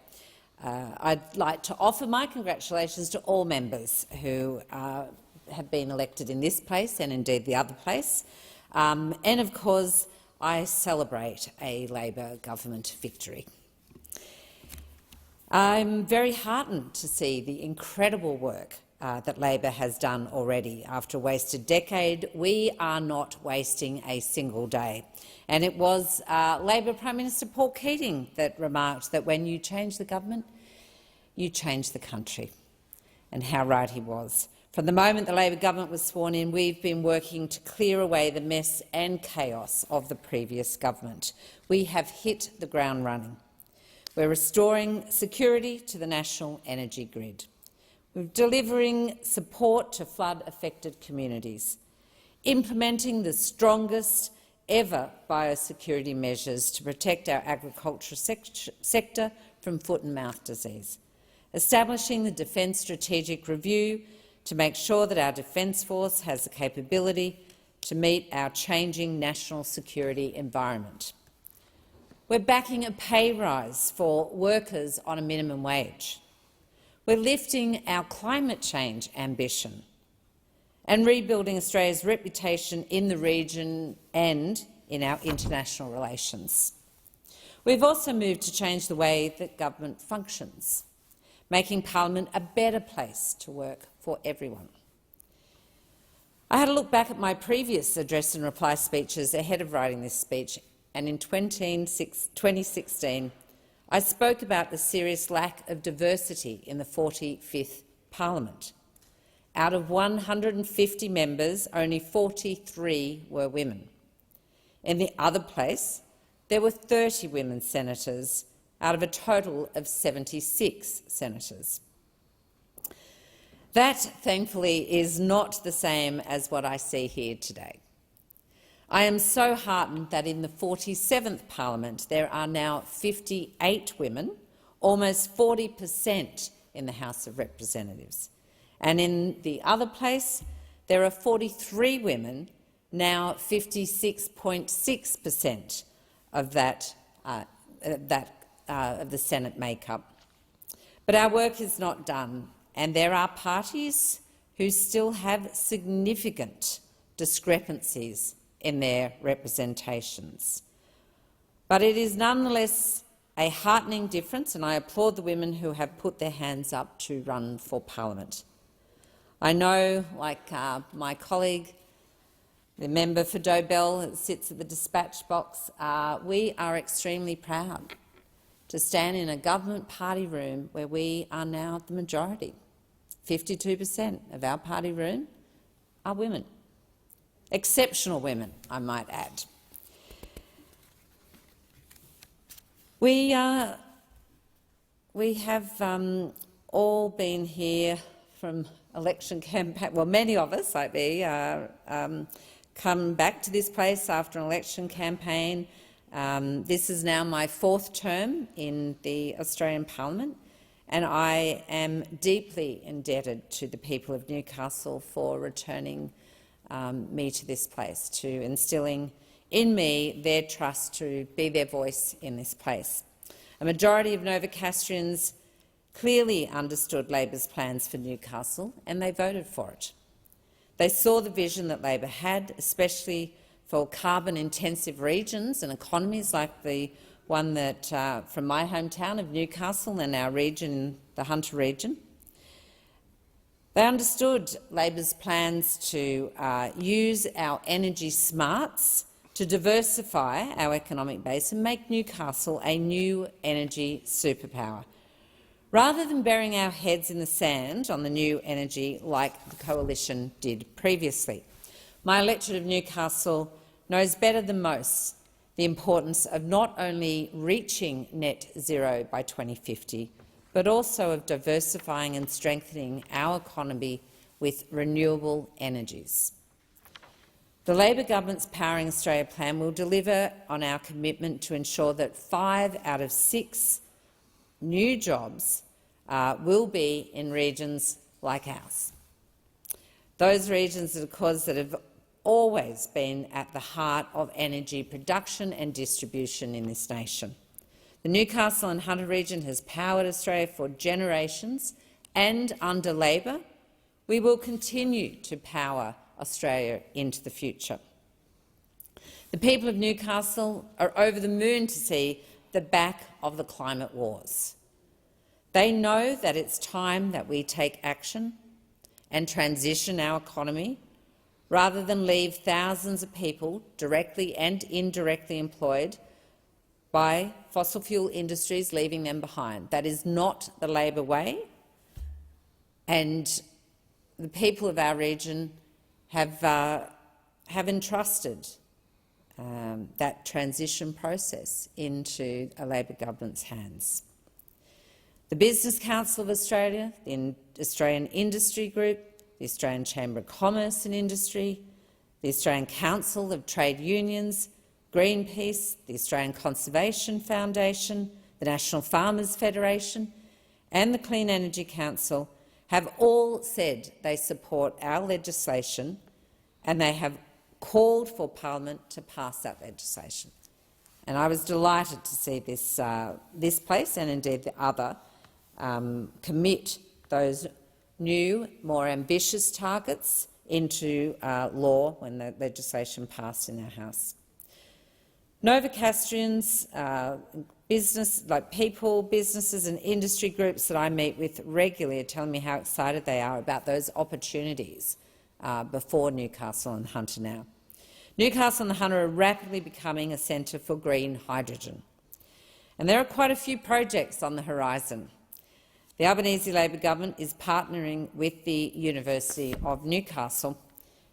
I'd like to offer my congratulations to all members who have been elected in this place and indeed the other place. And of course, I celebrate a Labor government victory. I'm very heartened to see the incredible work that Labor has done already. After a wasted decade, we are not wasting a single day. And it was Labor Prime Minister Paul Keating that remarked that when you change the government, you change the country. And how right he was. From the moment the Labor government was sworn in, we've been working to clear away the mess and chaos of the previous government. We have hit the ground running. We're restoring security to the national energy grid. We're delivering support to flood-affected communities, implementing the strongest ever biosecurity measures to protect our agriculture sector from foot and mouth disease, establishing the Defence Strategic Review to make sure that our Defence Force has the capability to meet our changing national security environment. We're backing a pay rise for workers on a minimum wage. We're lifting our climate change ambition and rebuilding Australia's reputation in the region and in our international relations. We've also moved to change the way that government functions, making Parliament a better place to work for everyone. I had a look back at my previous address and reply speeches ahead of writing this speech, and in 2016 I spoke about the serious lack of diversity in the 45th Parliament. Out of 150 members, only 43 were women. In the other place, there were 30 women senators out of a total of 76 senators. That, thankfully, is not the same as what I see here today. I am so heartened that in the 47th Parliament there are now 58 women, almost 40% in the House of Representatives. And in the other place there are 43 women, now 56.6% of the Senate makeup. But our work is not done, and there are parties who still have significant discrepancies in their representations. But it is nonetheless a heartening difference, and I applaud the women who have put their hands up to run for Parliament. I know, like my colleague, the member for Dobell that sits at the dispatch box, we are extremely proud to stand in a government party room where we are now the majority. 52% of our party room are women. Exceptional women, I might add. We have all been here from election campaign. Well, many of us, like me, come back to this place after an election campaign. This is now my 4th term in the Australian Parliament, and I am deeply indebted to the people of Newcastle for returning me to this place, to instilling in me their trust to be their voice in this place. A majority of Novocastrians clearly understood Labor's plans for Newcastle, and they voted for it. They saw the vision that Labor had, especially for carbon-intensive regions and economies like the one that from my hometown of Newcastle and our region, the Hunter region. They understood Labor's plans to use our energy smarts to diversify our economic base and make Newcastle a new energy superpower, rather than burying our heads in the sand on the new energy like the Coalition did previously. My electorate of Newcastle knows better than most the importance of not only reaching net zero by 2050, but also of diversifying and strengthening our economy with renewable energies. The Labor government's Powering Australia plan will deliver on our commitment to ensure that 5 out of 6 new jobs will be in regions like ours. Those regions, of course, that have always been at the heart of energy production and distribution in this nation. The Newcastle and Hunter region has powered Australia for generations, and under Labor we will continue to power Australia into the future. The people of Newcastle are over the moon to see the back of the climate wars. They know that it's time that we take action and transition our economy, rather than leave thousands of people directly and indirectly employed by fossil fuel industries, leaving them behind. That is not the Labor way, and the people of our region have entrusted that transition process into a Labor government's hands. The Business Council of Australia, the Australian Industry Group, the Australian Chamber of Commerce and Industry, the Australian Council of Trade Unions, Greenpeace, the Australian Conservation Foundation, the National Farmers Federation and the Clean Energy Council have all said they support our legislation, and they have called for Parliament to pass that legislation. And I was delighted to see this place, and indeed the other, commit those new, more ambitious targets into law when the legislation passed in our House. Novocastrians, businesses and industry groups that I meet with regularly are telling me how excited they are about those opportunities before Newcastle and Hunter now. Newcastle and Hunter are rapidly becoming a centre for green hydrogen, and there are quite a few projects on the horizon. The Albanese Labor government is partnering with the University of Newcastle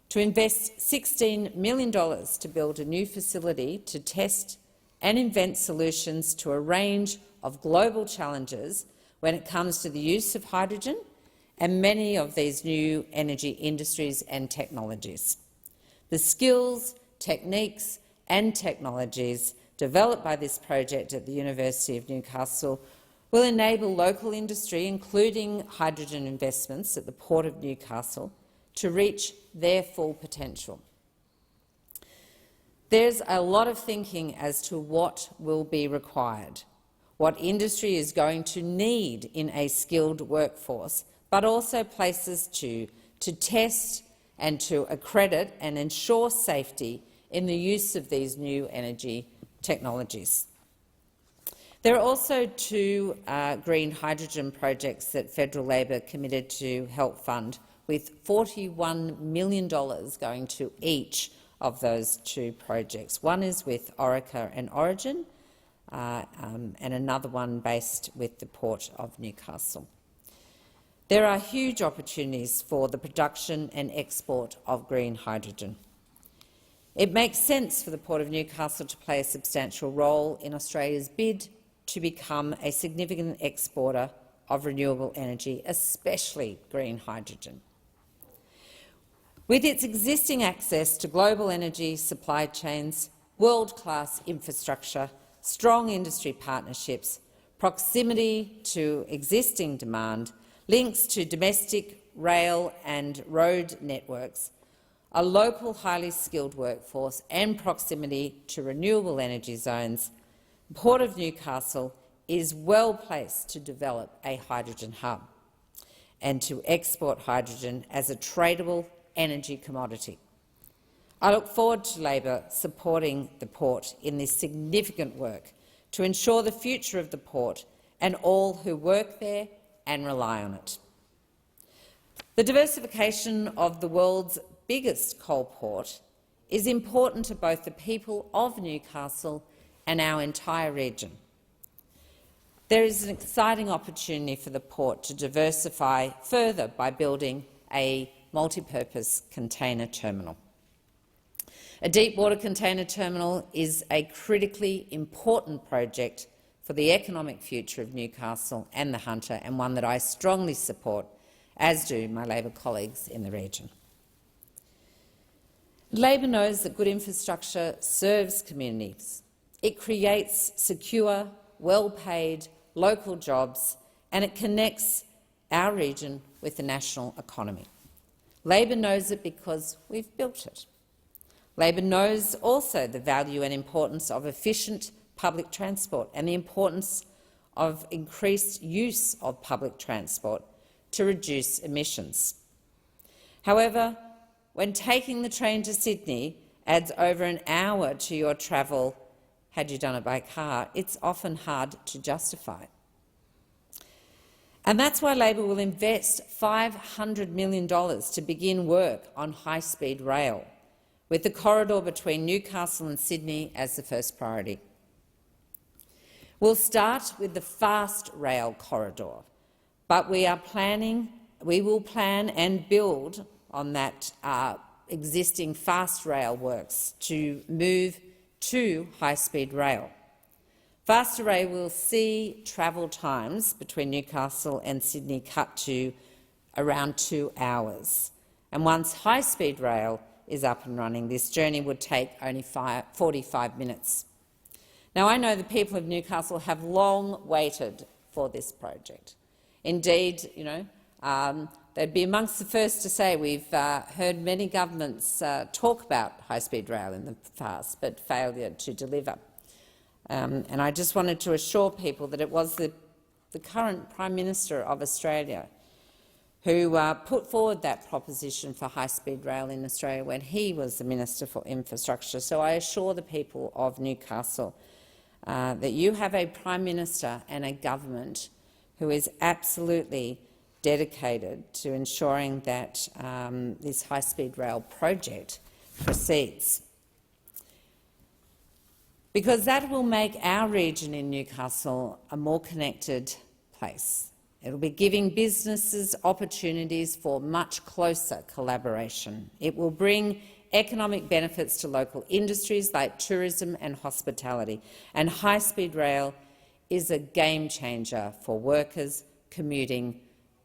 to invest $16 million to build a new facility to test and invent solutions to a range of global challenges when it comes to the use of hydrogen and many of these new energy industries and technologies. The skills, techniques and technologies developed by this project at the University of Newcastle will enable local industry, including hydrogen investments at the Port of Newcastle, to reach their full potential. There's a lot of thinking as to what will be required, what industry is going to need in a skilled workforce, but also places to test and to accredit and ensure safety in the use of these new energy technologies. There are also two green hydrogen projects that federal Labor committed to help fund, with $41 million going to each of those two projects. One is with Orica and Origin, and another one based with the Port of Newcastle. There are huge opportunities for the production and export of green hydrogen. It makes sense for the Port of Newcastle to play a substantial role in Australia's bid to become a significant exporter of renewable energy, especially green hydrogen. With its existing access to global energy supply chains, world-class infrastructure, strong industry partnerships, proximity to existing demand, links to domestic rail and road networks, a local highly skilled workforce and proximity to renewable energy zones, the Port of Newcastle is well placed to develop a hydrogen hub and to export hydrogen as a tradable energy commodity. I look forward to Labor supporting the port in this significant work to ensure the future of the port and all who work there and rely on it. The diversification of the world's biggest coal port is important to both the people of Newcastle and our entire region. There is an exciting opportunity for the port to diversify further by building a multi-purpose container terminal. A deep-water container terminal is a critically important project for the economic future of Newcastle and the Hunter, and one that I strongly support, as do my Labor colleagues in the region. Labor knows that good infrastructure serves communities. It creates secure, well-paid local jobs, and it connects our region with the national economy. Labor knows it because we've built it. Labor knows also the value and importance of efficient public transport and the importance of increased use of public transport to reduce emissions. However, when taking the train to Sydney adds over an hour to your travel had you done it by car, it's often hard to justify. And that's why Labor will invest $500 million to begin work on high-speed rail, with the corridor between Newcastle and Sydney as the first priority. We'll start with the fast rail corridor, but we will plan and build on that existing fast rail works to move to high-speed rail. Faster rail will see travel times between Newcastle and Sydney cut to around 2 hours. And once high-speed rail is up and running, this journey would take only 45 minutes. Now, I know the people of Newcastle have long waited for this project. Indeed, they'd be amongst the first to say we've heard many governments talk about high-speed rail in the past, but failure to deliver. And I just wanted to assure people that it was the current Prime Minister of Australia who put forward that proposition for high-speed rail in Australia when he was the Minister for Infrastructure. So I assure the people of Newcastle that you have a Prime Minister and a government who is absolutely dedicated to ensuring that this high-speed rail project proceeds, because that will make our region in Newcastle a more connected place. It will be giving businesses opportunities for much closer collaboration. It will bring economic benefits to local industries like tourism and hospitality, and high-speed rail is a game-changer for workers commuting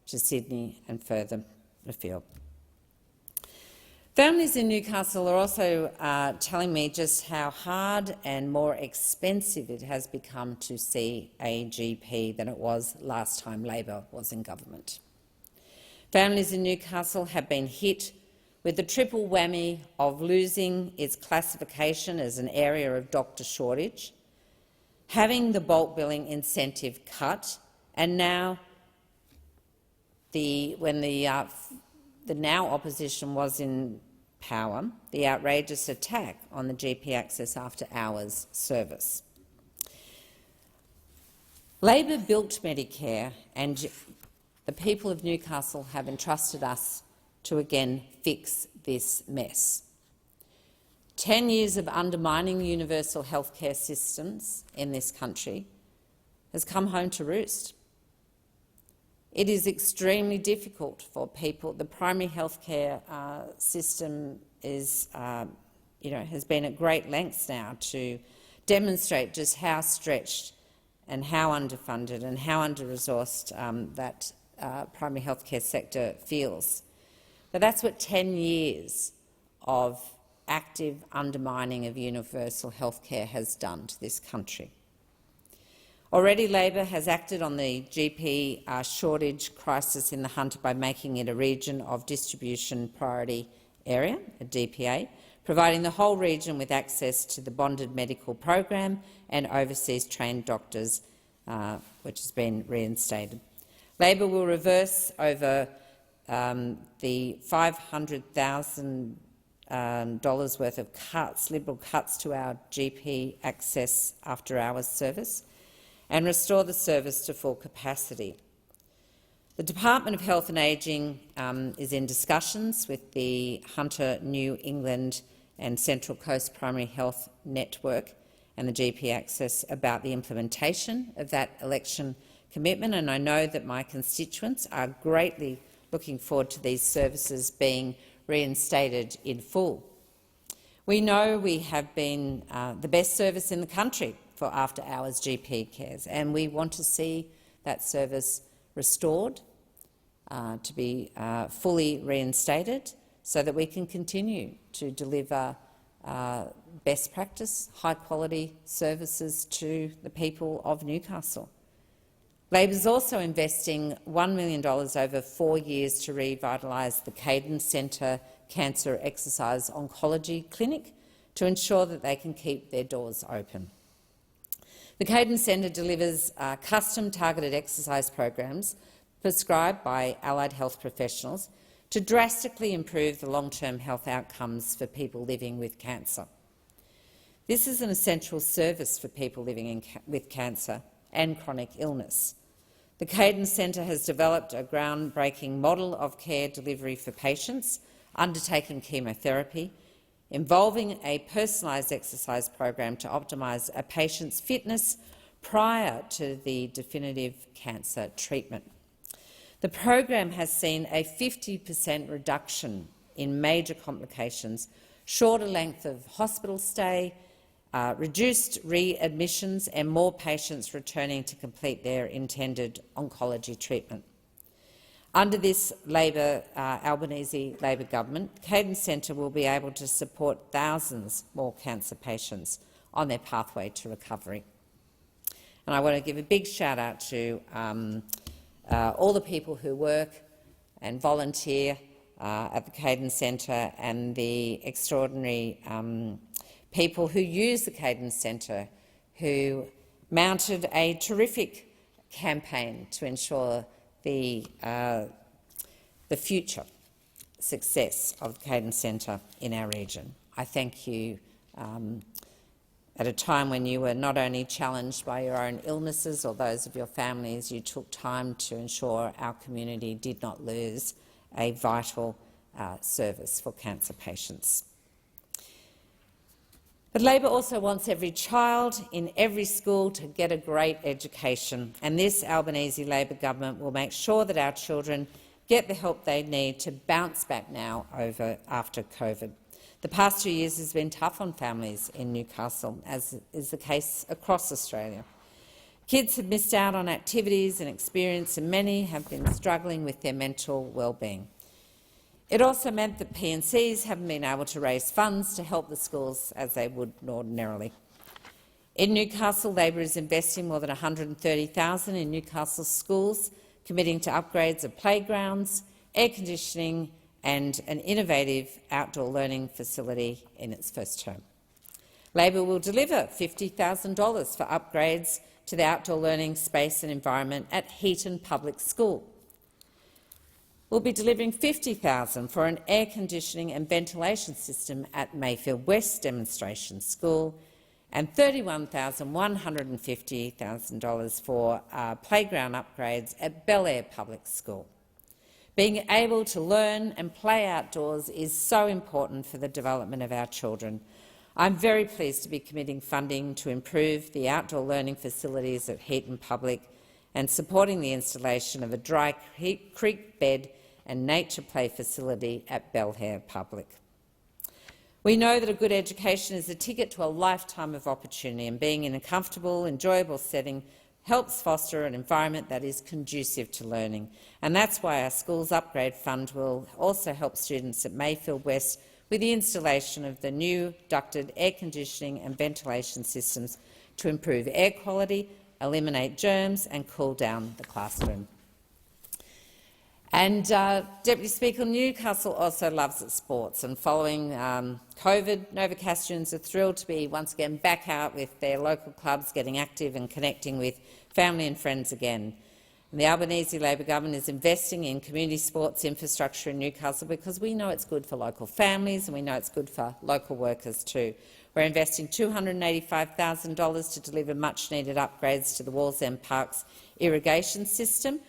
to Sydney and further afield. Families in Newcastle are also telling me just how hard and more expensive it has become to see a GP than it was last time Labor was in government. Families in Newcastle have been hit with the triple whammy of losing its classification as an area of doctor shortage, having the bulk billing incentive cut, and now when the now opposition was in power, the outrageous attack on the GP access after hours service. Labor built Medicare, and the people of Newcastle have entrusted us to again fix this mess. 10 years of undermining universal health care systems in this country has come home to roost. It is extremely difficult for people. The primary health care system is, has been at great lengths now to demonstrate just how stretched and how underfunded and how under-resourced that primary health care sector feels. But that's what 10 years of active undermining of universal health care has done to this country. Already Labor has acted on the GP shortage crisis in the Hunter by making it a region of distribution priority area, a DPA, providing the whole region with access to the bonded medical program and overseas trained doctors, which has been reinstated. Labor will reverse over the $500,000 worth of cuts, Liberal cuts to our GP access after-hours service, and restore the service to full capacity. The Department of Health and Ageing is in discussions with the Hunter New England and Central Coast Primary Health Network and the GP Access about the implementation of that election commitment, and I know that my constituents are greatly looking forward to these services being reinstated in full. We know we have been the best service in the country for after-hours GP cares, and we want to see that service restored, to be fully reinstated, so that we can continue to deliver best practice, high-quality services to the people of Newcastle. Labor is also investing $1 million over 4 years to revitalise the Caden Centre Cancer Exercise Oncology Clinic to ensure that they can keep their doors open. The Caden Centre delivers custom targeted exercise programs prescribed by allied health professionals to drastically improve the long-term health outcomes for people living with cancer. This is an essential service for people living with cancer and chronic illness. The Caden Centre has developed a groundbreaking model of care delivery for patients undertaking chemotherapy, involving a personalised exercise program to optimise a patient's fitness prior to the definitive cancer treatment. The program has seen a 50% reduction in major complications, shorter length of hospital stay, reduced readmissions and more patients returning to complete their intended oncology treatment. Under this Albanese Labor government, Cadence Centre will be able to support thousands more cancer patients on their pathway to recovery. And I want to give a big shout-out to all the people who work and volunteer at the Cadence Centre and the extraordinary people who use the Cadence Centre, who mounted a terrific campaign to ensure the future success of the Cadence Centre in our region. I thank you at a time when you were not only challenged by your own illnesses or those of your families, you took time to ensure our community did not lose a vital service for cancer patients. But Labor also wants every child in every school to get a great education, and this Albanese Labor government will make sure that our children get the help they need to bounce back now after COVID. The past 2 years has been tough on families in Newcastle, as is the case across Australia. Kids have missed out on activities and experience, and many have been struggling with their mental well-being. It also meant that P&Cs haven't been able to raise funds to help the schools as they would ordinarily. In Newcastle, Labor is investing more than $130,000 in Newcastle schools, committing to upgrades of playgrounds, air conditioning and an innovative outdoor learning facility in its first term. Labor will deliver $50,000 for upgrades to the outdoor learning space and environment at Heaton Public School. We'll be delivering $50,000 for an air conditioning and ventilation system at Mayfield West Demonstration School and $31,150,000 for playground upgrades at Bel Air Public School. Being able to learn and play outdoors is so important for the development of our children. I'm very pleased to be committing funding to improve the outdoor learning facilities at Heaton Public and supporting the installation of a dry creek bed and nature play facility at Bel Air Public. We know that a good education is a ticket to a lifetime of opportunity, and being in a comfortable, enjoyable setting helps foster an environment that is conducive to learning. And that's why our Schools Upgrade Fund will also help students at Mayfield West with the installation of the new ducted air conditioning and ventilation systems to improve air quality, eliminate germs and cool down the classroom. And Deputy Speaker, Newcastle also loves its sports, and following COVID, Novocastrians are thrilled to be once again back out with their local clubs, getting active and connecting with family and friends again. And the Albanese Labor government is investing in community sports infrastructure in Newcastle because we know it's good for local families and we know it's good for local workers too. We're investing $285,000 to deliver much-needed upgrades to the Wallsend Park's irrigation system.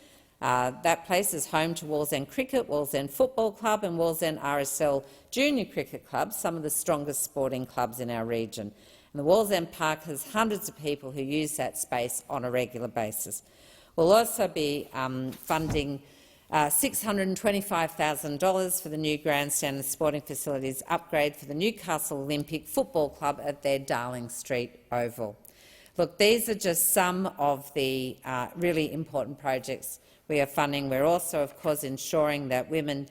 That place is home to Wallsend Cricket, Wallsend Football Club and Wallsend RSL Junior Cricket Club, some of the strongest sporting clubs in our region. And the Wallsend Park has hundreds of people who use that space on a regular basis. We'll also be funding $625,000 for the new grandstand and sporting facilities upgrade for the Newcastle Olympic Football Club at their Darling Street Oval. Look, these are just some of the really important projects we are funding. We're also, of course, ensuring that women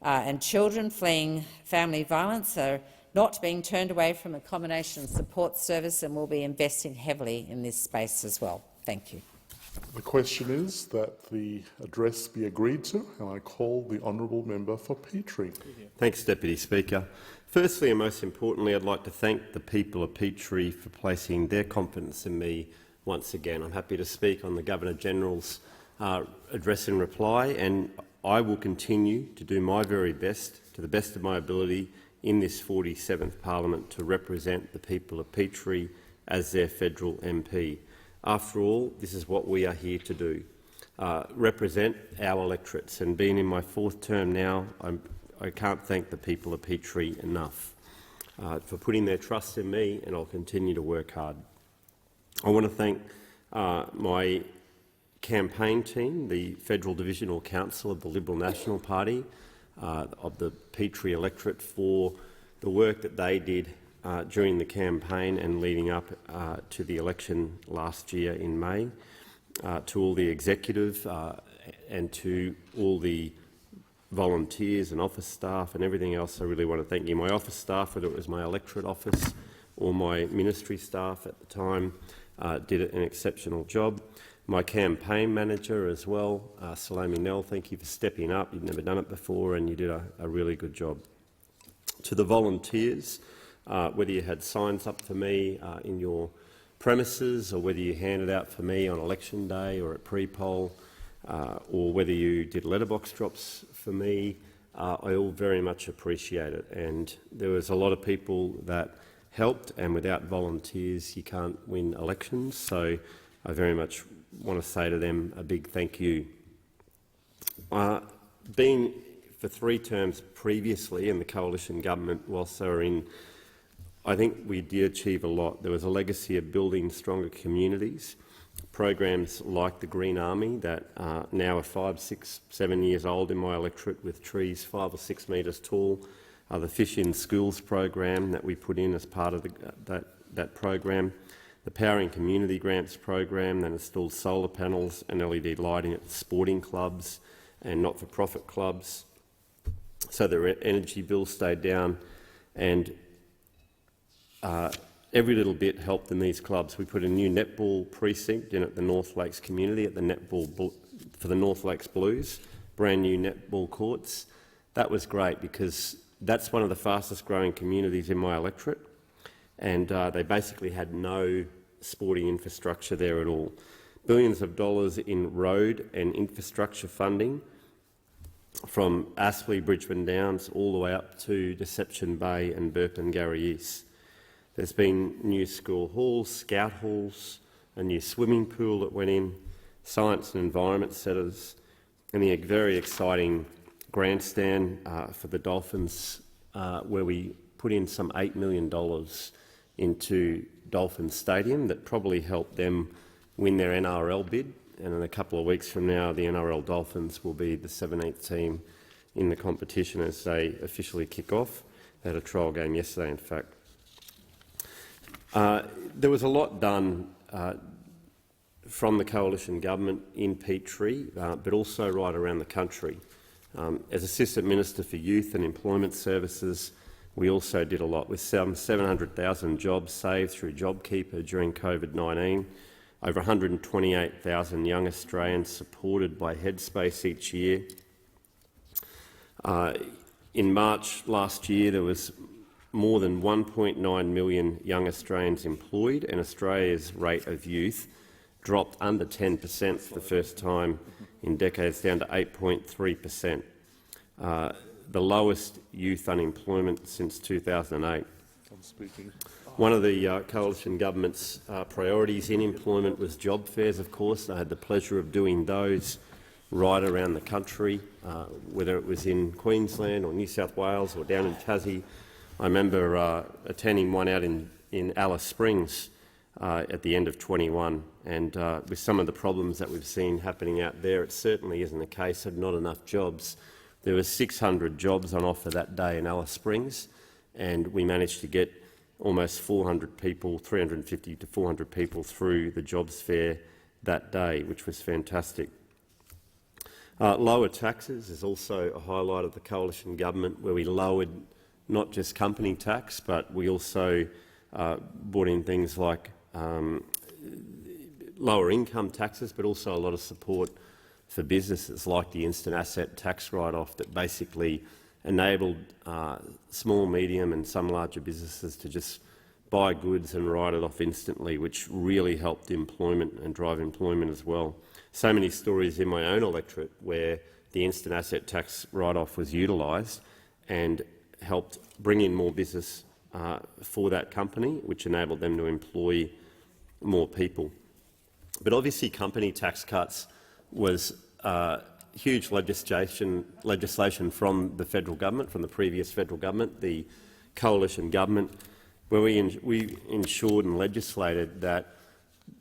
and children fleeing family violence are not being turned away from accommodation and support service, and we'll be investing heavily in this space as well. Thank you. The question is that the address be agreed to, and I call the honourable member for Petrie. Thanks, Deputy Speaker. Firstly and most importantly, I'd like to thank the people of Petrie for placing their confidence in me once again. I'm happy to speak on the Governor-General's address and reply, and I will continue to do my very best, to the best of my ability, in this 47th Parliament to represent the people of Petrie as their federal MP. After all, this is what we are here to do, represent our electorates. And being in my fourth term now, I can't thank the people of Petrie enough for putting their trust in me, and I'll continue to work hard. I want to thank my campaign team, the Federal Divisional Council of the Liberal National Party, of the Petrie electorate, for the work that they did during the campaign and leading up to the election last year in May, to all the executive and to all the volunteers and office staff and everything else. I really want to thank you. My office staff, whether it was my electorate office or my ministry staff at the time, did an exceptional job. My campaign manager as well, Salome Nell, thank you for stepping up. You've never done it before and you did a really good job. To the volunteers, whether you had signs up for me in your premises or whether you handed out for me on election day or at pre-poll, or whether you did letterbox drops for me, I all very much appreciate it. And there was a lot of people that helped, and without volunteers you can't win elections, so I very much want to say to them a big thank you. Being for 3 terms previously in the coalition government, whilst they were in, I think we did achieve a lot. There was a legacy of building stronger communities, programs like the Green Army that now are 5, 6, 7 years old in my electorate, with trees 5 or 6 metres tall. The Fish in Schools program that we put in as part of that program. The Powering Community Grants program that installed solar panels and LED lighting at sporting clubs and not-for-profit clubs, so their energy bills stayed down, and every little bit helped in these clubs. We put a new netball precinct in at the North Lakes community at the netball for the North Lakes Blues, brand new netball courts. That was great because that's one of the fastest growing communities in my electorate, and they basically had no sporting infrastructure there at all. Billions of dollars in road and infrastructure funding from Aspley, Bridgeman Downs, all the way up to Deception Bay and Burpengary East. There's been new school halls, scout halls, a new swimming pool that went in, science and environment centres, and the very exciting grandstand for the Dolphins, where we put in some $8 million into Dolphins Stadium that probably helped them win their NRL bid. And in a couple of weeks from now, the NRL Dolphins will be the 17th team in the competition as they officially kick off. They had a trial game yesterday, in fact. There was a lot done from the coalition government in Peachtree, but also right around the country. As Assistant Minister for Youth and Employment Services, we also did a lot, with some 700,000 jobs saved through JobKeeper during COVID-19, over 128,000 young Australians supported by Headspace each year. In March last year, there was more than 1.9 million young Australians employed, and Australia's rate of youth dropped under 10% for the first time in decades, down to 8.3%, the lowest youth unemployment since 2008. One of the coalition government's priorities in employment was job fairs, of course. I had the pleasure of doing those right around the country, whether it was in Queensland or New South Wales or down in Tassie. I remember attending one out in Alice Springs at the end of 21, and with some of the problems that we've seen happening out there, it certainly isn't a case of not enough jobs. There were 600 jobs on offer that day in Alice Springs, and we managed to get almost 400 people, 350 to 400 people through the jobs fair that day, which was fantastic. Lower taxes is also a highlight of the coalition government, where we lowered not just company tax, but we also brought in things like lower income taxes, but also a lot of support for businesses, like the instant asset tax write-off that basically enabled small, medium and some larger businesses to just buy goods and write it off instantly, which really helped employment and drive employment as well. So many stories in my own electorate where the instant asset tax write-off was utilised and helped bring in more business for that company, which enabled them to employ more people. But obviously company tax cuts was huge legislation from the federal government, from the previous federal government, the coalition government, where we ensured and legislated that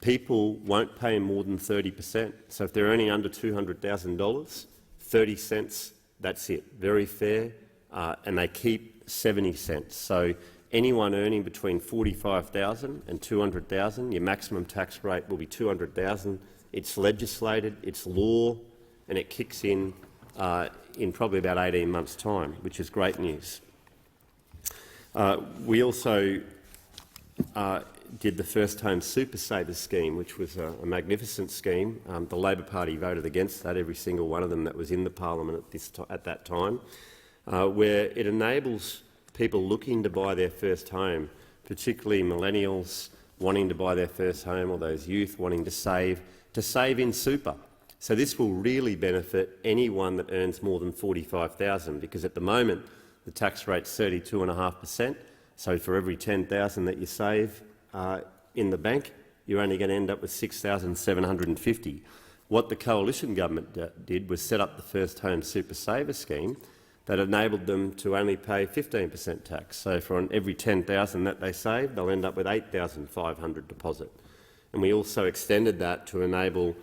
people won't pay more than 30%. So if they're earning under $200,000, 30 cents, that's it. Very fair, and they keep 70 cents. So anyone earning between $45,000 and $200,000, your maximum tax rate will be $200,000. It's legislated, it's law, and it kicks in probably about 18 months' time, which is great news. We also did the First Home Super Saver scheme, which was a magnificent scheme. The Labor Party voted against that, every single one of them that was in the parliament at that time, where it enables people looking to buy their first home, particularly millennials wanting to buy their first home or those youth wanting to save in super. So this will really benefit anyone that earns more than $45,000, because at the moment the tax rate's 32.5%. So for every $10,000 that you save in the bank, you're only going to end up with $6,750. What the coalition government did was set up the First Home Super Saver scheme that enabled them to only pay 15% tax. So for every $10,000 that they save, they'll end up with $8,500 deposit. And we also extended that to enable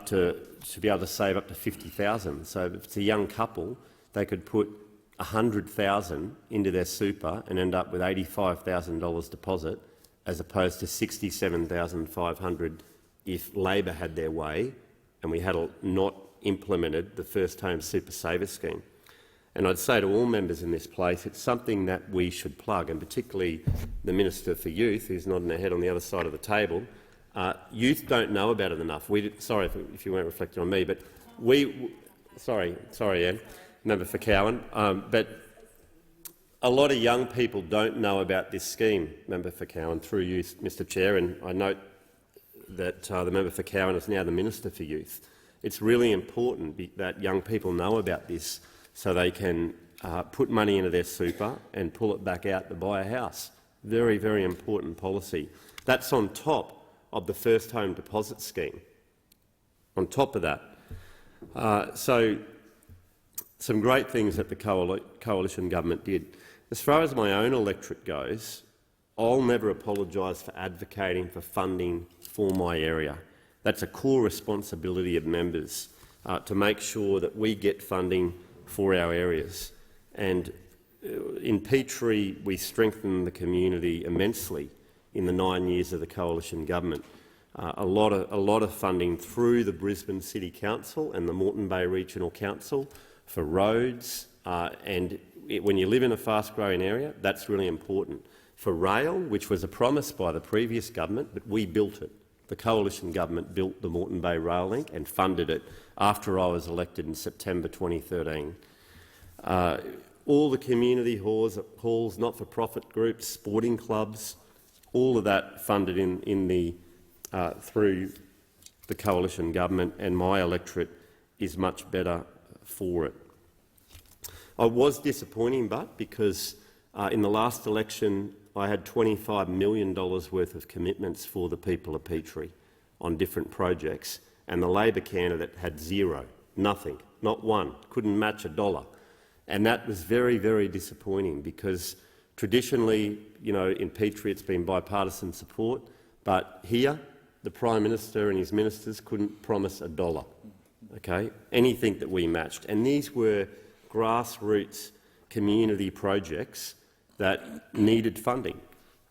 to be able to save up to $50,000. So if it's a young couple, they could put $100,000 into their super and end up with $85,000 deposit, as opposed to $67,500 if Labor had their way and we had not implemented the First Home Super Saver scheme. And I'd say to all members in this place, it's something that we should plug, and particularly the Minister for Youth, who's nodding her head on the other side of the table. Youth don't know about it enough. Sorry if you weren't reflecting on me, but sorry, Anne, Member for Cowan, but a lot of young people don't know about this scheme, Member for Cowan, through you, Mr Chair, and I note that the Member for Cowan is now the Minister for Youth. It's really important that young people know about this so they can put money into their super and pull it back out to buy a house. Very, very important policy. That's on top of the First Home Deposit Scheme. On top of that. So some great things that the coalition government did. As far as my own electorate goes, I'll never apologise for advocating for funding for my area. That's a core responsibility of members to make sure that we get funding for our areas. And in Petrie, we strengthened the community immensely in the 9 years of the coalition government. A lot of funding through the Brisbane City Council and the Moreton Bay Regional Council for roads, and when you live in a fast-growing area, that's really important. For rail, which was a promise by the previous government, but we built it. The coalition government built the Moreton Bay Rail Link and funded it after I was elected in September 2013. All the community halls, not-for-profit groups, sporting clubs, all of that funded through the coalition government, and my electorate is much better for it. I was disappointing, because in the last election I had $25 million worth of commitments for the people of Petrie on different projects, and the Labor candidate had zero, nothing, not one, couldn't match $1. And that was very, very disappointing, because traditionally, in Petrie it's been bipartisan support, but here the Prime Minister and his ministers couldn't promise $1, okay? Anything that we matched. And these were grassroots community projects that needed funding.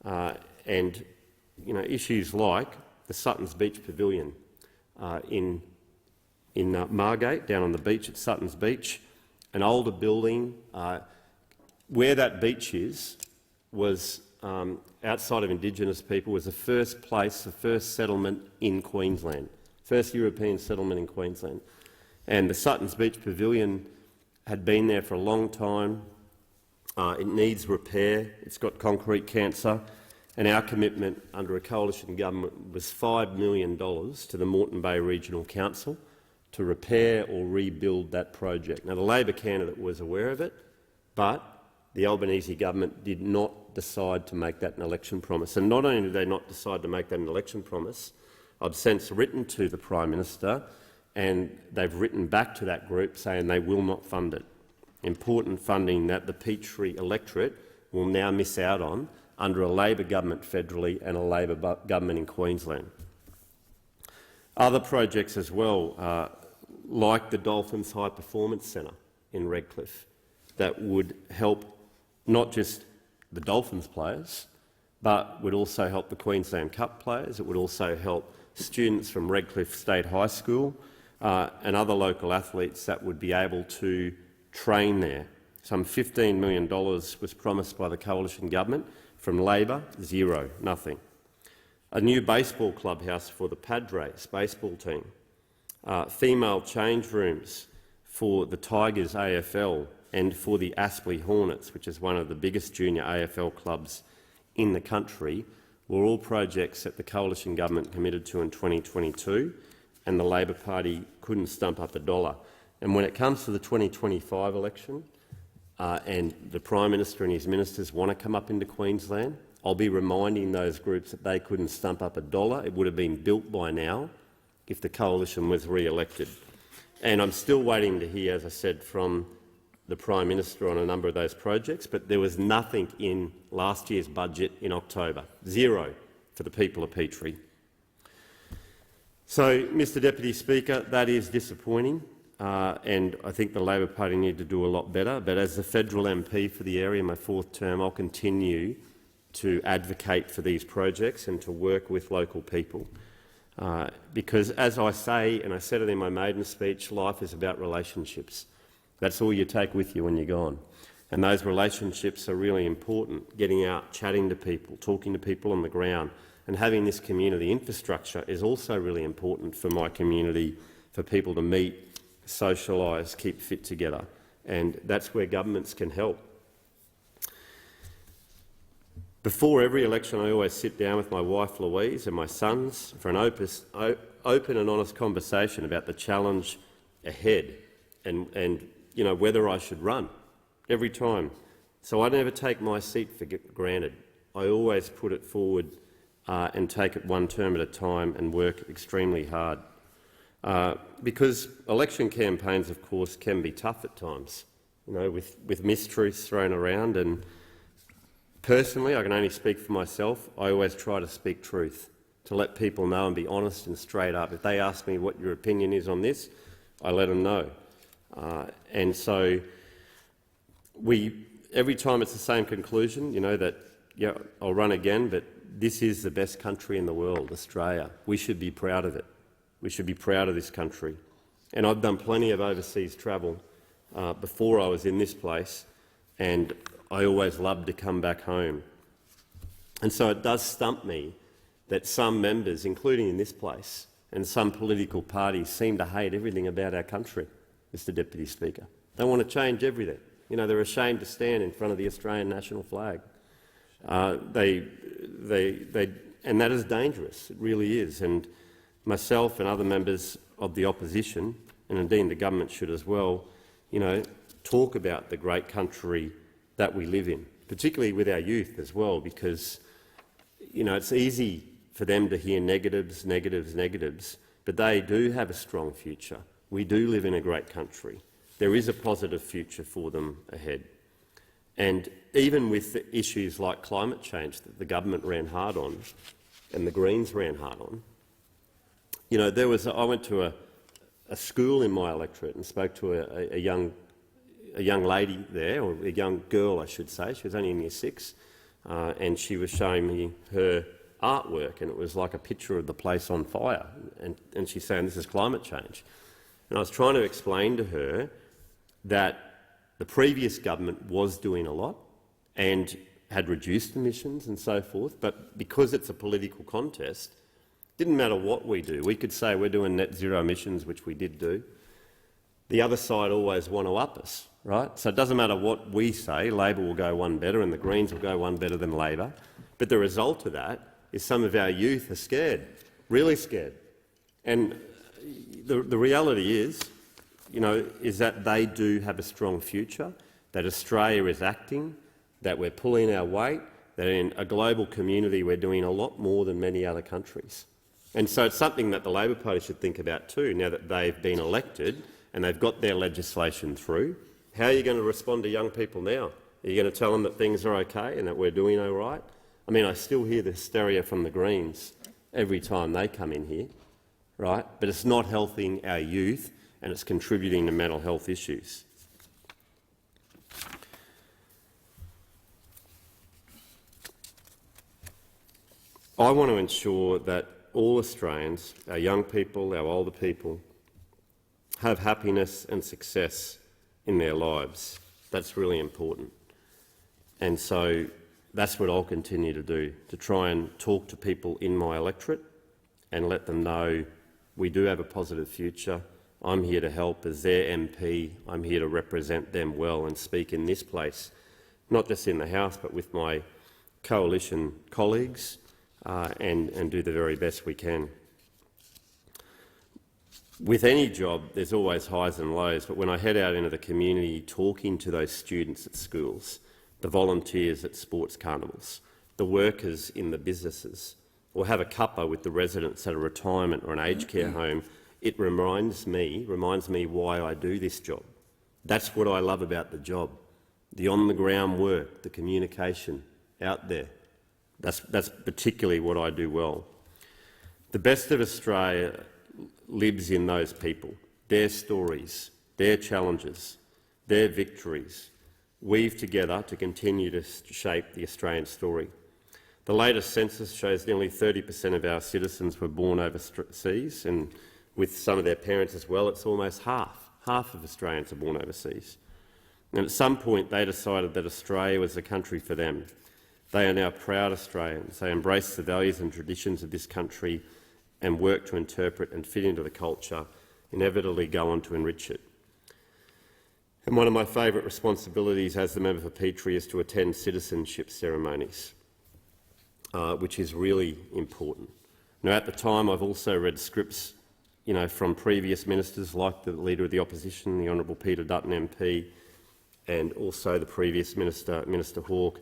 And issues like the Suttons Beach Pavilion in Margate, down on the beach at Suttons Beach, an older building. Where that beach was outside of Indigenous people, was the first settlement in Queensland, first European settlement in Queensland. And the Suttons Beach Pavilion had been there for a long time. It needs repair. It's got concrete cancer. And our commitment under a coalition government was $5 million to the Moreton Bay Regional Council to repair or rebuild that project. Now, the Labor candidate was aware of it, but the Albanese government did not decide to make that an election promise. And not only did they not decide to make that an election promise, I've since written to the Prime Minister, and they've written back to that group saying they will not fund it. Important funding that the Petrie electorate will now miss out on under a Labor government federally and a Labor government in Queensland. Other projects as well, like the Dolphins High Performance Centre in Redcliffe, that would help not just the Dolphins players, but would also help the Queensland Cup players. It would also help students from Redcliffe State High School and other local athletes that would be able to train there. Some $15 million was promised by the coalition government. From Labor, zero, nothing. A new baseball clubhouse for the Padres baseball team. Female change rooms for the Tigers AFL and for the Aspley Hornets, which is one of the biggest junior AFL clubs in the country, were all projects that the coalition government committed to in 2022, and the Labor Party couldn't stump up a dollar. And when it comes to the 2025 election, and the Prime Minister and his ministers want to come up into Queensland, I'll be reminding those groups that they couldn't stump up a dollar. It would have been built by now if the coalition was re-elected. And I'm still waiting to hear, as I said, from the Prime Minister on a number of those projects, but there was nothing in last year's budget in October, zero for the people of Petrie. So, Mr Deputy Speaker, that is disappointing. And I think the Labor Party need to do a lot better. But as the federal MP for the area in my 4th term, I'll continue to advocate for these projects and to work with local people. Because, as I say, and I said it in my maiden speech, life is about relationships. That's all you take with you when you're gone. And those relationships are really important. Getting out, chatting to people, talking to people on the ground, and having this community infrastructure is also really important for my community, for people to meet, socialise, keep fit together, and that's where governments can help. Before every election, I always sit down with my wife Louise and my sons for an open and honest conversation about the challenge ahead and you know, whether I should run every time. So I never take my seat for granted. I always put it forward and take it one term at a time and work extremely hard. Because election campaigns, of course, can be tough at times, you know, with mistruths thrown around. And personally, I can only speak for myself, I always try to speak truth, to let people know and be honest and straight up. If they ask me what your opinion is on this, I let them know. And so every time it's the same conclusion, you know, that, yeah, I'll run again, but this is the best country in the world, Australia. We should be proud of it. We should be proud of this country. And I've done plenty of overseas travel before I was in this place, and I always loved to come back home. And so it does stump me that some members, including in this place, and some political parties seem to hate everything about our country, Mr Deputy Speaker. They want to change everything. You know, they're ashamed to stand in front of the Australian national flag. And that is dangerous. It really is. And myself and other members of the opposition, and indeed the government should as well, you know, talk about the great country that we live in, particularly with our youth as well, because, you know, it's easy for them to hear negatives, negatives, negatives, but they do have a strong future. We do live in a great country. There is a positive future for them ahead. And even with the issues like climate change that the government ran hard on and the Greens ran hard on, you know, I went to a school in my electorate and spoke to a young lady there, or a young girl, I should say. She was only in year 6, and she was showing me her artwork, and it was like a picture of the place on fire. And she's saying this is climate change. And I was trying to explain to her that the previous government was doing a lot and had reduced emissions and so forth, but because it's a political contest, didn't matter what we do. We could say we're doing net zero emissions, which we did do. The other side always want to up us, right? So it doesn't matter what we say, Labor will go one better and the Greens will go one better than Labor. But the result of that is some of our youth are scared, really scared. And the reality is, you know, is that they do have a strong future, that Australia is acting, that we're pulling our weight, that in a global community we're doing a lot more than many other countries. And so it's something that the Labor Party should think about too, now that they've been elected and they've got their legislation through. How are you going to respond to young people now? Are you going to tell them that things are okay and that we're doing all right? I mean, I still hear the hysteria from the Greens every time they come in here, right? But it's not helping our youth and it's contributing to mental health issues. I want to ensure that all Australians, our young people, our older people, have happiness and success in their lives. That's really important. And so that's what I'll continue to do, to try and talk to people in my electorate and let them know we do have a positive future. I'm here to help as their MP. I'm here to represent them well and speak in this place, not just in the House but with my coalition colleagues, and do the very best we can. With any job, there's always highs and lows, but when I head out into the community talking to those students at schools, the volunteers at sports carnivals, the workers in the businesses, or have a cuppa with the residents at a retirement or an aged care home, it reminds me why I do this job. That's what I love about the job, the on-the-ground work, the communication out there. That's particularly what I do well. The best of Australia lives in those people, their stories, their challenges, their victories, weave together to continue to shape the Australian story. The latest census shows nearly 30% of our citizens were born overseas, and with some of their parents as well, it's almost half. Half of Australians are born overseas. And at some point they decided that Australia was the country for them. They are now proud Australians. They embrace the values and traditions of this country and work to interpret and fit into the culture, inevitably go on to enrich it. And one of my favourite responsibilities as the member for Petrie is to attend citizenship ceremonies, which is really important. Now, at the time, I've also read scripts from previous ministers like the Leader of the Opposition, the Honourable Peter Dutton MP, and also the previous Minister Hawke.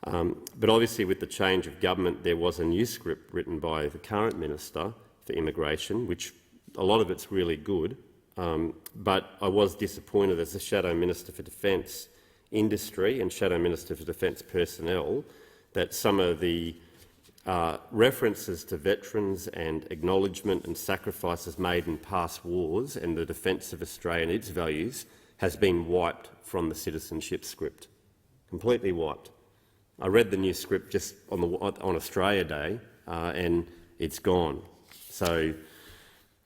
But obviously with the change of government there was a new script written by the current Minister for Immigration, which a lot of it's really good, but I was disappointed as the Shadow Minister for Defence Industry and Shadow Minister for Defence Personnel that some of the references to veterans and acknowledgement and sacrifices made in past wars and the defence of Australia and its values has been wiped from the citizenship script, completely wiped. I read the new script just on Australia Day, and it's gone. So,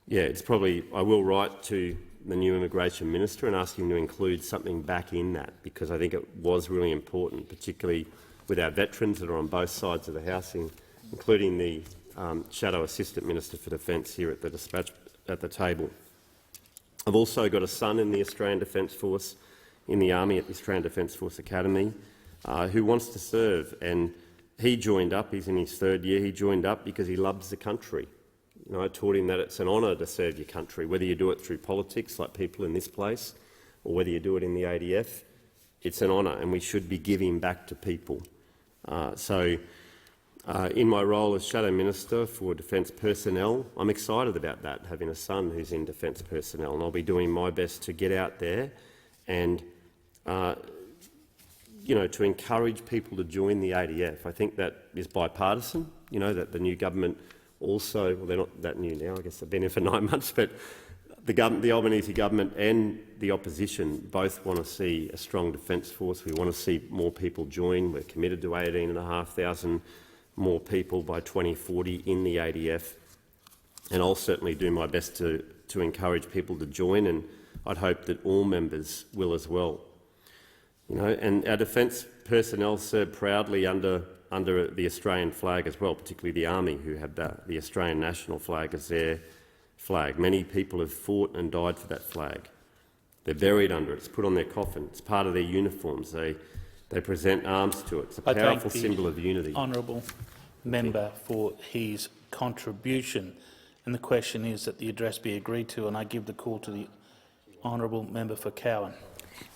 yeah, it's probably I will write to the new Immigration Minister and ask him to include something back in that, because I think it was really important, particularly with our veterans that are on both sides of the House, including the Shadow Assistant Minister for Defence here at the dispatch at the table. I've also got a son in the Australian Defence Force, in the Army at the Australian Defence Force Academy, who wants to serve, and he joined up. He's in his 3rd year. He joined up because he loves the country. I taught him that it's an honour to serve your country, whether you do it through politics, like people in this place, or whether you do it in the ADF. It's an honour, and we should be giving back to people. In my role as Shadow Minister for Defence Personnel, I'm excited about that, having a son who's in Defence Personnel, and I'll be doing my best to get out there and to encourage people to join the ADF. I think that is bipartisan, that the new government also, well, they're not that new now, I guess they've been here for 9 months, but the Albanese government and the opposition both want to see a strong defence force. We want to see more people join. We're committed to 18,500 more people by 2040 in the ADF, and I'll certainly do my best to encourage people to join, and I'd hope that all members will as well. And our defence personnel serve proudly under the Australian flag as well, particularly the Army, who have the Australian national flag as their flag. Many people have fought and died for that flag. They're buried under it. It's put on their coffin. It's part of their uniforms. They present arms to it. It's a powerful symbol of unity. Honourable member for his contribution. And the question is that the address be agreed to, and I give the call to the honourable member for Cowan.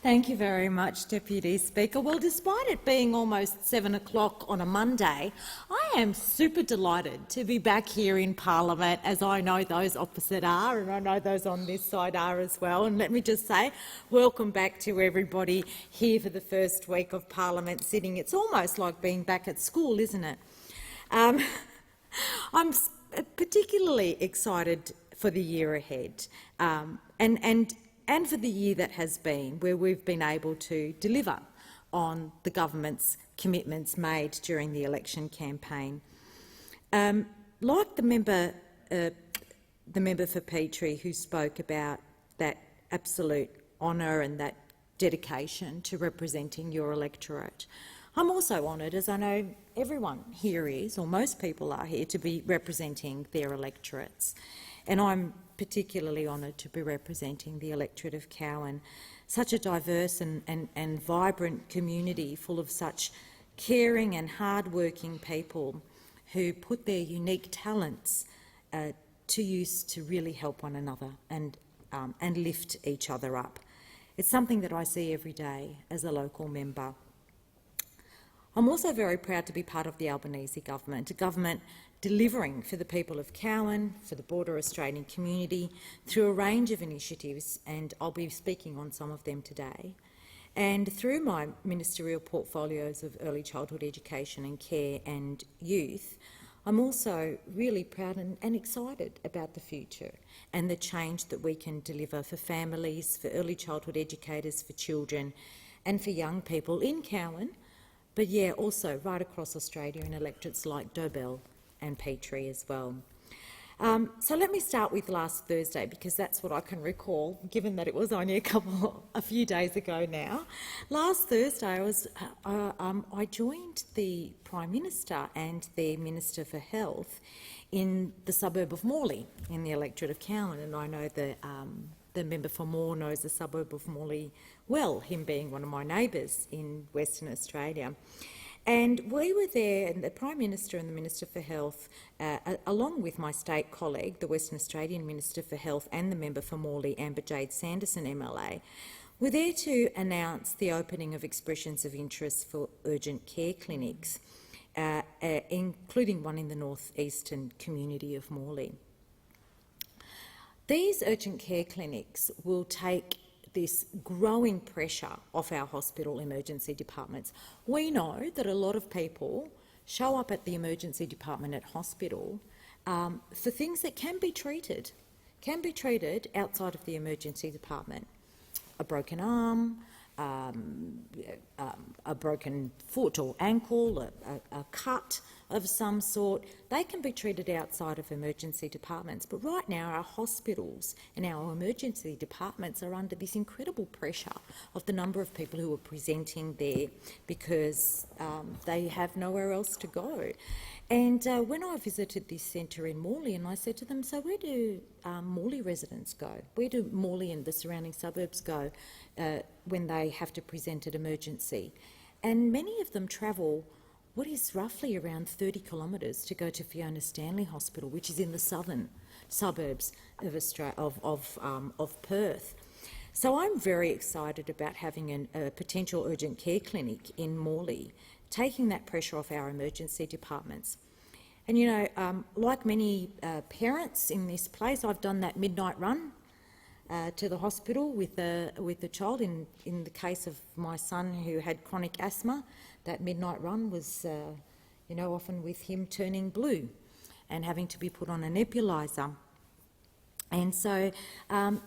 Thank you very much, Deputy Speaker. Well, despite it being almost 7 o'clock on a Monday, I am super delighted to be back here in Parliament, as I know those opposite are, and I know those on this side are as well. And let me just say, welcome back to everybody here for the first week of Parliament sitting. It's almost like being back at school, isn't it? I'm particularly excited for the year ahead, and for the year that has been, where we've been able to deliver on the government's commitments made during the election campaign. Like the member for Petrie, who spoke about that absolute honour and that dedication to representing your electorate, I'm also honoured, as I know everyone here is, or most people are here, to be representing their electorates. And I'm particularly honoured to be representing the electorate of Cowan, such a diverse and vibrant community full of such caring and hard-working people who put their unique talents to use to really help one another and lift each other up. It's something that I see every day as a local member. I'm also very proud to be part of the Albanese government, a government delivering for the people of Cowan, for the broader Australian community, through a range of initiatives, and I'll be speaking on some of them today. And through my ministerial portfolios of early childhood education and care and youth, I'm also really proud and excited about the future and the change that we can deliver for families, for early childhood educators, for children and for young people in Cowan, but yeah, also right across Australia in electorates like Dobell and Petrie as well. So let me start with last Thursday, because that's what I can recall, given that it was only a few days ago now. Last Thursday, I joined the Prime Minister and the Minister for Health in the suburb of Morley, in the electorate of Cowan, and I know the member for Moore knows the suburb of Morley well, him being one of my neighbours in Western Australia. And we were there, and the Prime Minister and the Minister for Health, along with my state colleague, the Western Australian Minister for Health and the member for Morley, Amber Jade Sanderson MLA, were there to announce the opening of expressions of interest for urgent care clinics, including one in the north-eastern community of Morley. These urgent care clinics will take this growing pressure off our hospital emergency departments. We know that a lot of people show up at the emergency department at hospital for things that can be treated outside of the emergency department. A broken arm, a broken foot or ankle, a cut of some sort, they can be treated outside of emergency departments. But right now our hospitals and our emergency departments are under this incredible pressure of the number of people who are presenting there because they have nowhere else to go. And when I visited this centre in Morley, and I said to them, so where do Morley residents go? Where do Morley and the surrounding suburbs go when they have to present an emergency? And many of them travel what is roughly around 30 kilometres to go to Fiona Stanley Hospital, which is in the southern suburbs of Perth. So I'm very excited about having a potential urgent care clinic in Morley, taking that pressure off our emergency departments. And you know, like many parents in this place, I've done that midnight run to the hospital with a child. In the case of my son who had chronic asthma, that midnight run was, you know, often with him turning blue and having to be put on a nebuliser. And so,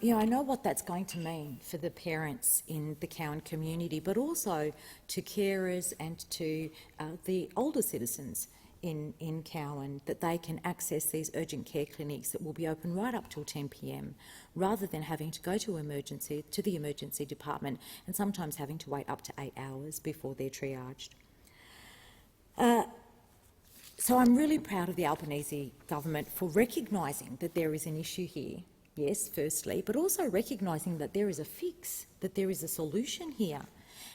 you know, I know what that's going to mean for the parents in the Cowan community, but also to carers and to the older citizens in Cowan, that they can access these urgent care clinics that will be open right up till 10 p.m, rather than having to go to the emergency department and sometimes having to wait up to 8 hours before they're triaged. So I'm really proud of the Albanese government for recognising that there is an issue here, yes, firstly, but also recognising that there is a fix, that there is a solution here,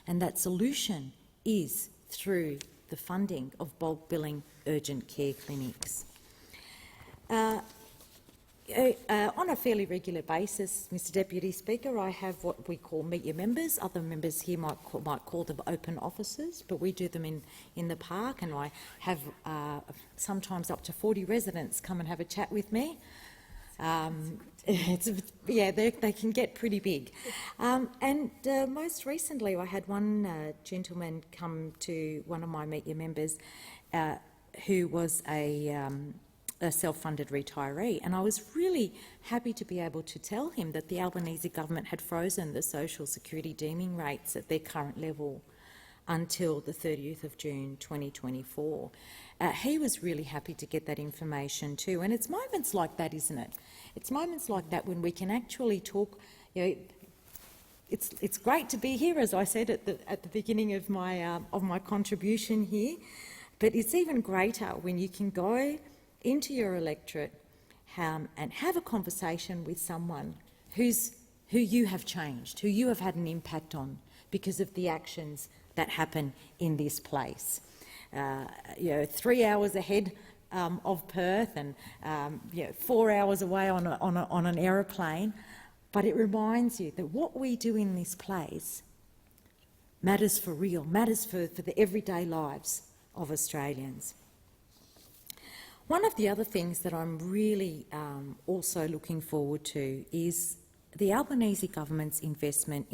and that solution is through the funding of bulk billing urgent care clinics. On a fairly regular basis, Mr Deputy Speaker, I have what we call Meet Your Members. Other members here might call them open offices, but we do them in the park, and I have sometimes up to 40 residents come and have a chat with me. Yeah, they can get pretty big. And most recently I had one gentleman come to one of my Meet Your Members who was a self-funded retiree, and I was really happy to be able to tell him that the Albanese government had frozen the social security deeming rates at their current level until the 30th of June 2024. He was really happy to get that information too. And it's moments like that, isn't it? It's moments like that when we can actually talk. You know, it's great to be here, as I said at the beginning of my contribution here, but it's even greater when you can go into your electorate and have a conversation with someone who you have changed, who you have had an impact on because of the actions that happen in this place. 3 hours ahead of Perth and 4 hours away on an aeroplane, but it reminds you that what we do in this place matters for real, matters for the everyday lives of Australians. One of the other things that I'm really also looking forward to is the Albanese government's investment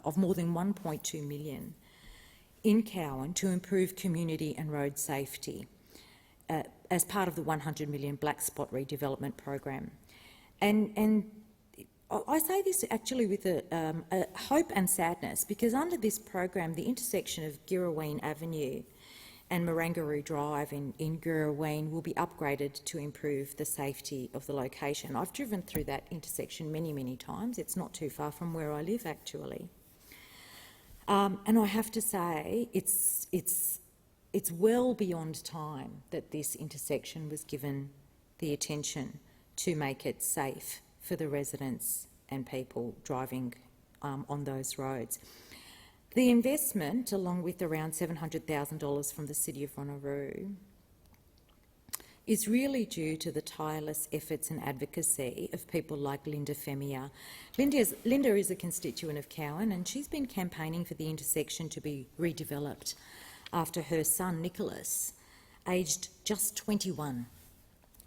of more than $1.2 million in Cowan to improve community and road safety as part of the $100 million Black Spot redevelopment program. And I say this actually with a hope and sadness, because under this program, the intersection of Girraween Avenue and Marangaroo Drive in Girraween will be upgraded to improve the safety of the location. I've driven through that intersection many, many times. It's not too far from where I live, actually. And I have to say, it's well beyond time that this intersection was given the attention to make it safe for the residents and people driving on those roads. The investment, along with around $700,000 from the City of Wanneroo, is really due to the tireless efforts and advocacy of people like Linda Femia. Linda is a constituent of Cowan, and she's been campaigning for the intersection to be redeveloped after her son Nicholas, aged just 21,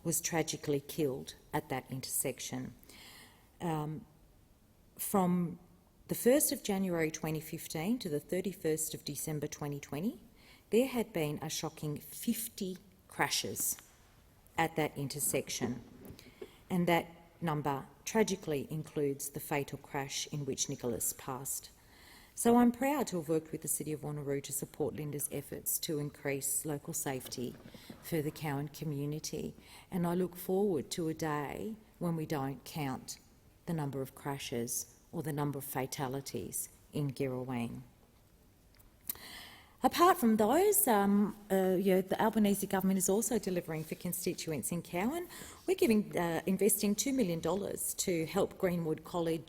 was tragically killed at that intersection. From the 1st of January 2015 to the 31st of December 2020, there had been a shocking 50 crashes at that intersection, and that number tragically includes the fatal crash in which Nicholas passed. So I'm proud to have worked with the City of Wanneroo to support Linda's efforts to increase local safety for the Cowan community, and I look forward to a day when we don't count the number of crashes or the number of fatalities in Girraween. Apart from those, the Albanese government is also delivering for constituents in Cowan. We're investing $2 million to help Greenwood College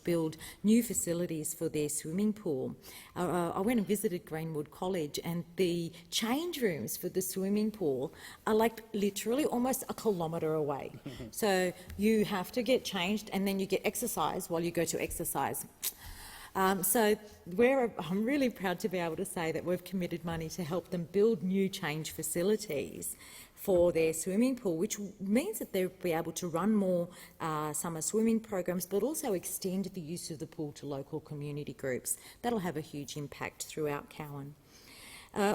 build new facilities for their swimming pool. I went and visited Greenwood College, and the change rooms for the swimming pool are like literally almost a kilometre away. So you have to get changed, and then you get exercise while you go to exercise. So I'm really proud to be able to say that we've committed money to help them build new change facilities for their swimming pool, which means that they'll be able to run more summer swimming programs, but also extend the use of the pool to local community groups. That'll have a huge impact throughout Cowan.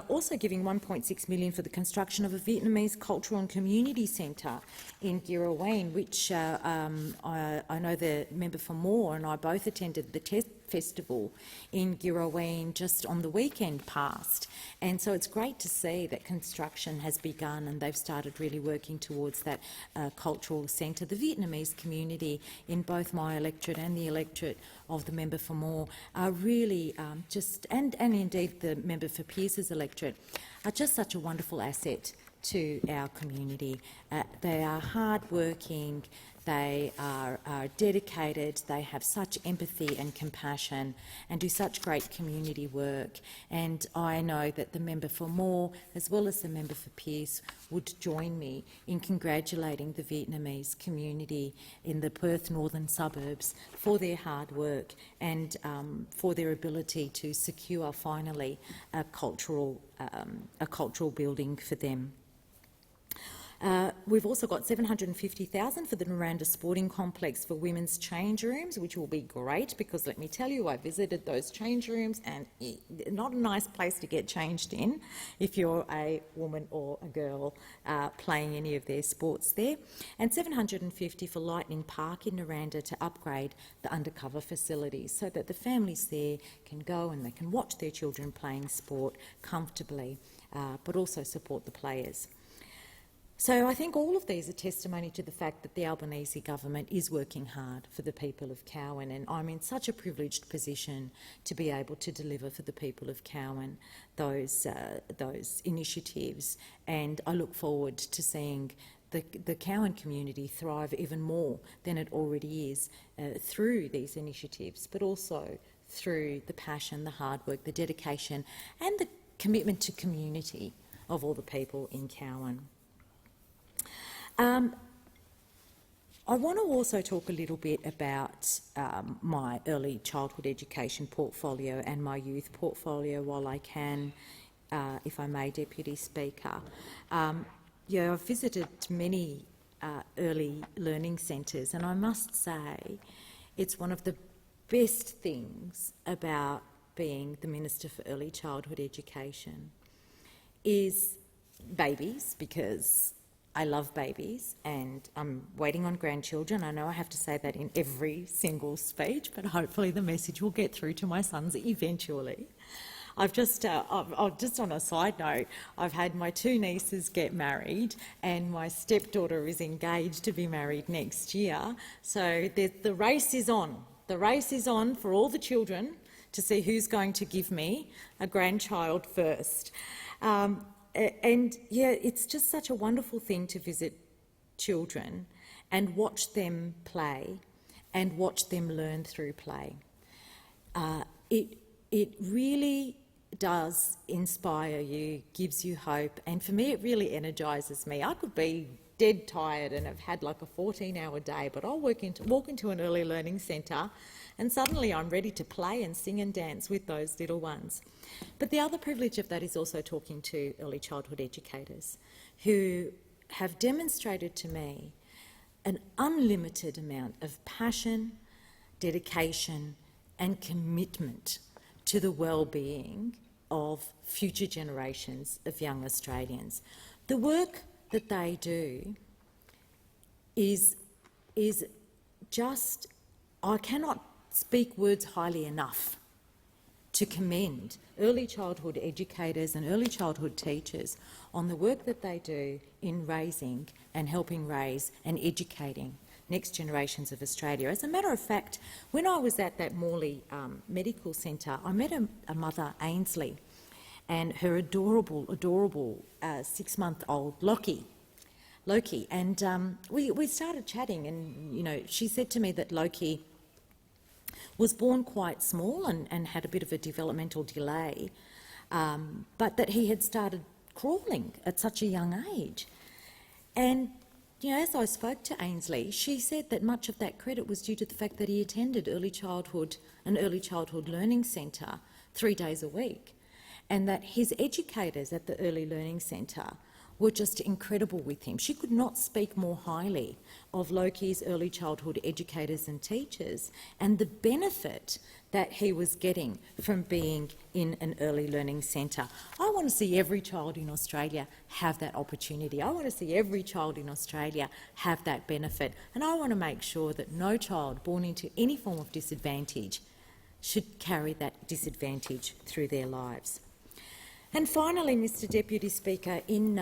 Also giving $1.6 million for the construction of a Vietnamese cultural and community centre in Girraween, which I know the member for Moore and I both attended the Test Festival in Girraween just on the weekend past. And so it's great to see that construction has begun and they've started really working towards that cultural centre. The Vietnamese community in both my electorate and the electorate of the member for Moore are really and indeed the member for Pearce's electorate are just such a wonderful asset to our community. They are hard-working, they are dedicated, they have such empathy and compassion and do such great community work. And I know that the member for Moore, as well as the member for Pearce, would join me in congratulating the Vietnamese community in the Perth northern suburbs for their hard work and for their ability to secure finally a cultural building for them. We've also got $750,000 for the Miranda Sporting Complex for women's change rooms, which will be great because, let me tell you, I visited those change rooms and not a nice place to get changed in if you're a woman or a girl playing any of their sports there. And $750 for Lightning Park in Miranda to upgrade the undercover facilities so that the families there can go and they can watch their children playing sport comfortably, but also support the players. So I think all of these are testimony to the fact that the Albanese government is working hard for the people of Cowan, and I'm in such a privileged position to be able to deliver for the people of Cowan those initiatives, and I look forward to seeing the Cowan community thrive even more than it already is through these initiatives, but also through the passion, the hard work, the dedication and the commitment to community of all the people in Cowan. I want to also talk a little bit about my early childhood education portfolio and my youth portfolio while I can, if I may, Deputy Speaker. I've visited many early learning centres, and I must say it's one of the best things about being the Minister for Early Childhood Education is babies, because I love babies and I'm waiting on grandchildren. I know I have to say that in every single speech, but hopefully the message will get through to my sons eventually. I've just on a side note, I've had my two nieces get married and my stepdaughter is engaged to be married next year. So the race is on. The race is on for all the children to see who's going to give me a grandchild first. And yeah, it's just such a wonderful thing to visit children and watch them play and watch them learn through play. It really does inspire you, gives you hope, and for me it really energises me. I could be dead tired and have had like a 14-hour day, but I'll walk into an early learning centre and suddenly I'm ready to play and sing and dance with those little ones. But the other privilege of that is also talking to early childhood educators who have demonstrated to me an unlimited amount of passion, dedication and commitment to the well-being of future generations of young Australians. The work that they do is just, I cannot speak words highly enough to commend early childhood educators and early childhood teachers on the work that they do in raising and helping raise and educating next generations of Australia. As a matter of fact, when I was at that Morley Medical Centre, I met a mother, Ainsley, and her adorable 6-month-old Loki, and we started chatting, and she said to me that Loki was born quite small and had a bit of a developmental delay, but that he had started crawling at such a young age. And as I spoke to Ainsley, she said that much of that credit was due to the fact that he attended an early childhood learning centre 3 days a week, and that his educators at the early learning centre were just incredible with him. She could not speak more highly of Loki's early childhood educators and teachers and the benefit that he was getting from being in an early learning centre. I want to see every child in Australia have that opportunity. I want to see every child in Australia have that benefit, and I want to make sure that no child born into any form of disadvantage should carry that disadvantage through their lives. And finally, Mr Deputy Speaker, in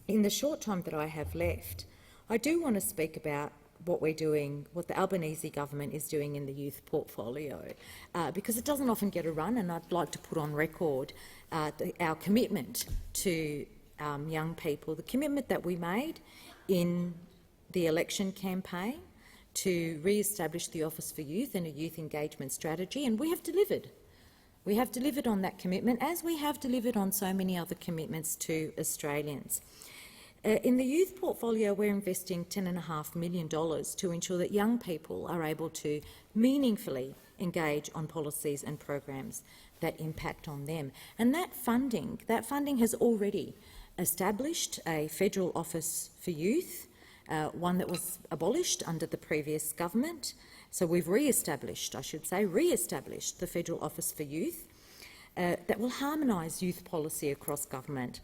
the short time that I have left, I do want to speak about what we're doing, what the Albanese government is doing in the youth portfolio, because it doesn't often get a run, and I'd like to put on record our commitment to young people, the commitment that we made in the election campaign to re-establish the Office for Youth and a youth engagement strategy, and we have delivered. We have delivered on that commitment, as we have delivered on so many other commitments to Australians. In the youth portfolio, we're investing $10.5 million to ensure that young people are able to meaningfully engage on policies and programs that impact on them. And that funding has already established a federal office for youth, one that was abolished under the previous government. So we've re-established, I should say, re-established the Federal Office for Youth that will harmonise youth policy across government.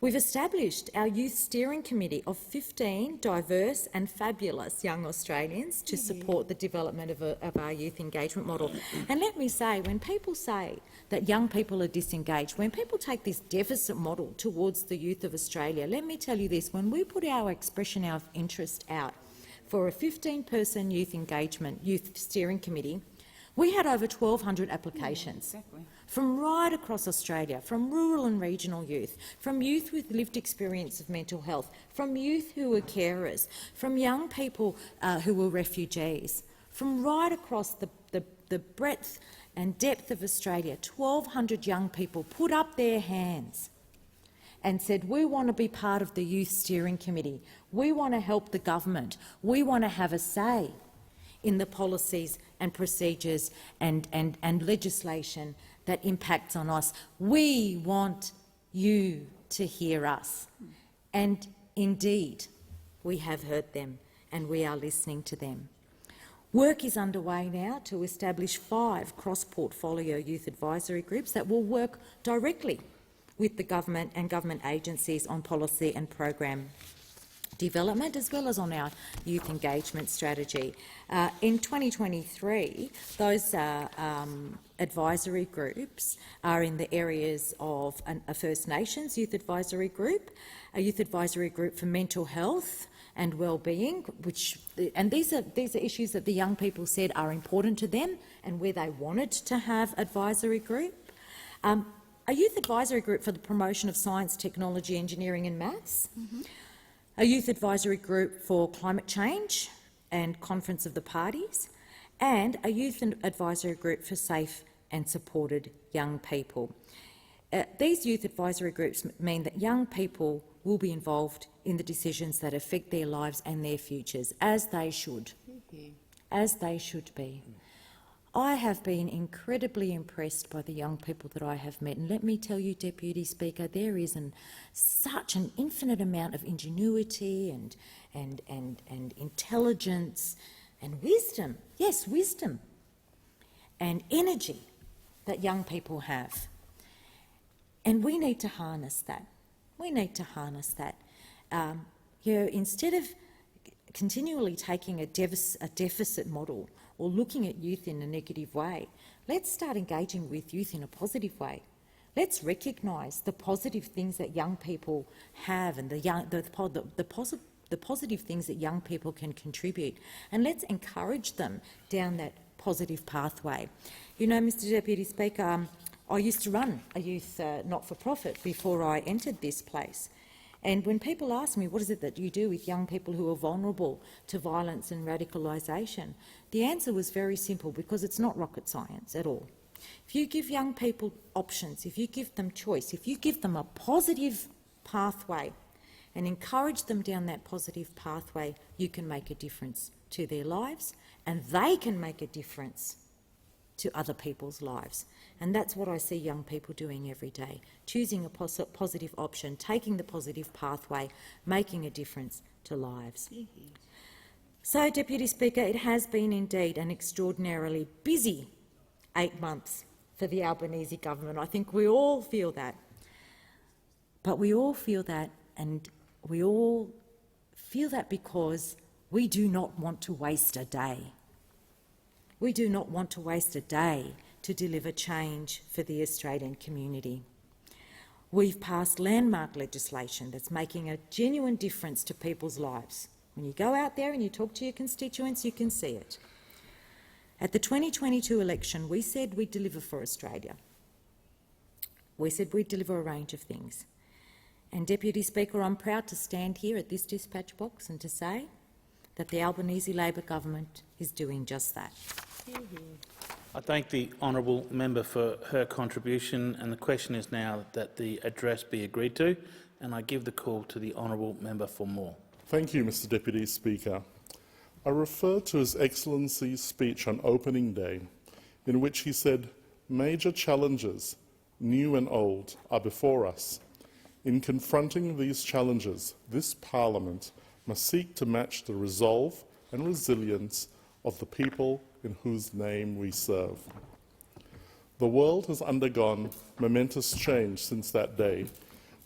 We've established our Youth Steering Committee of 15 diverse and fabulous young Australians to support the development of our youth engagement model. And let me say, when people say that young people are disengaged, when people take this deficit model towards the youth of Australia, let me tell you this, when we put our expression of interest out for a 15-person youth steering committee, we had over 1,200 applications. From right across Australia, from rural and regional youth, from youth with lived experience of mental health, from youth who were carers, from young people who were refugees, from right across the breadth and depth of Australia, 1,200 young people put up their hands and said, we want to be part of the Youth Steering Committee, we want to help the government, we want to have a say in the policies and procedures and legislation that impacts on us. We want you to hear us. And indeed, we have heard them and we are listening to them. Work is underway now to establish 5 cross-portfolio youth advisory groups that will work directly with the government and government agencies on policy and program development, as well as on our youth engagement strategy. In 2023, those advisory groups are in the areas of a First Nations youth advisory group, a youth advisory group for mental health and well-being, and these are issues that the young people said are important to them and where they wanted to have advisory group. A youth advisory group for the promotion of science, technology, engineering and maths. A youth advisory group for climate change and Conference of the Parties, and a youth advisory group for safe and supported young people. These youth advisory groups mean that young people will be involved in the decisions that affect their lives and their futures, as they should. As they should be. I have been incredibly impressed by the young people that I have met, and let me tell you, Deputy Speaker, there is such an infinite amount of ingenuity and intelligence and wisdom, yes, wisdom, and energy that young people have. And we need to harness that. We need to harness that. Instead of continually taking a deficit model or looking at youth in a negative way, let's start engaging with youth in a positive way. Let's recognise the positive things that young people have and the positive things that young people can contribute, and let's encourage them down that positive pathway. You know, Mr Deputy Speaker, I used to run a youth not-for-profit before I entered this place. And when people ask me, what is it that you do with young people who are vulnerable to violence and radicalisation, the answer was very simple, because it's not rocket science at all. If you give young people options, if you give them choice, if you give them a positive pathway and encourage them down that positive pathway, you can make a difference to their lives, and they can make a difference to other people's lives. And that's what I see young people doing every day, choosing a positive option, taking the positive pathway, making a difference to lives. So, Deputy Speaker, it has been indeed an extraordinarily busy 8 months for the Albanese government. I think we all feel that. But we all feel that, and we all feel that because we do not want to waste a day. We do not want to waste a day to deliver change for the Australian community. We've passed landmark legislation that's making a genuine difference to people's lives. When you go out there and you talk to your constituents, you can see it. At the 2022 election, we said we'd deliver for Australia. We said we'd deliver a range of things. And, Deputy Speaker, I'm proud to stand here at this dispatch box and to say that the Albanese Labor government is doing just that. I thank the honourable member for her contribution, and the question is now that the address be agreed to, and I give the call to the honourable member for more. Thank you, Mr Deputy Speaker. I refer to His Excellency's speech on opening day, in which he said, "Major challenges, new and old, are before us. In confronting these challenges, this Parliament must seek to match the resolve and resilience of the people in whose name we serve. The world has undergone momentous change since that day,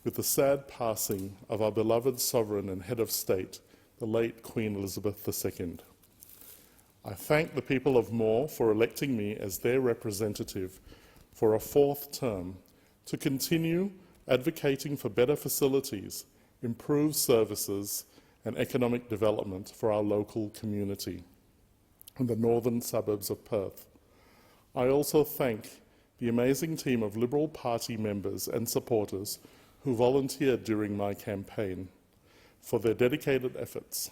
with the sad passing of our beloved sovereign and head of state, the late Queen Elizabeth II. I thank the people of Moore for electing me as their representative for a 4th term to continue advocating for better facilities, improved services and economic development for our local community in the northern suburbs of Perth. I also thank the amazing team of Liberal Party members and supporters who volunteered during my campaign for their dedicated efforts.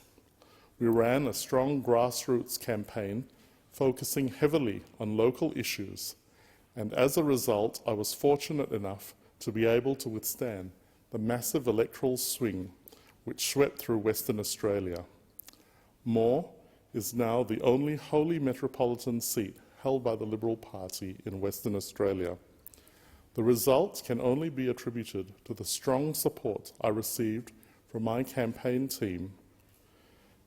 We ran a strong grassroots campaign focusing heavily on local issues, and as a result, I was fortunate enough to be able to withstand the massive electoral swing which swept through Western Australia. Moore is now the only wholly metropolitan seat held by the Liberal Party in Western Australia. The result can only be attributed to the strong support I received from my campaign team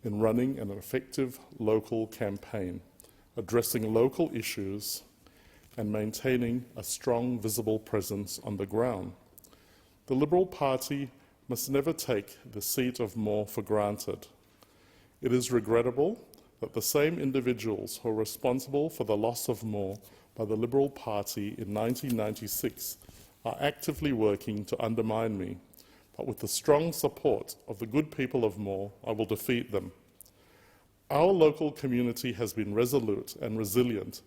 in running an effective local campaign, addressing local issues and maintaining a strong visible presence on the ground. The Liberal Party must never take the seat of Moore for granted. It is regrettable that the same individuals who are responsible for the loss of Moore by the Liberal Party in 1996 are actively working to undermine me, but with the strong support of the good people of Moore, I will defeat them. Our local community has been resolute and resilient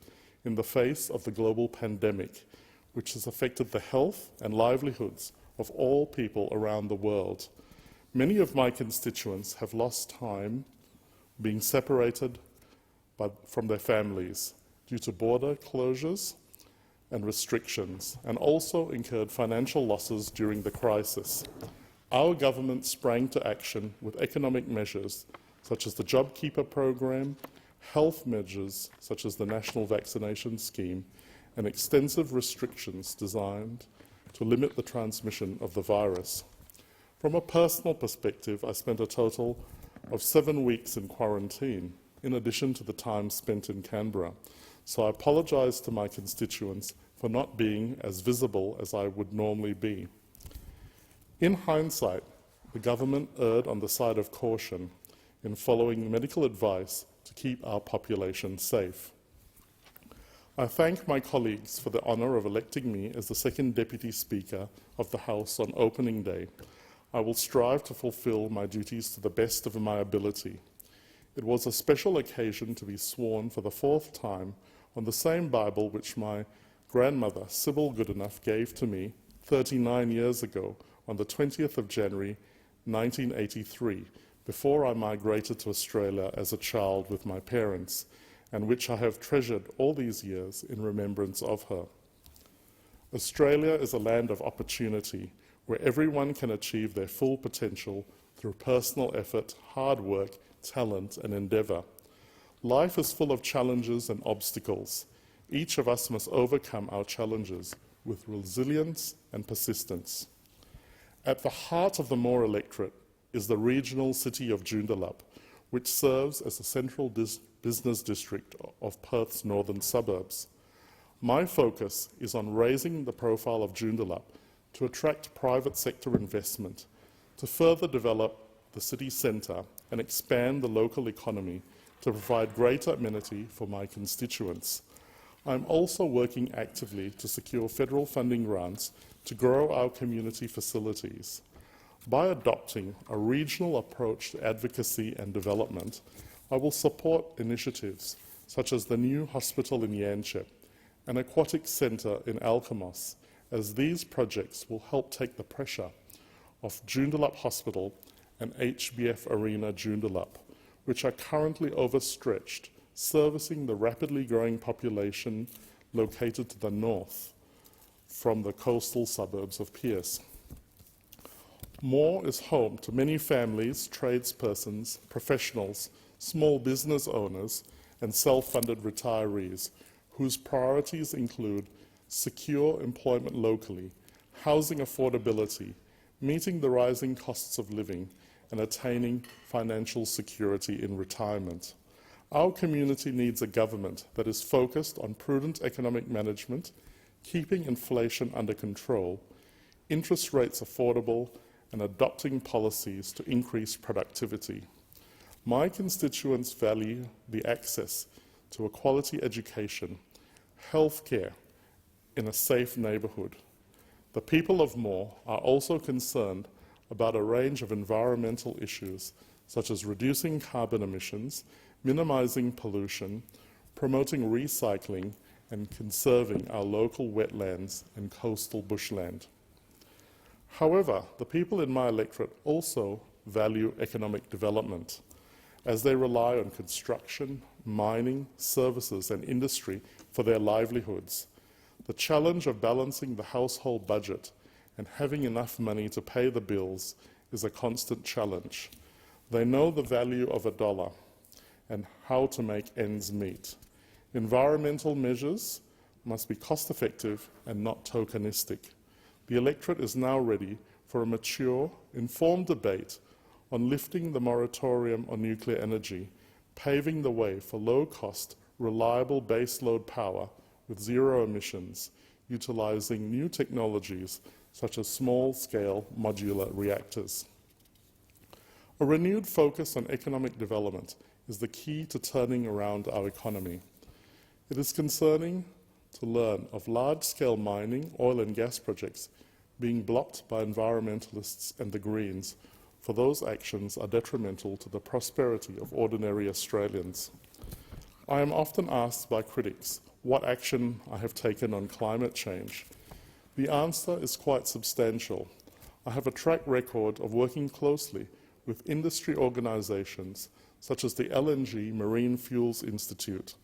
in the face of the global pandemic, which has affected the health and livelihoods of all people around the world. Many of my constituents have lost time being separated from their families due to border closures and restrictions, and also incurred financial losses during the crisis. Our government sprang to action with economic measures such as the JobKeeper program, health measures such as the National Vaccination Scheme, and extensive restrictions designed to limit the transmission of the virus. From a personal perspective, I spent a total of 7 weeks in quarantine, in addition to the time spent in Canberra, so I apologise to my constituents for not being as visible as I would normally be. In hindsight, the government erred on the side of caution in following medical advice to keep our population safe. I thank my colleagues for the honour of electing me as the second Deputy Speaker of the House on opening day. I will strive to fulfil my duties to the best of my ability. It was a special occasion to be sworn for the 4th time on the same Bible which my grandmother, Sybil Goodenough, gave to me 39 years ago on the 20th of January 1983, before I migrated to Australia as a child with my parents, and which I have treasured all these years in remembrance of her. Australia is a land of opportunity where everyone can achieve their full potential through personal effort, hard work, talent and endeavour. Life is full of challenges and obstacles. Each of us must overcome our challenges with resilience and persistence. At the heart of the Moore electorate is the regional city of Joondalup, which serves as the central business district of Perth's northern suburbs. My focus is on raising the profile of Joondalup to attract private sector investment, to further develop the city centre and expand the local economy to provide greater amenity for my constituents. I am also working actively to secure federal funding grants to grow our community facilities. By adopting a regional approach to advocacy and development, I will support initiatives such as the new hospital in Yanchep, an aquatic centre in Alkimos, as these projects will help take the pressure off Joondalup Hospital and HBF Arena Joondalup, which are currently overstretched, servicing the rapidly growing population located to the north from the coastal suburbs of Pearce. Moore is home to many families, tradespersons, professionals, small business owners and self-funded retirees whose priorities include secure employment locally, housing affordability, meeting the rising costs of living and attaining financial security in retirement. Our community needs a government that is focused on prudent economic management, keeping inflation under control, interest rates affordable, and adopting policies to increase productivity. My constituents value the access to a quality education, healthcare in a safe neighbourhood. The people of Moore are also concerned about a range of environmental issues, such as reducing carbon emissions, minimising pollution, promoting recycling, and conserving our local wetlands and coastal bushland. However, the people in my electorate also value economic development, as they rely on construction, mining, services and industry for their livelihoods. The challenge of balancing the household budget and having enough money to pay the bills is a constant challenge. They know the value of a dollar and how to make ends meet. Environmental measures must be cost-effective and not tokenistic. The electorate is now ready for a mature, informed debate on lifting the moratorium on nuclear energy, paving the way for low-cost, reliable baseload power with zero emissions, utilising new technologies such as small-scale modular reactors. A renewed focus on economic development is the key to turning around our economy. It is concerning to learn of large-scale mining, oil and gas projects being blocked by environmentalists and the Greens, for those actions are detrimental to the prosperity of ordinary Australians. I am often asked by critics what action I have taken on climate change. The answer is quite substantial. I have a track record of working closely with industry organisations such as the LNG Marine Fuels Institute,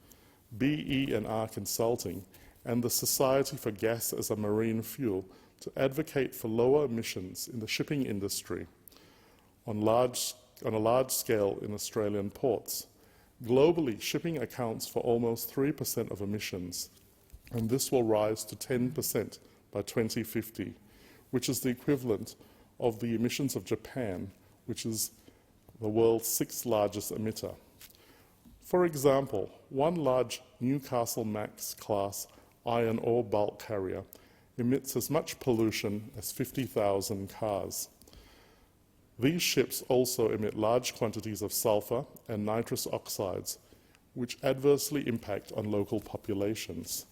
BE&R Consulting, and the Society for Gas as a Marine Fuel to advocate for lower emissions in the shipping industry on a large scale in Australian ports. Globally, shipping accounts for almost 3% of emissions, and this will rise to 10% by 2050, which is the equivalent of the emissions of Japan, which is the world's 6th largest emitter. For example, one large Newcastle Max-class iron ore bulk carrier emits as much pollution as 50,000 cars. These ships also emit large quantities of sulphur and nitrous oxides, which adversely impact on local populations.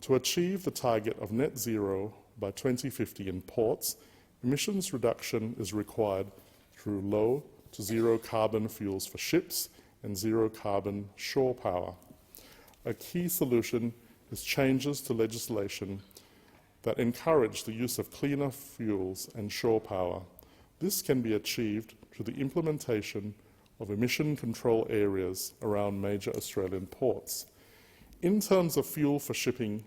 To achieve the target of net zero by 2050 in ports, emissions reduction is required through low to zero carbon fuels for ships and zero carbon shore power. A key solution is changes to legislation that encourage the use of cleaner fuels and shore power. This can be achieved through the implementation of emission control areas around major Australian ports. In terms of fuel for shipping,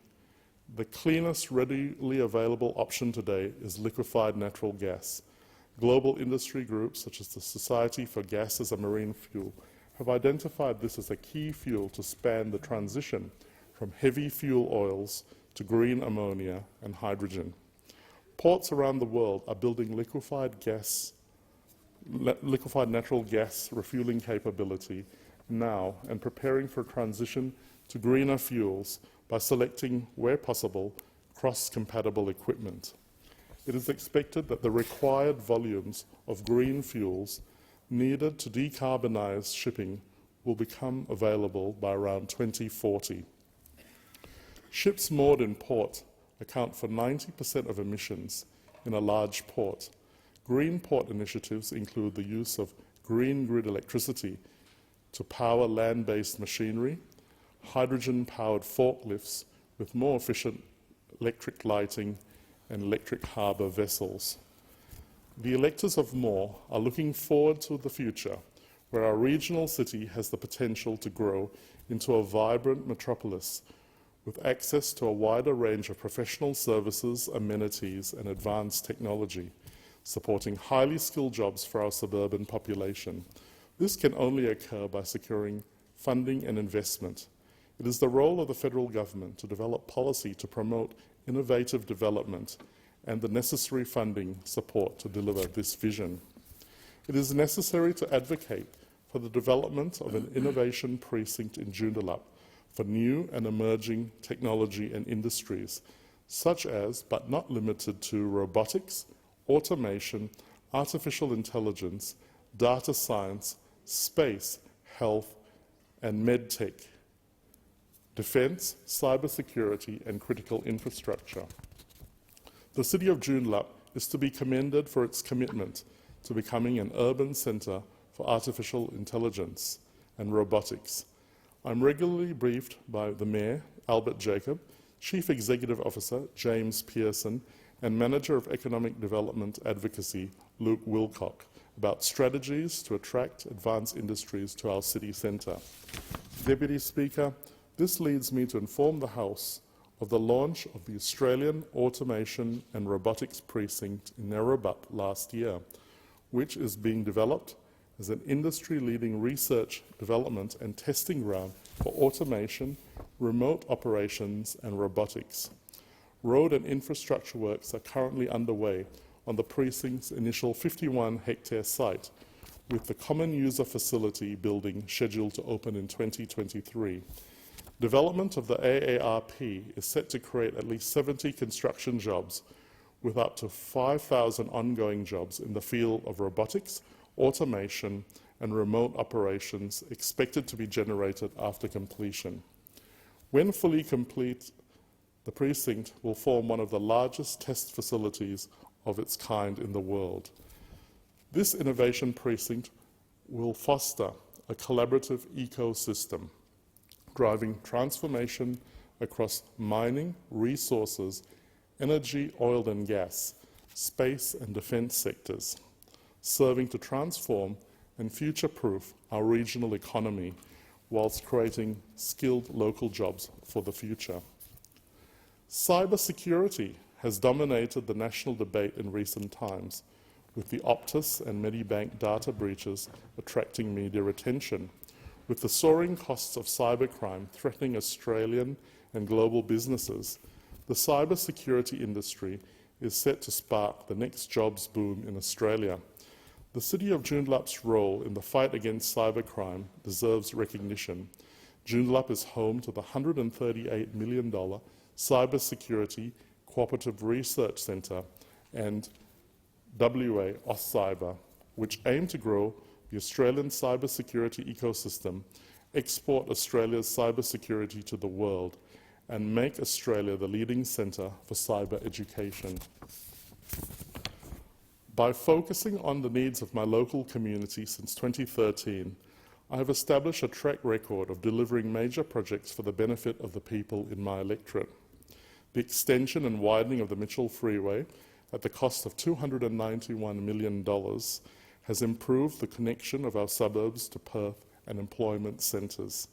the cleanest readily available option today is liquefied natural gas. Global industry groups such as the Society for Gas as a Marine Fuel have identified this as a key fuel to span the transition from heavy fuel oils to green ammonia and hydrogen. Ports around the world are building liquefied natural gas refueling capability now and preparing for a transition to greener fuels by selecting, where possible, cross-compatible equipment. It is expected that the required volumes of green fuels needed to decarbonise shipping will become available by around 2040. Ships moored in port account for 90% of emissions in a large port. Green port initiatives include the use of green grid electricity to power land-based machinery, hydrogen-powered forklifts with more efficient electric lighting and electric harbour vessels. The electors of Moore are looking forward to the future, where our regional city has the potential to grow into a vibrant metropolis with access to a wider range of professional services, amenities and advanced technology, supporting highly skilled jobs for our suburban population. This can only occur by securing funding and investment. It is the role of the federal government to develop policy to promote innovative development and the necessary funding support to deliver this vision. It is necessary to advocate for the development of an innovation precinct in Joondalup for new and emerging technology and industries, such as, but not limited to, robotics, automation, artificial intelligence, data science, space, health and medtech, defence, cybersecurity and critical infrastructure. The City of Joondalup is to be commended for its commitment to becoming an urban centre for artificial intelligence and robotics. I'm regularly briefed by the Mayor, Albert Jacob, Chief Executive Officer, James Pearson, and Manager of Economic Development Advocacy, Luke Wilcock, about strategies to attract advanced industries to our city centre. Deputy Speaker, this leads me to inform the House of the launch of the Australian Automation and Robotics Precinct in Narrabeen last year, which is being developed as an industry-leading research, development and testing ground for automation, remote operations and robotics. Road and infrastructure works are currently underway on the precinct's initial 51-hectare site, with the common user facility building scheduled to open in 2023. Development of the AARP is set to create at least 70 construction jobs, with up to 5,000 ongoing jobs in the field of robotics, automation and remote operations expected to be generated after completion. When fully complete, the precinct will form one of the largest test facilities of its kind in the world. This innovation precinct will foster a collaborative ecosystem, driving transformation across mining, resources, energy, oil and gas, space and defence sectors, serving to transform and future-proof our regional economy whilst creating skilled local jobs for the future. Cybersecurity has dominated the national debate in recent times, with the Optus and Medibank data breaches attracting media attention. With the soaring costs of cybercrime threatening Australian and global businesses, the cybersecurity industry is set to spark the next jobs boom in Australia. The City of Joondalup's role in the fight against cybercrime deserves recognition. Joondalup is home to the $138 million Cybersecurity Cooperative Research Centre and WA AusCyber, which aim to grow the Australian cybersecurity ecosystem, export Australia's cybersecurity to the world, and make Australia the leading centre for cyber education. By focusing on the needs of my local community since 2013, I have established a track record of delivering major projects for the benefit of the people in my electorate. The extension and widening of the Mitchell Freeway at the cost of $291 million has improved the connection of our suburbs to Perth and employment centres.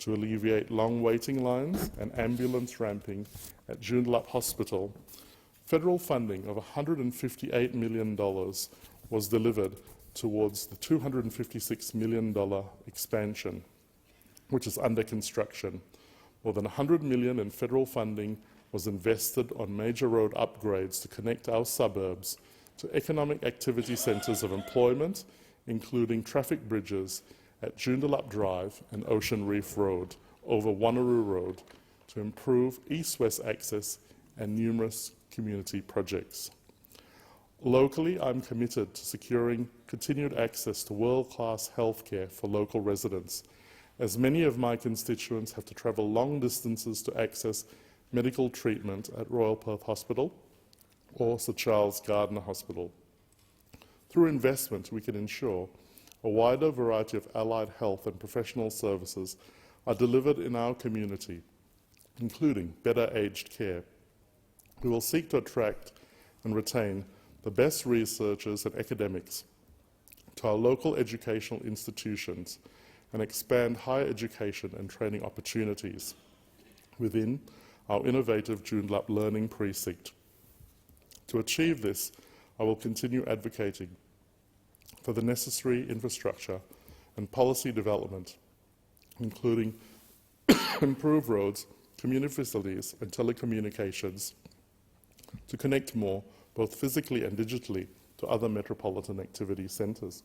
To alleviate long waiting lines and ambulance ramping at Joondalup Hospital, federal funding of $158 million was delivered towards the $256 million expansion, which is under construction. More than $100 million in federal funding was invested on major road upgrades to connect our suburbs to economic activity centres of employment, including traffic bridges at Joondalup Drive and Ocean Reef Road over Wanneroo Road to improve east-west access and numerous community projects. Locally, I'm committed to securing continued access to world-class healthcare for local residents, as many of my constituents have to travel long distances to access medical treatment at Royal Perth Hospital or Sir Charles Gardner Hospital. Through investment, we can ensure a wider variety of allied health and professional services are delivered in our community, including better aged care. We will seek to attract and retain the best researchers and academics to our local educational institutions and expand higher education and training opportunities within our innovative Joondalup Learning Precinct. To achieve this, I will continue advocating for the necessary infrastructure and policy development, including improved roads, community facilities and telecommunications, to connect more, both physically and digitally, to other metropolitan activity centres.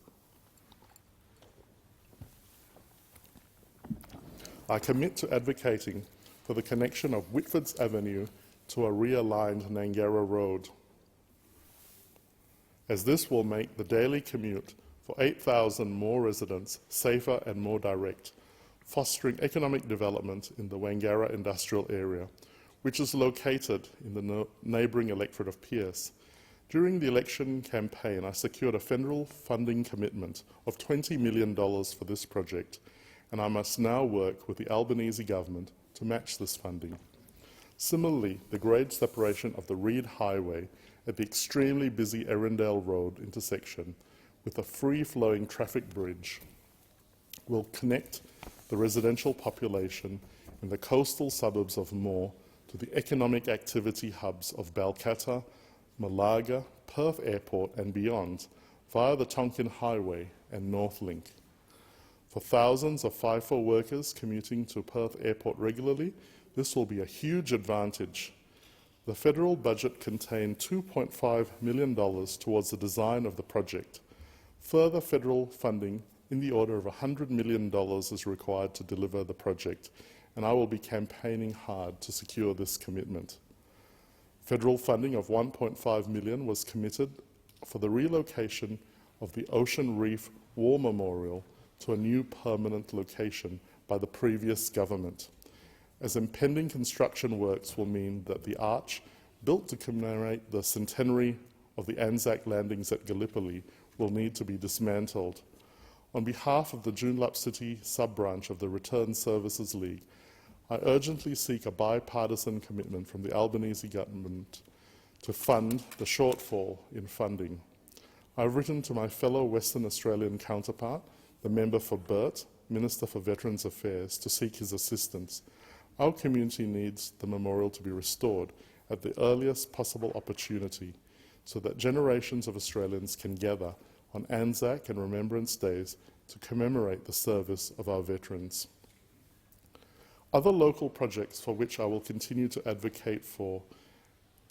I commit to advocating for the connection of Whitfords Avenue to a realigned Nangara Road, as this will make the daily commute for 8,000 more residents safer and more direct, fostering economic development in the Wangara industrial area, which is located in the neighbouring electorate of Pearce. During the election campaign, I secured a federal funding commitment of $20 million for this project, and I must now work with the Albanese government to match this funding. Similarly, the grade separation of the Reed Highway at the extremely busy Erindale Road intersection with a free-flowing traffic bridge will connect the residential population in the coastal suburbs of Moore to the economic activity hubs of Balcatta, Malaga, Perth Airport and beyond via the Tonkin Highway and Northlink. For thousands of FIFO workers commuting to Perth Airport regularly, this will be a huge advantage. The federal budget contained $2.5 million towards the design of the project. Further federal funding in the order of $100 million is required to deliver the project, and I will be campaigning hard to secure this commitment. Federal funding of $1.5 million was committed for the relocation of the Ocean Reef War Memorial to a new permanent location by the previous government, as impending construction works will mean that the arch, built to commemorate the centenary of the Anzac landings at Gallipoli, will need to be dismantled. On behalf of the Joondalup City sub-branch of the Return Services League, I urgently seek a bipartisan commitment from the Albanese government to fund the shortfall in funding. I have written to my fellow Western Australian counterpart, the member for Burt, Minister for Veterans Affairs, to seek his assistance. Our community needs the memorial to be restored at the earliest possible opportunity so that generations of Australians can gather on Anzac and Remembrance Days to commemorate the service of our veterans. Other local projects for which I will continue to advocate for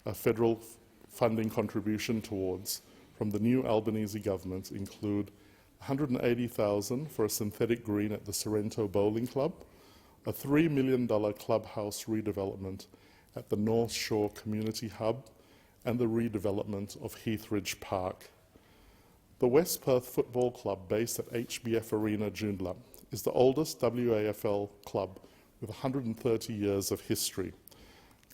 a federal funding contribution towards from the new Albanese government include $180,000 for a synthetic green at the Sorrento Bowling Club, a $3 million clubhouse redevelopment at the North Shore Community Hub, and the redevelopment of Heathridge Park. The West Perth Football Club, based at HBF Arena, Joondalup, is the oldest WAFL club with 130 years of history.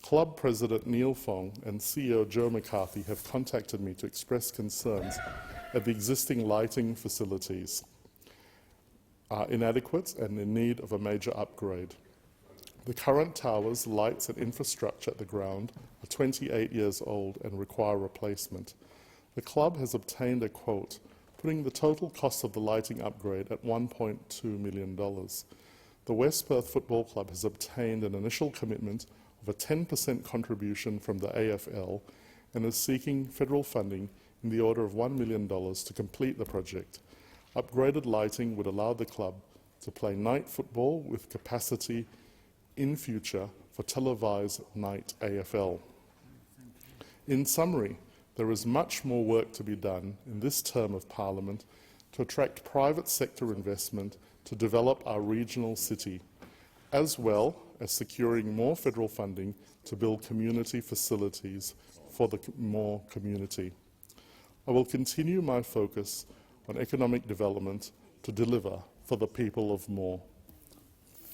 Club President Neil Fong and CEO Joe McCarthy have contacted me to express concerns at the existing lighting facilities are inadequate and in need of a major upgrade. The current towers, lights and infrastructure at the ground are 28 years old and require replacement. The club has obtained a quote, putting the total cost of the lighting upgrade at $1.2 million. The West Perth Football Club has obtained an initial commitment of a 10% contribution from the AFL and is seeking federal funding in the order of $1 million to complete the project. Upgraded lighting would allow the club to play night football with capacity in future for televised night AFL. In summary, there is much more work to be done in this term of Parliament to attract private sector investment to develop our regional city, as well as securing more federal funding to build community facilities for the Moore community. I will continue my focus on economic development to deliver for the people of Moore.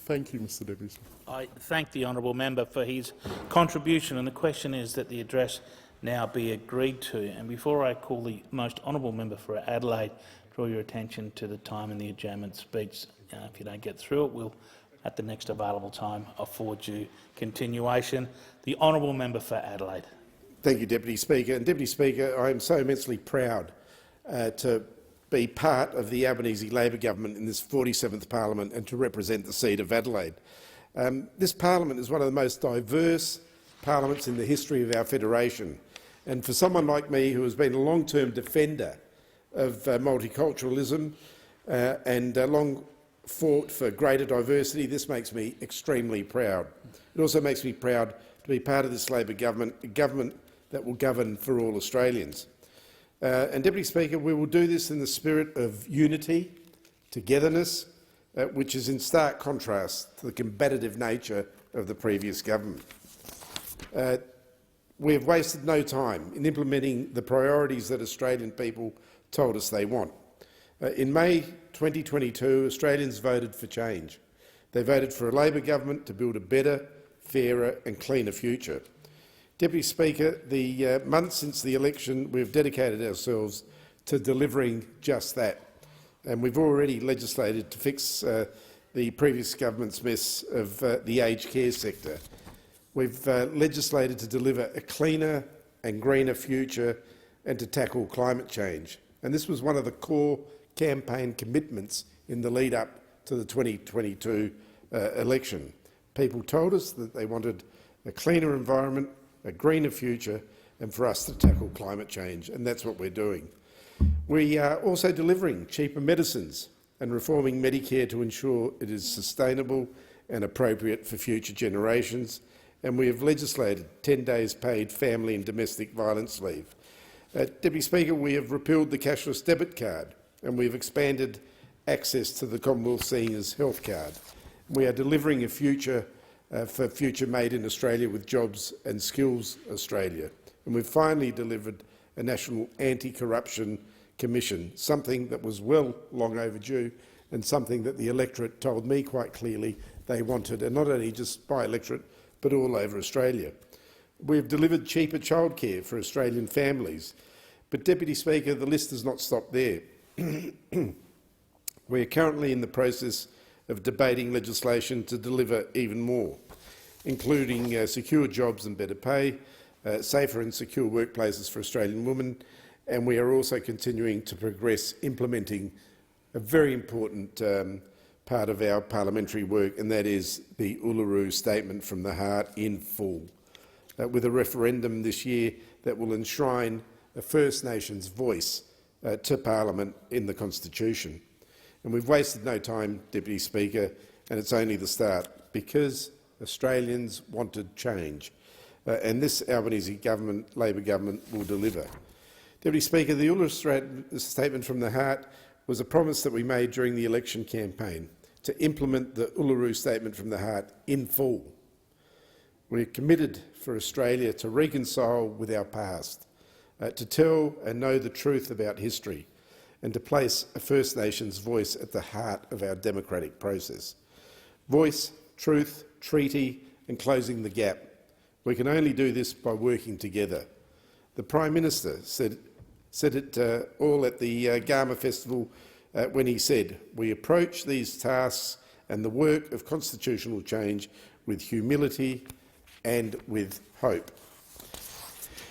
Thank you, Mr Deputy. I thank the honourable member for his contribution, and the question is that the address now be agreed to. And before I call the most honourable member for Adelaide, draw your attention to the time in the adjournment speech. If you don't get through it, we'll, at the next available time, afford you continuation. The honourable member for Adelaide. Thank you, Deputy Speaker. And Deputy Speaker, I am so immensely proud to be part of the Albanese Labor government in this 47th Parliament and to represent the seat of Adelaide. This Parliament is one of the most diverse parliaments in the history of our federation. And for someone like me who has been a long-term defender of multiculturalism and long fought for greater diversity, this makes me extremely proud. It also makes me proud to be part of this Labor government, a government that will govern for all Australians. And Deputy Speaker, we will do this in the spirit of unity, togetherness, which is in stark contrast to the combative nature of the previous government. We have wasted no time in implementing the priorities that Australian people told us they want. In May 2022, Australians voted for change. They voted for a Labor government to build a better, fairer and cleaner future. Deputy Speaker, the months since the election, we've dedicated ourselves to delivering just that. And we've already legislated to fix the previous government's mess of the aged care sector. We've legislated to deliver a cleaner and greener future and to tackle climate change. And this was one of the core campaign commitments in the lead-up to the 2022 election. People told us that they wanted a cleaner environment, a greener future, and for us to tackle climate change, and that's what we're doing. We are also delivering cheaper medicines and reforming Medicare to ensure it is sustainable and appropriate for future generations, and we have legislated 10 days paid family and domestic violence leave. Deputy Speaker, we have repealed the cashless debit card and we've expanded access to the Commonwealth Seniors Health Card. We are delivering a future for Future Made in Australia with Jobs and Skills Australia. And we've finally delivered a National Anti-Corruption Commission, something that was well long overdue and something that the electorate told me quite clearly they wanted, and not only just by electorate but all over Australia. We've delivered cheaper childcare for Australian families. But, Deputy Speaker, the list does not stop there. We are currently in the process of debating legislation to deliver even more, including secure jobs and better pay, safer and secure workplaces for Australian women, and we are also continuing to progress implementing a very important part of our parliamentary work, and that is the Uluru Statement from the Heart in full, with a referendum this year that will enshrine a First Nations voice to Parliament in the Constitution. And we've wasted no time, Deputy Speaker, and it's only the start, because Australians wanted change. And this Albanese government, Labor government, will deliver. Deputy Speaker, the Uluru Statement from the Heart was a promise that we made during the election campaign to implement the Uluru Statement from the Heart in full. We're committed for Australia to reconcile with our past, to tell and know the truth about history, and to place a First Nations voice at the heart of our democratic process. Voice, truth, treaty and closing the gap. We can only do this by working together. The Prime Minister said it all at the Garma Festival when he said, "We approach these tasks and the work of constitutional change with humility and with hope."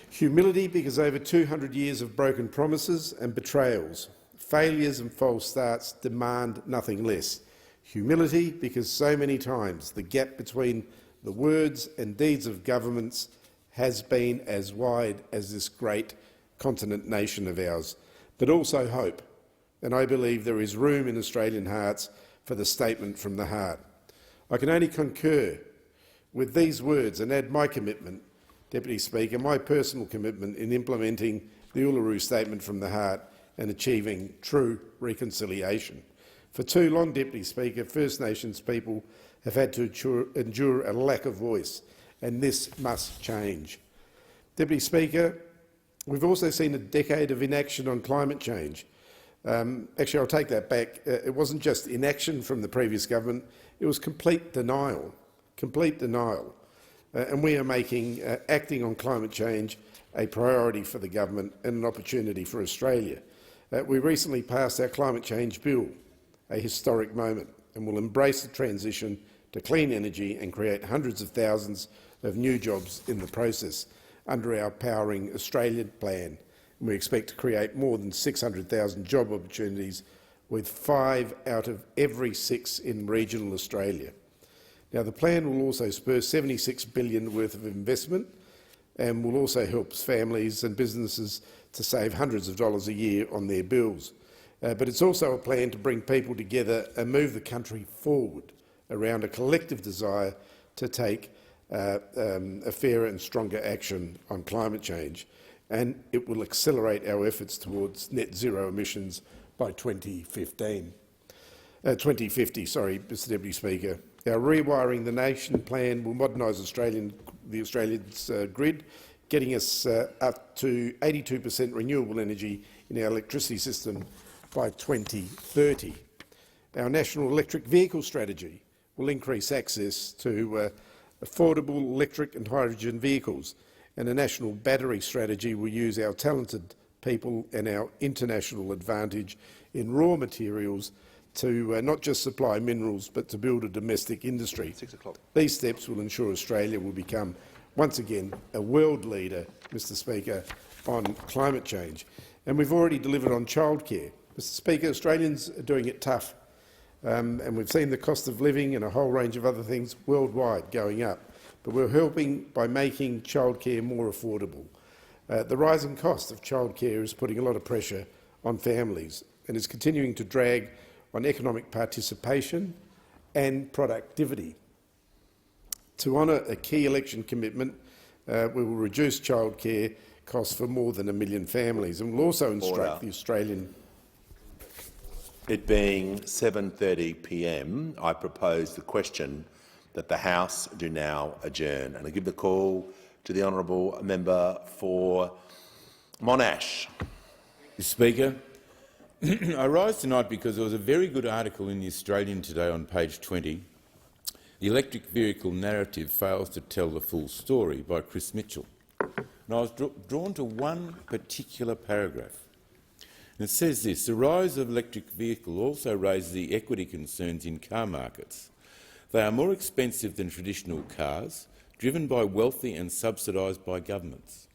Humility because over 200 years of broken promises and betrayals, failures and false starts demand nothing less. Humility because so many times the gap between the words and deeds of governments has been as wide as this great continent nation of ours. But also hope, and I believe there is room in Australian hearts for the statement from the heart. I can only concur with these words and add my commitment, Deputy Speaker, my personal commitment in implementing the Uluru Statement from the Heart and achieving true reconciliation. For too long, Deputy Speaker, First Nations people have had to endure a lack of voice, and this must change. Deputy Speaker, we've also seen a decade of inaction on climate change. Actually, I'll take that back. It wasn't just inaction from the previous government, it was complete denial. Complete denial. And we are making acting on climate change a priority for the government and an opportunity for Australia. We recently passed our climate change bill, a historic moment, and will embrace the transition to clean energy and create hundreds of thousands of new jobs in the process under our Powering Australia plan. And we expect to create more than 600,000 job opportunities, with 5 out of every 6 in regional Australia. Now, the plan will also spur $76 billion worth of investment and will also help families and businesses to save hundreds of dollars a year on their bills. But it's also a plan to bring people together and move the country forward around a collective desire to take a fairer and stronger action on climate change, and it will accelerate our efforts towards net zero emissions by 2050. Sorry, Mr Deputy Speaker. Our Rewiring the Nation plan will modernise the Australia's grid, getting us up to 82% renewable energy in our electricity system by 2030. Our National Electric Vehicle Strategy will increase access to affordable electric and hydrogen vehicles, and a national battery strategy will use our talented people and our international advantage in raw materials to not just supply minerals but to build a domestic industry. 6 o'clock. These steps will ensure Australia will become once again a world leader, Mr Speaker, on climate change. And we've already delivered on childcare. Mr Speaker, Australians are doing it tough, and we've seen the cost of living and a whole range of other things worldwide going up. But we're helping by making childcare more affordable. The rising cost of childcare is putting a lot of pressure on families and is continuing to drag on economic participation and productivity. To honour a key election commitment, we will reduce childcare costs for more than 1 million families, and will also instruct the Australian. It being 7:30 p.m, I propose the question that the House do now adjourn, and I give the call to the honourable member for Monash. Mr. Speaker, I rise tonight because there was a very good article in The Australian today on page 20. The electric vehicle narrative fails to tell the full story, by Chris Mitchell. And I was drawn to one particular paragraph. And it says this: the rise of electric vehicles also raises the equity concerns in car markets. They are more expensive than traditional cars, driven by wealthy and subsidised by governments.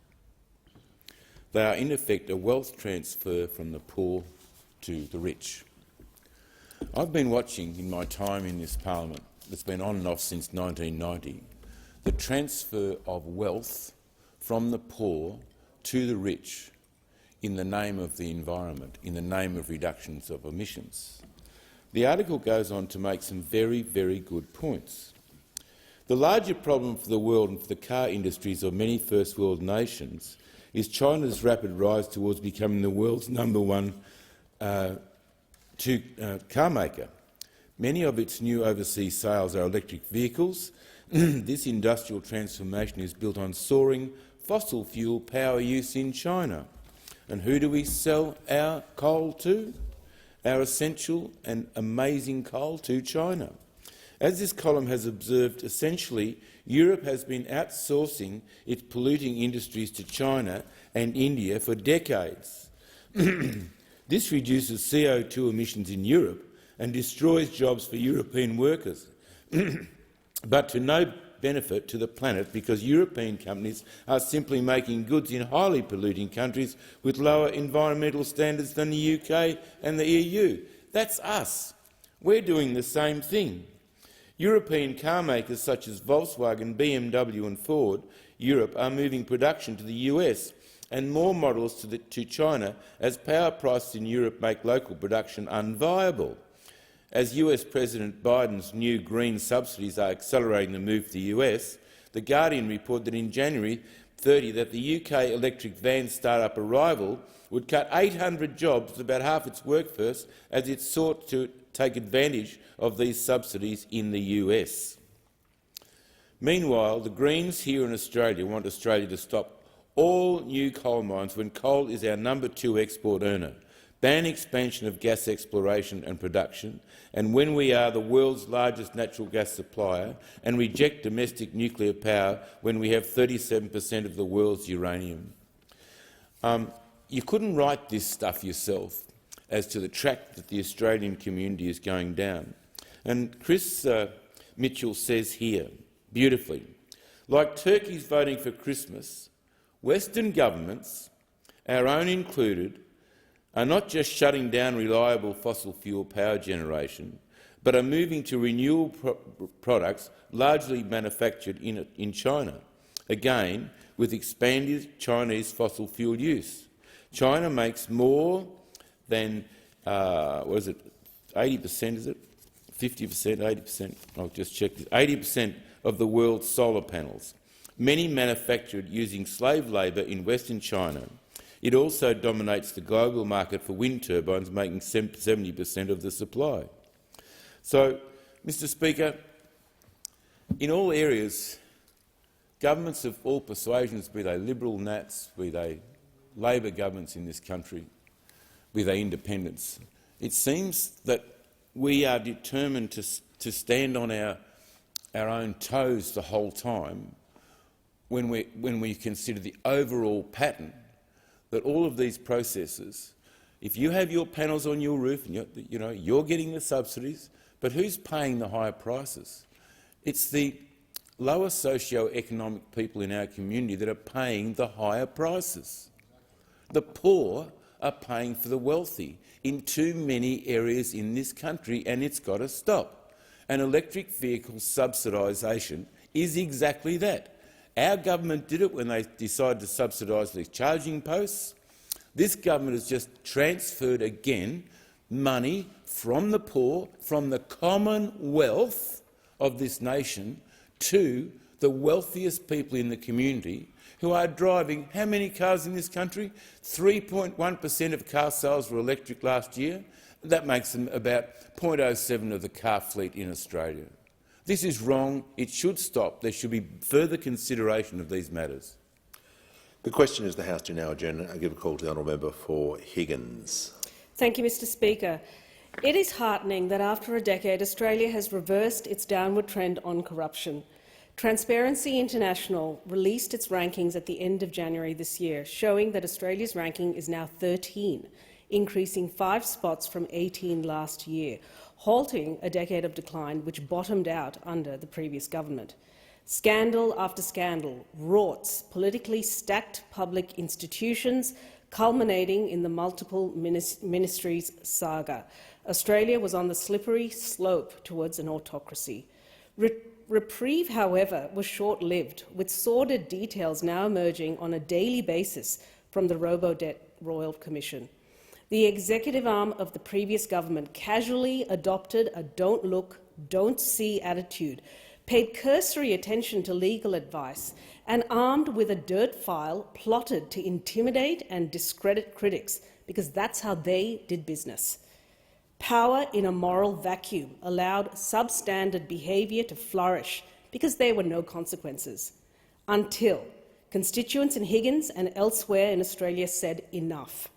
They are in effect a wealth transfer from the poor to the rich. I've been watching in my time in this parliament, that's been on and off since 1990, the transfer of wealth from the poor to the rich in the name of the environment, in the name of reductions of emissions. The article goes on to make some very, very good points. The larger problem for the world and for the car industries of many first world nations is China's rapid rise towards becoming the world's #1 car maker. Many of its new overseas sales are electric vehicles. This industrial transformation is built on soaring fossil fuel power use in China. And who do we sell our coal to? Our essential and amazing coal to China. As this column has observed, essentially Europe has been outsourcing its polluting industries to China and India for decades. This reduces CO2 emissions in Europe and destroys jobs for European workers, but to no benefit to the planet, because European companies are simply making goods in highly polluting countries with lower environmental standards than the UK and the EU. That's us. We're doing the same thing. European car makers such as Volkswagen, BMW and Ford Europe are moving production to the US and more models to China, as power prices in Europe make local production unviable. As US President Biden's new green subsidies are accelerating the move to the US, The Guardian reported that in January 30 that the UK electric van start-up Arrival would cut 800 jobs, about half its workforce, as it sought to take advantage of these subsidies in the US. Meanwhile, the Greens here in Australia want Australia to stop all new coal mines when coal is our #2 export earner, ban expansion of gas exploration and production, and when we are the world's largest natural gas supplier, and reject domestic nuclear power when we have 37% of the world's uranium. You couldn't write this stuff yourself as to the track that the Australian community is going down. And Chris Mitchell says here, beautifully, like turkeys voting for Christmas, Western governments, our own included, are not just shutting down reliable fossil fuel power generation, but are moving to renewable products largely manufactured in China, again with expanded Chinese fossil fuel use. China makes more than, 80%, is it? 50%, 80%? I'll just check this. 80% of the world's solar panels, many manufactured using slave labour in Western China. It also dominates the global market for wind turbines, making 70% of the supply. So, Mr Speaker, in all areas, governments of all persuasions, be they Liberal Nats, be they Labor governments in this country, be they independents, it seems that we are determined to stand on our own toes the whole time when we consider the overall pattern that all of these processes, if you have your panels on your roof and you're getting the subsidies, but who's paying the higher prices? It's the lower socio-economic people in our community that are paying the higher prices. The poor are paying for the wealthy in too many areas in this country, and it's got to stop. And electric vehicle subsidisation is exactly that. Our government did it when they decided to subsidise these charging posts. This government has just transferred again money from the poor, from the commonwealth of this nation, to the wealthiest people in the community who are driving how many cars in this country? 3.1% of car sales were electric last year. That makes them about 0.07 of the car fleet in Australia. This is wrong. It should stop. There should be further consideration of these matters. The question is the House to now adjourn. I give a call to the honourable member for Higgins. Thank you, Mr Speaker. It is heartening that after a decade Australia has reversed its downward trend on corruption. Transparency International released its rankings at the end of January this year, showing that Australia's ranking is now 13, increasing 5 spots from 18 last year, halting a decade of decline which bottomed out under the previous government. Scandal after scandal, rorts politically stacked public institutions, culminating in the multiple ministries saga. Australia was on the slippery slope towards an autocracy. Reprieve, however, was short-lived, with sordid details now emerging on a daily basis from the Robo-Debt Royal Commission. The executive arm of the previous government casually adopted a don't look, don't see attitude, paid cursory attention to legal advice, and armed with a dirt file plotted to intimidate and discredit critics, because that's how they did business. Power in a moral vacuum allowed substandard behaviour to flourish because there were no consequences, until constituents in Higgins and elsewhere in Australia said enough.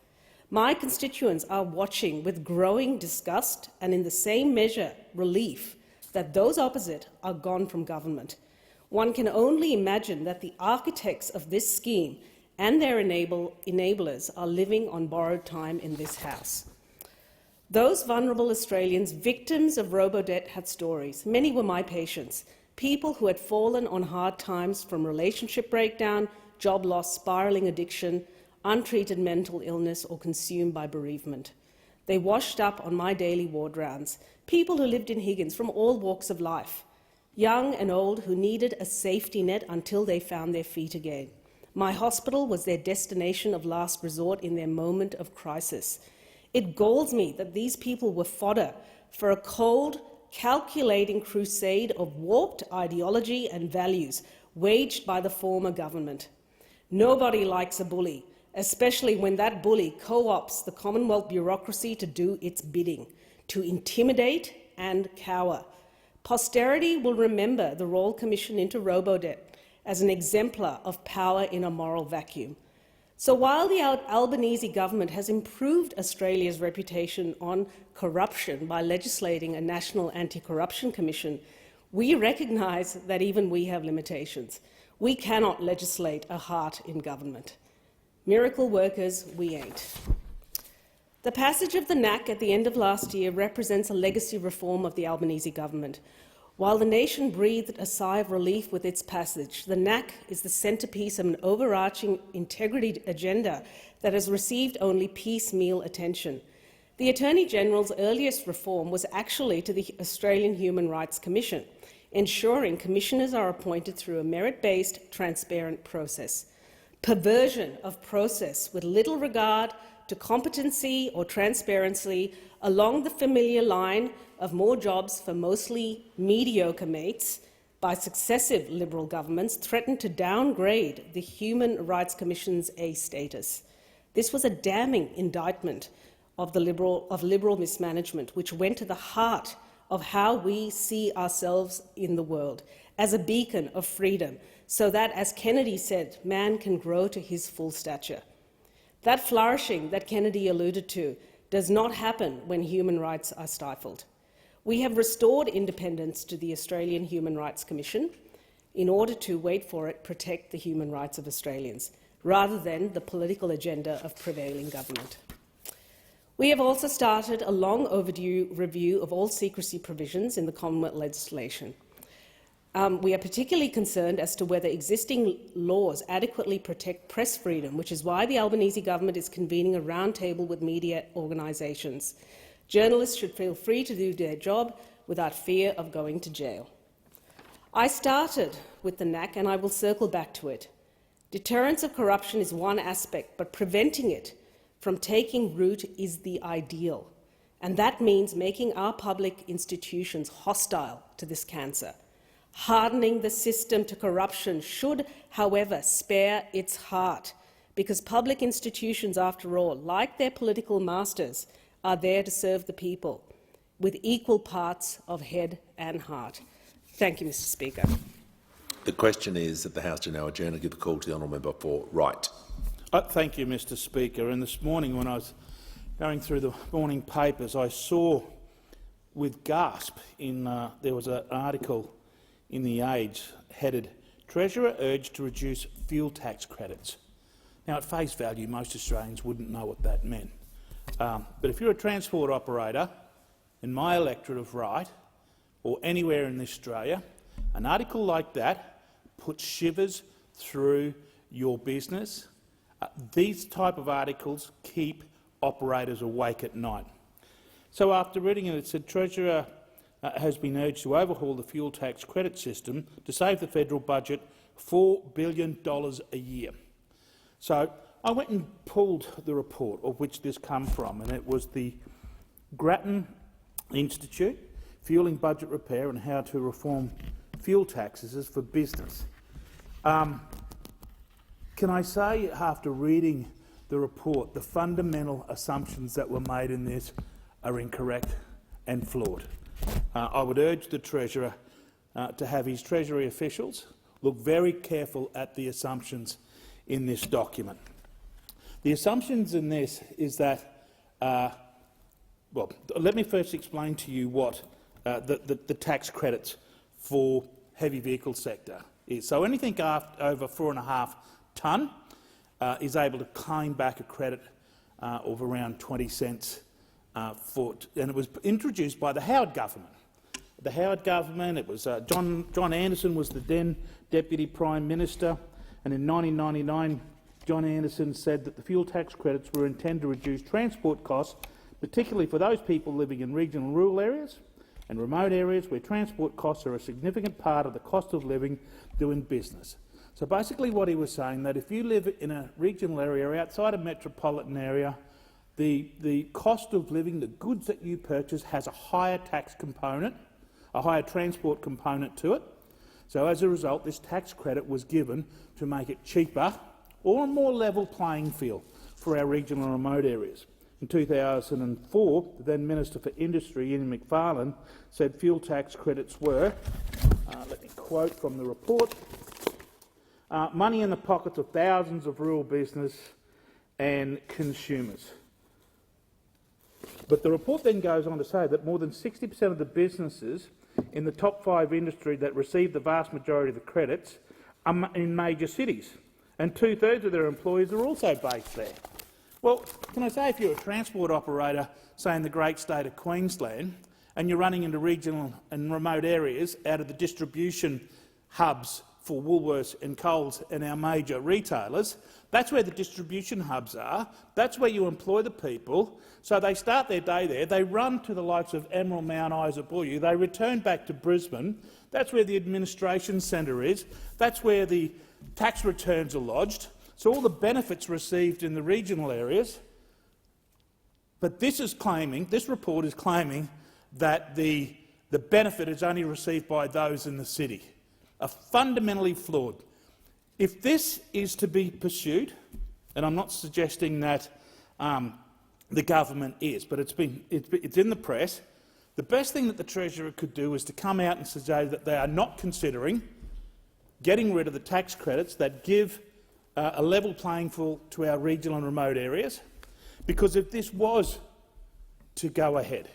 My constituents are watching with growing disgust and, in the same measure, relief that those opposite are gone from government. One can only imagine that the architects of this scheme and their enablers are living on borrowed time in this House. Those vulnerable Australians, victims of robo-debt, had stories. Many were my patients, people who had fallen on hard times from relationship breakdown, job loss, spiralling addiction, untreated mental illness, or consumed by bereavement. They washed up on my daily ward rounds, people who lived in Higgins from all walks of life, young and old who needed a safety net until they found their feet again. My hospital was their destination of last resort in their moment of crisis. It galls me that these people were fodder for a cold, calculating crusade of warped ideology and values waged by the former government. Nobody likes a bully, especially when that bully co-opts the Commonwealth bureaucracy to do its bidding, to intimidate and cower. Posterity will remember the Royal Commission into Robo-Debt as an exemplar of power in a moral vacuum. So while the Albanese government has improved Australia's reputation on corruption by legislating a National Anti-Corruption Commission, we recognise that even we have limitations. We cannot legislate a heart in government. Miracle workers, we ain't. The passage of the NAC at the end of last year represents a legacy reform of the Albanese government. While the nation breathed a sigh of relief with its passage, the NAC is the centrepiece of an overarching integrity agenda that has received only piecemeal attention. The Attorney-General's earliest reform was actually to the Australian Human Rights Commission, ensuring commissioners are appointed through a merit-based, transparent process. Perversion of process with little regard to competency or transparency along the familiar line of more jobs for mostly mediocre mates by successive Liberal governments threatened to downgrade the Human Rights Commission's A status. This was a damning indictment of Liberal mismanagement, which went to the heart of how we see ourselves in the world, as a beacon of freedom, so that, as Kennedy said, man can grow to his full stature. That flourishing that Kennedy alluded to does not happen when human rights are stifled. We have restored independence to the Australian Human Rights Commission in order to, wait for it, protect the human rights of Australians, rather than the political agenda of prevailing government. We have also started a long overdue review of all secrecy provisions in the Commonwealth legislation. We are particularly concerned as to whether existing laws adequately protect press freedom, which is why the Albanese government is convening a roundtable with media organisations. Journalists should feel free to do their job without fear of going to jail. I started with the NAC and I will circle back to it. Deterrence of corruption is one aspect, but preventing it from taking root is the ideal, and that means making our public institutions hostile to this cancer. Hardening the system to corruption should, however, spare its heart, because public institutions, after all, like their political masters, are there to serve the people, with equal parts of head and heart. Thank you, Mr. Speaker. The question is that the House do now adjourn and give the call to the honourable member for Wright. Thank you, Mr. Speaker. And this morning, when I was going through the morning papers, I saw with gasp there was an article in The Age headed "Treasurer urged to reduce fuel tax credits." Now, at face value, most Australians wouldn't know what that meant. But if you're a transport operator in my electorate of Wright or anywhere in Australia, an article like that puts shivers through your business. These type of articles keep operators awake at night. So after reading it, it said Treasurer has been urged to overhaul the fuel tax credit system to save the federal budget $4 billion a year. So I went and pulled the report of which this come from, and it was the Grattan Institute, Fueling Budget Repair and How to Reform Fuel Taxes for Business. Can I say, after reading the report, the fundamental assumptions that were made in this are incorrect and flawed. I would urge the Treasurer to have his Treasury officials look very careful at the assumptions in this document. The assumptions in this is that, well, let me first explain to you what the tax credits for heavy vehicle sector is. So anything over 4.5 tonne is able to claim back a credit of around 20 cents foot, and it was introduced by the Howard government. The Howard government, it was John Anderson was the then Deputy Prime Minister, and in 1999 John Anderson said that the fuel tax credits were intended to reduce transport costs, particularly for those people living in regional and rural areas and remote areas where transport costs are a significant part of the cost of living doing business. So basically what he was saying, that if you live in a regional area or outside a metropolitan area, the cost of living, the goods that you purchase, has a higher tax component, a higher transport component to it. So as a result, this tax credit was given to make it cheaper or a more level playing field for our regional and remote areas. In 2004, the then Minister for Industry, Ian Macfarlane, said fuel tax credits were, let me quote from the report, money in the pockets of thousands of rural business and consumers. But the report then goes on to say that more than 60% of the businesses in the top 5 industry that receive the vast majority of the credits are in major cities, and 2/3 of their employees are also based there. Well, can I say, if you're a transport operator, say in the great state of Queensland, and you're running into regional and remote areas out of the distribution hubs for Woolworths and Coles and our major retailers, that's where the distribution hubs are, that's where you employ the people. So they start their day there, they run to the likes of Emerald, Mount Isa, Booyah, they return back to Brisbane, that's where the administration centre is, that's where the tax returns are lodged, so all the benefits received in the regional areas. But this report is claiming that the benefit is only received by those in the city. are fundamentally flawed. If this is to be pursued, and I'm not suggesting that the government is, but it's in the press, the best thing that the Treasurer could do is to come out and say that they are not considering getting rid of the tax credits that give a level playing field to our regional and remote areas, because if this was to go ahead,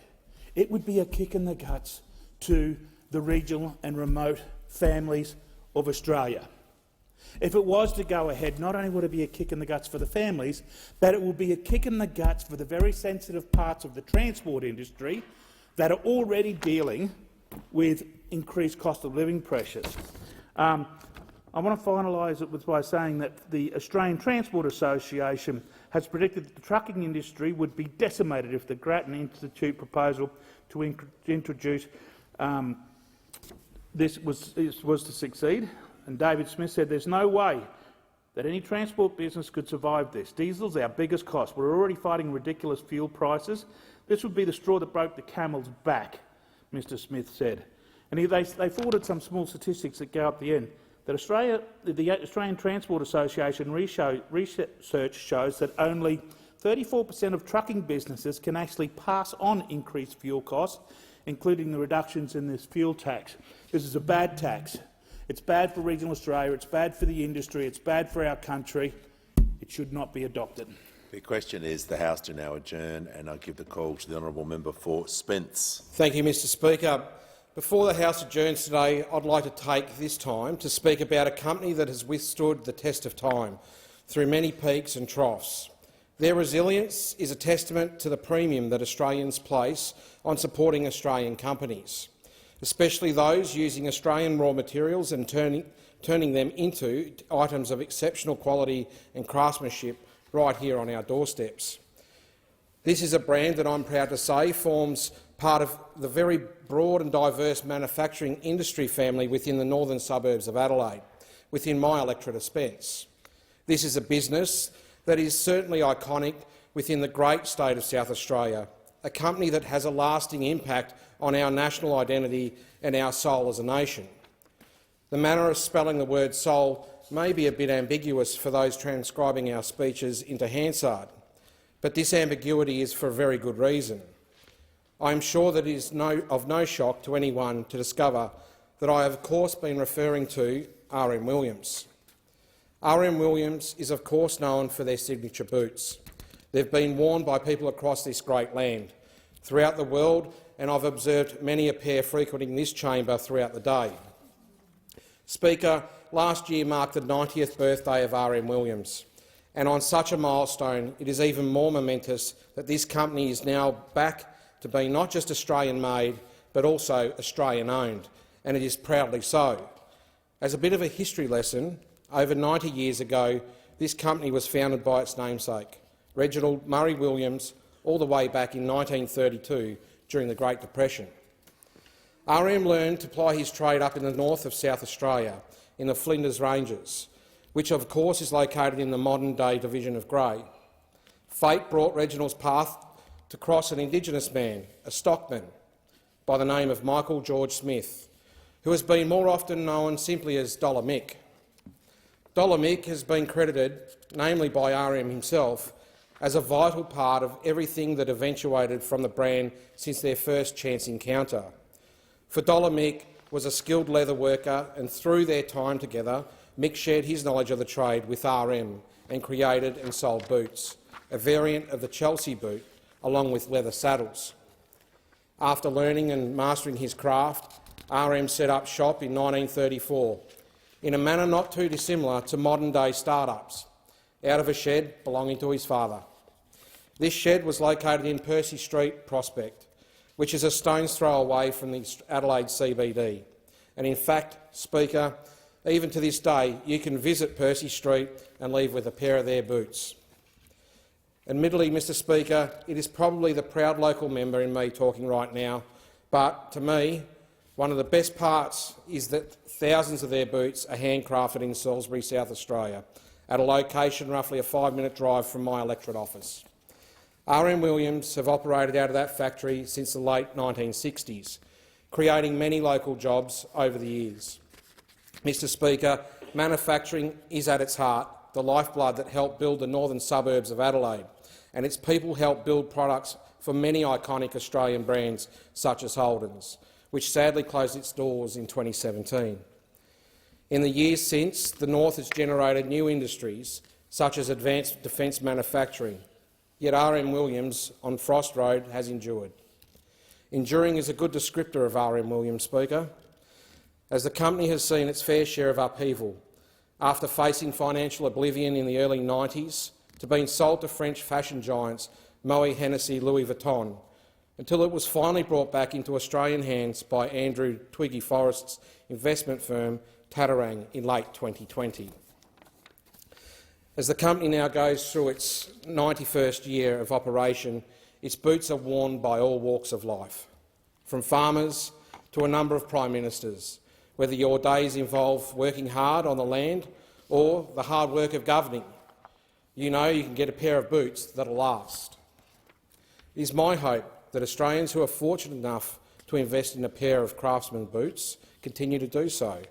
it would be a kick in the guts to the regional and remote families of Australia. If it was to go ahead, not only would it be a kick in the guts for the families, but it would be a kick in the guts for the very sensitive parts of the transport industry that are already dealing with increased cost of living pressures. I want to finalise it by saying that the Australian Transport Association has predicted that the trucking industry would be decimated if the Grattan Institute proposal to introduce this was to succeed. And David Smith said there's no way that any transport business could survive this. Diesel's our biggest cost. We're already fighting ridiculous fuel prices. This would be the straw that broke the camel's back, Mr Smith said. And they forwarded some small statistics that go up the end. That the Australian Transport Association research shows that only 34% of trucking businesses can actually pass on increased fuel costs, including the reductions in this fuel tax. This is a bad tax. It's bad for regional Australia, it's bad for the industry, it's bad for our country. It should not be adopted. The question is the House to now adjourn, and I give the call to the honourable member for Spence. Thank you, Mr Speaker. Before the House adjourns today, I'd like to take this time to speak about a company that has withstood the test of time through many peaks and troughs. Their resilience is a testament to the premium that Australians place on supporting Australian companies, especially those using Australian raw materials and turning them into items of exceptional quality and craftsmanship right here on our doorsteps. This is a brand that I'm proud to say forms part of the very broad and diverse manufacturing industry family within the northern suburbs of Adelaide, within my electorate of Spence. This is a business that is certainly iconic within the great state of South Australia, a company that has a lasting impact on our national identity and our soul as a nation. The manner of spelling the word soul may be a bit ambiguous for those transcribing our speeches into Hansard, but this ambiguity is for a very good reason. I am sure that it is of no shock to anyone to discover that I have of course been referring to R.M. Williams. R.M. Williams is of course known for their signature boots. They've been worn by people across this great land, throughout the world, and I've observed many a pair frequenting this chamber throughout the day. Speaker, last year marked the 90th birthday of R.M. Williams, and on such a milestone it is even more momentous that this company is now back to being not just Australian-made but also Australian-owned, and it is proudly so. As a bit of a history lesson, over 90 years ago this company was founded by its namesake, Reginald Murray Williams, all the way back in 1932 during the Great Depression. R.M. learned to ply his trade up in the north of South Australia, in the Flinders Ranges, which of course is located in the modern-day division of Grey. Fate brought Reginald's path to cross an Indigenous man, a stockman, by the name of Michael George Smith, who has been more often known simply as Dollar Mick. Dollar Mick has been credited, namely by R.M. himself, as a vital part of everything that eventuated from the brand since their first chance encounter. For Dollar Mick was a skilled leather worker, and through their time together, Mick shared his knowledge of the trade with R.M. and created and sold boots, a variant of the Chelsea boot, along with leather saddles. After learning and mastering his craft, R.M. set up shop in 1934, in a manner not too dissimilar to modern-day start-ups, out of a shed belonging to his father. This shed was located in Percy Street, Prospect, which is a stone's throw away from the Adelaide CBD. And in fact, Speaker, even to this day, you can visit Percy Street and leave with a pair of their boots. Admittedly, Mr Speaker, it is probably the proud local member in me talking right now, but to me, one of the best parts is that thousands of their boots are handcrafted in Salisbury, South Australia, at a location roughly a 5-minute drive from my electorate office. R.M. Williams have operated out of that factory since the late 1960s, creating many local jobs over the years. Mr Speaker, manufacturing is at its heart the lifeblood that helped build the northern suburbs of Adelaide, and its people helped build products for many iconic Australian brands such as Holden's, which sadly closed its doors in 2017. In the years since, the North has generated new industries such as advanced defence manufacturing, yet R.M. Williams on Frost Road has endured. Enduring is a good descriptor of R.M. Williams, Speaker, as the company has seen its fair share of upheaval, after facing financial oblivion in the early 90s to being sold to French fashion giants Moët Hennessy Louis Vuitton, until it was finally brought back into Australian hands by Andrew Twiggy Forrest's investment firm Tatarang in late 2020. As the company now goes through its 91st year of operation, its boots are worn by all walks of life, from farmers to a number of prime ministers, whether your days involve working hard on the land or the hard work of governing. You know you can get a pair of boots that'll last. It is my hope that Australians who are fortunate enough to invest in a pair of Craftsman boots continue to do so,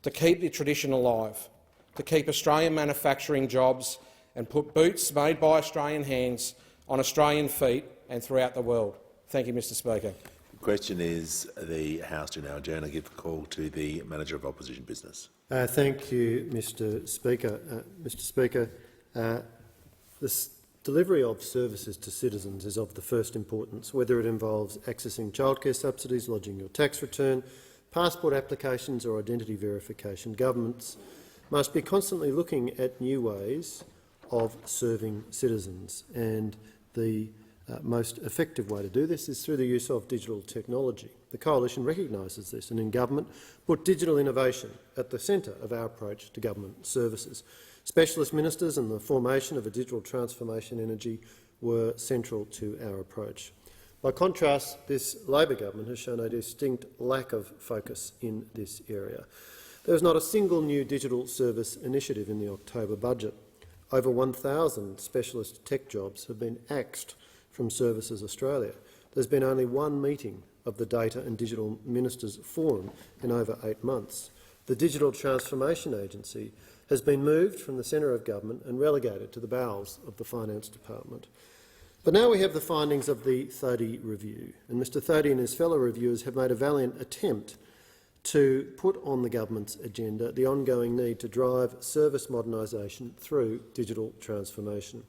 to keep the tradition alive, to keep Australian manufacturing jobs and put boots made by Australian hands on Australian feet and throughout the world. Thank you, Mr Speaker. The question is the House to now adjourn. I give the call to the Manager of Opposition Business. Thank you, Mr Speaker. Mr Speaker, the delivery of services to citizens is of the first importance, whether it involves accessing childcare subsidies, lodging your tax return, passport applications or identity verification. Governments must be constantly looking at new ways of serving citizens, and the most effective way to do this is through the use of digital technology. The Coalition recognises this and in government put digital innovation at the centre of our approach to government services. Specialist ministers and the formation of a digital transformation energy were central to our approach. By contrast, this Labor government has shown a distinct lack of focus in this area. There is not a single new digital service initiative in the October budget. Over 1,000 specialist tech jobs have been axed from Services Australia. There's been only one meeting of the Data and Digital Ministers Forum in over 8 months. The Digital Transformation Agency has been moved from the centre of government and relegated to the bowels of the Finance Department. But now we have the findings of the Thodey review, and Mr Thodey and his fellow reviewers have made a valiant attempt to put on the government's agenda the ongoing need to drive service modernisation through digital transformation.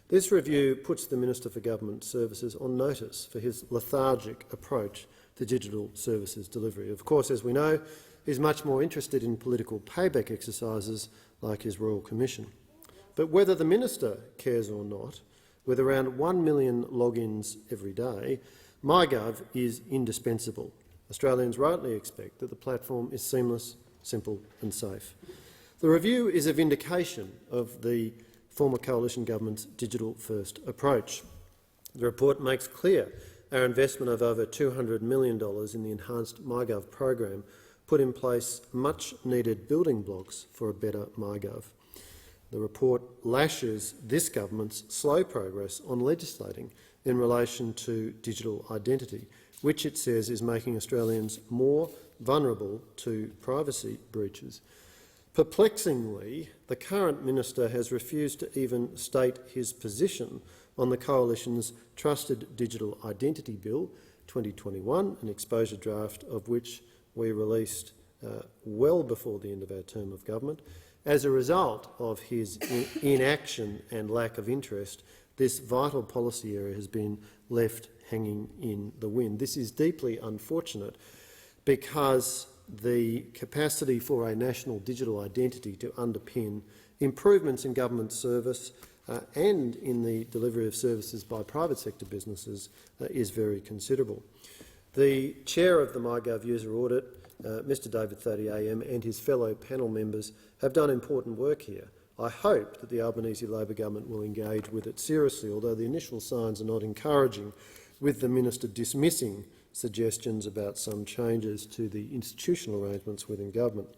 This review puts the Minister for Government Services on notice for his lethargic approach to digital services delivery. Of course, as we know, he's much more interested in political payback exercises like his Royal Commission. But whether the Minister cares or not, with around 1 million logins every day, MyGov is indispensable. Australians rightly expect that the platform is seamless, simple and safe. The review is a vindication of the former Coalition Government's digital-first approach. The report makes clear our investment of over $200 million in the enhanced MyGov program put in place much-needed building blocks for a better MyGov. The report lashes this government's slow progress on legislating in relation to digital identity, which it says is making Australians more vulnerable to privacy breaches. Perplexingly, the current minister has refused to even state his position on the Coalition's Trusted Digital Identity Bill 2021, an exposure draft of which we released well before the end of our term of government. As a result of his inaction and lack of interest, this vital policy area has been left hanging in the wind. This is deeply unfortunate because the capacity for a national digital identity to underpin improvements in government service and in the delivery of services by private sector businesses is very considerable. The chair of the MyGov user audit, Mr David Thodey AM, and his fellow panel members have done important work here. I hope that the Albanese Labor government will engage with it seriously, although the initial signs are not encouraging, with the minister dismissing suggestions about some changes to the institutional arrangements within government.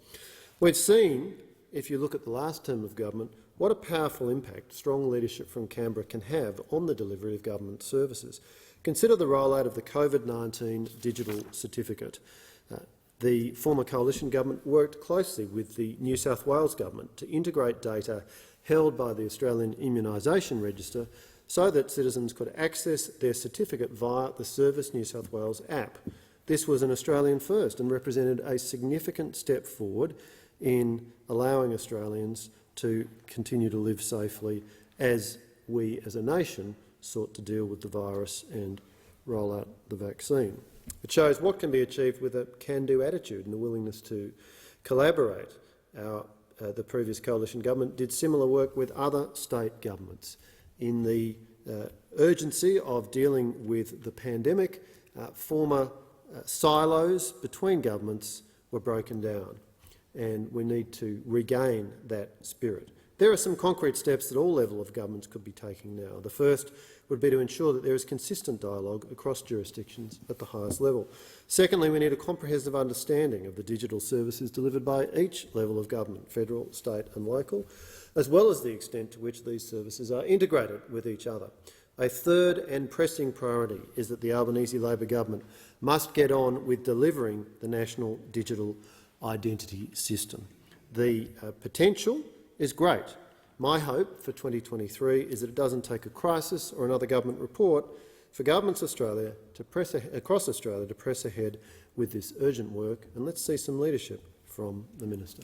We've seen, if you look at the last term of government, what a powerful impact strong leadership from Canberra can have on the delivery of government services. Consider the rollout of the COVID-19 digital certificate. The former coalition government worked closely with the New South Wales government to integrate data held by the Australian Immunisation Register so that citizens could access their certificate via the Service New South Wales app. This was an Australian first and represented a significant step forward in allowing Australians to continue to live safely as we as a nation sought to deal with the virus and roll out the vaccine. It shows what can be achieved with a can-do attitude and a willingness to collaborate. The previous coalition government did similar work with other state governments. In the urgency of dealing with the pandemic, former silos between governments were broken down, and we need to regain that spirit. There are some concrete steps that all levels of governments could be taking now. The first would be to ensure that there is consistent dialogue across jurisdictions at the highest level. Secondly, we need a comprehensive understanding of the digital services delivered by each level of government, federal, state and local, as well as the extent to which these services are integrated with each other. A third and pressing priority is that the Albanese Labor government must get on with delivering the National Digital Identity System. The potential is great. My hope for 2023 is that it doesn't take a crisis or another government report for governments across Australia to press ahead with this urgent work, and let's see some leadership from the Minister.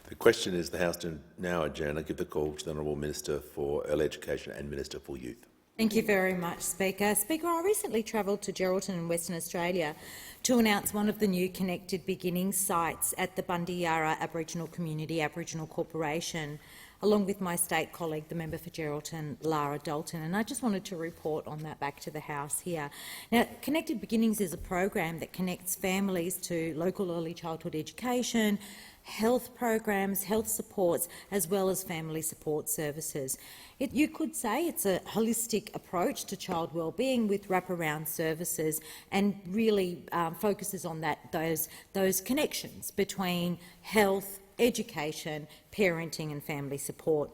The question is the House to now adjourn. I give the call to the Honourable Minister for Early Education and Minister for Youth. Thank you very much, Speaker. Speaker, I recently travelled to Geraldton in Western Australia to announce one of the new Connected Beginnings sites at the Bundyara Aboriginal Community Aboriginal Corporation, along with my state colleague, the member for Geraldton, Lara Dalton, and I just wanted to report on that back to the House here. Now, Connected Beginnings is a program that connects families to local early childhood education, health programs, health supports, as well as family support services. You could say it's a holistic approach to child wellbeing with wraparound services, and really focuses on those connections between health, education, parenting and family support.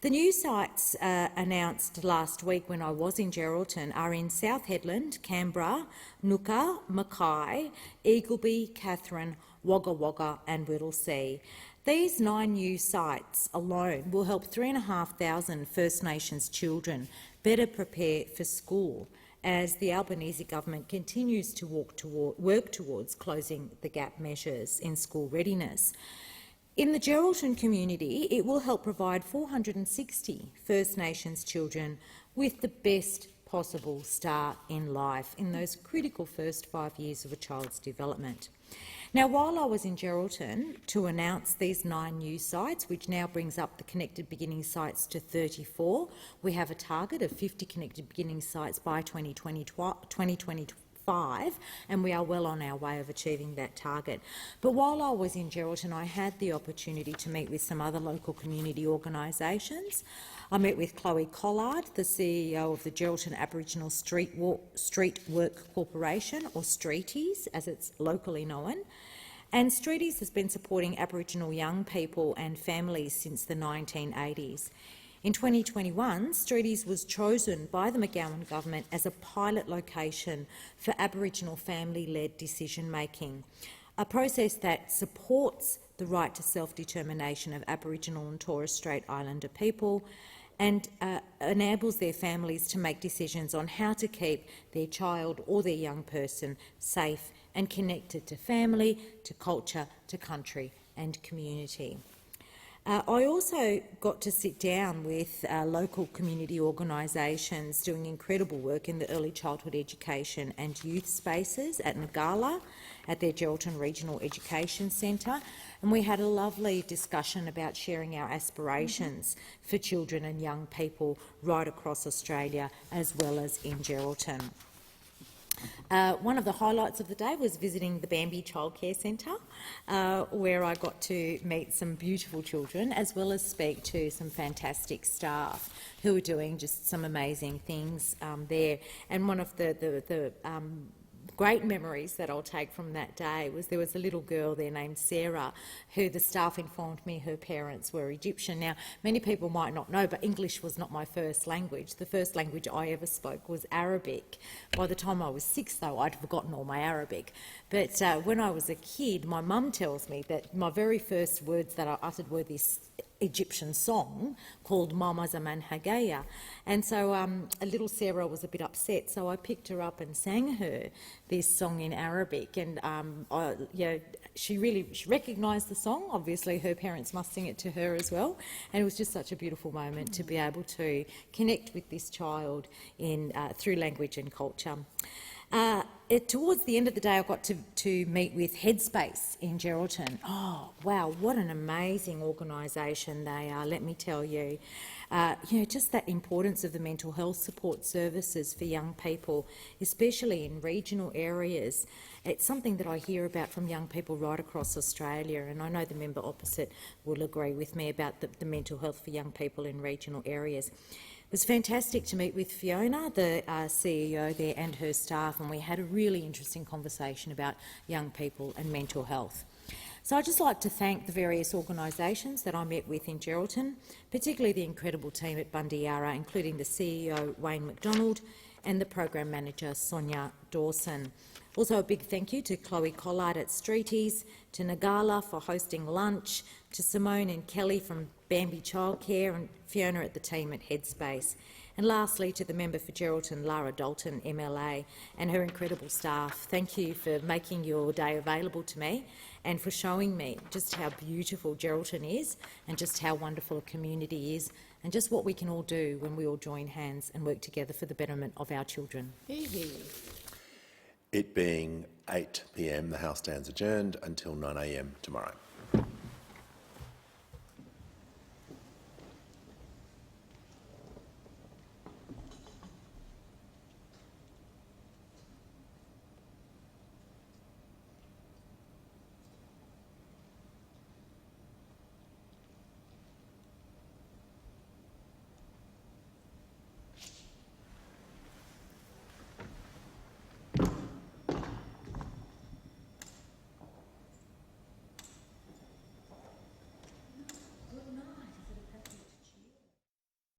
The new sites announced last week when I was in Geraldton are in South Hedland, Canberra, Nooka, Mackay, Eagleby, Katherine, Wagga Wagga and Whittlesea. These 9 new sites alone will help 3,500 First Nations children better prepare for school as the Albanese government continues to work towards closing the gap measures in school readiness. In the Geraldton community, it will help provide 460 First Nations children with the best possible start in life in those critical first 5 years of a child's development. Now, while I was in Geraldton to announce these 9 new sites, which now brings up the Connected Beginnings sites to 34, we have a target of 50 Connected Beginnings sites by 2025, and we are well on our way of achieving that target. But while I was in Geraldton, I had the opportunity to meet with some other local community organisations. I met with Chloe Collard, the CEO of the Geraldton Aboriginal Street Work Corporation, or Streeties as it's locally known. And Streeties has been supporting Aboriginal young people and families since the 1980s. In 2021, Streeties was chosen by the McGowan government as a pilot location for Aboriginal family-led decision-making, a process that supports the right to self-determination of Aboriginal and Torres Strait Islander people and enables their families to make decisions on how to keep their child or their young person safe and connected to family, to culture, to country and community. I also got to sit down with local community organisations doing incredible work in the early childhood education and youth spaces at Ngala, at their Geraldton Regional Education Centre, and we had a lovely discussion about sharing our aspirations for children and young people right across Australia as well as in Geraldton. One of the highlights of the day was visiting the Bambi Childcare Centre, where I got to meet some beautiful children as well as speak to some fantastic staff who are doing just some amazing things there. And one of the great memories that I'll take from that day was there was a little girl there named Sarah who the staff informed me her parents were Egyptian. Now, many people might not know, but English was not my first language. The first language I ever spoke was Arabic. By the time I was 6, though, I'd forgotten all my Arabic. But when I was a kid, my mum tells me that my very first words that I uttered were this Egyptian song called Mama Zaman Hagaya. And so a little Sarah was a bit upset, so I picked her up and sang her this song in Arabic. And she recognised the song. Obviously her parents must sing it to her as well. And it was just such a beautiful moment to be able to connect with this child through language and culture. Towards the end of the day, I got to meet with Headspace in Geraldton. Oh, wow, what an amazing organisation they are, let me tell you. Just that importance of the mental health support services for young people, especially in regional areas. It's something that I hear about from young people right across Australia, and I know the member opposite will agree with me about the mental health for young people in regional areas. It was fantastic to meet with Fiona, the CEO there, and her staff, and we had a really interesting conversation about young people and mental health. So I'd just like to thank the various organisations that I met with in Geraldton, particularly the incredible team at Bundyara, including the CEO, Wayne McDonald, and the Program Manager, Sonia Dawson. Also a big thank you to Chloe Collard at Streeties, to Nagala for hosting lunch, to Simone and Kelly from Bambi Childcare and Fiona at the team at Headspace. And lastly, to the member for Geraldton, Lara Dalton, MLA, and her incredible staff. Thank you for making your day available to me and for showing me just how beautiful Geraldton is and just how wonderful a community is and just what we can all do when we all join hands and work together for the betterment of our children. It being 8 p.m, the House stands adjourned until 9 a.m. tomorrow.